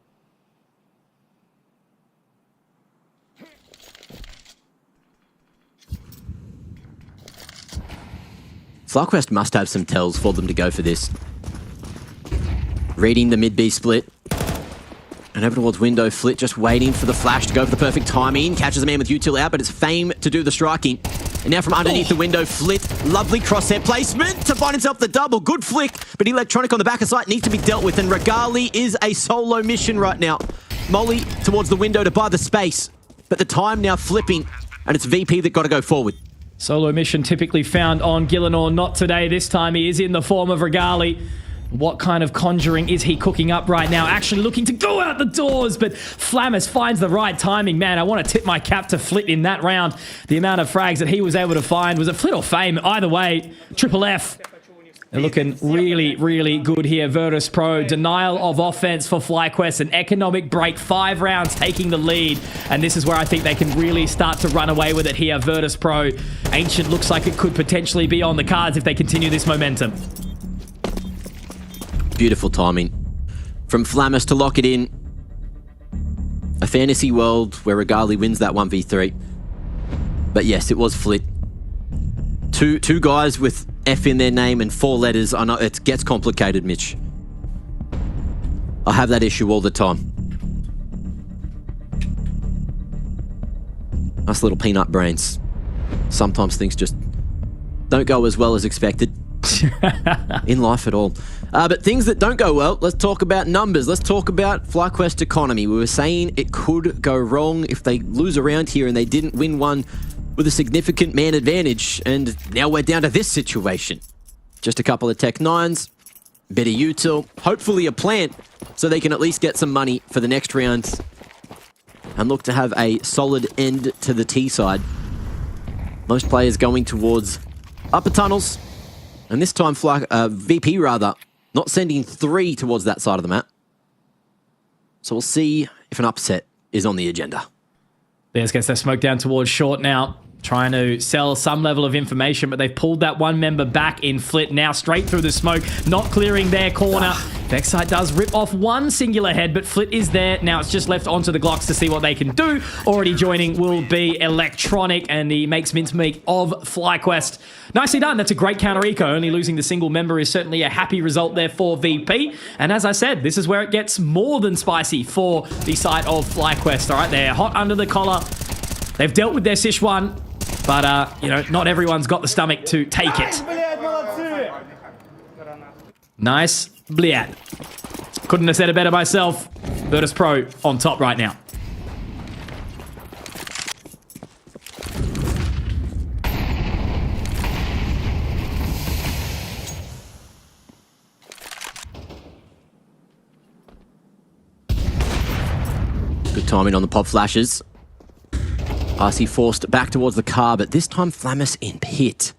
FlyQuest must have some tells for them to go for this. Reading the mid-B split. And over towards window, Flit just waiting for the flash to go for the perfect timing. Catches a man with util out, but it's Fame to do the striking. And now from underneath the window, Flit, lovely crosshair placement to find himself the double. Good flick, but Electronic on the back of sight needs to be dealt with, and Regali is a solo mission right now. Molly towards the window to buy the space, but the time now flipping, and it's VP that got to go forward. Solo mission typically found on Gillinor, not today. This time he is in the form of Regali. What kind of conjuring is he cooking up right now? Actually looking to go out the doors, but Flamus finds the right timing. Man, I want to tip my cap to Flit in that round. The amount of frags that he was able to find. Was it Flit or Fame? Either way, Triple F. They're looking really, really good here. Virtus.Pro, denial of offense for FlyQuest, an economic break, 5 rounds taking the lead. And this is where I think they can really start to run away with it here. Virtus.Pro, Ancient looks like it could potentially be on the cards if they continue this momentum. Beautiful timing from Flamus to lock it in. A fantasy world where Regali wins that 1v3. But yes, it was Flit. Two guys with F in their name and 4 letters. I know it gets complicated, Mitch. I have that issue all the time. Us little peanut brains. Sometimes things just don't go as well as expected. In life at all. But things that don't go well, let's talk about numbers. Let's talk about FlyQuest economy. We were saying it could go wrong if they lose around here and they didn't win one with a significant man advantage. And now we're down to this situation. Just a couple of Tech 9s, bit of util, hopefully a plant, so they can at least get some money for the next round and look to have a solid end to the T side. Most players going towards upper tunnels. And this time, VP rather, not sending 3 towards that side of the map. So we'll see if an upset is on the agenda. There's gets their smoke down towards short now. trying to sell some level of information, but they've pulled that one member back in Flit, now straight through the smoke, not clearing their corner. Vexite does rip off one singular head, but Flit is there. Now it's just left onto the Glocks to see what they can do. Already joining will be Electronic, and he makes mincemeat of FlyQuest. Nicely done. That's a great counter eco. Only losing the single member is certainly a happy result there for VP. And as I said, this is where it gets more than spicy for the side of FlyQuest. All right, they're hot under the collar. They've dealt with their Sichuan, but, you know, not everyone's got the stomach to take it. Nice. Bliat. Couldn't have said it better myself. Virtus.Pro on top right now. Good timing on the pop flashes. RC forced back towards the car, but this time Flamus in pit.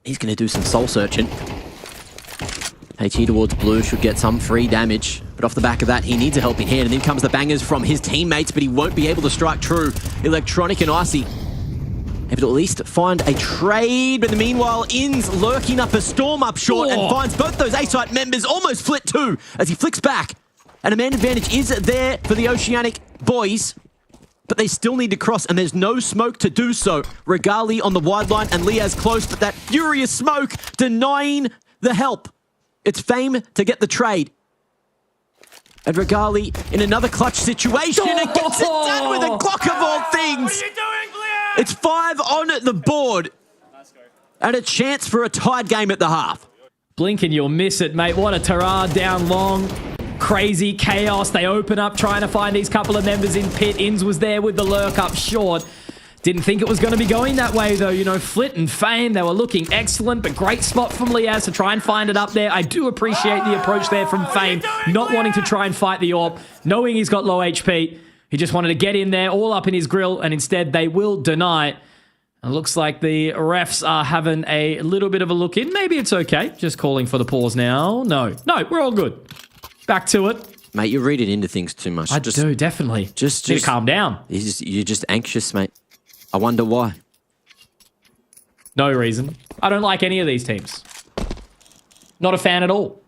He's going to do some soul searching. HE towards blue should get some free damage, but off the back of that, he needs a helping hand, and then comes the bangers from his teammates, but he won't be able to strike true. Electronic and Icy able to at least find a trade, but in the meanwhile, Inns lurking up a storm up short and finds both those A-Site members almost Flit too as he flicks back. And a man advantage is there for the Oceanic boys, but they still need to cross, and there's no smoke to do so. Regali on the wide line, and Liaz close, but that furious smoke denying the help. It's Fame to get the trade. And Regali in another clutch situation and gets it done with a Glock of all things. What are you doing, Liaz? It's 5 on the board. And a chance for a tied game at the half. Blink and you'll miss it, mate. What a Tarah down long. Crazy chaos. They open up trying to find these couple of members in pit. Inns was there with the lurk up short. Didn't think it was going to be going that way, though. You know, Flit and Fame, they were looking excellent, but great spot from Liaz to try and find it up there. I do appreciate the approach there from Fame, not wanting to try and fight the AWP, knowing he's got low HP. He just wanted to get in there, all up in his grill, and instead they will deny. It looks like the refs are having a little bit of a look in. Maybe it's okay. Just calling for the pause now. No, we're all good. Back to it. Mate, you're reading into things too much. I do, definitely. Just need to calm down. You're just anxious, mate. I wonder why. No reason. I don't like any of these teams. Not a fan at all.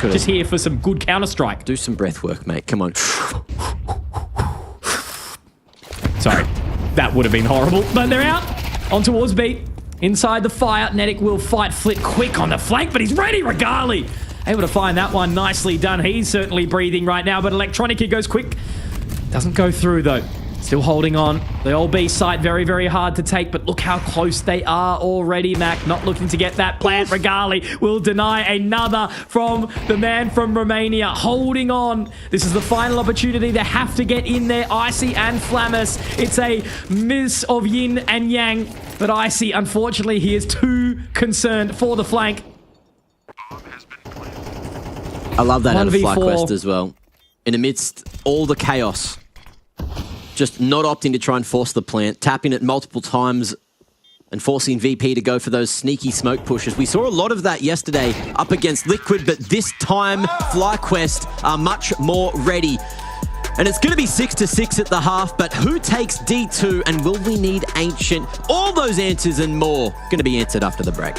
Just here for some good Counter-Strike. Do some breath work, mate. Come on. Sorry. That would have been horrible. But they're out. On towards beat. Inside the fire. Netic will fight Flit quick on the flank, but he's ready, Regali. Able to find that one. Nicely done. He's certainly breathing right now, but Electronica goes quick. Doesn't go through, though. Still holding on. The old B site very, very hard to take, but look how close they are already, Mac. Not looking to get that plant. Regali will deny another from the man from Romania. Holding on. This is the final opportunity. They have to get in there. Icy and Flamus. It's a miss of yin and yang, but Icy, unfortunately, he is too concerned for the flank. I love that out of FlyQuest as well. In amidst all the chaos, just not opting to try and force the plant, tapping it multiple times and forcing VP to go for those sneaky smoke pushes. We saw a lot of that yesterday up against Liquid, but this time FlyQuest are much more ready. And it's going to be 6-6 at the half, but who takes D2 and will we need Ancient? All those answers and more going to be answered after the break.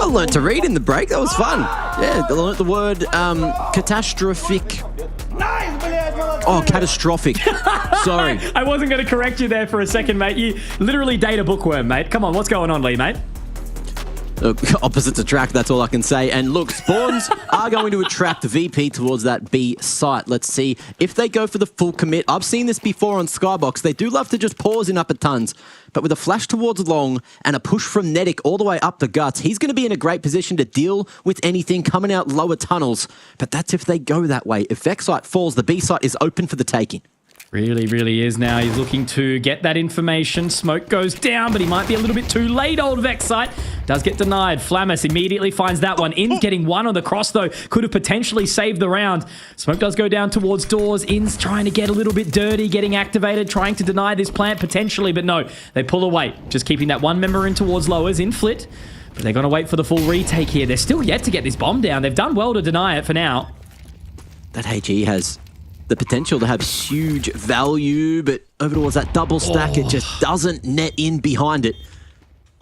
learned to read in the break. That was fun. Yeah, I learned the word catastrophic. Oh, catastrophic. Sorry. I wasn't going to correct you there for a second, mate. You literally date a bookworm, mate. Come on, what's going on, Lee, mate? Look, opposites attract, that's all I can say. And look, Spawns are going to attract VP towards that B site. Let's see if they go for the full commit. I've seen this before on Skybox. They do love to just pause in upper tons. But with a flash towards long and a push from Netic all the way up the guts, he's going to be in a great position to deal with anything coming out lower tunnels. But that's if they go that way. If Vexite falls, the B site is open for the taking. Really, really is now. He's looking to get that information. Smoke goes down, but he might be a little bit too late, old Vexite. Does get denied. Flamus immediately finds that one. Inns getting one on the cross, though. Could have potentially saved the round. Smoke does go down towards doors. Inns trying to get a little bit dirty, getting activated, trying to deny this plant potentially, but no. They pull away. Just keeping that one member in towards lowers in Flit. But they're going to wait for the full retake here. They're still yet to get this bomb down. They've done well to deny it for now. That HE has the potential to have huge value, but over towards that double stack, it just doesn't net in behind it.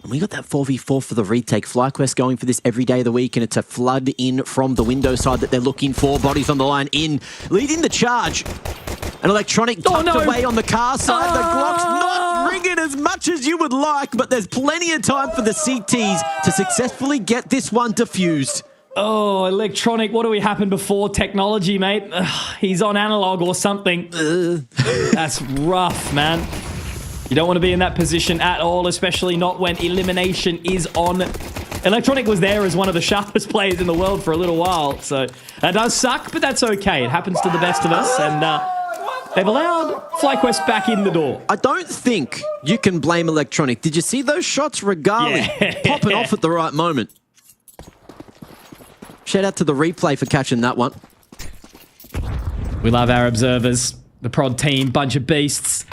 And we got that 4v4 for the retake. FlyQuest going for this every day of the week, and it's a flood in from the window side that they're looking for. Bodies on the line in, leading the charge. An electronic tucked away on the car side. The Glock's not ringing as much as you would like, but there's plenty of time for the CTs to successfully get this one diffused. Oh, electronic. What do we happen before technology, mate? He's on analog or something. That's rough, man. You don't want to be in that position at all, especially not when elimination is on. Electronic was there as one of the sharpest players in the world for a little while, so that does suck, but that's okay. It happens to the best of us, and they've allowed FlyQuest back in the door. I don't think you can blame Electronic. Did you see those shots? Regali popping off at the right moment. Shout out to the replay for catching that one. We love our observers. The prod team, bunch of beasts.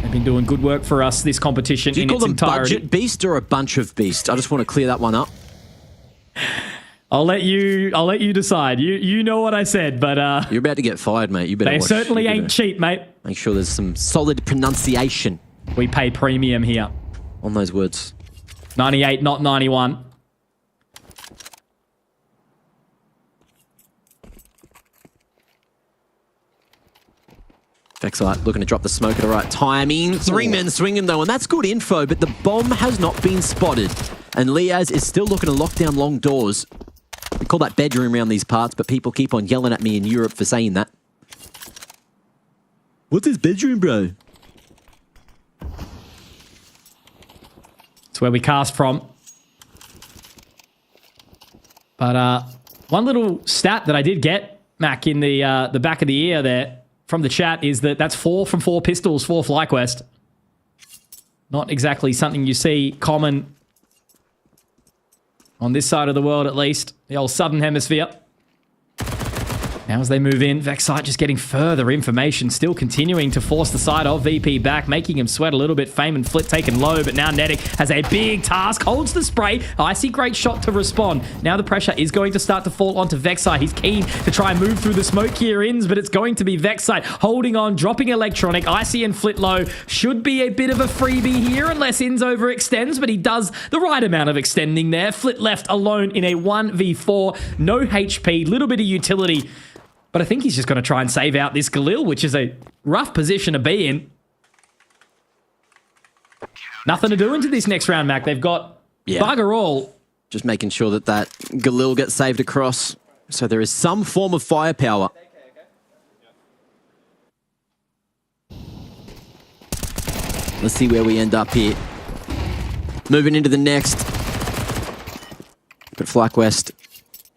They've been doing good work for us this competition in its entirety. Do you call them budget beast or a bunch of beast? I just want to clear that one up. I'll let you decide. You know what I said, but you're about to get fired, mate. You better. They certainly ain't cheap, mate. Make sure there's some solid pronunciation. We pay premium here on those words. 98, not 91. Vexite looking to drop the smoke at the right timing. 3 men swinging though, and that's good info, but the bomb has not been spotted. And Liaz is still looking to lock down long doors. We call that bedroom around these parts, but people keep on yelling at me in Europe for saying that. What's this bedroom, bro? It's where we cast from. But one little stat that I did get, Mac, in the back of the ear there, from the chat is that that's 4 from 4 pistols for FlyQuest. Not exactly something you see common on this side of the world, at least. The old Southern Hemisphere. Now as they move in, Vexite just getting further information, still continuing to force the side of VP back, making him sweat a little bit. Fame and Flit taken low, but now Netic has a big task, holds the spray. Icy, great shot to respond. Now the pressure is going to start to fall onto Vexite. He's keen to try and move through the smoke here, Inns, but it's going to be Vexite holding on, dropping Electronic. Icy and Flit low. Should be a bit of a freebie here, unless Inns overextends, but he does the right amount of extending there. Flit left alone in a 1v4. No HP, little bit of utility. But I think he's just going to try and save out this Galil, which is a rough position to be in. Nothing to do into this next round, Mac. They've got bugger all. Just making sure that that Galil gets saved across. So there is some form of firepower. Let's see where we end up here. Moving into the next. But FlyQuest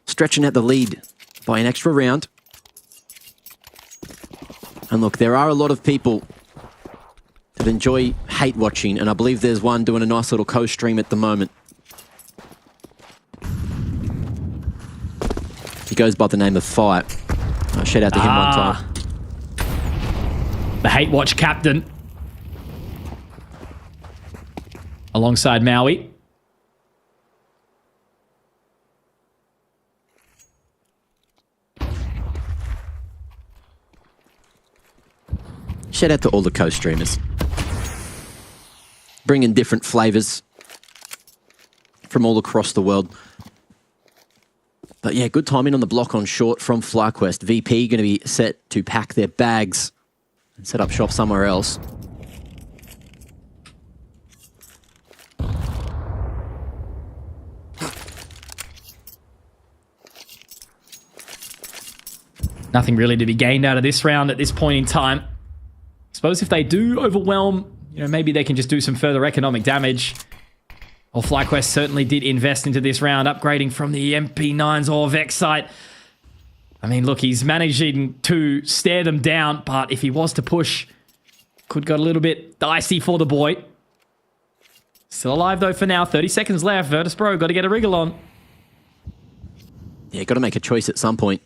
stretching out the lead by an extra round. And look, there are a lot of people that enjoy hate watching, and I believe there's one doing a nice little co-stream at the moment. He goes by the name of Fight. Shout out to him one time. The Hate Watch captain. Alongside Maui. Shout out to all the co-streamers. Bringing different flavors from all across the world. But yeah, good timing on the block on short from FlyQuest. VP going to be set to pack their bags and set up shop somewhere else. Nothing really to be gained out of this round at this point in time. I suppose if they do overwhelm, maybe they can just do some further economic damage. Well, FlyQuest certainly did invest into this round, upgrading from the MP9s or Vex site. I mean, look, he's managing to stare them down, but if he was to push, could got a little bit dicey for the boy. Still alive, though, for now. 30 seconds left. Virtus.Pro got to get a wriggle on. Yeah, got to make a choice at some point.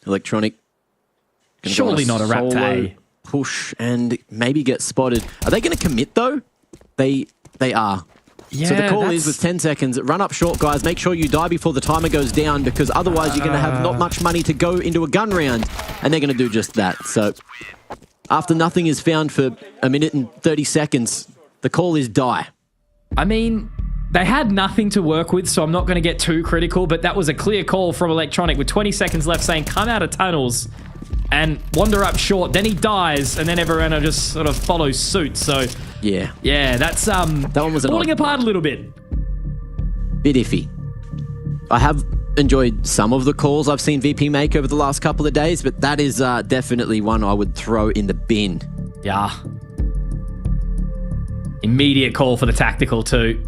Electronic. Surely not a Raptor. Push and maybe get spotted. Are they going to commit, though? They are. Yeah, so the call is with 10 seconds, run up short, guys. Make sure you die before the timer goes down, because otherwise you're going to have not much money to go into a gun round. And they're going to do just that. So after nothing is found for a minute and 30 seconds, the call is die. I mean, they had nothing to work with, so I'm not going to get too critical, but that was a clear call from Electronic with 20 seconds left saying, come out of tunnels and wander up short. Then he dies, and then everyone will just sort of follow suit. So yeah, that's that one was falling apart a little bit. Bit iffy. I have enjoyed some of the calls I've seen VP make over the last couple of days, but that is definitely one I would throw in the bin. Yeah. Immediate call for the tactical too,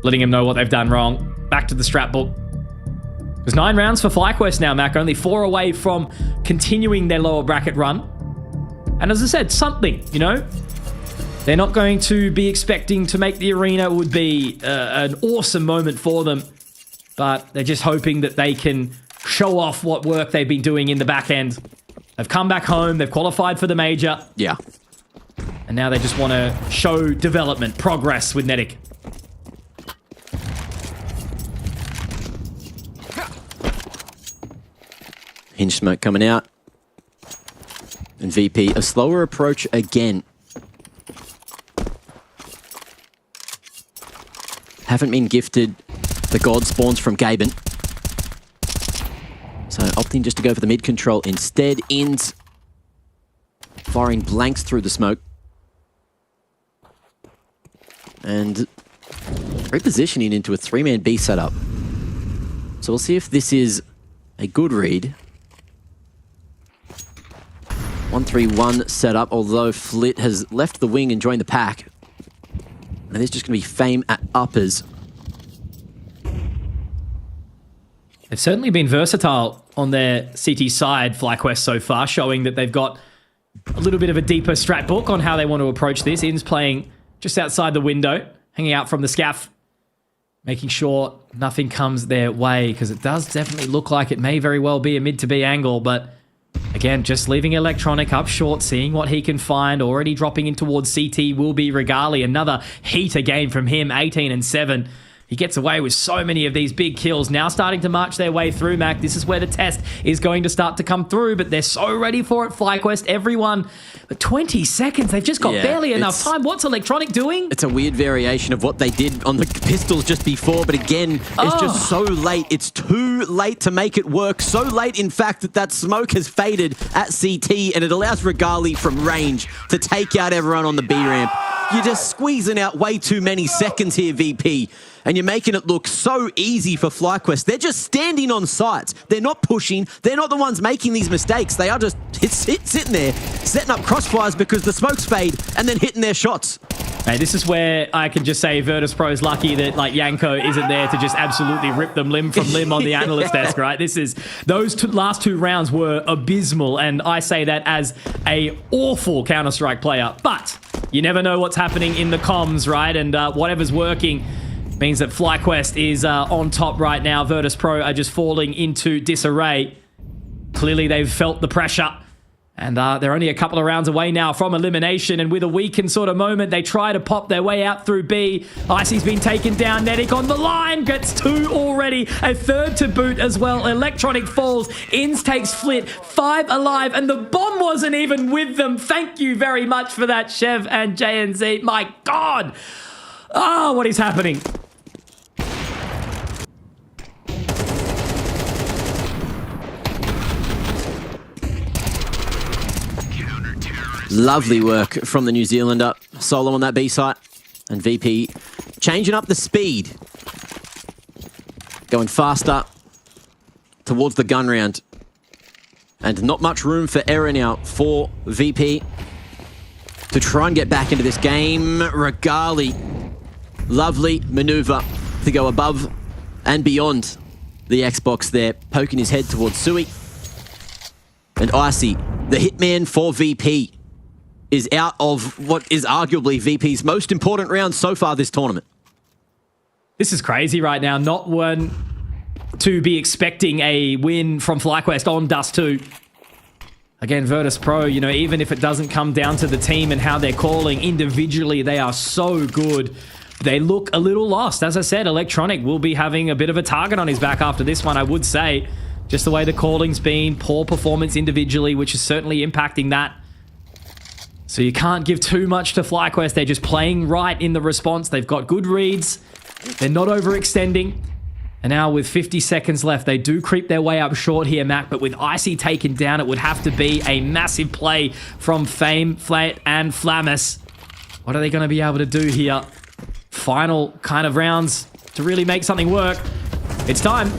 letting him know what they've done wrong. Back to the strap book. There's 9 rounds for FlyQuest now, Mac. Only 4 away from continuing their lower bracket run. And as I said, something, They're not going to be expecting to make the arena. It would be an awesome moment for them. But they're just hoping that they can show off what work they've been doing in the back end. They've come back home. They've qualified for the major. Yeah. And now they just want to show development, progress with Nedic. Hinge smoke coming out. And VP, a slower approach again. Haven't been gifted the god spawns from Gaben. So opting just to go for the mid control instead. Ins firing blanks through the smoke. And repositioning into a 3-man B setup. So we'll see if this is a good read. 1-3-1 setup, although Flit has left the wing and joined the pack. And there's just going to be Fame at uppers. They've certainly been versatile on their CT side, FlyQuest, so far, showing that they've got a little bit of a deeper strat book on how they want to approach this. In's playing just outside the window, hanging out from the scaff, making sure nothing comes their way, because it does definitely look like it may very well be a mid-to-B angle, but again, just leaving Electronic up short, seeing what he can find. Already dropping in towards CT will be Regali. Another heater game from him, 18 and 7. He gets away with so many of these big kills. Now starting to march their way through, Mac. This is where the test is going to start to come through, but they're so ready for it, FlyQuest. Everyone, but 20 seconds. They've just got barely enough time. What's Electronic doing? It's a weird variation of what they did on the pistols just before, but again, it's just so late. It's too late to make it work. So late, in fact, that smoke has faded at CT, and it allows Regali from range to take out everyone on the B ramp. You're just squeezing out way too many seconds here, VP. And you're making it look so easy for FlyQuest. They're just standing on sites. They're not pushing. They're not the ones making these mistakes. They are just sitting there, setting up crossfires because the smokes fade and then hitting their shots. Hey, this is where I can just say Virtus.Pro is lucky that Yanko isn't there to just absolutely rip them limb from limb on the analyst desk, right? Those last 2 rounds were abysmal, and I say that as a awful Counter-Strike player. But you never know what's happening in the comms, right? And whatever's working means that FlyQuest is on top right now. Virtus.Pro are just falling into disarray. Clearly, they've felt the pressure. And they're only a couple of rounds away now from elimination. And with a weakened sort of moment, they try to pop their way out through B. Icy's been taken down. Nedic on the line. Gets 2 already. A 3rd to boot as well. Electronic falls. Ins takes Flit. 5 alive. And the bomb wasn't even with them. Thank you very much for that, Chev and JNZ. My God. Oh, what is happening? Lovely work from the New Zealander. Solo on that B site. And VP changing up the speed. Going faster towards the gun round. And not much room for error now for VP to try and get back into this game. Regali. Lovely maneuver to go above and beyond the Xbox there. Poking his head towards Sui. And Icy, the hitman for VP, is out of what is arguably VP's most important round so far this tournament. This is crazy right now. Not one to be expecting a win from FlyQuest on Dust 2. Again, Virtus.Pro, you know, even if it doesn't come down to the team and how they're calling individually, they are so good. They look a little lost. As I said, Electronic will be having a bit of a target on his back after this one, I would say. Just the way the calling's been, poor performance individually, which is certainly impacting that. So you can't give too much to FlyQuest. They're just playing right in the response. They've got good reads. They're not overextending. And now with 50 seconds left, they do creep their way up short here, Mac. But with Icy taken down, it would have to be a massive play from Fame, Flat, and Flamus. What are they going to be able to do here? Final kind of rounds to really make something work. It's time.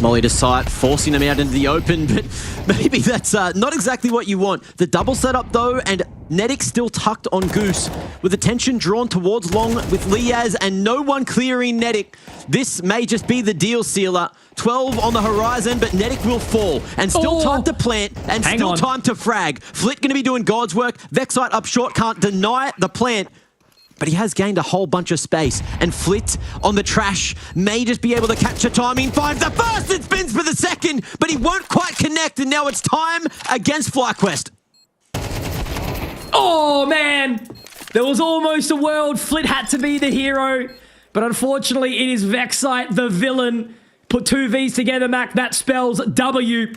Molly to sight, forcing him out into the open, but maybe that's not exactly what you want. The double setup though, and Netic still tucked on Goose, with attention drawn towards Long with Liaz and no one clearing Netic. This may just be the deal sealer. 12 on the horizon, but Netic will fall. And still time to plant, and still time to frag. Flit going to be doing God's work. Vexite up short, can't deny the plant. But he has gained a whole bunch of space. And Flit on the trash may just be able to catch a timing. Finds the first and spins for the second, but he won't quite connect. And now it's time against FlyQuest. Oh, man. There was almost a world Flit had to be the hero. But unfortunately, it is Vexite, the villain. Put two V's together, Mac. That spells W.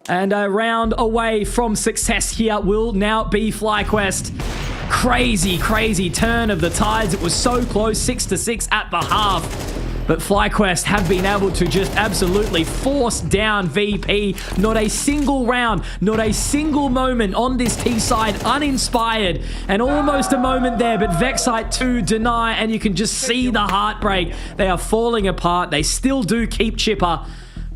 And a round away from success here will now be FlyQuest. Crazy, crazy turn of the tides. It was so close, 6-6 at the half. But FlyQuest have been able to just absolutely force down VP. Not a single round, not a single moment on this T side, uninspired. And almost a moment there, but Vexite to deny, and you can just see the heartbreak. They are falling apart. They still do keep Chipper.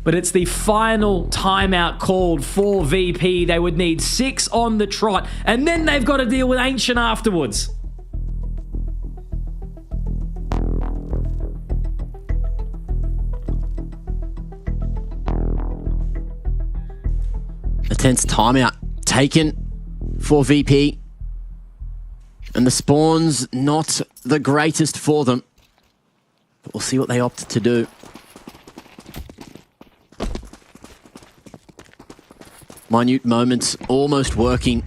But it's the final timeout called for VP. They would need 6 on the trot. And then they've got to deal with Ancient afterwards. A tense timeout taken for VP. And the spawn's not the greatest for them. But we'll see what they opt to do. Minute moments almost working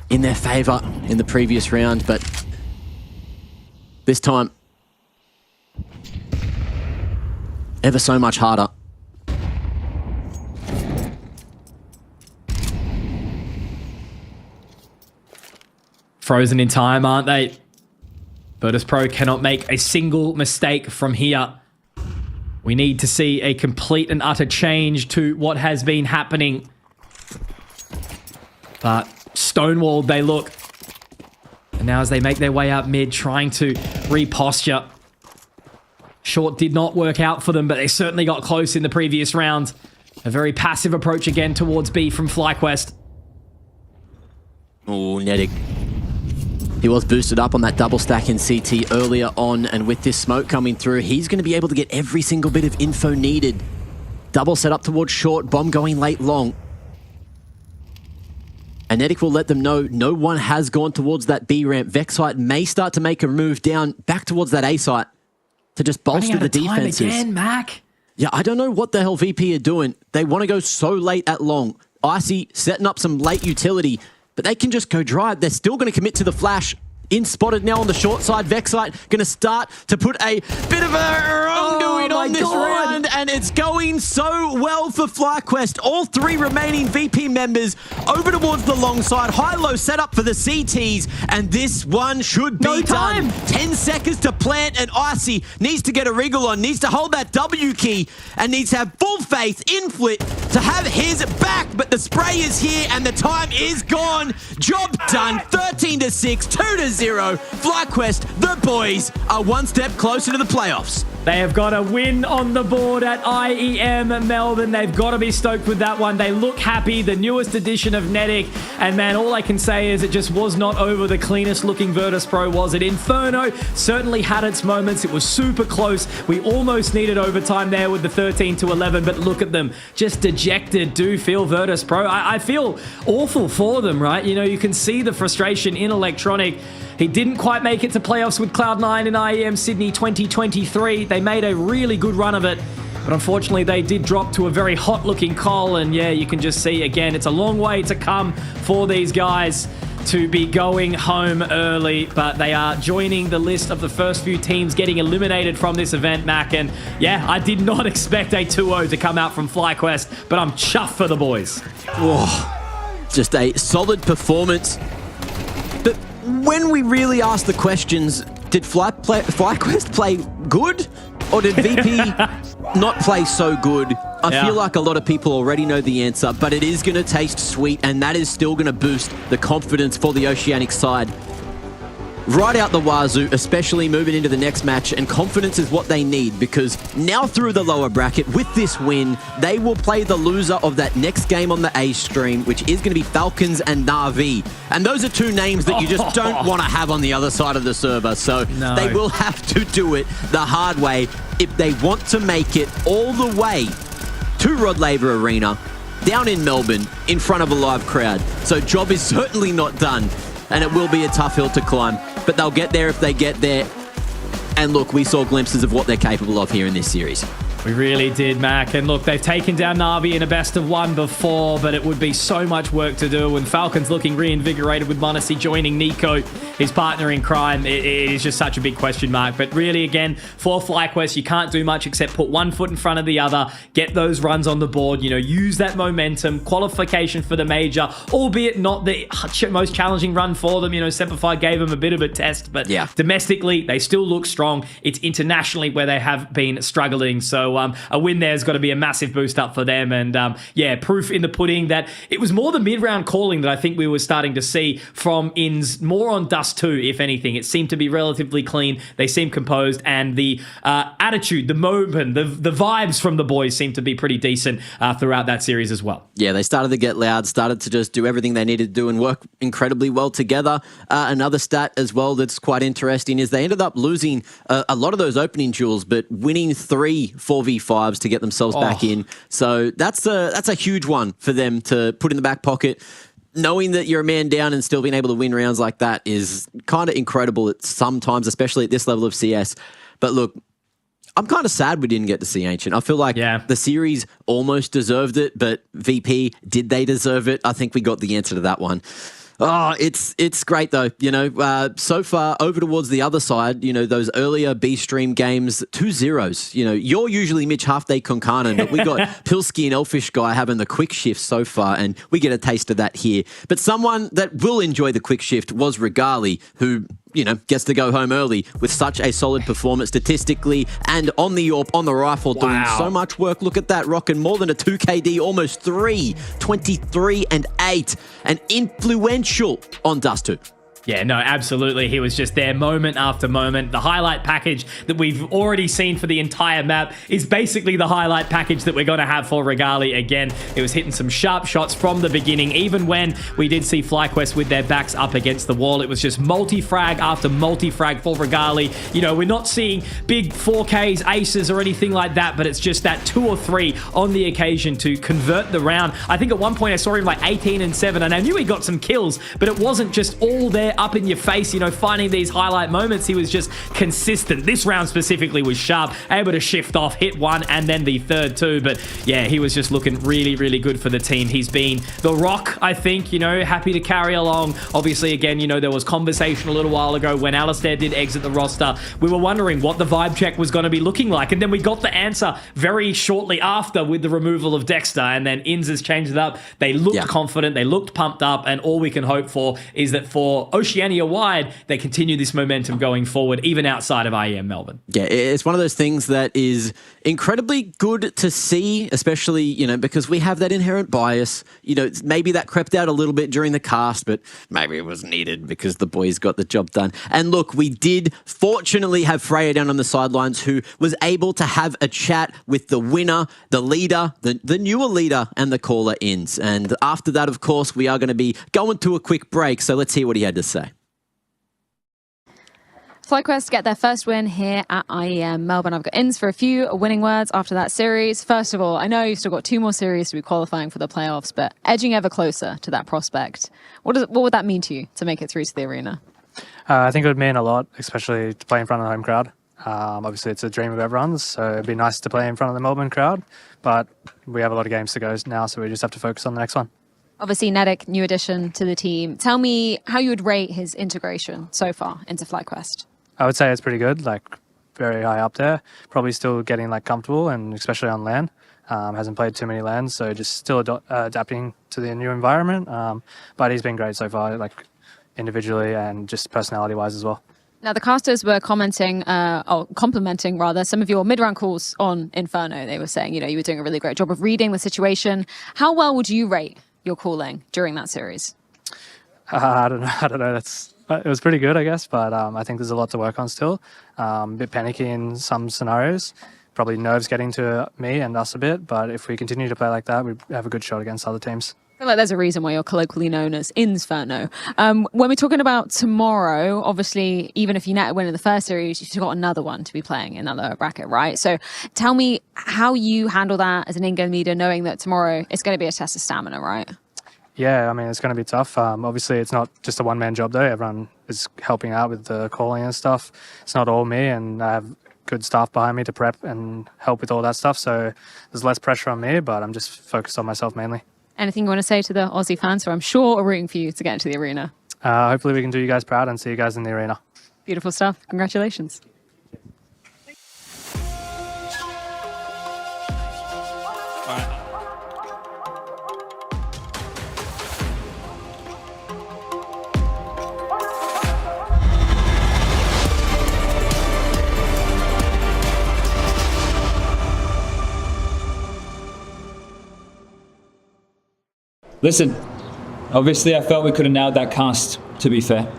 in their favor in the previous round, but this time ever so much harder. Frozen in time, aren't they? Virtus.Pro cannot make a single mistake from here. We need to see a complete and utter change to what has been happening. But stonewalled they look. And now as they make their way up mid, trying to reposture. Short did not work out for them, but they certainly got close in the previous round. A very passive approach again towards B from FlyQuest. Oh, Netic. He was boosted up on that double stack in CT earlier on, and with this smoke coming through, he's going to be able to get every single bit of info needed. Double set up towards short, bomb going late long. And Netic will let them know no one has gone towards that B ramp. Vexite may start to make a move down back towards that A site to just bolster the defenses. Again, Mac. Yeah, I don't know what the hell VP are doing. They want to go so late at long. Icy setting up some late utility, but they can just go dry. They're still going to commit to the flash. in spotted now on the short side. Vexite going to start to put a bit of a wrongdoing on this round, and it's going so well for FlyQuest. All 3 remaining VP members over towards the long side. High-low setup for the CTs, and this one should be done. 10 seconds to plant, and Icy needs to get a wriggle on, needs to hold that W key, and needs to have full faith in Flit to have his back, but the spray is here, and the time is gone. Job done. 13-6, 2-0. FlyQuest, the boys, are one step closer to the playoffs. They have got a win on the board at IEM Melbourne. They've got to be stoked with that one. They look happy, the newest edition of Netic. And man, all I can say is it just was not over the cleanest looking Virtus.Pro, was it? Inferno certainly had its moments. It was super close. We almost needed overtime there with the 13-11, but look at them. Just dejected. Do feel Virtus.Pro. I feel awful for them, right? You know, you can see the frustration in Electronic. He didn't quite make it to playoffs with Cloud9 in IEM Sydney 2023. They made a really good run of it, but unfortunately they did drop to a very hot-looking Col, and yeah, you can just see again, it's a long way to come for these guys to be going home early, but they are joining the list of the first few teams getting eliminated from this event, Mac, and yeah, I did not expect a 2-0 to come out from FlyQuest, but I'm chuffed for the boys. Oh, just a solid performance. But when we really ask the questions, did FlyQuest play good? Or did VP not play so good? I feel like a lot of people already know the answer, but it is going to taste sweet, and that is still going to boost the confidence for the Oceanic side. Right out the wazoo, especially moving into the next match, and confidence is what they need, because now through the lower bracket, with this win, they will play the loser of that next game on the A stream, which is going to be Falcons and Na'Vi. And those are 2 names that you just don't want to have on the other side of the server, so they will have to do it the hard way if they want to make it all the way to Rod Laver Arena, down in Melbourne, in front of a live crowd. So job is certainly not done, and it will be a tough hill to climb, but they'll get there if they get there. And look, we saw glimpses of what they're capable of here in this series. We really did, Mac. And look, they've taken down Na'Vi in a best of 1 before, but it would be so much work to do. And Falcons looking reinvigorated with Monacy joining Nico, his partner in crime. It is just such a big question mark. But really, again, for FlyQuest, you can't do much except put one foot in front of the other, get those runs on the board, you know, use that momentum, qualification for the major, albeit not the most challenging run for them. You know, Semper gave them a bit of a test, but domestically, they still look strong. It's internationally where they have been struggling. So a win there has got to be a massive boost up for them. And yeah, proof in the pudding that it was more the mid-round calling that I think we were starting to see from Inns, more on Dust 2, if anything. It seemed to be relatively clean. They seemed composed, and the attitude, the moment, the vibes from the boys seemed to be pretty decent throughout that series as well. Yeah, they started to get loud, started to just do everything they needed to do and work incredibly well together. Another stat as well that's quite interesting is they ended up losing a lot of those opening duels, but winning 3 4v5s to get themselves back in. So that's a huge one for them to put in the back pocket. Knowing that you're a man down and still being able to win rounds like that is kind of incredible at sometimes, especially at this level of CS. But look, I'm kind of sad we didn't get to see Ancient. I feel like the series almost deserved it, but VP, did they deserve it? I think we got the answer to that one. Oh, it's great though, you know, so far over towards the other side, you know, those earlier B-Stream games, 2-0s, you know, you're usually Mitch Halfday Concarnon, but we got Pilsky and Elfish Guy having the quick shift so far, and we get a taste of that here. But someone that will enjoy the quick shift was Regali, who, you know, gets to go home early with such a solid performance statistically and on the AWP, on the rifle, doing so much work. Look at that, rocking more than a 2 KD, almost 3, 23 and 8, and influential on Dust 2. Yeah, no, absolutely. He was just there moment after moment. The highlight package that we've already seen for the entire map is basically the highlight package that we're going to have for Regali again. It was hitting some sharp shots from the beginning. Even when we did see FlyQuest with their backs up against the wall, it was just multi-frag after multi-frag for Regali. You know, we're not seeing big 4Ks, aces or anything like that, but it's just that 2 or 3 on the occasion to convert the round. I think at one point I saw him like 18 and 7, and I knew he got some kills, but it wasn't just all there there up in your face, finding these highlight moments. He was just consistent. This round specifically was sharp, able to shift off, hit one, and then the third too. But yeah, he was just looking really, really good for the team. He's been the rock, I think, happy to carry along. Obviously, again, there was conversation a little while ago when Alistair did exit the roster. We were wondering what the vibe check was going to be looking like, and then we got the answer very shortly after with the removal of Dexter, and then Inns has changed it up. They looked confident, they looked pumped up, and all we can hope for is that for Oceania-wide, they continue this momentum going forward, even outside of IEM Melbourne. Yeah, it's one of those things that is incredibly good to see, especially, because we have that inherent bias. Maybe that crept out a little bit during the cast, but maybe it was needed because the boys got the job done. And look, we did fortunately have Freya down on the sidelines, who was able to have a chat with the winner, the leader, the newer leader, and the caller Inns. And after that, of course, we are going to be going to a quick break. So let's hear what he had to say. FlyQuest get their first win here at IEM Melbourne. I've got Inns for a few winning words after that series. First of all, I know you've still got 2 more series to be qualifying for the playoffs, but edging ever closer to that prospect. What would that mean to you to make it through to the arena? I think it would mean a lot, especially to play in front of the home crowd. Obviously, it's a dream of everyone's, so it'd be nice to play in front of the Melbourne crowd, but we have a lot of games to go now, so we just have to focus on the next one. Obviously, Nedek, new addition to the team. Tell me how you would rate his integration so far into FlyQuest. I would say it's pretty good, very high up there. Probably still getting comfortable, and especially on LAN. Hasn't played too many LANs, so just still adapting to the new environment. But he's been great so far, individually and just personality-wise as well. Now, the casters were complimenting some of your mid-round calls on Inferno. They were saying, you were doing a really great job of reading the situation. How well would you rate your calling during that series? I don't know. It was pretty good, I guess, but I think there's a lot to work on still. A bit panicky in some scenarios. Probably nerves getting to me and us a bit, but if we continue to play like that, we have a good shot against other teams. I feel like there's a reason why you're colloquially known as Inferno. When we're talking about tomorrow, obviously, even if you net win in the first series, you've still got another one to be playing in that lower bracket, right? So tell me how you handle that as an in-game leader, knowing that tomorrow it's going to be a test of stamina, right? Yeah, it's going to be tough. Obviously, it's not just a one-man job, though. Everyone is helping out with the calling and stuff. It's not all me, and I have good staff behind me to prep and help with all that stuff. So there's less pressure on me, but I'm just focused on myself mainly. Anything you want to say to the Aussie fans who I'm sure are rooting for you to get into the arena? Hopefully we can do you guys proud and see you guys in the arena. Beautiful stuff. Congratulations. Listen, obviously I felt we could have nailed that cast, to be fair.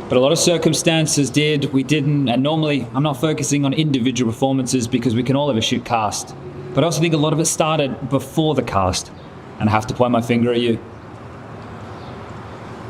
But a lot of circumstances we didn't, and normally I'm not focusing on individual performances because we can all have a shit cast. But I also think a lot of it started before the cast, and I have to point my finger at you.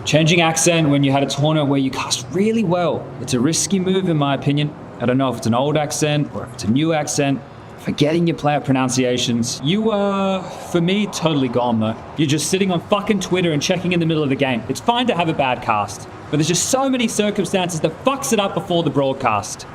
Changing accent when you had a tournament where you cast really well, it's a risky move in my opinion. I don't know if it's an old accent or if it's a new accent. Forgetting your player pronunciations. You were, for me, totally gone though. You're just sitting on fucking Twitter and checking in the middle of the game. It's fine to have a bad cast, but there's just so many circumstances that fucks it up before the broadcast.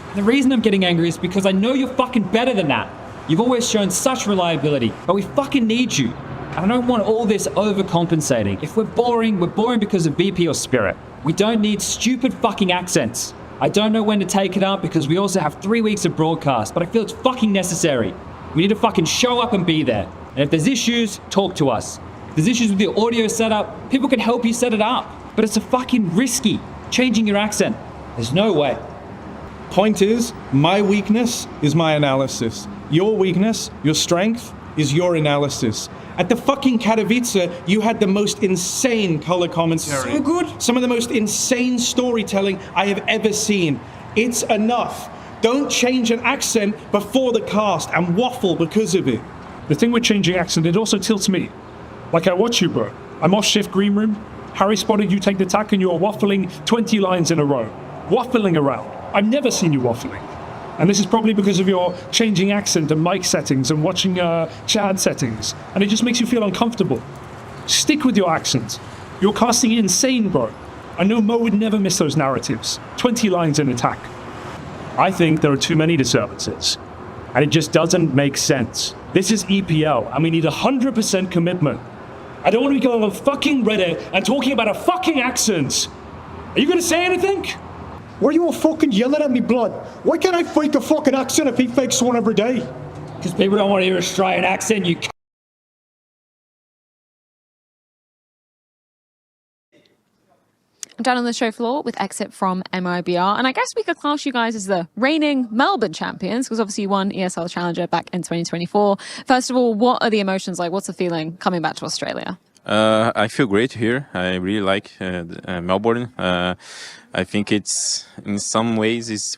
And the reason I'm getting angry is because I know you're fucking better than that. You've always shown such reliability, but we fucking need you. And I don't want all this overcompensating. If we're boring because of BP or Spirit. We don't need stupid fucking accents. I don't know when to take it up because we also have 3 weeks of broadcast, but I feel it's fucking necessary. We need to fucking show up and be there. And if there's issues, talk to us. If there's issues with the audio setup, people can help you set it up. But it's a fucking risky, changing your accent. There's no way. Point is, my weakness is my analysis. Your weakness, your strength, is your analysis. At the fucking Katowice, you had the most insane color commentary. So good. Some of the most insane storytelling I have ever seen. It's enough. Don't change an accent before the cast and waffle because of it. The thing with changing accent, it also tilts me. Like I watch you, bro. I'm off shift green room. Harry spotted you take the tack and you're waffling 20 lines in a row. Waffling around. I've never seen you waffling. And this is probably because of your changing accent and mic settings and watching chat settings. And it just makes you feel uncomfortable. Stick with your accent. You're casting insane, bro. I know Mo would never miss those narratives. 20 lines in attack. I think there are too many disturbances. And it just doesn't make sense. This is EPL, and we need 100% commitment. I don't want to be going on fucking Reddit and talking about a fucking accent. Are you gonna say anything? Why are you all fucking yelling at me, blood? Why can't I fake a fucking accent if he fakes one every day? Because people don't want to hear an Australian accent, you Down on the show floor with exit from MIBR. And I guess we could class you guys as the reigning Melbourne champions, because obviously you won ESL Challenger back in 2024. First of all, what are the emotions like? What's the feeling coming back to Australia? I feel great here. I really like Melbourne. I think it's, in some ways, it's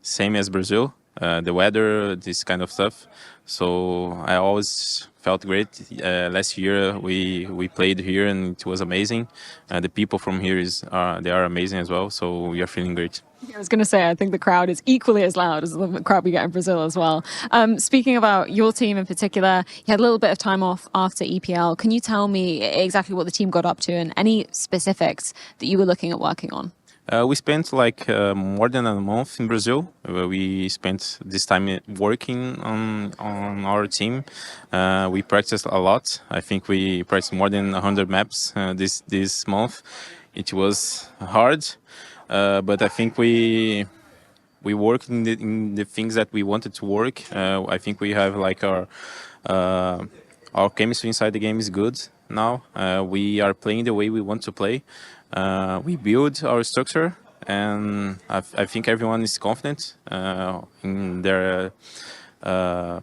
same as Brazil. The weather, this kind of stuff. So I always felt great. Last year we played here and it was amazing. The people from here they are amazing as well. So we are feeling great. I was going to say, I think the crowd is equally as loud as the crowd we get in Brazil as well. Speaking about your team in particular, you had a little bit of time off after EPL. Can you tell me exactly what the team got up to and any specifics that you were looking at working on? We spent like more than a month in Brazil. We spent this time working on our team. We practiced a lot. I think we practiced more than 100 maps this month. It was hard, but I think we worked in the things that we wanted to work. I think we have like our chemistry inside the game is good now. We are playing the way we want to play. We build our structure, and I think everyone is confident in their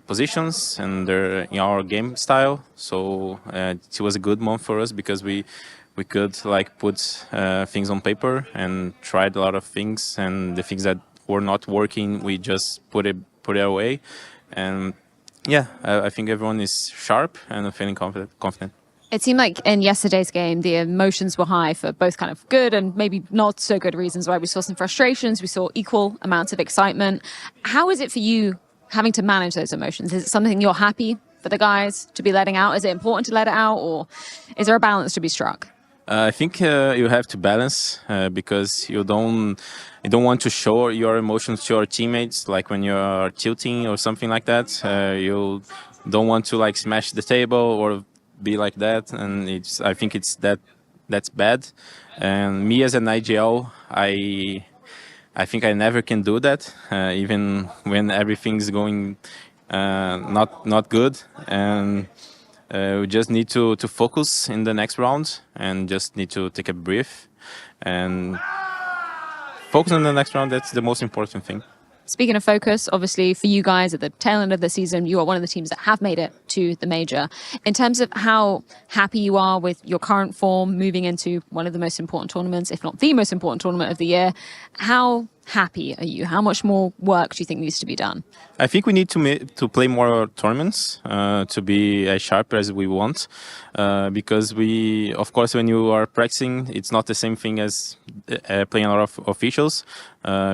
positions and in our game style. So it was a good month for us because we could like put things on paper and tried a lot of things, and the things that were not working, we just put it away. And yeah, I think everyone is sharp and feeling confident. It seemed like in yesterday's game, the emotions were high for both kind of good and maybe not so good reasons, right? We saw some frustrations, we saw equal amounts of excitement. How is it for you having to manage those emotions? Is it something you're happy for the guys to be letting out? Is it important to let it out, or is there a balance to be struck? I think you have to balance because you don't want to show your emotions to your teammates, like when you are tilting or something like that. You don't want to like smash the table or be like that, and I think that's bad. And me as an IGL, I think I never can do that, even when everything's going not good. And we just need to focus in the next round and just need to take a breath and focus on the next round. That's the most important thing. Speaking of focus, obviously for you guys at the tail end of the season, you are one of the teams that have made it to the major. In terms of how happy you are with your current form moving into one of the most important tournaments, if not the most important tournament of the year, how happy are you? How much more work do you think needs to be done? I think we need to play more tournaments to be as sharp as we want, because of course, when you are practicing, it's not the same thing as playing a lot of officials,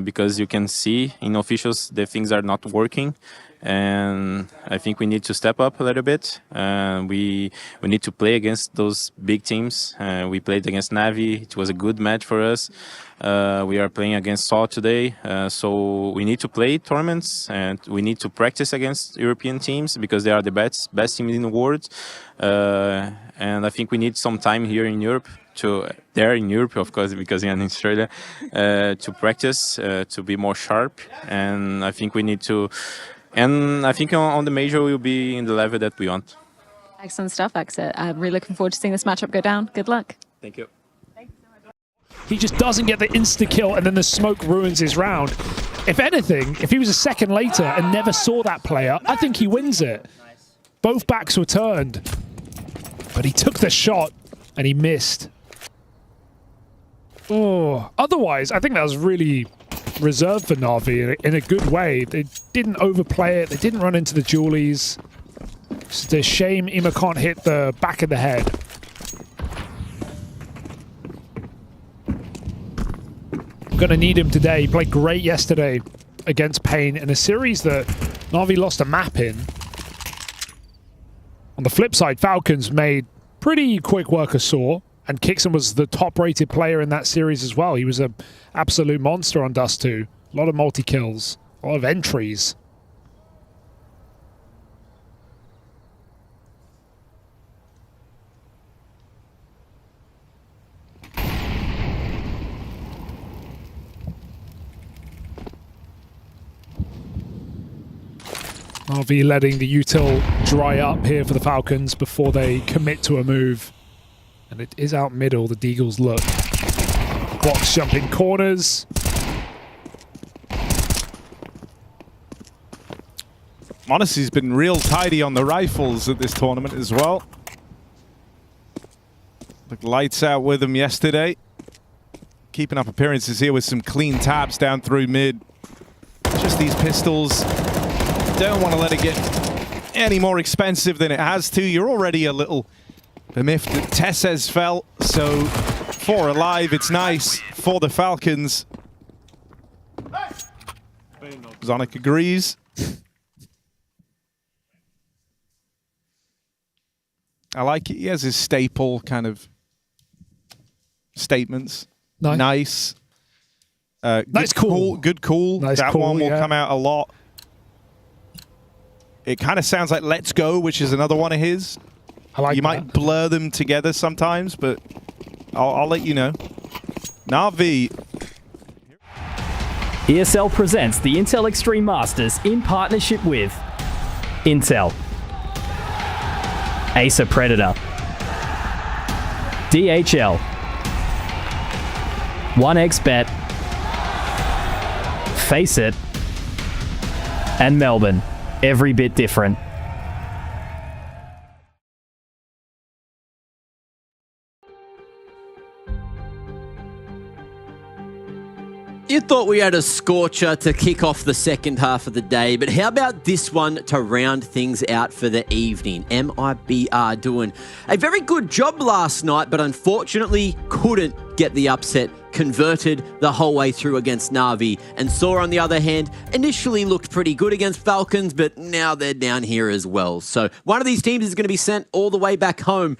because you can see in officials the things are not working. And I think we need to step up a little bit. We need to play against those big teams. We played against Navi. It was a good match for us. We are playing against Saw today. So we need to play tournaments, and we need to practice against European teams because they are the best teams in the world. And I think we need some time here in Europe, of course, because we are in Australia, to practice, to be more sharp. And I think we need to... And I think on the major, we'll be in the level that we want. Excellent stuff, Exit. I'm really looking forward to seeing this matchup go down. Good luck. Thank you. He just doesn't get the insta-kill, and then the smoke ruins his round. If anything, if he was a second later and never saw that player, I think he wins it. Both backs were turned. But he took the shot, and he missed. Oh, otherwise, I think that was really reserved for Na'Vi in a good way. They didn't overplay it. They didn't run into the Julies. It's a shame Ima can't hit the back of the head. I'm going to need him today. He played great yesterday against Pain in a series that Na'Vi lost a map in. On the flip side, Falcons made pretty quick work of Saw, And Kixon was the top-rated player in that series as well. He was an absolute monster on Dust 2. A lot of multi-kills, a lot of entries. RV letting the util dry up here for the Falcons before they commit to a move. And it is out middle, the Deagles look. Box jumping corners. Monacy's been real tidy on the rifles at this tournament as well. Looked lights out with them yesterday. Keeping up appearances here with some clean taps down through mid. Just these pistols. Don't want to let it get any more expensive than it has to. You're already a little bemiffed that Tessez fell, so 4 alive, it's nice for the Falcons. Zonic agrees. I like it. He has his staple kind of statements. Nice. Nice cool. Good cool. Nice that cool, one will yeah. come out a lot. It kind of sounds like Let's Go, which is another one of his. I like you that. might blur them together sometimes, but I'll let you know. Na'Vi. ESL presents the Intel Extreme Masters in partnership with Intel, Acer Predator, DHL, 1xBet, Face It, and Melbourne. Every bit different. You thought we had a scorcher to kick off the second half of the day, but how about this one to round things out for the evening? MIBR doing a very good job last night, but unfortunately couldn't get the upset, converted the whole way through against Na'Vi. And Saw, on the other hand, initially looked pretty good against Falcons, but now they're down here as well. So one of these teams is going to be sent all the way back home.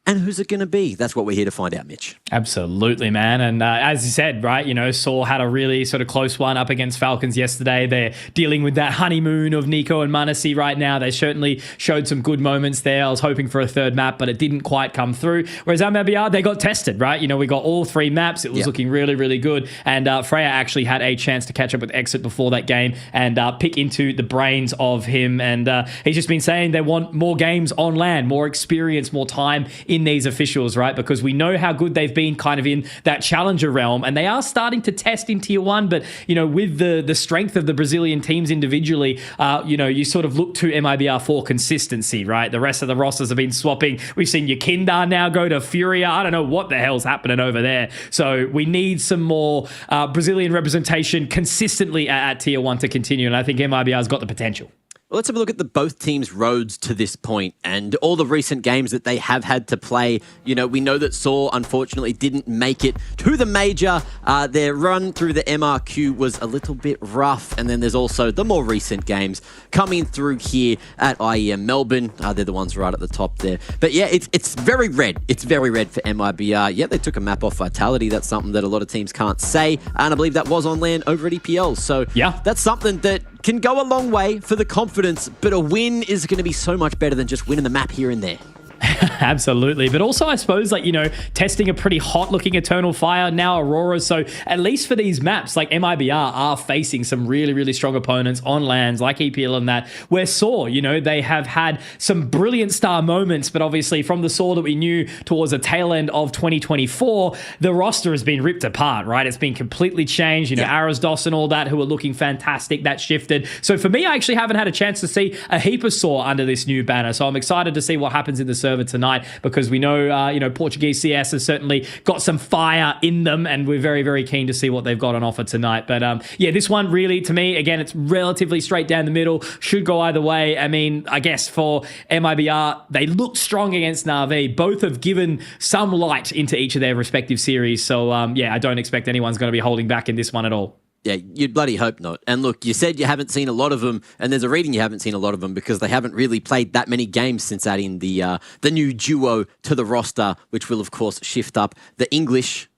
And who's it going to be? That's what we're here to find out, Mitch. Absolutely, man. And as you said, right, you know, Saw had a really sort of close one up against Falcons yesterday. They're dealing with that honeymoon of Nico and Manassi right now. They certainly showed some good moments there. I was hoping for a third map, but it didn't quite come through. Whereas MIBR, they got tested, right? You know, we got all 3 maps. It was looking really, really good. And Freya actually had a chance to catch up with Exit before that game and pick into the brains of him. And he's just been saying they want more games on LAN, more experience, more time in these officials, right? Because we know how good they've been kind of in that challenger realm, and they are starting to test in tier 1, but you know, with the strength of the Brazilian teams individually, you know, you sort of look to MIBR for consistency, right? The rest of the rosters have been swapping. We've seen Yakindar now go to Furia. I don't know what the hell's happening over there. So we need some more Brazilian representation consistently at tier 1 to continue, and I think MIBR's got the potential. Well, let's have a look at the both teams' roads to this point and all the recent games that they have had to play. You know, we know that Saw unfortunately didn't make it to the major. Their run through the MRQ was a little bit rough. And then there's also the more recent games coming through here at IEM Melbourne. They're the ones right at the top there. But yeah, it's very red. It's very red for MIBR. Yeah, they took a map off Vitality. That's something that a lot of teams can't say. And I believe that was on LAN over at EPL. So yeah, that's something that can go a long way for the confidence, but a win is going to be so much better than just winning the map here and there. Absolutely. But also, I suppose, like, you know, testing a pretty hot looking Eternal Fire, now Aurora. So at least for these maps, like MIBR are facing some really, really strong opponents on lands like EPL and that, where Saw, you know, they have had some brilliant star moments, but obviously from the Saw that we knew towards the tail end of 2024, the roster has been ripped apart, right? It's been completely changed. You know, Arazdos and all that, who are looking fantastic, that shifted. So for me, I actually haven't had a chance to see a heap of Saw under this new banner. So I'm excited to see what happens in the server tonight, because we know, you know, Portuguese CS has certainly got some fire in them, and we're very, very keen to see what they've got on offer tonight. But yeah, this one really, to me, again, it's relatively straight down the middle, should go either way. I mean, I guess for MIBR, they look strong against Na'Vi. Both have given some light into each of their respective series. So yeah, I don't expect anyone's going to be holding back in this one at all. Yeah, you'd bloody hope not. And look, you said you haven't seen a lot of them, and there's a reading you haven't seen a lot of them because they haven't really played that many games since adding the new duo to the roster, which will, of course, shift up the English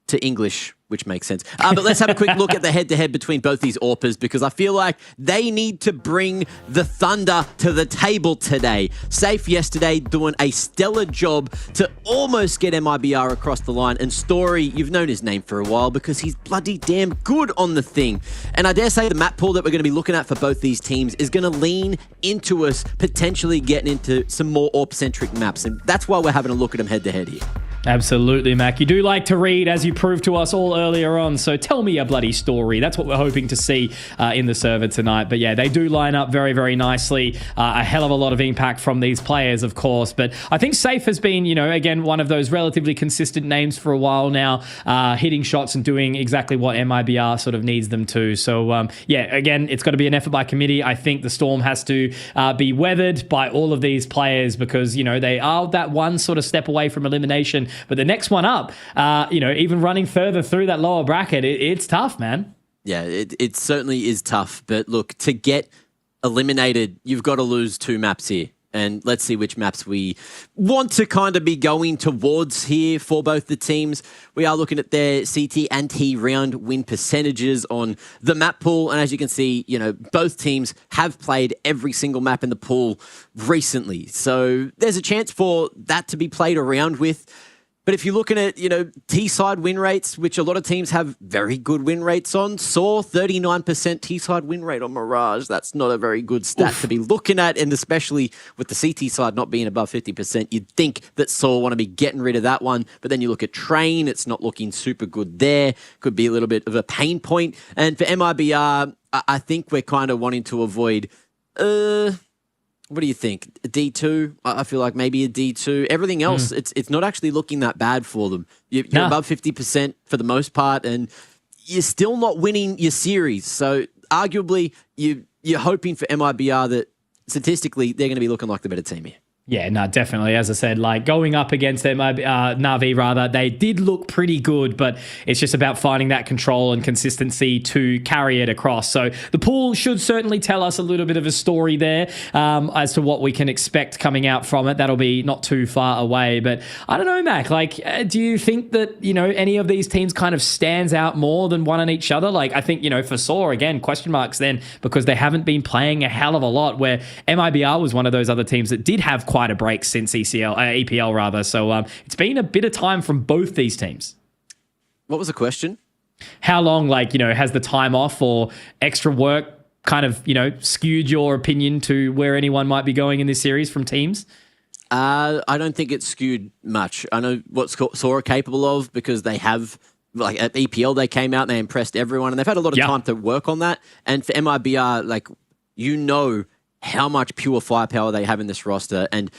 to English, which makes sense. But let's have a quick look at the head-to-head between both these AWPers because I feel like they need to bring the thunder to the table today. Safe yesterday doing a stellar job to almost get MIBR across the line. And Story, you've known his name for a while because he's bloody damn good on the thing. And I dare say the map pool that we're going to be looking at for both these teams is going to lean into us potentially getting into some more AWP-centric maps. And that's why we're having a look at them head-to-head here. Absolutely, Mac. You do like to read, as you proved to us all earlier on. So tell me a bloody story. That's what we're hoping to see in the server tonight. But yeah, they do line up very, very nicely. A hell of a lot of impact from these players, of course. But I think Safe has been, you know, again, one of those relatively consistent names for a while now, hitting shots and doing exactly what MIBR sort of needs them to. So yeah, again, it's got to be an effort by committee. I think the Storm has to be weathered by all of these players because, you know, they are that one sort of step away from elimination. But the next one up, you know, even running further through that lower bracket, it's tough, man. Yeah, it certainly is tough. But look, to get eliminated, you've got to lose 2 maps here. And let's see which maps we want to kind of be going towards here for both the teams. We are looking at their CT and T round win percentages on the map pool. And as you can see, you know, both teams have played every single map in the pool recently. So there's a chance for that to be played around with. But if you're looking at, you know, T-side win rates, which a lot of teams have very good win rates on, saw 39% T-side win rate on Mirage. That's not a very good stat to be looking at, and especially with the CT side not being above 50%, you'd think that Saw want to be getting rid of that one. But then you look at Train, it's not looking super good there. Could be a little bit of a pain point. And for MIBR, I think we're kind of wanting to avoid... what do you think? A D2? I feel like maybe a D2. Everything else, it's not actually looking that bad for them. You're above 50% for the most part, and you're still not winning your series. So arguably, you're hoping for MIBR that statistically they're going to be looking like the better team here. Yeah, no, definitely. As I said, like going up against them, Na'Vi rather, they did look pretty good, but it's just about finding that control and consistency to carry it across. So the pool should certainly tell us a little bit of a story there as to what we can expect coming out from it. That'll be not too far away, but I don't know, Mac, like, do you think that, you know, any of these teams kind of stands out more than one on each other? Like, I think, you know, for Saw, again, question marks then, because they haven't been playing a hell of a lot, where MIBR was one of those other teams that did have quite a break since EPL rather. So it's been a bit of time from both these teams. What was the question? How long, like, you know, has the time off or extra work kind of, you know, skewed your opinion to where anyone might be going in this series from teams? I don't think it's skewed much. I know what Saw are capable of because they have, like at EPL, they came out and they impressed everyone and they've had a lot of time to work on that. And for MIBR, like, you know how much pure firepower they have in this roster. And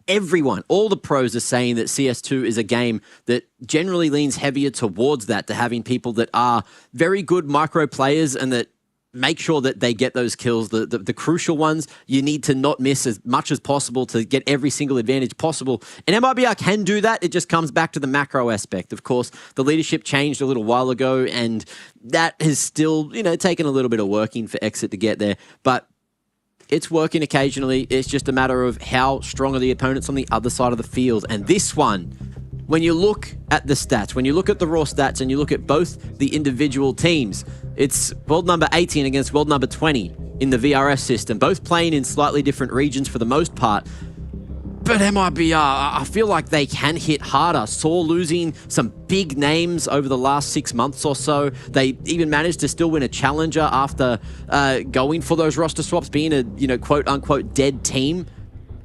everyone, all the pros are saying that CS2 is a game that generally leans heavier towards that, to having people that are very good micro players and that make sure that they get those kills. The crucial ones, you need to not miss as much as possible to get every single advantage possible. And MIBR can do that. It just comes back to the macro aspect. Of course, the leadership changed a little while ago, and that has still, you know, taken a little bit of working for Exit to get there. But it's working occasionally. It's just a matter of how strong are the opponents on the other side of the field. And this one, when you look at the stats, when you look at the raw stats and you look at both the individual teams, it's world number 18 against world number 20 in the VRS system, both playing in slightly different regions for the most part. But MIBR, I feel like they can hit harder. Saw losing some big names over the last 6 months or so. They even managed to still win a challenger after going for those roster swaps, being a, you know, quote-unquote dead team.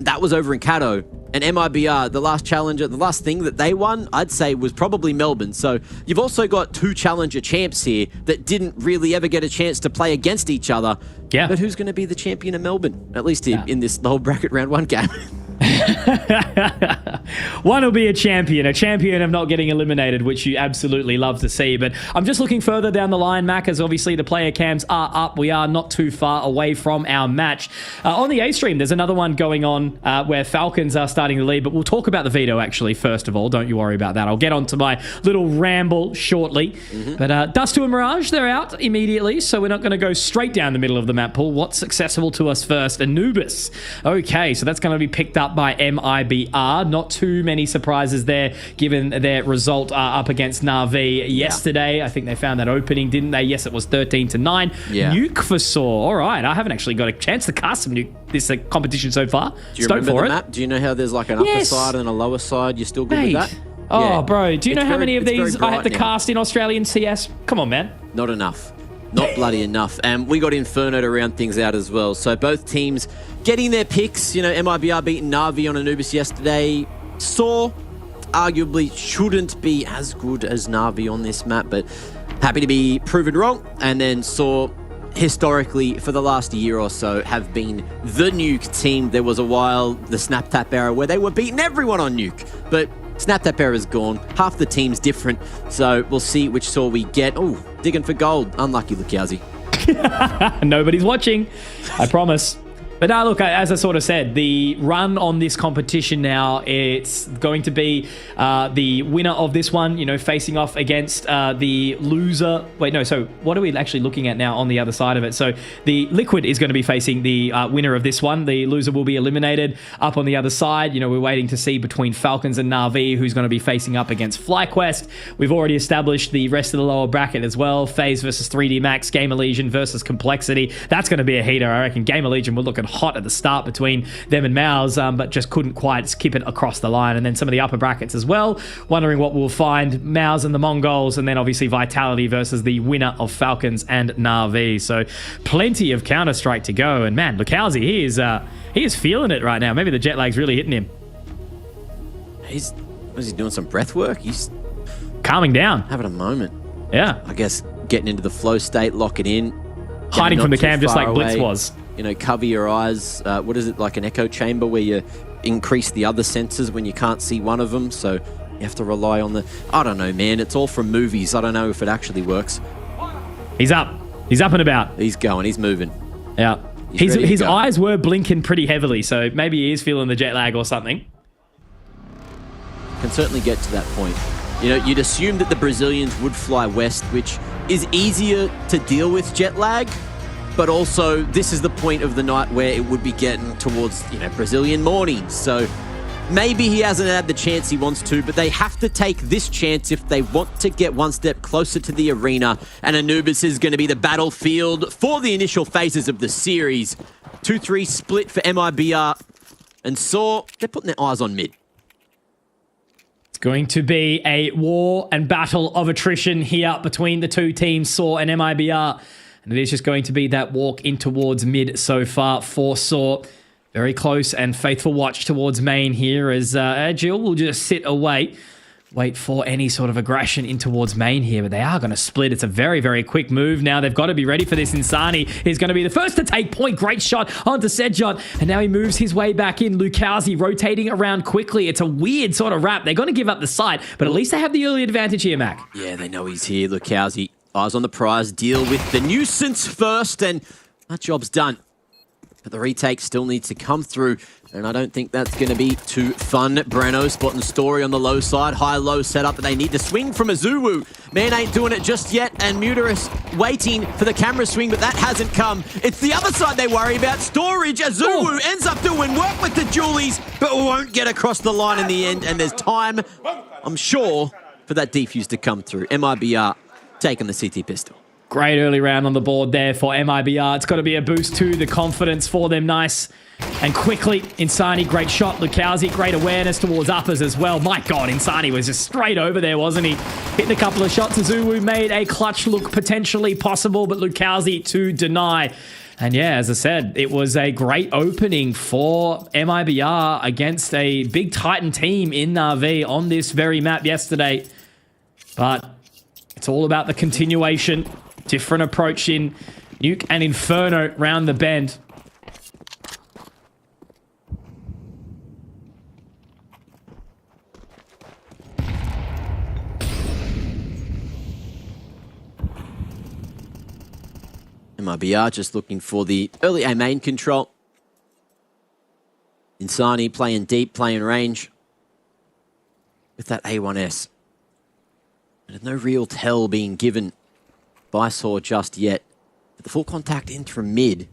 That was over in Cato. And MIBR, the last challenger, the last thing that they won, I'd say, was probably Melbourne. So you've also got 2 challenger champs here that didn't really ever get a chance to play against each other. Yeah. But who's going to be the champion of Melbourne? At least in this whole bracket round 1 game. One will be a champion of not getting eliminated, which you absolutely love to see. But I'm just looking further down the line, Mac, as obviously the player cams are up. We are not too far away from our match. On the A stream, there's another one going on where Falcons are starting to lead, but we'll talk about the veto actually first of all. Don't you worry about that. I'll get on to my little ramble shortly. But Dust to a Mirage, they're out immediately, so we're not going to go straight down the middle of the map pool. What's accessible to us first? Anubis. Okay, so that's going to be picked up by MIBR. Not too many surprises there, given their result up against Na'Vi yesterday. I think they found that opening, didn't they? Yes, it was 13-9. Nuke for Saw. All right, I haven't actually got a chance to cast some Nuke this competition so far. Do you remember the map? Do you know how there's like an upper side and a lower side? You're still good with that? Oh, bro, do you know how many of these I have to cast in Australian CS? Come on, man. Not enough. Not bloody enough. And we got Inferno to round things out as well. So both teams getting their picks. You know, MIBR beating Na'Vi on Anubis yesterday. Saw arguably shouldn't be as good as Na'Vi on this map, but happy to be proven wrong. And then Saw, historically, for the last year or so, have been the Nuke team. There was a while, the Snap Tap era, where they were beating everyone on Nuke. But Snap Tap era is gone. Half the team's different. So we'll see which Saw we get. Oh, digging for gold. Unlucky, Lukowski. Nobody's watching, I promise. But now, look, as I sort of said, the run on this competition now, it's going to be the winner of this one, you know, facing off against the loser. Wait, no, so what are we actually looking at now on the other side of it? So the Liquid is going to be facing the winner of this one. The loser will be eliminated. Up on the other side, you know, we're waiting to see between Falcons and Na'Vi who's going to be facing up against FlyQuest. We've already established the rest of the lower bracket as well. FaZe versus 3D Max, GamerLegion versus Complexity. That's going to be a heater, I reckon. GamerLegion will look at hot at the start between them and Mouse, but just couldn't quite skip it across the line. And then some of the upper brackets as well, wondering what we'll find. Mouse and the Mongols, and then obviously Vitality versus the winner of Falcons and Na'Vi. So plenty of Counter-Strike to go. And man, Lukowski, he is feeling it right now. Maybe the jet lag's really hitting him. He's doing some breath work. He's calming down, having a moment. Yeah, I guess getting into the flow state, lock it in, hiding from the cam just like Blitz was. You know, cover your eyes. What is it, like an echo chamber where you increase the other senses when you can't see one of them? So you have to rely on the... I don't know, man. It's all from movies. I don't know if it actually works. He's up. He's up and about. He's going. He's moving. Yeah. His eyes were blinking pretty heavily, so maybe he is feeling the jet lag or something. Can certainly get to that point. You know, you'd assume that the Brazilians would fly west, which is easier to deal with jet lag. But also, this is the point of the night where it would be getting towards, you know, Brazilian mornings. So maybe he hasn't had the chance he wants to, but they have to take this chance if they want to get one step closer to the arena. And Anubis is going to be the battlefield for the initial phases of the series. 2-3 split for MIBR. And Saw, they're putting their eyes on mid. It's going to be a war and battle of attrition here between the two teams, Saw and MIBR. And it is just going to be that walk in towards mid so far for Saw. Very close and faithful watch towards main here as Jill will just sit away. Wait for any sort of aggression in towards main here, but they are going to split. It's a very, very quick move now. They've got to be ready for this. Insani is going to be the first to take point. Great shot onto Sedjot, and now he moves his way back in. Lukowski rotating around quickly. It's a weird sort of wrap. They're going to give up the site, but at least they have the early advantage here, Mac. Yeah, they know he's here. Lukowski, eyes on the prize, deal with the nuisance first, and that job's done. But the retake still needs to come through, and I don't think that's going to be too fun. Brano spotting Story on the low side. High-low setup, but they need to swing from Azuwu. Man ain't doing it just yet, and Muteris waiting for the camera swing, but that hasn't come. It's the other side they worry about. Storage, Azuwu ends up doing work with the Julies, but won't get across the line in the end, and there's time, I'm sure, for that defuse to come through. MIBR taking the CT pistol. Great early round on the board there for MIBR. It's got to be a boost to the confidence for them. Nice and quickly. Insani, great shot. Lukowski, great awareness towards uppers as well. My God, Insani was just straight over there, wasn't he? Hitting a couple of shots. Azuwu made a clutch look potentially possible, but Lukowski to deny. And yeah, as I said, it was a great opening for MIBR against a big Titan team in Na'Vi on this very map yesterday. But it's all about the continuation. Different approach in Nuke and Inferno round the bend. MIBR just looking for the early A main control. Insani playing deep, playing range with that A1S. There's no real tell being given by Saw just yet. But the full contact in from mid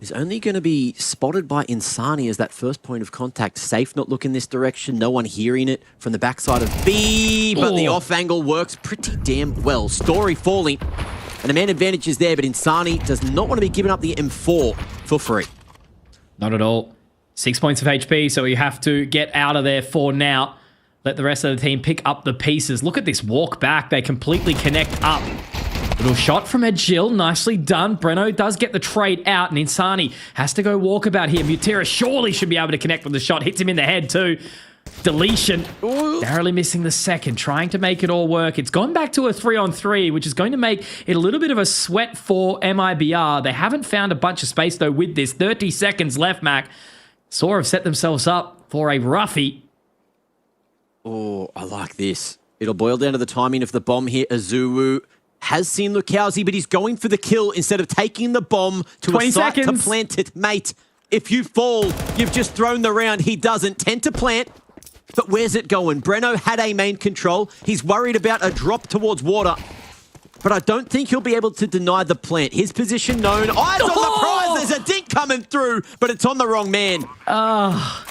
is only going to be spotted by Insani as that first point of contact. Safe not looking this direction, no one hearing it from the backside of B, but the off angle works pretty damn well. Story falling, and the man advantage is there, but Insani does not want to be giving up the M4 for free. Not at all. 6 points of HP, so you have to get out of there for now. Let the rest of the team pick up the pieces. Look at this walk back. They completely connect up. Little shot from Agil. Nicely done. Breno does get the trade out, and Insani has to go walkabout here. Mutera surely should be able to connect with the shot. Hits him in the head too. Deletion. Narrowly missing the second. Trying to make it all work. It's gone back to a 3-on-3, which is going to make it a little bit of a sweat for MIBR. They haven't found a bunch of space, though, with this. 30 seconds left, Mac. Saw have set themselves up for a roughie. Oh, I like this. It'll boil down to the timing of the bomb here. Azuwu has seen Lukowski, but he's going for the kill instead of taking the bomb to 20 a site seconds. to plant it. Mate, if you fall, you've just thrown the round. He doesn't tend to plant, but where's it going? Breno had a main control. He's worried about a drop towards water, but I don't think he'll be able to deny the plant. His position known. Eyes on the prize. There's a dink coming through, but it's on the wrong man. Oh,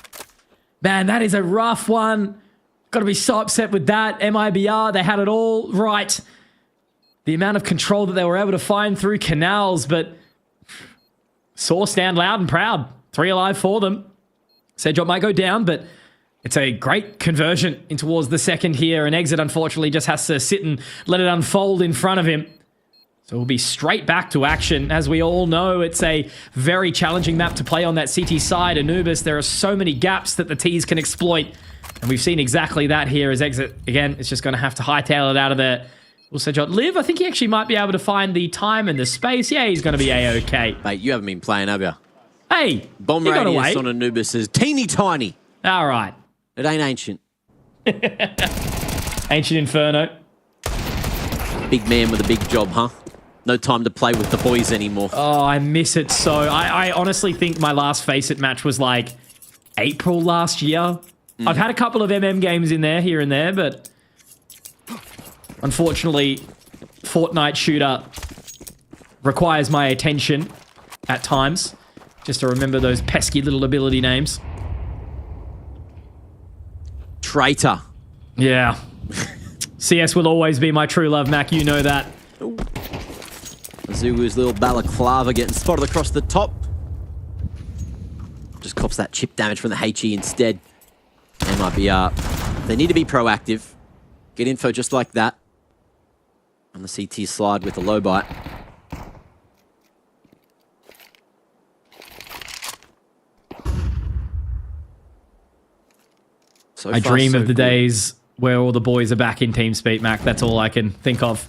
man, that is a rough one. Got to be so upset with that. MIBR, they had it all right. The amount of control that they were able to find through canals, but Saw stand loud and proud. 3 alive for them. Sedjot might go down, but it's a great conversion in towards the second here, and Exit unfortunately just has to sit and let it unfold in front of him. So we'll be straight back to action. As we all know, it's a very challenging map to play on that CT side. Anubis, there are so many gaps that the T's can exploit, and we've seen exactly that here as Exit, again, it's just going to have to hightail it out of there. Will Sedjot live? I think he actually might be able to find the time and the space. Yeah, he's going to be A-okay. Mate, you haven't been playing, have you? Hey, Bomb radius on Anubis is teeny tiny. All right. It ain't ancient. Ancient Inferno. Big man with a big job, huh? No time to play with the boys anymore. Oh, I miss it so. I honestly think my last Face It match was like April last year. I've had a couple of MM games in there, here and there, but unfortunately, Fortnite shooter requires my attention at times, just to remember those pesky little ability names. Traitor. Yeah. CS will always be my true love, Mac. You know that. Azuwu's little balaclava getting spotted across the top. Just cops that chip damage from the HE instead. MIBR. They need to be proactive. Get info just like that. On the CT slide with the low bite. I dream of the days where all the boys are back in TeamSpeak, Mac. That's all I can think of.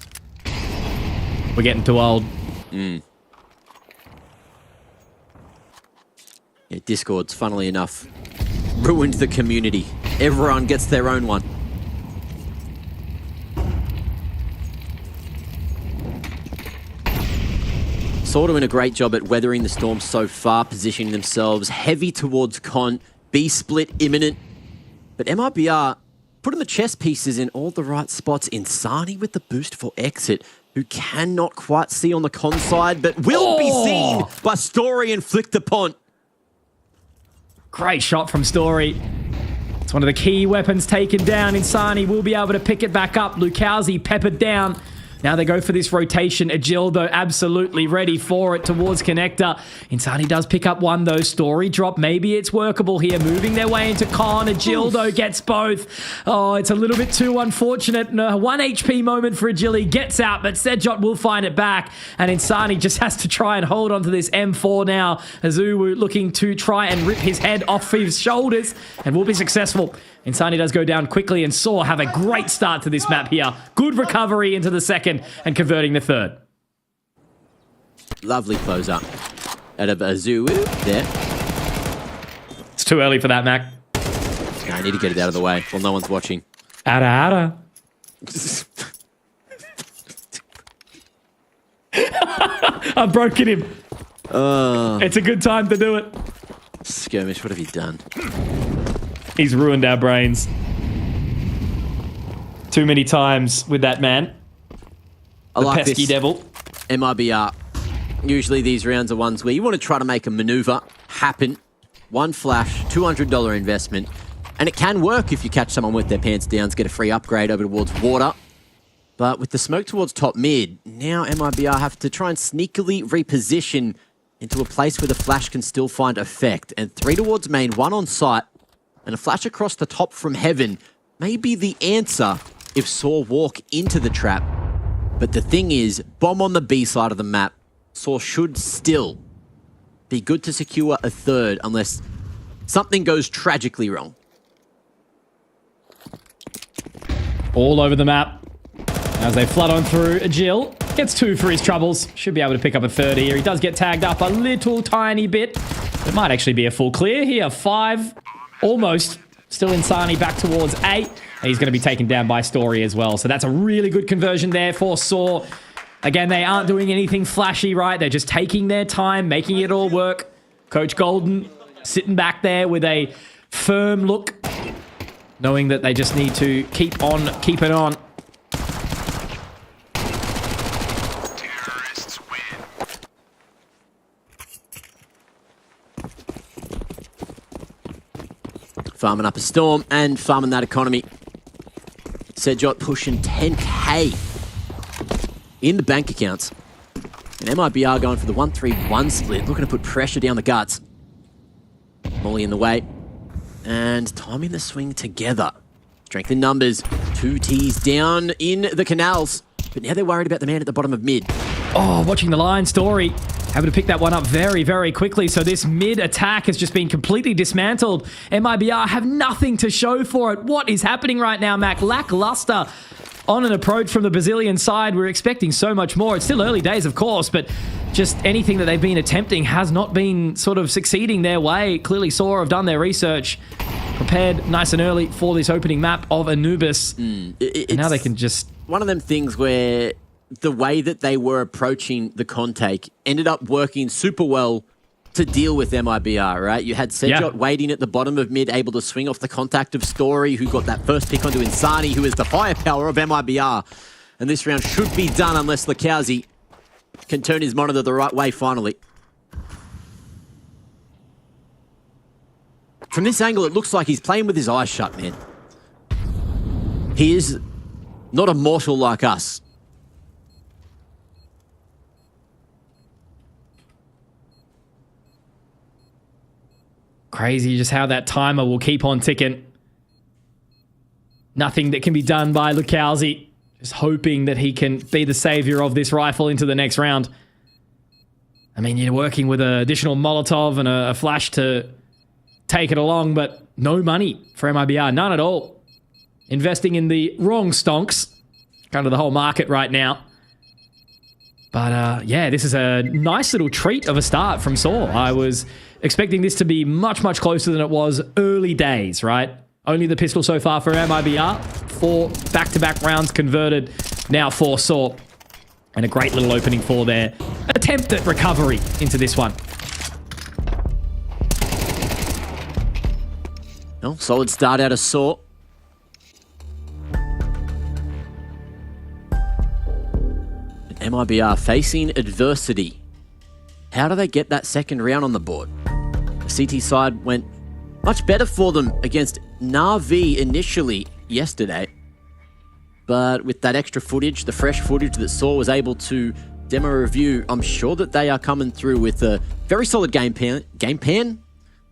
We're getting too old. Yeah, Discord's, funnily enough, ruined the community. Everyone gets their own one. Sort of doing a great job at weathering the storm so far, positioning themselves heavy towards Con. B split imminent. But MIBR putting the chess pieces in all the right spots. Insani with the boost for Exit, who cannot quite see on the Con side, but will be seen by Story and Flick the Pont. Great shot from Story. It's one of the key weapons taken down. Insani will be able to pick it back up. Lukowski peppered down. Now they go for this rotation. Agildo absolutely ready for it towards Connector. Insani does pick up one though. Story drop. Maybe it's workable here. Moving their way into Con. Agildo gets both. Oh, it's a little bit too unfortunate. No, 1 HP moment for Agili. Gets out, but Sedjot will find it back. And Insani just has to try and hold onto this M4 now. Azuwu looking to try and rip his head off his shoulders and will be successful. Insani does go down quickly, and Saw have a great start to this map here. Good recovery into the second and converting the third. Lovely close up out of Azuwu there. It's too early for that, Mac. I need to get it out of the way while no one's watching. Ada. I've broken him. It's a good time to do it. Skirmish, what have you done? He's ruined our brains. Too many times with that man. I The like pesky this devil. MIBR. Usually these rounds are ones where you want to try to make a maneuver happen. One flash, $200 investment. And it can work if you catch someone with their pants down to get a free upgrade over towards water. But with the smoke towards top mid, now MIBR have to try and sneakily reposition into a place where the flash can still find effect. And 3 towards main, 1 on site, and a flash across the top from heaven may be the answer if Saw walk into the trap. But the thing is, bomb on the B side of the map, Saw should still be good to secure a third unless something goes tragically wrong. All over the map. As they flood on through, Jill gets 2 for his troubles. Should be able to pick up a third here. He does get tagged up a little tiny bit. It might actually be a full clear here. 5, almost. Still Insani back towards 8. He's going to be taken down by Story as well. So that's a really good conversion there for Saw. Again, they aren't doing anything flashy, right? They're just taking their time, making it all work. Coach Golden sitting back there with a firm look, knowing that they just need to keep on keeping on. Farming up a storm and farming that economy. Sejot pushing 10k in the bank accounts. And MIBR going for the 1-3-1 split, looking to put pressure down the guts. Molly in the way. And timing the swing together. Strength in numbers. 2 Ts down in the canals. But now they're worried about the man at the bottom of mid. Oh, watching the line, Story having to pick that one up very, very quickly. So this mid attack has just been completely dismantled. MIBR have nothing to show for it. What is happening right now, Mac? Lackluster on an approach from the Brazilian side. We're expecting so much more. It's still early days, of course, but just anything that they've been attempting has not been sort of succeeding their way. Clearly Saw have done their research, prepared nice and early for this opening map of Anubis. And now they can just... One of them things where the way that they were approaching the contake ended up working super well to deal with MIBR, right? You had Sejot waiting at the bottom of mid, able to swing off the contact of Story, who got that first pick onto Insani, who is the firepower of MIBR. And this round should be done unless Lakauzi can turn his monitor the right way finally. From this angle, it looks like he's playing with his eyes shut, man. He is not a mortal like us. Crazy just how that timer will keep on ticking. Nothing that can be done by Lakauzi. Just hoping that he can be the savior of this rifle into the next round. I mean, you're working with an additional Molotov and a flash to take it along, but no money for MIBR. None at all. Investing in the wrong stonks. Kind of the whole market right now. But yeah, this is a nice little treat of a start from Saw. I was expecting this to be much, much closer than it was early days, right? Only the pistol so far for MIBR. 4 back-to-back rounds converted now for Saw. And a great little opening for their attempt at recovery into this one. Well, solid start out of Saw. MIBR facing adversity. How do they get that second round on the board? The CT side went much better for them against Na'Vi initially yesterday. But with that extra footage, the fresh footage that Saw was able to demo review, I'm sure that they are coming through with a very solid game plan.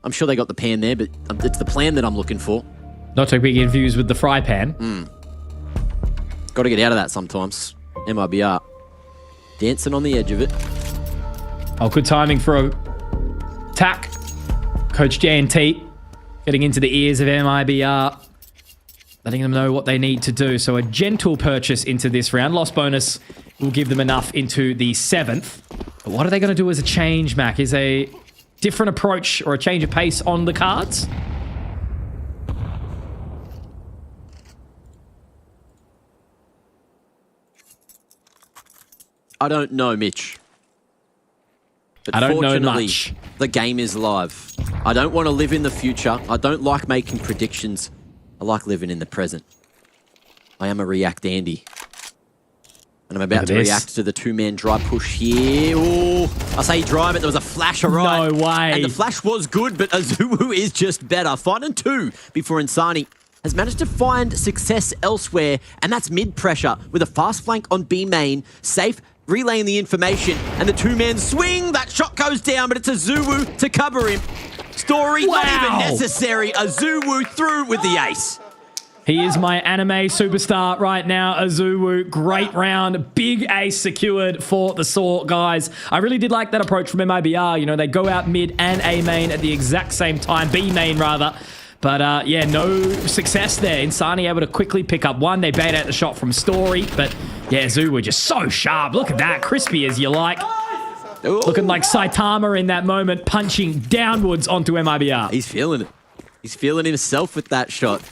I'm sure they got the pan there, but it's the plan that I'm looking for. Not to be confused with the fry pan. Got to get out of that sometimes. MIBR dancing on the edge of it. Oh, good timing for a attack. Coach J&T getting into the ears of MIBR, letting them know what they need to do. So a gentle purchase into this round. Loss bonus will give them enough into the 7th. But what are they going to do as a change, Mac? Is a different approach or a change of pace on the cards? I don't know, Mitch. But I don't know fortunately, much. the game is live. I don't want to live in the future. I don't like making predictions. I like living in the present. I am a React Andy. And I'm about to react to the two-man dry push here. Ooh, I say dry, but there was a flash, all right. No way. And the flash was good, but Azuwu is just better. 5 and 2 before Insani has managed to find success elsewhere, and that's mid-pressure with a fast flank on B main. Safe relaying the information, and the two-man swing. That shot goes down, but it's Azuwu to cover him. Story not even necessary. Azuwu through with the ace. He is my anime superstar right now, Azuwu. Great round. Big ace secured for the Saw guys. I really did like that approach from MIBR. You know, they go out mid and A main at the exact same time. B main, rather. But, yeah, no success there. Insani able to quickly pick up one. They bait out the shot from Story. But, yeah, Azuwu just so sharp. Look at that. Crispy as you like. Ooh. Looking like Saitama in that moment, punching downwards onto MIBR. He's feeling it. He's feeling himself with that shot.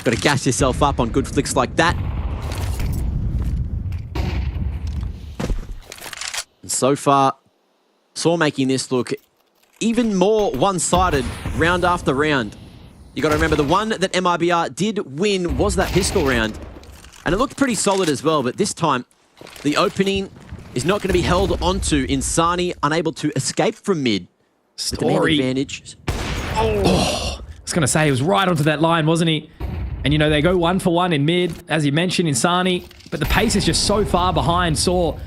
Got to gas yourself up on good flicks like that. And so far, Saw making this look even more one-sided round after round. You got to remember the one that MIBR did win was that pistol round. And it looked pretty solid as well, but this time, the opening is not going to be held onto. Insani unable to escape from mid. Story. Advantage. Oh, I was going to say, he was right onto that line, wasn't he? And, you know, they go 1 for 1 in mid, as you mentioned, Insani. But the pace is just so far behind Saw.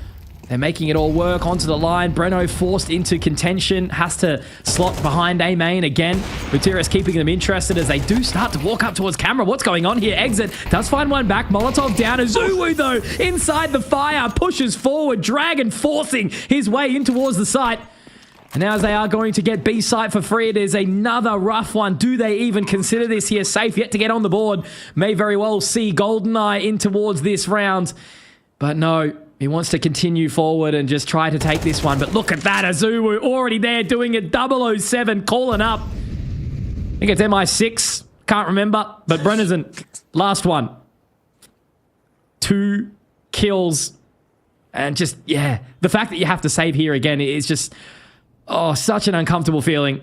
They're making it all work onto the line. Breno forced into contention. Has to slot behind A main again. Gutierrez keeping them interested as they do start to walk up towards camera. What's going on here? Exit does find one back. Molotov down. Azuwu, though, inside the fire. Pushes forward. Dragon forcing his way in towards the site. And now as they are going to get B site for free, it is another rough one. Do they even consider this here safe? Yet to get on the board. May very well see GoldenEye in towards this round. But no, he wants to continue forward and just try to take this one. But look at that, Azuwu already there doing it. 007 calling up. I think it's MI6. Can't remember. But Brennerson, last one. 2 kills. And just, yeah, the fact that you have to save here again is just... oh, such an uncomfortable feeling.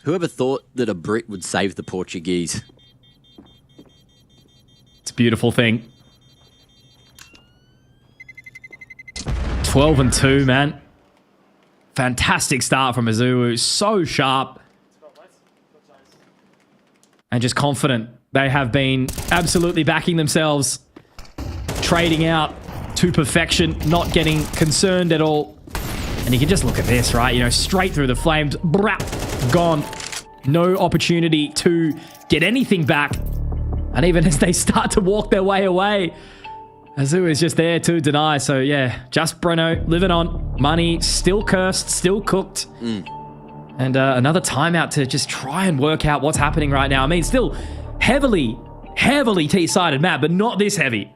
Whoever thought that a Brit would save the Portuguese? It's a beautiful thing. 12 and 2, man. Fantastic start from Azuwu. So sharp. And just confident. They have been absolutely backing themselves. Trading out to perfection, not getting concerned at all. And you can just look at this, right? You know, straight through the flames. Brap, gone. No opportunity to get anything back. And even as they start to walk their way away, Azuwu is just there to deny. So yeah, just Breno living on. Money still cursed, still cooked. And another timeout to just try and work out what's happening right now. I mean, still heavily T-sided map, but not this heavy.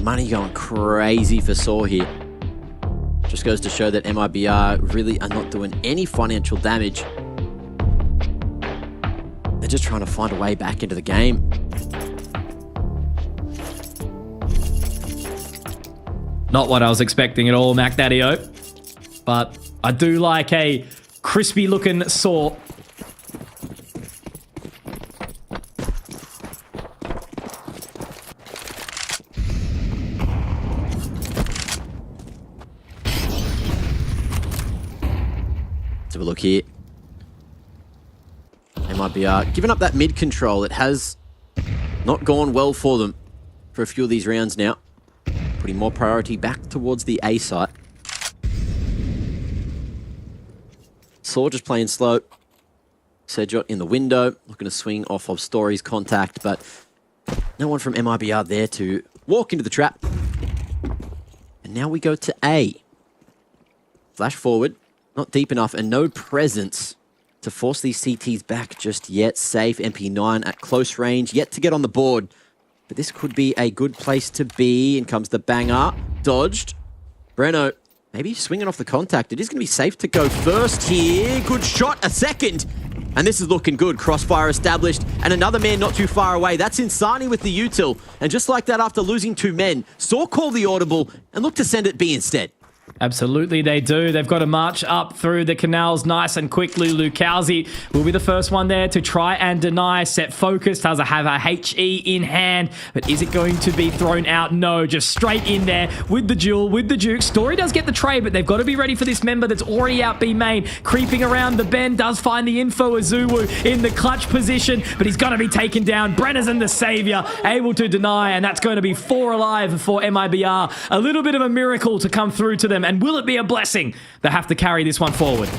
Money going crazy for Saw here. Just goes to show that MIBR really are not doing any financial damage. They're just trying to find a way back into the game. Not what I was expecting at all, Mac Daddy-O. But I do like a crispy looking Saw. Let's have a look here. MIBR giving up that mid control. It has not gone well for them for a few of these rounds now. Putting more priority back towards the A site. Saw just playing slow. Sejot in the window, looking to swing off of Story's contact, but no one from MIBR there to walk into the trap. And now we go to A. Flash forward, not deep enough, and no presence to force these CTs back just yet. Safe, MP9 at close range, yet to get on the board. But this could be a good place to be. In comes the banger. Dodged. Breno, maybe swinging off the contact. It is going to be safe to go first here. Good shot. A second. And this is looking good. Crossfire established, and another man not too far away. That's Insani with the util. And just like that, after losing 2 men, Saw call the audible and look to send it B instead. Absolutely, they do. They've got to march up through the canals nice and quickly. Lukowski will be the first one there to try and deny. Set focused, does have a HE in hand, but is it going to be thrown out? No, just straight in there with the duel, with the Duke. Story does get the trade, but they've got to be ready for this member that's already out B main. Creeping around the bend, does find the info. Azuwu in the clutch position, but he's got to be taken down. Brennerson, the savior, able to deny, and that's going to be 4 alive for MIBR. A little bit of a miracle to come through to them. And will it be a blessing? They have to carry this one forward.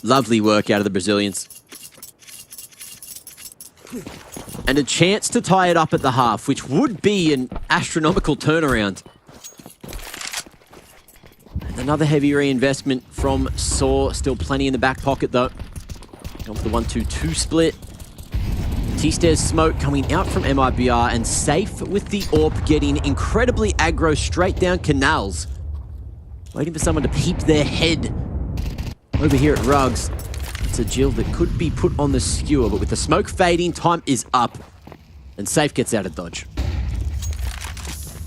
Lovely work out of the Brazilians. And a chance to tie it up at the half, which would be an astronomical turnaround. And another heavy reinvestment from Saw. Still plenty in the back pocket, though. Going for the 1-2-2 split. T-Stairs smoke coming out from MIBR, and Safe with the AWP getting incredibly aggro straight down canals. Waiting for someone to peep their head over here at Ruggs. It's a Jill that could be put on the skewer, but with the smoke fading, time is up. And Safe gets out of dodge.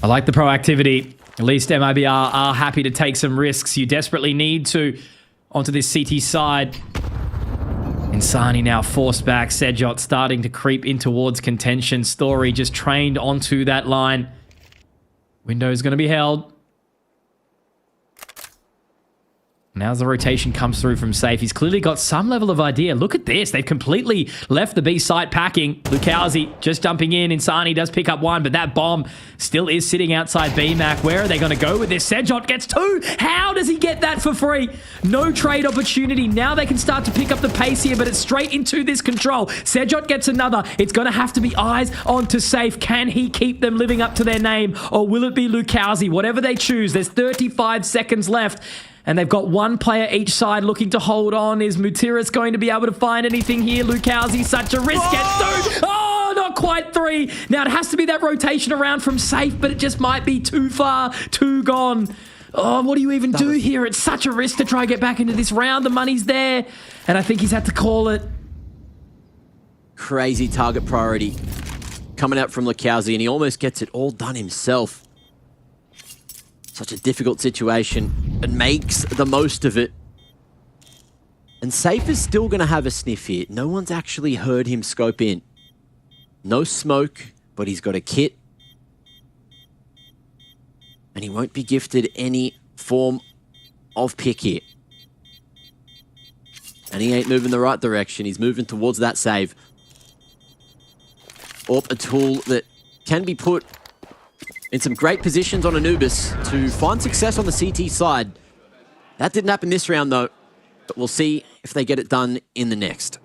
I like the proactivity. At least MIBR are happy to take some risks. You desperately need to onto this CT side. Insani now forced back. Sejot starting to creep in towards contention. Story just trained onto that line. Window is going to be held. Now as the rotation comes through from Safe, he's clearly got some level of idea. Look at this. They've completely left the B site packing. Lukowski just jumping in. Insani does pick up 1, but that bomb still is sitting outside BMAC. Where are they going to go with this? Sejot gets 2. How does he get that for free? No trade opportunity. Now they can start to pick up the pace here, but it's straight into this control. Sejot gets another. It's going to have to be eyes onto Safe. Can he keep them living up to their name, or will it be Lukowski? Whatever they choose, there's 35 seconds left. And they've got 1 player each side looking to hold on. Is Mutiris going to be able to find anything here? Lukowski, such a risk. Gets 2. Oh, not quite 3. Now it has to be that rotation around from Safe, but it just might be too far, too gone. Oh, what do you even do here? It's such a risk to try and get back into this round. The money's there. And I think he's had to call it. Crazy target priority coming out from Lukowski, and he almost gets it all done himself. Such a difficult situation, but makes the most of it. And Safe is still going to have a sniff here. No one's actually heard him scope in. No smoke, but he's got a kit. And he won't be gifted any form of pick here. And he ain't moving the right direction. He's moving towards that save. AWP, a tool that can be put in some great positions on Anubis to find success on the CT side. That didn't happen this round, though, but we'll see if they get it done in the next.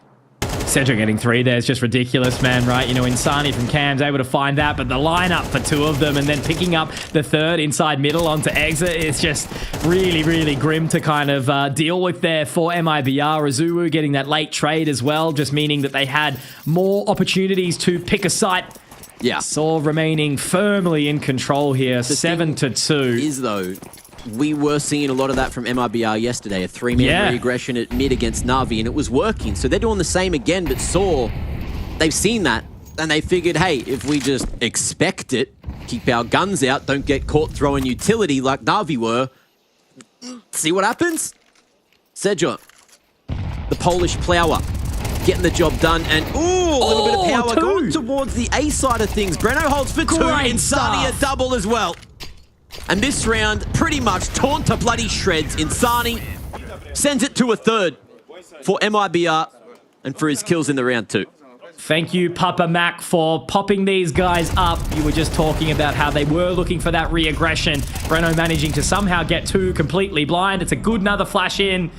Cedric getting 3 there is just ridiculous, man, right? You know, Insani from Cam's able to find that, but the lineup for 2 of them and then picking up the 3rd inside middle onto Exit is just really, really grim to kind of deal with there for MIBR. Azuwu getting that late trade as well, just meaning that they had more opportunities to pick a site. Yeah. Saw remaining firmly in control here, 7-2. Is though, we were seeing a lot of that from MIBR yesterday, a 3-man regression at mid against Na'Vi, and it was working. So they're doing the same again, but Saw, they've seen that, and they figured, hey, if we just expect it, keep our guns out, don't get caught throwing utility like Na'Vi were, see what happens? Sejot, the Polish plower, getting the job done, and ooh, a little bit of power going towards the A side of things. Breno holds for 2, and Insani a double as well. And this round, pretty much torn to bloody shreds. Insani sends it to a 3rd for MIBR and for his kills in the round 2. Thank you, Papa Mac, for popping these guys up. You were just talking about how they were looking for that re-aggression. Breno managing to somehow get 2 completely blind. It's a good another flash in,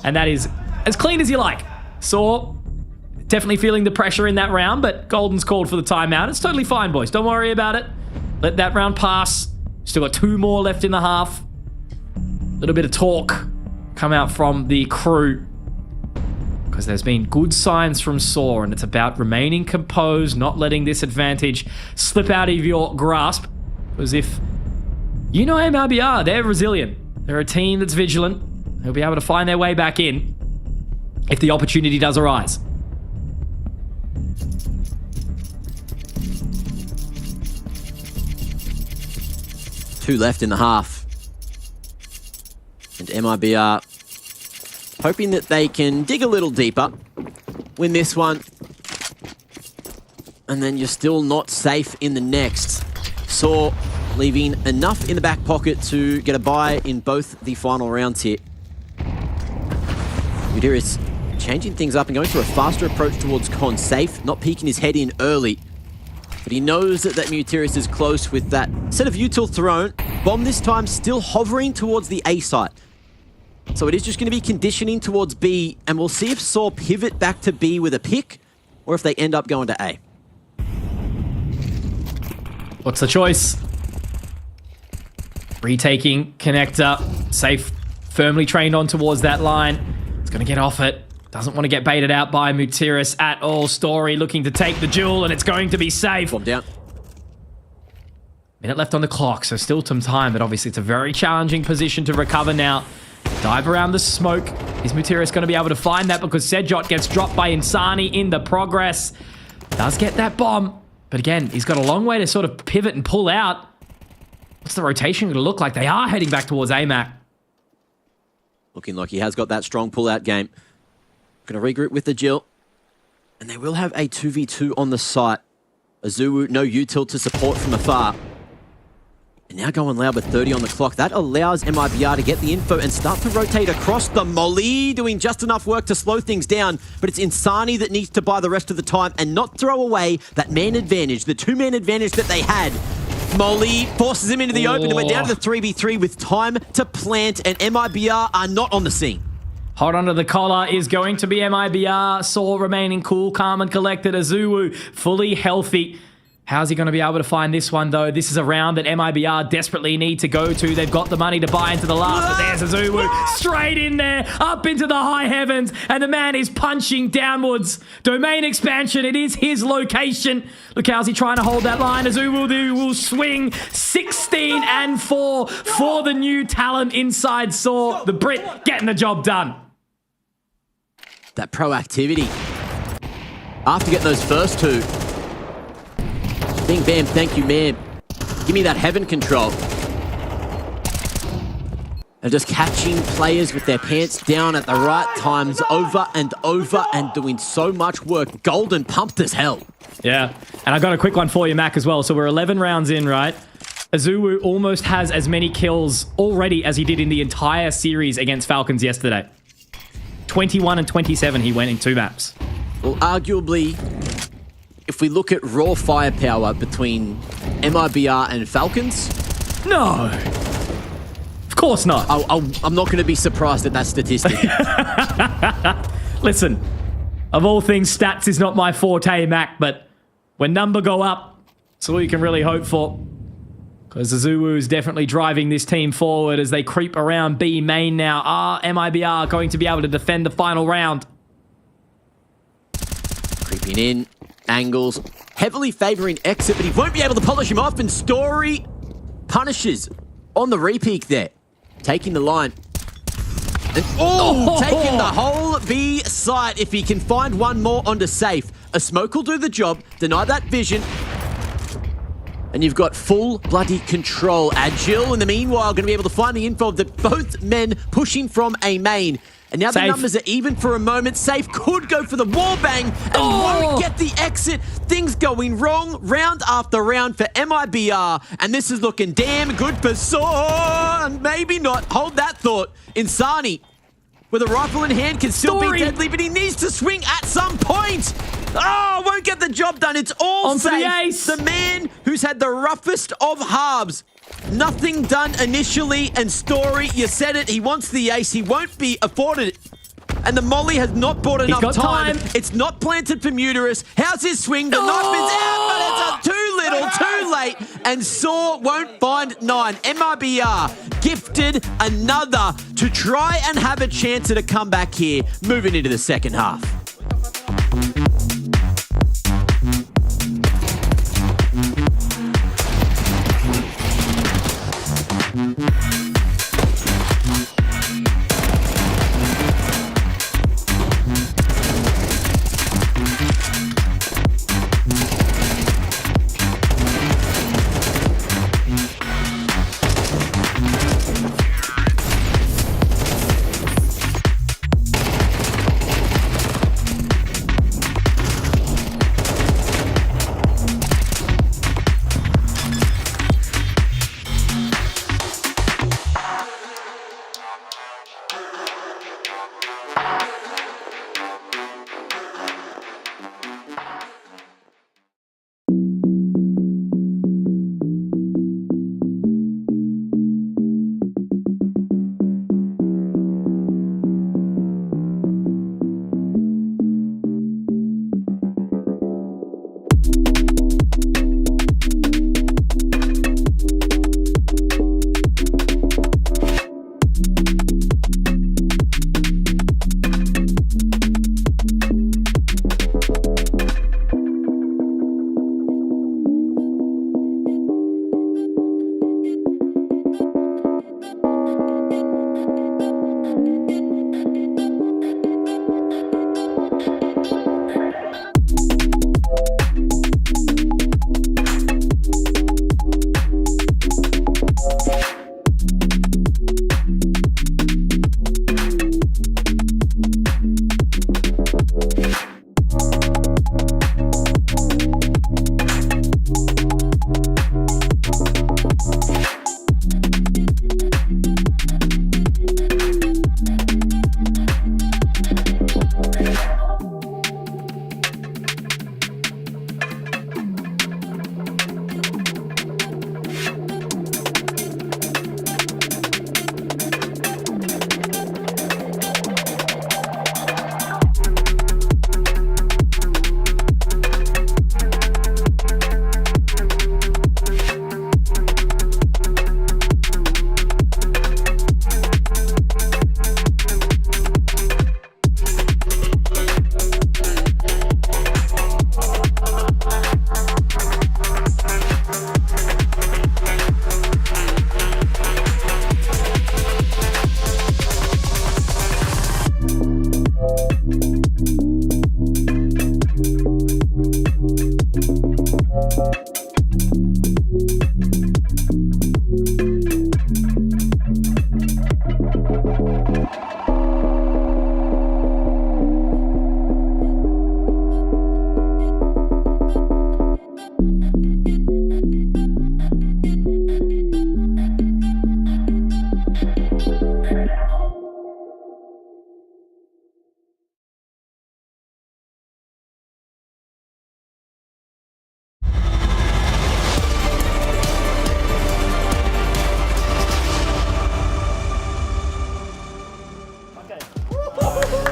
and that is as clean as you like. Saw definitely feeling the pressure in that round, but Golden's called for the timeout. It's totally fine, boys. Don't worry about it. Let that round pass. Still got 2 more left in the half. A little bit of talk come out from the crew, because there's been good signs from Saw, and it's about remaining composed, not letting this advantage slip out of your grasp. Because if you know MIBR, they're resilient. They're a team that's vigilant. They'll be able to find their way back in if the opportunity does arise. Two left in the half. And MIBR hoping that they can dig a little deeper, win this one, and then you're still not safe in the next. Saw leaving enough in the back pocket to get a bye in both the final rounds here. Udir is changing things up and going for a faster approach towards Con. Safe, not peeking his head in early. But he knows that Mutiris is close with that set of util thrown. Bomb this time still hovering towards the A site. So it is just going to be conditioning towards B, and we'll see if Saw pivot back to B with a pick, or if they end up going to A. What's the choice? Retaking, connector, Safe, firmly trained on towards that line. It's going to get off it. Doesn't want to get baited out by Mutiris at all. Story looking to take the duel, and it's going to be Safe. Bomb down. Minute left on the clock, so still some time, but obviously it's a very challenging position to recover now. Dive around the smoke. Is Mutiris going to be able to find that? Because Sejot gets dropped by Insani in the progress. Does get that bomb. But again, he's got a long way to sort of pivot and pull out. What's the rotation going to look like? They are heading back towards AMAC. Looking like he has got that strong pull-out game. Going to regroup with the Jill. And they will have a 2v2 on the site. Azuwu, no util to support from afar. And now going loud with 30 on the clock. That allows MIBR to get the info and start to rotate across the molly, doing just enough work to slow things down. But it's Insani that needs to buy the rest of the time and not throw away that man advantage, the two-man advantage that they had. Molly forces him into the open, and we're down to the 3v3 with time to plant, and MIBR are not on the scene. Hold on to the collar is going to be MIBR. Saw remaining cool, calm and collected. Azuwu fully healthy. How's he going to be able to find this one, though? This is a round that MIBR desperately need to go to. They've got the money to buy into the last, but there's Azuwu straight in there, up into the high heavens, and the man is punching downwards. Domain expansion, it is his location. Look how's he trying to hold that line. Azuwu will swing 16-4 for the new talent inside Saw. The Brit getting the job done. That proactivity. After getting those first two. Bing, bam, thank you, ma'am. Give me that heaven control. And just catching players with their pants down at the right times over and over and doing so much work. Golden pumped as hell. Yeah, and I got a quick one for you, Mac, as well. So we're 11 rounds in, right? Azuwu almost has as many kills already as he did in the entire series against Falcons yesterday. 21 and 27 he went in 2 maps. Well, arguably, if we look at raw firepower between MIBR and Falcons... No! Of course not. I'm not going to be surprised at that statistic. Listen, of all things, stats is not my forte, Mac, but when number go up, it's all you can really hope for. Because Azuwu is definitely driving this team forward as they creep around B main now. Are MIBR going to be able to defend the final round? Creeping in. Angles, heavily favouring exit, but he won't be able to polish him off, and Story punishes on the repeat there. Taking the line. And taking the whole B site. If he can find one more onto Safe. A smoke will do the job, deny that vision. And you've got full bloody control. Agile, in the meanwhile, going to be able to find the info of the both men pushing from a main. And now the numbers are even for a moment. Safe could go for the wallbang and won't get the exit. Things going wrong round after round for MIBR. And this is looking damn good for Saw. And maybe not. Hold that thought. Insani, with a rifle in hand, can still be deadly, but he needs to swing at some point. Oh, won't get the job done. It's all Safe. The ace. The man who's had the roughest of halves. Nothing done initially, and Story, you said it, he wants the ace, he won't be afforded it. And the molly has not bought enough time. It's not planted for Mutiris. How's his swing? The knife is out, but it's too little, too late, and Saw won't find 9. MIBR gifted another to try and have a chance at a comeback here, moving into the second half.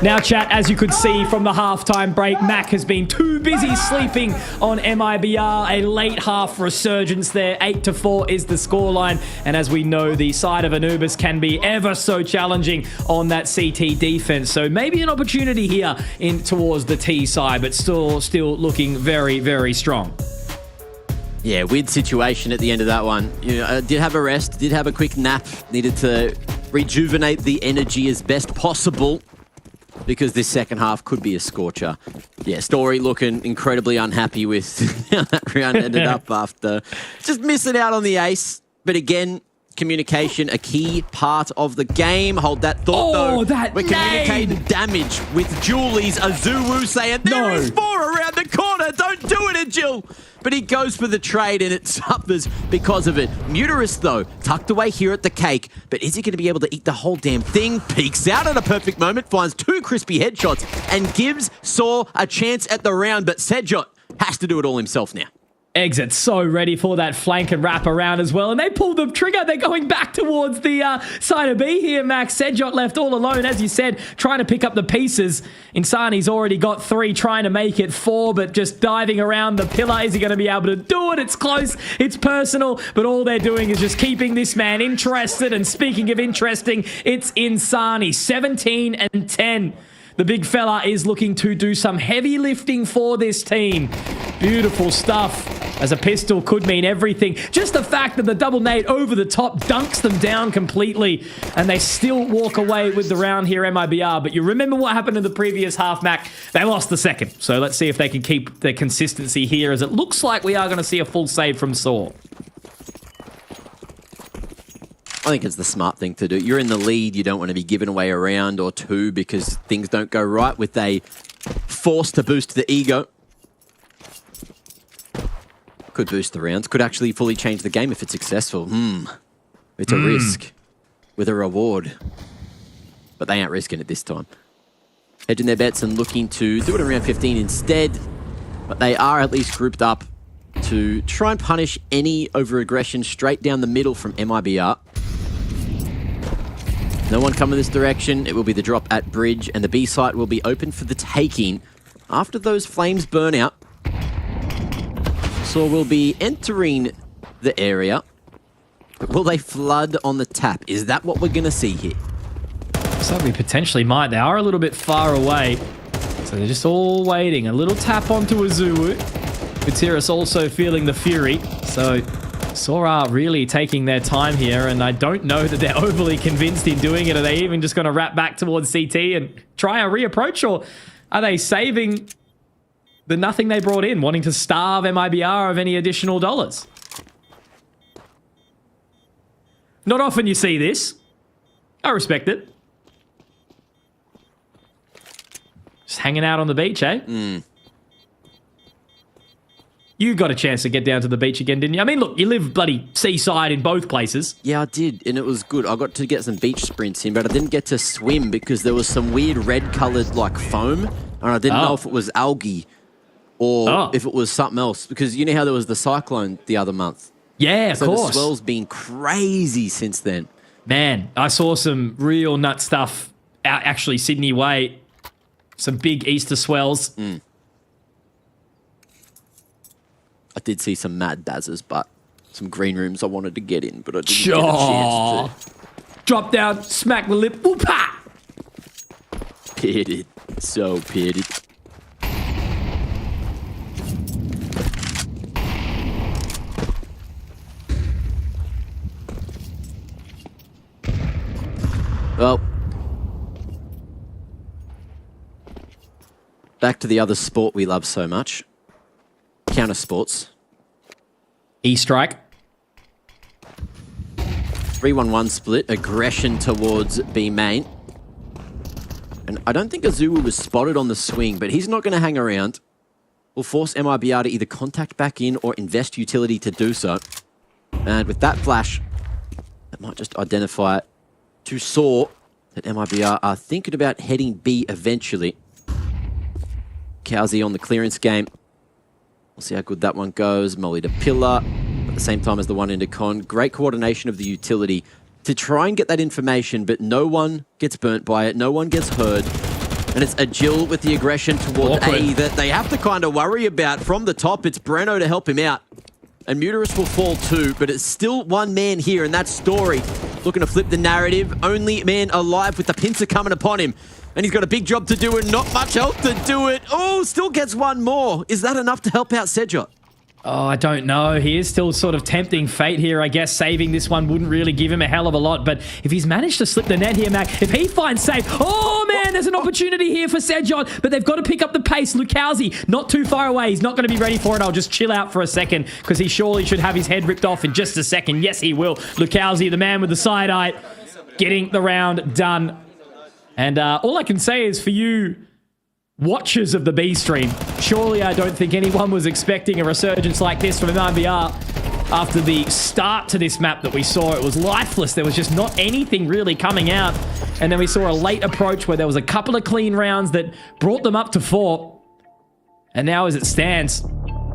Now, chat, as you could see from the halftime break, Mac has been too busy sleeping on MIBR. A late half resurgence there. 8-4 is the scoreline. And as we know, the side of Anubis can be ever so challenging on that CT defense. So maybe an opportunity here in towards the T side, but still looking very, very strong. Yeah, weird situation at the end of that one. You know, did have a rest, did have a quick nap, needed to rejuvenate the energy as best possible because this second half could be a scorcher. Yeah, Story looking incredibly unhappy with how that round ended up after just missing out on the ace. But again, communication, a key part of the game. Hold that thought, though. That We're communicating damage with Julie's Azuwu saying, there is 4 around the corner. Don't do it, Agil. But he goes for the trade and it suffers because of it. Muterus, though, tucked away here at the cake. But is he going to be able to eat the whole damn thing? Peeks out at a perfect moment, finds 2 crispy headshots and gives Saw a chance at the round. But Sejot has to do it all himself now. Exit so ready for that flank and wrap around as well. And they pull the trigger. They're going back towards the side of B here, Max. Sejot left all alone, as you said, trying to pick up the pieces. Insani's already got 3, trying to make it 4, but just diving around the pillar. Is he going to be able to do it? It's close. It's personal. But all they're doing is just keeping this man interested. And speaking of interesting, it's Insani. 17-10. The big fella is looking to do some heavy lifting for this team. Beautiful stuff, as a pistol could mean everything. Just the fact that the double nade over the top dunks them down completely, and they still walk away with the round here, MIBR. But you remember what happened in the previous half, Mac? They lost the second. So let's see if they can keep their consistency here, as it looks like we are going to see a full save from Saw. I think it's the smart thing to do. You're in the lead. You don't want to be giving away a round or 2 because things don't go right with a force to boost the ego. Could boost the rounds. Could actually fully change the game if it's successful. It's a risk with a reward. But they aren't risking it this time. Hedging their bets and looking to do it around 15 instead. But they are at least grouped up to try and punish any over-aggression straight down the middle from MIBR. No one coming this direction. It will be the drop at bridge, and the B site will be open for the taking. After those flames burn out, Saw will be entering the area. But will they flood on the tap? Is that what we're going to see here? So we potentially might. They are a little bit far away. So they're just all waiting. A little tap onto Azuwu. Gutierrez also feeling the fury. So Saw are really taking their time here, and I don't know that they're overly convinced in doing it. Are they even just going to wrap back towards CT and try a reapproach, or are they saving the nothing they brought in, wanting to starve MIBR of any additional dollars? Not often you see this. I respect it. Just hanging out on the beach, eh? You got a chance to get down to the beach again, didn't you? I mean, look, you live bloody seaside in both places. Yeah, I did, and it was good. I got to get some beach sprints in, but I didn't get to swim because there was some weird red-coloured, like, foam, and I didn't know if it was algae or if it was something else, because you know how there was the cyclone the other month? Yeah, of course. So the swell's been crazy since then. Man, I saw some real nut stuff out actually Sydney way. Some big Easter swells. I did see some mad dazzers, but some green rooms I wanted to get in, but I didn't get a chance to. Drop down, smack the lip, whoop-ha! Pitted. So pitted. Well, back to the other sport we love so much. Counter sports. E-strike. 3-1-1 split. Aggression towards B main. And I don't think Azuwu was spotted on the swing, but he's not going to hang around. Will force MIBR to either contact back in or invest utility to do so. And with that flash, it might just identify to Saw that MIBR are thinking about heading B eventually. Cowsey on the clearance game. We'll see how good that one goes. Molly to pillar at the same time as the one into con. Great coordination of the utility to try and get that information, but no one gets burnt by it. No one gets heard. And it's Agil with the aggression towards A that they have to kind of worry about. From the top, it's Breno to help him out. And Muterus will fall too, but it's still one man here, and that's Story. Looking to flip the narrative. Only man alive with the pincer coming upon him. And he's got a big job to do and not much health to do it. Oh, still gets one more. Is that enough to help out Sejot? Oh, I don't know. He is still sort of tempting fate here. I guess saving this one wouldn't really give him a hell of a lot. But if he's managed to slip the net here, Mac, if he finds safe, oh man, there's an opportunity here for Sejot. But they've got to pick up the pace. Lukowski, not too far away. He's not going to be ready for it. I'll just chill out for a second because he surely should have his head ripped off in just a second. Yes, he will. Lukowski, the man with the side-eye, getting the round done. And all I can say is for you watchers of the B stream, surely I don't think anyone was expecting a resurgence like this from MIBR after the start to this map that we saw. It was lifeless. There was just not anything really coming out. And then we saw a late approach where there was a couple of clean rounds that brought them up to 4. And now as it stands,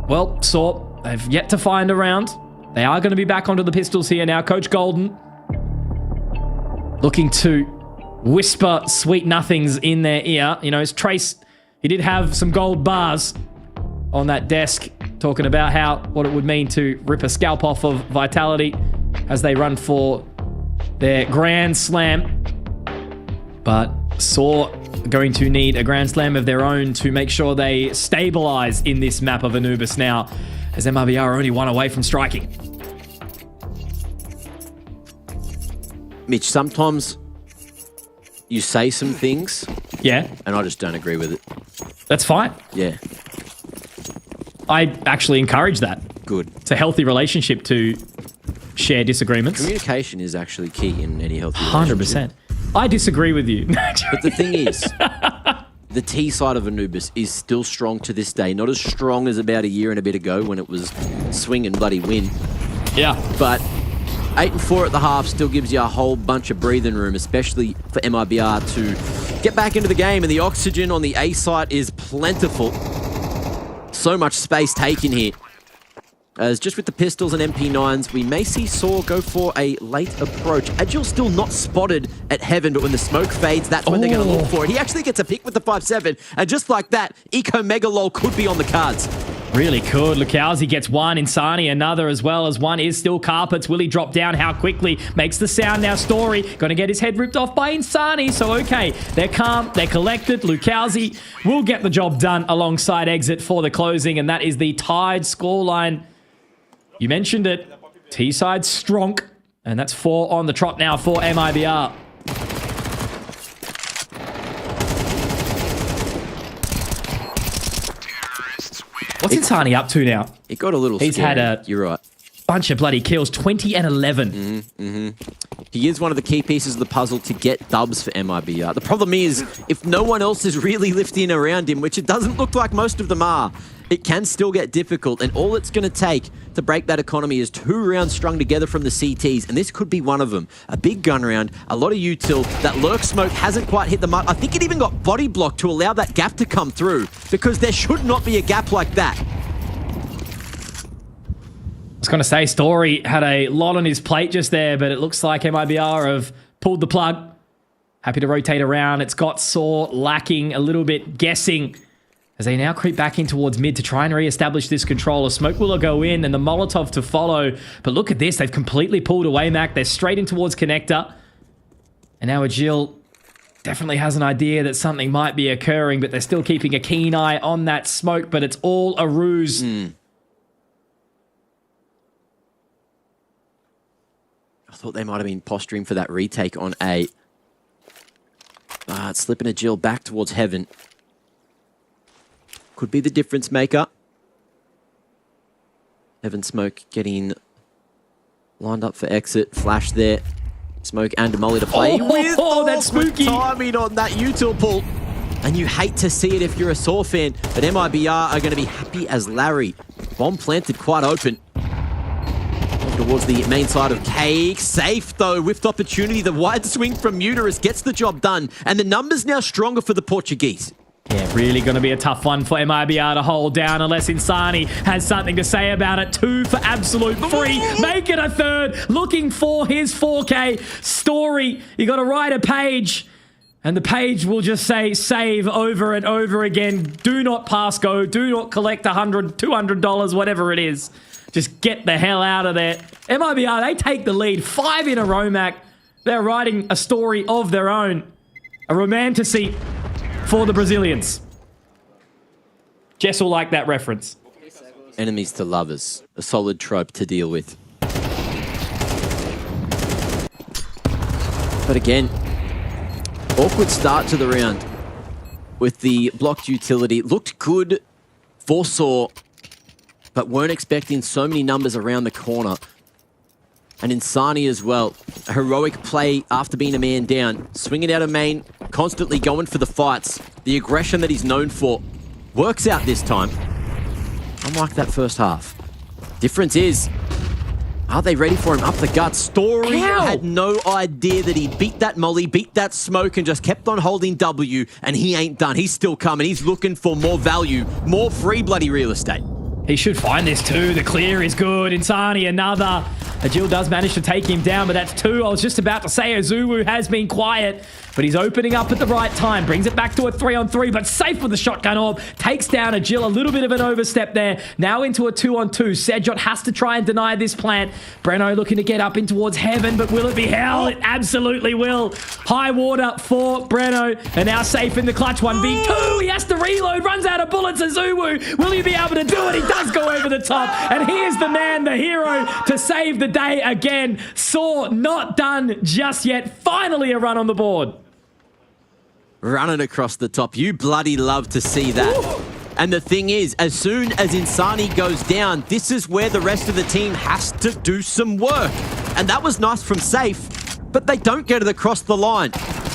well, Saw, they've yet to find a round. They are going to be back onto the pistols here now. Coach Golden looking to whisper sweet nothings in their ear. You know, as Trace, he did have some gold bars on that desk talking about what it would mean to rip a scalp off of Vitality as they run for their Grand Slam. But Saw are going to need a Grand Slam of their own to make sure they stabilize in this map of Anubis now, as MIBR are only one away from striking. Mitch, sometimes you say some things. Yeah. And I just don't agree with it. That's fine. Yeah. I actually encourage that. Good. It's a healthy relationship to share disagreements. Communication is actually key in any healthy relationship. 100%. I disagree with you. But the thing is, the T side of Anubis is still strong to this day. Not as strong as about a year and a bit ago when it was swing and bloody win. Yeah. But 8-4 at the half still gives you a whole bunch of breathing room, especially for MIBR to get back into the game. And the oxygen on the A site is plentiful. So much space taken here. As just with the pistols and MP9s, we may see Saw go for a late approach. Agil's still not spotted at Heaven, but when the smoke fades, that's when they're going to look for it. He actually gets a pick with the 5-7, and just like that, Eco Megalol could be on the cards. Really could. Lukowski gets one, Insani another as well, as one is still Carpets. Will he drop down? How quickly? Makes the sound now. Story going to get his head ripped off by Insani. So okay, they're calm, they're collected. Lukowski will get the job done alongside Exit for the closing, and that is the tied scoreline. You mentioned it. T-side strong, and that's 4 on the trot now for MIBR. What's Insani up to now? It got a little He's scary. had a You're right. bunch of bloody kills, 20 and 11. He is one of the key pieces of the puzzle to get dubs for MIBR. The problem is, if no one else is really lifting around him, which it doesn't look like most of them are, it can still get difficult, and all it's going to take to break that economy is 2 rounds strung together from the CTs, and this could be one of them. A big gun round, a lot of util. That lurk smoke hasn't quite hit the mark. I think it even got body blocked to allow that gap to come through, because there should not be a gap like that. I was going to say, Story had a lot on his plate just there, but it looks like MIBR have pulled the plug. Happy to rotate around. It's got Saw lacking a little bit, guessing, as they now creep back in towards mid to try and re-establish this control. A smoke will go in and the Molotov to follow. But look at this. They've completely pulled away, Mac. They're straight in towards Connector. And now Agil definitely has an idea that something might be occurring, but they're still keeping a keen eye on that smoke, but it's all a ruse. I thought they might have been posturing for that retake on A. It's slipping Agil back towards Heaven. Could be the difference maker. Heaven Smoke getting lined up for exit. Flash there. Smoke and Molly to play. That's spooky. Timing on that util pull. And you hate to see it if you're a Saw fan, but MIBR are going to be happy as Larry. Bomb planted quite open. Towards the main side of Cake. Safe though, whiffed opportunity. The wide swing from Muterus gets the job done. And the numbers now stronger for the Portuguese. Yeah, really going to be a tough one for MIBR to hold down unless Insani has something to say about it. 2 for absolute free. Make it a 3rd. Looking for his 4K. Story. You got to write a page. And the page will just say save over and over again. Do not pass go. Do not collect $100, $200, whatever it is. Just get the hell out of there. MIBR, they take the lead. 5 in a row, Mac. They're writing a story of their own. A romantasy for the Brazilians. Jess will like that reference. Enemies to lovers. A solid trope to deal with. But again, awkward start to the round with the blocked utility. Looked good for Saw, but weren't expecting so many numbers around the corner. And Insani as well. A heroic play after being a man down. Swinging out of main, constantly going for the fights. The aggression that he's known for works out this time. Unlike that first half. Difference is, are they ready for him up the gut? Story had no idea that he beat that molly, beat that smoke, and just kept on holding W, and he ain't done. He's still coming. He's looking for more value, more free bloody real estate. He should find this too. The clear is good. Insani, another. Agil does manage to take him down, but that's 2. I was just about to say Azuwu has been quiet, but he's opening up at the right time. Brings it back to a 3-on-3, but safe with the shotgun orb. Takes down Agil. A little bit of an overstep there. Now into a 2-on-2. Sedjot has to try and deny this plant. Breno looking to get up in towards heaven, but will it be hell? It absolutely will. High water for Breno. And now safe in the clutch. 1v2. He has to reload. Runs out of bullets. Azuwu. Will he be able to do it? He does go over the top. And here's the man, the hero, to save the day again. Saw not done just yet. Finally a run on the board. Running across the top. You bloody love to see that. Ooh. And the thing is, as soon as Insani goes down, this is where the rest of the team has to do some work. And that was nice from Safe, but they don't get it across the line.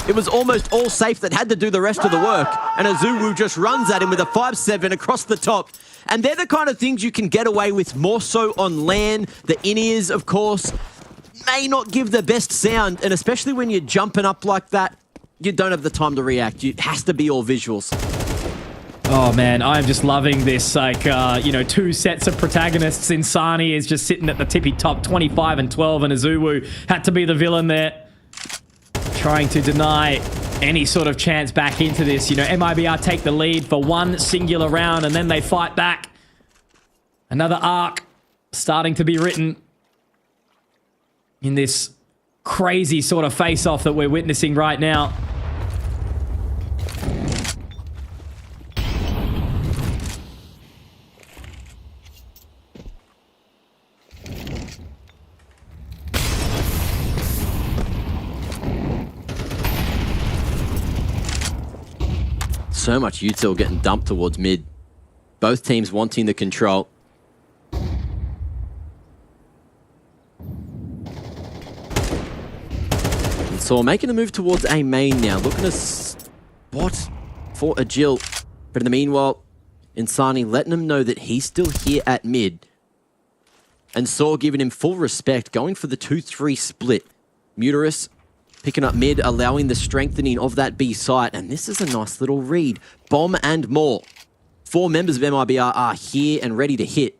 It was almost all Safe that had to do the rest of the work. And Azuwu just runs at him with a 5-7 across the top. And they're the kind of things you can get away with more so on LAN. The in-ears, of course, may not give the best sound. And especially when you're jumping up like that, you don't have the time to react. It has to be all visuals. Oh man, I'm just loving this, like, 2 sets of protagonists. Insani is just sitting at the tippy top, 25 and 12, and Azuwu had to be the villain there. Trying to deny any sort of chance back into this. MIBR take the lead for one singular round, and then they fight back. Another arc starting to be written in this crazy sort of face-off that we're witnessing right now. So much util getting dumped towards mid. Both teams wanting the control. And so making a move towards A main now. Looking to spot for Agil. But in the meanwhile, Insani letting him know that he's still here at mid. And Saw giving him full respect, going for the 2-3 split. Muterus picking up mid, allowing the strengthening of that B site. And this is a nice little read. Bomb and more. 4 members of MIBR are here and ready to hit.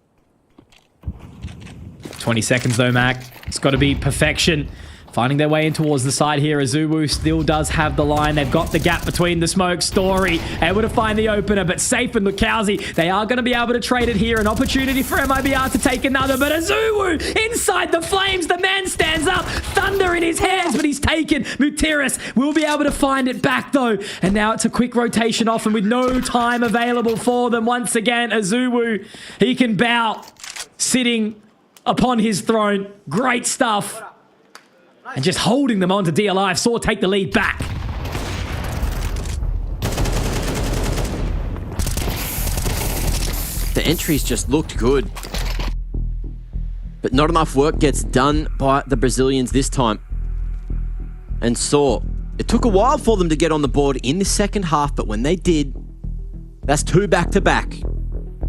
20 seconds though, Mac. It's got to be perfection. Finding their way in towards the side here. Azuwu still does have the line. They've got the gap between the smoke. Story able to find the opener, but Safe and Lukowski, they are going to be able to trade it here. An opportunity for MIBR to take another, but Azuwu inside the flames. The man stands up. Thunder in his hands, but he's taken. Mutiris will be able to find it back though. And now it's a quick rotation off, and with no time available for them once again, Azuwu, he can bow, sitting upon his throne. Great stuff. And just holding them on to DLI. Saw take the lead back. The entries just looked good. But not enough work gets done by the Brazilians this time. And Saw, it took a while for them to get on the board in the second half, but when they did, that's 2 back-to-back.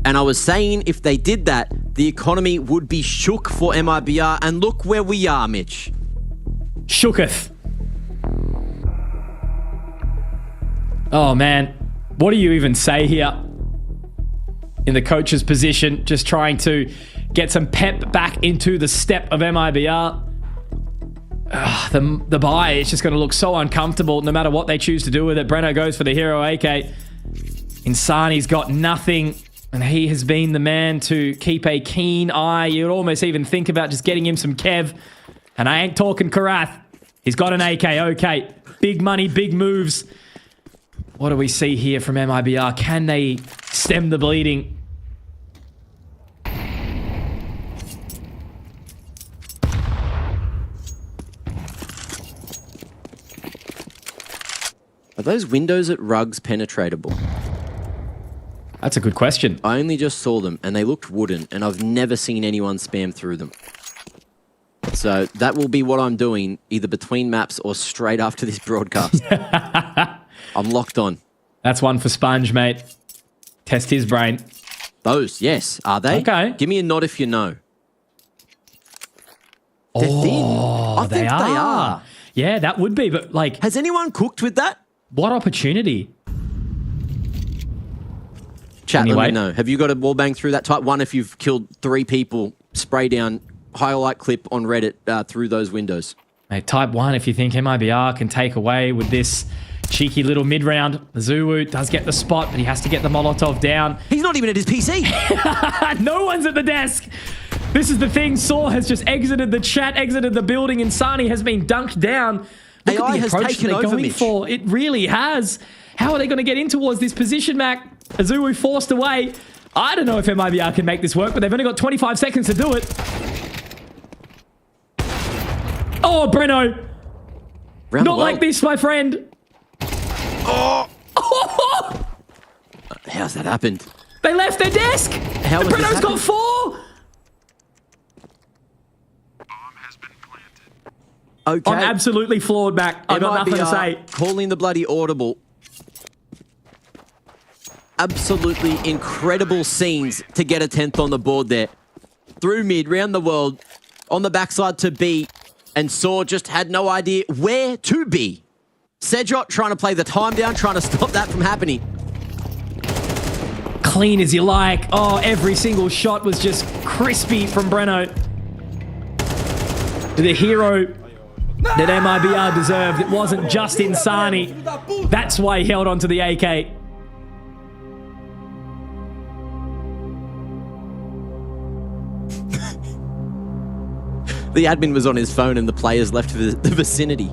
And I was saying if they did that, the economy would be shook for MIBR. And look where we are, Mitch. Shooketh. Oh man, what do you even say here? In the coach's position, just trying to get some pep back into the step of MIBR. The buy, it's just going to look so uncomfortable no matter what they choose to do with it. Breno goes for the hero AK. Insani's got nothing, and he has been the man to keep a keen eye. You'd almost even think about just getting him some Kev. And I ain't talking Karath. He's got an AK, okay. Big money, big moves. What do we see here from MIBR? Can they stem the bleeding? Are those windows at Rugs penetratable? That's a good question. I only just saw them and they looked wooden, and I've never seen anyone spam through them. So that will be what I'm doing either between maps or straight after this broadcast. I'm locked on. That's one for Sponge, mate. Test his brain. Those, yes. Are they? Okay. Give me a nod if you know. They're thin. I think they are. Yeah, that would be, but like... Has anyone cooked with that? What opportunity? Chat, let me know. Have you got a wallbang through that? Type 1 if you've killed 3 people. Spray down highlight clip on Reddit through those windows. Mate, type 1 if you think MIBR can take away with this cheeky little mid-round. Zuu does get the spot, but he has to get the Molotov down. He's not even at his PC. No one's at the desk. This is the thing. Saw has just exited the chat, exited the building. Insani has been dunked down. Look AI at the has approach taken they're over, going Mitch. for. It really has. How are they going to get in towards this position, Mac? Azuu forced away. I don't know if MIBR can make this work, but they've only got 25 seconds to do it. Oh, Breno. Not like this, my friend. Oh. How's that happened? They left their desk. How and has this Breno's got happened? 4. Okay. I'm absolutely floored, Mac. I've got nothing to say. Calling the bloody audible. Absolutely incredible scenes to get a 10th on the board there. Through mid, round the world, on the backside to B, and Saw just had no idea where to be. Sedjot trying to play the time down, trying to stop that from happening. Clean as you like. Oh, every single shot was just crispy from Breno. The hero that MIBR deserved. It wasn't just Insani. That's why he held on to the AK. The admin was on his phone and the players left the vicinity.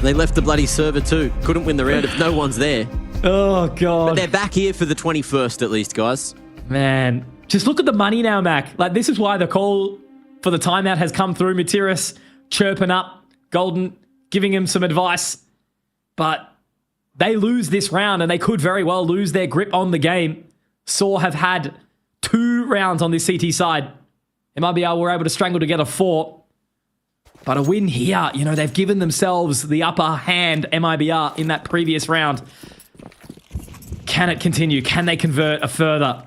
They left the bloody server too. Couldn't win the round if no one's there. Oh, God. But they're back here for the 21st at least, guys. Man, just look at the money now, Mac. Like, this is why the call for the timeout has come through. Matiris chirping up Golden, giving him some advice. But they lose this round and they could very well lose their grip on the game. Saw have had 2 rounds on this CT side. MIBR were able to strangle together 4. But a win here, you know, they've given themselves the upper hand, MIBR, in that previous round. Can it continue? Can they convert a further?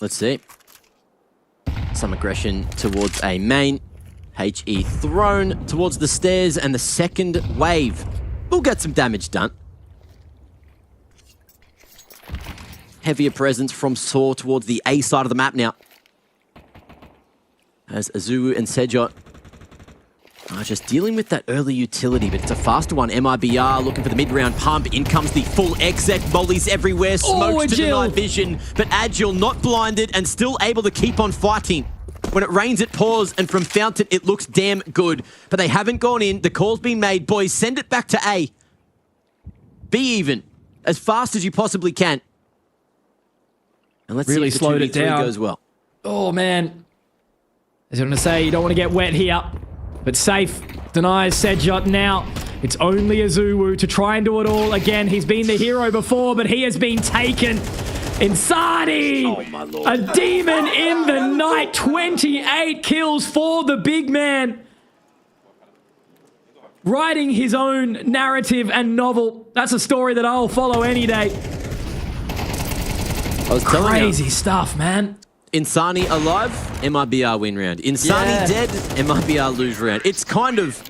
Let's see. Some aggression towards a main. HE thrown towards the stairs and the second wave. We'll get some damage done. Heavier presence from Saw towards the A side of the map now. As Azuu and Sedjot are just dealing with that early utility, but it's a faster one. MIBR looking for the mid-round pump. In comes the full exec. Mollies everywhere. Smokes to deny vision. But Agile not blinded and still able to keep on fighting. When it rains, it pours, and from Fountain, it looks damn good. But they haven't gone in. The call's been made. Boys, send it back to A. Be even. As fast as you possibly can. And let's Really see if the slowed it 2v3 down. goes well. Oh, man. As I'm going to say, you don't want to get wet here. But safe. Denies Sedjot now. It's only Azuu to try and do it all again. He's been the hero before, but he has been taken. Insani! Oh, my Lord. A demon in the night. 28 kills for the big man. Writing his own narrative and novel. That's a story that I'll follow any day. I was telling you. Crazy stuff, man. Insani alive, MIBR win round. Insani dead, MIBR lose round. It's kind of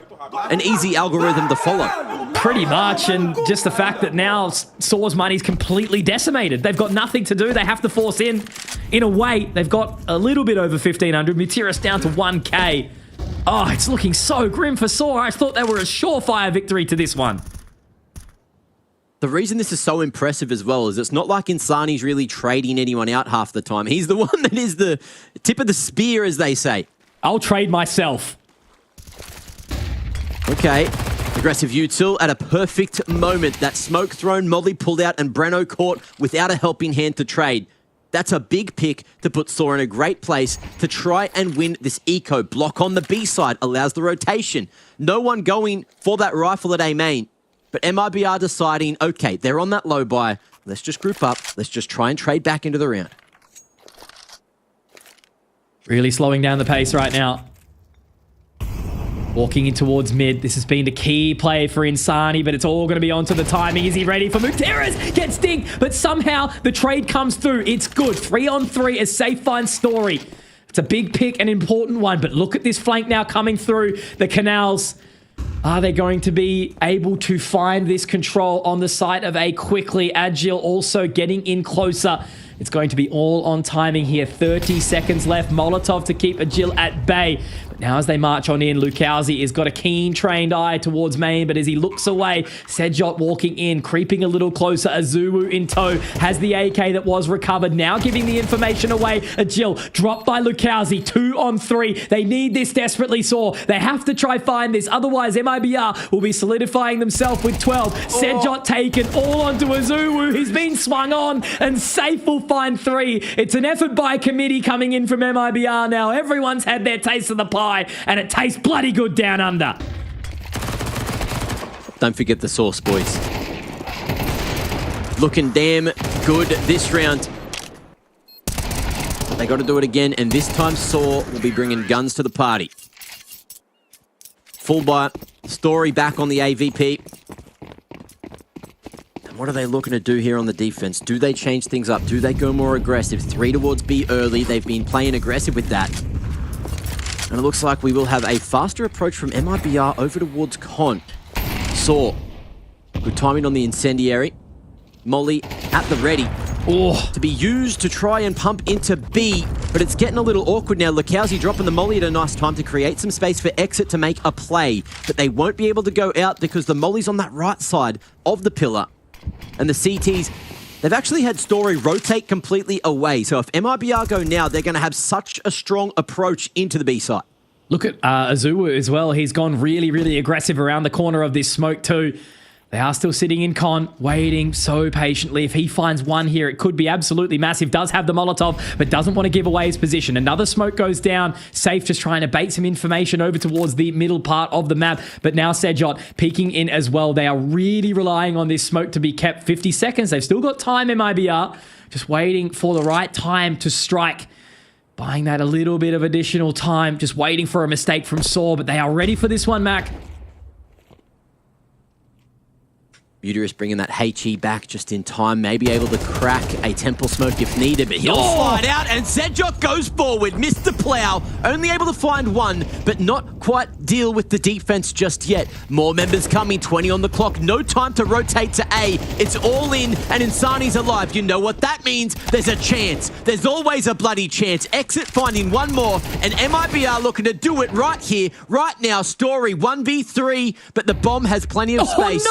an easy algorithm to follow. Pretty much, and just the fact that now Saw's money's completely decimated. They've got nothing to do. They have to force in a way, they've got a little bit over 1,500. Matiris down to 1K. Oh, it's looking so grim for Saw. I thought they were a surefire victory to this one. The reason this is so impressive as well is it's not like Insani's really trading anyone out half the time. He's the one that is the tip of the spear, as they say. I'll trade myself. Okay. Aggressive util at a perfect moment. That smoke thrown, Molly pulled out, and Breno caught without a helping hand to trade. That's a big pick to put Saw in a great place to try and win this eco. Block on the B side allows the rotation. No one going for that rifle at A main. But MIBR deciding, okay, they're on that low buy. Let's just group up. Let's just try and trade back into the round. Really slowing down the pace right now. Walking in towards mid. This has been the key play for Insani, but it's all going to be onto the timing. Is he ready for Muteras? Gets dinged, but somehow the trade comes through. It's good. 3-on-3, a safe find story. It's a big pick, an important one, but look at this flank now coming through the canals. Are they going to be able to find this control on the side of A quickly? Agile also getting in closer. It's going to be all on timing here. 30 seconds left. Molotov to keep Agile at bay. But now as they march on in, Lukowski has got a keen, trained eye towards main, but as he looks away, Sejot walking in, creeping a little closer. Azuwu in tow, has the AK that was recovered, now giving the information away. Agile dropped by Lukowski, 2-on-3. They need this desperately, Saw. They have to try find this, otherwise MIBR will be solidifying themselves with 12. Sejot taken all onto Azuwu. He's been swung on, and Safe will find 3. It's an effort by committee coming in from MIBR now. Everyone's had their taste of the pie, and it tastes bloody good down under. Don't forget the sauce, boys. Looking damn good this round. They got to do it again, and this time Saw will be bringing guns to the party. Full buy. Story back on the AVP. What are they looking to do here on the defense? Do they change things up? Do they go more aggressive? 3 towards B early. They've been playing aggressive with that. And it looks like we will have a faster approach from MIBR over towards Con. Saw. Good timing on the incendiary. Molly at the ready. To be used to try and pump into B, but it's getting a little awkward now. Lukowski dropping the Molly at a nice time to create some space for Exit to make a play, but they won't be able to go out because the Molly's on that right side of the pillar. And the CTs, they've actually had Story rotate completely away. So if MIBR go now, they're going to have such a strong approach into the B side. Look at Azuwu as well. He's gone really, really aggressive around the corner of this smoke too. They are still sitting in Con, waiting so patiently. If he finds one here, it could be absolutely massive. Does have the Molotov, but doesn't want to give away his position. Another smoke goes down. Safe just trying to bait some information over towards the middle part of the map. But now Sejot peeking in as well. They are really relying on this smoke to be kept. 50 seconds. They've still got time, MIBR. Just waiting for the right time to strike. Buying that a little bit of additional time. Just waiting for a mistake from Saw, but they are ready for this one, Mac. Uterus bringing that HE back just in time, maybe able to crack a temple smoke if needed, but he'll slide out, and Sejot goes forward. Missed the plow, only able to find one, but not quite deal with the defense just yet. More members coming, 20 on the clock, no time to rotate to A. It's all in, and Insani's alive. You know what that means? There's a chance. There's always a bloody chance. Exit finding one more, and MIBR looking to do it right here, right now. Story 1v3, but the bomb has plenty of space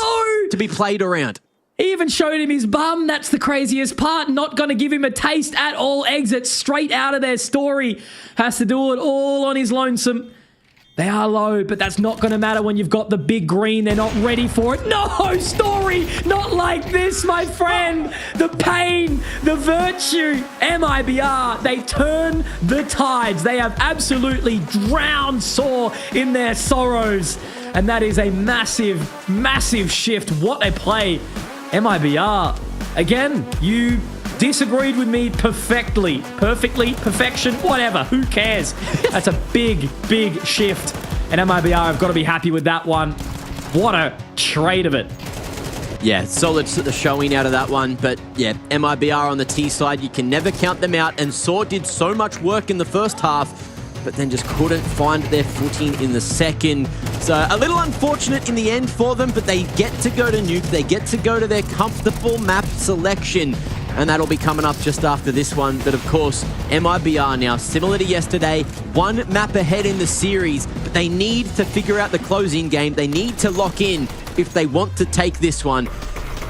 to be played around. He even showed him his bum. That's the craziest part. Not going to give him a taste at all. Exit straight out of their Story. Has to do it all on his lonesome. They are low, but that's not going to matter when you've got the big green. They're not ready for it. No, Story! Not like this, my friend! The pain, the virtue. MIBR, they turn the tides. They have absolutely drowned Saw in their sorrows. And that is a massive, massive shift. What a play. MIBR. Again, you disagreed with me perfectly. Perfectly, perfection, whatever. Who cares? That's a big, big shift. And MIBR have got to be happy with that one. What a trade of it. Yeah, solid showing out of that one. But yeah, MIBR on the T side, you can never count them out. And Saw did so much work in the first half, but then just couldn't find their footing in the second. So a little unfortunate in the end for them, but they get to go to nuke. They get to go to their comfortable map selection. and that'll be coming up just after this one. But of course, MIBR now, similar to yesterday, one map ahead in the series, but they need to figure out the closing game. They need to lock in if they want to take this one.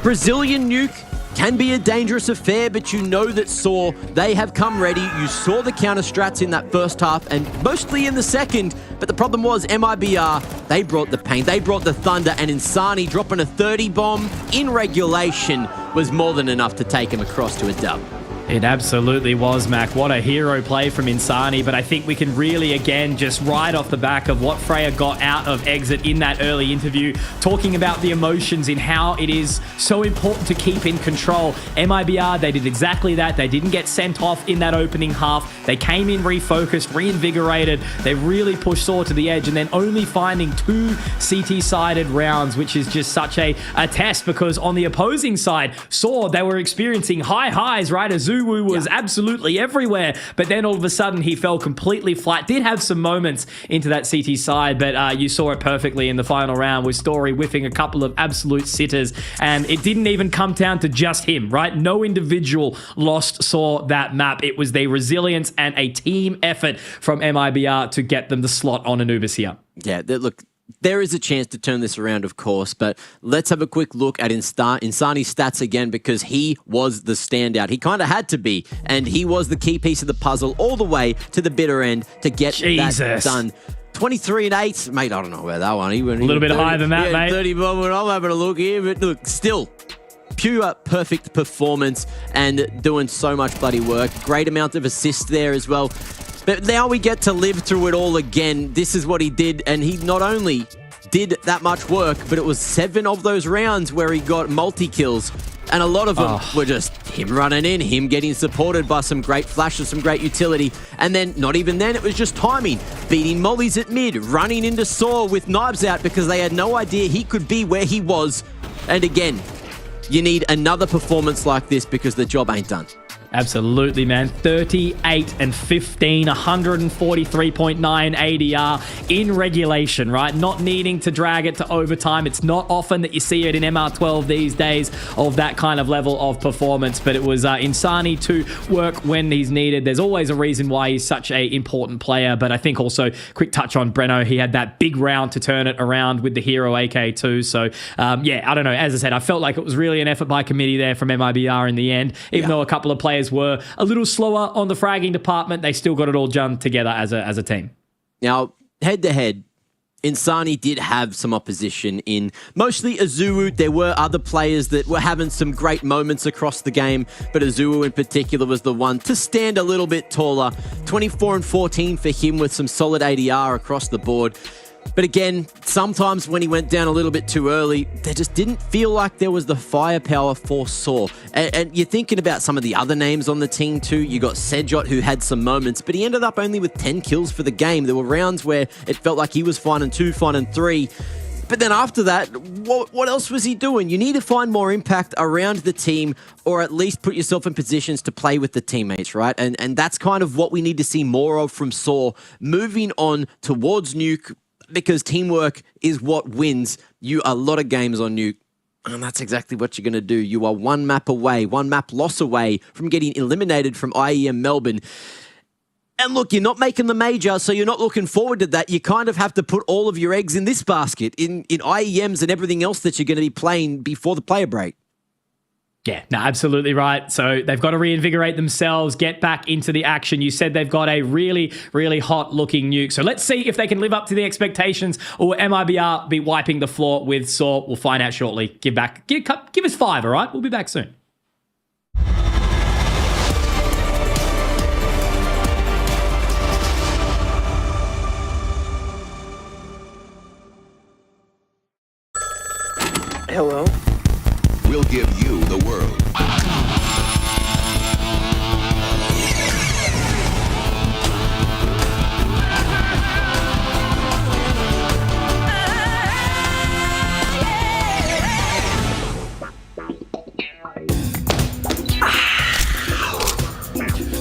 Brazilian Nuke can be a dangerous affair, but you know that Saw, they have come ready. You saw the counter strats in that first half and mostly in the second, but the problem was MIBR, they brought the pain, they brought the thunder, and Insani dropping a 30 bomb in regulation was more than enough to take him across to a dub. It absolutely was, Mac. What a hero play from Insani, but I think we can really, again, just ride off the back of what Freya got out of Exit in that early interview, talking about the emotions in how it is so important to keep in control. MIBR, they did exactly that. They didn't get sent off in that opening half. They came in refocused, reinvigorated. They really pushed Saw to the edge, and then only finding 2 CT-sided rounds, which is just such a test, because on the opposing side, Saw, they were experiencing high highs, right? Azuwu was absolutely everywhere, but then all of a sudden he fell completely flat. Did have some moments into that CT side, but you saw it perfectly in the final round with Story whiffing a couple of absolute sitters, and it didn't even come down to just him, right? No individual saw that map. It was the resilience and a team effort from MIBR to get them the slot on Anubis here. Yeah, look, there is a chance to turn this around, of course, but let's have a quick look at Insani's stats again, because he was the standout. He kind of had to be, and he was the key piece of the puzzle all the way to the bitter end to get that done. 23 and 8, mate, I don't know about that one. He went a little bit higher than that, mate. 30 bomb, I'm having a look here, but look, still pure perfect performance and doing so much bloody work. Great amount of assists there as well. But now we get to live through it all again. This is what he did, and he not only did that much work, but it was 7 of those rounds where he got multi-kills, and a lot of them were just him running in, him getting supported by some great flashes, some great utility, and then not even then, it was just timing, beating mollies at mid, running into Saw with knives out because they had no idea he could be where he was. And again, you need another performance like this because the job ain't done. Absolutely, man. 38 and 15, 143.9 ADR in regulation, right? Not needing to drag it to overtime. It's not often that you see it in MR12 these days of that kind of level of performance, but it was Insani to work when he's needed. There's always a reason why he's such an important player, but I think also, quick touch on Breno, he had that big round to turn it around with the Hero AK too. So, yeah, I don't know. As I said, I felt like it was really an effort by committee there from MIBR in the end, even though a couple of players were a little slower on the fragging department. They still got it all done together as a team. Now, head-to-head, Insani did have some opposition in mostly Azuwu. There were other players that were having some great moments across the game, but Azuwu in particular was the one to stand a little bit taller. 24 and 14 for him with some solid ADR across the board. But again, sometimes when he went down a little bit too early, there just didn't feel like there was the firepower for Saw. And you're thinking about some of the other names on the team too. You got Sejot, who had some moments, but he ended up only with 10 kills for the game. There were rounds where it felt like he was finding 2, finding 3. But then after that, what else was he doing? You need to find more impact around the team, or at least put yourself in positions to play with the teammates, right? And that's kind of what we need to see more of from Saw. Moving on towards Nuke, because teamwork is what wins you a lot of games on Nuke. And that's exactly what you're going to do. You are one map away, one map loss away from getting eliminated from IEM Melbourne. And look, you're not making the major, so you're not looking forward to that. You kind of have to put all of your eggs in this basket, in IEMs and everything else that you're going to be playing before the player break. Yeah, no, absolutely right. So they've got to reinvigorate themselves, get back into the action. You said they've got a really, really hot looking Nuke. So let's see if they can live up to the expectations, or will MIBR be wiping the floor with Saw? We'll find out shortly. Give us 5, all right? We'll be back soon. Hello. We'll give you the world.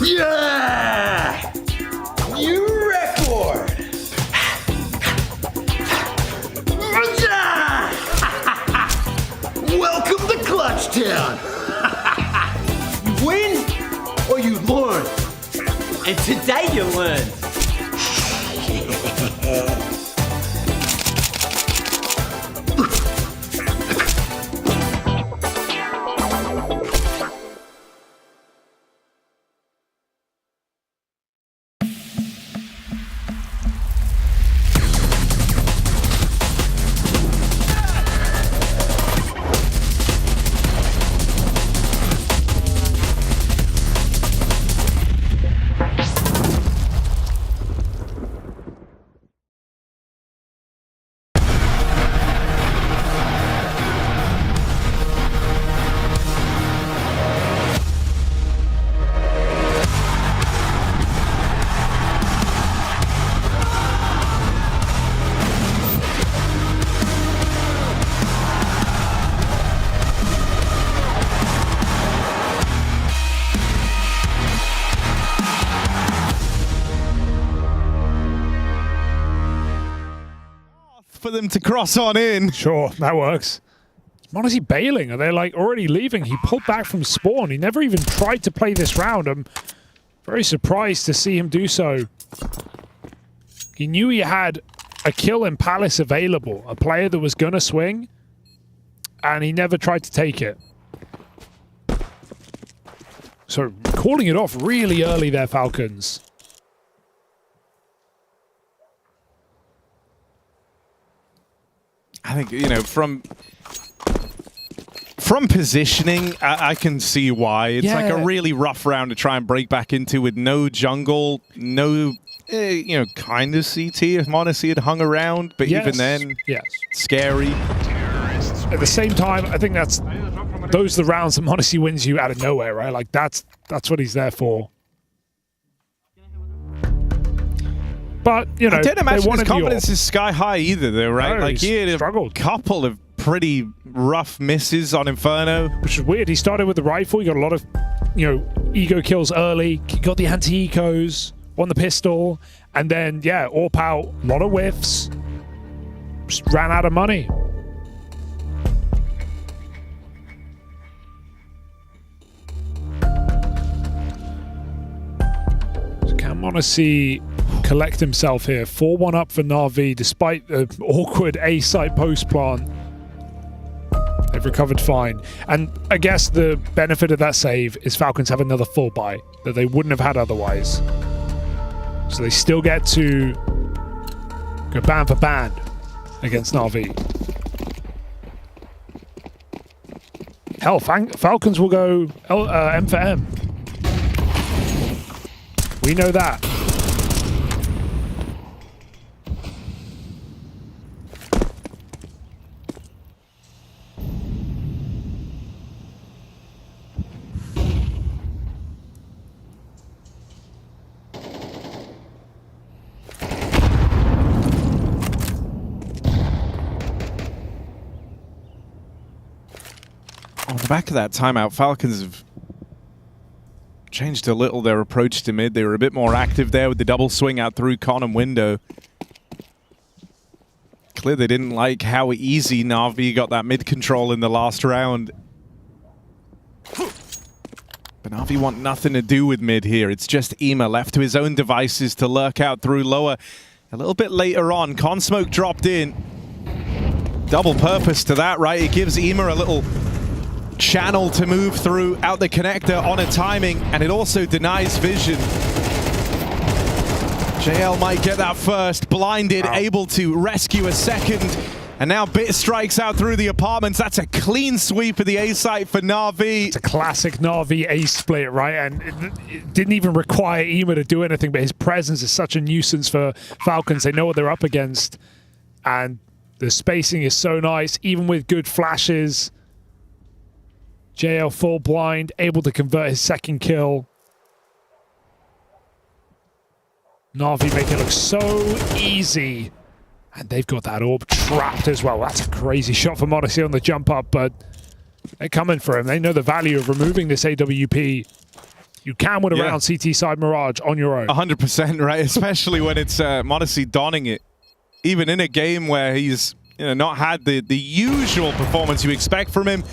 Yeah! New record! Welcome to Clutchtown! You win or you learn. And today you learned. For them to cross on in. Sure, that works. Is Monacy bailing? Are they like already leaving? He pulled back from spawn. He never even tried to play this round. I'm very surprised to see him do so. He knew he had a kill in Palace available, a player that was going to swing, and he never tried to take it. So calling it off really early there, Falcons. I think, you know, from positioning, I can see why. It's like a really rough round to try and break back into with no jungle, no, you know, kind of CT if Monacy had hung around, but even then, scary. At the same time, I think those are the rounds that Monacy wins you out of nowhere, right? Like that's what he's there for. But, you know, I don't imagine his confidence is sky high either, though, right? No, like, he had a couple of pretty rough misses on Inferno. Which is weird. He started with the rifle. He got a lot of, you know, ego kills early. He got the anti-ecos, won the pistol. And then, yeah, AWP out, a lot of whiffs. Just ran out of money. So can Monacy collect himself here? 4-1 up for Na'Vi despite the awkward A-site post-plant. They've recovered fine. And I guess the benefit of that save is Falcons have another full buy that they wouldn't have had otherwise. So they still get to go band for band against Na'Vi. Hell, Falcons will go M for M. We know that. On the back of that timeout, Falcons have changed a little their approach to mid. They were a bit more active there with the double swing out through con and window. Clear they didn't like how easy Na'Vi got that mid control in the last round. But Na'Vi want nothing to do with mid here. It's just Ema left to his own devices to lurk out through lower. A little bit later on, Con Smoke dropped in. Double purpose to that, right? It gives Ema a little channel to move through out the connector on a timing, and it also denies vision. JL might get that first, blinded, able to rescue a second, and now Bit strikes out through the apartments. That's a clean sweep of the A site for Na'Vi. It's a classic Na'Vi A split, right? And it didn't even require Ema to do anything, but his presence is such a nuisance for Falcons. They know what they're up against, and the spacing is so nice, even with good flashes. JL full blind, able to convert his second kill. Na'Vi make it look so easy. And they've got that orb trapped as well. That's a crazy shot for Monacy on the jump up, but they're coming for him. They know the value of removing this AWP. You can win around CT side Mirage on your own. 100%, right? Especially when it's Monacy donning it. Even in a game where he's not had the usual performance you expect from him.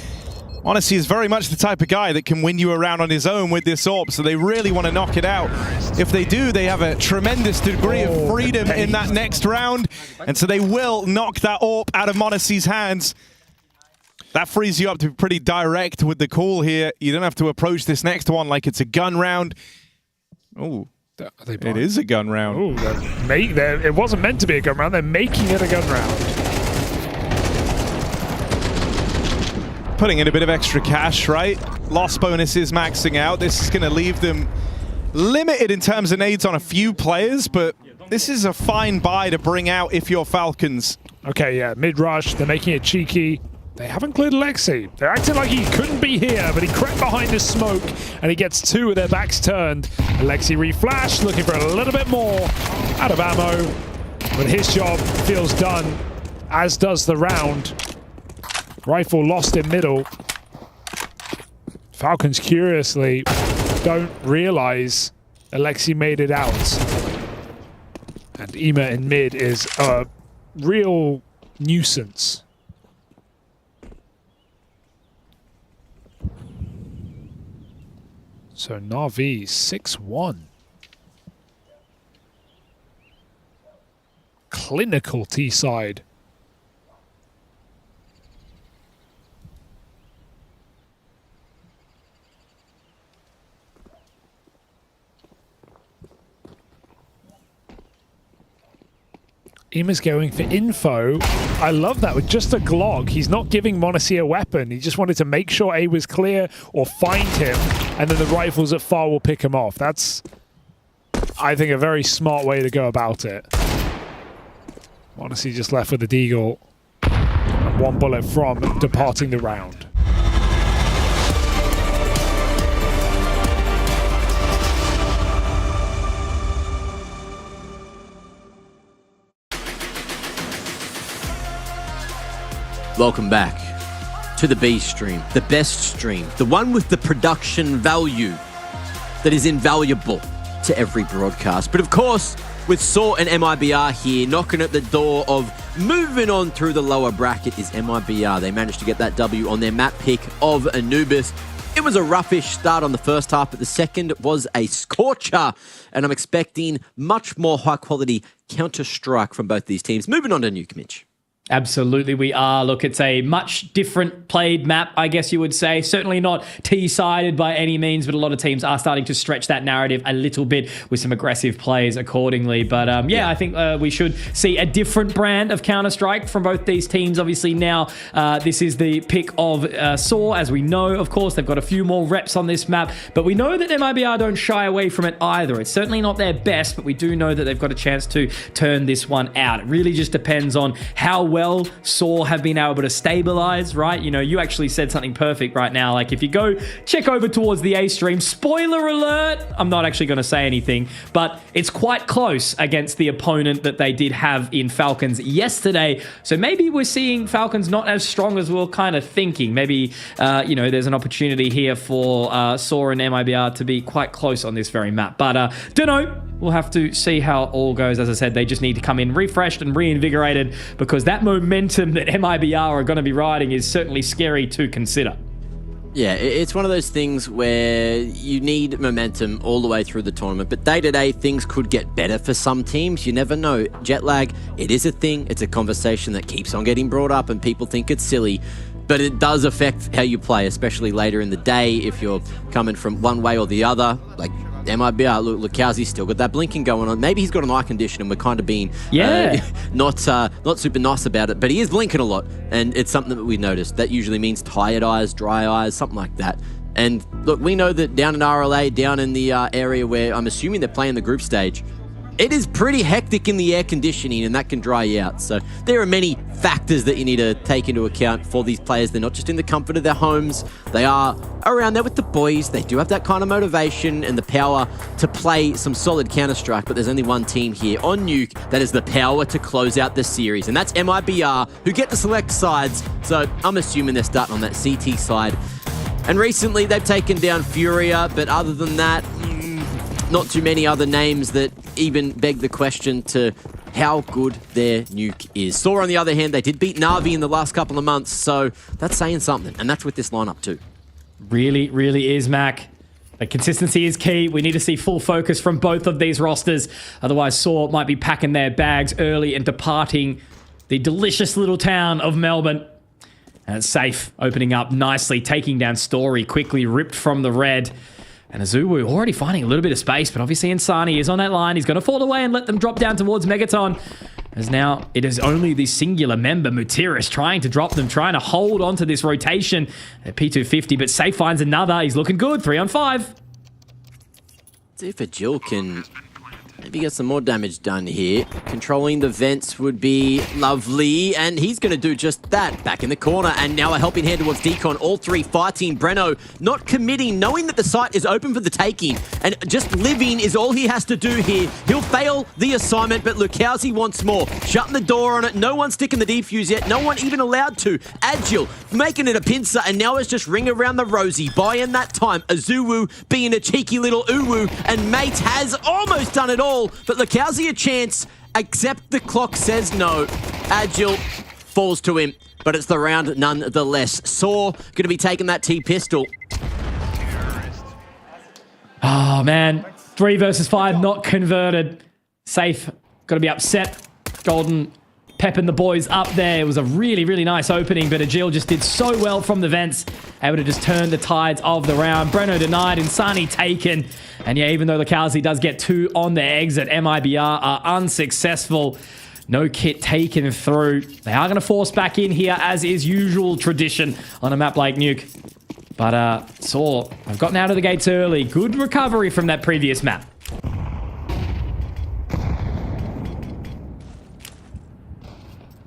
Honesty is very much the type of guy that can win you around on his own with this AWP, so they really want to knock it out. If they do, they have a tremendous degree of freedom in that next round, and so they will knock that AWP out of Monacy's hands. That frees you up to be pretty direct with the call here. You don't have to approach this next one like it's a gun round. Oh, it is a gun round. Ooh, it wasn't meant to be a gun round. They're making it a gun round. Putting in a bit of extra cash, right? Loss bonuses maxing out. This is going to leave them limited in terms of nades on a few players, but this is a fine buy to bring out if you're Falcons. Okay, yeah, mid-rush. They're making it cheeky. They haven't cleared Alexi. They're acting like he couldn't be here, but he crept behind the smoke, and he gets two with their backs turned. Alexi reflashed, looking for a little bit more. Out of ammo, but his job feels done, as does the round. Rifle lost in middle. Falcons curiously don't realize Alexi made it out. And Ema in mid is a real nuisance. So Na'Vi 6-1. Clinical T-side. Ema's going for info. I love that with just a Glock. He's not giving Monacy a weapon. He just wanted to make sure A was clear or find him, and then the rifles at far will pick him off. That's, I think, a very smart way to go about it. Monacy just left with the deagle and one bullet from departing the round. Welcome back to the B stream, the best stream, the one with the production value that is invaluable to every broadcast. But of course, with Saw and MIBR here, knocking at the door of moving on through the lower bracket is MIBR. They managed to get that W on their map pick of Anubis. It was a roughish start on the first half, but the second was a scorcher, and I'm expecting much more high-quality Counter-Strike from both these teams. Moving on to Nuke, Mitch. Absolutely, we are. Look, it's a much different played map, I guess you would say. Certainly not T-sided by any means, but a lot of teams are starting to stretch that narrative a little bit with some aggressive plays accordingly. But yeah, I think we should see a different brand of Counter-Strike from both these teams. Obviously now, this is the pick of Saw, as we know. Of course, they've got a few more reps on this map, but we know that MIBR don't shy away from it either. It's certainly not their best, but we do know that they've got a chance to turn this one out. It really just depends on how well Saw have been able to stabilize, right? You know, you actually said something perfect right now. Like, if you go check over towards the A stream, spoiler alert, I'm not actually going to say anything, but it's quite close against the opponent that they did have in Falcons yesterday. So maybe we're seeing Falcons not as strong as we we're kind of thinking. Maybe, you know, there's an opportunity here for Saw and MIBR to be quite close on this very map. But don't know. We'll have to see how it all goes. As I said, they just need to come in refreshed and reinvigorated, because that momentum that MIBR are going to be riding is certainly scary to consider. Yeah, it's one of those things where you need momentum all the way through the tournament, but day-to-day things could get better for some teams. You never know. Jet lag, it is a thing. It's a conversation that keeps on getting brought up and people think it's silly, but it does affect how you play, especially later in the day if you're coming from one way or the other. Like MIBR, look, Kowzi's still got that blinking going on. Maybe he's got an eye condition and we're kind of being not super nice about it, but he is blinking a lot, and it's something that we noticed. That usually means tired eyes, dry eyes, something like that. And look, we know that down in RLA, down in the area where I'm assuming they're playing the group stage, it is pretty hectic in the air conditioning, and that can dry you out. So there are many factors that you need to take into account for these players. They're not just in the comfort of their homes. They are around there with the boys. They do have that kind of motivation and the power to play some solid Counter-Strike, but there's only one team here on Nuke that has the power to close out the series, and that's MIBR, who get to select sides. So I'm assuming they're starting on that CT side. And recently they've taken down Furia, but other than that, not too many other names that even beg the question to how good their nuke is. Saw, on the other hand, they did beat Na'Vi in the last couple of months, so that's saying something, and that's with this lineup too. Really, really is, Mac. But consistency is key. We need to see full focus from both of these rosters. Otherwise, Saw might be packing their bags early and departing the delicious little town of Melbourne. And it's Safe opening up nicely, taking down Story, quickly ripped from the red. And Azuwu already finding a little bit of space, but obviously Insani is on that line. He's going to fall away and let them drop down towards Megaton. As now it is only the singular member, Mutiris, trying to drop them, trying to hold onto this rotation at P250, but Safe finds another. He's looking good, 3 on 5. See if Jill can maybe get some more damage done here. Controlling the vents would be lovely, and he's going to do just that. Back in the corner, and now a helping hand towards Decon. All three fighting. Breno not committing, knowing that the site is open for the taking, and just living is all he has to do here. He'll fail the assignment, but Lukowski wants more. Shutting the door on it. No one sticking the defuse yet. No one even allowed to. Agile making it a pincer, and now it's just ring around the rosy. Buying that time. Azuwu being a cheeky little uwu, and Mate has almost done it all, but Lukowski a chance, except the clock says no. Agile falls to him, but it's the round nonetheless. Saw going to be taking that T-pistol. Oh, man. 3 versus 5, not converted. Safe, got to be upset. Golden pepping the boys up there. It was a really, really nice opening, but Agile just did so well from the vents, able to just turn the tides of the round. Breno denied, Insani taken. And yeah, even though Lukowski does get 2 on the exit, MIBR are unsuccessful. No kit taken through. They are going to force back in here, as is usual tradition on a map like Nuke. But Saw, I've gotten out of the gates early. Good recovery from that previous map.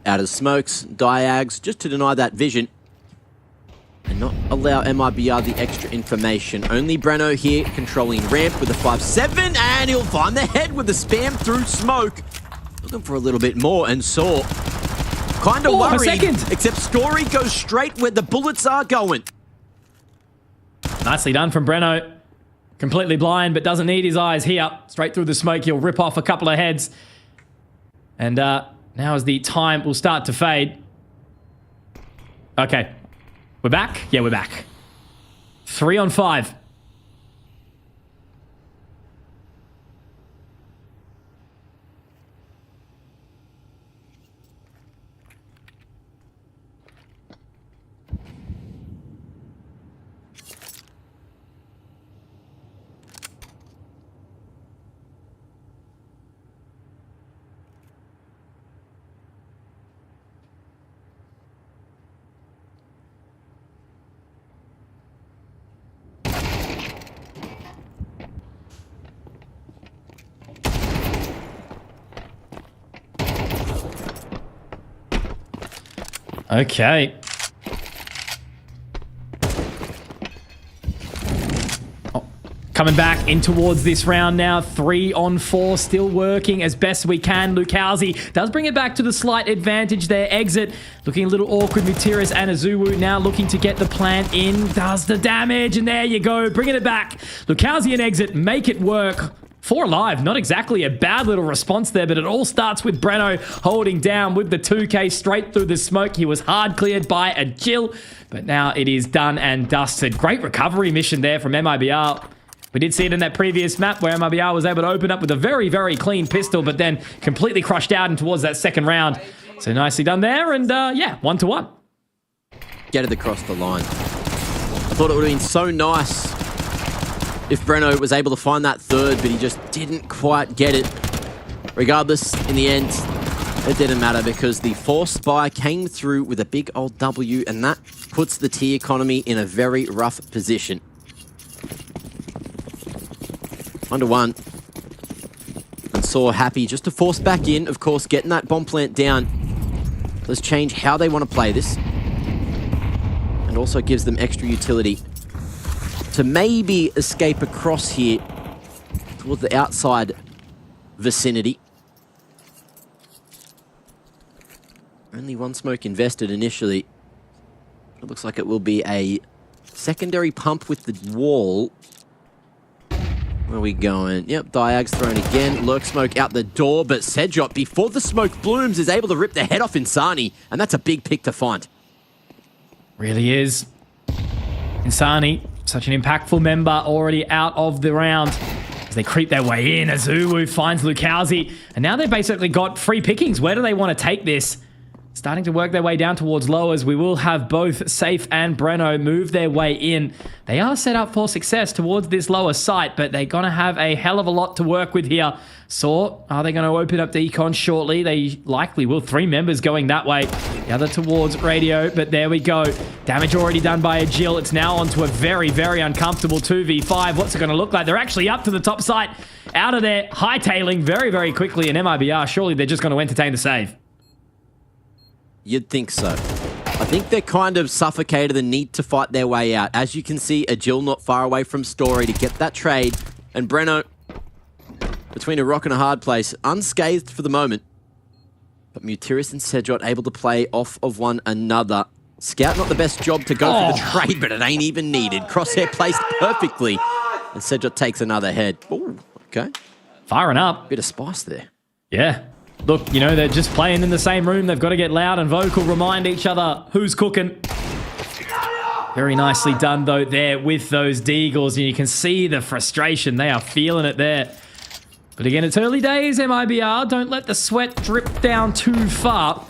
Out of smokes, diags, just to deny that vision and not allow MIBR the extra information. Only Breno here controlling ramp with a 5-7, and he'll find the head with the spam through smoke. Looking for a little bit more, and Saw kind of worried, except Story goes straight where the bullets are going. Nicely done from Breno. Completely blind, but doesn't need his eyes here. Straight through the smoke, he'll rip off a couple of heads. And now as the time will start to fade. Okay. We're back? Yeah, we're back. 3 on 5. Okay. Oh, coming back in towards this round now. 3 on 4, still working as best we can. Lukowski does bring it back to the slight advantage there. Exit looking a little awkward. Mutiris and Azuwu now looking to get the plant in. Does the damage, and there you go. Bringing it back. Lukowski and Exit make it work. 4 alive, not exactly a bad little response there, but it all starts with Breno holding down with the 2K straight through the smoke. He was hard cleared by Agile, but now it is done and dusted. Great recovery mission there from MIBR. We did see it in that previous map where MIBR was able to open up with a very, very clean pistol, but then completely crushed out and towards that second round. So nicely done there, and yeah, 1-1. Get it across the line. I thought it would have been so nice if Breno was able to find that third, but he just didn't quite get it. Regardless, in the end, it didn't matter because the force buy came through with a big old W, and that puts the T economy in a very rough position. 1-1. And Saw happy just to force back in. Of course, getting that bomb plant down does change how they want to play this. And also gives them extra utility to maybe escape across here towards the outside vicinity. Only 1 smoke invested initially. It looks like it will be a secondary pump with the wall. Where are we going? Yep, Diag's thrown again. Lurk Smoke out the door, but Sedjot, before the smoke blooms, is able to rip the head off Insani, and that's a big pick to find. Really is. Insani, such an impactful member, already out of the round. As they creep their way in, Azuwu finds Lukowski, and now they've basically got free pickings. Where do they want to take this? Starting to work their way down towards lowers. We will have both Safe and Breno move their way in. They are set up for success towards this lower site, but they're going to have a hell of a lot to work with here. So, are they going to open up Decon shortly? They likely will. 3 members going that way. The other towards Radio, but there we go. Damage already done by a Jill. It's now onto a very, very uncomfortable 2v5. What's it going to look like? They're actually up to the top site. Out of there, hightailing very, very quickly in MIBR. Surely they're just going to entertain the save. You'd think so. I think they're kind of suffocated and need to fight their way out. As you can see, a Jill not far away from Story to get that trade. And Breno, between a rock and a hard place, unscathed for the moment. But Mutiris and Sedjot able to play off of one another. Scout not the best job to go for the trade, but it ain't even needed. Crosshair placed perfectly. And Sedjot takes another head. Ooh, okay. Firing up. Bit of spice there. Yeah. Look, you know, they're just playing in the same room. They've got to get loud and vocal, remind each other who's cooking. Very nicely done, though, there with those Deagles. And you can see the frustration. They are feeling it there. But again, it's early days, MIBR. Don't let the sweat drip down too far.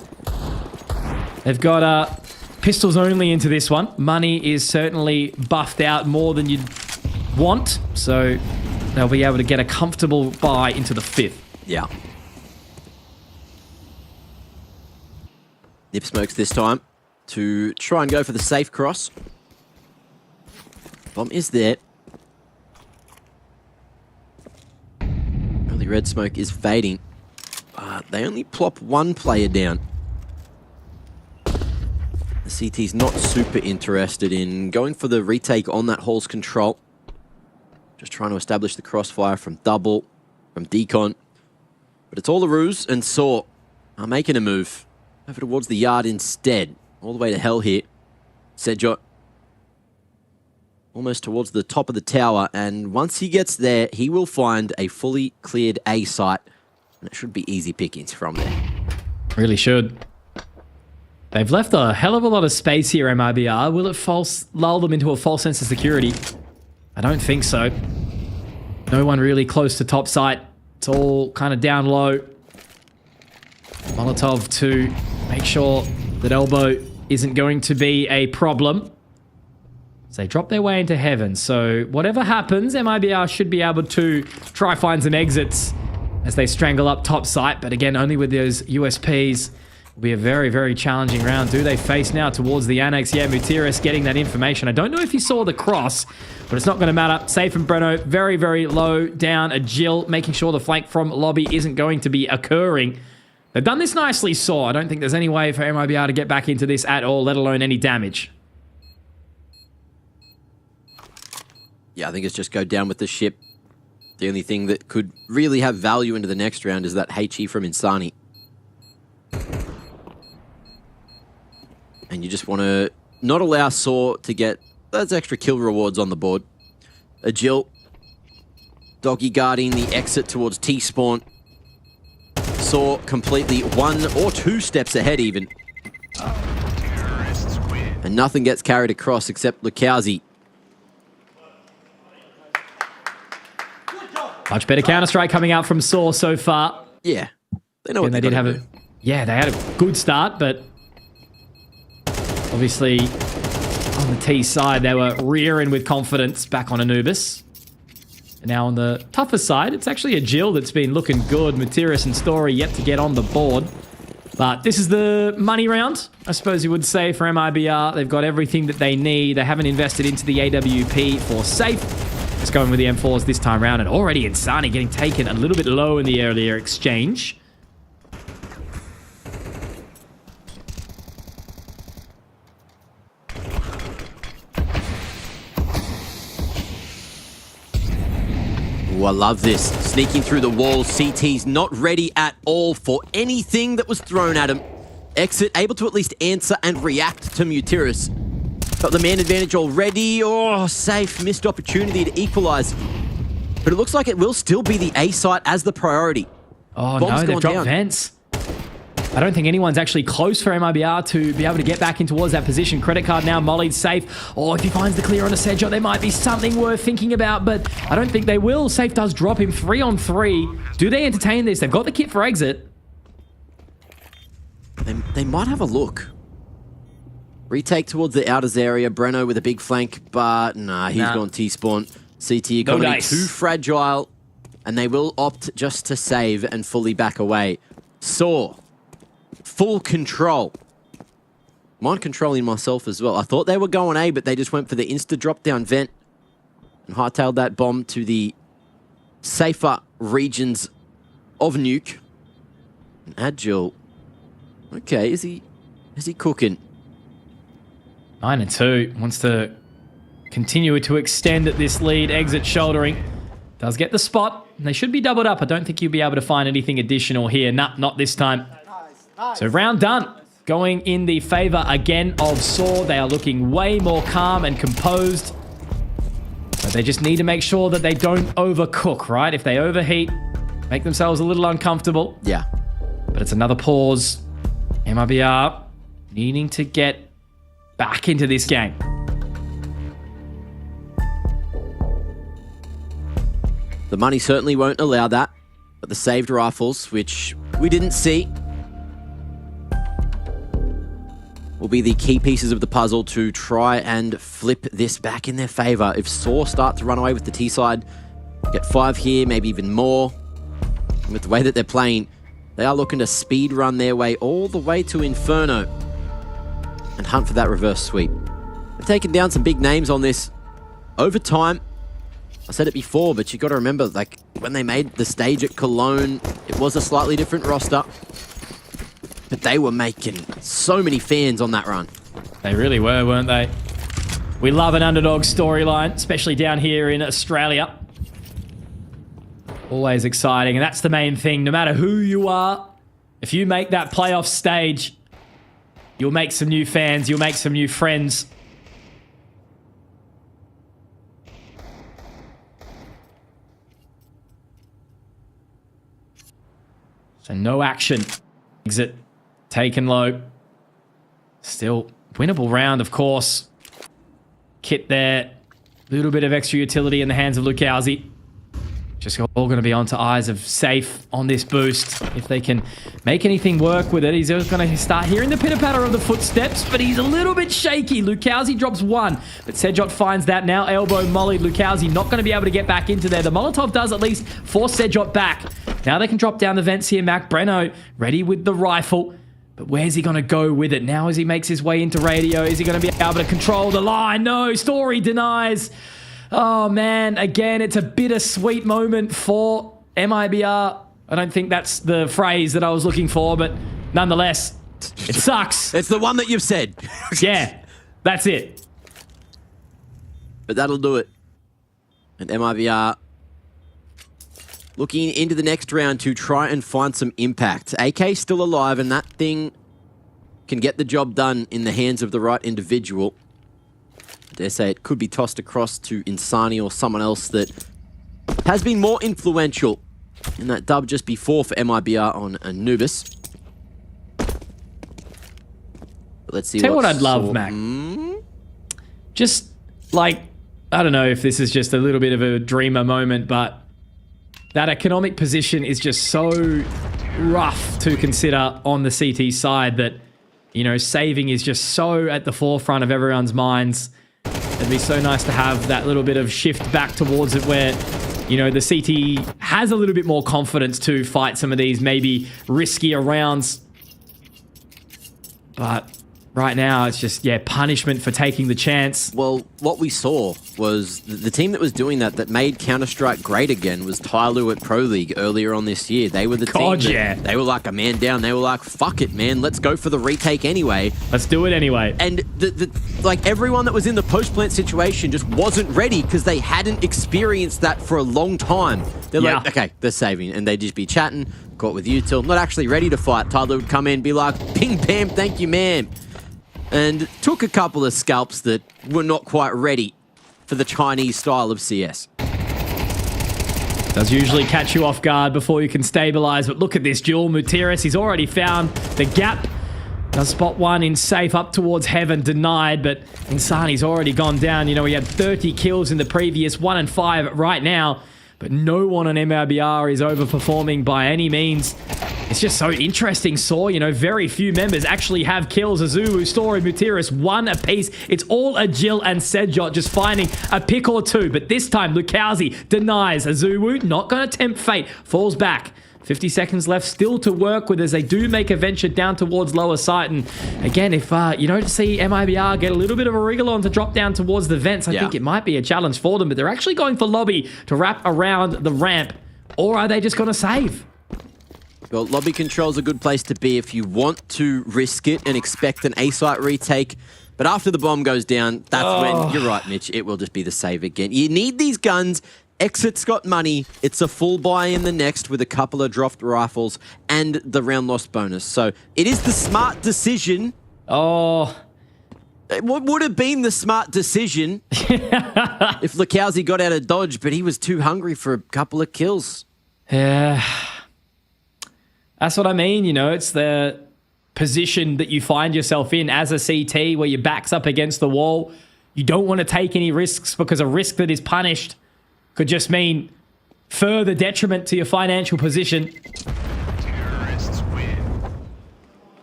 They've got pistols only into this one. Money is certainly buffed out more than you'd want. So they'll be able to get a comfortable buy into the 5th. Yeah. Nip Smokes this time to try and go for the safe cross. Bomb is there. Early red smoke is fading. They only plop 1 player down. The CT's not super interested in going for the retake on that Hall's control. Just trying to establish the crossfire from double, from Decon. But it's all the ruse, and Saw are making a move. Over towards the yard instead. All the way to hell here. Sedjot almost towards the top of the tower, and once he gets there, he will find a fully cleared A site, and it should be easy pickings from there. Really should. They've left a hell of a lot of space here, MIBR. Will it lull them into a false sense of security? I don't think so. No one really close to top site. It's all kind of down low. Molotov to make sure that Elbow isn't going to be a problem. So they drop their way into heaven. So whatever happens, MIBR should be able to try find some exits as they strangle up top site. But again, only with those USPs. Will be a very, very challenging round. Do they face now towards the annex? Yeah, Mutiris getting that information. I don't know if he saw the cross, but it's not going to matter. Safe and Breno, very, very low down. A Jill making sure the flank from lobby isn't going to be occurring. They've done this nicely, Saw. I don't think there's any way for MIBR to get back into this at all, let alone any damage. Yeah, I think it's just go down with the ship. The only thing that could really have value into the next round is that HE from Insani. And you just want to not allow Saw to get those extra kill rewards on the board. A Jill. Doggy guarding the exit towards T-spawn. Saw completely 1 or 2 steps ahead even. And nothing gets carried across except Lukowski. Much better Counter-Strike coming out from Saw so far. Yeah. They know what they did have a... Yeah, they had a good start, but obviously on the T side, they were rearing with confidence back on Anubis. And now on the tougher side, it's actually a Jill that's been looking good. Mutiris and Story yet to get on the board. But this is the money round, I suppose you would say, for MIBR. They've got everything that they need. They haven't invested into the AWP for safe. It's going with the M4s this time round. And already Insani getting taken a little bit low in the earlier exchange. Ooh, I love this. Sneaking through the wall. CT's not ready at all for anything that was thrown at him. Exit able to at least answer and react to Mutiris. Got the man advantage already. Oh, safe. Missed opportunity to equalize. But it looks like it will still be the A site as the priority. Oh, Bomb's no, they've gone dropped down. vents. I don't think anyone's actually close for MIBR to be able to get back in towards that position. Credit card now, Molly's safe. Or if he finds the clear on a Sedgeo, there might be something worth thinking about, but I don't think they will. Safe does drop him 3-on-3. Do they entertain this? They've got the kit for exit. They might have a look. Retake towards the outers area. Breno with a big flank, but nah, he's gone T-spawn. CT economy too fragile, and they will opt just to save and fully back away. Saw. Full control. Mind controlling myself as well. I thought they were going A, but they just went for the insta drop down vent and hightailed that bomb to the safer regions of Nuke. And Agile. Okay, is he cooking? 9-2. Wants to continue to extend this lead. Exit shouldering. Does get the spot. They should be doubled up. I don't think you'll be able to find anything additional here. Nah, not this time. So round done. Going in the favor again of Saw. They are looking way more calm and composed. But they just need to make sure that they don't overcook, right? If they overheat, make themselves a little uncomfortable. Yeah. But it's another pause. MIBR needing to get back into this game. The money certainly won't allow that, but the saved rifles, which we didn't see, will be the key pieces of the puzzle to try and flip this back in their favor. If Saw start to run away with the T side, get 5 here, maybe even more. And with the way that they're playing, they are looking to speed run their way all the way to Inferno and hunt for that reverse sweep. They've taken down some big names on this over time. I said it before, but you got to remember, like, when they made the stage at Cologne, it was a slightly different roster. But they were making so many fans on that run. They really were, weren't they? We love an underdog storyline, especially down here in Australia. Always exciting, and that's the main thing. No matter who you are, if you make that playoff stage, you'll make some new fans, you'll make some new friends. So no action. Exit taken low. Still winnable round, of course. Kit there. Little bit of extra utility in the hands of Lukowski. Just all going to be onto eyes of Safe on this boost. If they can make anything work with it, he's going to start hearing the pitter-patter of the footsteps, but he's a little bit shaky. Lukowski drops 1, but Sedjot finds that. Now elbow Molly. Lukowski not going to be able to get back into there. The Molotov does at least force Sedjot back. Now they can drop down the vents here. Mac Breno ready with the rifle. But where's he going to go with it? Now as he makes his way into radio, is he going to be able to control the line? No, Story denies. Oh, man. Again, it's a bittersweet moment for MIBR. I don't think that's the phrase that I was looking for, but nonetheless, it sucks. It's the one that you've said. Yeah, that's it. But that'll do it. And MIBR looking into the next round to try and find some impact. AK still alive, and that thing can get the job done in the hands of the right individual. I dare say it could be tossed across to Insani or someone else that has been more influential in that dub just before for MIBR on Anubis. But let's see. Tell you what I'd love, Mac. Just like, I don't know if this is just a little bit of a dreamer moment, but that economic position is just so rough to consider on the CT side that, you know, saving is just so at the forefront of everyone's minds. It'd be so nice to have that little bit of shift back towards it where, you know, the CT has a little bit more confidence to fight some of these maybe riskier rounds. But right now, it's just, yeah, punishment for taking the chance. Well, what we saw was the team that was doing that made Counter-Strike great again was Tyloo at Pro League earlier on this year. They were the team that, they were like a man down. They were like, fuck it, man. Let's go for the retake anyway. Let's do it anyway. And like everyone that was in the post-plant situation just wasn't ready because they hadn't experienced that for a long time. They're like, okay, they're saving. And they'd just be chatting, caught with util, not actually ready to fight. Tyloo would come in, be like, ping, pam, thank you, ma'am. And took a couple of scalps that were not quite ready for the Chinese style of CS. Does usually catch you off guard before you can stabilize, but look at this duel. Mutiris, he's already found the gap. Does spot one in safe up towards heaven, denied, but Insani's already gone down. You know, he had 30 kills in the previous, 1 and 5 right now, but no one on MIBR is overperforming by any means. It's just so interesting, Saw. You know, very few members actually have kills. Azuwu, Story, Mutiris, 1 apiece. It's all Agil and Sedjot just finding a pick or two. But this time, Lukowski denies. Azuwu, not going to tempt fate, falls back. 50 seconds left still to work with as they do make a venture down towards lower site. And again, if you don't see MIBR get a little bit of a wriggle on to drop down towards the vents, I think it might be a challenge for them. But they're actually going for lobby to wrap around the ramp. Or are they just going to save? Well, lobby control's a good place to be if you want to risk it and expect an A-site retake. But after the bomb goes down, that's when, you're right, Mitch, it will just be the save again. You need these guns. Exit's got money. It's a full buy in the next with a couple of dropped rifles and the round lost bonus. So it is the smart decision. What would have been the smart decision if Lukowski got out of dodge, but he was too hungry for a couple of kills. Yeah. That's what I mean, you know, it's the position that you find yourself in as a CT where your back's up against the wall. You don't want to take any risks because a risk that is punished could just mean further detriment to your financial position. Terrorists win.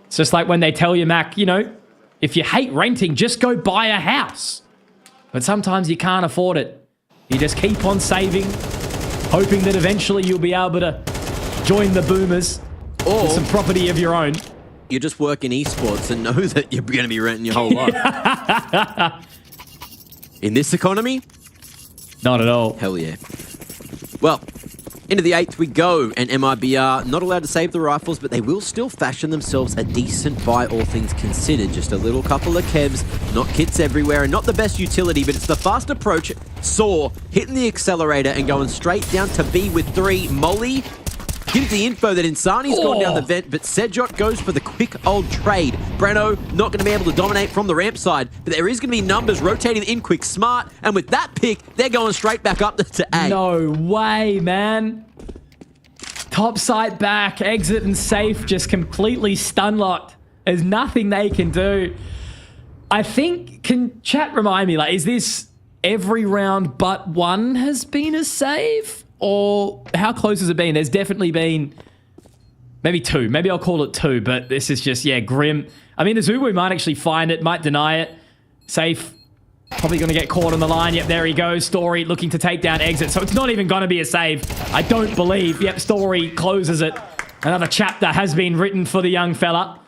It's just like when they tell you, Mac, you know, if you hate renting, just go buy a house. But sometimes you can't afford it. You just keep on saving, hoping that eventually you'll be able to join the boomers. Or some property of your own. You just work in esports and know that you're going to be renting your whole life. In this economy? Not at all. Hell yeah. Well, into the 8th we go, and MIBR not allowed to save the rifles, but they will still fashion themselves a decent buy, all things considered. Just a little couple of kevs, not kits everywhere, and not the best utility, but it's the fast approach. Saw hitting the accelerator and going straight down to B with 3. Molly gives the info that Insani's gone down the vent, but Sedjot goes for the quick old trade. Breno not going to be able to dominate from the ramp side, but there is going to be numbers rotating in quick smart, and with that pick, they're going straight back up to A. No way, man. Top site back, exit and safe just completely stun locked. There's nothing they can do. I think, can chat remind me, like, is this every round but one has been a save? Or how close has it been? There's definitely been maybe 2. Maybe I'll call it 2, but this is just, grim. I mean, Azuwu might actually find it, might deny it. Safe. Probably going to get caught on the line. Yep, there he goes. Story looking to take down exit. So it's not even going to be a save. I don't believe. Yep, Story closes it. Another chapter has been written for the young fella.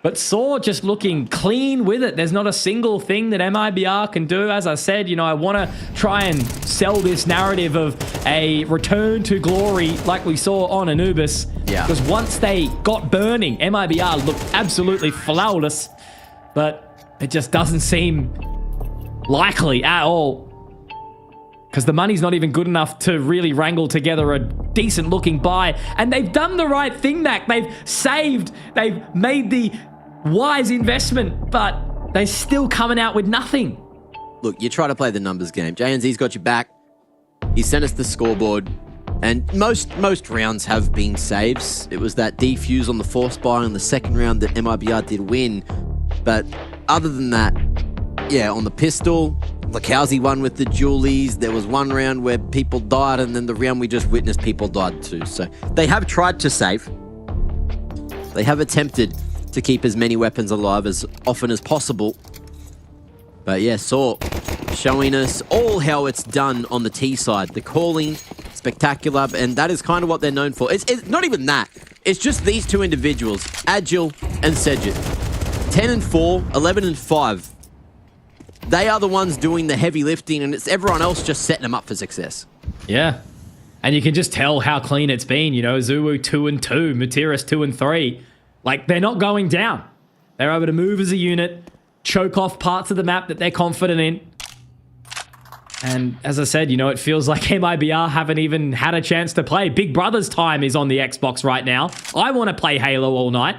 But Saw just looking clean with it. There's not a single thing that MIBR can do. As I said, you know, I want to try and sell this narrative of a return to glory like we saw on Anubis. Yeah. Because once they got burning, MIBR looked absolutely flawless. But it just doesn't seem likely at all. Because the money's not even good enough to really wrangle together a decent looking buy. And they've done the right thing, Mac. They've saved. They've made the wise investment. But they're still coming out with nothing. Look, you try to play the numbers game. JNZ's got you back. He sent us the scoreboard. And most rounds have been saves. It was that defuse on the force buy in the second round that MIBR did win. But other than that, yeah, on the pistol, Lukowski won with the Julies. There was one round where people died, and then the round we just witnessed, people died too. So they have tried to save. They have attempted to keep as many weapons alive as often as possible. But yeah, Saw showing us all how it's done on the T side. The calling, spectacular, and that is kind of what they're known for. It's not even that. It's just these two individuals, Agil and Sedgit. 10 and 4, 11 and 5. They are the ones doing the heavy lifting, and it's everyone else just setting them up for success. Yeah. And you can just tell how clean it's been. You know, Zuwu 2 and 2, Mutiris 2 and 3. Like, they're not going down. They're able to move as a unit, choke off parts of the map that they're confident in. And as I said, you know, it feels like MIBR haven't even had a chance to play. Big Brother's time is on the Xbox right now. I want to play Halo all night.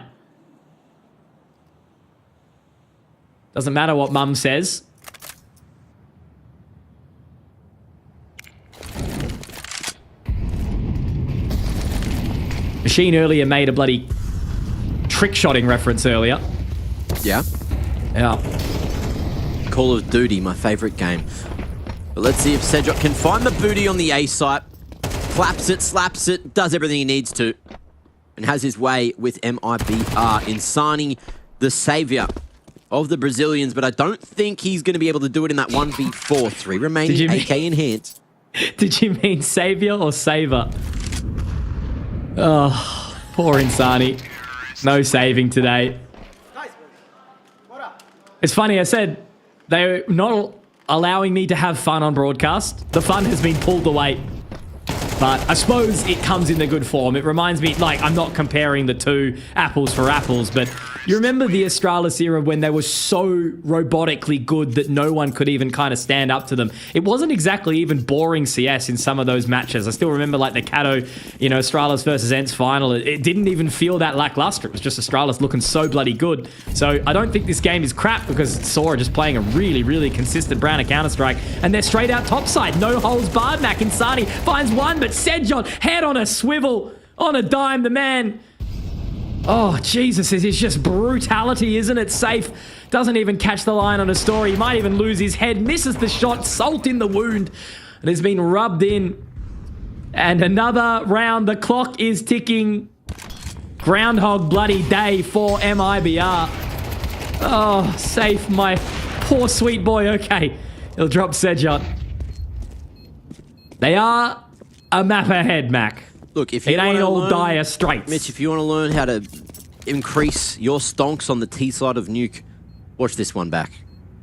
Doesn't matter what Mum says. Machine earlier made a bloody trick-shotting reference earlier. Yeah. Yeah. Call of Duty, my favourite game. But let's see if Cedric can find the booty on the A site. Claps it, slaps it, does everything he needs to. And has his way with MIBR in signing the saviour of the Brazilians. But I don't think he's going to be able to do it in that 1v4. 3 remaining AK in hand. Did you mean saviour or saver? Oh, poor Insani. No saving today. It's funny, I said they're not allowing me to have fun on broadcast. The fun has been pulled away. But I suppose it comes in the good form. It reminds me, like, I'm not comparing the two apples for apples, but you remember the Astralis era when they were so robotically good that no one could even kind of stand up to them. It wasn't exactly even boring CS in some of those matches. I still remember, like, the Cato, you know, Astralis versus Ents final. It didn't even feel that lackluster. It was just Astralis looking so bloody good. So I don't think this game is crap because Saw are just playing a really, really consistent brand of Counter-Strike, and they're straight out topside. No holes barred. Mac Insani finds one, but Sedjon, head on a swivel, on a dime, the man. Oh, Jesus, it is just brutality, isn't it? Safe doesn't even catch the line on a story. He might even lose his head, misses the shot, salt in the wound, and has been rubbed in. And another round, the clock is ticking. Groundhog bloody day for MIBR. Oh, Safe, my poor sweet boy. Okay, he'll drop Sedjon. They are a map ahead, Mac. Look, if you it ain't all dire straits. Mitch, if you want to learn how to increase your stonks on the T side of Nuke, watch this one back.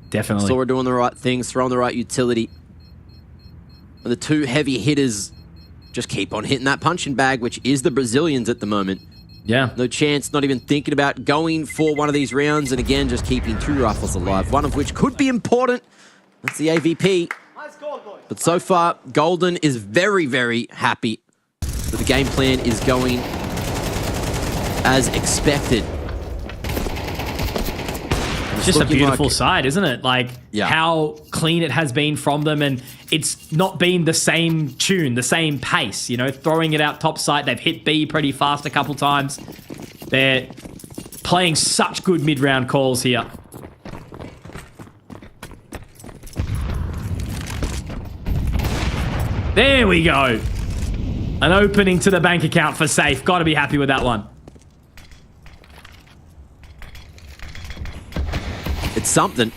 Definitely. Sora doing the right things, throwing the right utility. And the two heavy hitters just keep on hitting that punching bag, which is the Brazilians at the moment. Yeah. No chance, not even thinking about going for one of these rounds, and again, just keeping 2 rifles alive, one of which could be important. That's the AVP. But so far, Golden is very, very happy that the game plan is going as expected. It's just a beautiful side, isn't it? Like, Yeah. how clean it has been from them, and it's not been the same tune, the same pace, you know, throwing it out top side. They've hit B pretty fast a couple times. They're playing such good mid-round calls here. There we go. An opening to the bank account for Safe. Got to be happy with that one. It's something.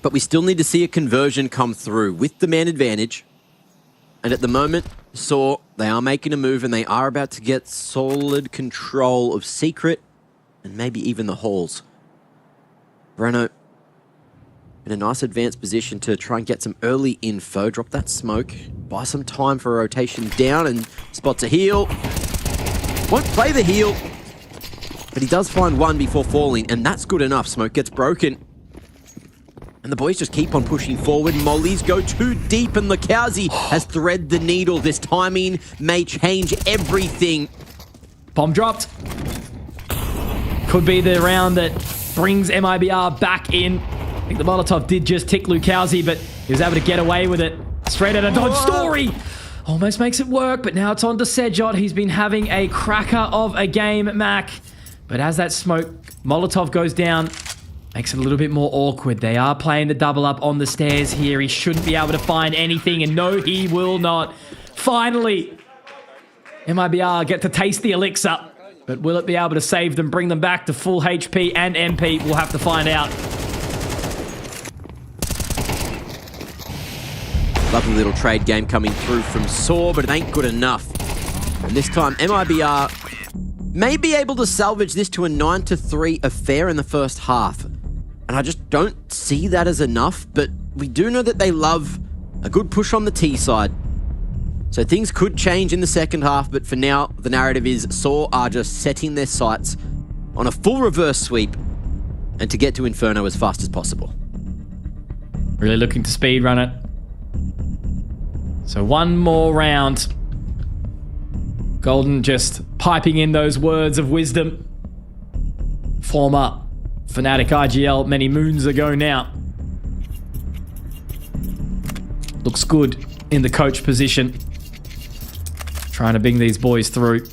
But we still need to see a conversion come through with the man advantage. And at the moment, Saw, they are making a move and they are about to get solid control of Secret and maybe even the halls. Breno in a nice advanced position to try and get some early info. Drop that smoke. Buy some time for a rotation down and spots a heal. Won't play the heal. But he does find one before falling, and that's good enough. Smoke gets broken. And the boys just keep on pushing forward. Mollies go too deep, and Lukowski has threaded the needle. This timing may change everything. Bomb dropped. Could be the round that brings MIBR back in. I think the Molotov did just tick Lukowski, but he was able to get away with it. Straight out of Dodge Story. Almost makes it work, but now it's on to Sedjot. He's been having a cracker of a game, Mac. But as that smoke, Molotov goes down, makes it a little bit more awkward. They are playing the double up on the stairs here. He shouldn't be able to find anything, and no, he will not. Finally, MIBR get to taste the elixir. But will it be able to save them, bring them back to full HP and MP? We'll have to find out. Lovely little trade game coming through from Saw, but it ain't good enough. And this time, MIBR may be able to salvage this to a 9-3 affair in the first half. And I just don't see that as enough, but we do know that they love a good push on the T side. So things could change in the second half, but for now, the narrative is Saw are just setting their sights on a full reverse sweep and to get to Inferno as fast as possible. Really looking to speedrun it. So one more round. Golden just piping in those words of wisdom. Former Fnatic IGL many moons ago now. Looks good in the coach position. Trying to bring these boys through.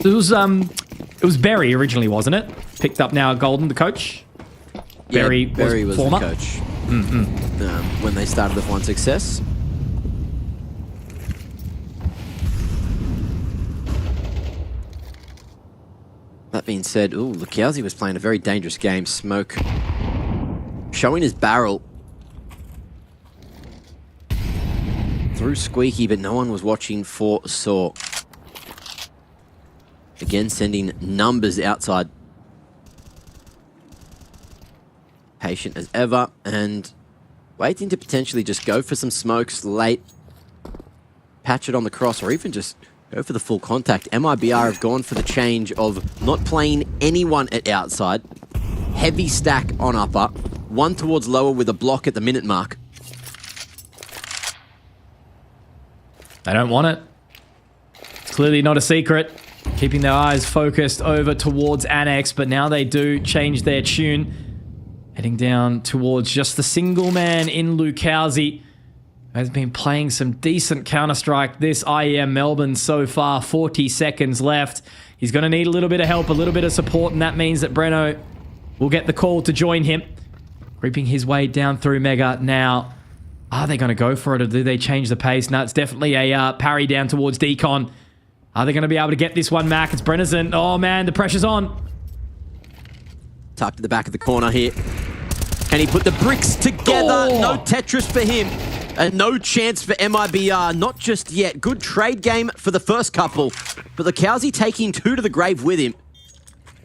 It was Berry originally, wasn't it? Picked up now Golden, the coach. Yeah, Berry was former. the coach when they started with one success. That being said, Lukowski was playing a very dangerous game. Smoke showing his barrel through Squeaky, but no one was watching for Saw. Again, sending numbers outside. Patient as ever, and waiting to potentially just go for some smokes late. Patch it on the cross, or even just go for the full contact. MIBR have gone for the change of not playing anyone at outside. Heavy stack on upper. One towards lower with a block at the minute mark. They don't want it. It's clearly not a secret. Keeping their eyes focused over towards Annex, but now they do change their tune. Heading down towards just the single man in Lukowski. Has been playing some decent Counter-Strike this IEM Melbourne so far. 40 seconds left. He's going to need a little bit of help, a little bit of support, and that means that Breno will get the call to join him. Creeping his way down through Mega now. Are they going to go for it, or do they change the pace? No, it's definitely a parry down towards Decon. Are they going to be able to get this one, Mac? It's Brennison. Oh, man, the pressure's on. Tucked to the back of the corner here. Can he put the bricks together? Oh. No Tetris for him. And no chance for MIBR. Not just yet. Good trade game for the first couple. But Lukowski taking 2 to the grave with him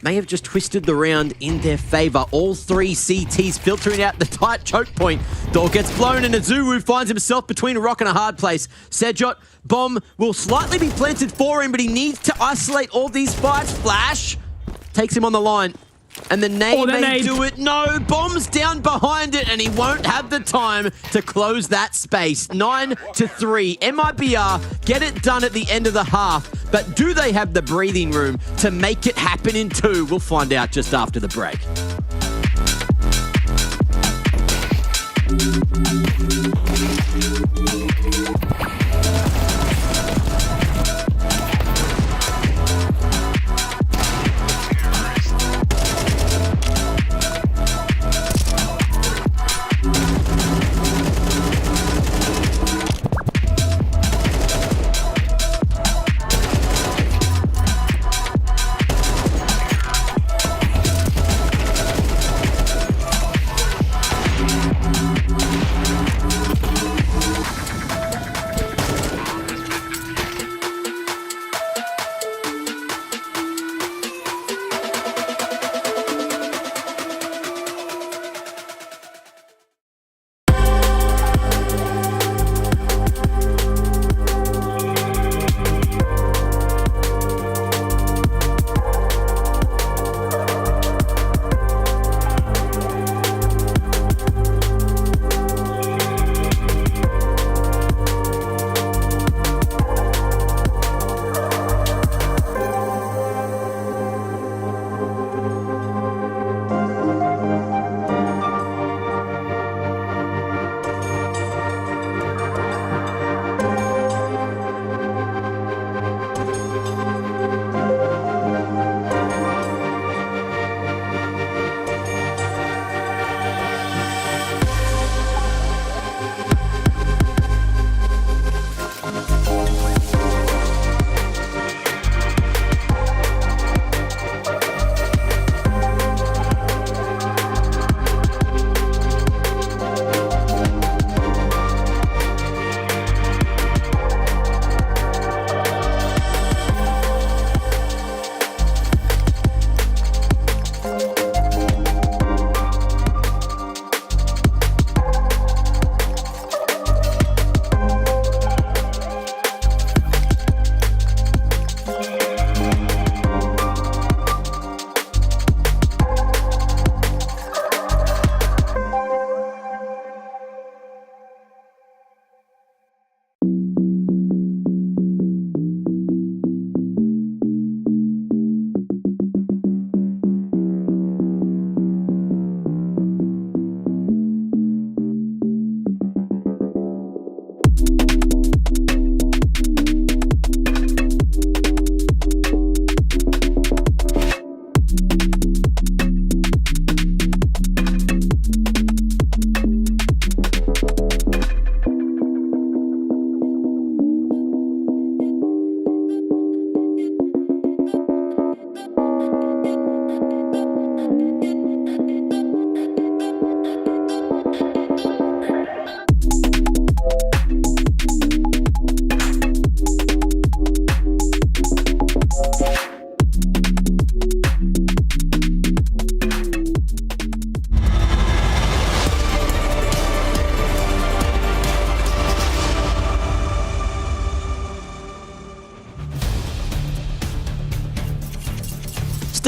may have just twisted the round in their favor. All 3 CTs filtering out the tight choke point. Door gets blown and Azuwu finds himself between a rock and a hard place. Sejot, bomb will slightly be planted for him, but he needs to isolate all these fights. Flash takes him on the line. And the nade may do it. No, bomb's down behind it, and he won't have the time to close that space. 9-3. MIBR get it done at the end of the half, but do they have the breathing room to make it happen in 2? We'll find out just after the break.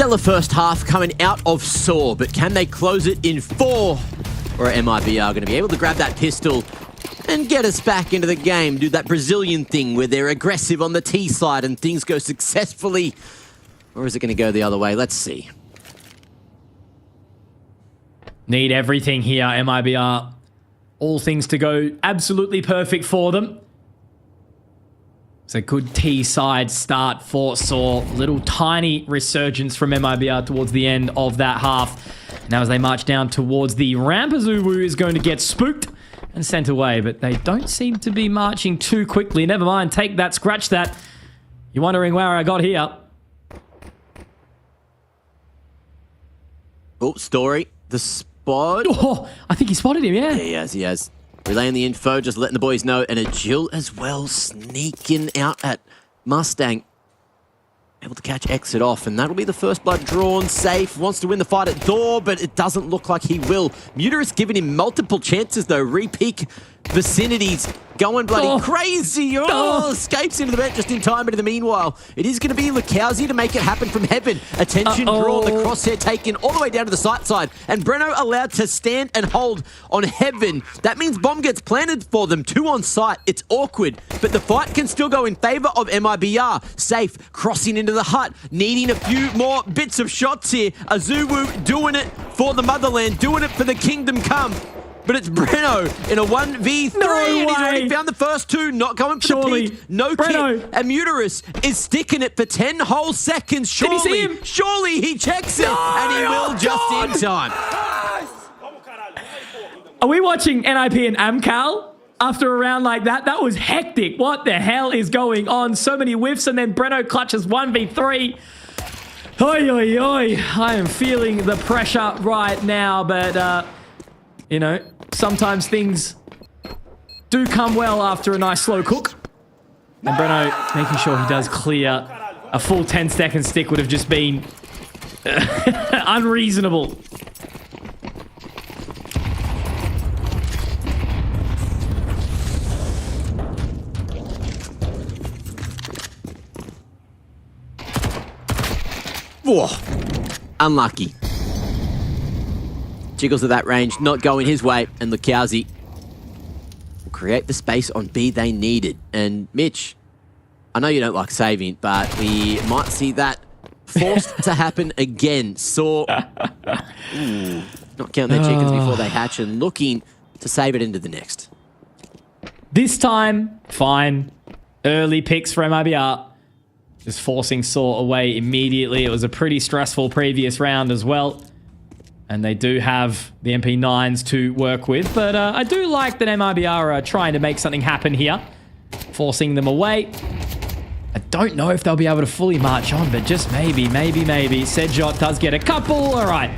Stellar first half coming out of Saw, but can they close it in 4? Or are MIBR going to be able to grab that pistol and get us back into the game, do that Brazilian thing where they're aggressive on the T side and things go successfully? Or is it going to go the other way? Let's see. Need everything here, MIBR. All things to go absolutely perfect for them. It's a good T-side start for Saw. Little tiny resurgence from MIBR towards the end of that half. Now as they march down towards the ramp, Azuwu is going to get spooked and sent away, but they don't seem to be marching too quickly. Never mind, take that, scratch that. You're wondering where I got here. Oh, Story, the spot. Oh, I think he spotted him, yeah. Yeah, he has. Relaying the info, just letting the boys know. And a Jill as well, sneaking out at Mustang. Able to catch Exit off, and that'll be the first blood drawn. Safe, wants to win the fight at Thor, but it doesn't look like he will. Muter has given him multiple chances, though. Re-peak vicinities. Going bloody crazy. Escapes into the vent just in time, but in the meanwhile, it is going to be Lukowski to make it happen from heaven. Attention drawn, the crosshair taken all the way down to the sight side, and Breno allowed to stand and hold on heaven. That means bomb gets planted for them. 2 on site. It's awkward, but the fight can still go in favor of MIBR. Safe, crossing into the hut, needing a few more bits of shots here. Azuwu doing it for the motherland, doing it for the kingdom come. But it's Breno in a 1v3, and he's already found the first 2, not going for the peak. No Breno. kit, and Muterus is sticking it for 10 whole seconds. Surely, Did he see him? Surely he checks it, and he will just in time. Are we watching NIP and Amcal after a round like that? That was hectic. What the hell is going on? So many whiffs, and then Breno clutches 1v3. Oi, oi, oi. I am feeling the pressure right now, but, you know, sometimes things do come well after a nice slow cook. And Breno making sure he does clear. A full 10-second stick would have just been unreasonable. Whoa. Unlucky. Jiggles at that range, not going his way, and Lukowski will create the space on B they needed. And Mitch, I know you don't like saving, but we might see that forced to happen again. Saw, not counting their chickens before they hatch and looking to save it into the next. This time, fine. Early picks for MIBR. Just forcing Saw away immediately. It was a pretty stressful previous round as well. And they do have the MP9s to work with. But I do like that MIBR are trying to make something happen here. Forcing them away. I don't know if they'll be able to fully march on, but just maybe. Sedjot does get a couple. All right.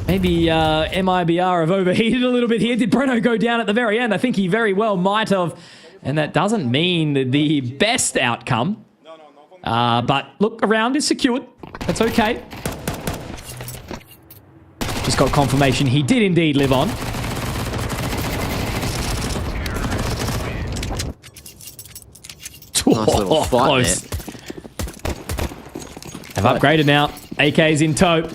Maybe MIBR have overheated a little bit here. Did Breno go down at the very end? I think he very well might have. And that doesn't mean the best outcome. But look, a round is secured. That's okay. Just got confirmation he did indeed live on. Nice little fight close. They've upgraded now. AK's in tow.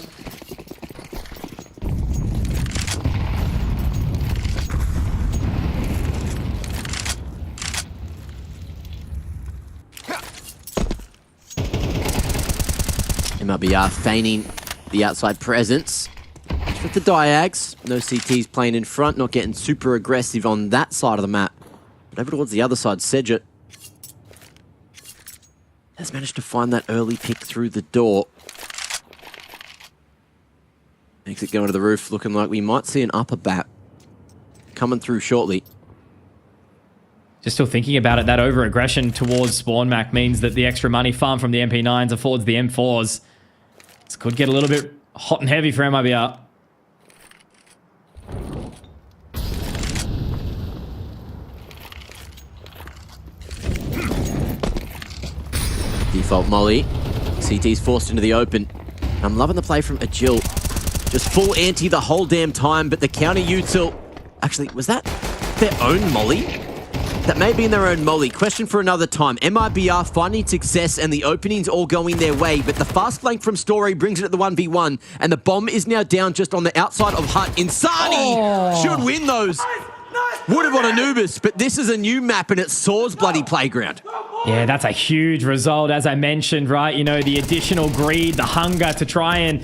MIBR feigning the outside presence. With the diags, no CTs playing in front, not getting super aggressive on that side of the map. But over towards the other side, Sedgett has managed to find that early pick through the door. Makes it go into the roof, looking like we might see an upper bat coming through shortly. Just still thinking about it, that over-aggression towards Spawn Mac means that the extra money farm from the MP9s affords the M4s. This could get a little bit hot and heavy for MIBR. Default molly. CT's forced into the open. I'm loving the play from Agil. Just full anti the whole damn time, but the counter util... Actually, was that their own molly? that may be in their own molly. Question for another time. MIBR finding success and the openings all going their way, but the fast flank from Story brings it at the 1v1, and the bomb is now down just on the outside of Hut. Insani should win those. Would have on Anubis, but this is a new map and it's Saw's bloody playground. Yeah, that's a huge result, as I mentioned, right? You know, the additional greed, the hunger to try and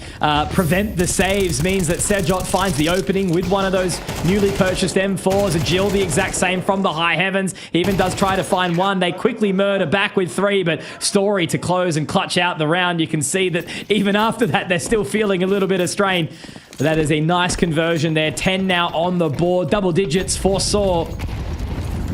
prevent the saves means that Sejot finds the opening with one of those newly purchased M4s. Agil, the exact same from the high heavens. He even does try to find one. They quickly murder back with 3, but Story to close and clutch out the round. You can see that even after that, they're still feeling a little bit of strain. But that is a nice conversion there. 10 now on the board. Double digits for Saw.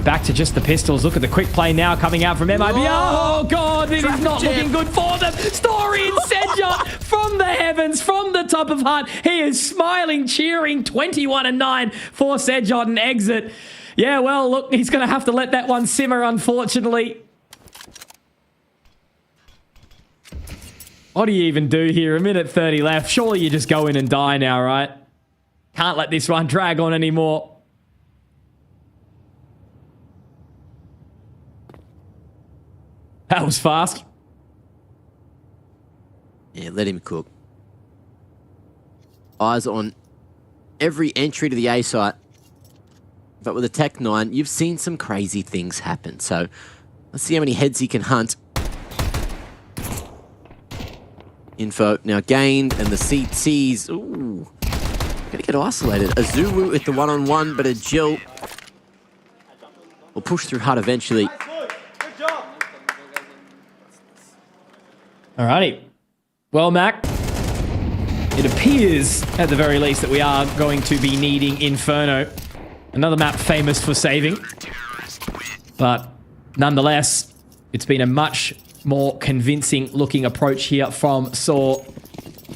Back to just the pistols. Look at the quick play now coming out from MIBR. Oh, God, this is not looking good for them. Story and Sejot from the heavens, from the top of Hut. He is smiling, cheering. 21-9 for Sejot and exit. Yeah, well, look, he's going to have to let that one simmer, unfortunately. What do you even do here? A minute 30 left. Surely you just go in and die now, right? Can't let this one drag on anymore. That was fast. Yeah, let him cook. Eyes on every entry to the A site. But with a Tech 9, you've seen some crazy things happen. So let's see how many heads he can hunt. Info now gained, and the CTs, ooh, gonna get isolated. Azuwu at the one-on-one, but Agil will push through Hut eventually. Alrighty. Well, Mac, it appears, at the very least, that we are going to be needing Inferno. Another map famous for saving. But nonetheless, it's been a much more convincing looking approach here from Saw.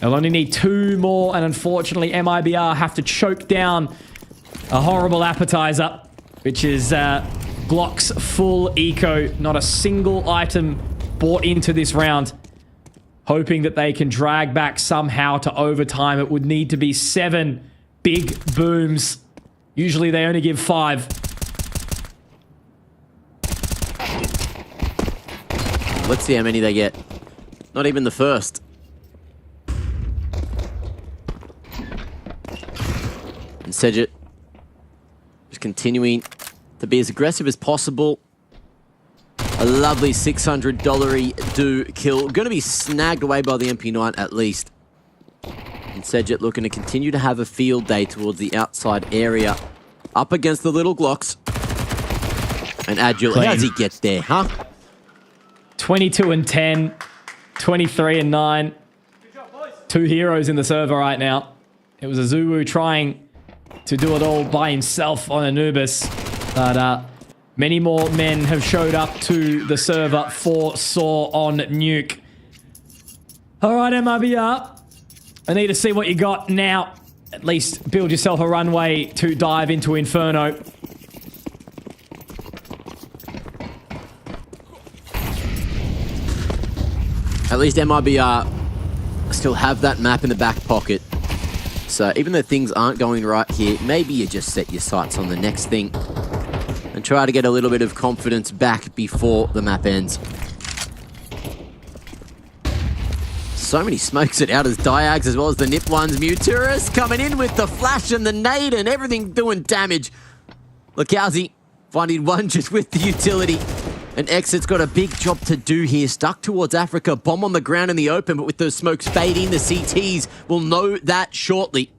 They'll only need 2 more, and unfortunately, MIBR have to choke down a horrible appetizer, which is Glock's full eco. Not a single item bought into this round. Hoping that they can drag back somehow to overtime. It would need to be 7 big booms. Usually they only give 5. Let's see how many they get. Not even the first. And Sejot just continuing to be as aggressive as possible. A lovely $600 do kill. Going to be snagged away by the MP9 at least. And Sejot looking to continue to have a field day towards the outside area. Up against the little Glocks. And Agil, how does he get there, huh? 22-10, 23-9. 2 heroes in the server right now. It was Azuwu trying to do it all by himself on Anubis. But many more men have showed up to the server for Saw on Nuke. All right, MIBR. I need to see what you got now. At least build yourself a runway to dive into Inferno. At least MIBR still have that map in the back pocket. So even though things aren't going right here, maybe you just set your sights on the next thing and try to get a little bit of confidence back before the map ends. So many smokes at Outers Diags as well as the Nip ones. Muturus coming in with the flash and the nade and everything doing damage. Lakowski finding one just with the utility. And Exit's got a big job to do here. Stuck towards Africa. Bomb on the ground in the open, but with those smokes fading, the CTs will know that shortly.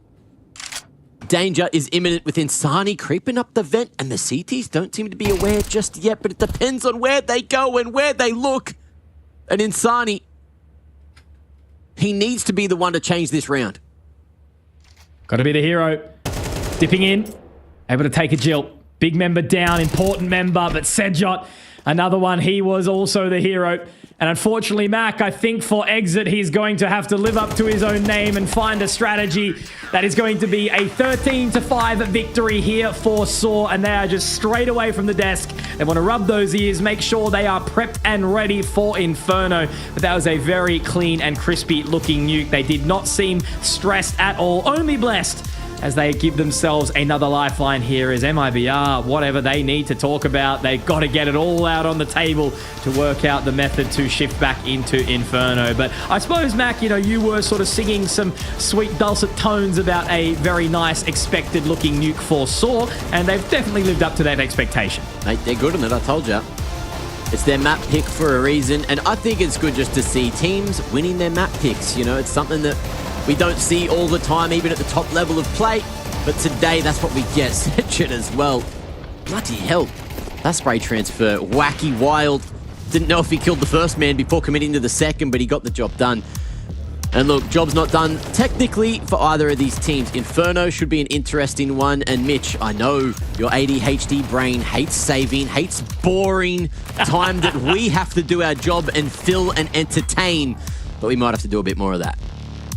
Danger is imminent with Insani creeping up the vent, and the CTs don't seem to be aware just yet, but it depends on where they go and where they look. And Insani, he needs to be the one to change this round. Got to be the hero. Dipping in. Able to take a jilt. Big member down, important member, but Sejot, another one, he was also the hero. And unfortunately, Mac, I think for Exit, he's going to have to live up to his own name and find a strategy that is going to be a 13-5 victory here for Saw. And they are just straight away from the desk. They want to rub those ears, make sure they are prepped and ready for Inferno. But that was a very clean and crispy looking nuke. They did not seem stressed at all, only blessed as they give themselves another lifeline here as MIBR, whatever they need to talk about, they've got to get it all out on the table to work out the method to shift back into Inferno. But I suppose, Mac, you were sort of singing some sweet dulcet tones about a very nice expected looking nuke for Saw, and they've definitely lived up to that expectation. Mate, they're good on it, I told you. It's their map pick for a reason, and I think it's good just to see teams winning their map picks. It's something that we don't see all the time, even at the top level of play, but today that's what we get. Setchit as well. Bloody hell. That spray transfer, wacky, wild. Didn't know if he killed the first man before committing to the second, but he got the job done. And look, job's not done technically for either of these teams. Inferno should be an interesting one. And Mitch, I know your ADHD brain hates saving, hates boring time that we have to do our job and fill and entertain. But we might have to do a bit more of that.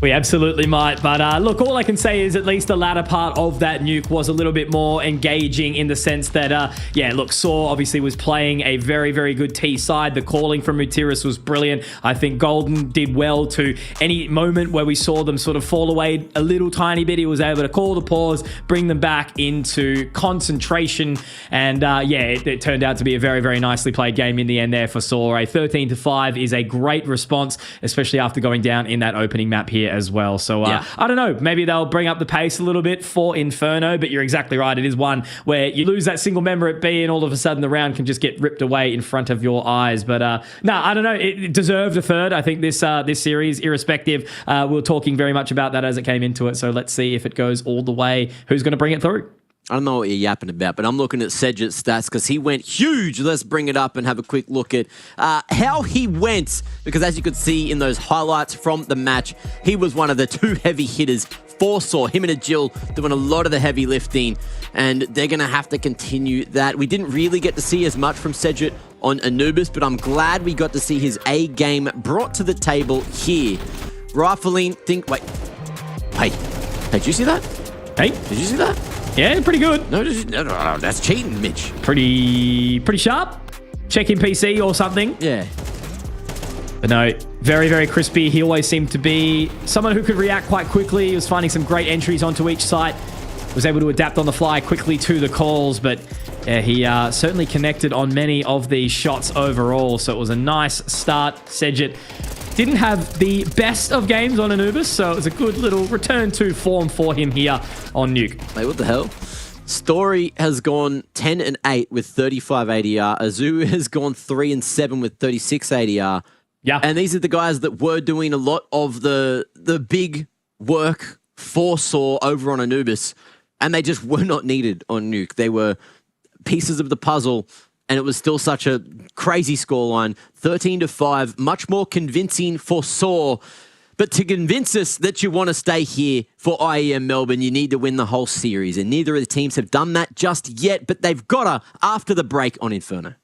We absolutely might, but look, all I can say is at least the latter part of that nuke was a little bit more engaging in the sense that, yeah, look, Saw obviously was playing a very, very good T side. The calling from Mutiris was brilliant. I think Golden did well to any moment where we saw them sort of fall away a little tiny bit. He was able to call the pause, bring them back into concentration, and yeah, it turned out to be a very, very nicely played game in the end there for Saw. A 13-5 is a great response, especially after going down in that opening map here as well. So I don't know, maybe they'll bring up the pace a little bit for Inferno, but you're exactly right. It is one where you lose that single member at B and all of a sudden the round can just get ripped away in front of your eyes. But no, I don't know. It deserved a third. I think this series, irrespective, we were talking very much about that as it came into it. So let's see if it goes all the way. Who's going to bring it through? I don't know what you're yapping about, but I'm looking at Sedget's stats because he went huge. Let's bring it up and have a quick look at how he went, because as you could see in those highlights from the match, he was one of the two heavy hitters for Saw. Him and Agil doing a lot of the heavy lifting, and they're going to have to continue that. We didn't really get to see as much from Sedget on Anubis, but I'm glad we got to see his A game brought to the table here. Rifling, Hey, did you see that? Hey, did you see that? Yeah, pretty good. No, that's cheating, Mitch. Pretty sharp. Check in PC or something. Yeah. But no, very, very crispy. He always seemed to be someone who could react quite quickly. He was finding some great entries onto each site. Was able to adapt on the fly quickly to the calls, but yeah, he certainly connected on many of these shots overall. So it was a nice start. Sedget didn't have the best of games on Anubis, so it was a good little return to form for him here on Nuke. Mate, what the hell? Story has gone 10-8 with 35 ADR. Azu has gone 3-7 with 36 ADR. Yeah. And these are the guys that were doing a lot of the big work for Saw over on Anubis, and they just were not needed on Nuke. They were pieces of the puzzle, and it was still such a crazy scoreline. 13-5, much more convincing for Saw. But to convince us that you want to stay here for IEM Melbourne, you need to win the whole series. And neither of the teams have done that just yet, but they've got to after the break on Inferno.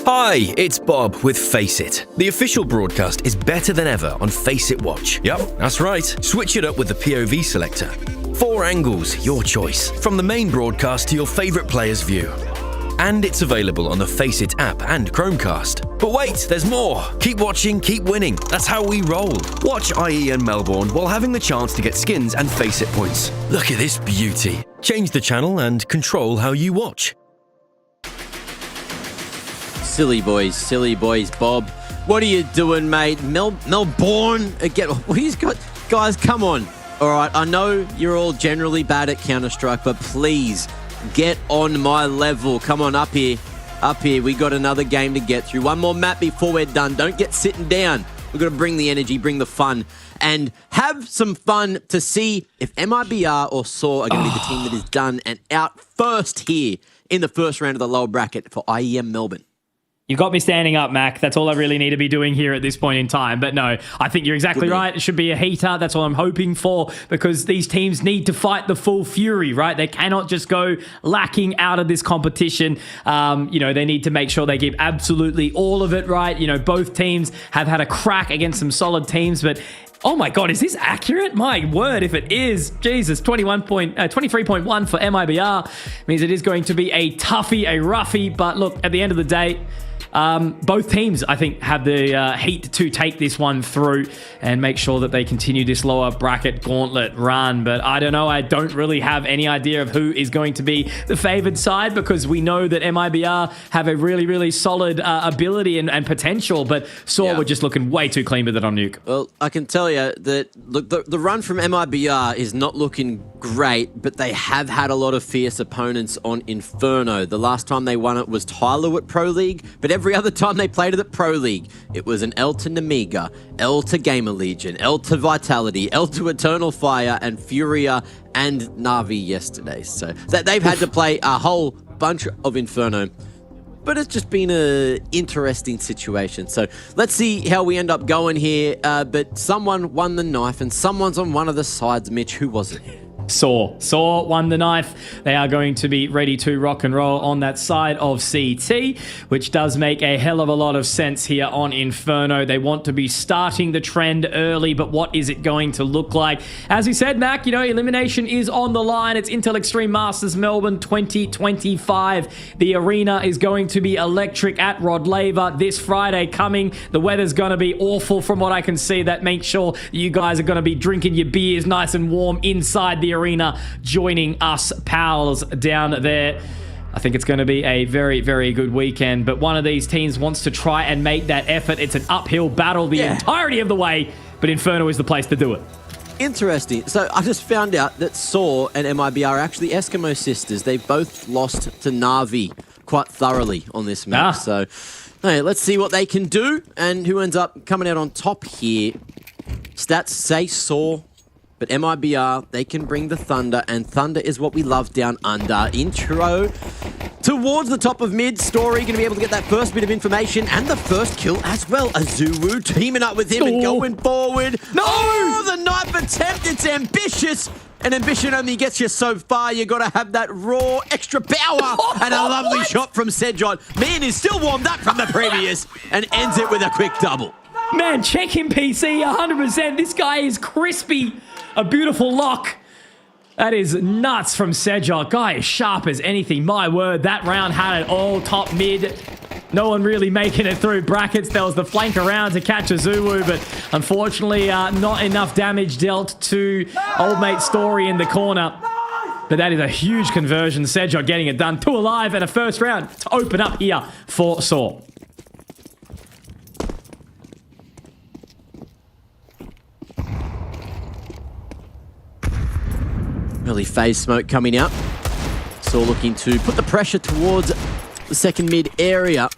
Hi, it's Bob with Face It. The official broadcast is better than ever on Face It Watch. Yep, that's right. Switch it up with the POV selector. 4 angles, your choice. From the main broadcast to your favourite player's view. And it's available on the Face It app and Chromecast. But wait, there's more. Keep watching, keep winning. That's how we roll. Watch IEM Melbourne while having the chance to get skins and Face It points. Look at this beauty. Change the channel and control how you watch. Silly boys, Bob. What are you doing, mate? Melbourne again. What he's got, guys. Come on. All right, I know you're all generally bad at Counter-Strike, but please get on my level. Come on, up here. We got another game to get through. One more map before we're done. Don't get sitting down. We've got to bring the energy, bring the fun, and have some fun to see if MIBR or SAW are going to be the team that is done and out first here in the first round of the lower bracket for IEM Melbourne. You got me standing up, Mac. That's all I really need to be doing here at this point in time. But no, I think you're exactly right. It should be a heater. That's what I'm hoping for, because these teams need to fight the full fury, right? They cannot just go lacking out of this competition. They need to make sure they give absolutely all of it, right? Both teams have had a crack against some solid teams, but oh my God, is this accurate? My word, if it is, Jesus, 23.1 for MIBR means it is going to be a toughie, a roughie. But look, at the end of the day, both teams, I think, have the heat to take this one through and make sure that they continue this lower bracket gauntlet run. But I don't know. I don't really have any idea of who is going to be the favored side, because we know that MIBR have a really, really solid ability and potential. But SAW were just looking way too clean with it on Nuke. Well, I can tell you that, look, the run from MIBR is not looking great, but they have had a lot of fierce opponents on Inferno. The last time they won it was Tyler at Pro League, but every other time they played it at Pro League, it was an L to Namiga, L to GamerLegion, L to Vitality, L to Eternal Fire, and Furia and Na'Vi yesterday. So they've had to play a whole bunch of Inferno. But it's just been an interesting situation. So let's see how we end up going here. But someone won the knife and someone's on one of the sides. Mitch, who was it? SAW won the knife. They are going to be ready to rock and roll on that side of CT, which does make a hell of a lot of sense here on Inferno. They want to be starting the trend early, but what is it going to look like? As we said, Mac, elimination is on the line. It's Intel Extreme Masters Melbourne 2025. The arena is going to be electric at Rod Laver this Friday coming. The weather's going to be awful from what I can see. That makes sure you guys are going to be drinking your beers nice and warm inside the arena, joining us pals down there. I think it's going to be a very, very good weekend, but one of these teams wants to try and make that effort. It's an uphill battle the entirety of the way, but Inferno is the place to do it. Interesting. So I just found out that SAW and MIBR are actually Eskimo sisters. They both lost to Na'Vi quite thoroughly on this map. So hey, let's see what they can do and who ends up coming out on top here. Stats say SAW, but MIBR, they can bring the Thunder, and Thunder is what we love down under. Intro towards the top of mid. Story going to be able to get that first bit of information and the first kill as well. Azuwu teaming up with him and going forward. No! Oh, the knife attempt, it's ambitious. And ambition only gets you so far. You got to have that raw extra power and a lovely shot from Sejot. Man is still warmed up from the previous and ends it with a quick double. Man, check him, PC, 100%. This guy is crispy. A beautiful lock. That is nuts from Sejot. Guy is sharp as anything. My word, that round had it all. Top mid. No one really making it through brackets. There was the flank around to catch Azuwu, but unfortunately not enough damage dealt to old mate Story in the corner. But that is a huge conversion. Sejot getting it done. 2 alive and a first round to open up here for SAW. Early phase smoke coming out. SAW looking to put the pressure towards the second mid area.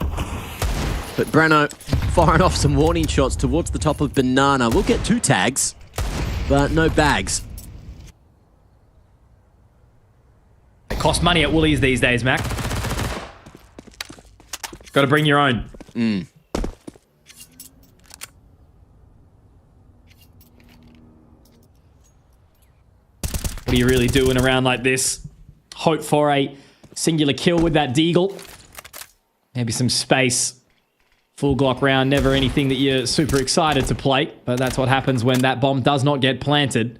But Brano firing off some warning shots towards the top of Banana. We'll get 2 tags, but no bags. It costs money at Woolies these days, Mac. Got to bring your own. What are you really doing around like this? Hope for a singular kill with that Deagle. Maybe some space. Full Glock round, never anything that you're super excited to play, but that's what happens when that bomb does not get planted.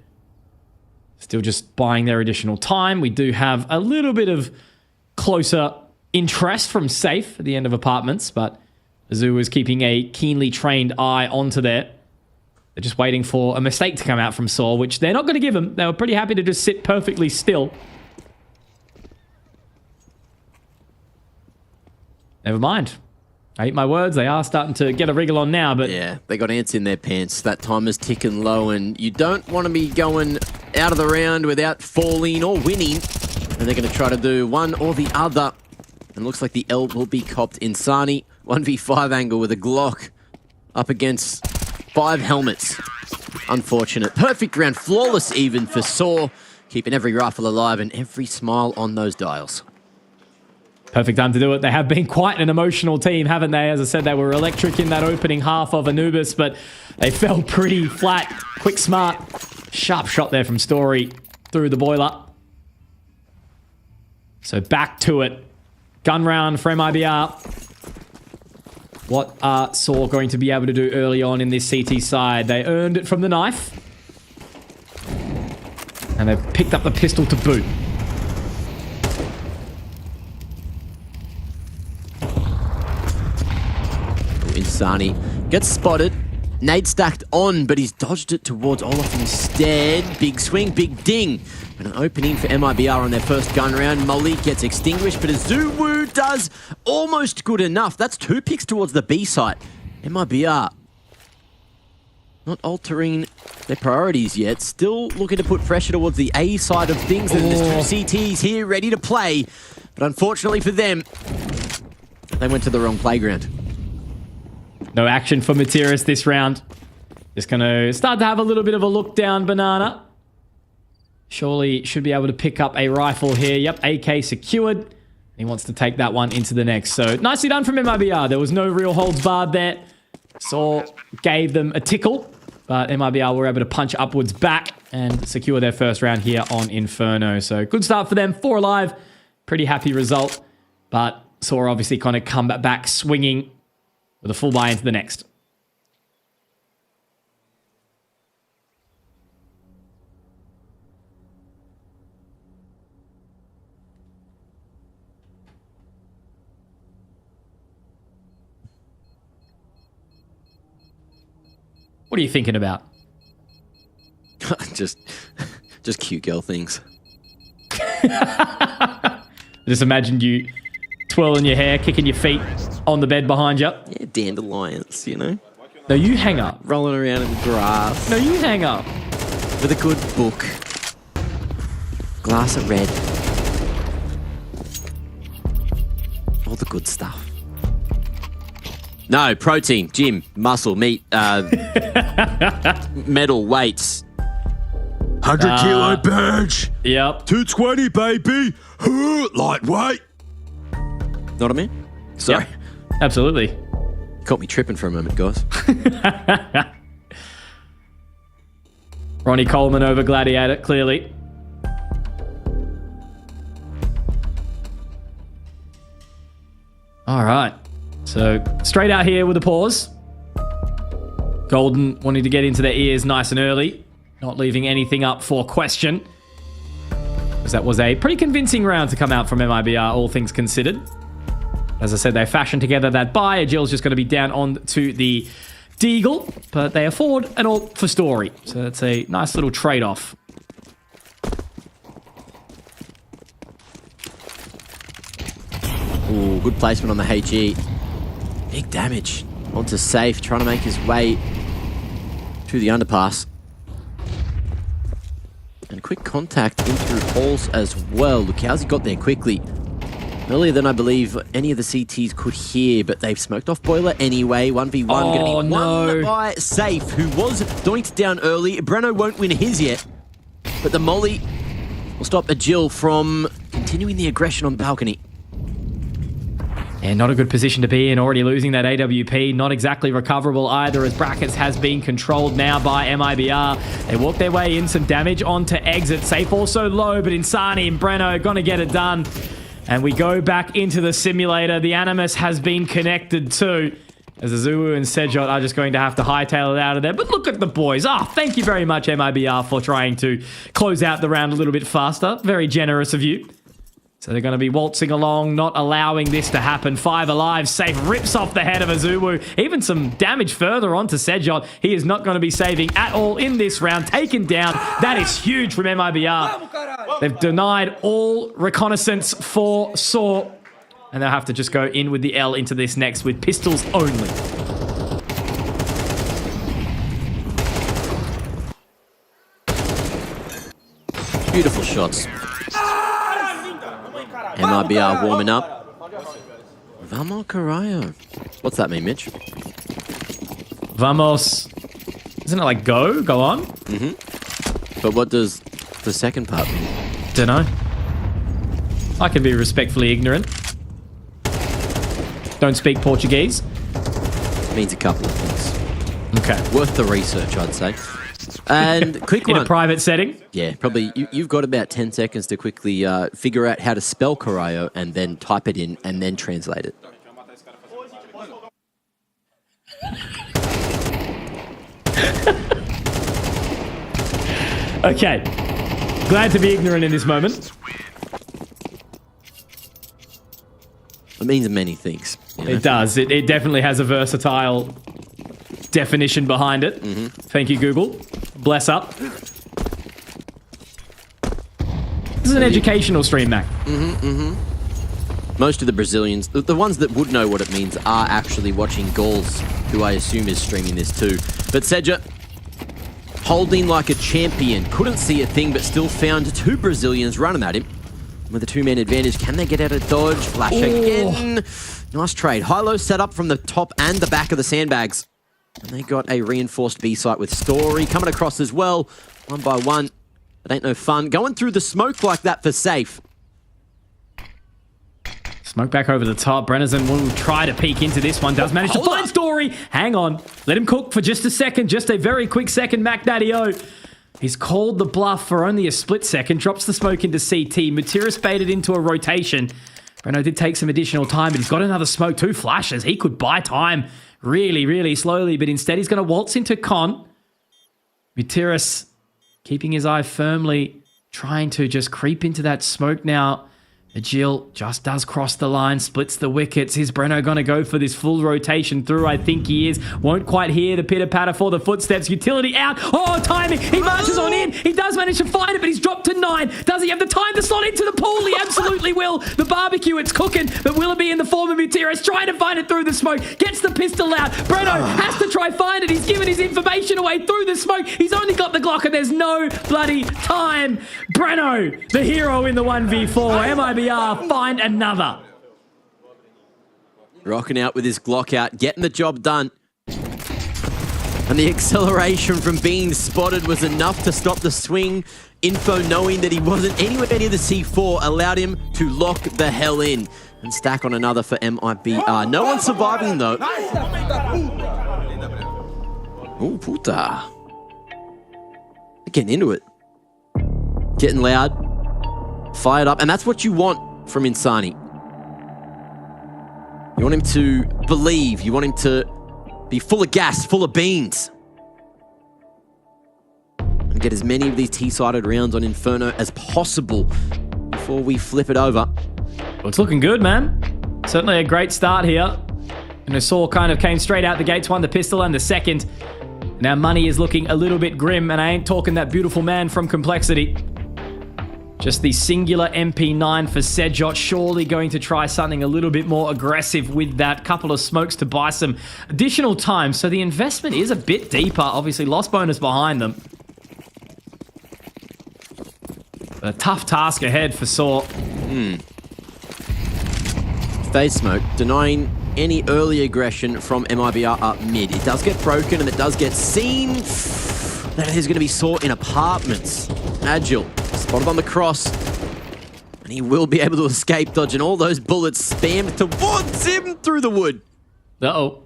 Still just buying their additional time. We do have a little bit of closer interest from Safe at the end of apartments, but Zoo is keeping a keenly trained eye onto there. They're just waiting for a mistake to come out from Saw, which they're not going to give him. They were pretty happy to just sit perfectly still. Never mind. I eat my words. They are starting to get a wriggle on now, but... Yeah, they got ants in their pants. That timer's ticking low, and you don't want to be going out of the round without falling or winning. And they're going to try to do one or the other. And looks like the L will be copped. Insani, 1v5 angle with a Glock up against 5 helmets. Unfortunate. Perfect round. Flawless even for Saw. Keeping every rifle alive and every smile on those dials. Perfect time to do it. They have been quite an emotional team, haven't they? As I said, they were electric in that opening half of Anubis, but they fell pretty flat. Quick, smart, sharp shot there from Story through the boiler. So back to it. Gun round for MIBR. What are Saw going to be able to do early on in this CT side? They earned it from the knife. And they've picked up the pistol to boot. Insani gets spotted. Nade stacked on, but he's dodged it towards Olaf instead. Big swing, big ding. And an opening for MIBR on their first gun round. Molly gets extinguished, but Azuwu does almost good enough. That's 2 picks towards the B site. MIBR not altering their priorities yet. Still looking to put pressure towards the A side of things. And there's 2 CTs here ready to play. But unfortunately for them, they went to the wrong playground. No action for Matiris this round. Just going to start to have a little bit of a look down, Banana. Surely should be able to pick up a rifle here. Yep, AK secured. He wants to take that one into the next. So nicely done from MIBR. There was no real holds barred there. Saw gave them a tickle, but MIBR were able to punch upwards back and secure their first round here on Inferno. So good start for them. 4 alive. Pretty happy result. But Saw obviously kind of come back swinging with a full buy into the next. What are you thinking about? just cute girl things. Just imagined you twirling your hair, kicking your feet on the bed behind you. Yeah, dandelions, you know. No, you hang up. Rolling around in the grass. No, you hang up. With a good book. Glass of red. All the good stuff. No, protein, gym, muscle, meat, metal, weights. 100 kilo bench. Yep. 220, baby. Lightweight. Know what I mean? Sorry. Yep. Absolutely. Caught me tripping for a moment, guys. Ronnie Coleman over Gladiator, clearly. All right. So straight out here with a pause. Golden wanting to get into their ears nice and early. Not leaving anything up for question. Because that was a pretty convincing round to come out from MIBR, all things considered. As I said, they fashioned together that buy. Agil's just going to be down on to the Deagle, but they afford an ult for Story. So that's a nice little trade-off. Ooh, good placement on the HE. Big damage. Onto Safe, trying to make his way to the underpass. And quick contact in through halls as well. Look, how's he got there quickly? Earlier than I believe any of the CTs could hear, but they've smoked off Boiler anyway. 1v1 going to be won by Safe, who was doinked down early. Breno won't win his yet, but the Molly will stop Agil from continuing the aggression on the balcony. And not a good position to be in, already losing that AWP. Not exactly recoverable either, as Brackets has been controlled now by MIBR. They walk their way in, some damage onto exit. Safe also low, but Insani and Breno gonna get it done. And we go back into the simulator. The Animus has been connected too. As Azuwu and Sejot are just going to have to hightail it out of there. But look at the boys. Thank you very much, MIBR, for trying to close out the round a little bit faster. Very generous of you. So they're going to be waltzing along, not allowing this to happen. 5 alive. Safe rips off the head of Azuwu. Even some damage further on to Sejot. He is not going to be saving at all in this round. Taken down. That is huge from MIBR. They've denied all reconnaissance for Saw. And they'll have to just go in with the L into this next with pistols only. Beautiful shots. MIBR warming up. Vamos Carayo. What's that mean, Mitch? Vamos. Isn't it like go? Go on? Mm-hmm. But what does the second part mean? Dunno. I can be respectfully ignorant. Don't speak Portuguese. It means a couple of things. Okay. Worth the research, I'd say. And quick one. In a private setting? Yeah, probably. You've got about 10 seconds to quickly figure out how to spell Carayo and then type it in and then translate it. Okay. Glad to be ignorant in this moment. It means many things. You know? It does. It definitely has a versatile definition behind it. Mm-hmm. Thank you, Google. Bless up. This is an educational stream, Mac. Most of the Brazilians, the ones that would know what it means, are actually watching Gauls, who I assume is streaming this too. But Seja, holding like a champion, couldn't see a thing, but still found 2 Brazilians running at him. With a 2-man advantage, can they get out of dodge? Flash again. Nice trade. High-low set up from the top and the back of the sandbags. And they got a reinforced B site with Story coming across as well. 1 by 1. It ain't no fun. Going through the smoke like that for safe. Smoke back over the top. Brennison will try to peek into this one. Does manage to find Story. Hang on. Let him cook for just a second. Just a very quick second, Mac Daddy-O. He's called the bluff for only a split second. Drops the smoke into CT. Matiris baited into a rotation. Breno did take some additional time, but he's got another smoke. 2 flashes. He could buy time really, really slowly, but instead he's going to waltz into Con. Matiris keeping his eye firmly, trying to just creep into that smoke now. Agil just does cross the line, splits the wickets. Is Breno going to go for this full rotation through? I think he is. Won't quite hear the pitter-patter for the footsteps. Utility out. Oh, timing. He marches on in. He does manage to find it, but he's dropped to 9. Does he have the time to slot into the pool? He absolutely will. The barbecue, it's cooking, but will it be in the form of Mutiris trying to find it through the smoke? Gets the pistol out. Breno has to try find it. He's given his information away through the smoke. He's only got the Glock and there's no bloody time. Breno, the hero in the 1v4. MIBR, find another. Rocking out with his Glock out, getting the job done. And the acceleration from being spotted was enough to stop the swing. Info knowing that he wasn't anywhere near the C4 allowed him to lock the hell in. And stack on another for MIBR. No one surviving though. Ooh, puta. Getting into it. Getting loud. Fired up. And that's what you want from Insani. You want him to believe. You want him to be full of gas, full of beans. And get as many of these T-sided rounds on Inferno as possible before we flip it over. Well, it's looking good, man. Certainly a great start here. And Saw kind of came straight out the gates, won the pistol and the second. Now money is looking a little bit grim, and I ain't talking that beautiful man from Complexity. Just the singular MP9 for Sejot, surely going to try something a little bit more aggressive with that. Couple of smokes to buy some additional time. So the investment is a bit deeper. Obviously, loss bonus behind them. A tough task ahead for Saw. Phase smoke, denying any early aggression from MIBR up mid. It does get broken and it does get seen. That is going to be Saw in apartments. Agile. Spotted on the cross. And he will be able to escape, dodging all those bullets spammed towards him through the wood. Uh-oh.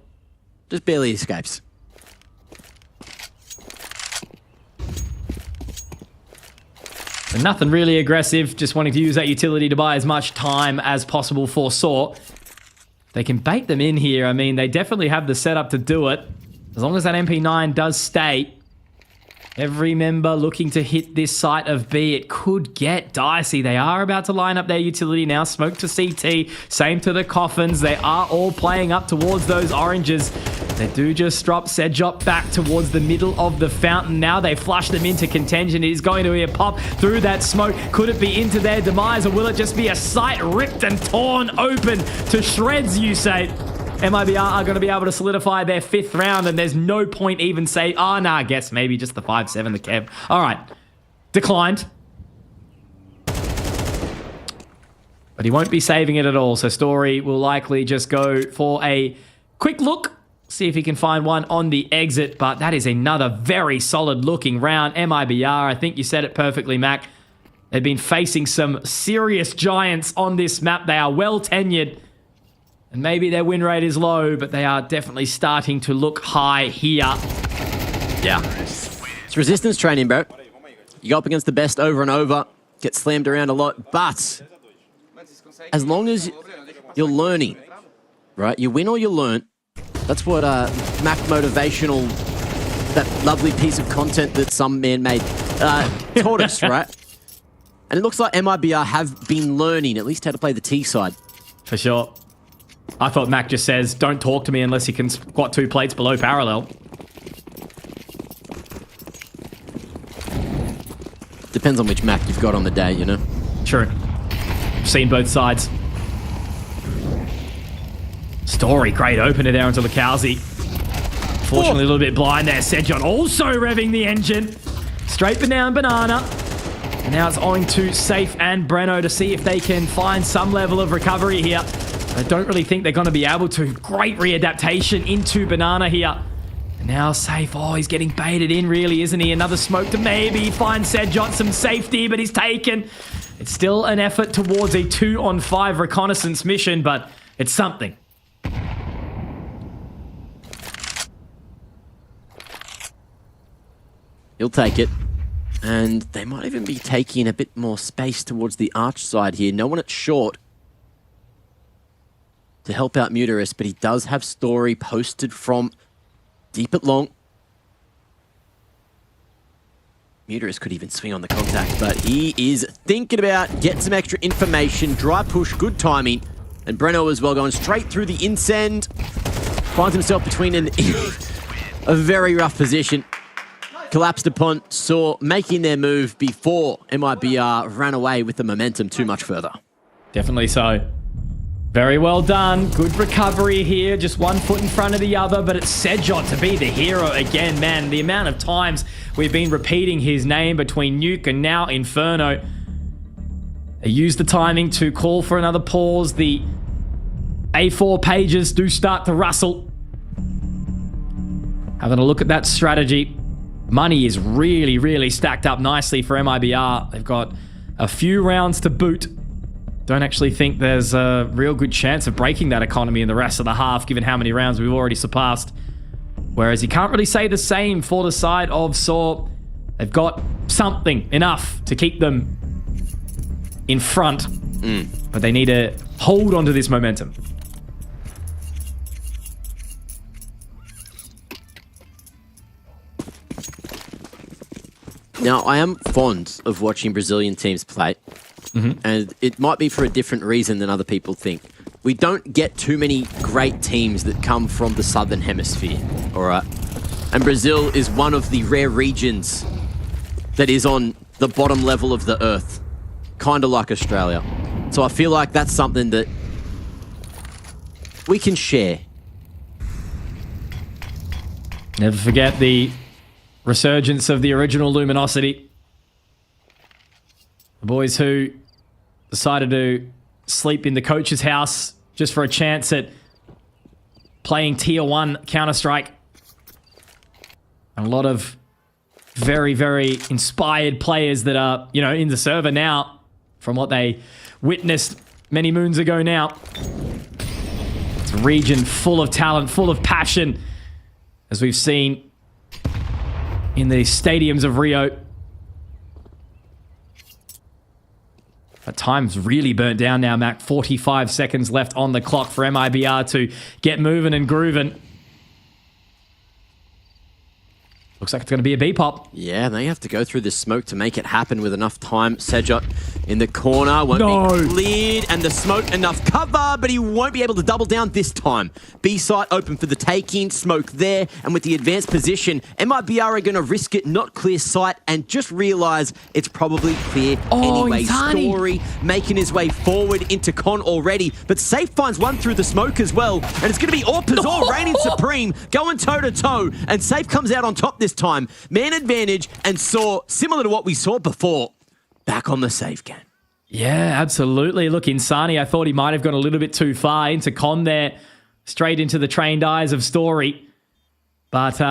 Just barely escapes. So nothing really aggressive, just wanting to use that utility to buy as much time as possible for Saw. They can bait them in here. I mean, they definitely have the setup to do it. As long as that MP9 does stay. Every member looking to hit this site of B. It could get dicey. They are about to line up their utility now. Smoke to CT. Same to the coffins. They are all playing up towards those oranges. They do just drop Sedjot back towards the middle of the fountain. Now they flush them into contention. It is going to be a pop through that smoke. Could it be into their demise, or will it just be a site ripped and torn open to shreds, you say? MIBR are going to be able to solidify their 5th round, and there's no point even say, oh, nah, I guess maybe just the 5-7, the Kev. All right. Declined. But he won't be saving it at all, so Story will likely just go for a quick look, see if he can find one on the exit, but that is another very solid-looking round. MIBR, I think you said it perfectly, Mac. They've been facing some serious giants on this map. They are well tenured. And maybe their win rate is low, but they are definitely starting to look high here. Yeah. It's resistance training, bro. You go up against the best over and over, get slammed around a lot, but as long as you're learning, right? You win or you learn. That's what Mac Motivational, that lovely piece of content that some man made, taught us, right? And it looks like MIBR have been learning at least how to play the T side. For sure. I thought Mac just says, don't talk to me unless you can squat 2 plates below parallel. Depends on which Mac you've got on the day, you know? True. Seen both sides. Story, great opener there onto Lakowski. Fortunately, a little bit blind there. Sedjot also revving the engine. Straight down Banana. And now it's on to Safe and Breno to see if they can find some level of recovery here. I don't really think they're going to be able to. Great readaptation into Banana here. And now Safe. Oh, he's getting baited in, really, isn't he? Another smoke to maybe find Sedjot some safety, but he's taken. It's still an effort towards a 2-on-5 reconnaissance mission, but it's something. He'll take it. And they might even be taking a bit more space towards the arch side here. No one at short to help out Muterus, but he does have Story posted from deep at long. Muterus could even swing on the contact, but he is thinking about getting some extra information. Dry push, good timing. And Breno as well going straight through the insend. Finds himself between a very rough position. Collapsed upon Saw making their move before MIBR ran away with the momentum too much further. Definitely so. Very well done. Good recovery here. Just 1 foot in front of the other, but it's Sedjot to be the hero again. Man, the amount of times we've been repeating his name between Nuke and now Inferno. They use the timing to call for another pause. The A4 pages do start to rustle. Having a look at that strategy. Money is really, really stacked up nicely for MIBR. They've got a few rounds to boot. Don't actually think there's a real good chance of breaking that economy in the rest of the half, given how many rounds we've already surpassed. Whereas you can't really say the same for the side of Saw. They've got something, enough to keep them in front. But they need to hold onto this momentum. Now, I am fond of watching Brazilian teams play. And it might be for a different reason than other people think. We don't get too many great teams that come from the Southern Hemisphere, all right? And Brazil is one of the rare regions that is on the bottom level of the earth, kind of like Australia. So I feel like that's something that we can share. Never forget the resurgence of the original Luminosity. The boys who decided to sleep in the coach's house just for a chance at playing Tier 1 Counter-Strike. And a lot of very, very inspired players that are, you know, in the server now from what they witnessed many moons ago now. It's a region full of talent, full of passion, as we've seen in the stadiums of Rio. But time's really burnt down now, Mac. 45 seconds left on the clock for MIBR to get moving and grooving. Looks like it's going to be a B-pop. Yeah, they have to go through this smoke to make it happen with enough time. Sejot in the corner won't be cleared, and the smoke enough cover, but he won't be able to double down this time. B site open for the taking, smoke there, and with the advanced position, MIBR are going to risk it, not clear sight, and just realize it's probably clear anyway. Story making his way forward into Con already, but Safe finds one through the smoke as well, and it's going to be Orpazor reigning supreme, going toe-to-toe, and Safe comes out on top this time. Man advantage, and saw similar to what we saw before. Back on the Safe game. Yeah, absolutely. Look, Insani, I thought he might have gone a little bit too far into Con there, straight into the trained eyes of Story. But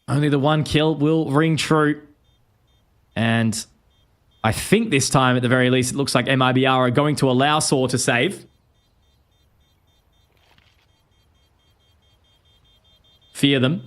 only the one kill will ring true. And I think this time, at the very least, it looks like MIBR are going to allow Saw to save. Fear them.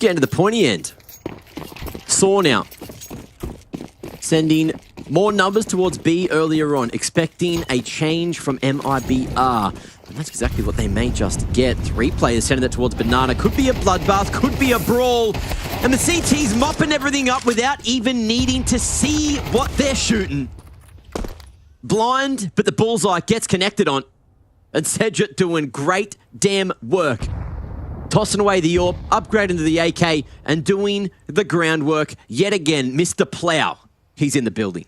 Getting to the pointy end. Saw now. Sending more numbers towards B earlier on, expecting a change from MIBR. And that's exactly what they may just get. 3 players sending it towards Banana. Could be a bloodbath, could be a brawl. And the CT's mopping everything up without even needing to see what they're shooting. Blind, but the bullseye gets connected on. And Sedgett doing great damn work. Tossing away the AWP, upgrading to the AK, and doing the groundwork yet again. Mr. Plow, he's in the building.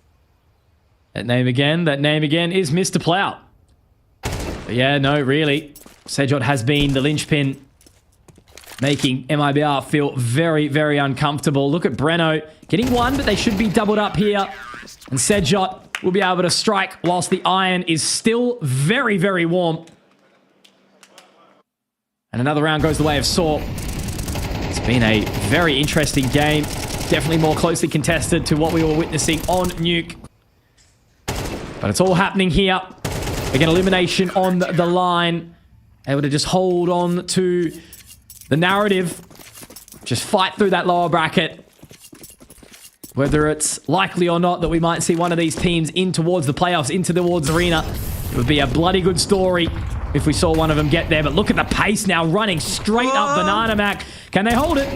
That name again is Mr. Plow. But yeah, no, really. Sejot has been the linchpin, making MIBR feel very, very uncomfortable. Look at Breno getting one, but they should be doubled up here. And Sejot will be able to strike whilst the iron is still very, very warm. And another round goes the way of Saw. It's been a very interesting game. Definitely more closely contested to what we were witnessing on Nuke. But it's all happening here. Again, elimination on the line. Able to just hold on to the narrative. Just fight through that lower bracket. Whether it's likely or not that we might see one of these teams in towards the playoffs, into towards Arena, it would be a bloody good story if we saw one of them get there. But look at the pace now, running straight up Banana Mac. Can they hold it?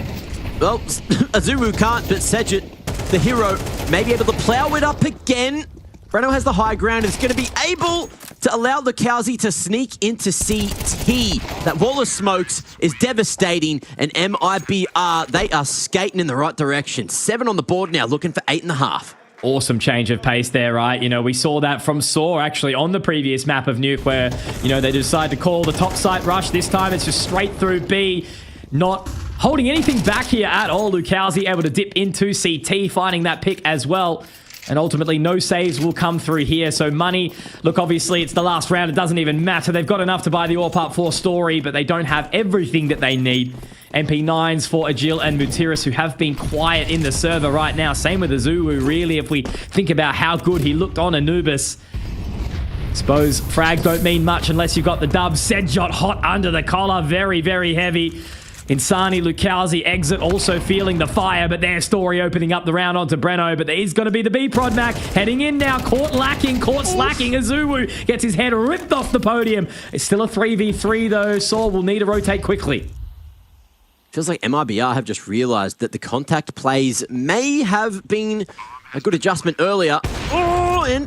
Well, Azuru can't, but Sedgett, the hero, may be able to plow it up again. Breno has the high ground. It's going to be able to allow Lukowski to sneak into CT. That wall of smokes is devastating, and MIBR, they are skating in the right direction. 7 on the board now, looking for 8.5. Awesome change of pace there, right? You know, we saw that from Saw actually on the previous map of Nuke where, you know, they decided to call the top site rush. This time it's just straight through B, not holding anything back here at all. Lukowski able to dip into CT, finding that pick as well. And ultimately, no saves will come through here. So money, look, obviously, it's the last round. It doesn't even matter. They've got enough to buy the AWP up for Story, but they don't have everything that they need. MP9s for Agil and Mutiris, who have been quiet in the server right now. Same with Azulu, really, if we think about how good he looked on Anubis. Suppose frags don't mean much unless you've got the dub. Sedjot hot under the collar. Very, very heavy. Insani, Lukowski, exit, also feeling the fire, but their Story opening up the round onto Breno, but there is going to be the B-Prod Mac, heading in now, caught slacking, Azuwu gets his head ripped off the podium. It's still a 3v3 though, Saw will need to rotate quickly. Feels like MIBR have just realised that the contact plays may have been a good adjustment earlier. Oh, and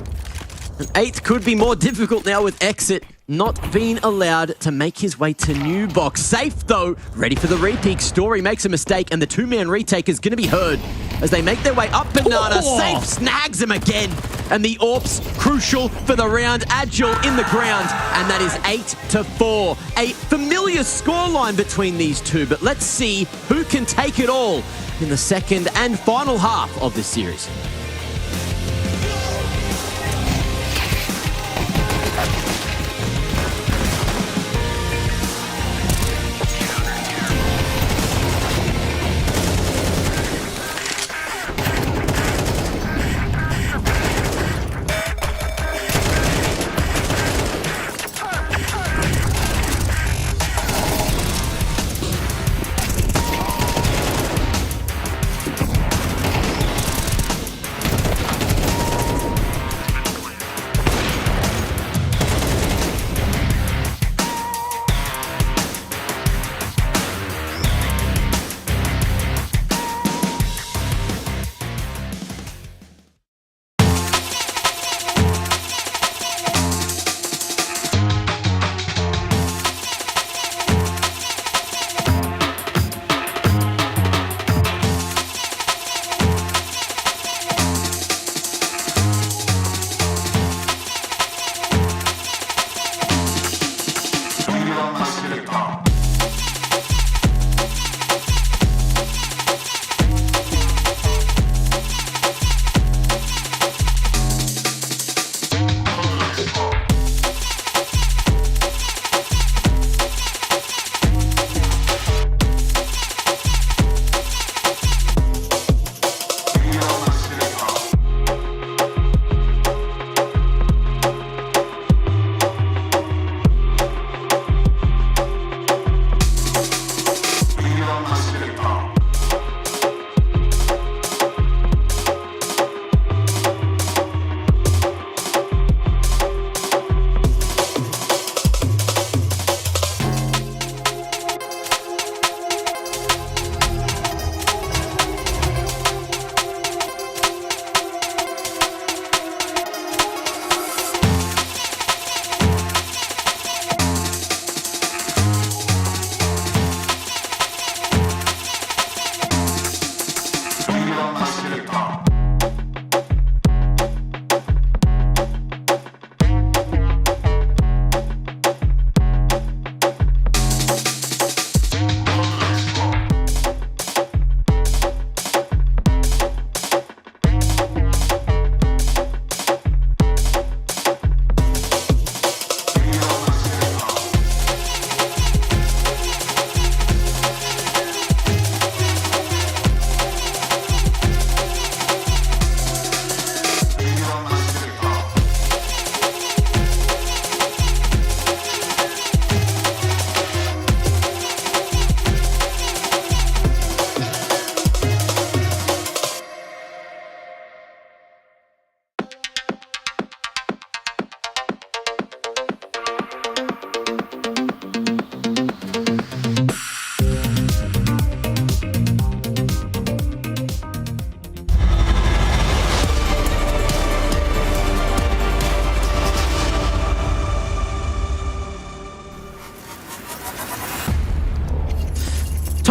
an 8th could be more difficult now with exit not being allowed to make his way to new box. Safe though, ready for the repeat. Story makes a mistake and the 2-man retake is going to be heard as they make their way up Banana. Safe snags him again, and the AWP's crucial for the round. Agile in the ground, and that is 8-4. A familiar scoreline between these two, but let's see who can take it all in the second and final half of this series.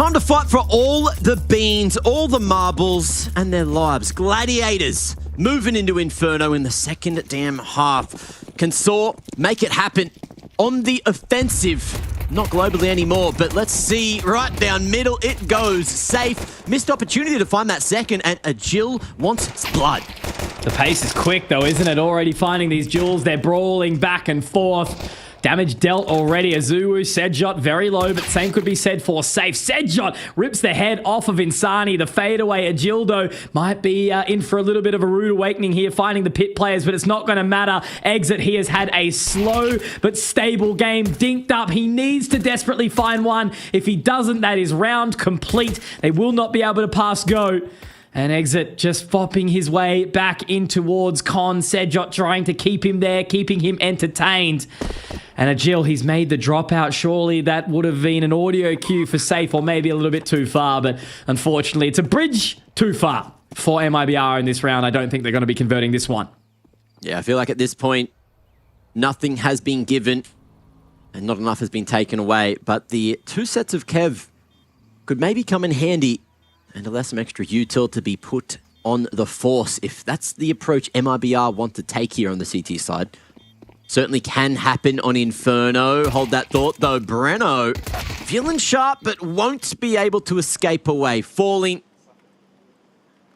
Time to fight for all the beans, all the marbles, and their lives. Gladiators moving into Inferno in the second damn half. Can Saw make it happen on the offensive? Not globally anymore, but let's see. Right down middle it goes. Safe. Missed opportunity to find that second, and a Jill wants blood. The pace is quick though, isn't it? Already finding these Jewels. They're brawling back and forth. Damage dealt already. Azuwu, Sedjot very low, but same could be said for Safe. Sedjot rips the head off of Insani. The fadeaway, Agildo might be in for a little bit of a rude awakening here, finding the pit players, but it's not going to matter. Exit, he has had a slow but stable game. Dinked up. He needs to desperately find one. If he doesn't, that is round complete. They will not be able to pass go. And Exit just fopping his way back in towards Con. Sedjot trying to keep him there, keeping him entertained. And Agil, he's made the dropout. Surely that would have been an audio cue for Safe, or maybe a little bit too far. But unfortunately, it's a bridge too far for MIBR in this round. I don't think they're going to be converting this one. Yeah, I feel like at this point, nothing has been given and not enough has been taken away. But the two sets of Kev could maybe come in handy, and allow some extra util to be put on the Force, if that's the approach MIBR want to take here on the CT side. Certainly can happen on Inferno. Hold that thought though. Breno feeling sharp, but won't be able to escape away. Falling.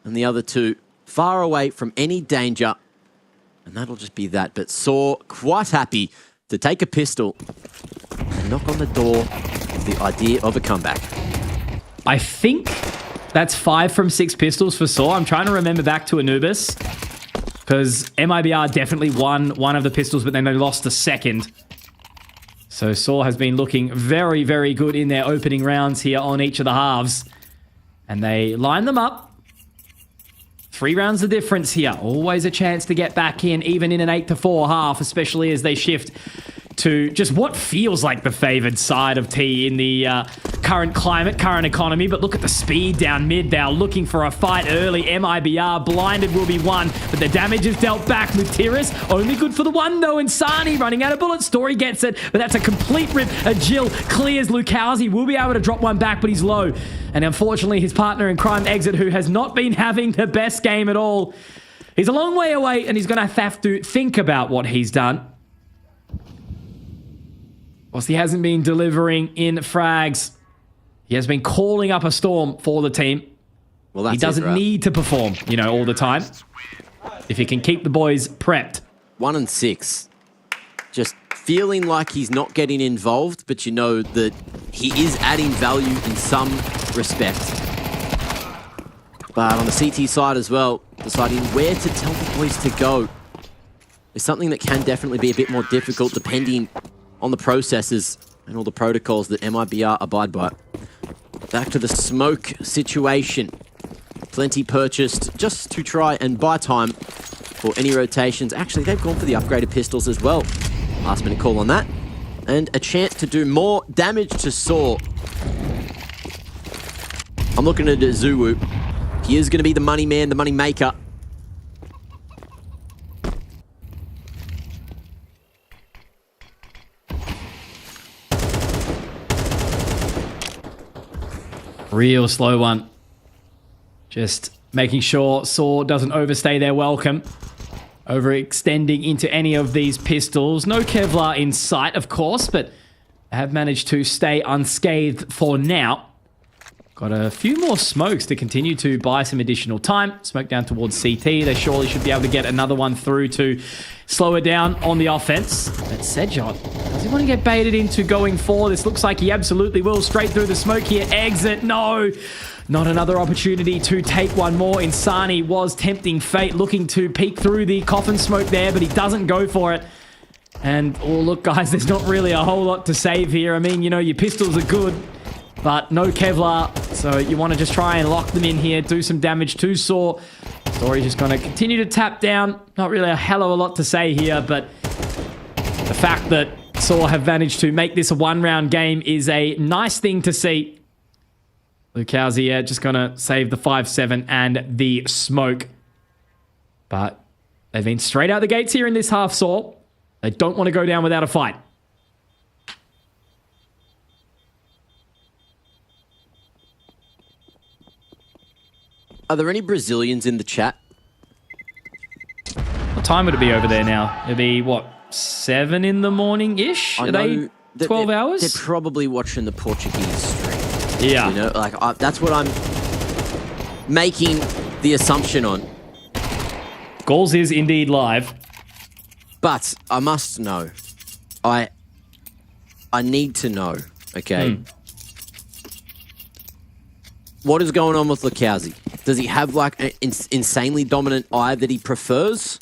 And the other two far away from any danger. And that'll just be that. But Saw quite happy to take a pistol and knock on the door of the idea of a comeback. I think that's 5 from 6 pistols for Saw. I'm trying to remember back to Anubis, because MIBR definitely won one of the pistols, but then they lost the second. So Saw has been looking very, very good in their opening rounds here on each of the halves. And they line them up. 3 rounds of difference here. Always a chance to get back in, even in an 8-4 half, especially as they shift to just what feels like the favored side of T in the current climate, current economy. But look at the speed down mid. They are looking for a fight early. MIBR blinded will be one, but the damage is dealt back with Tiris. Only good for the one though. Insani running out of bullets. Story gets it, but that's a complete rip. Agil clears Lukowski. Will be able to drop one back, but he's low. And unfortunately, his partner in crime, Exit, who has not been having the best game at all, he's a long way away, and he's going to have to think about what he's done. Whilst he hasn't been delivering in frags, he has been calling up a storm for the team. Well, he doesn't need to perform, you know, all the time. If he can keep the boys prepped. 1 and 6. Just feeling like he's not getting involved, but you know that he is adding value in some respect. But on the CT side as well, deciding where to tell the boys to go is something that can definitely be a bit more difficult depending on the processes and all the protocols that MIBR abide by. Back to the smoke situation. Plenty purchased just to try and buy time for any rotations. Actually, they've gone for the upgraded pistols as well. Last minute call on that. And a chance to do more damage to Saw. I'm looking at Zulu. He is going to be the money man, the money maker. Real slow one. Just making sure Saw doesn't overstay their welcome. Overextending into any of these pistols. No Kevlar in sight, of course, but have managed to stay unscathed for now. Got a few more smokes to continue to buy some additional time. Smoke down towards CT. They surely should be able to get another one through to slow it down on the offense. But Sedjot, does he want to get baited into going for? This looks like he absolutely will. Straight through the smoke here. Exit. No. Not another opportunity to take one more. Insani was tempting fate, looking to peek through the coffin smoke there, but he doesn't go for it. And, oh, look, guys, there's not really a whole lot to save here. I mean, you know, your pistols are good, but no Kevlar, so you want to just try and lock them in here, do some damage to Saw. Story's just going to continue to tap down. Not really a hell of a lot to say here, but the fact that Saw have managed to make this a one-round game is a nice thing to see. Lukowski just going to save the 5-7 and the smoke. But they've been straight out the gates here in this half, Saw. They don't want to go down without a fight. Are there any Brazilians in the chat? What time would it be over there now? It'd be, what, 7 in the morning-ish? Are they 12 hours? They're probably watching the Portuguese stream. Yeah. You know, like, that's what I'm making the assumption on. Goals is indeed live. But I must know. I need to know, okay? What is going on with Lukowski? Does he have like an insanely dominant eye that he prefers?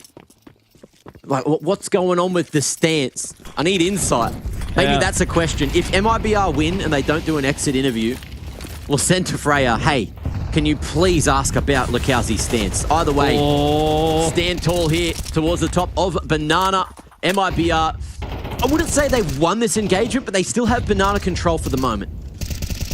Like, what's going on with the stance? I need insight. Maybe that's a question. If MIBR win and they don't do an exit interview, we'll send to Freya, hey, can you please ask about Lukowski's stance? Either way, stand tall here towards the top of Banana. MIBR, I wouldn't say they've won this engagement, but they still have Banana control for the moment.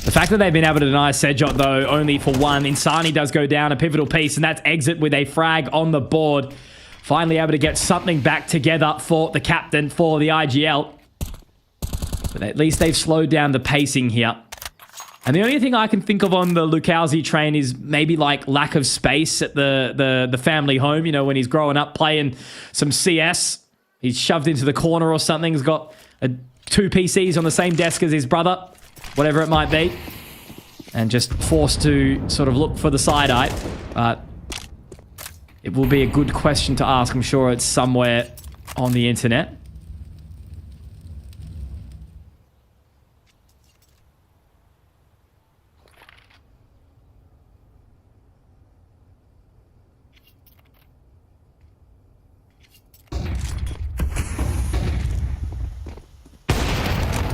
The fact that they've been able to deny Sedjot, though, only for one. Insani does go down, a pivotal piece, and that's exit with a frag on the board. Finally able to get something back together for the captain for the IGL. But at least they've slowed down the pacing here. And the only thing I can think of on the Lukowski train is maybe like lack of space at the family home. You know, when he's growing up playing some CS, he's shoved into the corner or something. He's got 2 PCs on the same desk as his brother, whatever it might be, and just forced to sort of look for the side-eye. But it will be a good question to ask. I'm sure it's somewhere on the internet.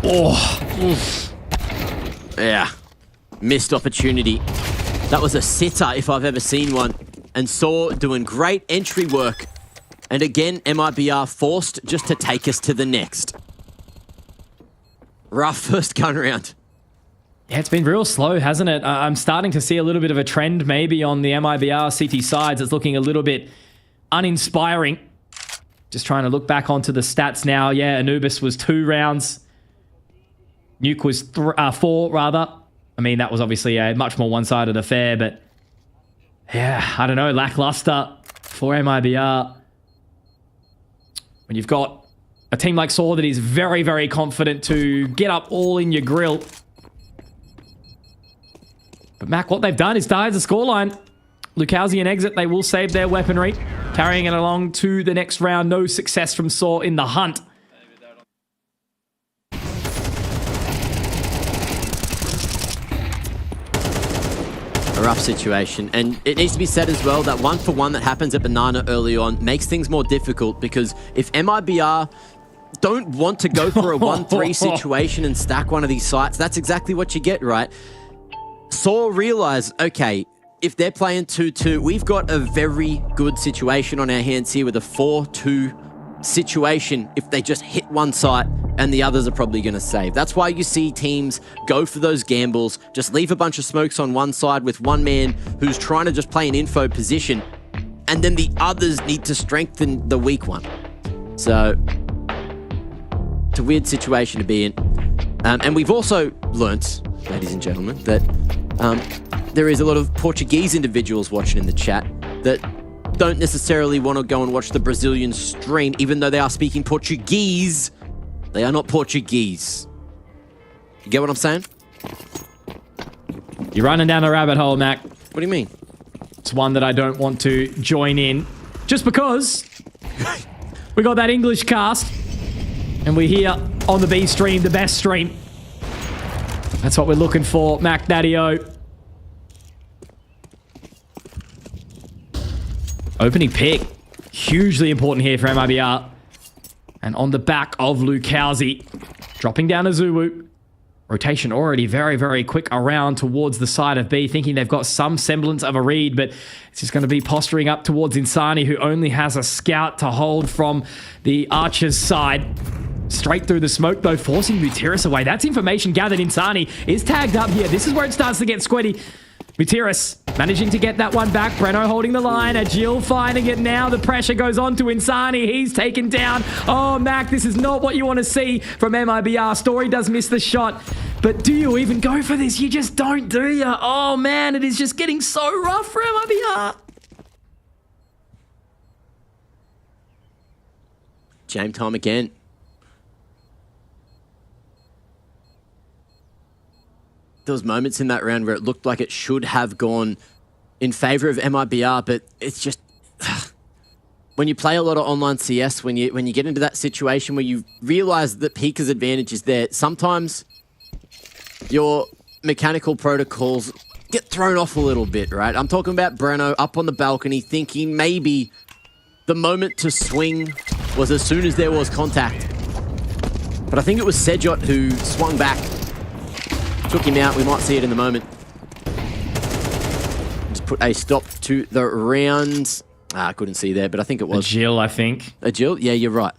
Oh, yeah, missed opportunity. That was a sitter if I've ever seen one. And Saw doing great entry work. And again, MIBR forced just to take us to the next. Rough first gun round. Yeah, it's been real slow, hasn't it? I'm starting to see a little bit of a trend maybe on the MIBR CT sides. It's looking a little bit uninspiring. Just trying to look back onto the stats now. Yeah, Anubis was 2 rounds. Nuke was 4, rather. I mean, that was obviously a much more one-sided affair, but yeah, I don't know, lackluster for MIBR. When you've got a team like Saw that is very, very confident to get up all in your grill. But Mac, what they've done is died the scoreline. Lukowski and exit, they will save their weaponry, carrying it along to the next round. No success from Saw in the hunt. Rough situation, and it needs to be said as well that 1-for-1 that happens at Banana early on makes things more difficult, because if MIBR don't want to go for a 1-3 situation and stack one of these sites, that's exactly what you get, right? Saw realize, okay, if they're playing 2-2, we've got a very good situation on our hands here with a 4-2 situation if they just hit one site and the others are probably going to save. That's why you see teams go for those gambles, just leave a bunch of smokes on one side with one man who's trying to just play an info position, and then the others need to strengthen the weak one. So it's a weird situation to be in. And we've also learnt, ladies and gentlemen, that there is a lot of Portuguese individuals watching in the chat that don't necessarily want to go and watch the Brazilian stream, even though they are speaking Portuguese. They are not Portuguese. You get what I'm saying? You're running down a rabbit hole, Mac. What do you mean? It's one that I don't want to join in, just because we got that English cast and we're here on the B stream, the best stream. That's what we're looking for, Mac Daddy-O. Opening pick, hugely important here for MIBR. And on the back of Lukowski, dropping down a Zuwu. Rotation already very, very quick around towards the side of B, thinking they've got some semblance of a read, but it's just going to be posturing up towards Insani, who only has a scout to hold from the Archer's side. Straight through the smoke, though, forcing Mutiris away. That's information gathered. Insani is tagged up here. This is where it starts to get squiddy. Mutiris managing to get that one back. Breno holding the line. Agil finding it now. The pressure goes on to Insani. He's taken down. Oh, Mac, this is not what you want to see from MIBR. Story does miss the shot. But do you even go for this? You just don't, do you? Oh man, it is just getting so rough for MIBR. Jam time again. There was moments in that round where it looked like it should have gone in favor of MIBR, but it's just when you play a lot of online CS, when you get into that situation where you realize that Pika's advantage is there, sometimes your mechanical protocols get thrown off a little bit, right? I'm talking about Breno up on the balcony thinking maybe the moment to swing was as soon as there was contact. But I think it was Sejot who swung back, took him out. We might see it in the moment. Just put a stop to the round. I couldn't see there, but I think it was. Agil, I think. Agil? Yeah, you're right.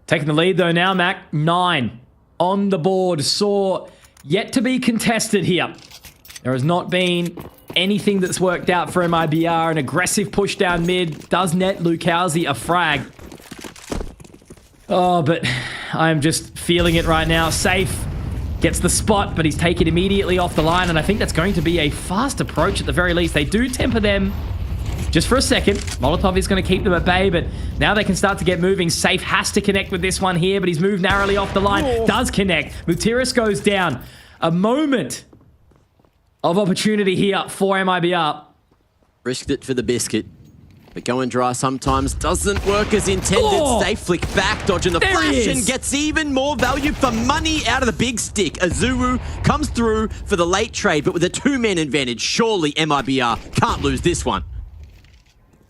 Taking the lead though now, Mac. 9 on the board. Saw yet to be contested here. There has not been anything that's worked out for MIBR. An aggressive push down mid does net Lukowski a frag. Oh, but I am just feeling it right now. Safe gets the spot, but he's taken immediately off the line, and I think that's going to be a fast approach at the very least. They do temper them just for a second. Molotov is going to keep them at bay, but now they can start to get moving. Safe has to connect with this one here, but he's moved narrowly off the line. Does connect. Mutiris goes down. A moment of opportunity here for MIBR. Risked it for the biscuit. But going dry sometimes doesn't work as intended. Stay flick back, dodging the flash, and gets even more value for money out of the big stick. Azuru comes through for the late trade, but with a 2-man advantage, surely MIBR can't lose this one.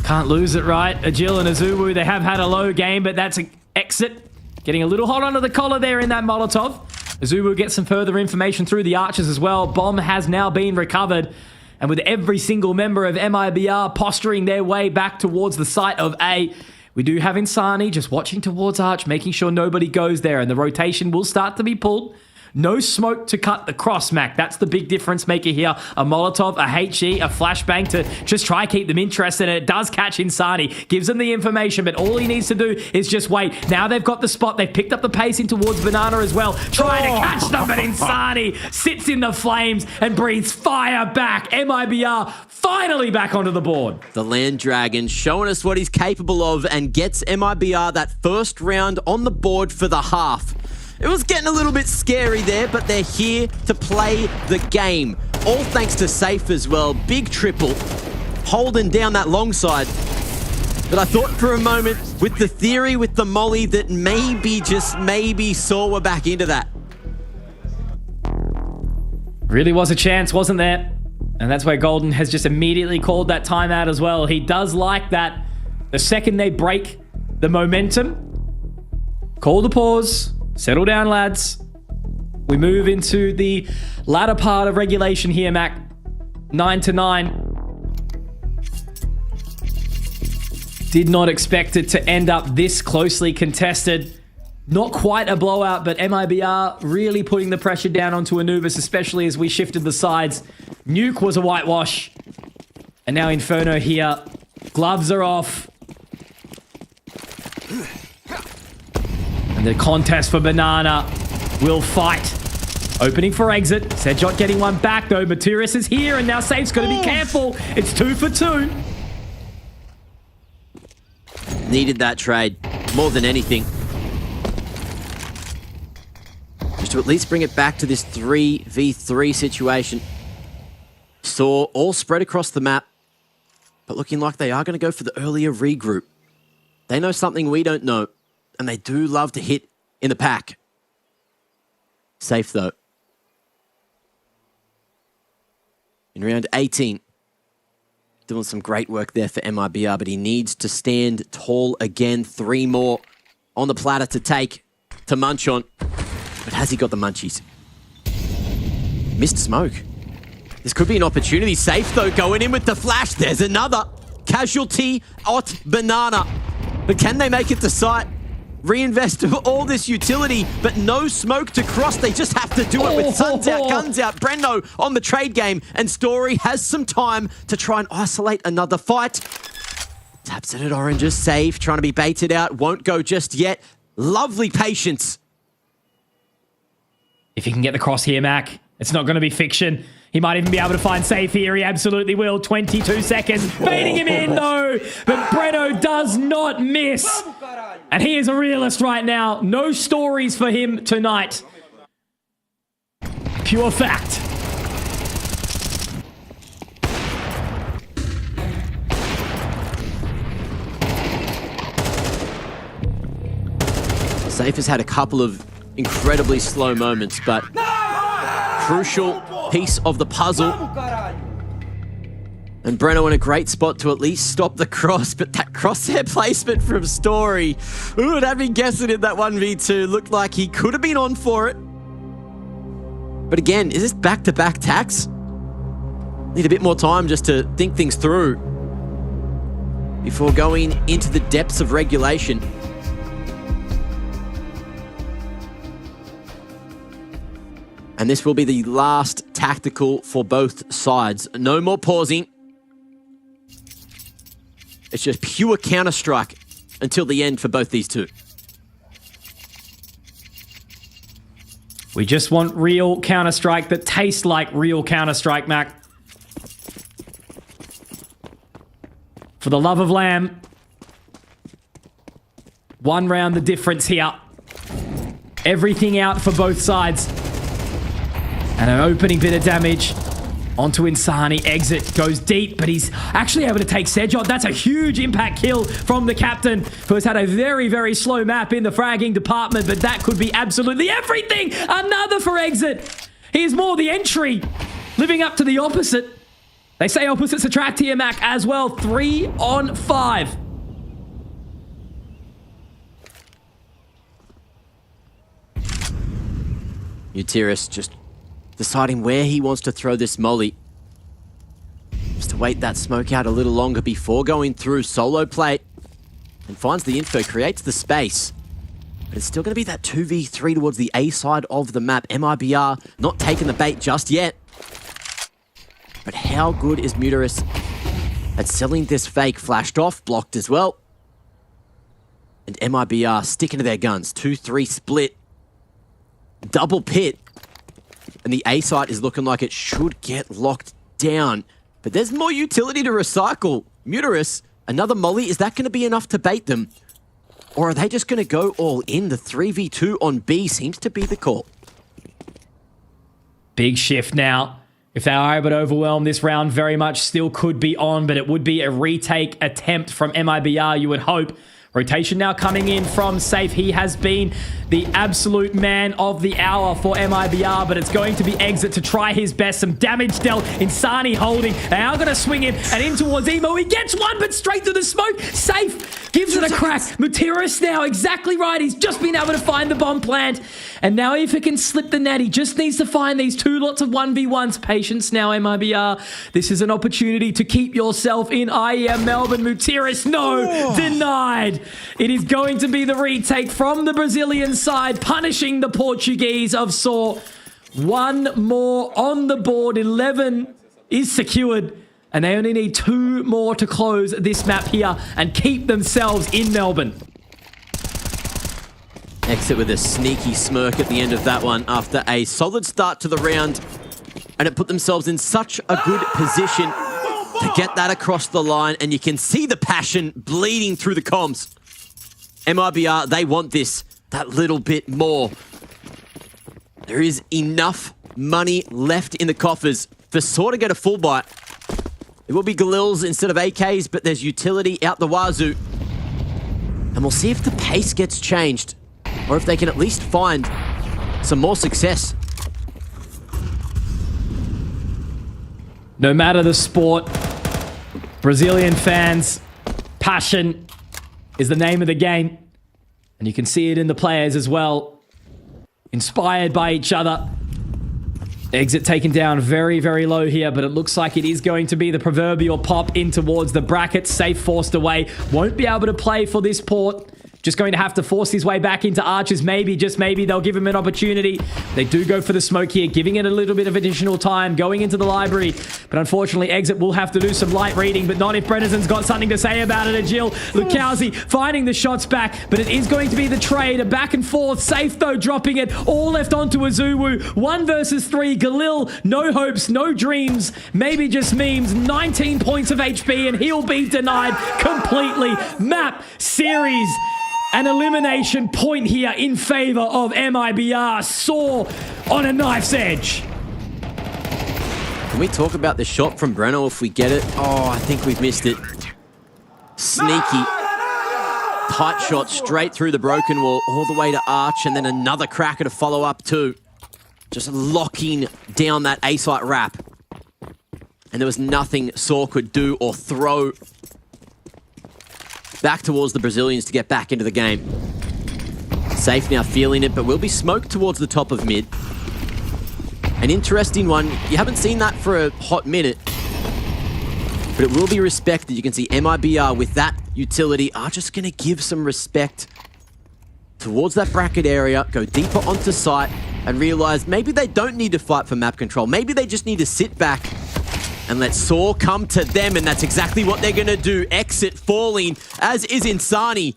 Can't lose it, right? Agil and Azuru, they have had a low game, but that's an exit. Getting a little hot under the collar there in that Molotov. Azuru gets some further information through the archers as well. Bomb has now been recovered. And with every single member of MIBR posturing their way back towards the site of A, we do have Insani just watching towards Arch, making sure nobody goes there, and the rotation will start to be pulled. No smoke to cut the cross, Mac. That's the big difference maker here. A Molotov, a HE, a flashbang to just try keep them interested, and it does catch Insani. Gives them the information, but all he needs to do is just wait. Now they've got the spot. They've picked up the pace in towards Banana as well. Trying to catch them, but Insani sits in the flames and breathes fire back. MIBR finally back onto the board. The Land Dragon showing us what he's capable of and gets MIBR that first round on the board for the half. It was getting a little bit scary there, but they're here to play the game. All thanks to Safe as well. Big triple, holding down that long side. But I thought for a moment, with the theory with the molly, that maybe, just maybe, Saw were back into that. Really was a chance, wasn't there? And that's where Golden has just immediately called that timeout as well. He does like that. The second they break the momentum, call the pause. Settle down, lads. We move into the latter part of regulation here, Mac. 9-9. Did not expect it to end up this closely contested. Not quite a blowout, but MIBR really putting the pressure down onto Anubis, especially as we shifted the sides. Nuke was a whitewash. And now Inferno here. Gloves are off. The contest for Banana will fight. Opening for exit. Sejot getting one back though. Matiris is here and now Safe's got to be careful. It's 2 for 2. Needed that trade more than anything. Just to at least bring it back to this 3v3 situation. Saw all spread across the map, but looking like they are going to go for the earlier regroup. They know something we don't know. And they do love to hit in the pack. Safe, though. In round 18, doing some great work there for MIBR, but he needs to stand tall again. 3 more on the platter to take, to munch on. But has he got the munchies? Missed smoke. This could be an opportunity. Safe, though, going in with the flash. There's another casualty at Banana. But can they make it to sight? Reinvest all this utility, but no smoke to cross. They just have to do it with suns out, guns out. Breno on the trade game, and Story has some time to try and isolate another fight. Taps it at Oranges, Safe, trying to be baited out. Won't go just yet. Lovely patience. If he can get the cross here, Mac, it's not going to be fiction. He might even be able to find safe here. He absolutely will. 22 seconds. Baiting him in, though. But Breno does not miss. And he is a realist right now. No stories for him tonight. Pure fact. Safe has had a couple of incredibly slow moments, but crucial piece of the puzzle. And Breno in a great spot to at least stop the cross, but that crosshair placement from Story, ooh, it had me guessing in that 1v2. Looked like he could have been on for it. But again, is this back-to-back tax? Need a bit more time just to think things through before going into the depths of regulation. And this will be the last tactical for both sides. No more pausing. It's just pure Counter-Strike until the end for both these two. We just want real Counter-Strike that tastes like real Counter-Strike, Mac. For the love of Lamb. One round the difference here. Everything out for both sides. And an opening bit of damage onto Insani. Exit goes deep, but he's actually able to take Sejot. That's a huge impact kill from the captain, who has had a very, very slow map in the fragging department, but that could be absolutely everything. Another for Exit. He is more the entry, living up to the opposite. They say opposites attract here, Mac, as well. 3 on 5. Utiris just deciding where he wants to throw this molly. Just to wait that smoke out a little longer before going through solo play. And finds the info, creates the space. But it's still going to be that 2v3 towards the A side of the map. MIBR not taking the bait just yet. But how good is Muteris at selling this fake? Flashed off, blocked as well. And MIBR sticking to their guns. 2-3 split. Double pit. And the A site is looking like it should get locked down. But there's more utility to recycle. Muteris, another molly, is that going to be enough to bait them? Or are they just going to go all in? The 3v2 on B seems to be the call. Big shift now. If they are able to overwhelm this round, very much still could be on, but it would be a retake attempt from MIBR, you would hope. Rotation now coming in from Safe. He has been the absolute man of the hour for MIBR, but it's going to be Exit to try his best. Some damage dealt. Insani holding. They are going to swing him and in towards Emo. He gets one, but straight through the smoke. Safe gives it a crack. Mutiris now exactly right. He's just been able to find the bomb plant. And now if he can slip the net, he just needs to find these two lots of 1v1s. Patience now, MIBR. This is an opportunity to keep yourself in IEM Melbourne. Mutiris, no, denied. It is going to be the retake from the Brazilian side, punishing the Portuguese of Saw. One more on the board. 11 is secured. And they only need 2 more to close this map here and keep themselves in Melbourne. Exit with a sneaky smirk at the end of that one after a solid start to the round. And it put themselves in such a good position to get that across the line. And you can see the passion bleeding through the comms. MIBR, they want this that little bit more. There is enough money left in the coffers for Saw to get a full bite. It will be Galils instead of AKs, but there's utility out the wazoo. And we'll see if the pace gets changed, or if they can at least find some more success. No matter the sport, Brazilian fans, passion is the name of the game. And you can see it in the players as well. Inspired by each other. Exit taken down very, very low here, but it looks like it is going to be the proverbial pop in towards the bracket. Safe forced away. Won't be able to play for this port. just going to have to force his way back into Archers. Maybe, just maybe, they'll give him an opportunity. They do go for the smoke here, giving it a little bit of additional time, going into the library. But unfortunately, Exit will have to do some light reading, but not if Brennan's got something to say about it. Agil, Lukowski finding the shots back, but it is going to be the trade. A back and forth. Safe, though, dropping it. All left onto Azuwu. 1 versus 3. Galil, no hopes, no dreams. Maybe just memes. 19 points of HP, and he'll be denied completely. Map, series, an elimination point here in favor of MIBR. Saw on a knife's edge. Can we talk about the shot from Breno if we get it? Oh, I think we've missed it. Sneaky. Tight shot straight through the broken wall, all the way to Arch, and then another cracker to follow up too. Just locking down that A-site wrap. And there was nothing Saw could do or throw back towards the Brazilians to get back into the game. Safe now feeling it, but will be smoked towards the top of mid. An interesting one. You haven't seen that for a hot minute, but it will be respected. You can see MIBR with that utility are just going to give some respect towards that bracket area, go deeper onto site, and realize maybe they don't need to fight for map control. Maybe they just need to sit back and let Saw come to them, and that's exactly what they're going to do. Exit falling, as is Insani.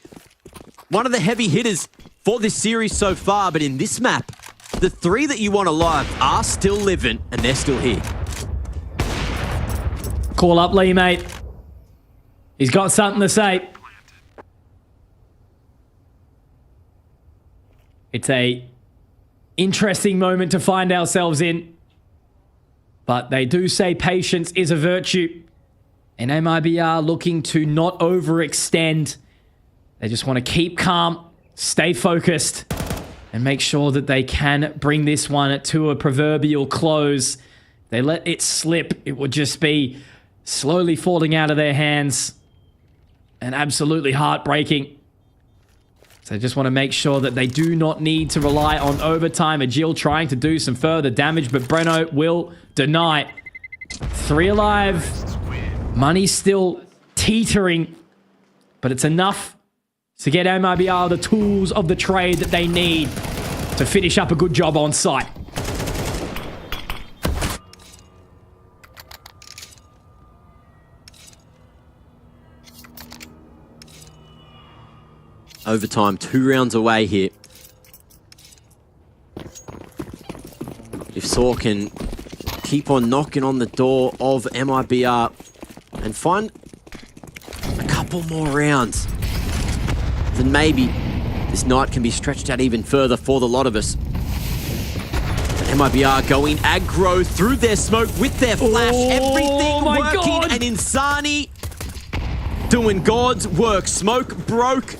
One of the heavy hitters for this series so far, but in this map, the 3 that you want alive are still living, and they're still here. Call up Lee, mate. He's got something to say. It's a interesting moment to find ourselves in. But they do say patience is a virtue. And MIBR looking to not overextend. They just want to keep calm, stay focused, and make sure that they can bring this one to a proverbial close. They let it slip, it would just be slowly falling out of their hands. And absolutely heartbreaking. So they just want to make sure that they do not need to rely on overtime. Agil trying to do some further damage, but Breno will deny. 3 alive. Money's still teetering, but it's enough to get MIBR the tools of the trade that they need to finish up a good job on site. Overtime, 2 rounds away here. If Saw can keep on knocking on the door of MIBR and find a couple more rounds, then maybe this night can be stretched out even further for the lot of us. But MIBR going aggro through their smoke with their flash. Everything working, and Insani doing God's work. Smoke broke.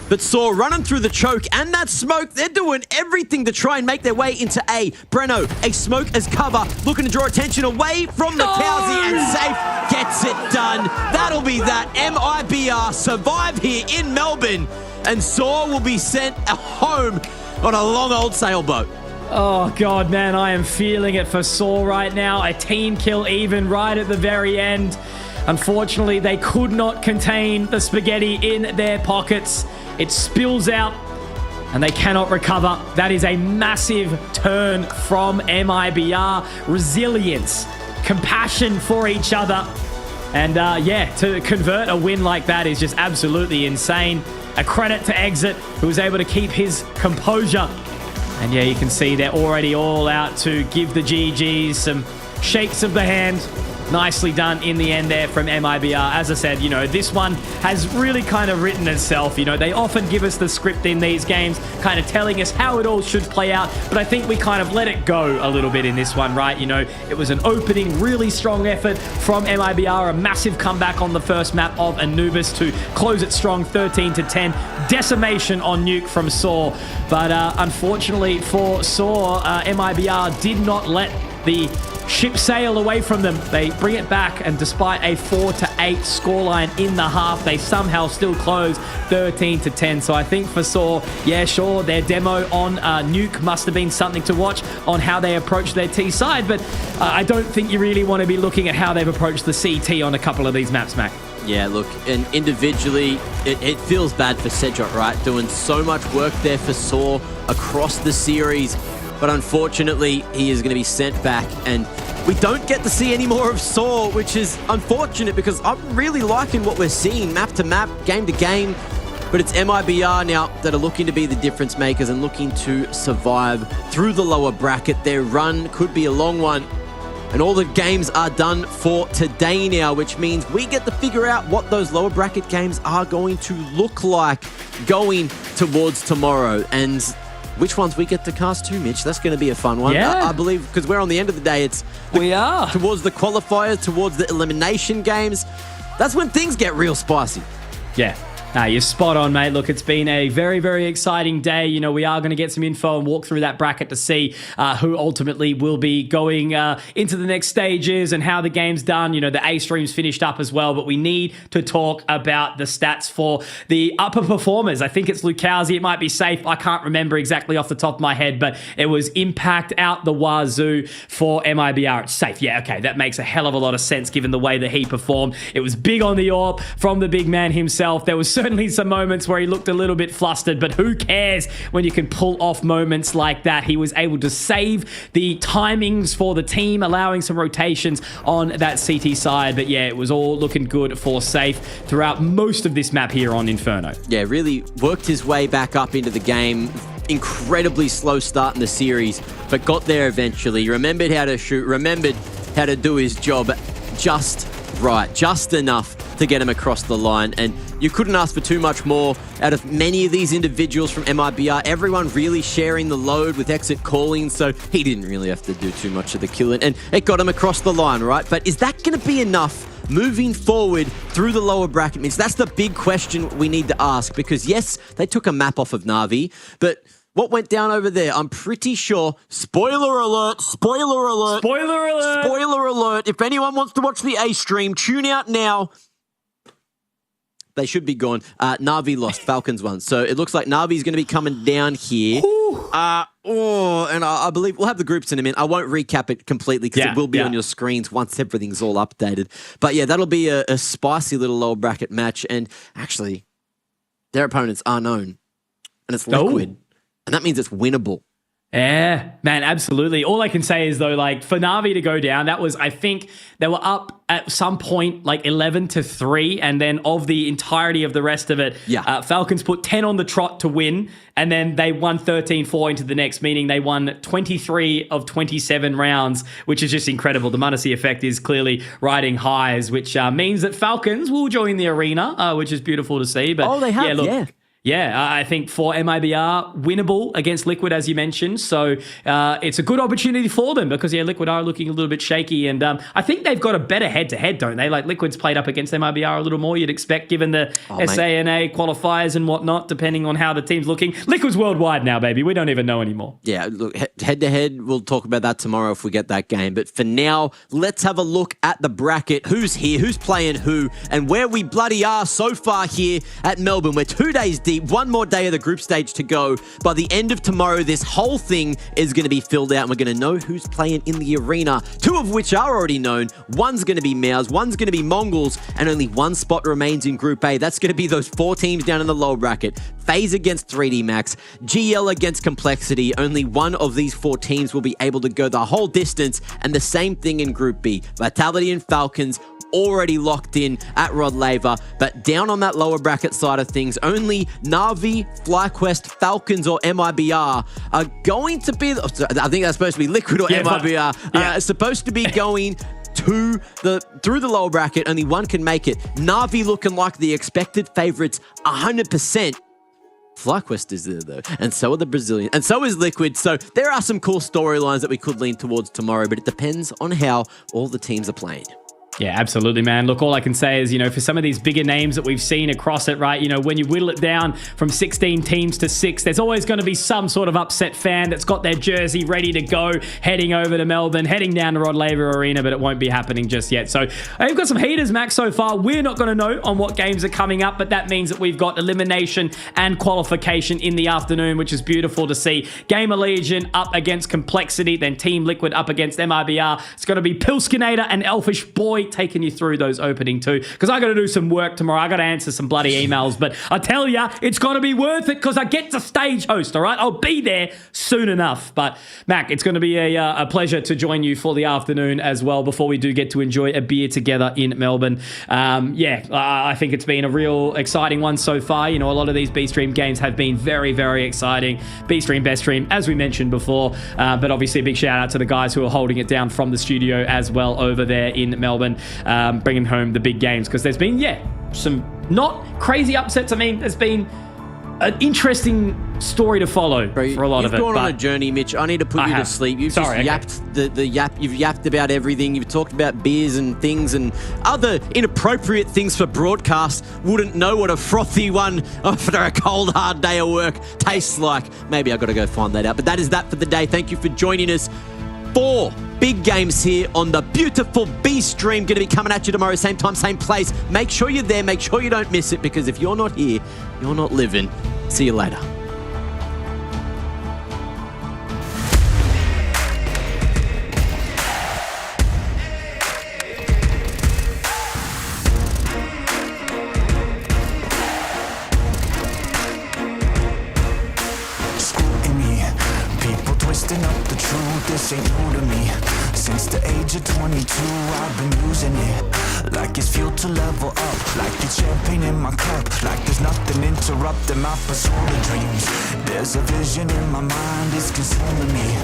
But Saw running through the choke and that smoke. They're doing everything to try and make their way into A. Breno, a smoke as cover, looking to draw attention away from the Towsy, and Safe gets it done. That'll be that. MIBR survive here in Melbourne, and Saw will be sent home on a long old sailboat. Oh, God, man, I am feeling it for Saw right now. A team kill even right at the very end. Unfortunately, they could not contain the spaghetti in their pockets. It spills out, and they cannot recover. That is a massive turn from MIBR. Resilience, compassion for each other. And yeah, to convert a win like that is just absolutely insane. A credit to Exit, who was able to keep his composure. And yeah, you can see they're already all out to give the GGs some shakes of the hand. Nicely done in the end there from MIBR. As I said, you know, this one has really kind of written itself. You know, they often give us the script in these games, kind of telling us how it all should play out. But I think we kind of let it go a little bit in this one, right? You know, it was an opening, really strong effort from MIBR. A massive comeback on the first map of Anubis to close it strong, 13-10. Decimation on Nuke from Saw. But unfortunately for Saw, MIBR did not let the ship sail away from them. They bring it back, and despite a 4-8 scoreline in the half, they somehow still close 13-10. So I think for Saw, yeah, sure, their demo on Nuke must have been something to watch on how they approach their T side, but I don't think you really want to be looking at how they've approached the CT on a couple of these maps, Mac. Yeah, look, and individually, it feels bad for Cedric, right? Doing so much work there for Saw across the series. But unfortunately, he is going to be sent back, and we don't get to see any more of Saw, which is unfortunate because I'm really liking what we're seeing map to map, game to game. But it's MIBR now that are looking to be the difference makers and looking to survive through the lower bracket. Their run could be a long one. And all the games are done for today now, which means we get to figure out what those lower bracket games are going to look like going towards tomorrow. And which ones we get to cast to, Mitch. That's going to be a fun one. Yeah. I believe, because we're on the end of the day, we are towards the qualifiers, towards the elimination games. That's when things get real spicy. Yeah. You're spot on, mate. Look, it's been a very, very exciting day. You know, we are going to get some info and walk through that bracket to see who ultimately will be going into the next stages and how the game's done. You know, the A stream's finished up as well, but we need to talk about the stats for the upper performers. I think it's Lukowski. It might be safe. I can't remember exactly off the top of my head, but it was impact out the wazoo for MIBR. It's safe. Yeah, okay. That makes a hell of a lot of sense given the way that he performed. It was big on the AWP from the big man himself. There was certainly some moments where he looked a little bit flustered, but who cares when you can pull off moments like that? He was able to save the timings for the team, allowing some rotations on that CT side. But yeah, it was all looking good for Safe throughout most of this map here on Inferno. Yeah, really worked his way back up into the game. Incredibly slow start in the series, but got there eventually. Remembered how to shoot, remembered how to do his job just right, just enough to get him across the line. And you couldn't ask for too much more out of many of these individuals from MIBR. Everyone really sharing the load with Exit calling, so he didn't really have to do too much of the killing. And it got him across the line, right? But is that going to be enough moving forward through the lower bracket? Means that's the big question we need to ask, because yes, they took a map off of Na'Vi, but what went down over there? I'm pretty sure, spoiler alert, spoiler alert, spoiler alert, spoiler alert. If anyone wants to watch the A stream, tune out now. They should be gone. Na'Vi lost, Falcons won. So it looks like Na'Vi's going to be coming down here. And I believe we'll have the groups in a minute. I won't recap it completely because it will be on your screens once everything's all updated. But yeah, that'll be a spicy little lower bracket match. And actually, their opponents are known. And it's Liquid. And that means it's winnable. Yeah, man, absolutely. All I can say is, though, like, for Na'Vi to go down, that was, I think, they were up at some point, like, 11-3, and then of the entirety of the rest of it, Falcons put 10 on the trot to win, and then they won 13-4 into the next, meaning they won 23 of 27 rounds, which is just incredible. The Munacy effect is clearly riding highs, which means that Falcons will join the arena, which is beautiful to see. But they have, Yeah, I think for MIBR, winnable against Liquid, as you mentioned. So it's a good opportunity for them because, Liquid are looking a little bit shaky. And I think they've got a better head-to-head, don't they? Like, Liquid's played up against MIBR a little more, you'd expect, given the SANA qualifiers and whatnot, depending on how the team's looking. Liquid's worldwide now, baby. We don't even know anymore. Yeah, look, head-to-head, we'll talk about that tomorrow if we get that game. But for now, let's have a look at the bracket. Who's here, who's playing who, and where we bloody are so far here at Melbourne. We're 2 days deep. One more day of the group stage to go. By the end of tomorrow, this whole thing is going to be filled out and we're going to know who's playing in the arena, two of which are already known. One's going to be Mouse, one's going to be Mongols, and only one spot remains in Group A. That's going to be those 4 teams down in the lower bracket. FaZe against 3D Max, GL against Complexity. Only one of these 4 teams will be able to go the whole distance, and the same thing in Group B. Vitality and Falcons already locked in at Rod Laver, but down on that lower bracket side of things, only Na'Vi, FlyQuest, Falcons, or MIBR are going to be, I think that's supposed to be Liquid or MIBR, supposed to be going through the lower bracket. Only one can make it. Na'Vi looking like the expected favorites 100%. FlyQuest is there though, and so are the Brazilians, and so is Liquid. So there are some cool storylines that we could lean towards tomorrow, but it depends on how all the teams are playing. Yeah, absolutely, man. Look, all I can say is, for some of these bigger names that we've seen across it, right, when you whittle it down from 16 teams to 6, there's always going to be some sort of upset fan that's got their jersey ready to go, heading over to Melbourne, heading down to Rod Laver Arena, but it won't be happening just yet. So we've got some heaters, Max, so far. We're not going to know on what games are coming up, but that means that we've got elimination and qualification in the afternoon, which is beautiful to see. GamerLegion up against Complexity, then Team Liquid up against MIBR. It's going to be Pilskinator and Elfish Boy week taking you through those opening two, because I got to do some work tomorrow. I got to answer some bloody emails, but I tell you, it's going to be worth it because I get to stage host, all right? I'll be there soon enough. But Mac, it's going to be a pleasure to join you for the afternoon as well before we do get to enjoy a beer together in Melbourne. I think it's been a real exciting one so far. You know, a lot of these B-Stream games have been very, very exciting. B-Stream, best stream, as we mentioned before, but obviously a big shout out to the guys who are holding it down from the studio as well over there in Melbourne, bringing home the big games, because there's been, some not crazy upsets. I mean, there's been an interesting story to follow for a lot of it. You've gone on a journey, Mitch. I need to put you to sleep. You've yapped you've yapped about everything. You've talked about beers and things and other inappropriate things for broadcast. Wouldn't know what a frothy one after a cold, hard day of work tastes like. Maybe I've got to go find that out. But that is that for the day. Thank you for joining us. 4 big games here on the beautiful B-Stream. Going to be coming at you tomorrow, same time, same place. Make sure you're there. Make sure you don't miss it, because if you're not here, you're not living. See you later. This ain't new to me. Since the age of 22, I've been using it like it's fuel to level up, like it's champagne in my cup, like there's nothing interrupting my pursuit of dreams. There's a vision in my mind, it's consuming me.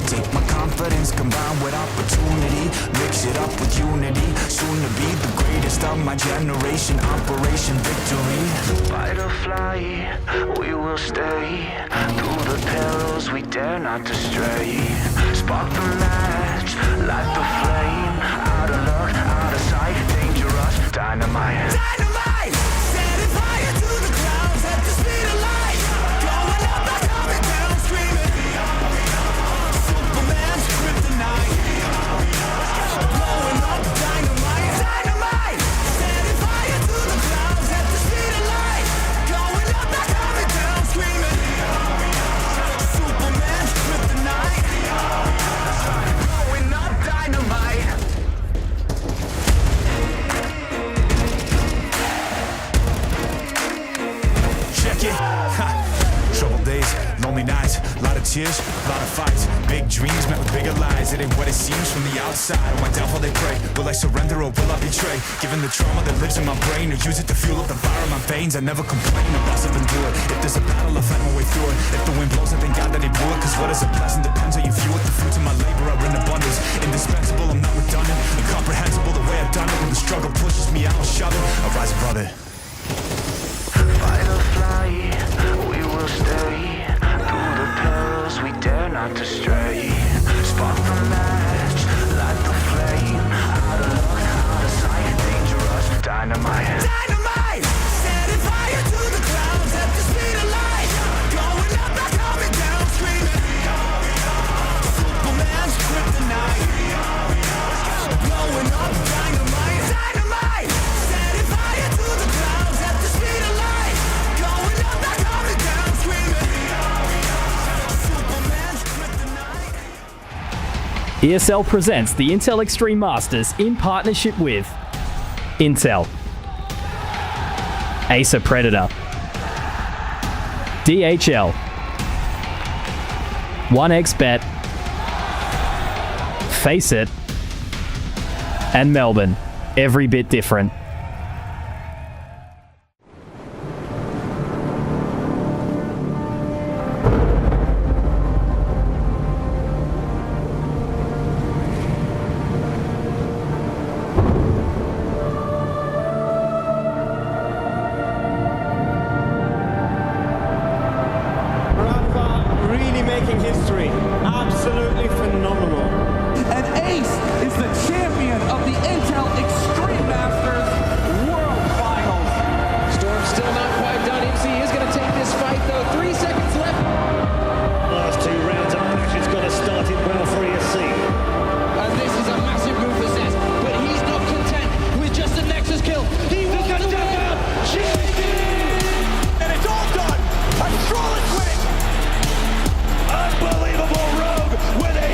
Take my confidence combined with opportunity, mix it up with unity, soon to be the greatest of my generation. Operation Victory. Fight or fly, we will stay. Through the perils we dare not to stray. Spark the match, light the flame. Out of luck, out of sight, dangerous, dynamite. Dynamite! Setting fire to the clouds at the speed of light. Going up, not coming down, screaming. Superman's kryptonite. Blowing up, dynamite. Dynamite! Setting fire to the clouds at the speed of light. Going up, not coming down, screaming. Superman's kryptonite. Blowing up, dynamite. Check it. Troubled days, lonely nights, lot of tears, lot of fights. Big dreams met with bigger lies. It ain't what it seems from the outside. On my downfall they pray. Will I surrender or will I betray? Given the trauma that lives in my brain, or use it to fuel up the fire in my veins. I never complain, I boss up and do it. If there's a battle, I fight my way through it. If the wind blows, I thank God that he blew it. Cause what is a blessing depends how you view it. The fruits of my labor are in abundance. Indispensable, I'm not redundant. Incomprehensible the way I've done it. When the struggle pushes me out, I'll shove it. I'll rise above it. Fight or fly, we will stay. Through the perils we dare not to stray. Spark the match, light the flame. Out of luck, out of sight, dangerous, dynamite. Dynamite! Setting fire to the clouds at the speed of light. Going up, not coming down, screaming. Superman's kryptonite. Blowing up, dynamite. Dynamite! Setting fire to the clouds at the speed of light. Going up, not coming down, screaming. Superman's kryptonite. ESL presents the Intel Extreme Masters in partnership with Intel, Acer Predator, DHL, 1xBet, Face It, and Melbourne. Every bit different. Really making history. Absolutely phenomenal. And Ace is the champion of the Intel Extreme Masters World Finals. Storm's still not quite done. MC is going to take this fight, though. 3 seconds left. Last 2 rounds of matches got us started well for ESC. And this is a massive move for Zez, but he's not content with just a Nexus kill. He wants to win. And it's all done. A flawless win. Unbelievable rogue with a